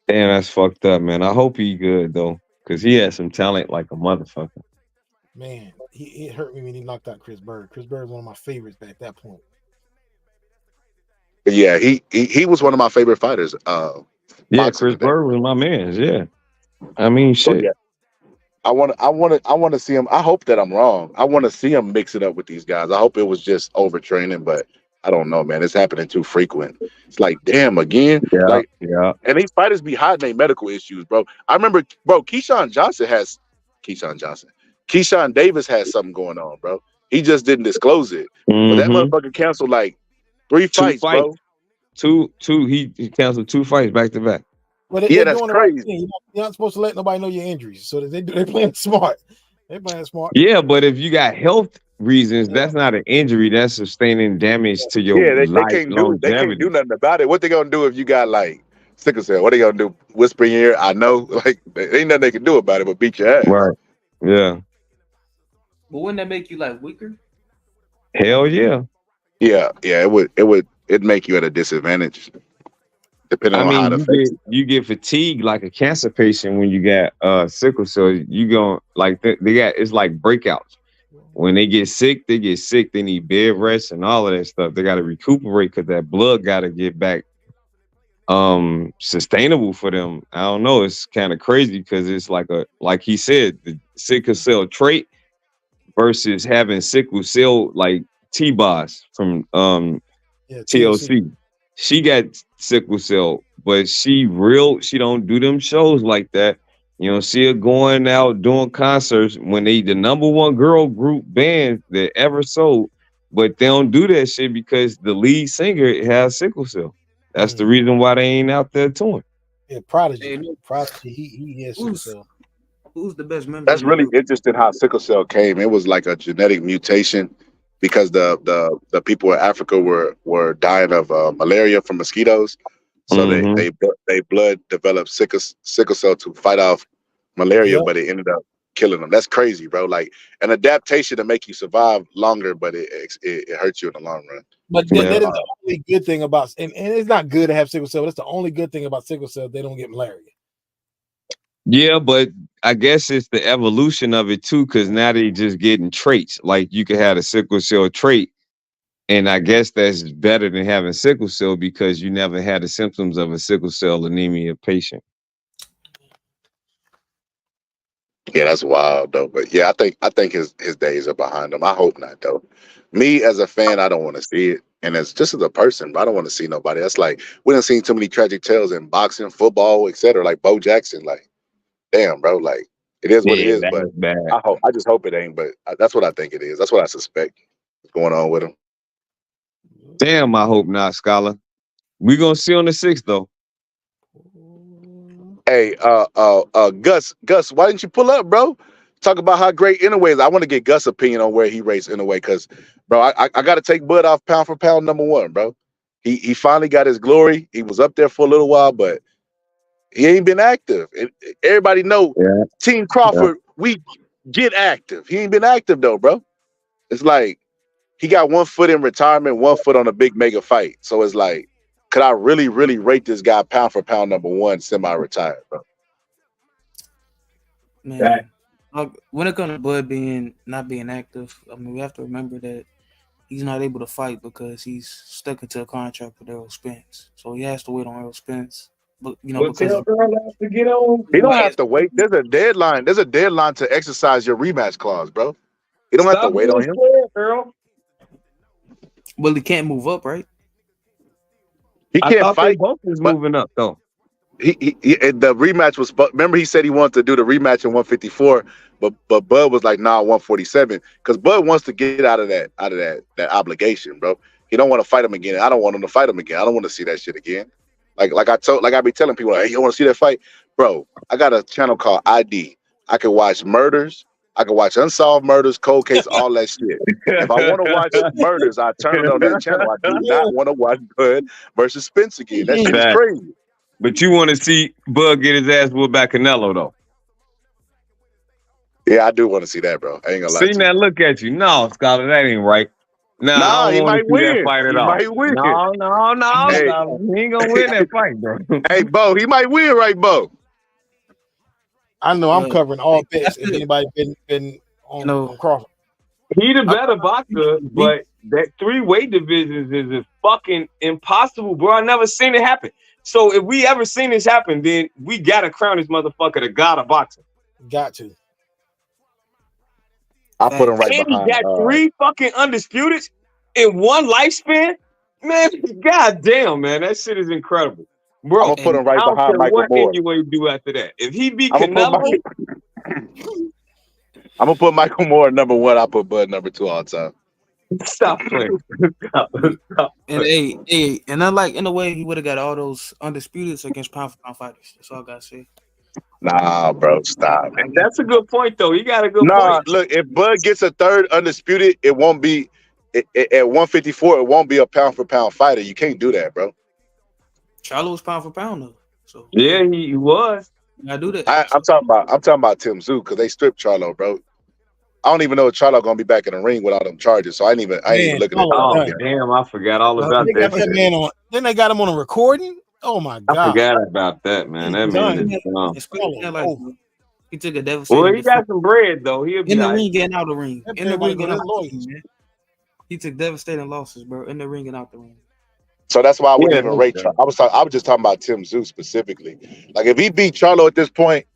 Damn, that's fucked up, man. I hope he good though, because he has some talent like a motherfucker. Man, it hurt me when he knocked out Chris Bird. Chris Bird was one of my favorites at that point. Yeah, he was one of my favorite fighters. Yeah, Chris Bird was my man. Yeah, I mean, shit. So, yeah. I want to see him. I hope that I'm wrong. I want to see him mix it up with these guys. I hope it was just overtraining, but I don't know, man. It's happening too frequent. It's like, damn, again. Yeah. And these fighters be hiding their medical issues, bro. I remember, bro, Keyshawn Davis has something going on, bro. He just didn't disclose it. But that motherfucker canceled like 3 fights, bro. Two. He canceled 2 fights back to back. Well, they're that's doing crazy. The right thing. You're not supposed to let nobody know your injuries, so they're playing smart. They're playing smart. Yeah, but if you got health reasons, that's not an injury. That's sustaining damage to your life. They can't do nothing about it. What they gonna do if you got like sickle cell? What they gonna do? Whisper in your ear? I know. Like, ain't nothing they can do about it but beat your ass. Right. Yeah. But wouldn't that make you like weaker? Hell yeah. Yeah. It'd make you at a disadvantage. Depending on how it affects you get fatigued like a cancer patient when you got sickle cell. You go like they got, it's like breakouts. When they get sick, they need bed rest and all of that stuff. They got to recuperate because that blood got to get back sustainable for them. I don't know. It's kind of crazy because it's like he said, the sickle cell trait versus having sickle cell like T-Boss from TLC. She got sickle cell, but she don't do them shows like that. You know, see her going out doing concerts when they the #1 girl group band that ever sold, but they don't do that shit because the lead singer has sickle cell. That's the reason why they ain't out there touring. Yeah, Prodigy. He has sickle cell. Who's the best member? That's really interesting how sickle cell came. It was like a genetic mutation because the people in Africa were dying of malaria from mosquitoes. So they blood developed sickle cell to fight off malaria, but it ended up killing them. That's crazy, bro. Like an adaptation to make you survive longer, but it hurts you in the long run. But that is the only good thing about, and it's not good to have sickle cell. That's the only good thing about sickle cell. They don't get malaria. Yeah, but I guess it's the evolution of it too, because now they just getting traits. Like you could have a sickle cell trait, and I guess that's better than having sickle cell because you never had the symptoms of a sickle cell anemia patient. Yeah, that's wild though. But yeah, I think his days are behind him. I hope not though. Me as a fan, I don't want to see it. And as a person, I don't want to see nobody. That's like we done seen too many tragic tales in boxing, football, etc. Like Bo Jackson. Like, damn, bro. Like it is what it is. But I just hope it ain't. But that's what I think it is. That's what I suspect is going on with him. Damn, I hope not, Scholar. We gonna see on the 6th though. Hey, Gus, why didn't you pull up, bro? Talk about how great Inoue is. I want to get Gus' opinion on where he rates Inoue because, bro, I got to take Bud off pound for pound #1, bro. He finally got his glory. He was up there for a little while, but he ain't been active. Everybody know Team Crawford, we get active. He ain't been active though, bro. It's like he got 1 foot in retirement, 1 foot on a big mega fight. So it's like, could I really, really rate this guy pound for pound #1 semi-retired, bro? Man, when it comes to Bud not being active, I mean, we have to remember that he's not able to fight because he's stuck into a contract with Errol Spence. So he has to wait on Errol Spence. But because he don't have to wait. There's a deadline. There's a deadline to exercise your rematch clause, bro. You don't have to wait on him. Well, he can't move up, right? He can't fight. Both is moving up though. The rematch was. Remember, he said he wanted to do the rematch in 154, but Bud was like, nah, 147, because Bud wants to get out of that obligation, bro. He don't want to fight him again. I don't want him to fight him again. I don't want to see that shit again. Like I be telling people, hey, you want to see that fight, bro? I got a channel called ID. I can watch murders. I can watch Unsolved Murders, Cold Case, all that shit. If I want to watch murders, I turn it on that channel. I do not want to watch Bud versus Spence again. That shit is Fact. crazy. But you want to see Bud get his ass whooped by Canelo, though. Yeah, I do want to see that, bro. I ain't gonna lie See to that you. look at you. No, Scholar, that ain't right. Nah, Nah, I he don't want to might see that win. fight at He all. might win. No, Hey, Scholar. He ain't gonna win that fight, bro. hey, Bo, he might win, right, Bo? I know I'm But covering all that's bets. If good. anybody been on Crawford, He the I'm better boxer, but that 3 weight divisions is fucking impossible, bro. I never seen it happen. So if we ever seen this happen, then we gotta crown this motherfucker the god of boxing. got to. I put him right And he behind. got 3 fucking undisputed in one lifespan. Man, goddamn, man, that shit is incredible, I'm bro. gonna put him I right don't behind care Michael what Moore. Inoue do after that. If he beat I'm gonna put Canelo, I'm gonna put Michael Moore at number 1. I put Bud number 2 all the time. stop playing. Stop And playing. and unlike in a way, he would have got all those undisputeds against pound for pound fighters. That's all I gotta say. Nah, bro, stop. That's a good point, though. He got a good Nah, point. look, if Bud gets a 3rd undisputed, it won't be at 154. It won't be a pound for pound fighter. You can't do that, bro. Charlo was pound for pound though, so Yeah, he was. I do that. I'm talking about Tim Zoo because they stripped Charlo, bro. I don't even know if Charlo gonna be back in the ring with all them charges. So I ain't even Man, looking at Charlo Charlo Oh, done. yet. damn, I forgot all about They got that that shit. man on. Then they got him on a recording. Oh my I god, forgot about that, man. he's That man done. is dumb. Especially Charlo like over. he took a Well, devastating he got defeat some bread, though. He'll in be the all right. ring, getting out the ring, in the Everybody ring, go getting to out his the lawyers. ring, man. He took devastating losses, bro, in the ring and out the ring. So that's why I wouldn't Yeah, even no rate. doubt. I was just talking about Tim Zoo specifically. Like if he beat Charlo at this point,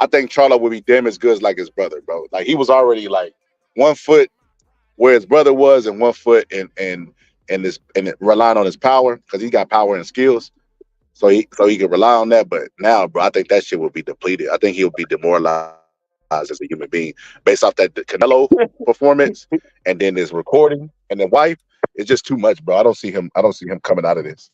I think Charlo would be damn as good as like his brother, bro. Like he was already like 1 foot where his brother was, and 1 foot and relying on his power because he got power and skills. So he could rely on that. But now, bro, I think that shit will be depleted. I think he'll be demoralized as a human being based off that Canelo performance and then his recording and the wife. It's just too much, bro. I don't see him coming out of this.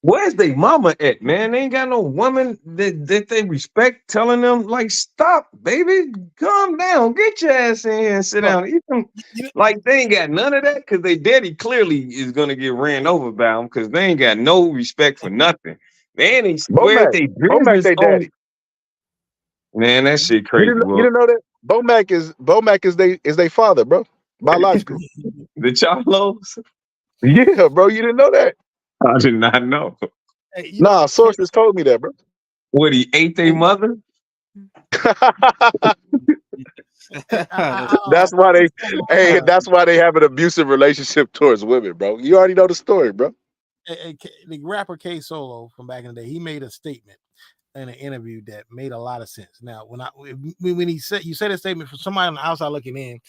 Where's they mama at, man? They ain't got no woman that they respect telling them, like, stop, baby, calm down, get your ass in here and sit Look, down. Even, you know, like, they ain't got none of that because they daddy clearly is going to get ran over by them because they ain't got no respect for nothing. Man, they squared their Bomac, business they on. daddy. Man, that shit You crazy, didn't bro. know that? Bomac is they father, bro. Biological. The Charlos? Yeah, bro. You didn't know that? I did not know. hey, Nah, sources told me that, bro. What, he ate their mother? That's why that's why they have an abusive relationship towards women, bro. You already know the story, bro. the rapper K Solo from back in the day, he made a statement in an interview that made a lot of sense. Now, when he said you said a statement from somebody on the outside looking in,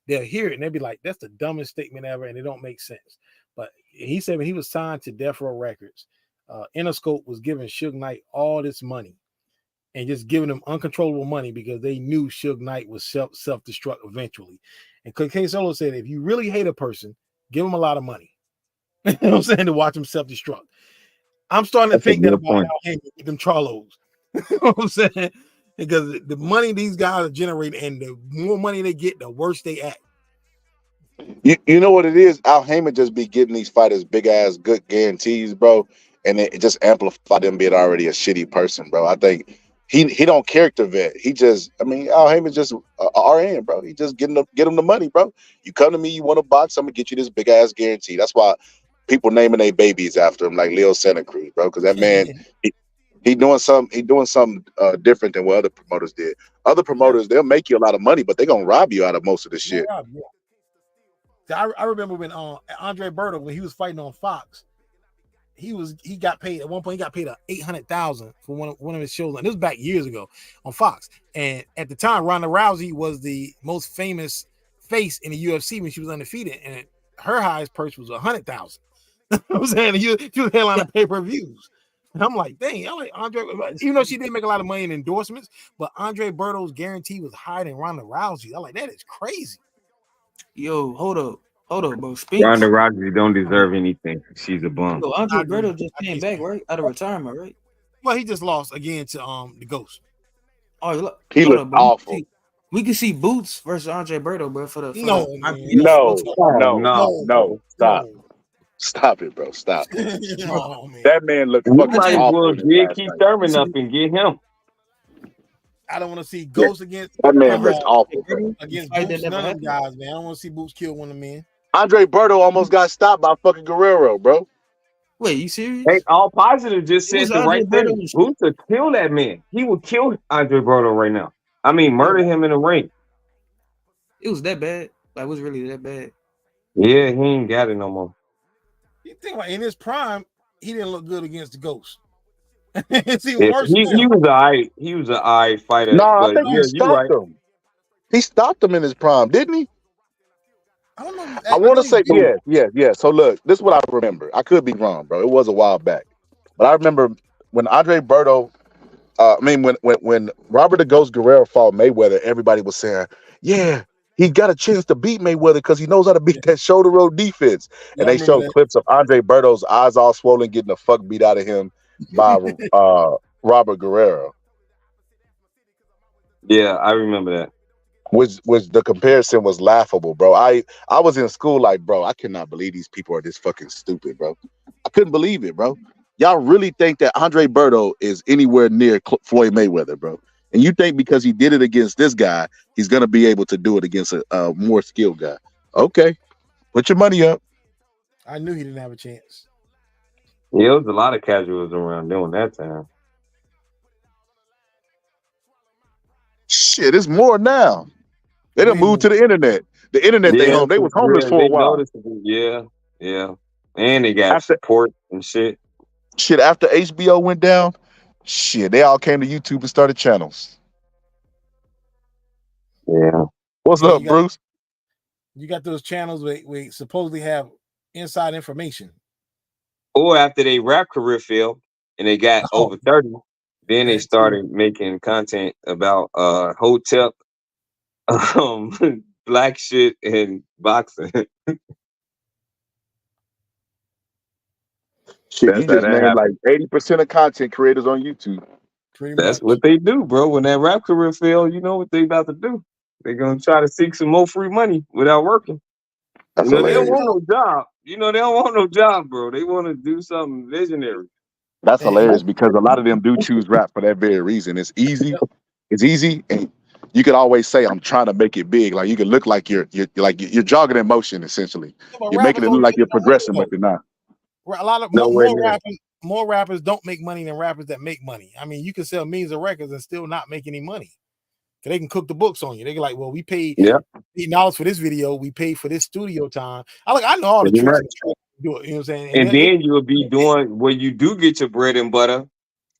they'll hear it and they'll be like, "That's the dumbest statement ever," and it don't make sense. But he said when he was signed to Death Row Records, Interscope was giving Suge Knight all this money and just giving him uncontrollable money because they knew Suge Knight was self-destruct eventually. And K Solo said, if you really hate a person, give him a lot of money. You know what I'm saying, to watch him self-destruct. I'm starting to think that about Al Heyman with them Charlos. You know what I'm saying? Because the money these guys are generating and the more money they get, the worse they act. You know what it is? Al Heyman just be getting these fighters big ass good guarantees, bro, and it just amplify them being already a shitty person, bro. I think he don't character vet. He just, I mean, Al Heyman just a RN, bro. He just get him the money, bro. You come to me, you want a box, I'm gonna get you this big ass guarantee. That's why people naming their babies after him, like Leo Santa Cruz, bro, because that man. He doing something different than what other promoters did. Other promoters, they'll make you a lot of money, but they're gonna rob you out of most of the shit. I remember when Andre Berto, when he was fighting on Fox, he got paid at one point. He got paid $800,000 for one of his shows, and this was back years ago on Fox. And at the time, Ronda Rousey was the most famous face in the UFC when she was undefeated, and her highest purse was $100,000. I'm saying she was headlining pay-per-views. And I'm like, dang, I like Andre, even though she didn't make a lot of money in endorsements, but Andre Berto's guarantee was higher than Ronda Rousey. I'm like, that is crazy. Yo, hold up, bro. Ronda Rousey don't deserve anything. She's a bum. Yo, Andre Berto just came back, right? Out of retirement, right? Well, he just lost again to the Ghost. Oh, he looked awful. We can see Boots versus Andre Berto, bro, for the No, man. IBF. No, Oh, no, stop. No. Stop it, bro. Stop. Oh, man. That man looked we fucking might as awful well in his get last Keith fight. Thurman up and get him. I don't want to see Yeah, Ghost against that man looked awful, bro. against Fight that Boots. never None of them happened. guys, man. I don't want to see Boots kill one of them men. Andre Berto almost got stopped by fucking Guerrero, bro. Wait, you Hey, serious? all positive just It was said the Andre right Berto. thing. Boots would kill that man. He would kill Andre Berto right now. I mean, murder him in the ring. It was that bad. Like, it was really that bad. Yeah, he ain't got it no more. You think about in his prime, he didn't look good against the Ghost. It's even Yeah, worse he now. was alright. He was an alright fighter. No, I But think yeah, he you're stopped right. him. He stopped him in his prime, didn't he? I don't know. I I want know to he say, did. yeah. So look, this is what I remember. I could be wrong, bro. It was a while back, but I remember when Andre Berto. When Robert the Ghost Guerrero fought Mayweather, everybody was saying, "Yeah, he got a chance to beat Mayweather because he knows how to beat that shoulder roll defense." And Yeah, I they remember showed that. clips of Andre Berto's eyes all swollen, getting the fuck beat out of him by Robert Guerrero. Yeah, I remember that. Which the comparison was laughable, bro. I was in school like, bro, I cannot believe these people are this fucking stupid, bro. I couldn't believe it, bro. Y'all really think that Andre Berto is anywhere near Floyd Mayweather, bro? And you think because he did it against this guy, he's gonna be able to do it against a more skilled guy? Okay, put your money up. I knew he didn't have a chance. Yeah, there was a lot of casuals around during that time. Shit, it's more now. They done Way moved more. to the internet. The internet, they Yeah, home. They was homeless for a they while. noticeable. Yeah, yeah. And they got After support and shit. after HBO went down, shit, they all came to YouTube and started channels. Yeah. What's Yeah, up, Bruce? you got those channels where we supposedly have inside information. Or after they rap career failed and they got Oh, over 30, then they that too. started making content about hotel, black shit and boxing. Shit, That's you how just that named like happened. 80% of content creators on YouTube. Pretty That's much. what they do, bro. When that rap career failed, you know what they about to do. They're gonna try to seek some more free money without working. That's They don't hilarious. want no job. They don't want no job, bro. They want to do something visionary. That's And hilarious because a lot of them do choose rap for that very reason. It's easy. It's easy, and you could always say, "I'm trying to make it big." Like you could look like you're jogging in motion. Essentially, but you're making rappers it don't look like make you're no money progressing, but though. you're not. A lot of Nowhere near. more rappers don't make money than rappers that make money. I mean, you can sell millions of records and still not make any money. Cause they can cook the books on you. They can like, well, we paid Yeah, $8 for this video, we paid for this studio time. I know all the pretty tricks much. and tricks to do it. You know what I'm saying? And And then you'll be doing where you do get your bread and butter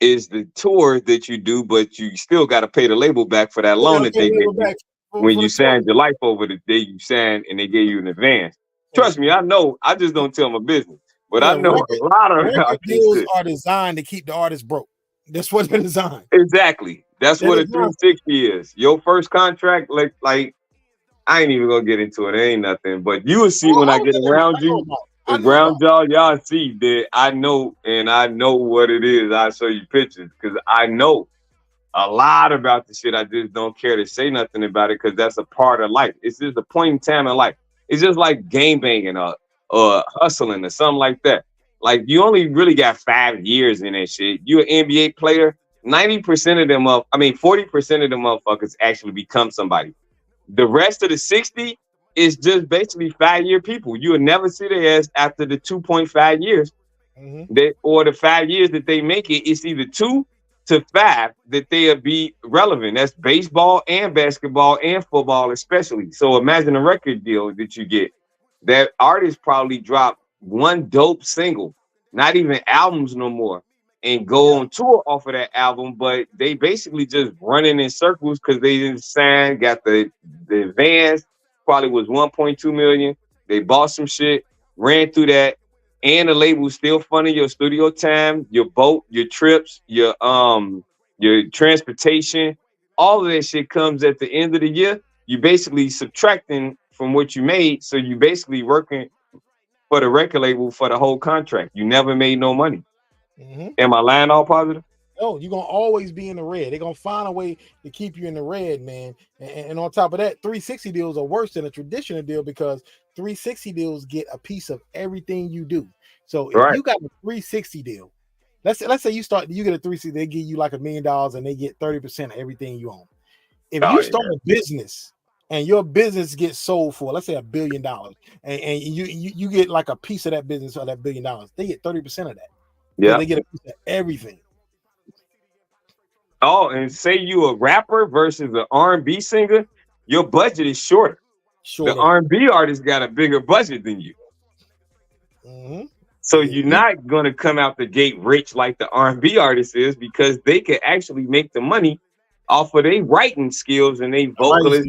is the tour that you do, but you still got to pay the label back for that loan that they gave you back when for you the tour. signed your life over the day you signed and they gave you an advance. Trust me, I know. I just don't tell my business, but I Yeah, know a lot record about this deals shit. are designed to keep the artist broke. That's what they're designed. Exactly. That's They're what a designed. 360 is. Your first contract, like I ain't even gonna get into it. It ain't nothing. But you will see Oh, when I I was get in there. around you, I know about. y'all see that I know and I know what it is. I show you pictures because I know a lot about the shit. I just don't care to say nothing about it because that's a part of life. It's just a point in time in life. It's just like game banging or hustling or something like that. Like you only really got 5 years in that shit. You're an NBA player. 90% of them 40% of them motherfuckers actually become somebody. The rest of the 60 is just basically 5-year people. You will never see their ass after the 2.5 years. Or the 5 years that they make it, it's either 2 to 5 that they'll be relevant. That's baseball and basketball and football, especially. So imagine a record deal that you get. That artist probably dropped one dope single, not even albums no more, and go on tour off of that album, but they basically just running in circles because they didn't sign, got the advance, probably was 1.2 million. They bought some shit, ran through that, and the label still funding your studio time, your boat, your trips, your transportation. All of that shit comes at the end of the year. You basically subtracting from what you made, so you basically working for the record label for the whole contract. You never made no money. Am I lying all positive? Oh, you're gonna always be in the red. They're gonna find a way to keep you in the red, man. And on top of that, 360 deals are worse than a traditional deal because 360 deals get a piece of everything you do. So if Right. you got a 360 deal, let's say you get a 360, they give you like $1 million and they get 30% of everything you own. If you start a business and your business gets sold for, let's say $1 billion, and you get like a piece of that business or that $1 billion, they get 30% of that. Yeah. They get a piece of everything. Oh, and say you a rapper versus an R&B singer, your budget is shorter. The R&B artist got a bigger budget than you. Mm-hmm. So you're not gonna come out the gate rich like the R&B artist is because they can actually make the money off of their writing skills and their vocalist,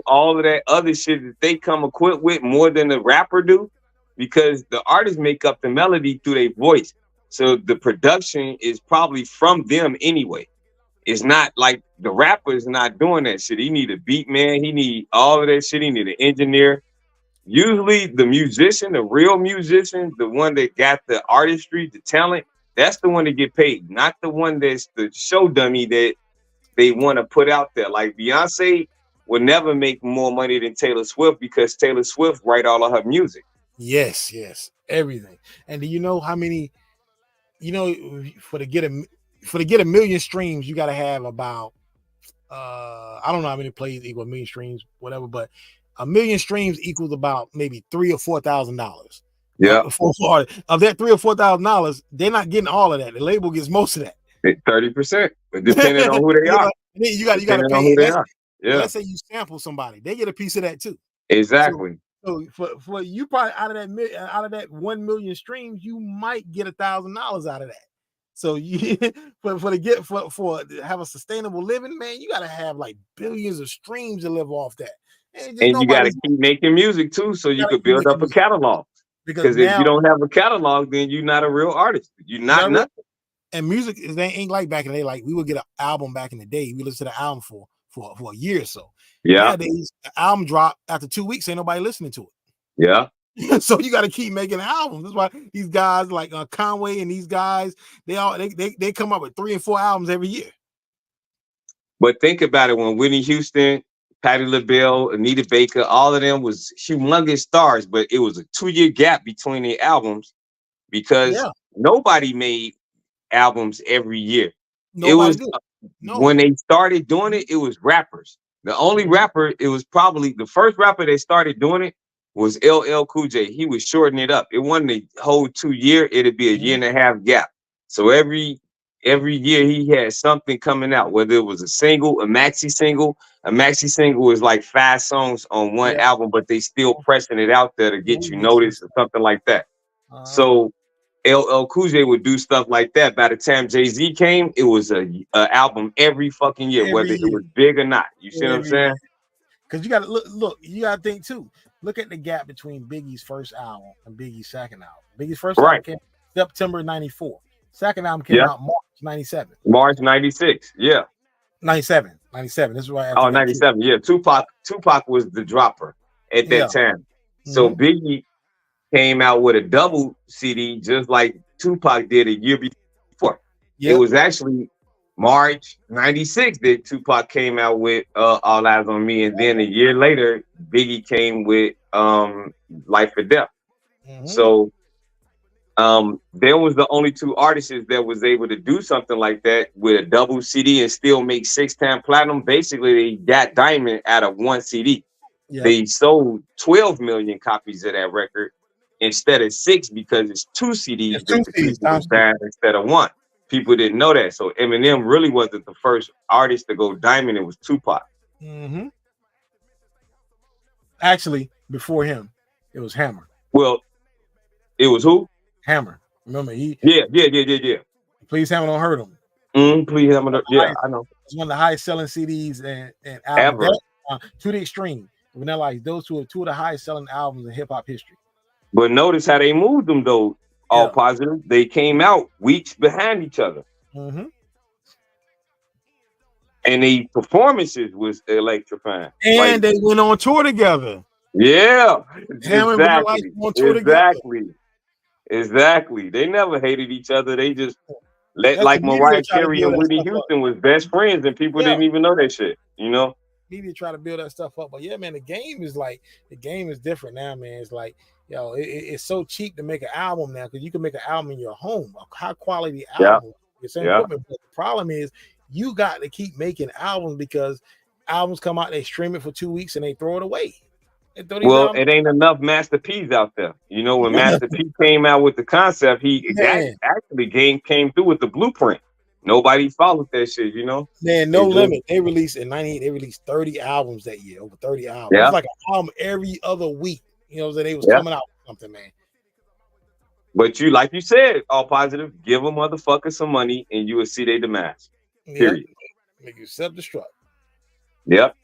all of that other shit that they come equipped with more than the rapper do, because the artists make up the melody through their voice. So the production is probably from them anyway. It's not like the rapper is not doing that shit. He need a beat man. He need all of that shit. He need an engineer. Usually the musician, the real musician, the one that got the artistry, the talent, that's the one that get paid, not the one that's the show dummy that they want to put out there. Like Beyonce would never make more money than Taylor Swift because Taylor Swift write all of her music. Yes, everything. And do you know how many? For to get a million streams, you got to have about I don't know how many plays equal 1 million streams, whatever, but 1 million streams equals about maybe $3,000 or $4,000. Yeah. Of that $3,000 or $4,000, they're not getting all of that. The label gets most of that. 30%, depending on who they are. You got to pay. Who they are. Yeah. Let's say you sample somebody, they get a piece of that too. Exactly. So for you, probably out of that 1 million streams, you might get $1,000 out of that. So you for to have a sustainable living, man, you gotta have like billions of streams to live off that. And you gotta keep making music too, so you could build up a catalog. Because if you don't have a catalog, then you're not a real artist. You're not nothing. And music, they ain't like back in the day. Like we would get an album back in the day. We listen to the album for a year or so. Yeah. Nowadays, the album drop after 2 weeks, ain't nobody listening to it. Yeah. So you got to keep making albums. That's why these guys like Conway and these guys, they come up with 3 and 4 albums every year. But think about it: when Whitney Houston, Patti LaBelle, Anita Baker, all of them was humongous stars, but it was a 2-year gap between their albums because nobody made albums every year. When they started doing it, it was rappers. The only rapper, it was probably the first rapper that started doing it was LL Cool J. He was shortening it up. It wasn't a whole 2 year, it'd be a year and a half gap. So every year he had something coming out, whether it was a single, a maxi single. A maxi single is like 5 songs on one album, but they still pressing it out there to get you noticed or something like that. So LL Cool J would do stuff like that. By the time Jay-Z came, it was a album every fucking year, whether it was big or not. You see what I'm saying? Because you got to look. You got to think too. Look at the gap between Biggie's first album and Biggie's second album. Biggie's first album came September '94. Second album came out March '97. March '96. Yeah. 97. This is right. Oh, 97. Yeah. Tupac was the dropper at that time. So Biggie came out with a double CD just like Tupac did a year before. It was actually March '96 that Tupac came out with All Eyes on Me, and then a year later Biggie came with Life or Death. So there was the only 2 artists that was able to do something like that with a double CD and still make 6-time platinum. Basically, they got diamond out of 1 CD. They sold 12 million copies of that record instead of 6 because it's 2 CDs that the people was buying instead of 1. People didn't know that. So Eminem really wasn't the first artist to go diamond. It was Tupac. Actually, before him, it was Hammer. Well, it was who? Hammer. Remember he? Yeah. Please Hammer don't hurt him. Please Hammer. Yeah, I know. It's one of the highest selling CDs and albums ever. To the extreme. Vanilla Ice. Those 2 are 2 of the highest selling albums in hip hop history. But notice how they moved them though. All positive. They came out weeks behind each other. And the performances was electrifying. And they went on tour together. Yeah. Exactly. Exactly. They never hated each other. They just Let That's the like media Mariah try to Carey build and that Whitney stuff up. Houston was best friends, and people Yeah. didn't even know that shit. You know. Media try to build that stuff up, but yeah, man, the game is different now, man. It's like, it's so cheap to make an album now because you can make an album in your home, a high quality Yeah. album, the same Yeah. equipment. But the problem is, you got to keep making albums because albums come out, they stream it for 2 weeks and they throw it away. They throw these Well, albums. it ain't enough Master P's out there. You know, when Master P came out with the concept, he Man. actually came through with the blueprint. Nobody followed that shit, you know. Man, No Limit. They released in '98. They released 30 albums that year, over 30 albums. It Yeah. was like an album every other week. You know, so they was Yeah. coming out with something, man. But you, like you said, all positive, give a motherfucker some money and you will see their demise. Period. Yep. Make you self-destruct. Yep.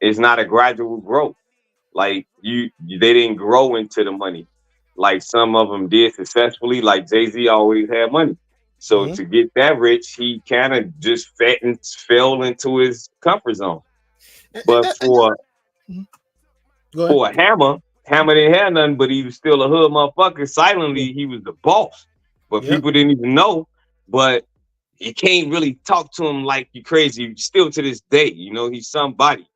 It's not a gradual growth. Like they didn't grow into the money. Like some of them did successfully. Like Jay-Z always had money. So to get that rich, he kind of just fell into his comfort zone. But for a Hammer didn't have nothing, but he was still a hood motherfucker. Silently, he was the boss. But people didn't even know. But you can't really talk to him like you crazy. Still to this day, you know, he's somebody.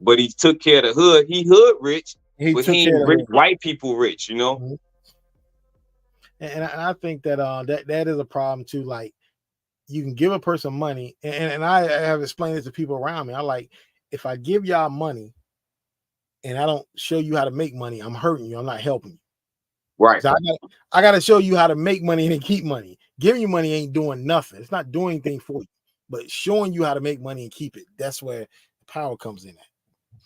But he took care of the hood. He hood rich, but he ain't rich white people rich, you know? Mm-hmm. And I think that that is a problem too. Like, you can give a person money, and I have explained this to people around me. I like, if I give y'all money and I don't show you how to make money, I'm hurting you. I'm not helping you. Right. So I got to show you how to make money and keep money. Giving you money ain't doing nothing. It's not doing anything for you. But showing you how to make money and keep it, that's where the power comes in at.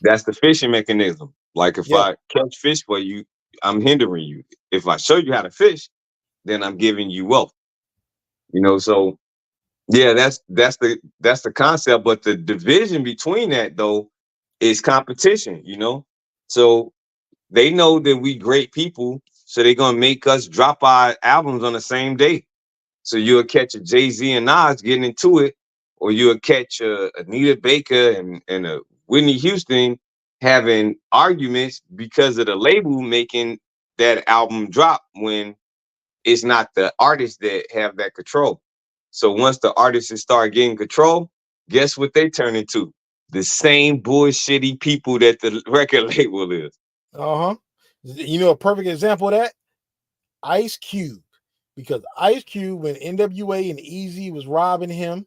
That's the fishing mechanism. Like if I catch fish for you, I'm hindering you. If I show you how to fish, then I'm giving you wealth. You know, so yeah, that's the concept. But the division between that though is competition, you know. So they know that we great people, so they're gonna make us drop our albums on the same day. So you'll catch a Jay-Z and Nas getting into it, or you'll catch Anita Baker and a Whitney Houston having arguments because of the label making that album drop when it's not the artists that have that control. So once the artists start getting control, guess what they turn into? The same bullshitty people that the record label is. You know, a perfect example of that, Ice Cube. Because Ice Cube, when NWA and Easy was robbing him,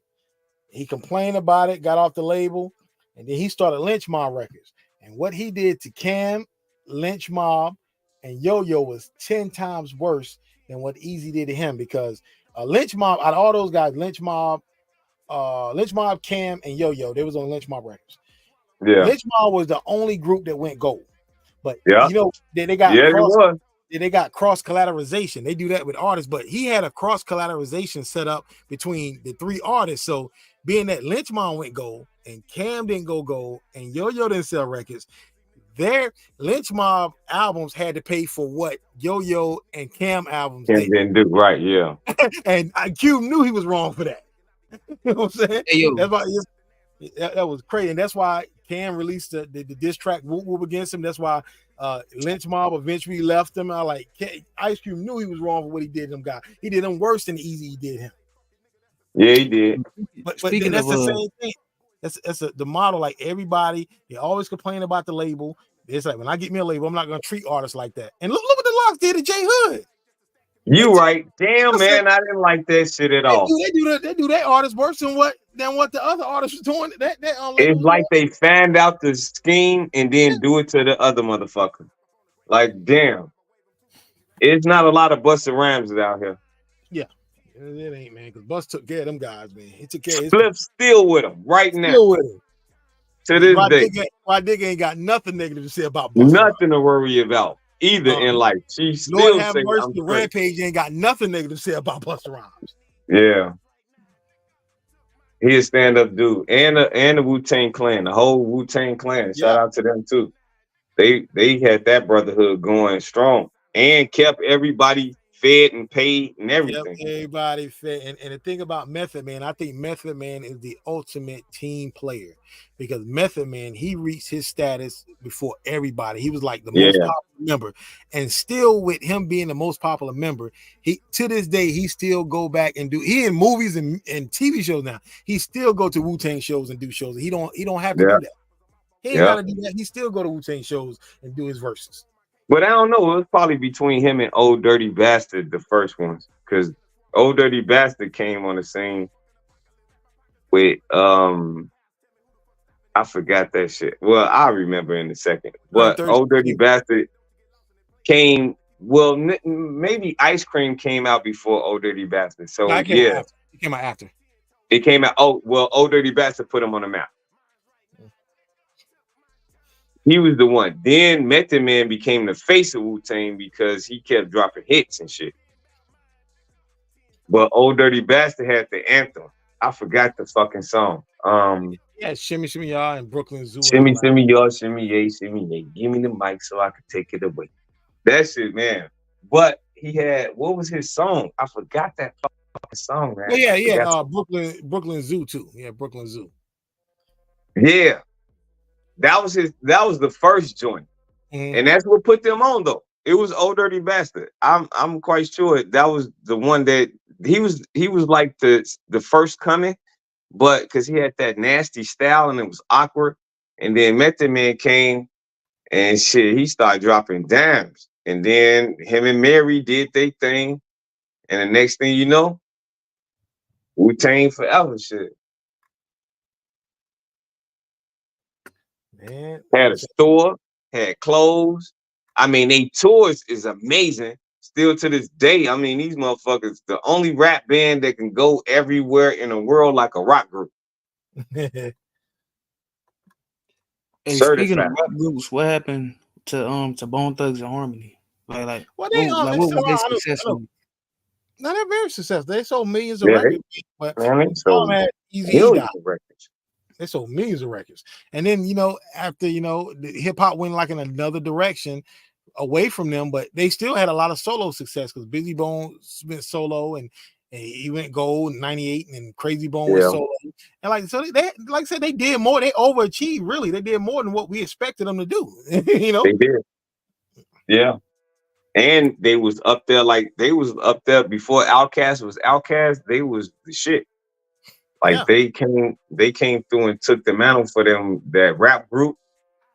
he complained about it, got off the label, and then he started Lynch Mob Records. And what he did to Cam, Lynch Mob, and Yo-Yo was 10 times worse than what Easy did to him. Because Lynch Mob, out of all those guys, Lynch Mob, Cam, and Yo-Yo, they was on Lynch Mob Records. Yeah. Lynch Mob was the only group that went gold. But you know, they got cross collateralization. They do that with artists, but he had a cross collateralization set up between the three artists. So being that Lynch Mob went gold and Cam didn't go gold and Yo-Yo didn't sell records, their Lynch Mob albums had to pay for what Yo-Yo and Cam albums didn't do. Right, yeah. And Cube knew he was wrong for that. You know what I'm saying? Hey, that's why that was crazy. And that's why Cam released the diss track Whoop Whoop against him. That's why Lynch Mob eventually left him. I like Ice Cube knew he was wrong for what he did to them guys. He did them worse than Easy he did him. Yeah, he did. But then that's the same thing. That's the model. Like everybody, they always complain about the label. It's like, when I get me a label, I'm not gonna treat artists like that. And look what the Locks did to J Hood. You right. Damn, man, I didn't like that shit at all. They do that artist worse than what the other artists was doing. It's like they fanned out the scheme and then do it to the other motherfucker. Like, damn. It's not a lot of Busta Rhymes out here. Yeah. It ain't, man, because Bus took care of them guys, man. He took care of his Flip's still with him right now. Still with him. To this day. Why Digga ain't got nothing negative to say about Busta. Nothing to worry about. Either in life. She still Lord have say mercy, I'm the straight. Rampage ain't got nothing negative to say about Busta Rhymes. Yeah. He a stand-up dude. And the Wu-Tang Clan, the whole Wu-Tang Clan. Shout out to them too. They had that brotherhood going strong and kept everybody fed and paid and Yep, everything. everybody fit. And the thing about Method Man, I think Method Man is the ultimate team player because Method Man, he reached his status before everybody. He was like the most Yeah. popular member. And still with him being the most popular member, he to this day, he still go back and he in movies and TV shows now. He still go to Wu-Tang shows and do shows. He don't have to Yeah. do that. He ain't gotta do that. He still go to Wu-Tang shows and do his verses. But I don't know. It was probably between him and Old Dirty Bastard, the first ones, because Old Dirty Bastard came on the scene with I forgot that shit. Well, I'll remember in a second. But Old Dirty Bastard came. Well, maybe Ice Cream came out before Old Dirty Bastard. So No, yeah, it came out after. it came out. Oh well, Old Dirty Bastard put him on the map. He was the one. Then Method Man became the face of Wu-Tang because he kept dropping hits and shit. But Old Dirty Bastard had the anthem. I forgot the fucking song. Yeah, Shimmy Shimmy Y'all and Brooklyn Zoo. Shimmy Shimmy Y'all, Shimmy Yay, Shimmy Yay. Give me the mic so I could take it away. That shit, man. But he had, what was his song? I forgot that fucking song, man. Oh, yeah. Brooklyn Zoo too. Yeah, Brooklyn Zoo. Yeah. That was the first joint. Mm-hmm. And that's what put them on though. It was Old Dirty Bastard. I'm quite sure that was the one that he was like the first coming, but because he had that nasty style and it was awkward. And then Method Man came and shit, he started dropping dimes. And then him and Mary did their thing. And the next thing you know, Wu-Tang forever shit. Man, had a store, had clothes. I mean, they tours is amazing. Still to this day, I mean, these motherfuckers, the only rap band that can go everywhere in the world like a rock group. Hey, speaking of rap groups, what happened to Bone Thugs and Harmony? Like what was they successful? No, they're very successful. They sold millions of records, but they sold records. They sold millions of records. And then, after, the hip hop went like in another direction away from them, but they still had a lot of solo success because Bizzy Bone went solo and he went gold in 98 and Crazy Bone was solo. And like I said, they did more. They overachieved, really. They did more than what we expected them to do. They did. Yeah. And they was up there before Outkast was Outkast. They was the shit. Like they came through and took the mantle for them, that rap group.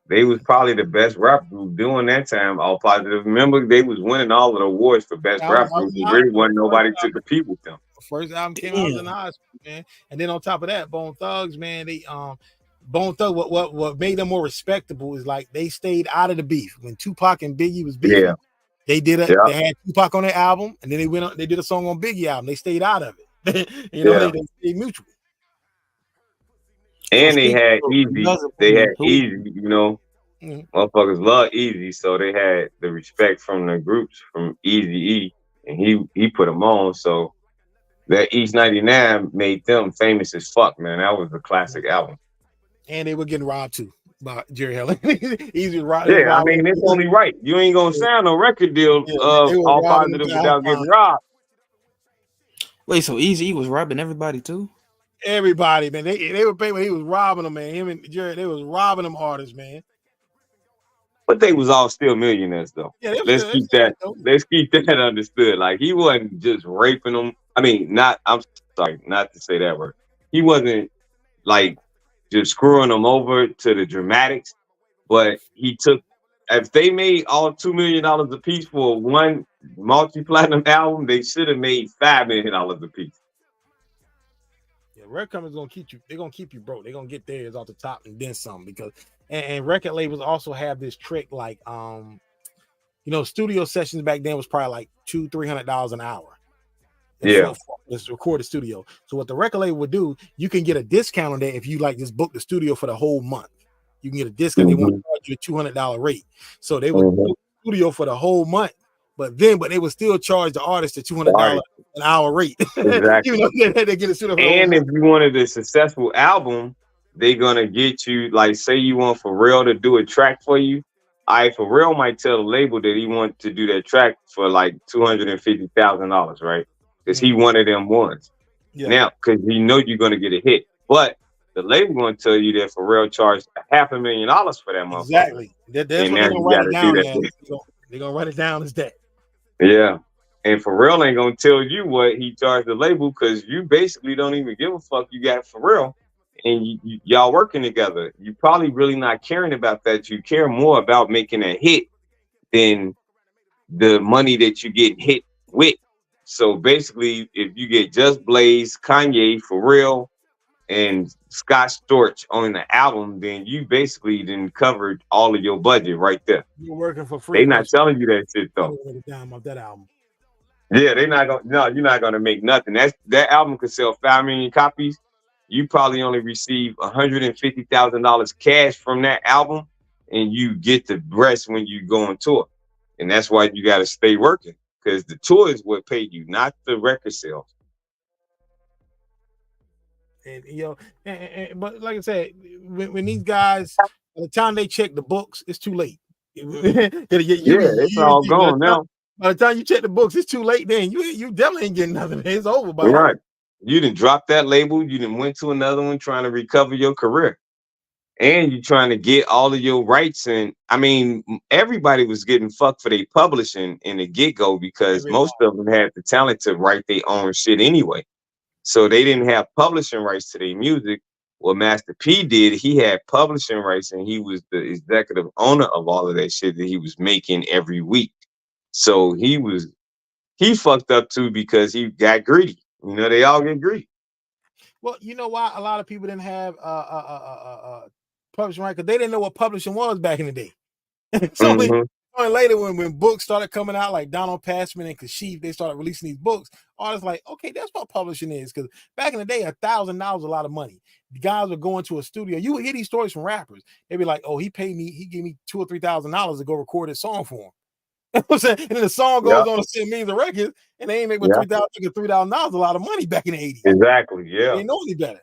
They was probably the best rap group during that time. All positive. Remember, they was winning all of the awards for best rap group. There really wasn't nobody to compete with them. First album came out in high school, man. And then on top of that, Bone Thugs, man, they Bone Thug, what made them more respectable is like they stayed out of the beef. When Tupac and Biggie was beefing, they had Tupac on their album, and then they did a song on Biggie album. They stayed out of it. They stayed mutual. And they had Easy. Motherfuckers love Easy, so they had the respect from the groups from Eazy-E, and he put them on. So that East 99 made them famous as fuck, man. That was a classic album. And they were getting robbed too by Jerry Heller. Easy robbed. Yeah, I mean it's only right. You ain't gonna sign no record deal all positive without getting robbed. Wait, so Eazy was robbing everybody too? Everybody, man. They were paying when he was robbing them, man. Him and Jerry, they was robbing them artists, man. But they was all still millionaires, though. Yeah, let's keep that understood. Like he wasn't just raping them. I mean, I'm sorry, not to say that word. He wasn't like just screwing them over to the dramatics, but he took. If they made all $2 million a piece for one multi-platinum album, they should have made $5 million a piece. Record companies gonna keep you. They're gonna keep you broke. They're gonna get theirs off the top and then some because and record labels also have this trick like studio sessions back then was probably like $200-$300 an hour. Let's record the studio. So what the record label would do, you can get a discount on that if you like just book the studio for the whole month. You can get a discount. Mm-hmm. They won't charge you a $200 rate. So they would book the studio for the whole month. But they would still charge the artist the $200 an hour rate. Exactly. Even though they get a studio. And if you wanted a successful album, they're gonna get you, like, say you want Pharrell to do a track for you, I Pharrell might tell the label that he wanted to do that track for like $250,000, right? Because he one of them ones. Yeah. Now, because he know you're gonna get a hit, but the label gonna tell you that Pharrell charged $500,000 for that motherfucker. Exactly. That's And what now they're gonna you write gotta it do down that. as. They're gonna write it down as that. Yeah. And Pharrell ain't gonna tell you what he charged the label because you basically don't even give a fuck. You got Pharrell and y'all working together. You probably really not caring about that. You care more about making a hit than the money that you get hit with. So basically, if you get Just Blaze, Kanye, Pharrell, and Scott Storch on the album, then you basically then covered all of your budget right there. You're working for free. They not telling you that shit though. Down off that album. Yeah, they not gonna. No, you're not gonna make nothing. That album could sell 5 million copies. You probably only receive $150,000 cash from that album, and you get the rest when you go on tour. And that's why you got to stay working because the tour is what paid you, not the record sales. And but like I said, when these guys, by the time they check the books, it's too late. It's all gone now. By the time you check the books, it's too late. Then you definitely ain't getting nothing. It's over. Right. You didn't drop that label. You didn't went to another one trying to recover your career. And you're trying to get all of your rights. And I mean, everybody was getting fucked for their publishing in the get-go because most of them had the talent to write their own shit anyway. So they didn't have publishing rights to their music. What Master P did, he had publishing rights and he was the executive owner of all of that shit that he was making every week. So he fucked up too because he got greedy. You know, they all get greedy. Well, you know why a lot of people didn't have publishing right? Because they didn't know what publishing was back in the day. So later when books started coming out, like Donald Passman and Kashif, they started releasing these books. Artists like, okay, that's what publishing is. Because back in the day, $1,000 was a lot of money. The guys were going to a studio. You would hear these stories from rappers. They'd be like, oh, he gave me $2,000 or $3,000 to go record his song for him. You know what I'm saying? And then the song goes on to sell millions of records, and they ain't make $3,000 a lot of money back in the 80s. Exactly, yeah. They know any better.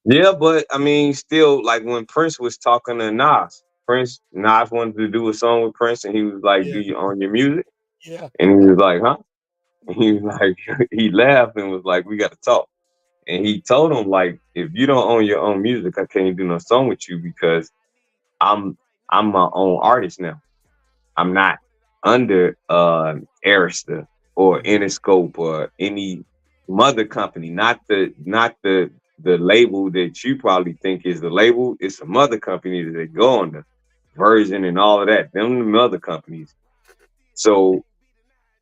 Yeah, but I mean, still, like when Prince was talking to Nas wanted to do a song with Prince, and he was like, "Do you own your music?" Yeah. And he was like, "Huh?" And he was like, he laughed and was like, "We got to talk." And he told him, like, if you don't own your own music, I can't do no song with you because I'm my own artist now. I'm not under Arista or Interscope or any mother company, not the label that you probably think is the label. It's a mother company that they go on the Version and all of that. Them the mother companies. So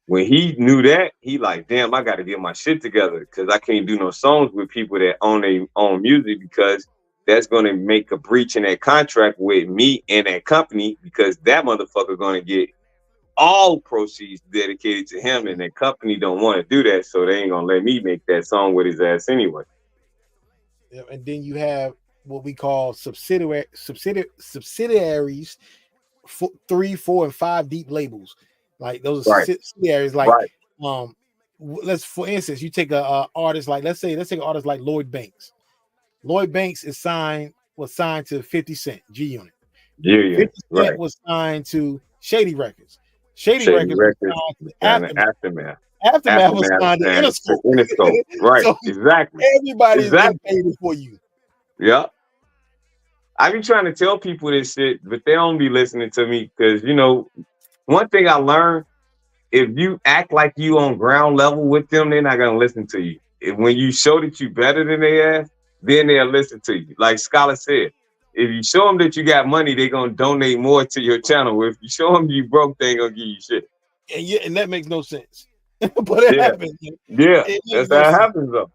when he knew that, he like, damn, I got to get my shit together because I can't do no songs with people that own their own music because that's going to make a breach in that contract with me and that company because that motherfucker going to get all proceeds dedicated to him, and that company don't want to do that, so they ain't gonna let me make that song with his ass anyway. Yeah, and then you have what we call subsidiaries, 3, 4, and 5 deep labels. Like those are subsidiaries. Like, let's for instance, you take a artist like let's take an artist like Lloyd Banks. Lloyd Banks was signed to 50 Cent G Unit. 50 Cent was signed to Shady Records. Shady Records was signed to Aftermath. Aftermath was signed to Interscope. Right, So exactly. Everybody is getting paid for you. Yeah. I be trying to tell people this shit, but they don't be listening to me because, you know, one thing I learned, if you act like you on ground level with them, they're not going to listen to you. When you show that you better than they ass, then they'll listen to you. Like Scholar said, if you show them that you got money, they're going to donate more to your channel. If you show them you broke, they ain't going to give you shit. And that makes no sense. But it happens. Yeah, that's how it happens, though.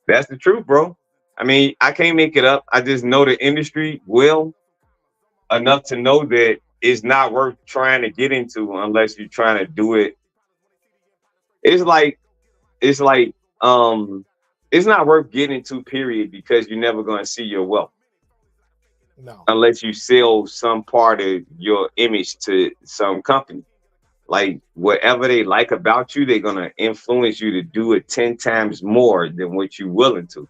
That's the truth, bro. I mean, I can't make it up. I just know the industry well enough to know that it's not worth trying to get into unless you're trying to do it. It's not worth getting into, period, because you're never going to see your wealth. No. Unless you sell some part of your image to some company. Like whatever they like about you, they're going to influence you to do it 10 times more than what you're willing to.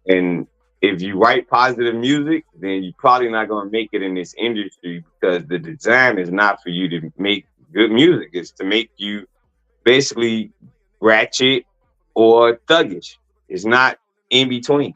And If you write positive music, then you're probably not going to make it in this industry because the design is not for you to make good music. It's to make you basically ratchet or thuggish. It's not in between.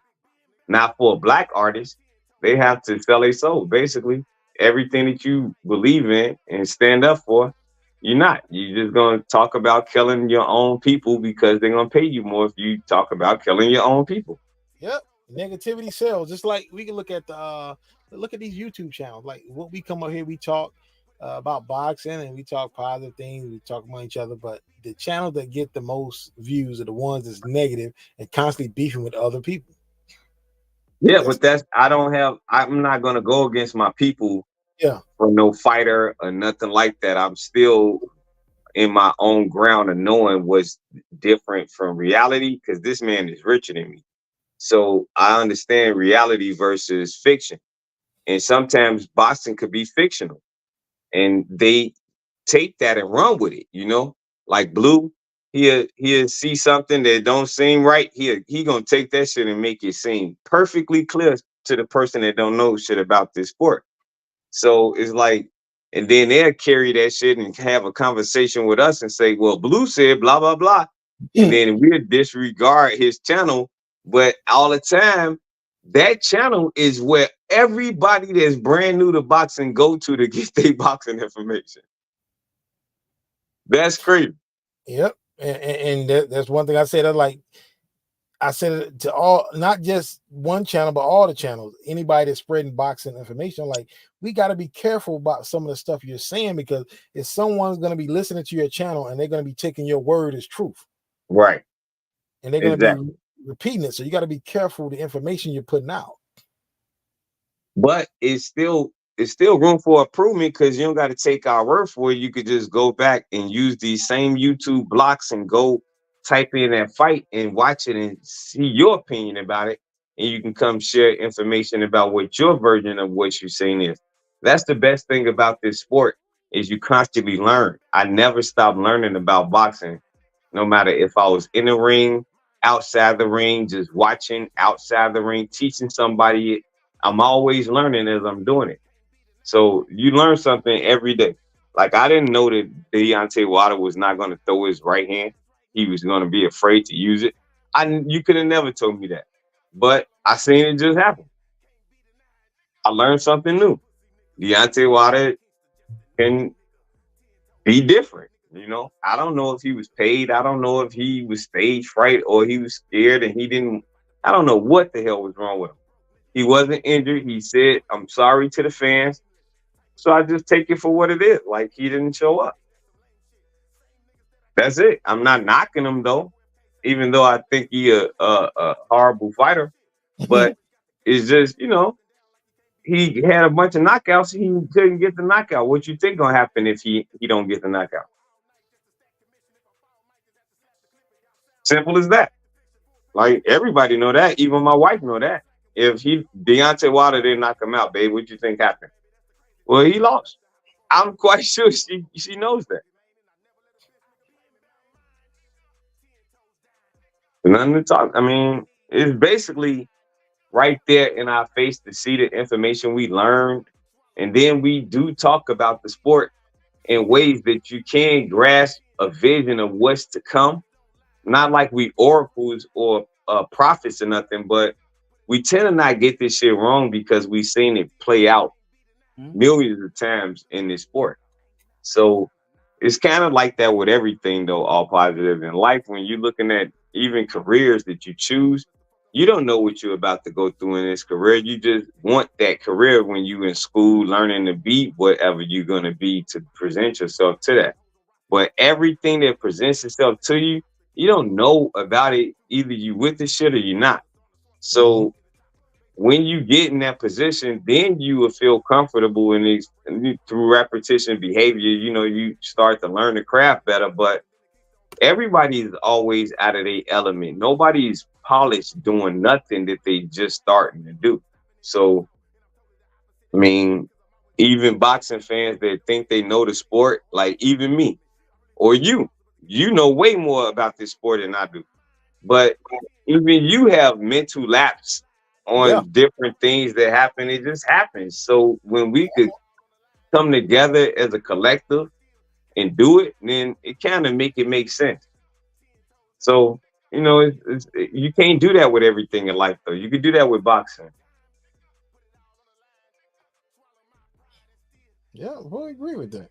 Now, for a black artist, they have to sell their soul. Basically, everything that you believe in and stand up for, you're not. You're just going to talk about killing your own people because they're going to pay you more if you talk about killing your own people. Yep. Negativity sells. Just like we can look at these YouTube channels. Like what we come up here, we talk about boxing and we talk positive things. We talk among each other, but the channels that get the most views are the ones that's negative and constantly beefing with other people. Yeah, but I'm not gonna go against my people for no fighter or nothing like that. I'm still in my own ground of knowing what's different from reality because this man is richer than me. So I understand reality versus fiction. And sometimes boxing could be fictional. And they take that and run with it, Like Blue, he'll see something that don't seem right. He gonna take that shit and make it seem perfectly clear to the person that don't know shit about this sport. So it's like, and then they'll carry that shit and have a conversation with us and say, well, Blue said blah, blah, blah. And then we'll disregard his channel. But all the time, that channel is where everybody that's brand new to boxing go to get their boxing information. That's crazy. Yep. And that's one thing I said. I said it to all, not just one channel, but all the channels. Anybody that's spreading boxing information, like we got to be careful about some of the stuff you're saying because if someone's going to be listening to your channel and they're going to be taking your word as truth, right? And they're going to be repeating it, so you got to be careful with the information you're putting out. But it's still room for improvement because you don't got to take our word for it. You could just go back and use these same YouTube blocks and go type in that fight and watch it and see your opinion about it. And you can come share information about what your version of what you're saying is. That's the best thing about this sport is you constantly learn. I never stopped learning about boxing, no matter if I was in the ring, outside the ring, just watching outside the ring, teaching somebody. I'm always learning as I'm doing it. So you learn something every day. Like I didn't know that Deontay Wilder was not going to throw his right hand. He was going to be afraid to use it. You could have never told me that. But I seen it just happen. I learned something new. Deontay Wilder can be different. I don't know if he was paid. I don't know if he was stage fright or he was scared and I don't know what the hell was wrong with him. He wasn't injured. He said, I'm sorry to the fans. So I just take it for what it is. Like he didn't show up. That's it. I'm not knocking him though, even though I think he a horrible fighter. But it's just, he had a bunch of knockouts. He couldn't get the knockout. What you think gonna happen if he don't get the knockout? Simple as that. Like everybody know that. Even my wife know that. If Deontay Wilder didn't knock him out, babe, what you think happened? Well, he lost. I'm quite sure she knows that. Nothing to talk. I mean, it's basically right there in our face to see the information we learned. And then we do talk about the sport in ways that you can grasp a vision of what's to come. Not like we oracles or prophets or nothing, but we tend to not get this shit wrong because we've seen it play out millions of times in this sport. So it's kind of like that with everything, though, all positive in life. When you're looking at even careers that you choose, you don't know what you're about to go through in this career. You just want that career when you're in school, learning to be whatever you're going to be to present yourself to that. But everything that presents itself to you, you don't know about it. Either you with the shit or you're not. So when you get in that position, then you will feel comfortable in these through repetition behavior. You start to learn the craft better. But everybody is always out of their element. Nobody's polished doing nothing that they just starting to do. So, I mean, even boxing fans that think they know the sport, like even me or you know way more about this sport than I do. But even you have mental lapse on different things that happen. It just happens. So when we could come together as a collective and do it, then it kind of make sense. So, you know, you can't do that with everything in life, though. You could do that with boxing. Yeah, I agree with that.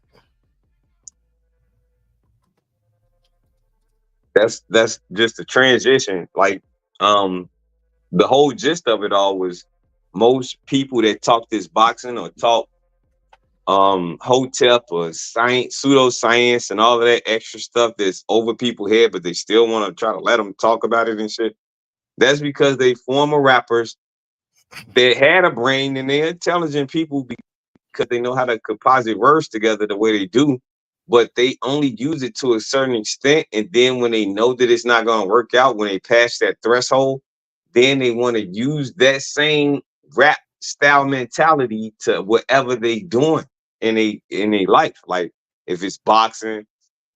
That's just a transition. Like, the whole gist of it all was most people that talk this boxing or talk hotep or science, pseudoscience and all of that extra stuff that's over people's head, but they still want to try to let them talk about it and shit. That's because they former rappers that had a brain and they're intelligent people because they know how to composite words together the way they do, but they only use it to a certain extent. And then when they know that it's not going to work out, when they pass that threshold, then they want to use that same rap style mentality to whatever they doing in a life. Like if it's boxing,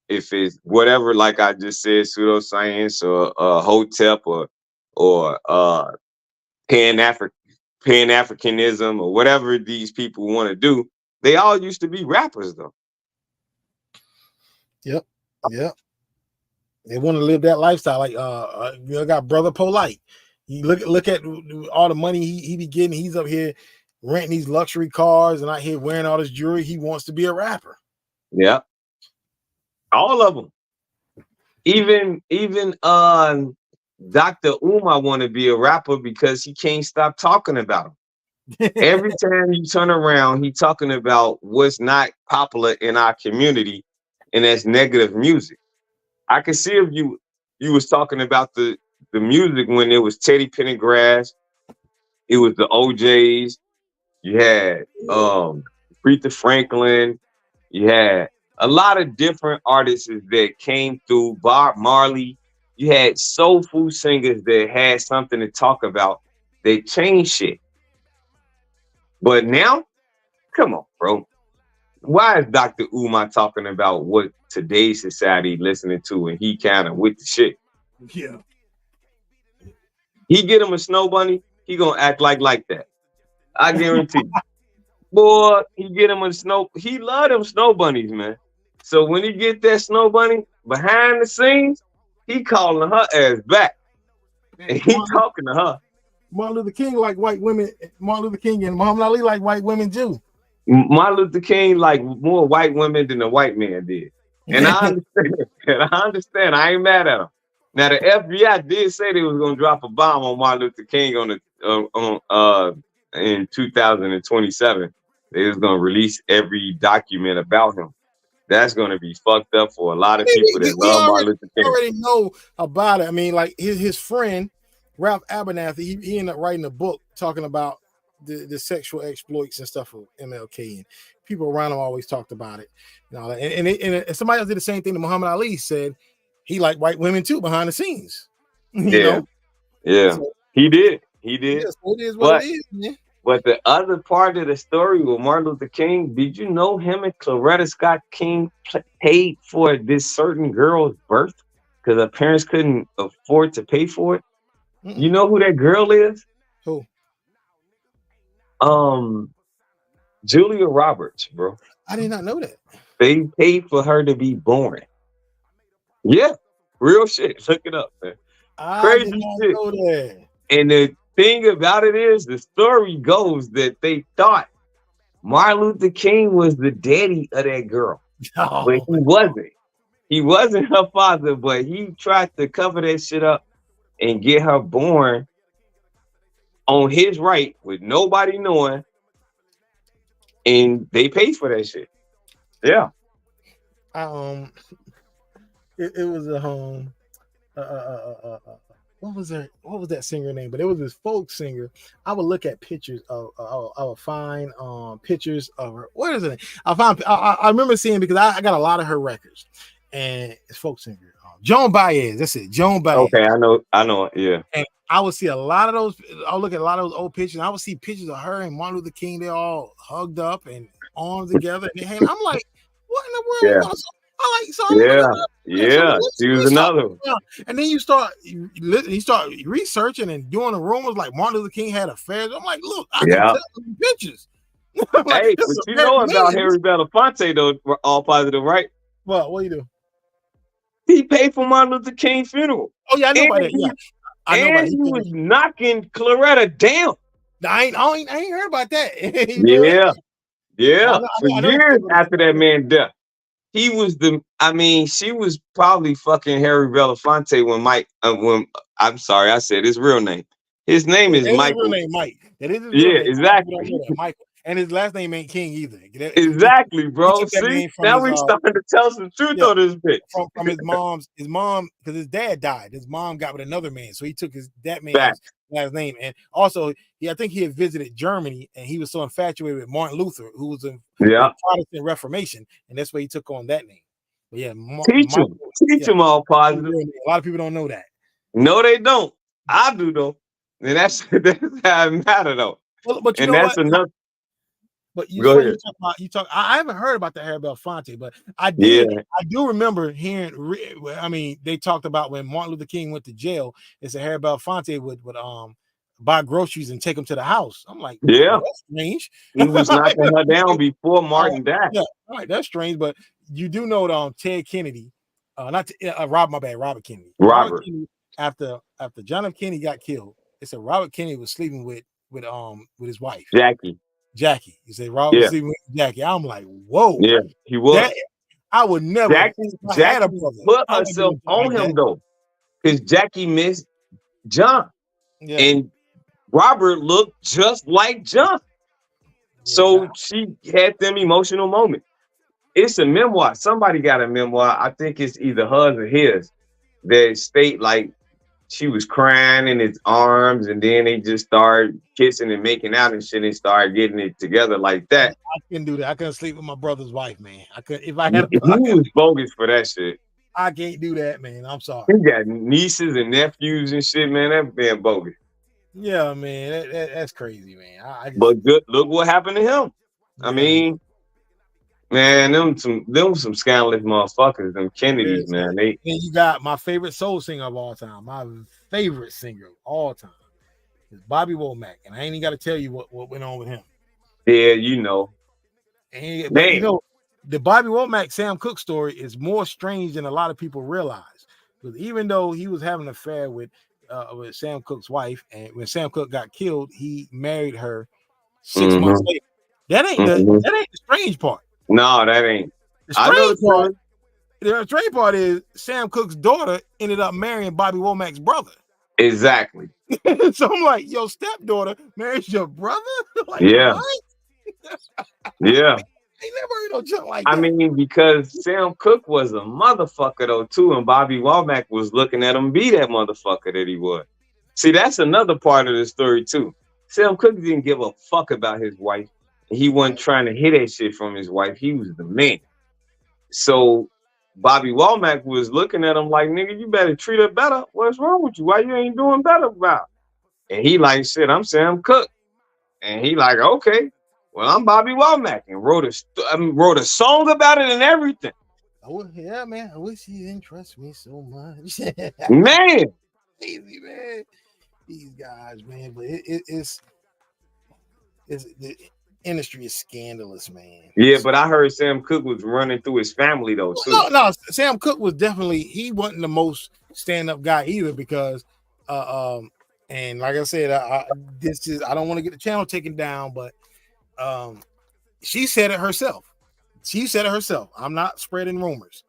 if it's whatever, like I just said, pseudoscience or hotep or pan-Africanism or whatever these people want to do, they all used to be rappers though. Yep. They want to live that lifestyle. Like you got Brother Polite. You look at all the money he be getting. He's up here renting these luxury cars and out here wearing all this jewelry. He wants to be a rapper. Yeah. All of them. Even Dr. Umar want to be a rapper because he can't stop talking about him. Every time you turn around, he talking about what's not popular in our community, and that's negative music. I can see if you was talking about the music when it was Teddy Pendergrass, it was the OJs, you had Aretha Franklin, you had a lot of different artists that came through, Bob Marley. You had soulful singers that had something to talk about. They changed shit. But now, come on, bro. Why is Dr. Umar talking about what today's society listening to and he kind of with the shit? Yeah. He get him a snow bunny, he gonna act like that. I guarantee you. Boy, he get him he love them snow bunnies, man. So when he get that snow bunny, behind the scenes, he calling her ass back. And he talking to her. Martin Luther King like white women. Martin Luther King and Muhammad Ali like white women too. Martin Luther King like more white women than the white man did. And I understand. I ain't mad at him. Now the FBI did say they was gonna drop a bomb on Martin Luther King in 2027. They was gonna release every document about him. That's gonna be fucked up for a lot of people that love Martin Luther King. We already know about it. I mean, like his friend Ralph Abernathy, he ended up writing a book talking about the sexual exploits and stuff of MLK, and people around him always talked about it and all that. And somebody else did the same thing to Muhammad Ali, said he liked white women too behind the scenes. You know? Yeah. So, he did. Yeah, so it is what it is, man. But the other part of the story with Martin Luther King, did you know him and Coretta Scott King paid for this certain girl's birth because her parents couldn't afford to pay for it? You know who that girl is? Who? Julia Roberts, bro. I did not know that. They paid for her to be born. Yeah, real shit. Look it up, man. Crazy shit. Know that. And the thing about it is, the story goes that they thought Martin Luther King was the daddy of that girl, but he wasn't. He wasn't her father, but he tried to cover that shit up and get her born on his right with nobody knowing, and they paid for that shit. Yeah. It was a what was that singer name? But it was this folk singer. I would look at pictures of I would find pictures of her. What is it? I remember seeing, because I got a lot of her records, and it's folk singer. Joan Baez. That's it. Joan Baez. Okay, I know. Yeah. And I would see a lot of those. I'll look at a lot of those old pictures. And I would see pictures of her and Martin Luther King. They're all hugged up and arms together. And I'm like, what in the world? Yeah. I like, so I want to look up. Yeah. She was another one. And then you start researching and doing the rumors like Martin Luther King had affairs. I'm like, look, I can tell the pictures. Like, hey, but you know about Harry Belafonte though, all positive, right? What you do? He paid for Martin Luther King's funeral. Oh yeah, I know about that. Yeah, I know about it. He was knocking Claretta down. I ain't heard about that. Yeah. For years after that man's death, he was she was probably fucking Harry Belafonte when I'm sorry, I said his real name. His name is Michael. His real name Mike. That is his real name. Exactly. Michael. And his last name ain't King either. Exactly, bro. See, now we starting to tell some truth on this bitch. From his mom, because his dad died. His mom got with another man, so he took that man's last name. And also, I think he had visited Germany, and he was so infatuated with Martin Luther, who was in Protestant Reformation, and that's why he took on that name. But yeah, teach him all positive. A lot of people don't know that. No, they don't. I do though, and that's how it matter though. Well, but you know that's what? another. But you talk. I haven't heard about the Harry Belafonte, but I did. Yeah. I do remember hearing. I mean, they talked about when Martin Luther King went to jail. It's a Harry Belafonte would buy groceries and take them to the house. I'm like, yeah, that's strange. He was knocking her down before Martin died. Yeah, all right, that's strange. But you do know that Ted Kennedy, Robert Kennedy. Robert Kennedy, after John F. Kennedy got killed, it said Robert Kennedy was sleeping with his wife Jackie. You say Robert was sleeping with Jackie. I'm like, whoa. Yeah, he was. I would never. Jackie put herself on him though, because Jackie missed John, and Robert looked just like John. So she had them emotional moments. It's a memoir. Somebody got a memoir. I think it's either hers or his that state like she was crying in his arms, and then they just started kissing and making out and shit, and started getting it together like that. I couldn't do that. I couldn't sleep with my brother's wife, man. I could if I had. He was bogus for that shit. I can't do that, man. I'm sorry. He got nieces and nephews and shit, man. That man bogus. Yeah, man. That's crazy, man. But good. Look what happened to him. Yeah. I mean, man, them some scandalous motherfuckers. Them Kennedys, man. And you got my favorite soul singer of all time. My favorite singer of all time is Bobby Womack, and I ain't even got to tell you what went on with him. Yeah, you know. And you know, the Bobby Womack Sam Cooke story is more strange than a lot of people realize. Because even though he was having an affair with Sam Cooke's wife, and when Sam Cooke got killed, he married her 6 months later. That ain't the strange part. No, that ain't. The strange part is Sam Cooke's daughter ended up marrying Bobby Womack's brother. Exactly. So I'm like, your stepdaughter marries your brother? Like, yeah. Yeah. I never heard no junk like that. I mean, because Sam Cooke was a motherfucker though too, and Bobby Womack was looking at him be that motherfucker that he was. See, that's another part of the story too. Sam Cooke didn't give a fuck about his wife. He wasn't trying to hit that shit from his wife. He was the man. So Bobby Womack was looking at him like, nigga, you better treat her better. What's wrong with you? Why you ain't doing better about it? And he like, shit, I'm Sam Cooke. And he like, okay, well, I'm Bobby Womack, and wrote a song about it and everything. Oh yeah, man. I wish he didn't trust me so much. Man. Easy, man. These guys, man. But it's the industry is scandalous, man. Yeah, but I heard Sam Cooke was running through his family though too. No, Sam Cooke was definitely, he wasn't the most stand-up guy either, because and like I said, I don't want to get the channel taken down, but she said it herself. I'm not spreading rumors,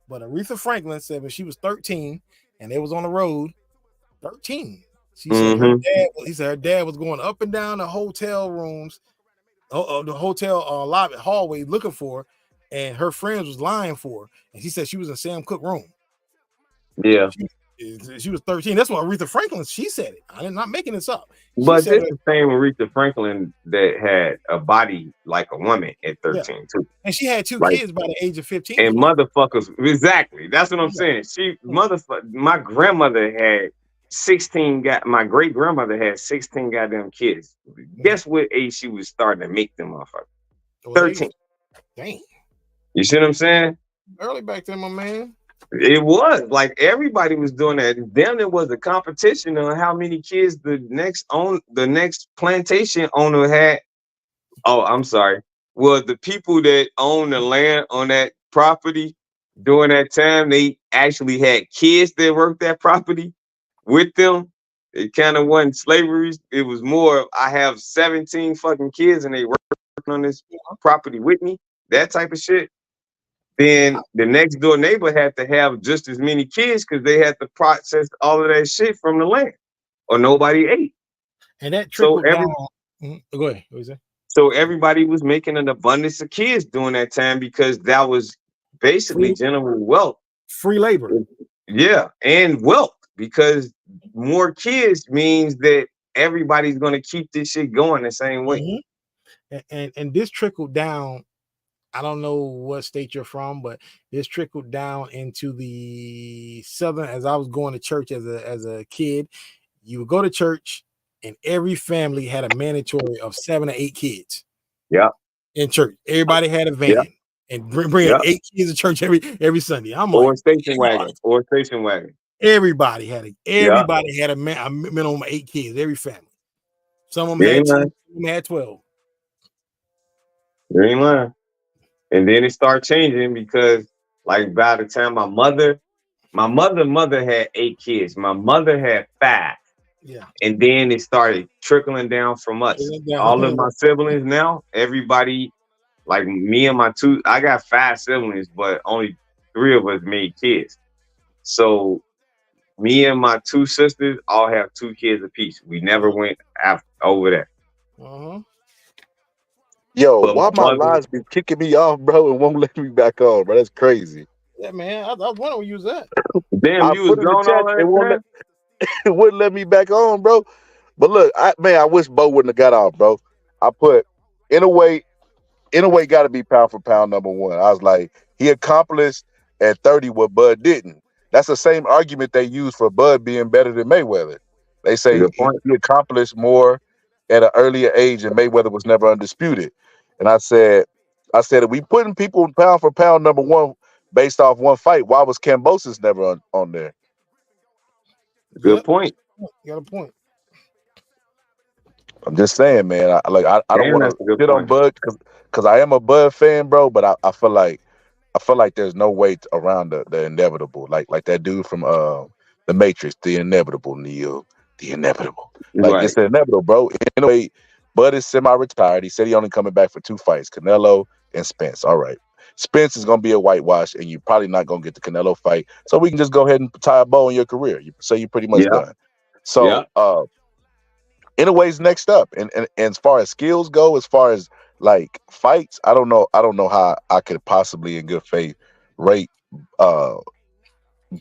but Aretha Franklin said when she was 13 and they was on the road, 13. She said her dad was going up and down the hotel rooms, the hotel lobby hallway looking for her, and her friends was lying for her. And she said she was in Sam Cooke room. Yeah. She was 13. That's what Aretha Franklin, she said it. I'm not making this up. But this is the same Aretha Franklin that had a body like a woman at 13 too. And she had 2 kids by the age of 15. And motherfuckers, exactly. That's what I'm saying. My grandmother had 16, my great grandmother had 16 goddamn kids. Guess what age she was starting to make them motherfuckers? 13. Dang. You see what I'm saying? early back then, my man. It was like everybody was doing that. Then there was a competition on how many kids the next plantation owner had. Oh, I'm sorry. Well, the people that own the land on that property during that time, they actually had kids that worked that property with them. It kind of wasn't slavery. It was more, I have 17 fucking kids and they working on this property with me. That type of shit. Then the next door neighbor had to have just as many kids because they had to process all of that shit from the land, or nobody ate. And that So trickled down. Go ahead. What you say? so everybody was making an abundance of kids during that time because that was basically general wealth. Free labor. Yeah, and wealth because more kids means that everybody's going to keep this shit going the same way. And this trickled down. I don't know what state you're from, but this trickled down into the southern. As I was going to church as a kid, you would go to church, and every family had a mandatory of 7 or 8 kids. Yeah. In church, everybody had a van and bring 8 kids to church every Sunday. I'm or like, a station wagon, or a station wagon. Everybody had a minimum of 8 kids. Every family. Some of them You had ain't 10, lying. some of them had 12. You ain't lying. And then it started changing because, like, by the time my mother had 8 kids. My mother had 5. Yeah. And then it started trickling down from us. All of my siblings now, everybody, like me and my two, I got 5 siblings, but only 3 of us made kids. So me and my 2 sisters all have 2 kids apiece. We never went over that. Yo, But why my lines be kicking me off, bro, and won't let me back on, bro? That's crazy. Yeah, man. I was wondering where you was at. Damn, I you was put in the gone chat, all that it won't time? it wouldn't let me back on, bro. But look, I wish Bo wouldn't have got off, bro. I put Inoue got to be pound for pound number 1. I was like, he accomplished at 30 what Bud didn't. That's the same argument they use for Bud being better than Mayweather. They say he accomplished more at an earlier age, and Mayweather was never undisputed. And I said, if we putting people pound for pound number 1 based off one fight, why was Kambosos never on there? Good point. You got a point. I'm just saying, man. I don't want That's a to good shit on point. Bud because I am a Bud fan, bro. But I feel like there's no way around the inevitable. Like that dude from the Matrix, the inevitable, Neo, the inevitable. Like Right. it's the inevitable, bro. In a way, Bud is semi-retired. He said he only coming back for 2 fights, Canelo and Spence. All right. Spence is gonna be a whitewash, and you're probably not gonna get the Canelo fight. So we can just go ahead and tie a bow in your career. You say you're pretty much done. So Inoue's next up, and as far as skills go, as far as like fights, I don't know how I could possibly in good faith rate Bud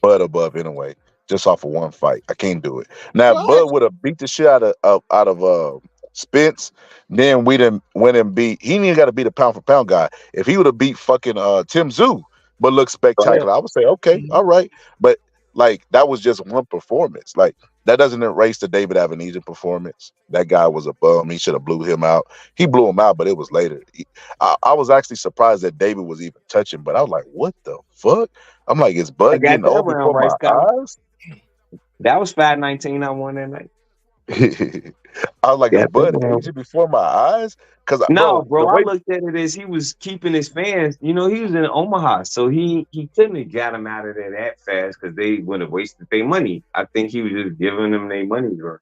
above Inoue just off of one fight. I can't do it. Now, if Bud would have beat the shit out of Spence, then we didn't win and beat. He didn't even got to beat a pound for pound guy. If he would have beat fucking Tim Tszyu, but look spectacular, I would say okay, all right. But like that was just one performance. Like that doesn't erase the David Avenesian performance. That guy was a bum. He should have blew him out. He blew him out, but it was later. I was actually surprised that David was even touching, but I was like, what the fuck? I'm like, is Bud getting old before my eyes? That was 5-19 I won that night. I was like, is Bud aging before my eyes? Because no, bro, I looked at it as he was keeping his fans. You know, he was in Omaha, so he couldn't have got him out of there that fast because they would have wasted their money. I think he was just giving them their money, bro.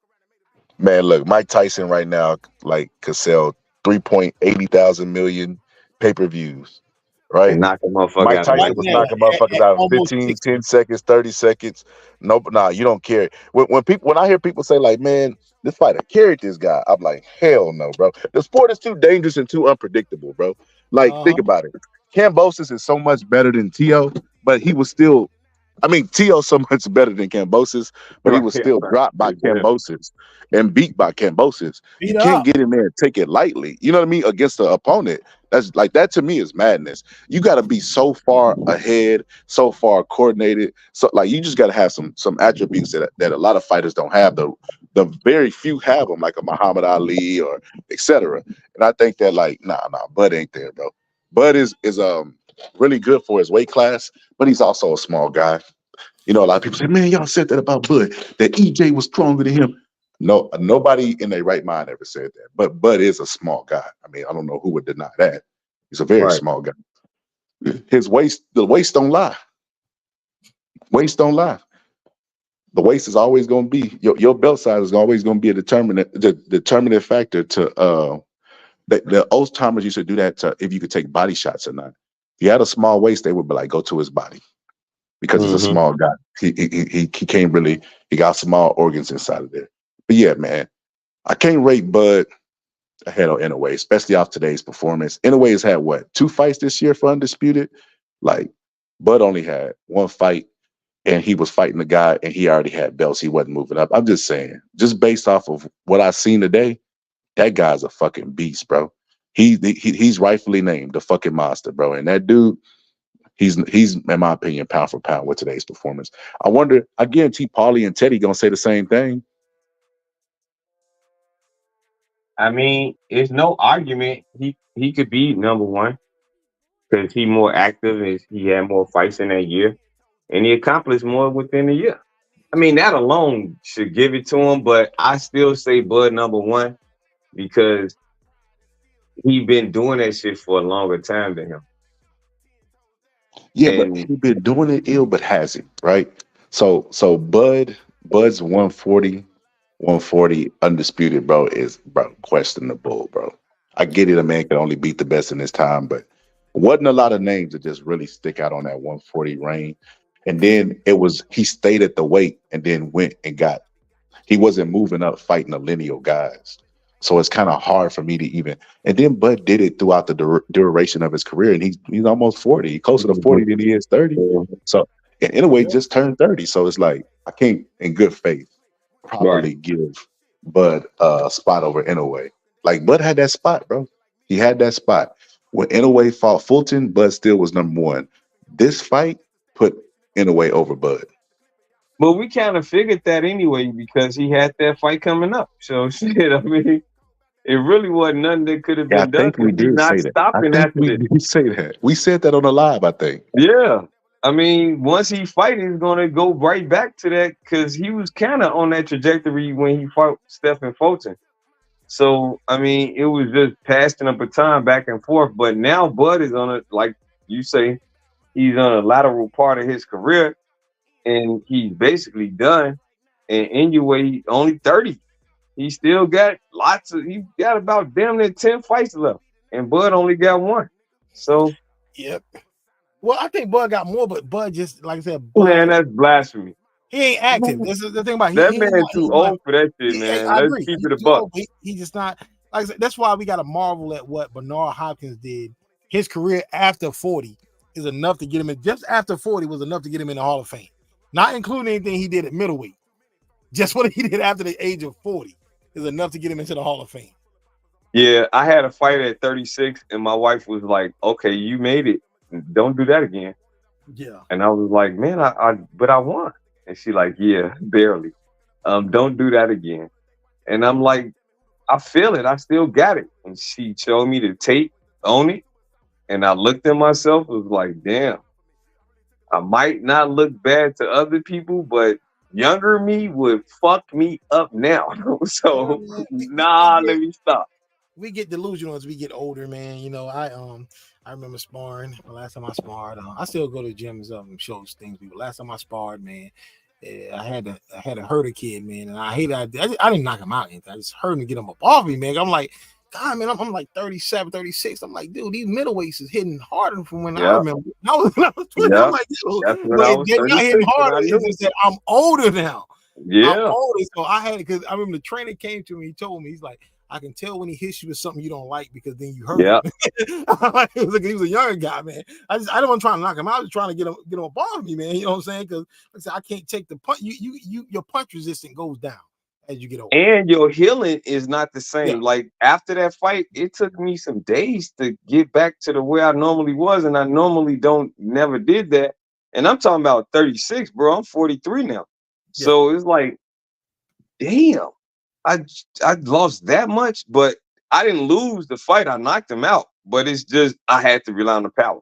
Man, look, Mike Tyson right now like could sell 3.80 million pay-per-views. Right? And knock a motherfucker Mike out Tyson was knocking motherfuckers out in 15, 10 seconds, 30 seconds. Nope, nah, you don't care. When I hear people say, like, man, this fighter carried this guy, I'm like, hell no, bro. The sport is too dangerous and too unpredictable, bro. Like, think about it. Kambosos is so much better than Tio, but he was still, I mean, Tio's so much better than Kambosos, but he was still dropped by Kambosos and beat by Kambosos. You can't get in there and take it lightly. You know what I mean? Against the opponent. That's like that to me is madness. You got to be so far ahead, so far coordinated. So like you just got to have some attributes that a lot of fighters don't have. The very few have them, like a Muhammad Ali or etc. And I think that like nah, Bud ain't there, bro. Bud is really good for his weight class, but he's also a small guy. You know, a lot of people say, "Man, y'all said that about Bud, that EJ was stronger than him." No, nobody in their right mind ever said that. But Bud is a small guy. I mean, I don't know who would deny that. He's a very Right. small guy. The waist don't lie. Waist don't lie. The waist is always going to be your belt size is always going to be a determinant factor to the old timers used to do that to if you could take body shots or not. If you had a small waist, they would be like, go to his body because he's a Mm-hmm. small guy. He can't really he got small organs inside of there. But yeah, man, I can't rate Bud ahead of Inoue, especially off today's performance. Inoue has had what 2 fights this year for Undisputed. Like Bud only had 1 fight and he was fighting the guy and he already had belts. He wasn't moving up. I'm just saying, just based off of what I've seen today, that guy's a fucking beast, bro. He's rightfully named the fucking monster, bro. And that dude, he's in my opinion, pound for pound with today's performance. I wonder, I guarantee Paulie and Teddy gonna say the same thing. I mean, it's no argument. He could be number one because he more active and he had more fights in that year, and he accomplished more within a year. I mean, that alone should give it to him. But I still say Bud number one because he been doing that shit for a longer time than him. Yeah, but And he's been doing it ill, but has it, right? So Bud's 140 undisputed, bro, is bro questionable, bro. I get it, a man can only beat the best in his time, but wasn't a lot of names that just really stick out on that 140 reign. And then it was he stayed at the weight and then went and got he wasn't moving up fighting the lineal guys. So it's kind of hard for me to even. And then Bud did it throughout the duration of his career, and he's almost 40. He's closer to 40 than he is 30. So, and in a way, just turned 30. So it's like I can't, in good faith, right. properly give Bud a spot over Inoue. Like Bud had that spot, bro. He had that spot. When Inoue fought Fulton, Bud still was number one. This fight put Inoue over Bud. But we kind of figured that anyway because he had that fight coming up. So shit, I mean, it really wasn't nothing that could have Yeah, I been done think we because he's did not say that. I stopping think after we this. did say that. We said that on the live, I think. Yeah. I mean, once he fight, he's gonna go right back to that because he was kind of on that trajectory when he fought Stephen Fulton. So I mean, it was just passing a baton back and forth. But now Bud is on a like you say, he's on a lateral part of his career, and he's basically done. And anyway, only 30. He still got he got about damn near 10 fights left. And Bud only got 1. So Yep. Well, I think Bud got more, but Bud just like I said, man, Bud that's blasphemy. he ain't active. This is the thing about That he ain't man not, too old for that shit, man. I Let's agree. keep He's it a too buck. old, but he just not like I said, that's why we got to marvel at what Bernard Hopkins did. His career after 40 is enough to get him in. Just after 40 was enough to get him in the Hall of Fame, not including anything he did at middleweight. Just what he did after the age of 40 is enough to get him into the Hall of Fame. Yeah, I had a fight at 36, and my wife was like, "Okay, you made it. Don't do that again." Yeah. And I was like, "Man, but I won." And she like, "Yeah, barely. Don't do that again." And I'm like, "I feel it. I still got it." And she showed me the tape on it, and I looked at myself. Was like, "Damn, I might not look bad to other people, but younger me would fuck me up now." So let me stop. We get delusional as we get older, man. You know, I remember sparring. The last time I sparred, I still go to gyms and shows things. People, last time I sparred, man, I had to hurt a kid, man, and I hated. I didn't knock him out. Anything. I just hurt him to get him up off me, man. I'm like, God, man, I'm like 37, 36. I'm like, dude, these middleweights is hitting harder from when I Yeah, remember. When I was 20, yeah. I'm like, dude, That's when but I was they're not hitting 36, and harder. I It's knew. just that I'm older now. I'm Yeah, older, so I had it because I remember the trainer came to me. He told me, he's like, I can tell when he hits you with something you don't like because then you hurt yeah. him. He was a younger guy, man. I didn't want to try to knock him out. I was trying to get him above me, man. You know what I'm saying? Because like I said, I can't take the punch. Your punch resistance goes down as you get older. And your healing is not the Yeah. same. Like after that fight, it took me some days to get back to the way I normally was, and I normally never did that. And I'm talking about 36, bro. I'm 43 now, so it's like, damn, I lost that much, but I didn't lose the fight. I knocked him out, but it's just I had to rely on the power.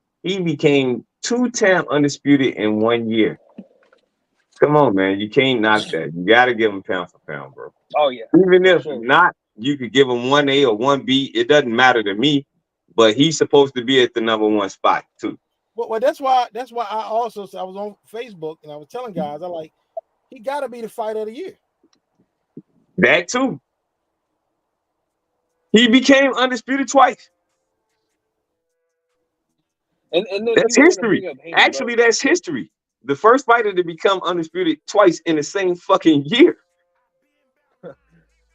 he became 2-time undisputed in 1 year. Come on, man. You can't knock that. You got to give him pound for pound, bro. Oh yeah. Even if Sure. not, you could give him 1A or 1B. It doesn't matter to me, but he's supposed to be at the number one spot too. Well, that's why I also I was on Facebook and I was telling guys he got to be the fight of the year. That too. He became undisputed twice. And then That's history. Actually, that's history. The first fighter to become undisputed twice in the same fucking year.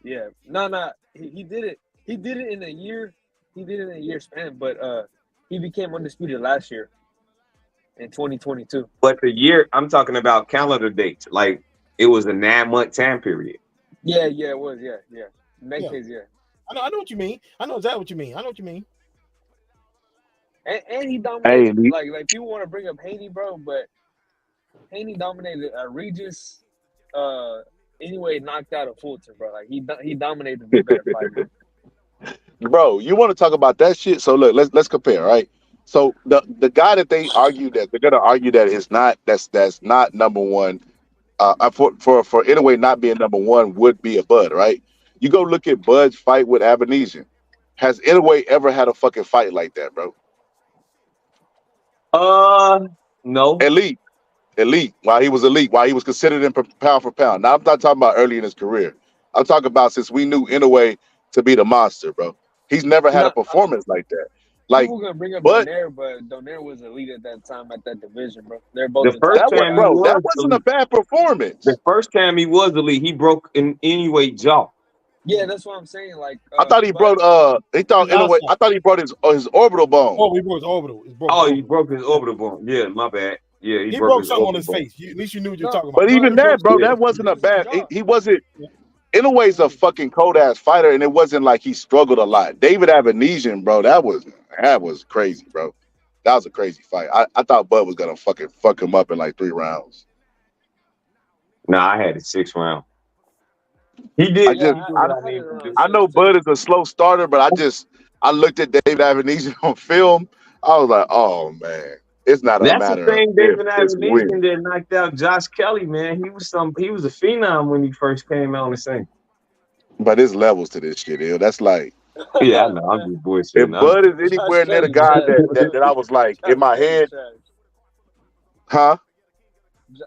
Yeah. No. He did it. He did it in a year. He did it in a year span, but he became undisputed last year in 2022. But the year I'm talking about calendar dates, like it was a 9-month time period. Yeah, it was. Yeah. In that case, yeah. I know what you mean. I know exactly what you mean. I know what you mean. And he dominated. Like people want to bring up Haney, bro, but Haney dominated Regis. Anyway, knocked out a Fulton, bro. Like he dominated the better fighter. Bro, you want to talk about that shit? So look, let's compare, right? So the guy that they're gonna argue that is not that's not number one. For Inoue not being number one would be a Bud, right? You go look at Bud's fight with Abanesian. Has Inoue ever had a fucking fight like that, bro? No. Elite. While he was considered in pound for pound. Now I'm not talking about early in his career. I'm talking about since we knew Inoue to be the monster, bro. He's never had a performance like that. Like, people gonna bring up Donaire, but Donaire was elite at that time at that division, bro. They're both the first time that wasn't a bad performance. The first time he was elite, he broke an Inoue jaw. Yeah, that's what I'm saying. Like I thought he broke. I thought he broke his orbital bone. Oh, he broke his orbital. He broke his orbital bone. Yeah, my bad. Yeah, he broke something on his face. At least you knew what you're talking about. But even that, bro, that wasn't a bad. He wasn't. Inoue's a fucking cold ass fighter, and it wasn't like he struggled a lot. David Abanesian, bro, that was crazy, bro. That was a crazy fight. I thought Bud was gonna fucking fuck him up in like 3 rounds. Nah, I had it 6 rounds. He did. I know Bud is a slow starter, but I looked at David Abanesian on film. I was like, oh man, it's not a matter. That's the thing. David Abanesian that knocked out Josh Kelly, man. He was a phenom when he first came out on the scene. But there's levels to this shit, yo. That's like, yeah, I know. I'm just bullshitting. If Bud is anywhere near the guy that I was like in my head, huh?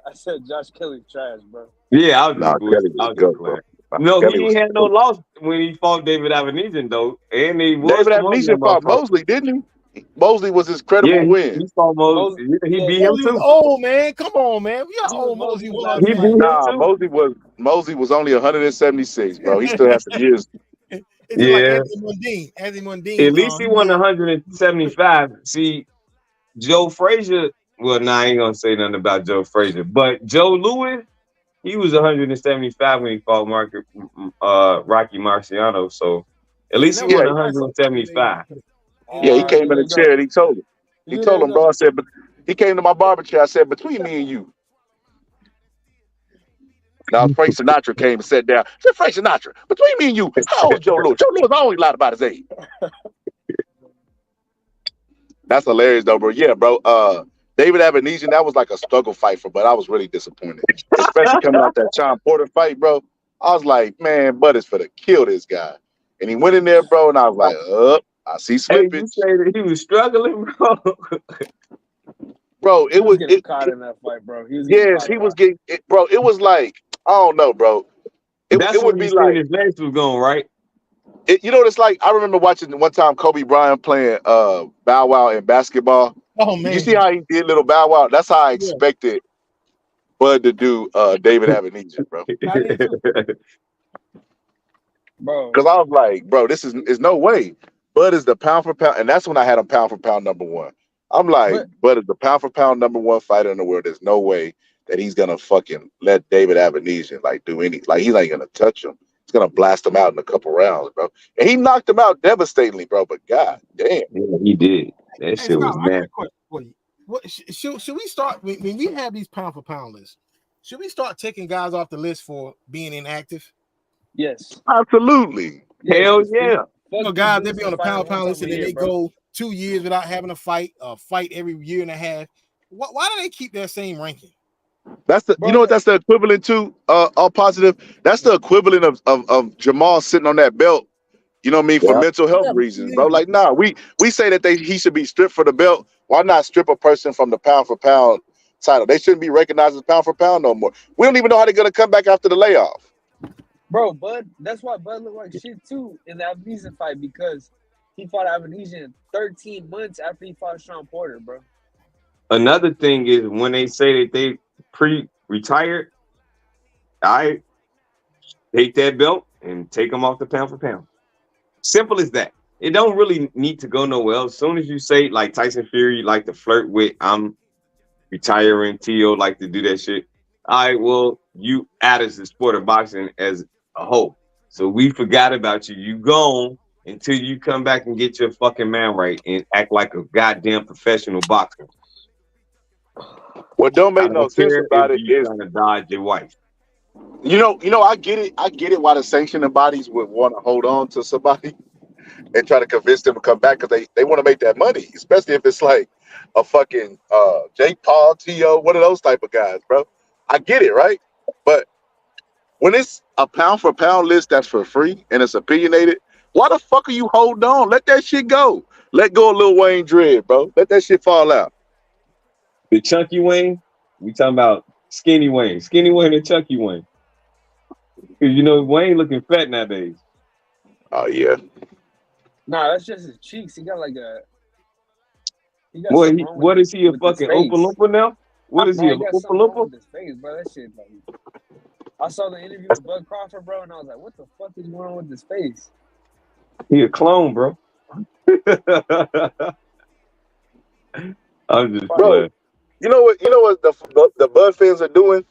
I said Josh Kelly trash, bro. Yeah, I was good, bro. No, he ain't had no loss when he fought David Abanesian, though. And he was David Abanesian fought Mosley, didn't he? Mosley was his credible win. He fought Mosley. He beat him too. Oh man, come on, man. We got old Mosley was. He beat him too. Mosley was only 176, bro. He still has some years. Yeah. Like Anthony Mundine. At least he won 175. See, Joe Frazier. Well, I ain't gonna say nothing about Joe Frazier, but Joe Louis, he was 175 when he fought Rocky Marciano. So at least he won 175. Yeah, he came in the chair and he told him. He told him, bro. I said, but he came to my barber chair. I said, between me and you. Now Frank Sinatra came and sat down. I said, Frank Sinatra, between me and you, how old is Joe Louis? Joe Louis always lied about his age. That's hilarious though, bro. Yeah, bro. David Abanesian, that was like a struggle fight but I was really disappointed. Especially coming out that Sean Porter fight, bro. I was like, man, Bud is for to kill this guy. And he went in there, bro, and I was like, I see slippage. Hey, you say that he was struggling, bro. Bro, he was getting caught in that fight, bro. He was getting it, bro. It was like, I don't know, bro. It would be like his legs was going, right? You know what it's like? I remember watching one time Kobe Bryant playing Bow Wow in basketball. Oh man. You see how he did little Bow Wow? That's how I expected Bud to do David Abanesian, bro. Bro. Because I was like, bro, this is no way. Bud is the pound for pound, and that's when I had him pound for pound number one. I'm like, Bud is the pound for pound number one fighter in the world. There's no way that he's gonna fucking let David Abanesian do any, he's not gonna touch him. He's gonna blast him out in a couple rounds, bro. And he knocked him out devastatingly, bro. But god damn, yeah, he did. That shit was mad. Should we start when we have these pound for pound lists? Should we start taking guys off the list for being inactive? Yes, absolutely. Hell yeah. You know, guys, they be on the pound list and then they go 2 years without having a fight every year and a half. Why do they keep that same ranking? That's the, you know what that's the equivalent to, all positive. That's the equivalent of Jamal sitting on that belt. You know what I mean? For Yeah. mental health reasons, bro. Like, nah, we say that he should be stripped for the belt. Why not strip a person from the pound for pound title? They shouldn't be recognized as pound for pound no more. We don't even know how they're gonna come back after the layoff. Bro, Bud, that's why Bud looked like shit too in the Avenesian fight because he fought Avenesian 13 months after he fought Sean Porter, bro. Another thing is when they say that they pre-retired, I take that belt and take them off the pound for pound. Simple as that. It don't really need to go nowhere else. As soon as you say, like Tyson Fury like to flirt with, I'm retiring, T.O. like to do that shit. All right, well, you added the sport of boxing as a whole. So we forgot about you. You gone until you come back and get your fucking man right and act like a goddamn professional boxer. What don't I make no don't sense care about if it you is, trying to dodge your wife. you know, I get it why the sanctioning bodies would want to hold on to somebody and try to convince them to come back because they want to make that money, especially if it's like a fucking Jake Paul, T.O., one of those type of guys, bro. I get it, right? But when it's a pound for pound list that's for free and it's opinionated, why the fuck are you holding on? Let that shit go. Let go of Lil Wayne Dread, bro. Let that shit fall out. The chunky Wayne, we talking about skinny Wayne and chunky Wayne. Because you know Wayne looking fat nowadays. Oh yeah. Nah, that's just his cheeks. He got Boy, something wrong what is he, a with his fucking Oompa face. Loompa now? What is he, Nah, a he got Oompa something wrong Loompa? with his face, bro. That shit, like, I saw the interview with Bud Crawford, bro, and I was like, what the fuck is going on with his face? He a clone, bro. I'm just Fuck. Bro, playing. you know what the Bud fans are doing?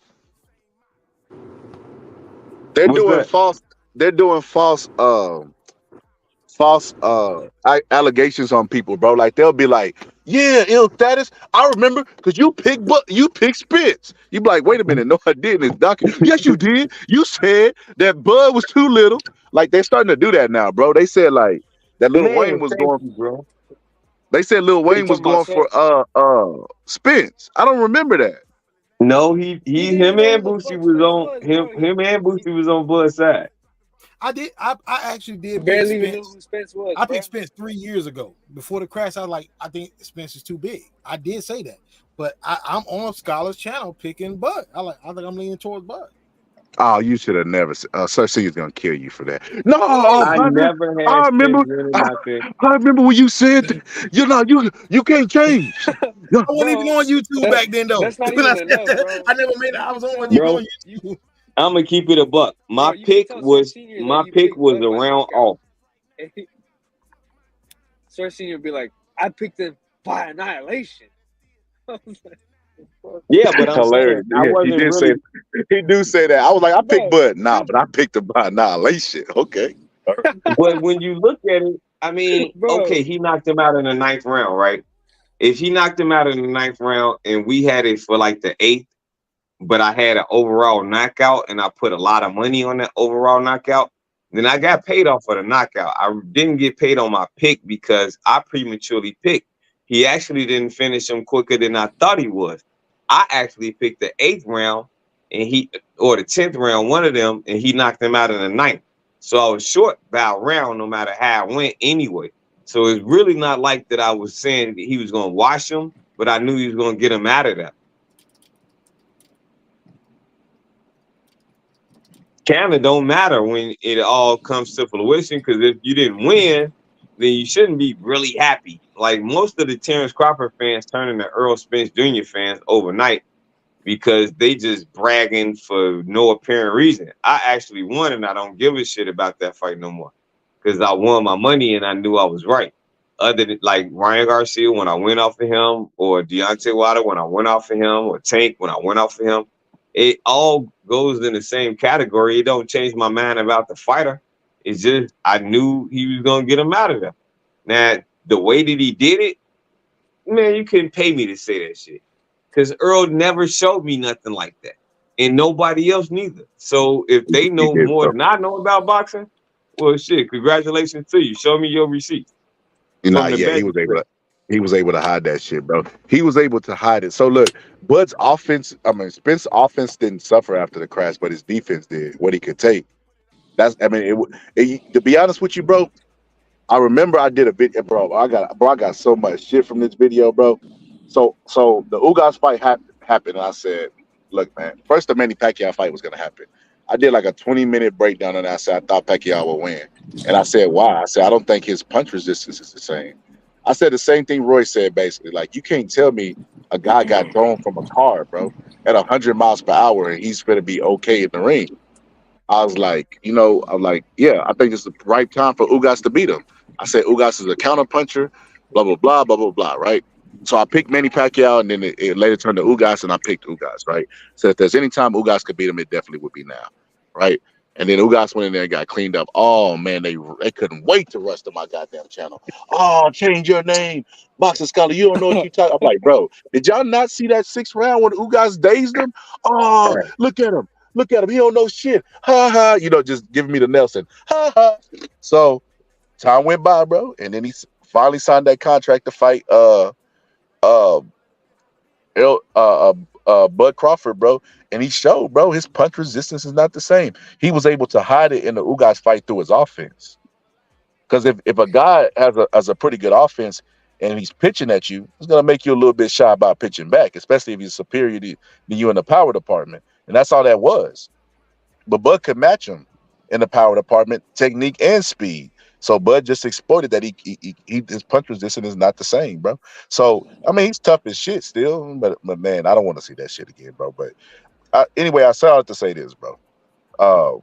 They're What's doing that? false they're doing false allegations on people, bro. Like they'll be like, yeah, ill status. I remember because you picked Spence. You be like, wait a minute, no, I didn't. It's documented. Yes, you did. You said that Bud was too little. Like they're starting to do that now, bro. They said like that Lil Wayne Man, was thank going. you, bro. They said Lil What you Wayne was talking about, going for Spence? Spence. I don't remember that. No, He didn't even him know and who the Boosie fuck was Spence on was, him. bro. Him and Boosie was on Bud's side. I actually He did pick barely even knew Spence. who Spence was, I bro. picked Spence 3 years ago. Before the crash, I think Spence is too big. I did say that. But I'm on Scholar's channel picking Bud. I think I'm leaning towards Bud. Oh, you should have never. Cersei's gonna kill you for that. No, I Hunter. never I had Spence remember. winning I, out there. I remember when you said, that, you know, you can't change. Yeah. I wasn't even Bro, on YouTube back then, though. that's not When even enough, bro. I never made it. I was on even Bro, on Bro, YouTube. I'm gonna keep it a buck. bro, you can tell Sir Senior that you picked Bud by Around knockout. off. Sir Senior would be like, I picked him by annihilation. Yeah, but I'm saying Hilarious. I Yeah, he wasn't did say. really. He do say that. I was like, I picked Bro, Bud. Nah, but I picked him by annihilation. Okay. But when you look at it, I mean, okay, bro, he knocked him out in the 9th round, right? If he knocked him out in the 9th round and we had it for like the 8th, but I had an overall knockout and I put a lot of money on that overall knockout, then I got paid off for the knockout. I didn't get paid on my pick because I prematurely picked. He actually didn't finish him quicker than I thought he was. I actually picked the 8th round or the 10th round, one of them, and he knocked him out in the 9th. So I was short by a round no matter how I went anyway. So it's really not like that I was saying that he was going to wash him, but I knew he was going to get him out of that. Canada don't matter when it all comes to fruition, because if you didn't win, then you shouldn't be really happy. Like most of the Terrence Crawford fans turning to Earl Spence Jr. fans overnight because they just bragging for no apparent reason. I actually won and I don't give a shit about that fight no more because I won my money and I knew I was right. Other than like Ryan Garcia when I went off of him, or Deontay Wilder when I went off of him, or Tank when I went off of him, it all goes in the same category. It don't change my mind about the fighter. It's just I knew he was gonna get him out of there. Now the way that he did it, man, you couldn't pay me to say that shit because Earl never showed me nothing like that, and nobody else neither. So if they He know did more so. than I know about boxing, well, shit, congratulations to you. Show me your receipts. from the Yeah, he betting was able slip. to. He was able to hide that shit, bro. He was able to hide it. So look, Bud's offense. I mean, Spence's offense didn't suffer after the crash, but his defense did. What he could take. That's. I mean, to be honest with you, bro. I remember I did a video, bro. I got so much shit from this video, bro. So the Ugas fight happened, and I said, look, man. First, the Manny Pacquiao fight was gonna happen. I did like a 20-minute breakdown, and I said I thought Pacquiao would win, and I said why? I said I don't think his punch resistance is the same. I said the same thing Roy said basically. Like you can't tell me a guy got thrown from a car, bro, at 100 miles per hour, and he's gonna be okay in the ring. I was like, I'm like, yeah, I think it's the right time for Ugas to beat him. I said Ugas is a counter puncher, blah blah blah blah blah blah, right? So I picked Manny Pacquiao, and then it later turned to Ugas, and I picked Ugas, right? So if there's any time Ugas could beat him, it definitely would be now, right? And then Ugas went in there and got cleaned up. Oh man, they couldn't wait to rush to my goddamn channel. Oh, change your name, Boxing Scholar. You don't know what you talk. I'm like, bro, did y'all not see that 6th round when Ugas dazed him? Oh, look at him. Look at him. He don't know shit. Ha ha. Just giving me the Nelson. Ha ha. So time went by, bro, and then he finally signed that contract to fight uh, Bud Crawford, bro. And he showed, bro, his punch resistance is not the same. He was able to hide it in the Ugas fight through his offense. Because if a guy has a pretty good offense and he's pitching at you, it's gonna make you a little bit shy about pitching back, especially if he's superior to you in the power department. And that's all that was. But Bud could match him in the power department, technique and speed. So Bud just exploited that his punch resistance is not the same, bro. So I mean, he's tough as shit still, but man, I don't want to see that shit again, bro. But anyway, I started to say this, bro. I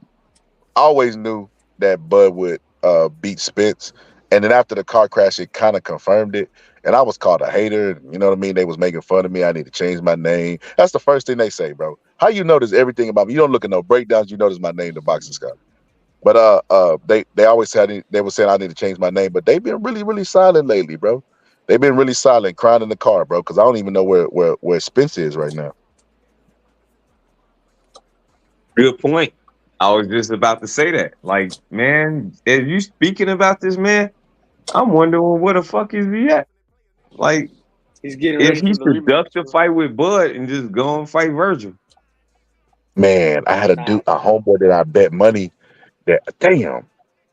always knew that Bud would beat Spence, and then after the car crash, it kind of confirmed it. And I was called a hater. You know what I mean? They was making fun of me. I need to change my name. That's the first thing they say, bro. How you notice everything about me? You don't look at no breakdowns. You notice my name, the Boxing Scott. But they always said they were saying I need to change my name, but they've been really really silent lately, bro. They've been really silent, crying in the car, bro, because I don't even know where Spence is right now. Good point. I was just about to say that. Like, man, as you speaking about this, man, I'm wondering where the fuck is he at? Like, He's getting if ready he for the should rematch. duck the fight with Bud and just go and fight Virgil. Man, I had a homeboy that I bet money that damn,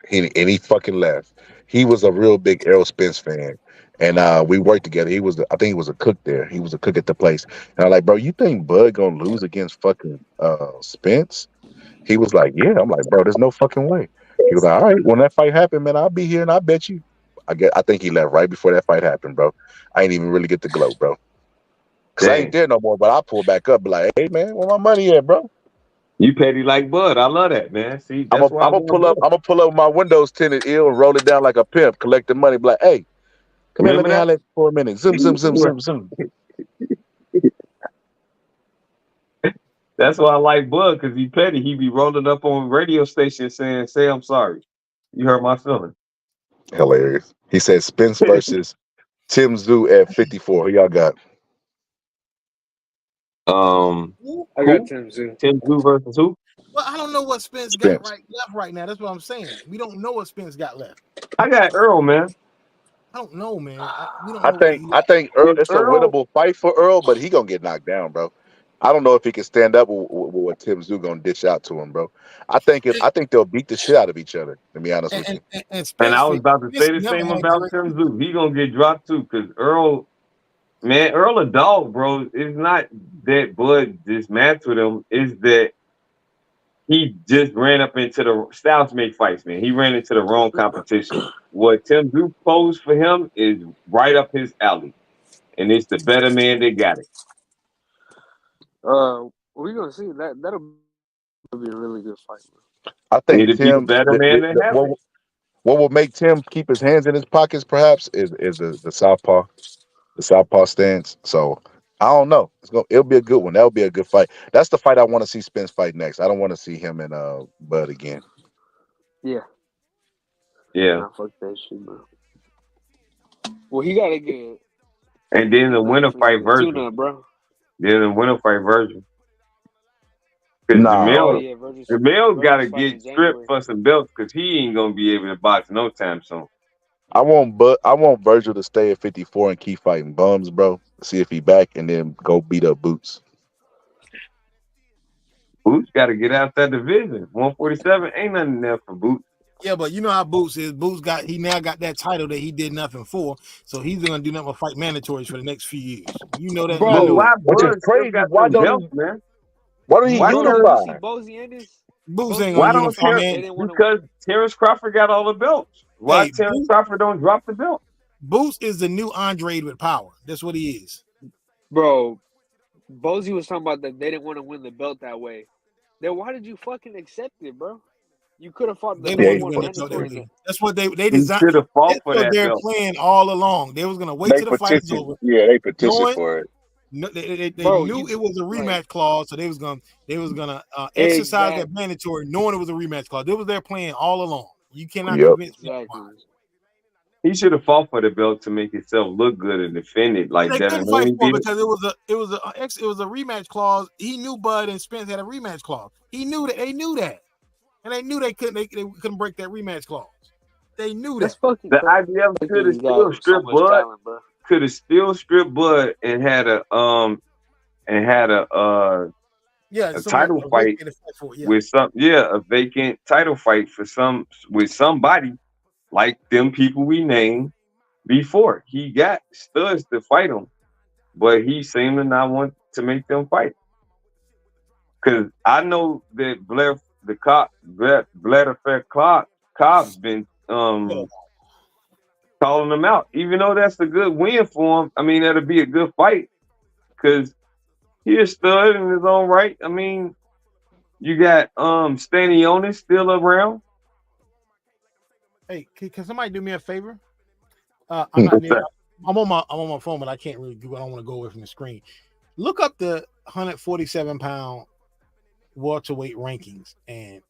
he fucking left. He was a real big Errol Spence fan. And we worked together. I think he was a cook there. He was a cook at the place. And I'm like, bro, you think Bud gonna lose against fucking Spence? He was like, yeah. I'm like, bro, there's no fucking way. He was like, all right, when that fight happened, man, I'll be here and I bet you. I think he left right before that fight happened, bro. I ain't even really get the glow, bro. Cause I ain't there no more, but I pull back up, be like, hey man, where my money at, bro? You petty like Bud. I love that, man. See, that's why I'm gonna pull up. I'm gonna pull up my windows tinted ill and roll it down like a pimp, collect the money, be like, hey, come here, let me holler at you for a minute. Zoom, zoom, zoom, zoom, zoom. That's why I like Bud, because he petty. He be rolling up on radio stations saying, say I'm sorry. You hurt my feelings. Hilarious. He said Spence versus Tim Zoo at 54. Who y'all got? I got Tim Zoo. Tim Zoo versus who? Well, I don't know what Spence got left right now. That's what I'm saying. We don't know what Spence got left. I got Earl, man. I don't know, man. We don't I know think Earl. It's a winnable fight for Earl, but he gonna get knocked down, bro. I don't know if he can stand up with what Tim Zoo gonna dish out to him, bro. I think they'll beat the shit out of each other. To be honest with you. And I was about to say the same about Tim Zoo. He gonna get dropped too, because Earl a dog, bro. It's not that Bud dismantled him. It's that he just ran up into the styles make fights, man. He ran into the wrong competition. What Tim Zoo posed for him is right up his alley, and it's the better man that got it. We're gonna see that'll be a really good fight, bro. I think It'll be the better man that have it. What will make Tim keep his hands in his pockets, perhaps, is the southpaw stance. So I don't know. It'll be a good one. That'll be a good fight. That's the fight I want to see Spence fight next. I don't want to see him and Bud again. Yeah. Yeah. Fuck that shit, bro. Well, he gotta get. And then the winner fight Virgil. Bro. Then the winner fight Virgil. Because Jamel got to get stripped for some belts because he ain't gonna be able to box no time soon. I want Virgil to stay at 54 and keep fighting bums, bro. See if he back and then go beat up Boots. Boots got to get out that division. 147 ain't nothing there for Boots. Yeah, but you know how Boots is. He now got that title that he did nothing for, so he's gonna do nothing but fight mandatories for the next few years. You know that. But Bro, why Which is Bud still crazy. got Why them don't belts, he? man? Why don't he Why bro, did you see unify? Bozy and this? Boots ain't Why gonna don't unify, Terrence? They man. didn't want to. Because Terrence Crawford got all the belts. Why Hey, Terrence Crawford don't drop the belt? Boots is the new Andre with power. That's what he is. Bro, Bozy was talking about that they didn't want to win the belt that way. Then why did you fucking accept it, bro? You could have fought the They don't number Yeah, want to one win that belt that mandatory. way. That's what they He designed. should have fought That's for what that they're belt. playing all along. They was gonna wait they till the fight is petitioned. over, Yeah, they petitioned knowing for it. they Bro, knew it was a right. rematch clause, so they was gonna exercise that Exactly. mandatory, knowing it was a rematch clause. It was their plan all along. You cannot Yep. convince me Exactly. otherwise. He should have fought for the belt to make himself look good and defend it like They Devin couldn't fight Haney for it did. because it was a rematch clause. He knew Bud and Spence had a rematch clause. He knew that they knew that, and they knew they couldn't break that rematch clause. They knew That's that. fucking The crazy. IBF could have This guy still with so stripped much Bud, talent, bro. could have still stripped Bud and had Yeah, a someone title a fight vacated fight for it. Yeah. with a vacant title fight with somebody like them people we named before. He got studs to fight him, but he seemed to not want to make them fight. Cause I know that Blair Effect Cobb's been Yeah. calling him out. Even though that's a good win for him, I mean that'll be a good fight because he a stud in his own right. I mean, you got Stanionis still around. Hey, can somebody do me a favor? I'm not What's near. that? I'm on my phone, but I can't really do. I don't want to go away from the screen. Look up the 147-pound welterweight rankings and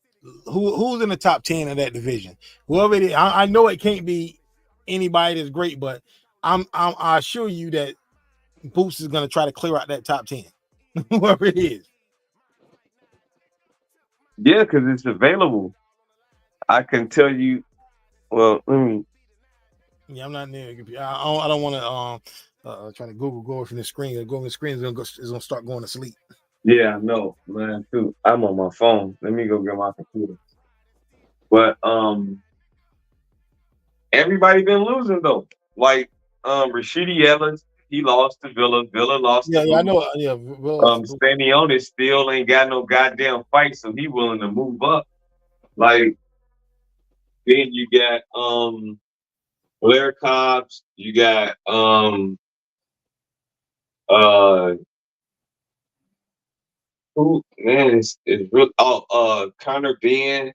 who's in the top 10 of that division. Whoever it is, I know it can't be anybody that's great, but I assure you that Boots is going to try to clear out that top 10, whoever it is. Yeah, because it's available. I can tell you. Well, let me. Yeah, I'm not near a computer. I don't want to try to Google go from the screen. Go on the screen is gonna start going to sleep. Yeah, no, man. Too. I'm on my phone. Let me go get my computer. But everybody been losing though. Like Rashidi Ellis, he lost to Villa. Villa lost to Yeah, I Boots. know. Yeah, well, Stanionis still ain't got no goddamn fight, so he willing to move up. Like then you got Blair Cobbs, you got uh who man is real Connor Ben,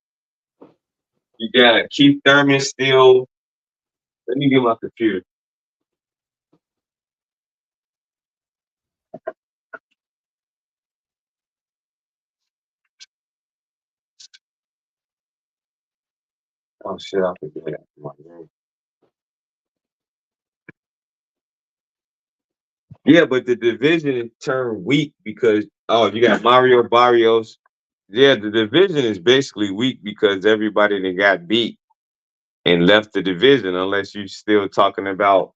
you got Keith Thurman still. Let me get my computer. Oh shit, I forget my name. Yeah, but the division turned weak because you got Mario Barrios. Yeah, the division is basically weak because everybody that got beat and left the division, unless you're still talking about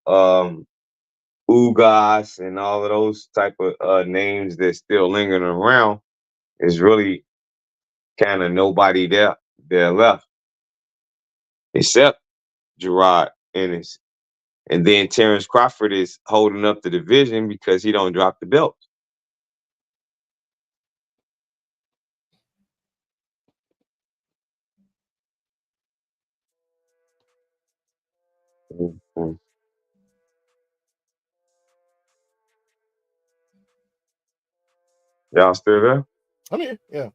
Ugas and all of those type of names that's still lingering around, is really kind of nobody there left except Gerard Ennis. And then Terrence Crawford is holding up the division because he don't drop the belt. Mhm. Y'all still there? I'm here. Yeah.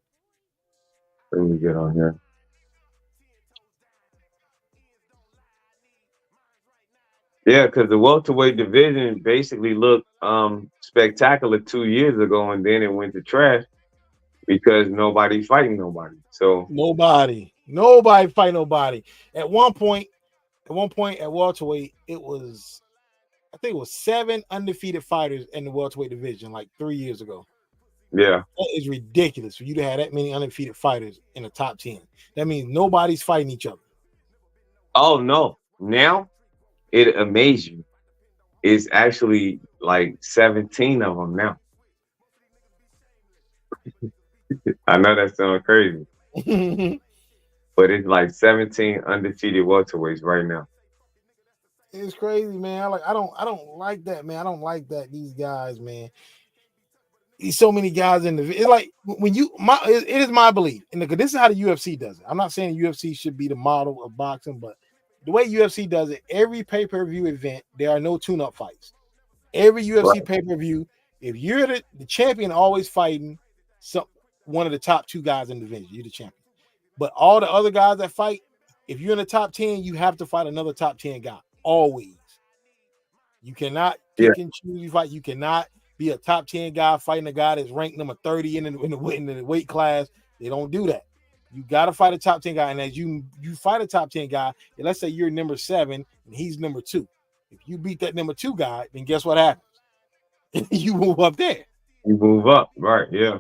Let me get on here. Yeah, because the welterweight division basically looked spectacular 2 years ago, and then it went to trash because nobody fighting nobody. So Nobody fight nobody. At one point at welterweight, I think it was 7 undefeated fighters in the welterweight division, like 3 years ago. yeah. That is ridiculous for you to have that many undefeated fighters in the top 10. That means nobody's fighting each other. Oh no. Now? it amazed you. It's actually like 17 of them now. I know that sounds crazy, but it's like 17 undefeated welterweights right now. It's crazy, man. I don't like that, man. I don't like that these guys, man. There's so many guys in the. It's like when it is my belief, and this is how the UFC does it. I'm not saying the UFC should be the model of boxing, but the way UFC does it, every pay-per-view event, there are no tune-up fights. Every UFC pay-per-view, if you're the champion, always fighting one of the top two guys in the division. You're the champion. But all the other guys that fight, if you're in the top 10, you have to fight another top 10 guy. Always. You cannot pick and choose you fight. You cannot be a top 10 guy fighting a guy that's ranked number 30 in the weight class. They don't do that. You got to fight a top 10 guy. And as you fight a top 10 guy, and let's say you're number 7 and he's number 2. If you beat that number 2 guy, then guess what happens? You move up there. You move up, right? Yeah.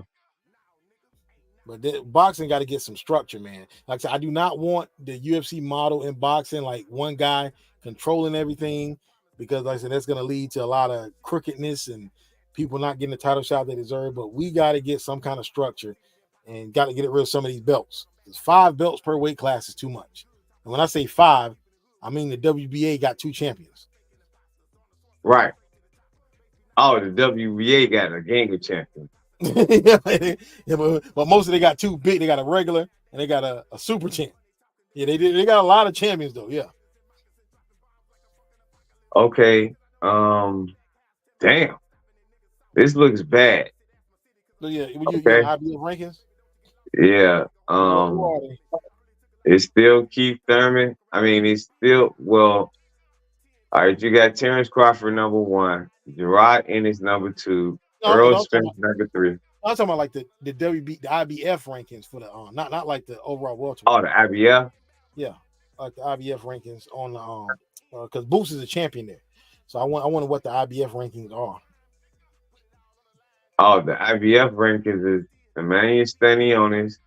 But boxing got to get some structure, man. Like I said, I do not want the UFC model in boxing, like one guy controlling everything, because like I said, that's going to lead to a lot of crookedness and people not getting the title shot they deserve. But we got to get some kind of structure and got to get rid of some of these belts. 5 belts per weight class is too much. And when I say 5, I mean the WBA got 2 champions. Right. Oh, the WBA got a gang of champions. Yeah, but most of they got 2 big. They got a regular and they got a super champ. Yeah, they got a lot of champions though. Yeah. Okay. Damn. This looks bad. So yeah, you on IBF rankings? Yeah. It's still Keith Thurman. I mean, it's still all right. You got Terrence Crawford number 1, Gerard Ennis number 2, Earl Spence number 3. I'm talking about like the WB, the IBF rankings for the not like the overall welterweight. Oh, the IBF. Yeah, like the IBF rankings on the because Boots is a champion there, so I wonder what the IBF rankings are. Oh, the IBF rankings is Emmanuel Stanionis,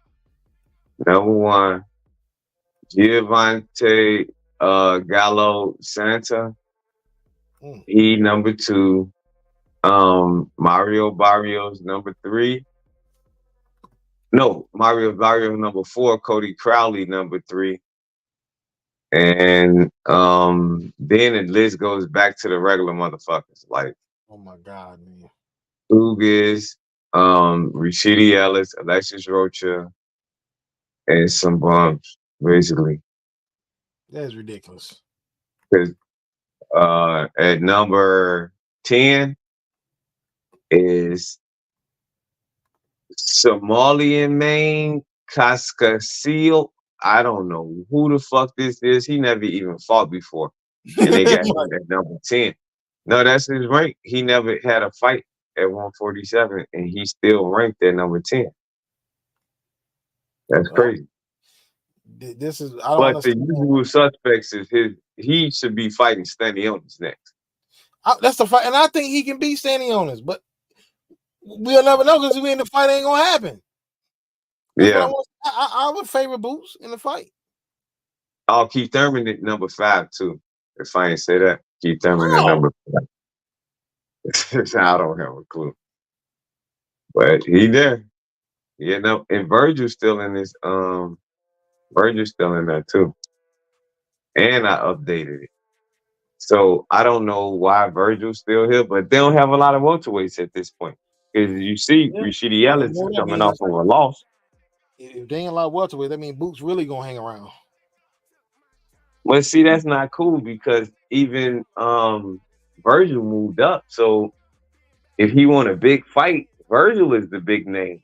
number 1, Giovante Gallo Santa, he number 2, Mario Barrios number 3. No, Mario Barrios number 4, Cody Crowley number 3. And then the list goes back to the regular motherfuckers like, oh my God, man. Ugas, Rashidi Ellis, Alexis Rocha, and some bums, basically. That's ridiculous. Because at number 10 is Somalian Main Kaskasiel. I don't know who the fuck this is. He never even fought before. And they got him at number 10. No, that's his rank. He never had a fight at 147, and he's still ranked at number 10. That's crazy. This is but the usual suspects is he should be fighting Stanionis next. That's the fight, and I think he can beat Stanionis, but we'll never know because we in the fight ain't gonna happen. Yeah, I would favor Boots in the fight. Oh, Keith Thurman at number 5 too. If I ain't say that, Keith Thurman at number 5. I don't have a clue, but he there. Yeah, no, and Virgil's still in this. Virgil's still in there too, and I updated it. So I don't know why Virgil's still here, but they don't have a lot of welterweights at this point. Because you see, Rashidi Ellis is coming off of a loss. If they ain't a lot of welterweight, that means Boots really gonna hang around. But see, that's not cool because even Virgil moved up. So if he want a big fight, Virgil is the big name.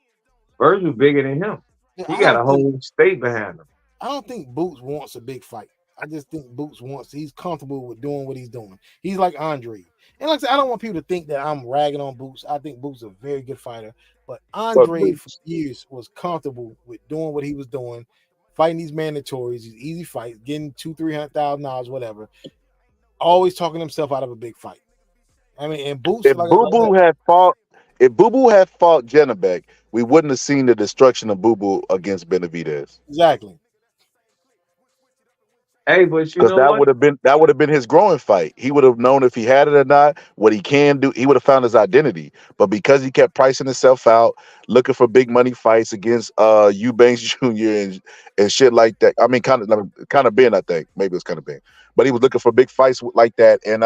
Virgil's bigger than him. He got a whole state behind him. I don't think Boots wants a big fight. I just think Boots he's comfortable with doing what he's doing. He's like Andre. And like I said, I don't want people to think that I'm ragging on Boots. I think Boots is a very good fighter. But Andre for years was comfortable with doing what he was doing, fighting these mandatories, these easy fights, getting $200,000-$300,000, whatever. Always talking himself out of a big fight. I mean, and Boots. If Boo Boo had fought Janabek, we wouldn't have seen the destruction of Boo Boo against Benavidez. Exactly. Hey, but you Because know what? that would have been his growing fight. He would have known if he had it or not, what he can do. He would have found his identity. But because he kept pricing himself out, looking for big money fights against Eubanks Jr. and shit like that. I mean, kind of Ben, I think maybe it was kind of Ben, but he was looking for big fights like that, and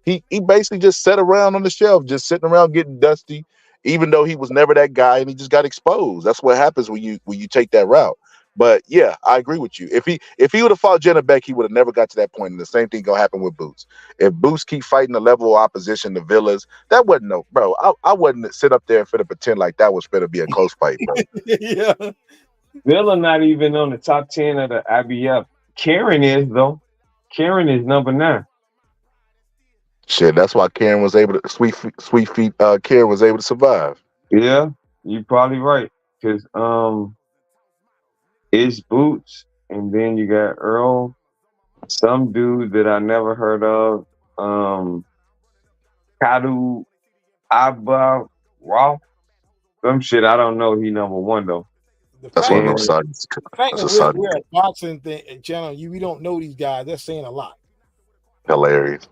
he basically just sat around on the shelf, just sitting around getting dusty, even though he was never that guy, and he just got exposed. That's what happens when you take that route. But yeah, I agree with you. If he would have fought Jenna Beck, he would have never got to that point. And the same thing gonna happen with Boots. If Boots keep fighting the level of opposition, the Villas, that wasn't no bro. I wouldn't sit up there and finna pretend like that was finna be a close fight, bro. Yeah. Villa not even on the top 10 of the IBF. Karen is though. Karen is number 9. Shit, that's why Karen was able to sweet feet. Karen was able to survive. Yeah, you probably right. Cause it's Boots, and then you got Earl, some dude that I never heard of, Kadu Abba Raw. Some shit I don't know. He number 1 though. The That's fact one of that them And side. the fact That's that a side we're a boxing channel, we don't know these guys. That's saying a lot. hilarious.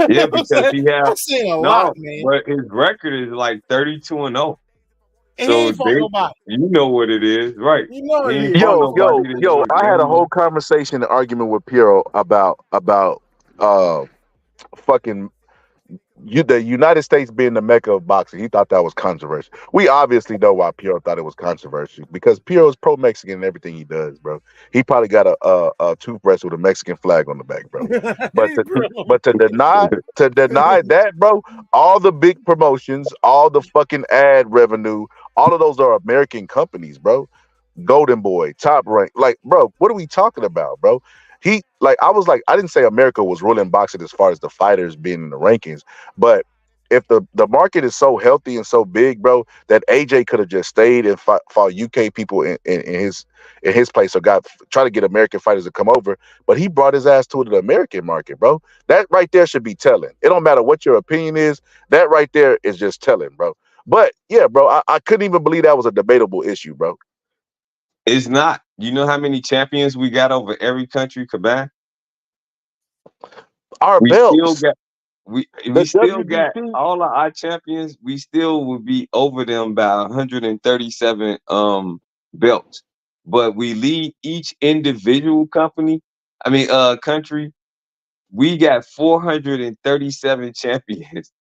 yeah, I'm because saying, he have that's saying a lot, no, man. but his record is like 32-0. And he So ain't fought they, nobody. you know what it is, right? You know He what it ain't is. fought Yo, nobody yo, that's yo! worth I had a any. whole conversation and argument with Piero about fucking the United States being the mecca of boxing. He thought that was controversial. We obviously know why Piero thought it was controversial because Piero is pro Mexican in everything he does, bro. He probably got a toothbrush with a Mexican flag on the back, bro. But to, Bro. but to deny that, bro, all the big promotions, all the fucking ad revenue, all of those are American companies, bro. Golden Boy, Top Rank. Like, bro, what are we talking about, bro? I was like, I didn't say America was ruling boxing as far as the fighters being in the rankings, but if the market is so healthy and so big, bro, that AJ could have just stayed and fought UK people in his place or try to get American fighters to come over, but he brought his ass to the American market, bro. That right there should be telling. It don't matter what your opinion is. That right there is just telling, bro. But yeah, bro, I couldn't even believe that was a debatable issue, bro. It's not. You know how many champions we got over every country combined? Our We still belts, got we the still got WBC. all of our champions. We still would be over them by 137 belts. But we lead each individual country. We got 437 champions.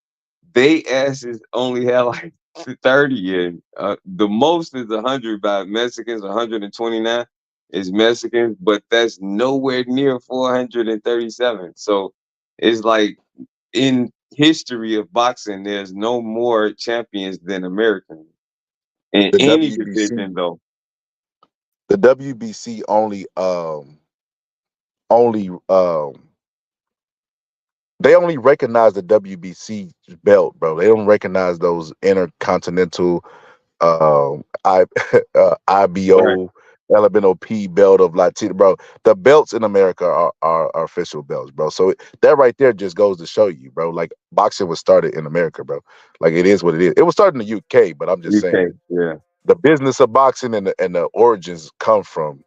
They asses only have like 30, and the most is 100 by Mexicans. 129 is Mexicans, but that's nowhere near 437. So it's like in history of boxing, there's no more champions than Americans in The any WBC, division, though. the WBC only they only recognize the WBC belt, bro. They don't recognize those intercontinental I Right. IBO LMNOP belt of Latino, bro. The belts in America are official belts, bro. So that right there just goes to show you, bro. Like boxing was started in America, bro. Like it is what it is. It was started in the UK, but I'm just saying UK, yeah. the business of boxing and the origins come from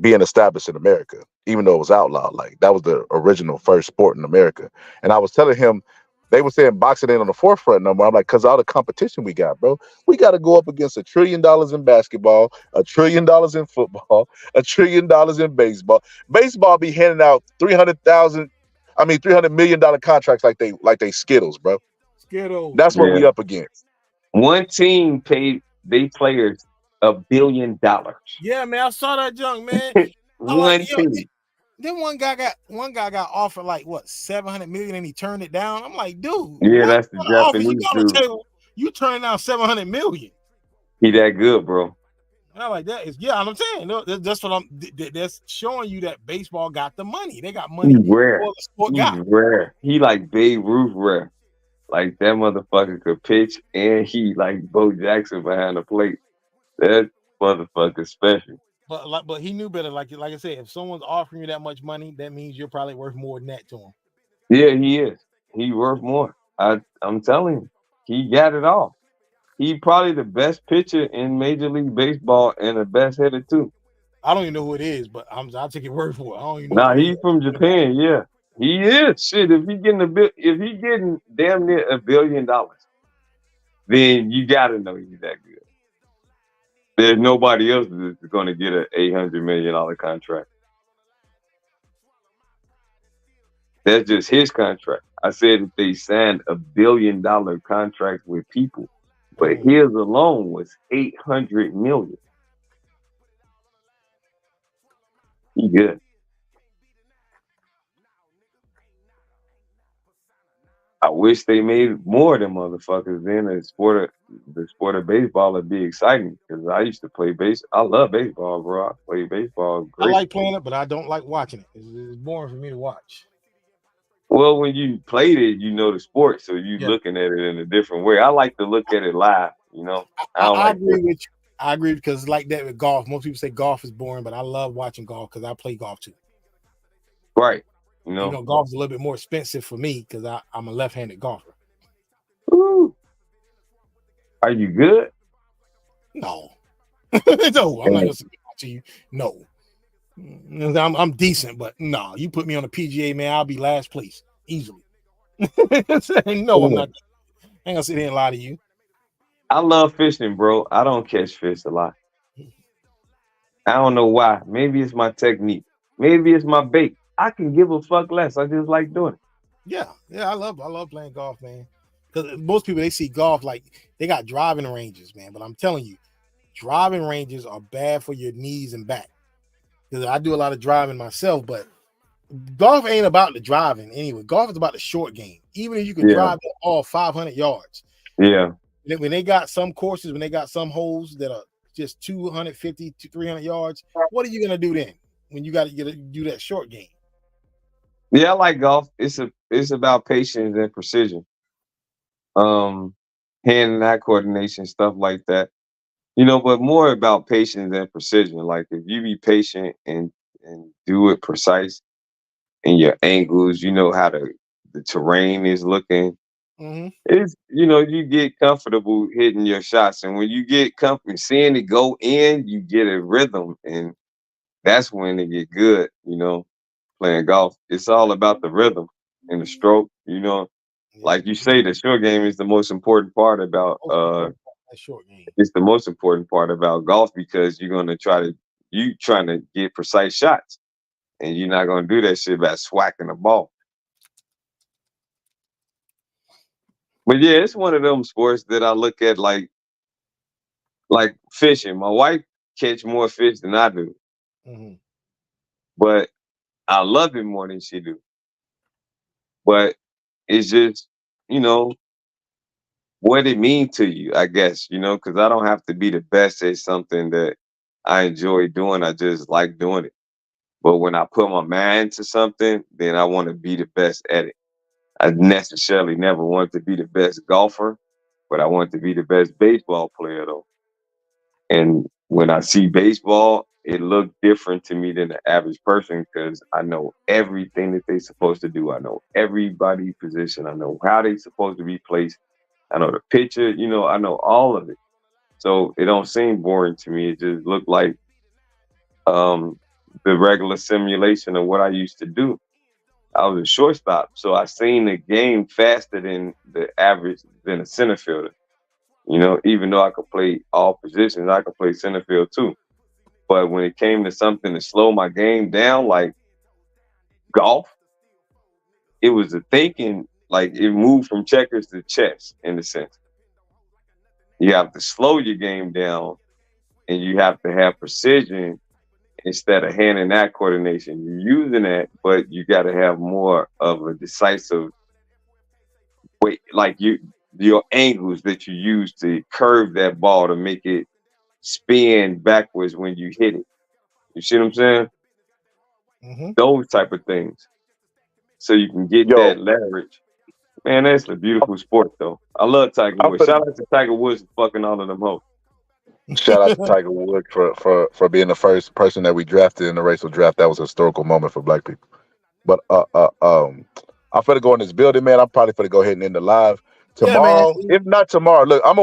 being established in America, even though it was outlawed. Like that was the original first sport in America. And I was telling him, they were saying boxing ain't on the forefront no more. I'm like, cause all the competition we got, bro. We got to go up against $1 trillion in basketball, $1 trillion in football, $1 trillion in baseball. Baseball be handing out 300,000, $300 million contracts like they Skittles, bro. Skittles. That's what Yeah. we up against. One team paid they players $1 billion. Yeah, man, I saw that junk, man. I'm like, One yo, team. then one guy got offered like what 700 million and he turned it down. I'm like, dude, Yeah, what that's the kind of offer you Japanese got on the dude. table? You turning down 700 million. He that good, bro. And I'm like, that is I'm saying that's what that's showing you that baseball got the money. They got He's money rare. before the sport He's got. rare. He like Babe Ruth rare. Like that motherfucker could pitch and he like Bo Jackson behind the plate. That motherfucker special. But he knew better. Like I said, if someone's offering you that much money, that means you're probably worth more than that to him. Yeah, he is. He worth more. I'm telling you. He got it all. He probably the best pitcher in Major League Baseball and the best hitter too. I don't even know who it is, but I'll take your word for it. I don't even know Nah, who it he's is. from Japan. Yeah, he is. Shit, if he getting damn near $1 billion, then you gotta know he's that good. There's nobody else that's going to get an $800 million contract. That's just his contract. I said that they signed $1 billion contract with people, but his alone was $800 million. He good. I wish they made more of them motherfuckers. Then the sport of baseball would be exciting because I used to play base. I love baseball, bro. I play baseball I great. like playing it, but I don't like watching it. It's boring for me to watch. Well, when you played it, you know the sport, so you looking at it in a different way. I like to look at it live. You know, I don't I like agree with you. I agree because like that with golf. Most people say golf is boring, but I love watching golf because I play golf too. Right. You know, golf is a little bit more expensive for me because I'm a left-handed golfer. Ooh. Are you good? No, no, I'm not gonna say to you. No, I'm decent, but no, you put me on a PGA, man, I'll be last place easily. No, I'm not. I ain't gonna sit here and lie to you. I love fishing, bro. I don't catch fish a lot. I don't know why. Maybe it's my technique. Maybe it's my bait. I can give a fuck less. I just like doing it. Yeah, I love playing golf, man. Because most people they see golf like they got driving ranges, man. But I'm telling you, driving ranges are bad for your knees and back. Because I do a lot of driving myself, but golf ain't about the driving anyway. Golf is about the short game. Even if you can drive it all 500 yards. Yeah. When they got some courses, when they got some holes that are just 250 to 300 yards, what are you gonna do then when you got to do that short game? Yeah, I like golf. It's about patience and precision. Hand and eye coordination, stuff like that. You know, but more about patience and precision. Like if you be patient and do it precise and your angles, you know how the terrain is looking. It's you get comfortable hitting your shots, and when you get comfortable seeing it go in, you get a rhythm, and that's when it get good. Playing golf, it's all about the rhythm and the stroke. Like you say, the short game is the most important part about short game. It's the most important part about golf because you're gonna trying to get precise shots, and you're not gonna do that shit by swacking the ball. But yeah, it's one of them sports that I look at like fishing. My wife catch more fish than I do, but I love it more than she do. But it's just what it means to you, I guess, because I don't have to be the best at something that I enjoy doing. I just like doing it. But when I put my mind to something, then I want to be the best at it. I necessarily never want to be the best golfer, but I want to be the best baseball player though. And when I see baseball, it looked different to me than the average person because I know everything that they're supposed to do. I know everybody's position. I know how they're supposed to be placed. I know the pitcher, I know all of it. So it don't seem boring to me. It just looked like the regular simulation of what I used to do. I was a shortstop, so I seen the game faster than a center fielder. Even though I could play all positions, I could play center field too. But when it came to something to slow my game down, like golf, it was a thinking, like it moved from checkers to chess in a sense. You have to slow your game down and you have to have precision instead of hand and eye coordination. You're using that, but you got to have more of a decisive way, like your angles that you use to curve that ball to make it spin backwards when you hit it. You see what I'm saying? Those type of things. So you can get that leverage. Man, that's a beautiful sport though. I love Tiger Woods. Shout out to Tiger Woods for fucking all of them hoes. Shout out to Tiger Woods for being the first person that we drafted in the racial draft. That was a historical moment for black people. But I'm finna go in this building, man. I'm probably finna go ahead and end the live tomorrow. Yeah, if not tomorrow, look, I'm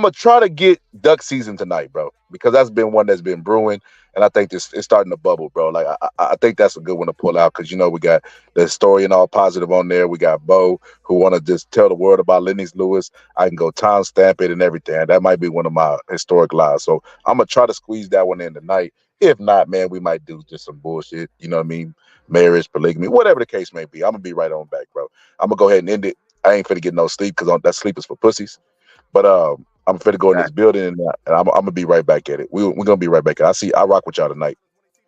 gonna try to get duck season tonight, bro, because that's been one that's been brewing. and I think this it's starting to bubble, bro. Like I think that's a good one to pull out because we got the historian all positive on there. We got Bo who want to just tell the world about Lennox Lewis. I can go time stamp it and everything. That might be one of my historic lies. So I'm gonna try to squeeze that one in tonight. If not, man, we might do just some bullshit. You know what I mean? Marriage, polygamy, whatever the case may be. I'm gonna be right on back, bro. I'm gonna go ahead and end it. I ain't finna get no sleep because that sleep is for pussies. But I'm finna go in this building and I'm gonna be right back at it. We're gonna be right back. I rock with y'all tonight.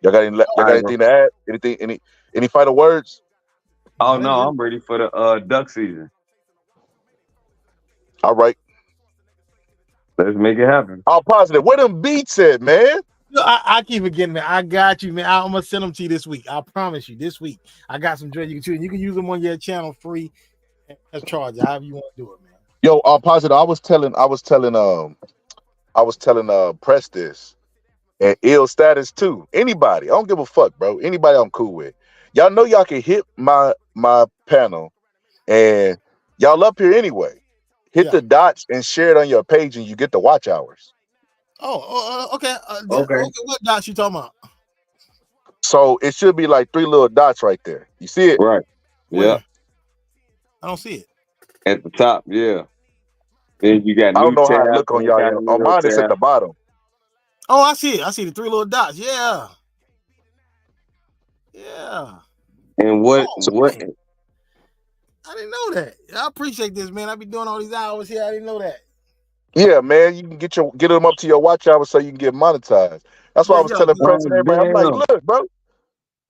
Y'all got anything to add? Any final words? Oh no, I'm ready for the duck season. All right. Let's make it happen. All positive. Where them beats at, man? I keep forgetting that. I got you, man. I'm gonna send them to you this week. I promise you. This week, I got some dread you can choose. You can use them on your channel free as charge, however you want to do it, man. Yo, all positive. I was telling Press this and ill status too. Anybody, I don't give a fuck, bro. Anybody I'm cool with. Y'all know y'all can hit my panel, and y'all up here anyway. Hit the dots and share it on your page, and you get the watch hours. Okay. Okay. What dots you talking about? So it should be like 3 little dots right there. You see it? Right. Yeah. I don't see it. At the top, yeah. Then you got. I don't know how it look on y'all. On mine, it's at the bottom. Oh, I see it. I see the 3 little dots. Yeah. Yeah. And what? Man. I didn't know that. I appreciate this, man. I be doing all these hours here. I didn't know that. Yeah, man. You can get them up to your watch hours so you can get monetized. That's why I was telling President everybody. I'm like, look, bro.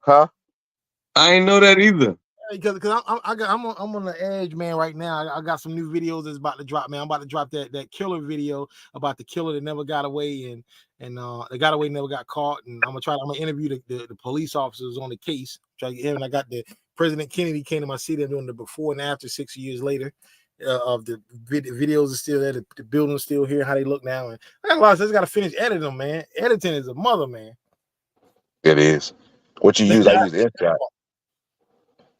Huh? I ain't know that either. Because I'm on the edge, man. Right now, I got some new videos that's about to drop, man. I'm about to drop that killer video about the killer that never got away and the got away never got caught. And I'm gonna interview the police officers on the case. Try to get him. And I got the President Kennedy came to my city doing the before and after 6 years later. Of the videos are still there, the building's still here, how they look now. And I just got to finish editing them, man. Editing is a mother, man. It is. What you use? I use InShot.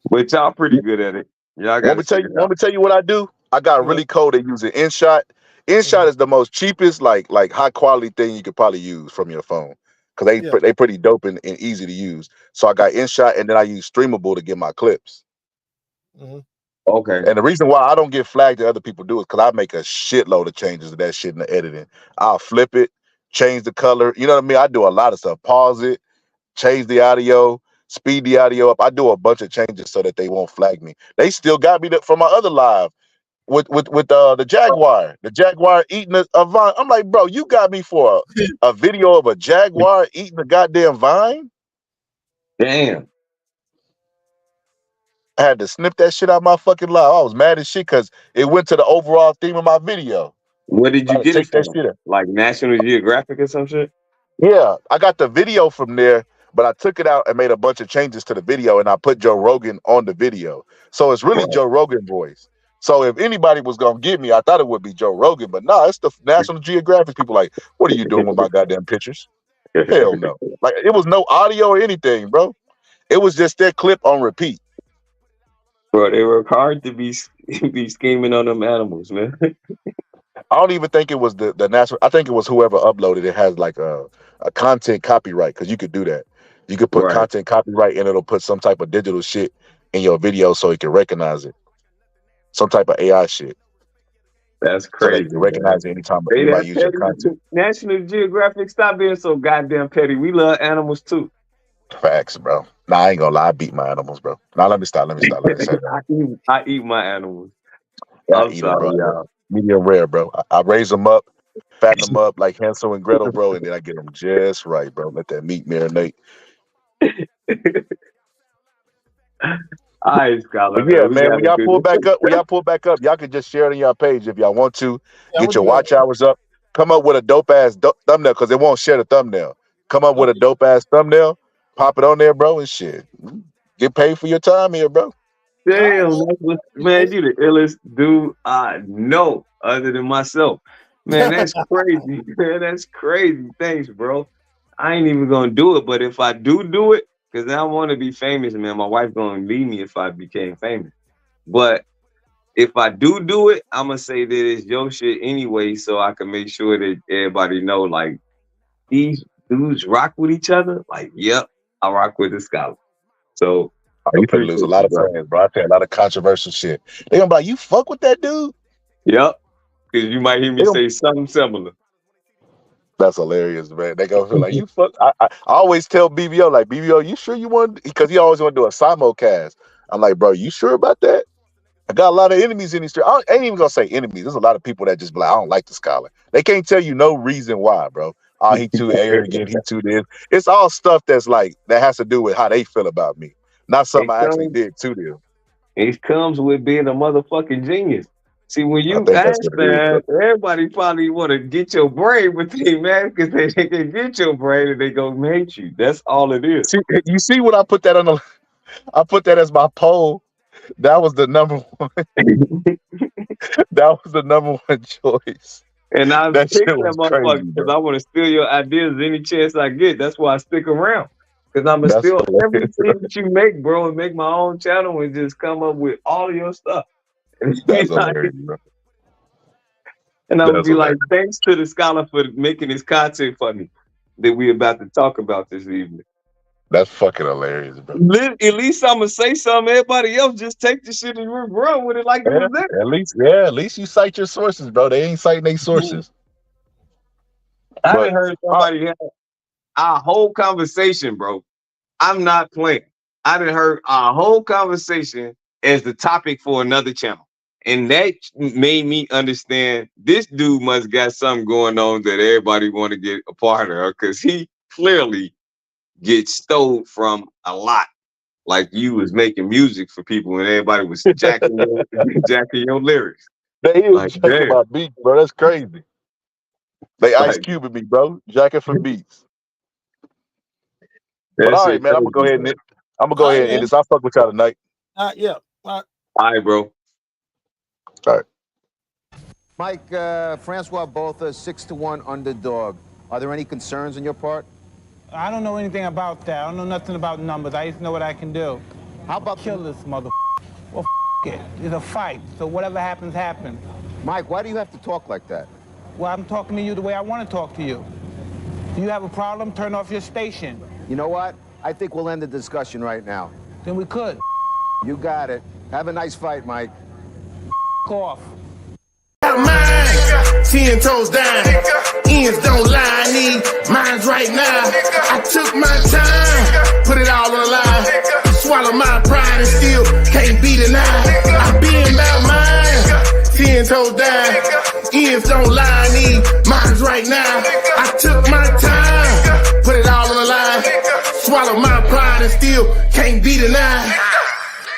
But y'all pretty good at it. Y'all got to want me to tell you what I do? I got really cold at using InShot. InShot is the most cheapest, like high quality thing you could probably use from your phone because they pretty dope and easy to use. So I got InShot and then I use Streamable to get my clips. Mm-hmm. Okay. And the reason why I don't get flagged that other people do is because I make a shitload of changes to that shit in the editing. I'll flip it, change the color. You know what I mean? I do a lot of stuff. Pause it, change the audio, speed the audio up. I do a bunch of changes so that they won't flag me. They still got me from my other live with the Jaguar. The Jaguar eating a vine. I'm like, bro, you got me for a video of a Jaguar eating a goddamn vine? Damn. I had to snip that shit out my fucking live. I was mad as shit because it went to the overall theme of my video. Where did you get it from? That shit like National Geographic or some shit? Yeah, I got the video from there, but I took it out and made a bunch of changes to the video, and I put Joe Rogan on the video. So it's really Joe Rogan voice. So if anybody was gonna get me, I thought it would be Joe Rogan, but no, it's the National Geographic people. Like, what are you doing with my goddamn pictures? Hell no! Like, it was no audio or anything, bro. It was just that clip on repeat. Bro, they were hard to be scheming on them animals, man. I don't even think it was the national. I think it was whoever uploaded it has like a content copyright because you could do that. You could put content copyright and it'll put some type of digital shit in your video so it can recognize it. Some type of AI shit. That's crazy. So they can recognize it anytime anybody use your content. National Geographic, stop being so goddamn petty. We love animals too. Facts, bro. Nah, I ain't gonna lie. I beat my animals, bro. Nah, let me stop. Let me say that. I eat my animals. Yeah, I'm sorry, them, y'all. Medium rare, bro. I raise them up, fatten them up like Hansel and Gretel, bro, and then I get them just right, bro. Let that meat marinate. All right, Scholar. Yeah, man. When y'all pull back up, y'all can just share it on your page if y'all want to. Get your watch hours up. Come up with a dope ass thumbnail because it won't share the thumbnail. Come up with a dope ass thumbnail, pop it on there, bro, and shit. Get paid for your time here, bro. Damn, man, you the illest dude I know other than myself. Man, that's crazy. Man, that's crazy. Thanks, bro. I ain't even gonna do it, but if I do it, because I want to be famous, man, my wife gonna leave me if I became famous. But if I do it, I'm gonna say that it's your shit anyway, so I can make sure that everybody know, like, these dudes rock with each other, like, yep, I rock with the scholar. So I You finna lose a appreciate lot you, of bro. fans, bro. I say a lot of controversial shit. They gonna be like, you fuck with that dude? Yep, because you might hear me They gonna, say something similar. that's hilarious, man. They gonna feel like you fuck. I always tell BBO, like, BBO, you sure you want? Because he always want to do a simulcast. I'm like, bro, you sure about that? I got a lot of enemies in these streets. I ain't even gonna say enemies. There's a lot of people that just be like, I don't like the scholar. They can't tell you no reason why, bro. Oh, he too arrogant. He too this. It's all stuff that's like that has to do with how they feel about me, not something I actually did to them. It comes with being a motherfucking genius. See, when I you think that's ask what it is, bro. that, everybody probably want to get your brain, but they mad because they can get your brain and they gonna hate you. That's all it is. See, you see what I put that on the? I put that as my poll. That was the number one. That was the number one choice. And I That pick shit that was motherfucker crazy, because bro. I want to steal your ideas any chance I get. That's why I stick around. Because I'm going to That's steal hilarious. everything that you make, bro, and make my own channel and just come up with all of your stuff. And That's hilarious, bro. I'm going to That's be like, hilarious. thanks to the scholar for making this content for me that we about to talk about this evening. That's fucking hilarious, bro. At least I'm going to say something. Everybody else just take the shit and run with it like it was there. At least you cite your sources, bro. They ain't citing their sources. I done heard somebody have our whole conversation, bro. I'm not playing. I done heard our whole conversation as the topic for another channel. And that made me understand this dude must got something going on that everybody want to get a part of, because he clearly gets stole from a lot. Like you was making music for people and everybody was jacking your lyrics. They is like, jacking my beats, bro. That's crazy. They Ice Cube me, bro. Jacking for beats. But all right, man, I'm gonna go ahead and end this. I'll fuck with y'all tonight. Yeah. All right, bro. All right. Mike, Francois Botha, 6-1 underdog. Are there any concerns on your part? I don't know anything about that. I don't know nothing about numbers. I just know what I can do. How about kill this mother? Well, it. It's a fight. So whatever happens, happens. Mike, why do you have to talk like that? Well, I'm talking to you the way I want to talk to you. Do you have a problem? Turn off your station. You know what? I think we'll end the discussion right now. Then we could. You got it. Have a nice fight, Mike. Off. 10 toes down, ends don't lie, I need mines right now. I took my time, put it all on the line. Swallow my pride and still can't be denied. I been about mine, 10 toes down, ends don't lie, I need mines right now. I took my time, put it all on the line. Swallow my pride and still can't be denied.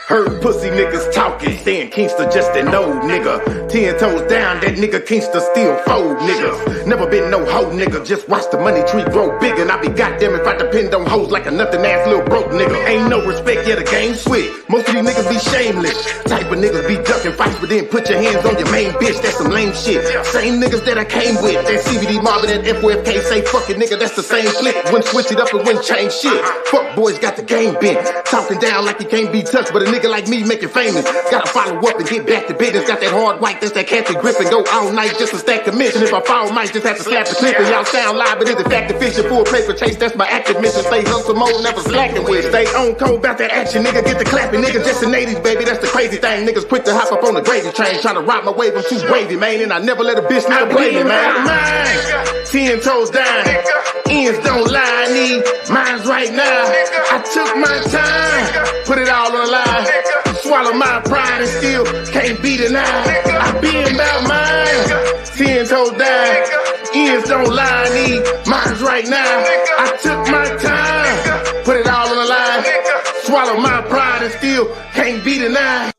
Heard pussy niggas talking, saying Kingston just an old nigga. 10 toes down, that nigga Kingston still fold niggas. Never been no hoe nigga, just watch the money tree grow bigger. And I be goddamn if I depend on hoes like a nothing ass little broke nigga. Ain't no respect, yeah the game switch. Most of these niggas be shameless. Type of niggas be ducking fights, but then put your hands on your main bitch, that's some lame shit. Same niggas that I came with, that CBD Marvin, that FOFK say fucking nigga, that's the same clip. Wouldn't switch it up and wouldn't change shit. Fuck boys got the game bent, talking down like he can't be touched, but a nigga like me make it famous. Gotta follow up and get back to business. Got that hard white, that's that catchy grip and go all night just to stack commission. If I fall, might just have to slap the clip and y'all sound live, but it's a fact of fiction. Full paper chase, that's my active mission. Stay hustle mode, never slacking with. Stay on code about that action, nigga. Get the clapping, nigga. Just the 80s, baby. That's the crazy thing. Niggas quick to hop up on the gravy train, trying to rock my wave. I'm too wavy, man, and I never let a bitch never play me, man. 10 toes down, ends don't lie. I need mines right now. I took my time, put it all on the line. Swallow my pride and still can't be denied. I been about mine, 10 toes down, ends don't lie. I need mines right now. I took my time, put it all on the line. Swallow my pride and still can't be denied.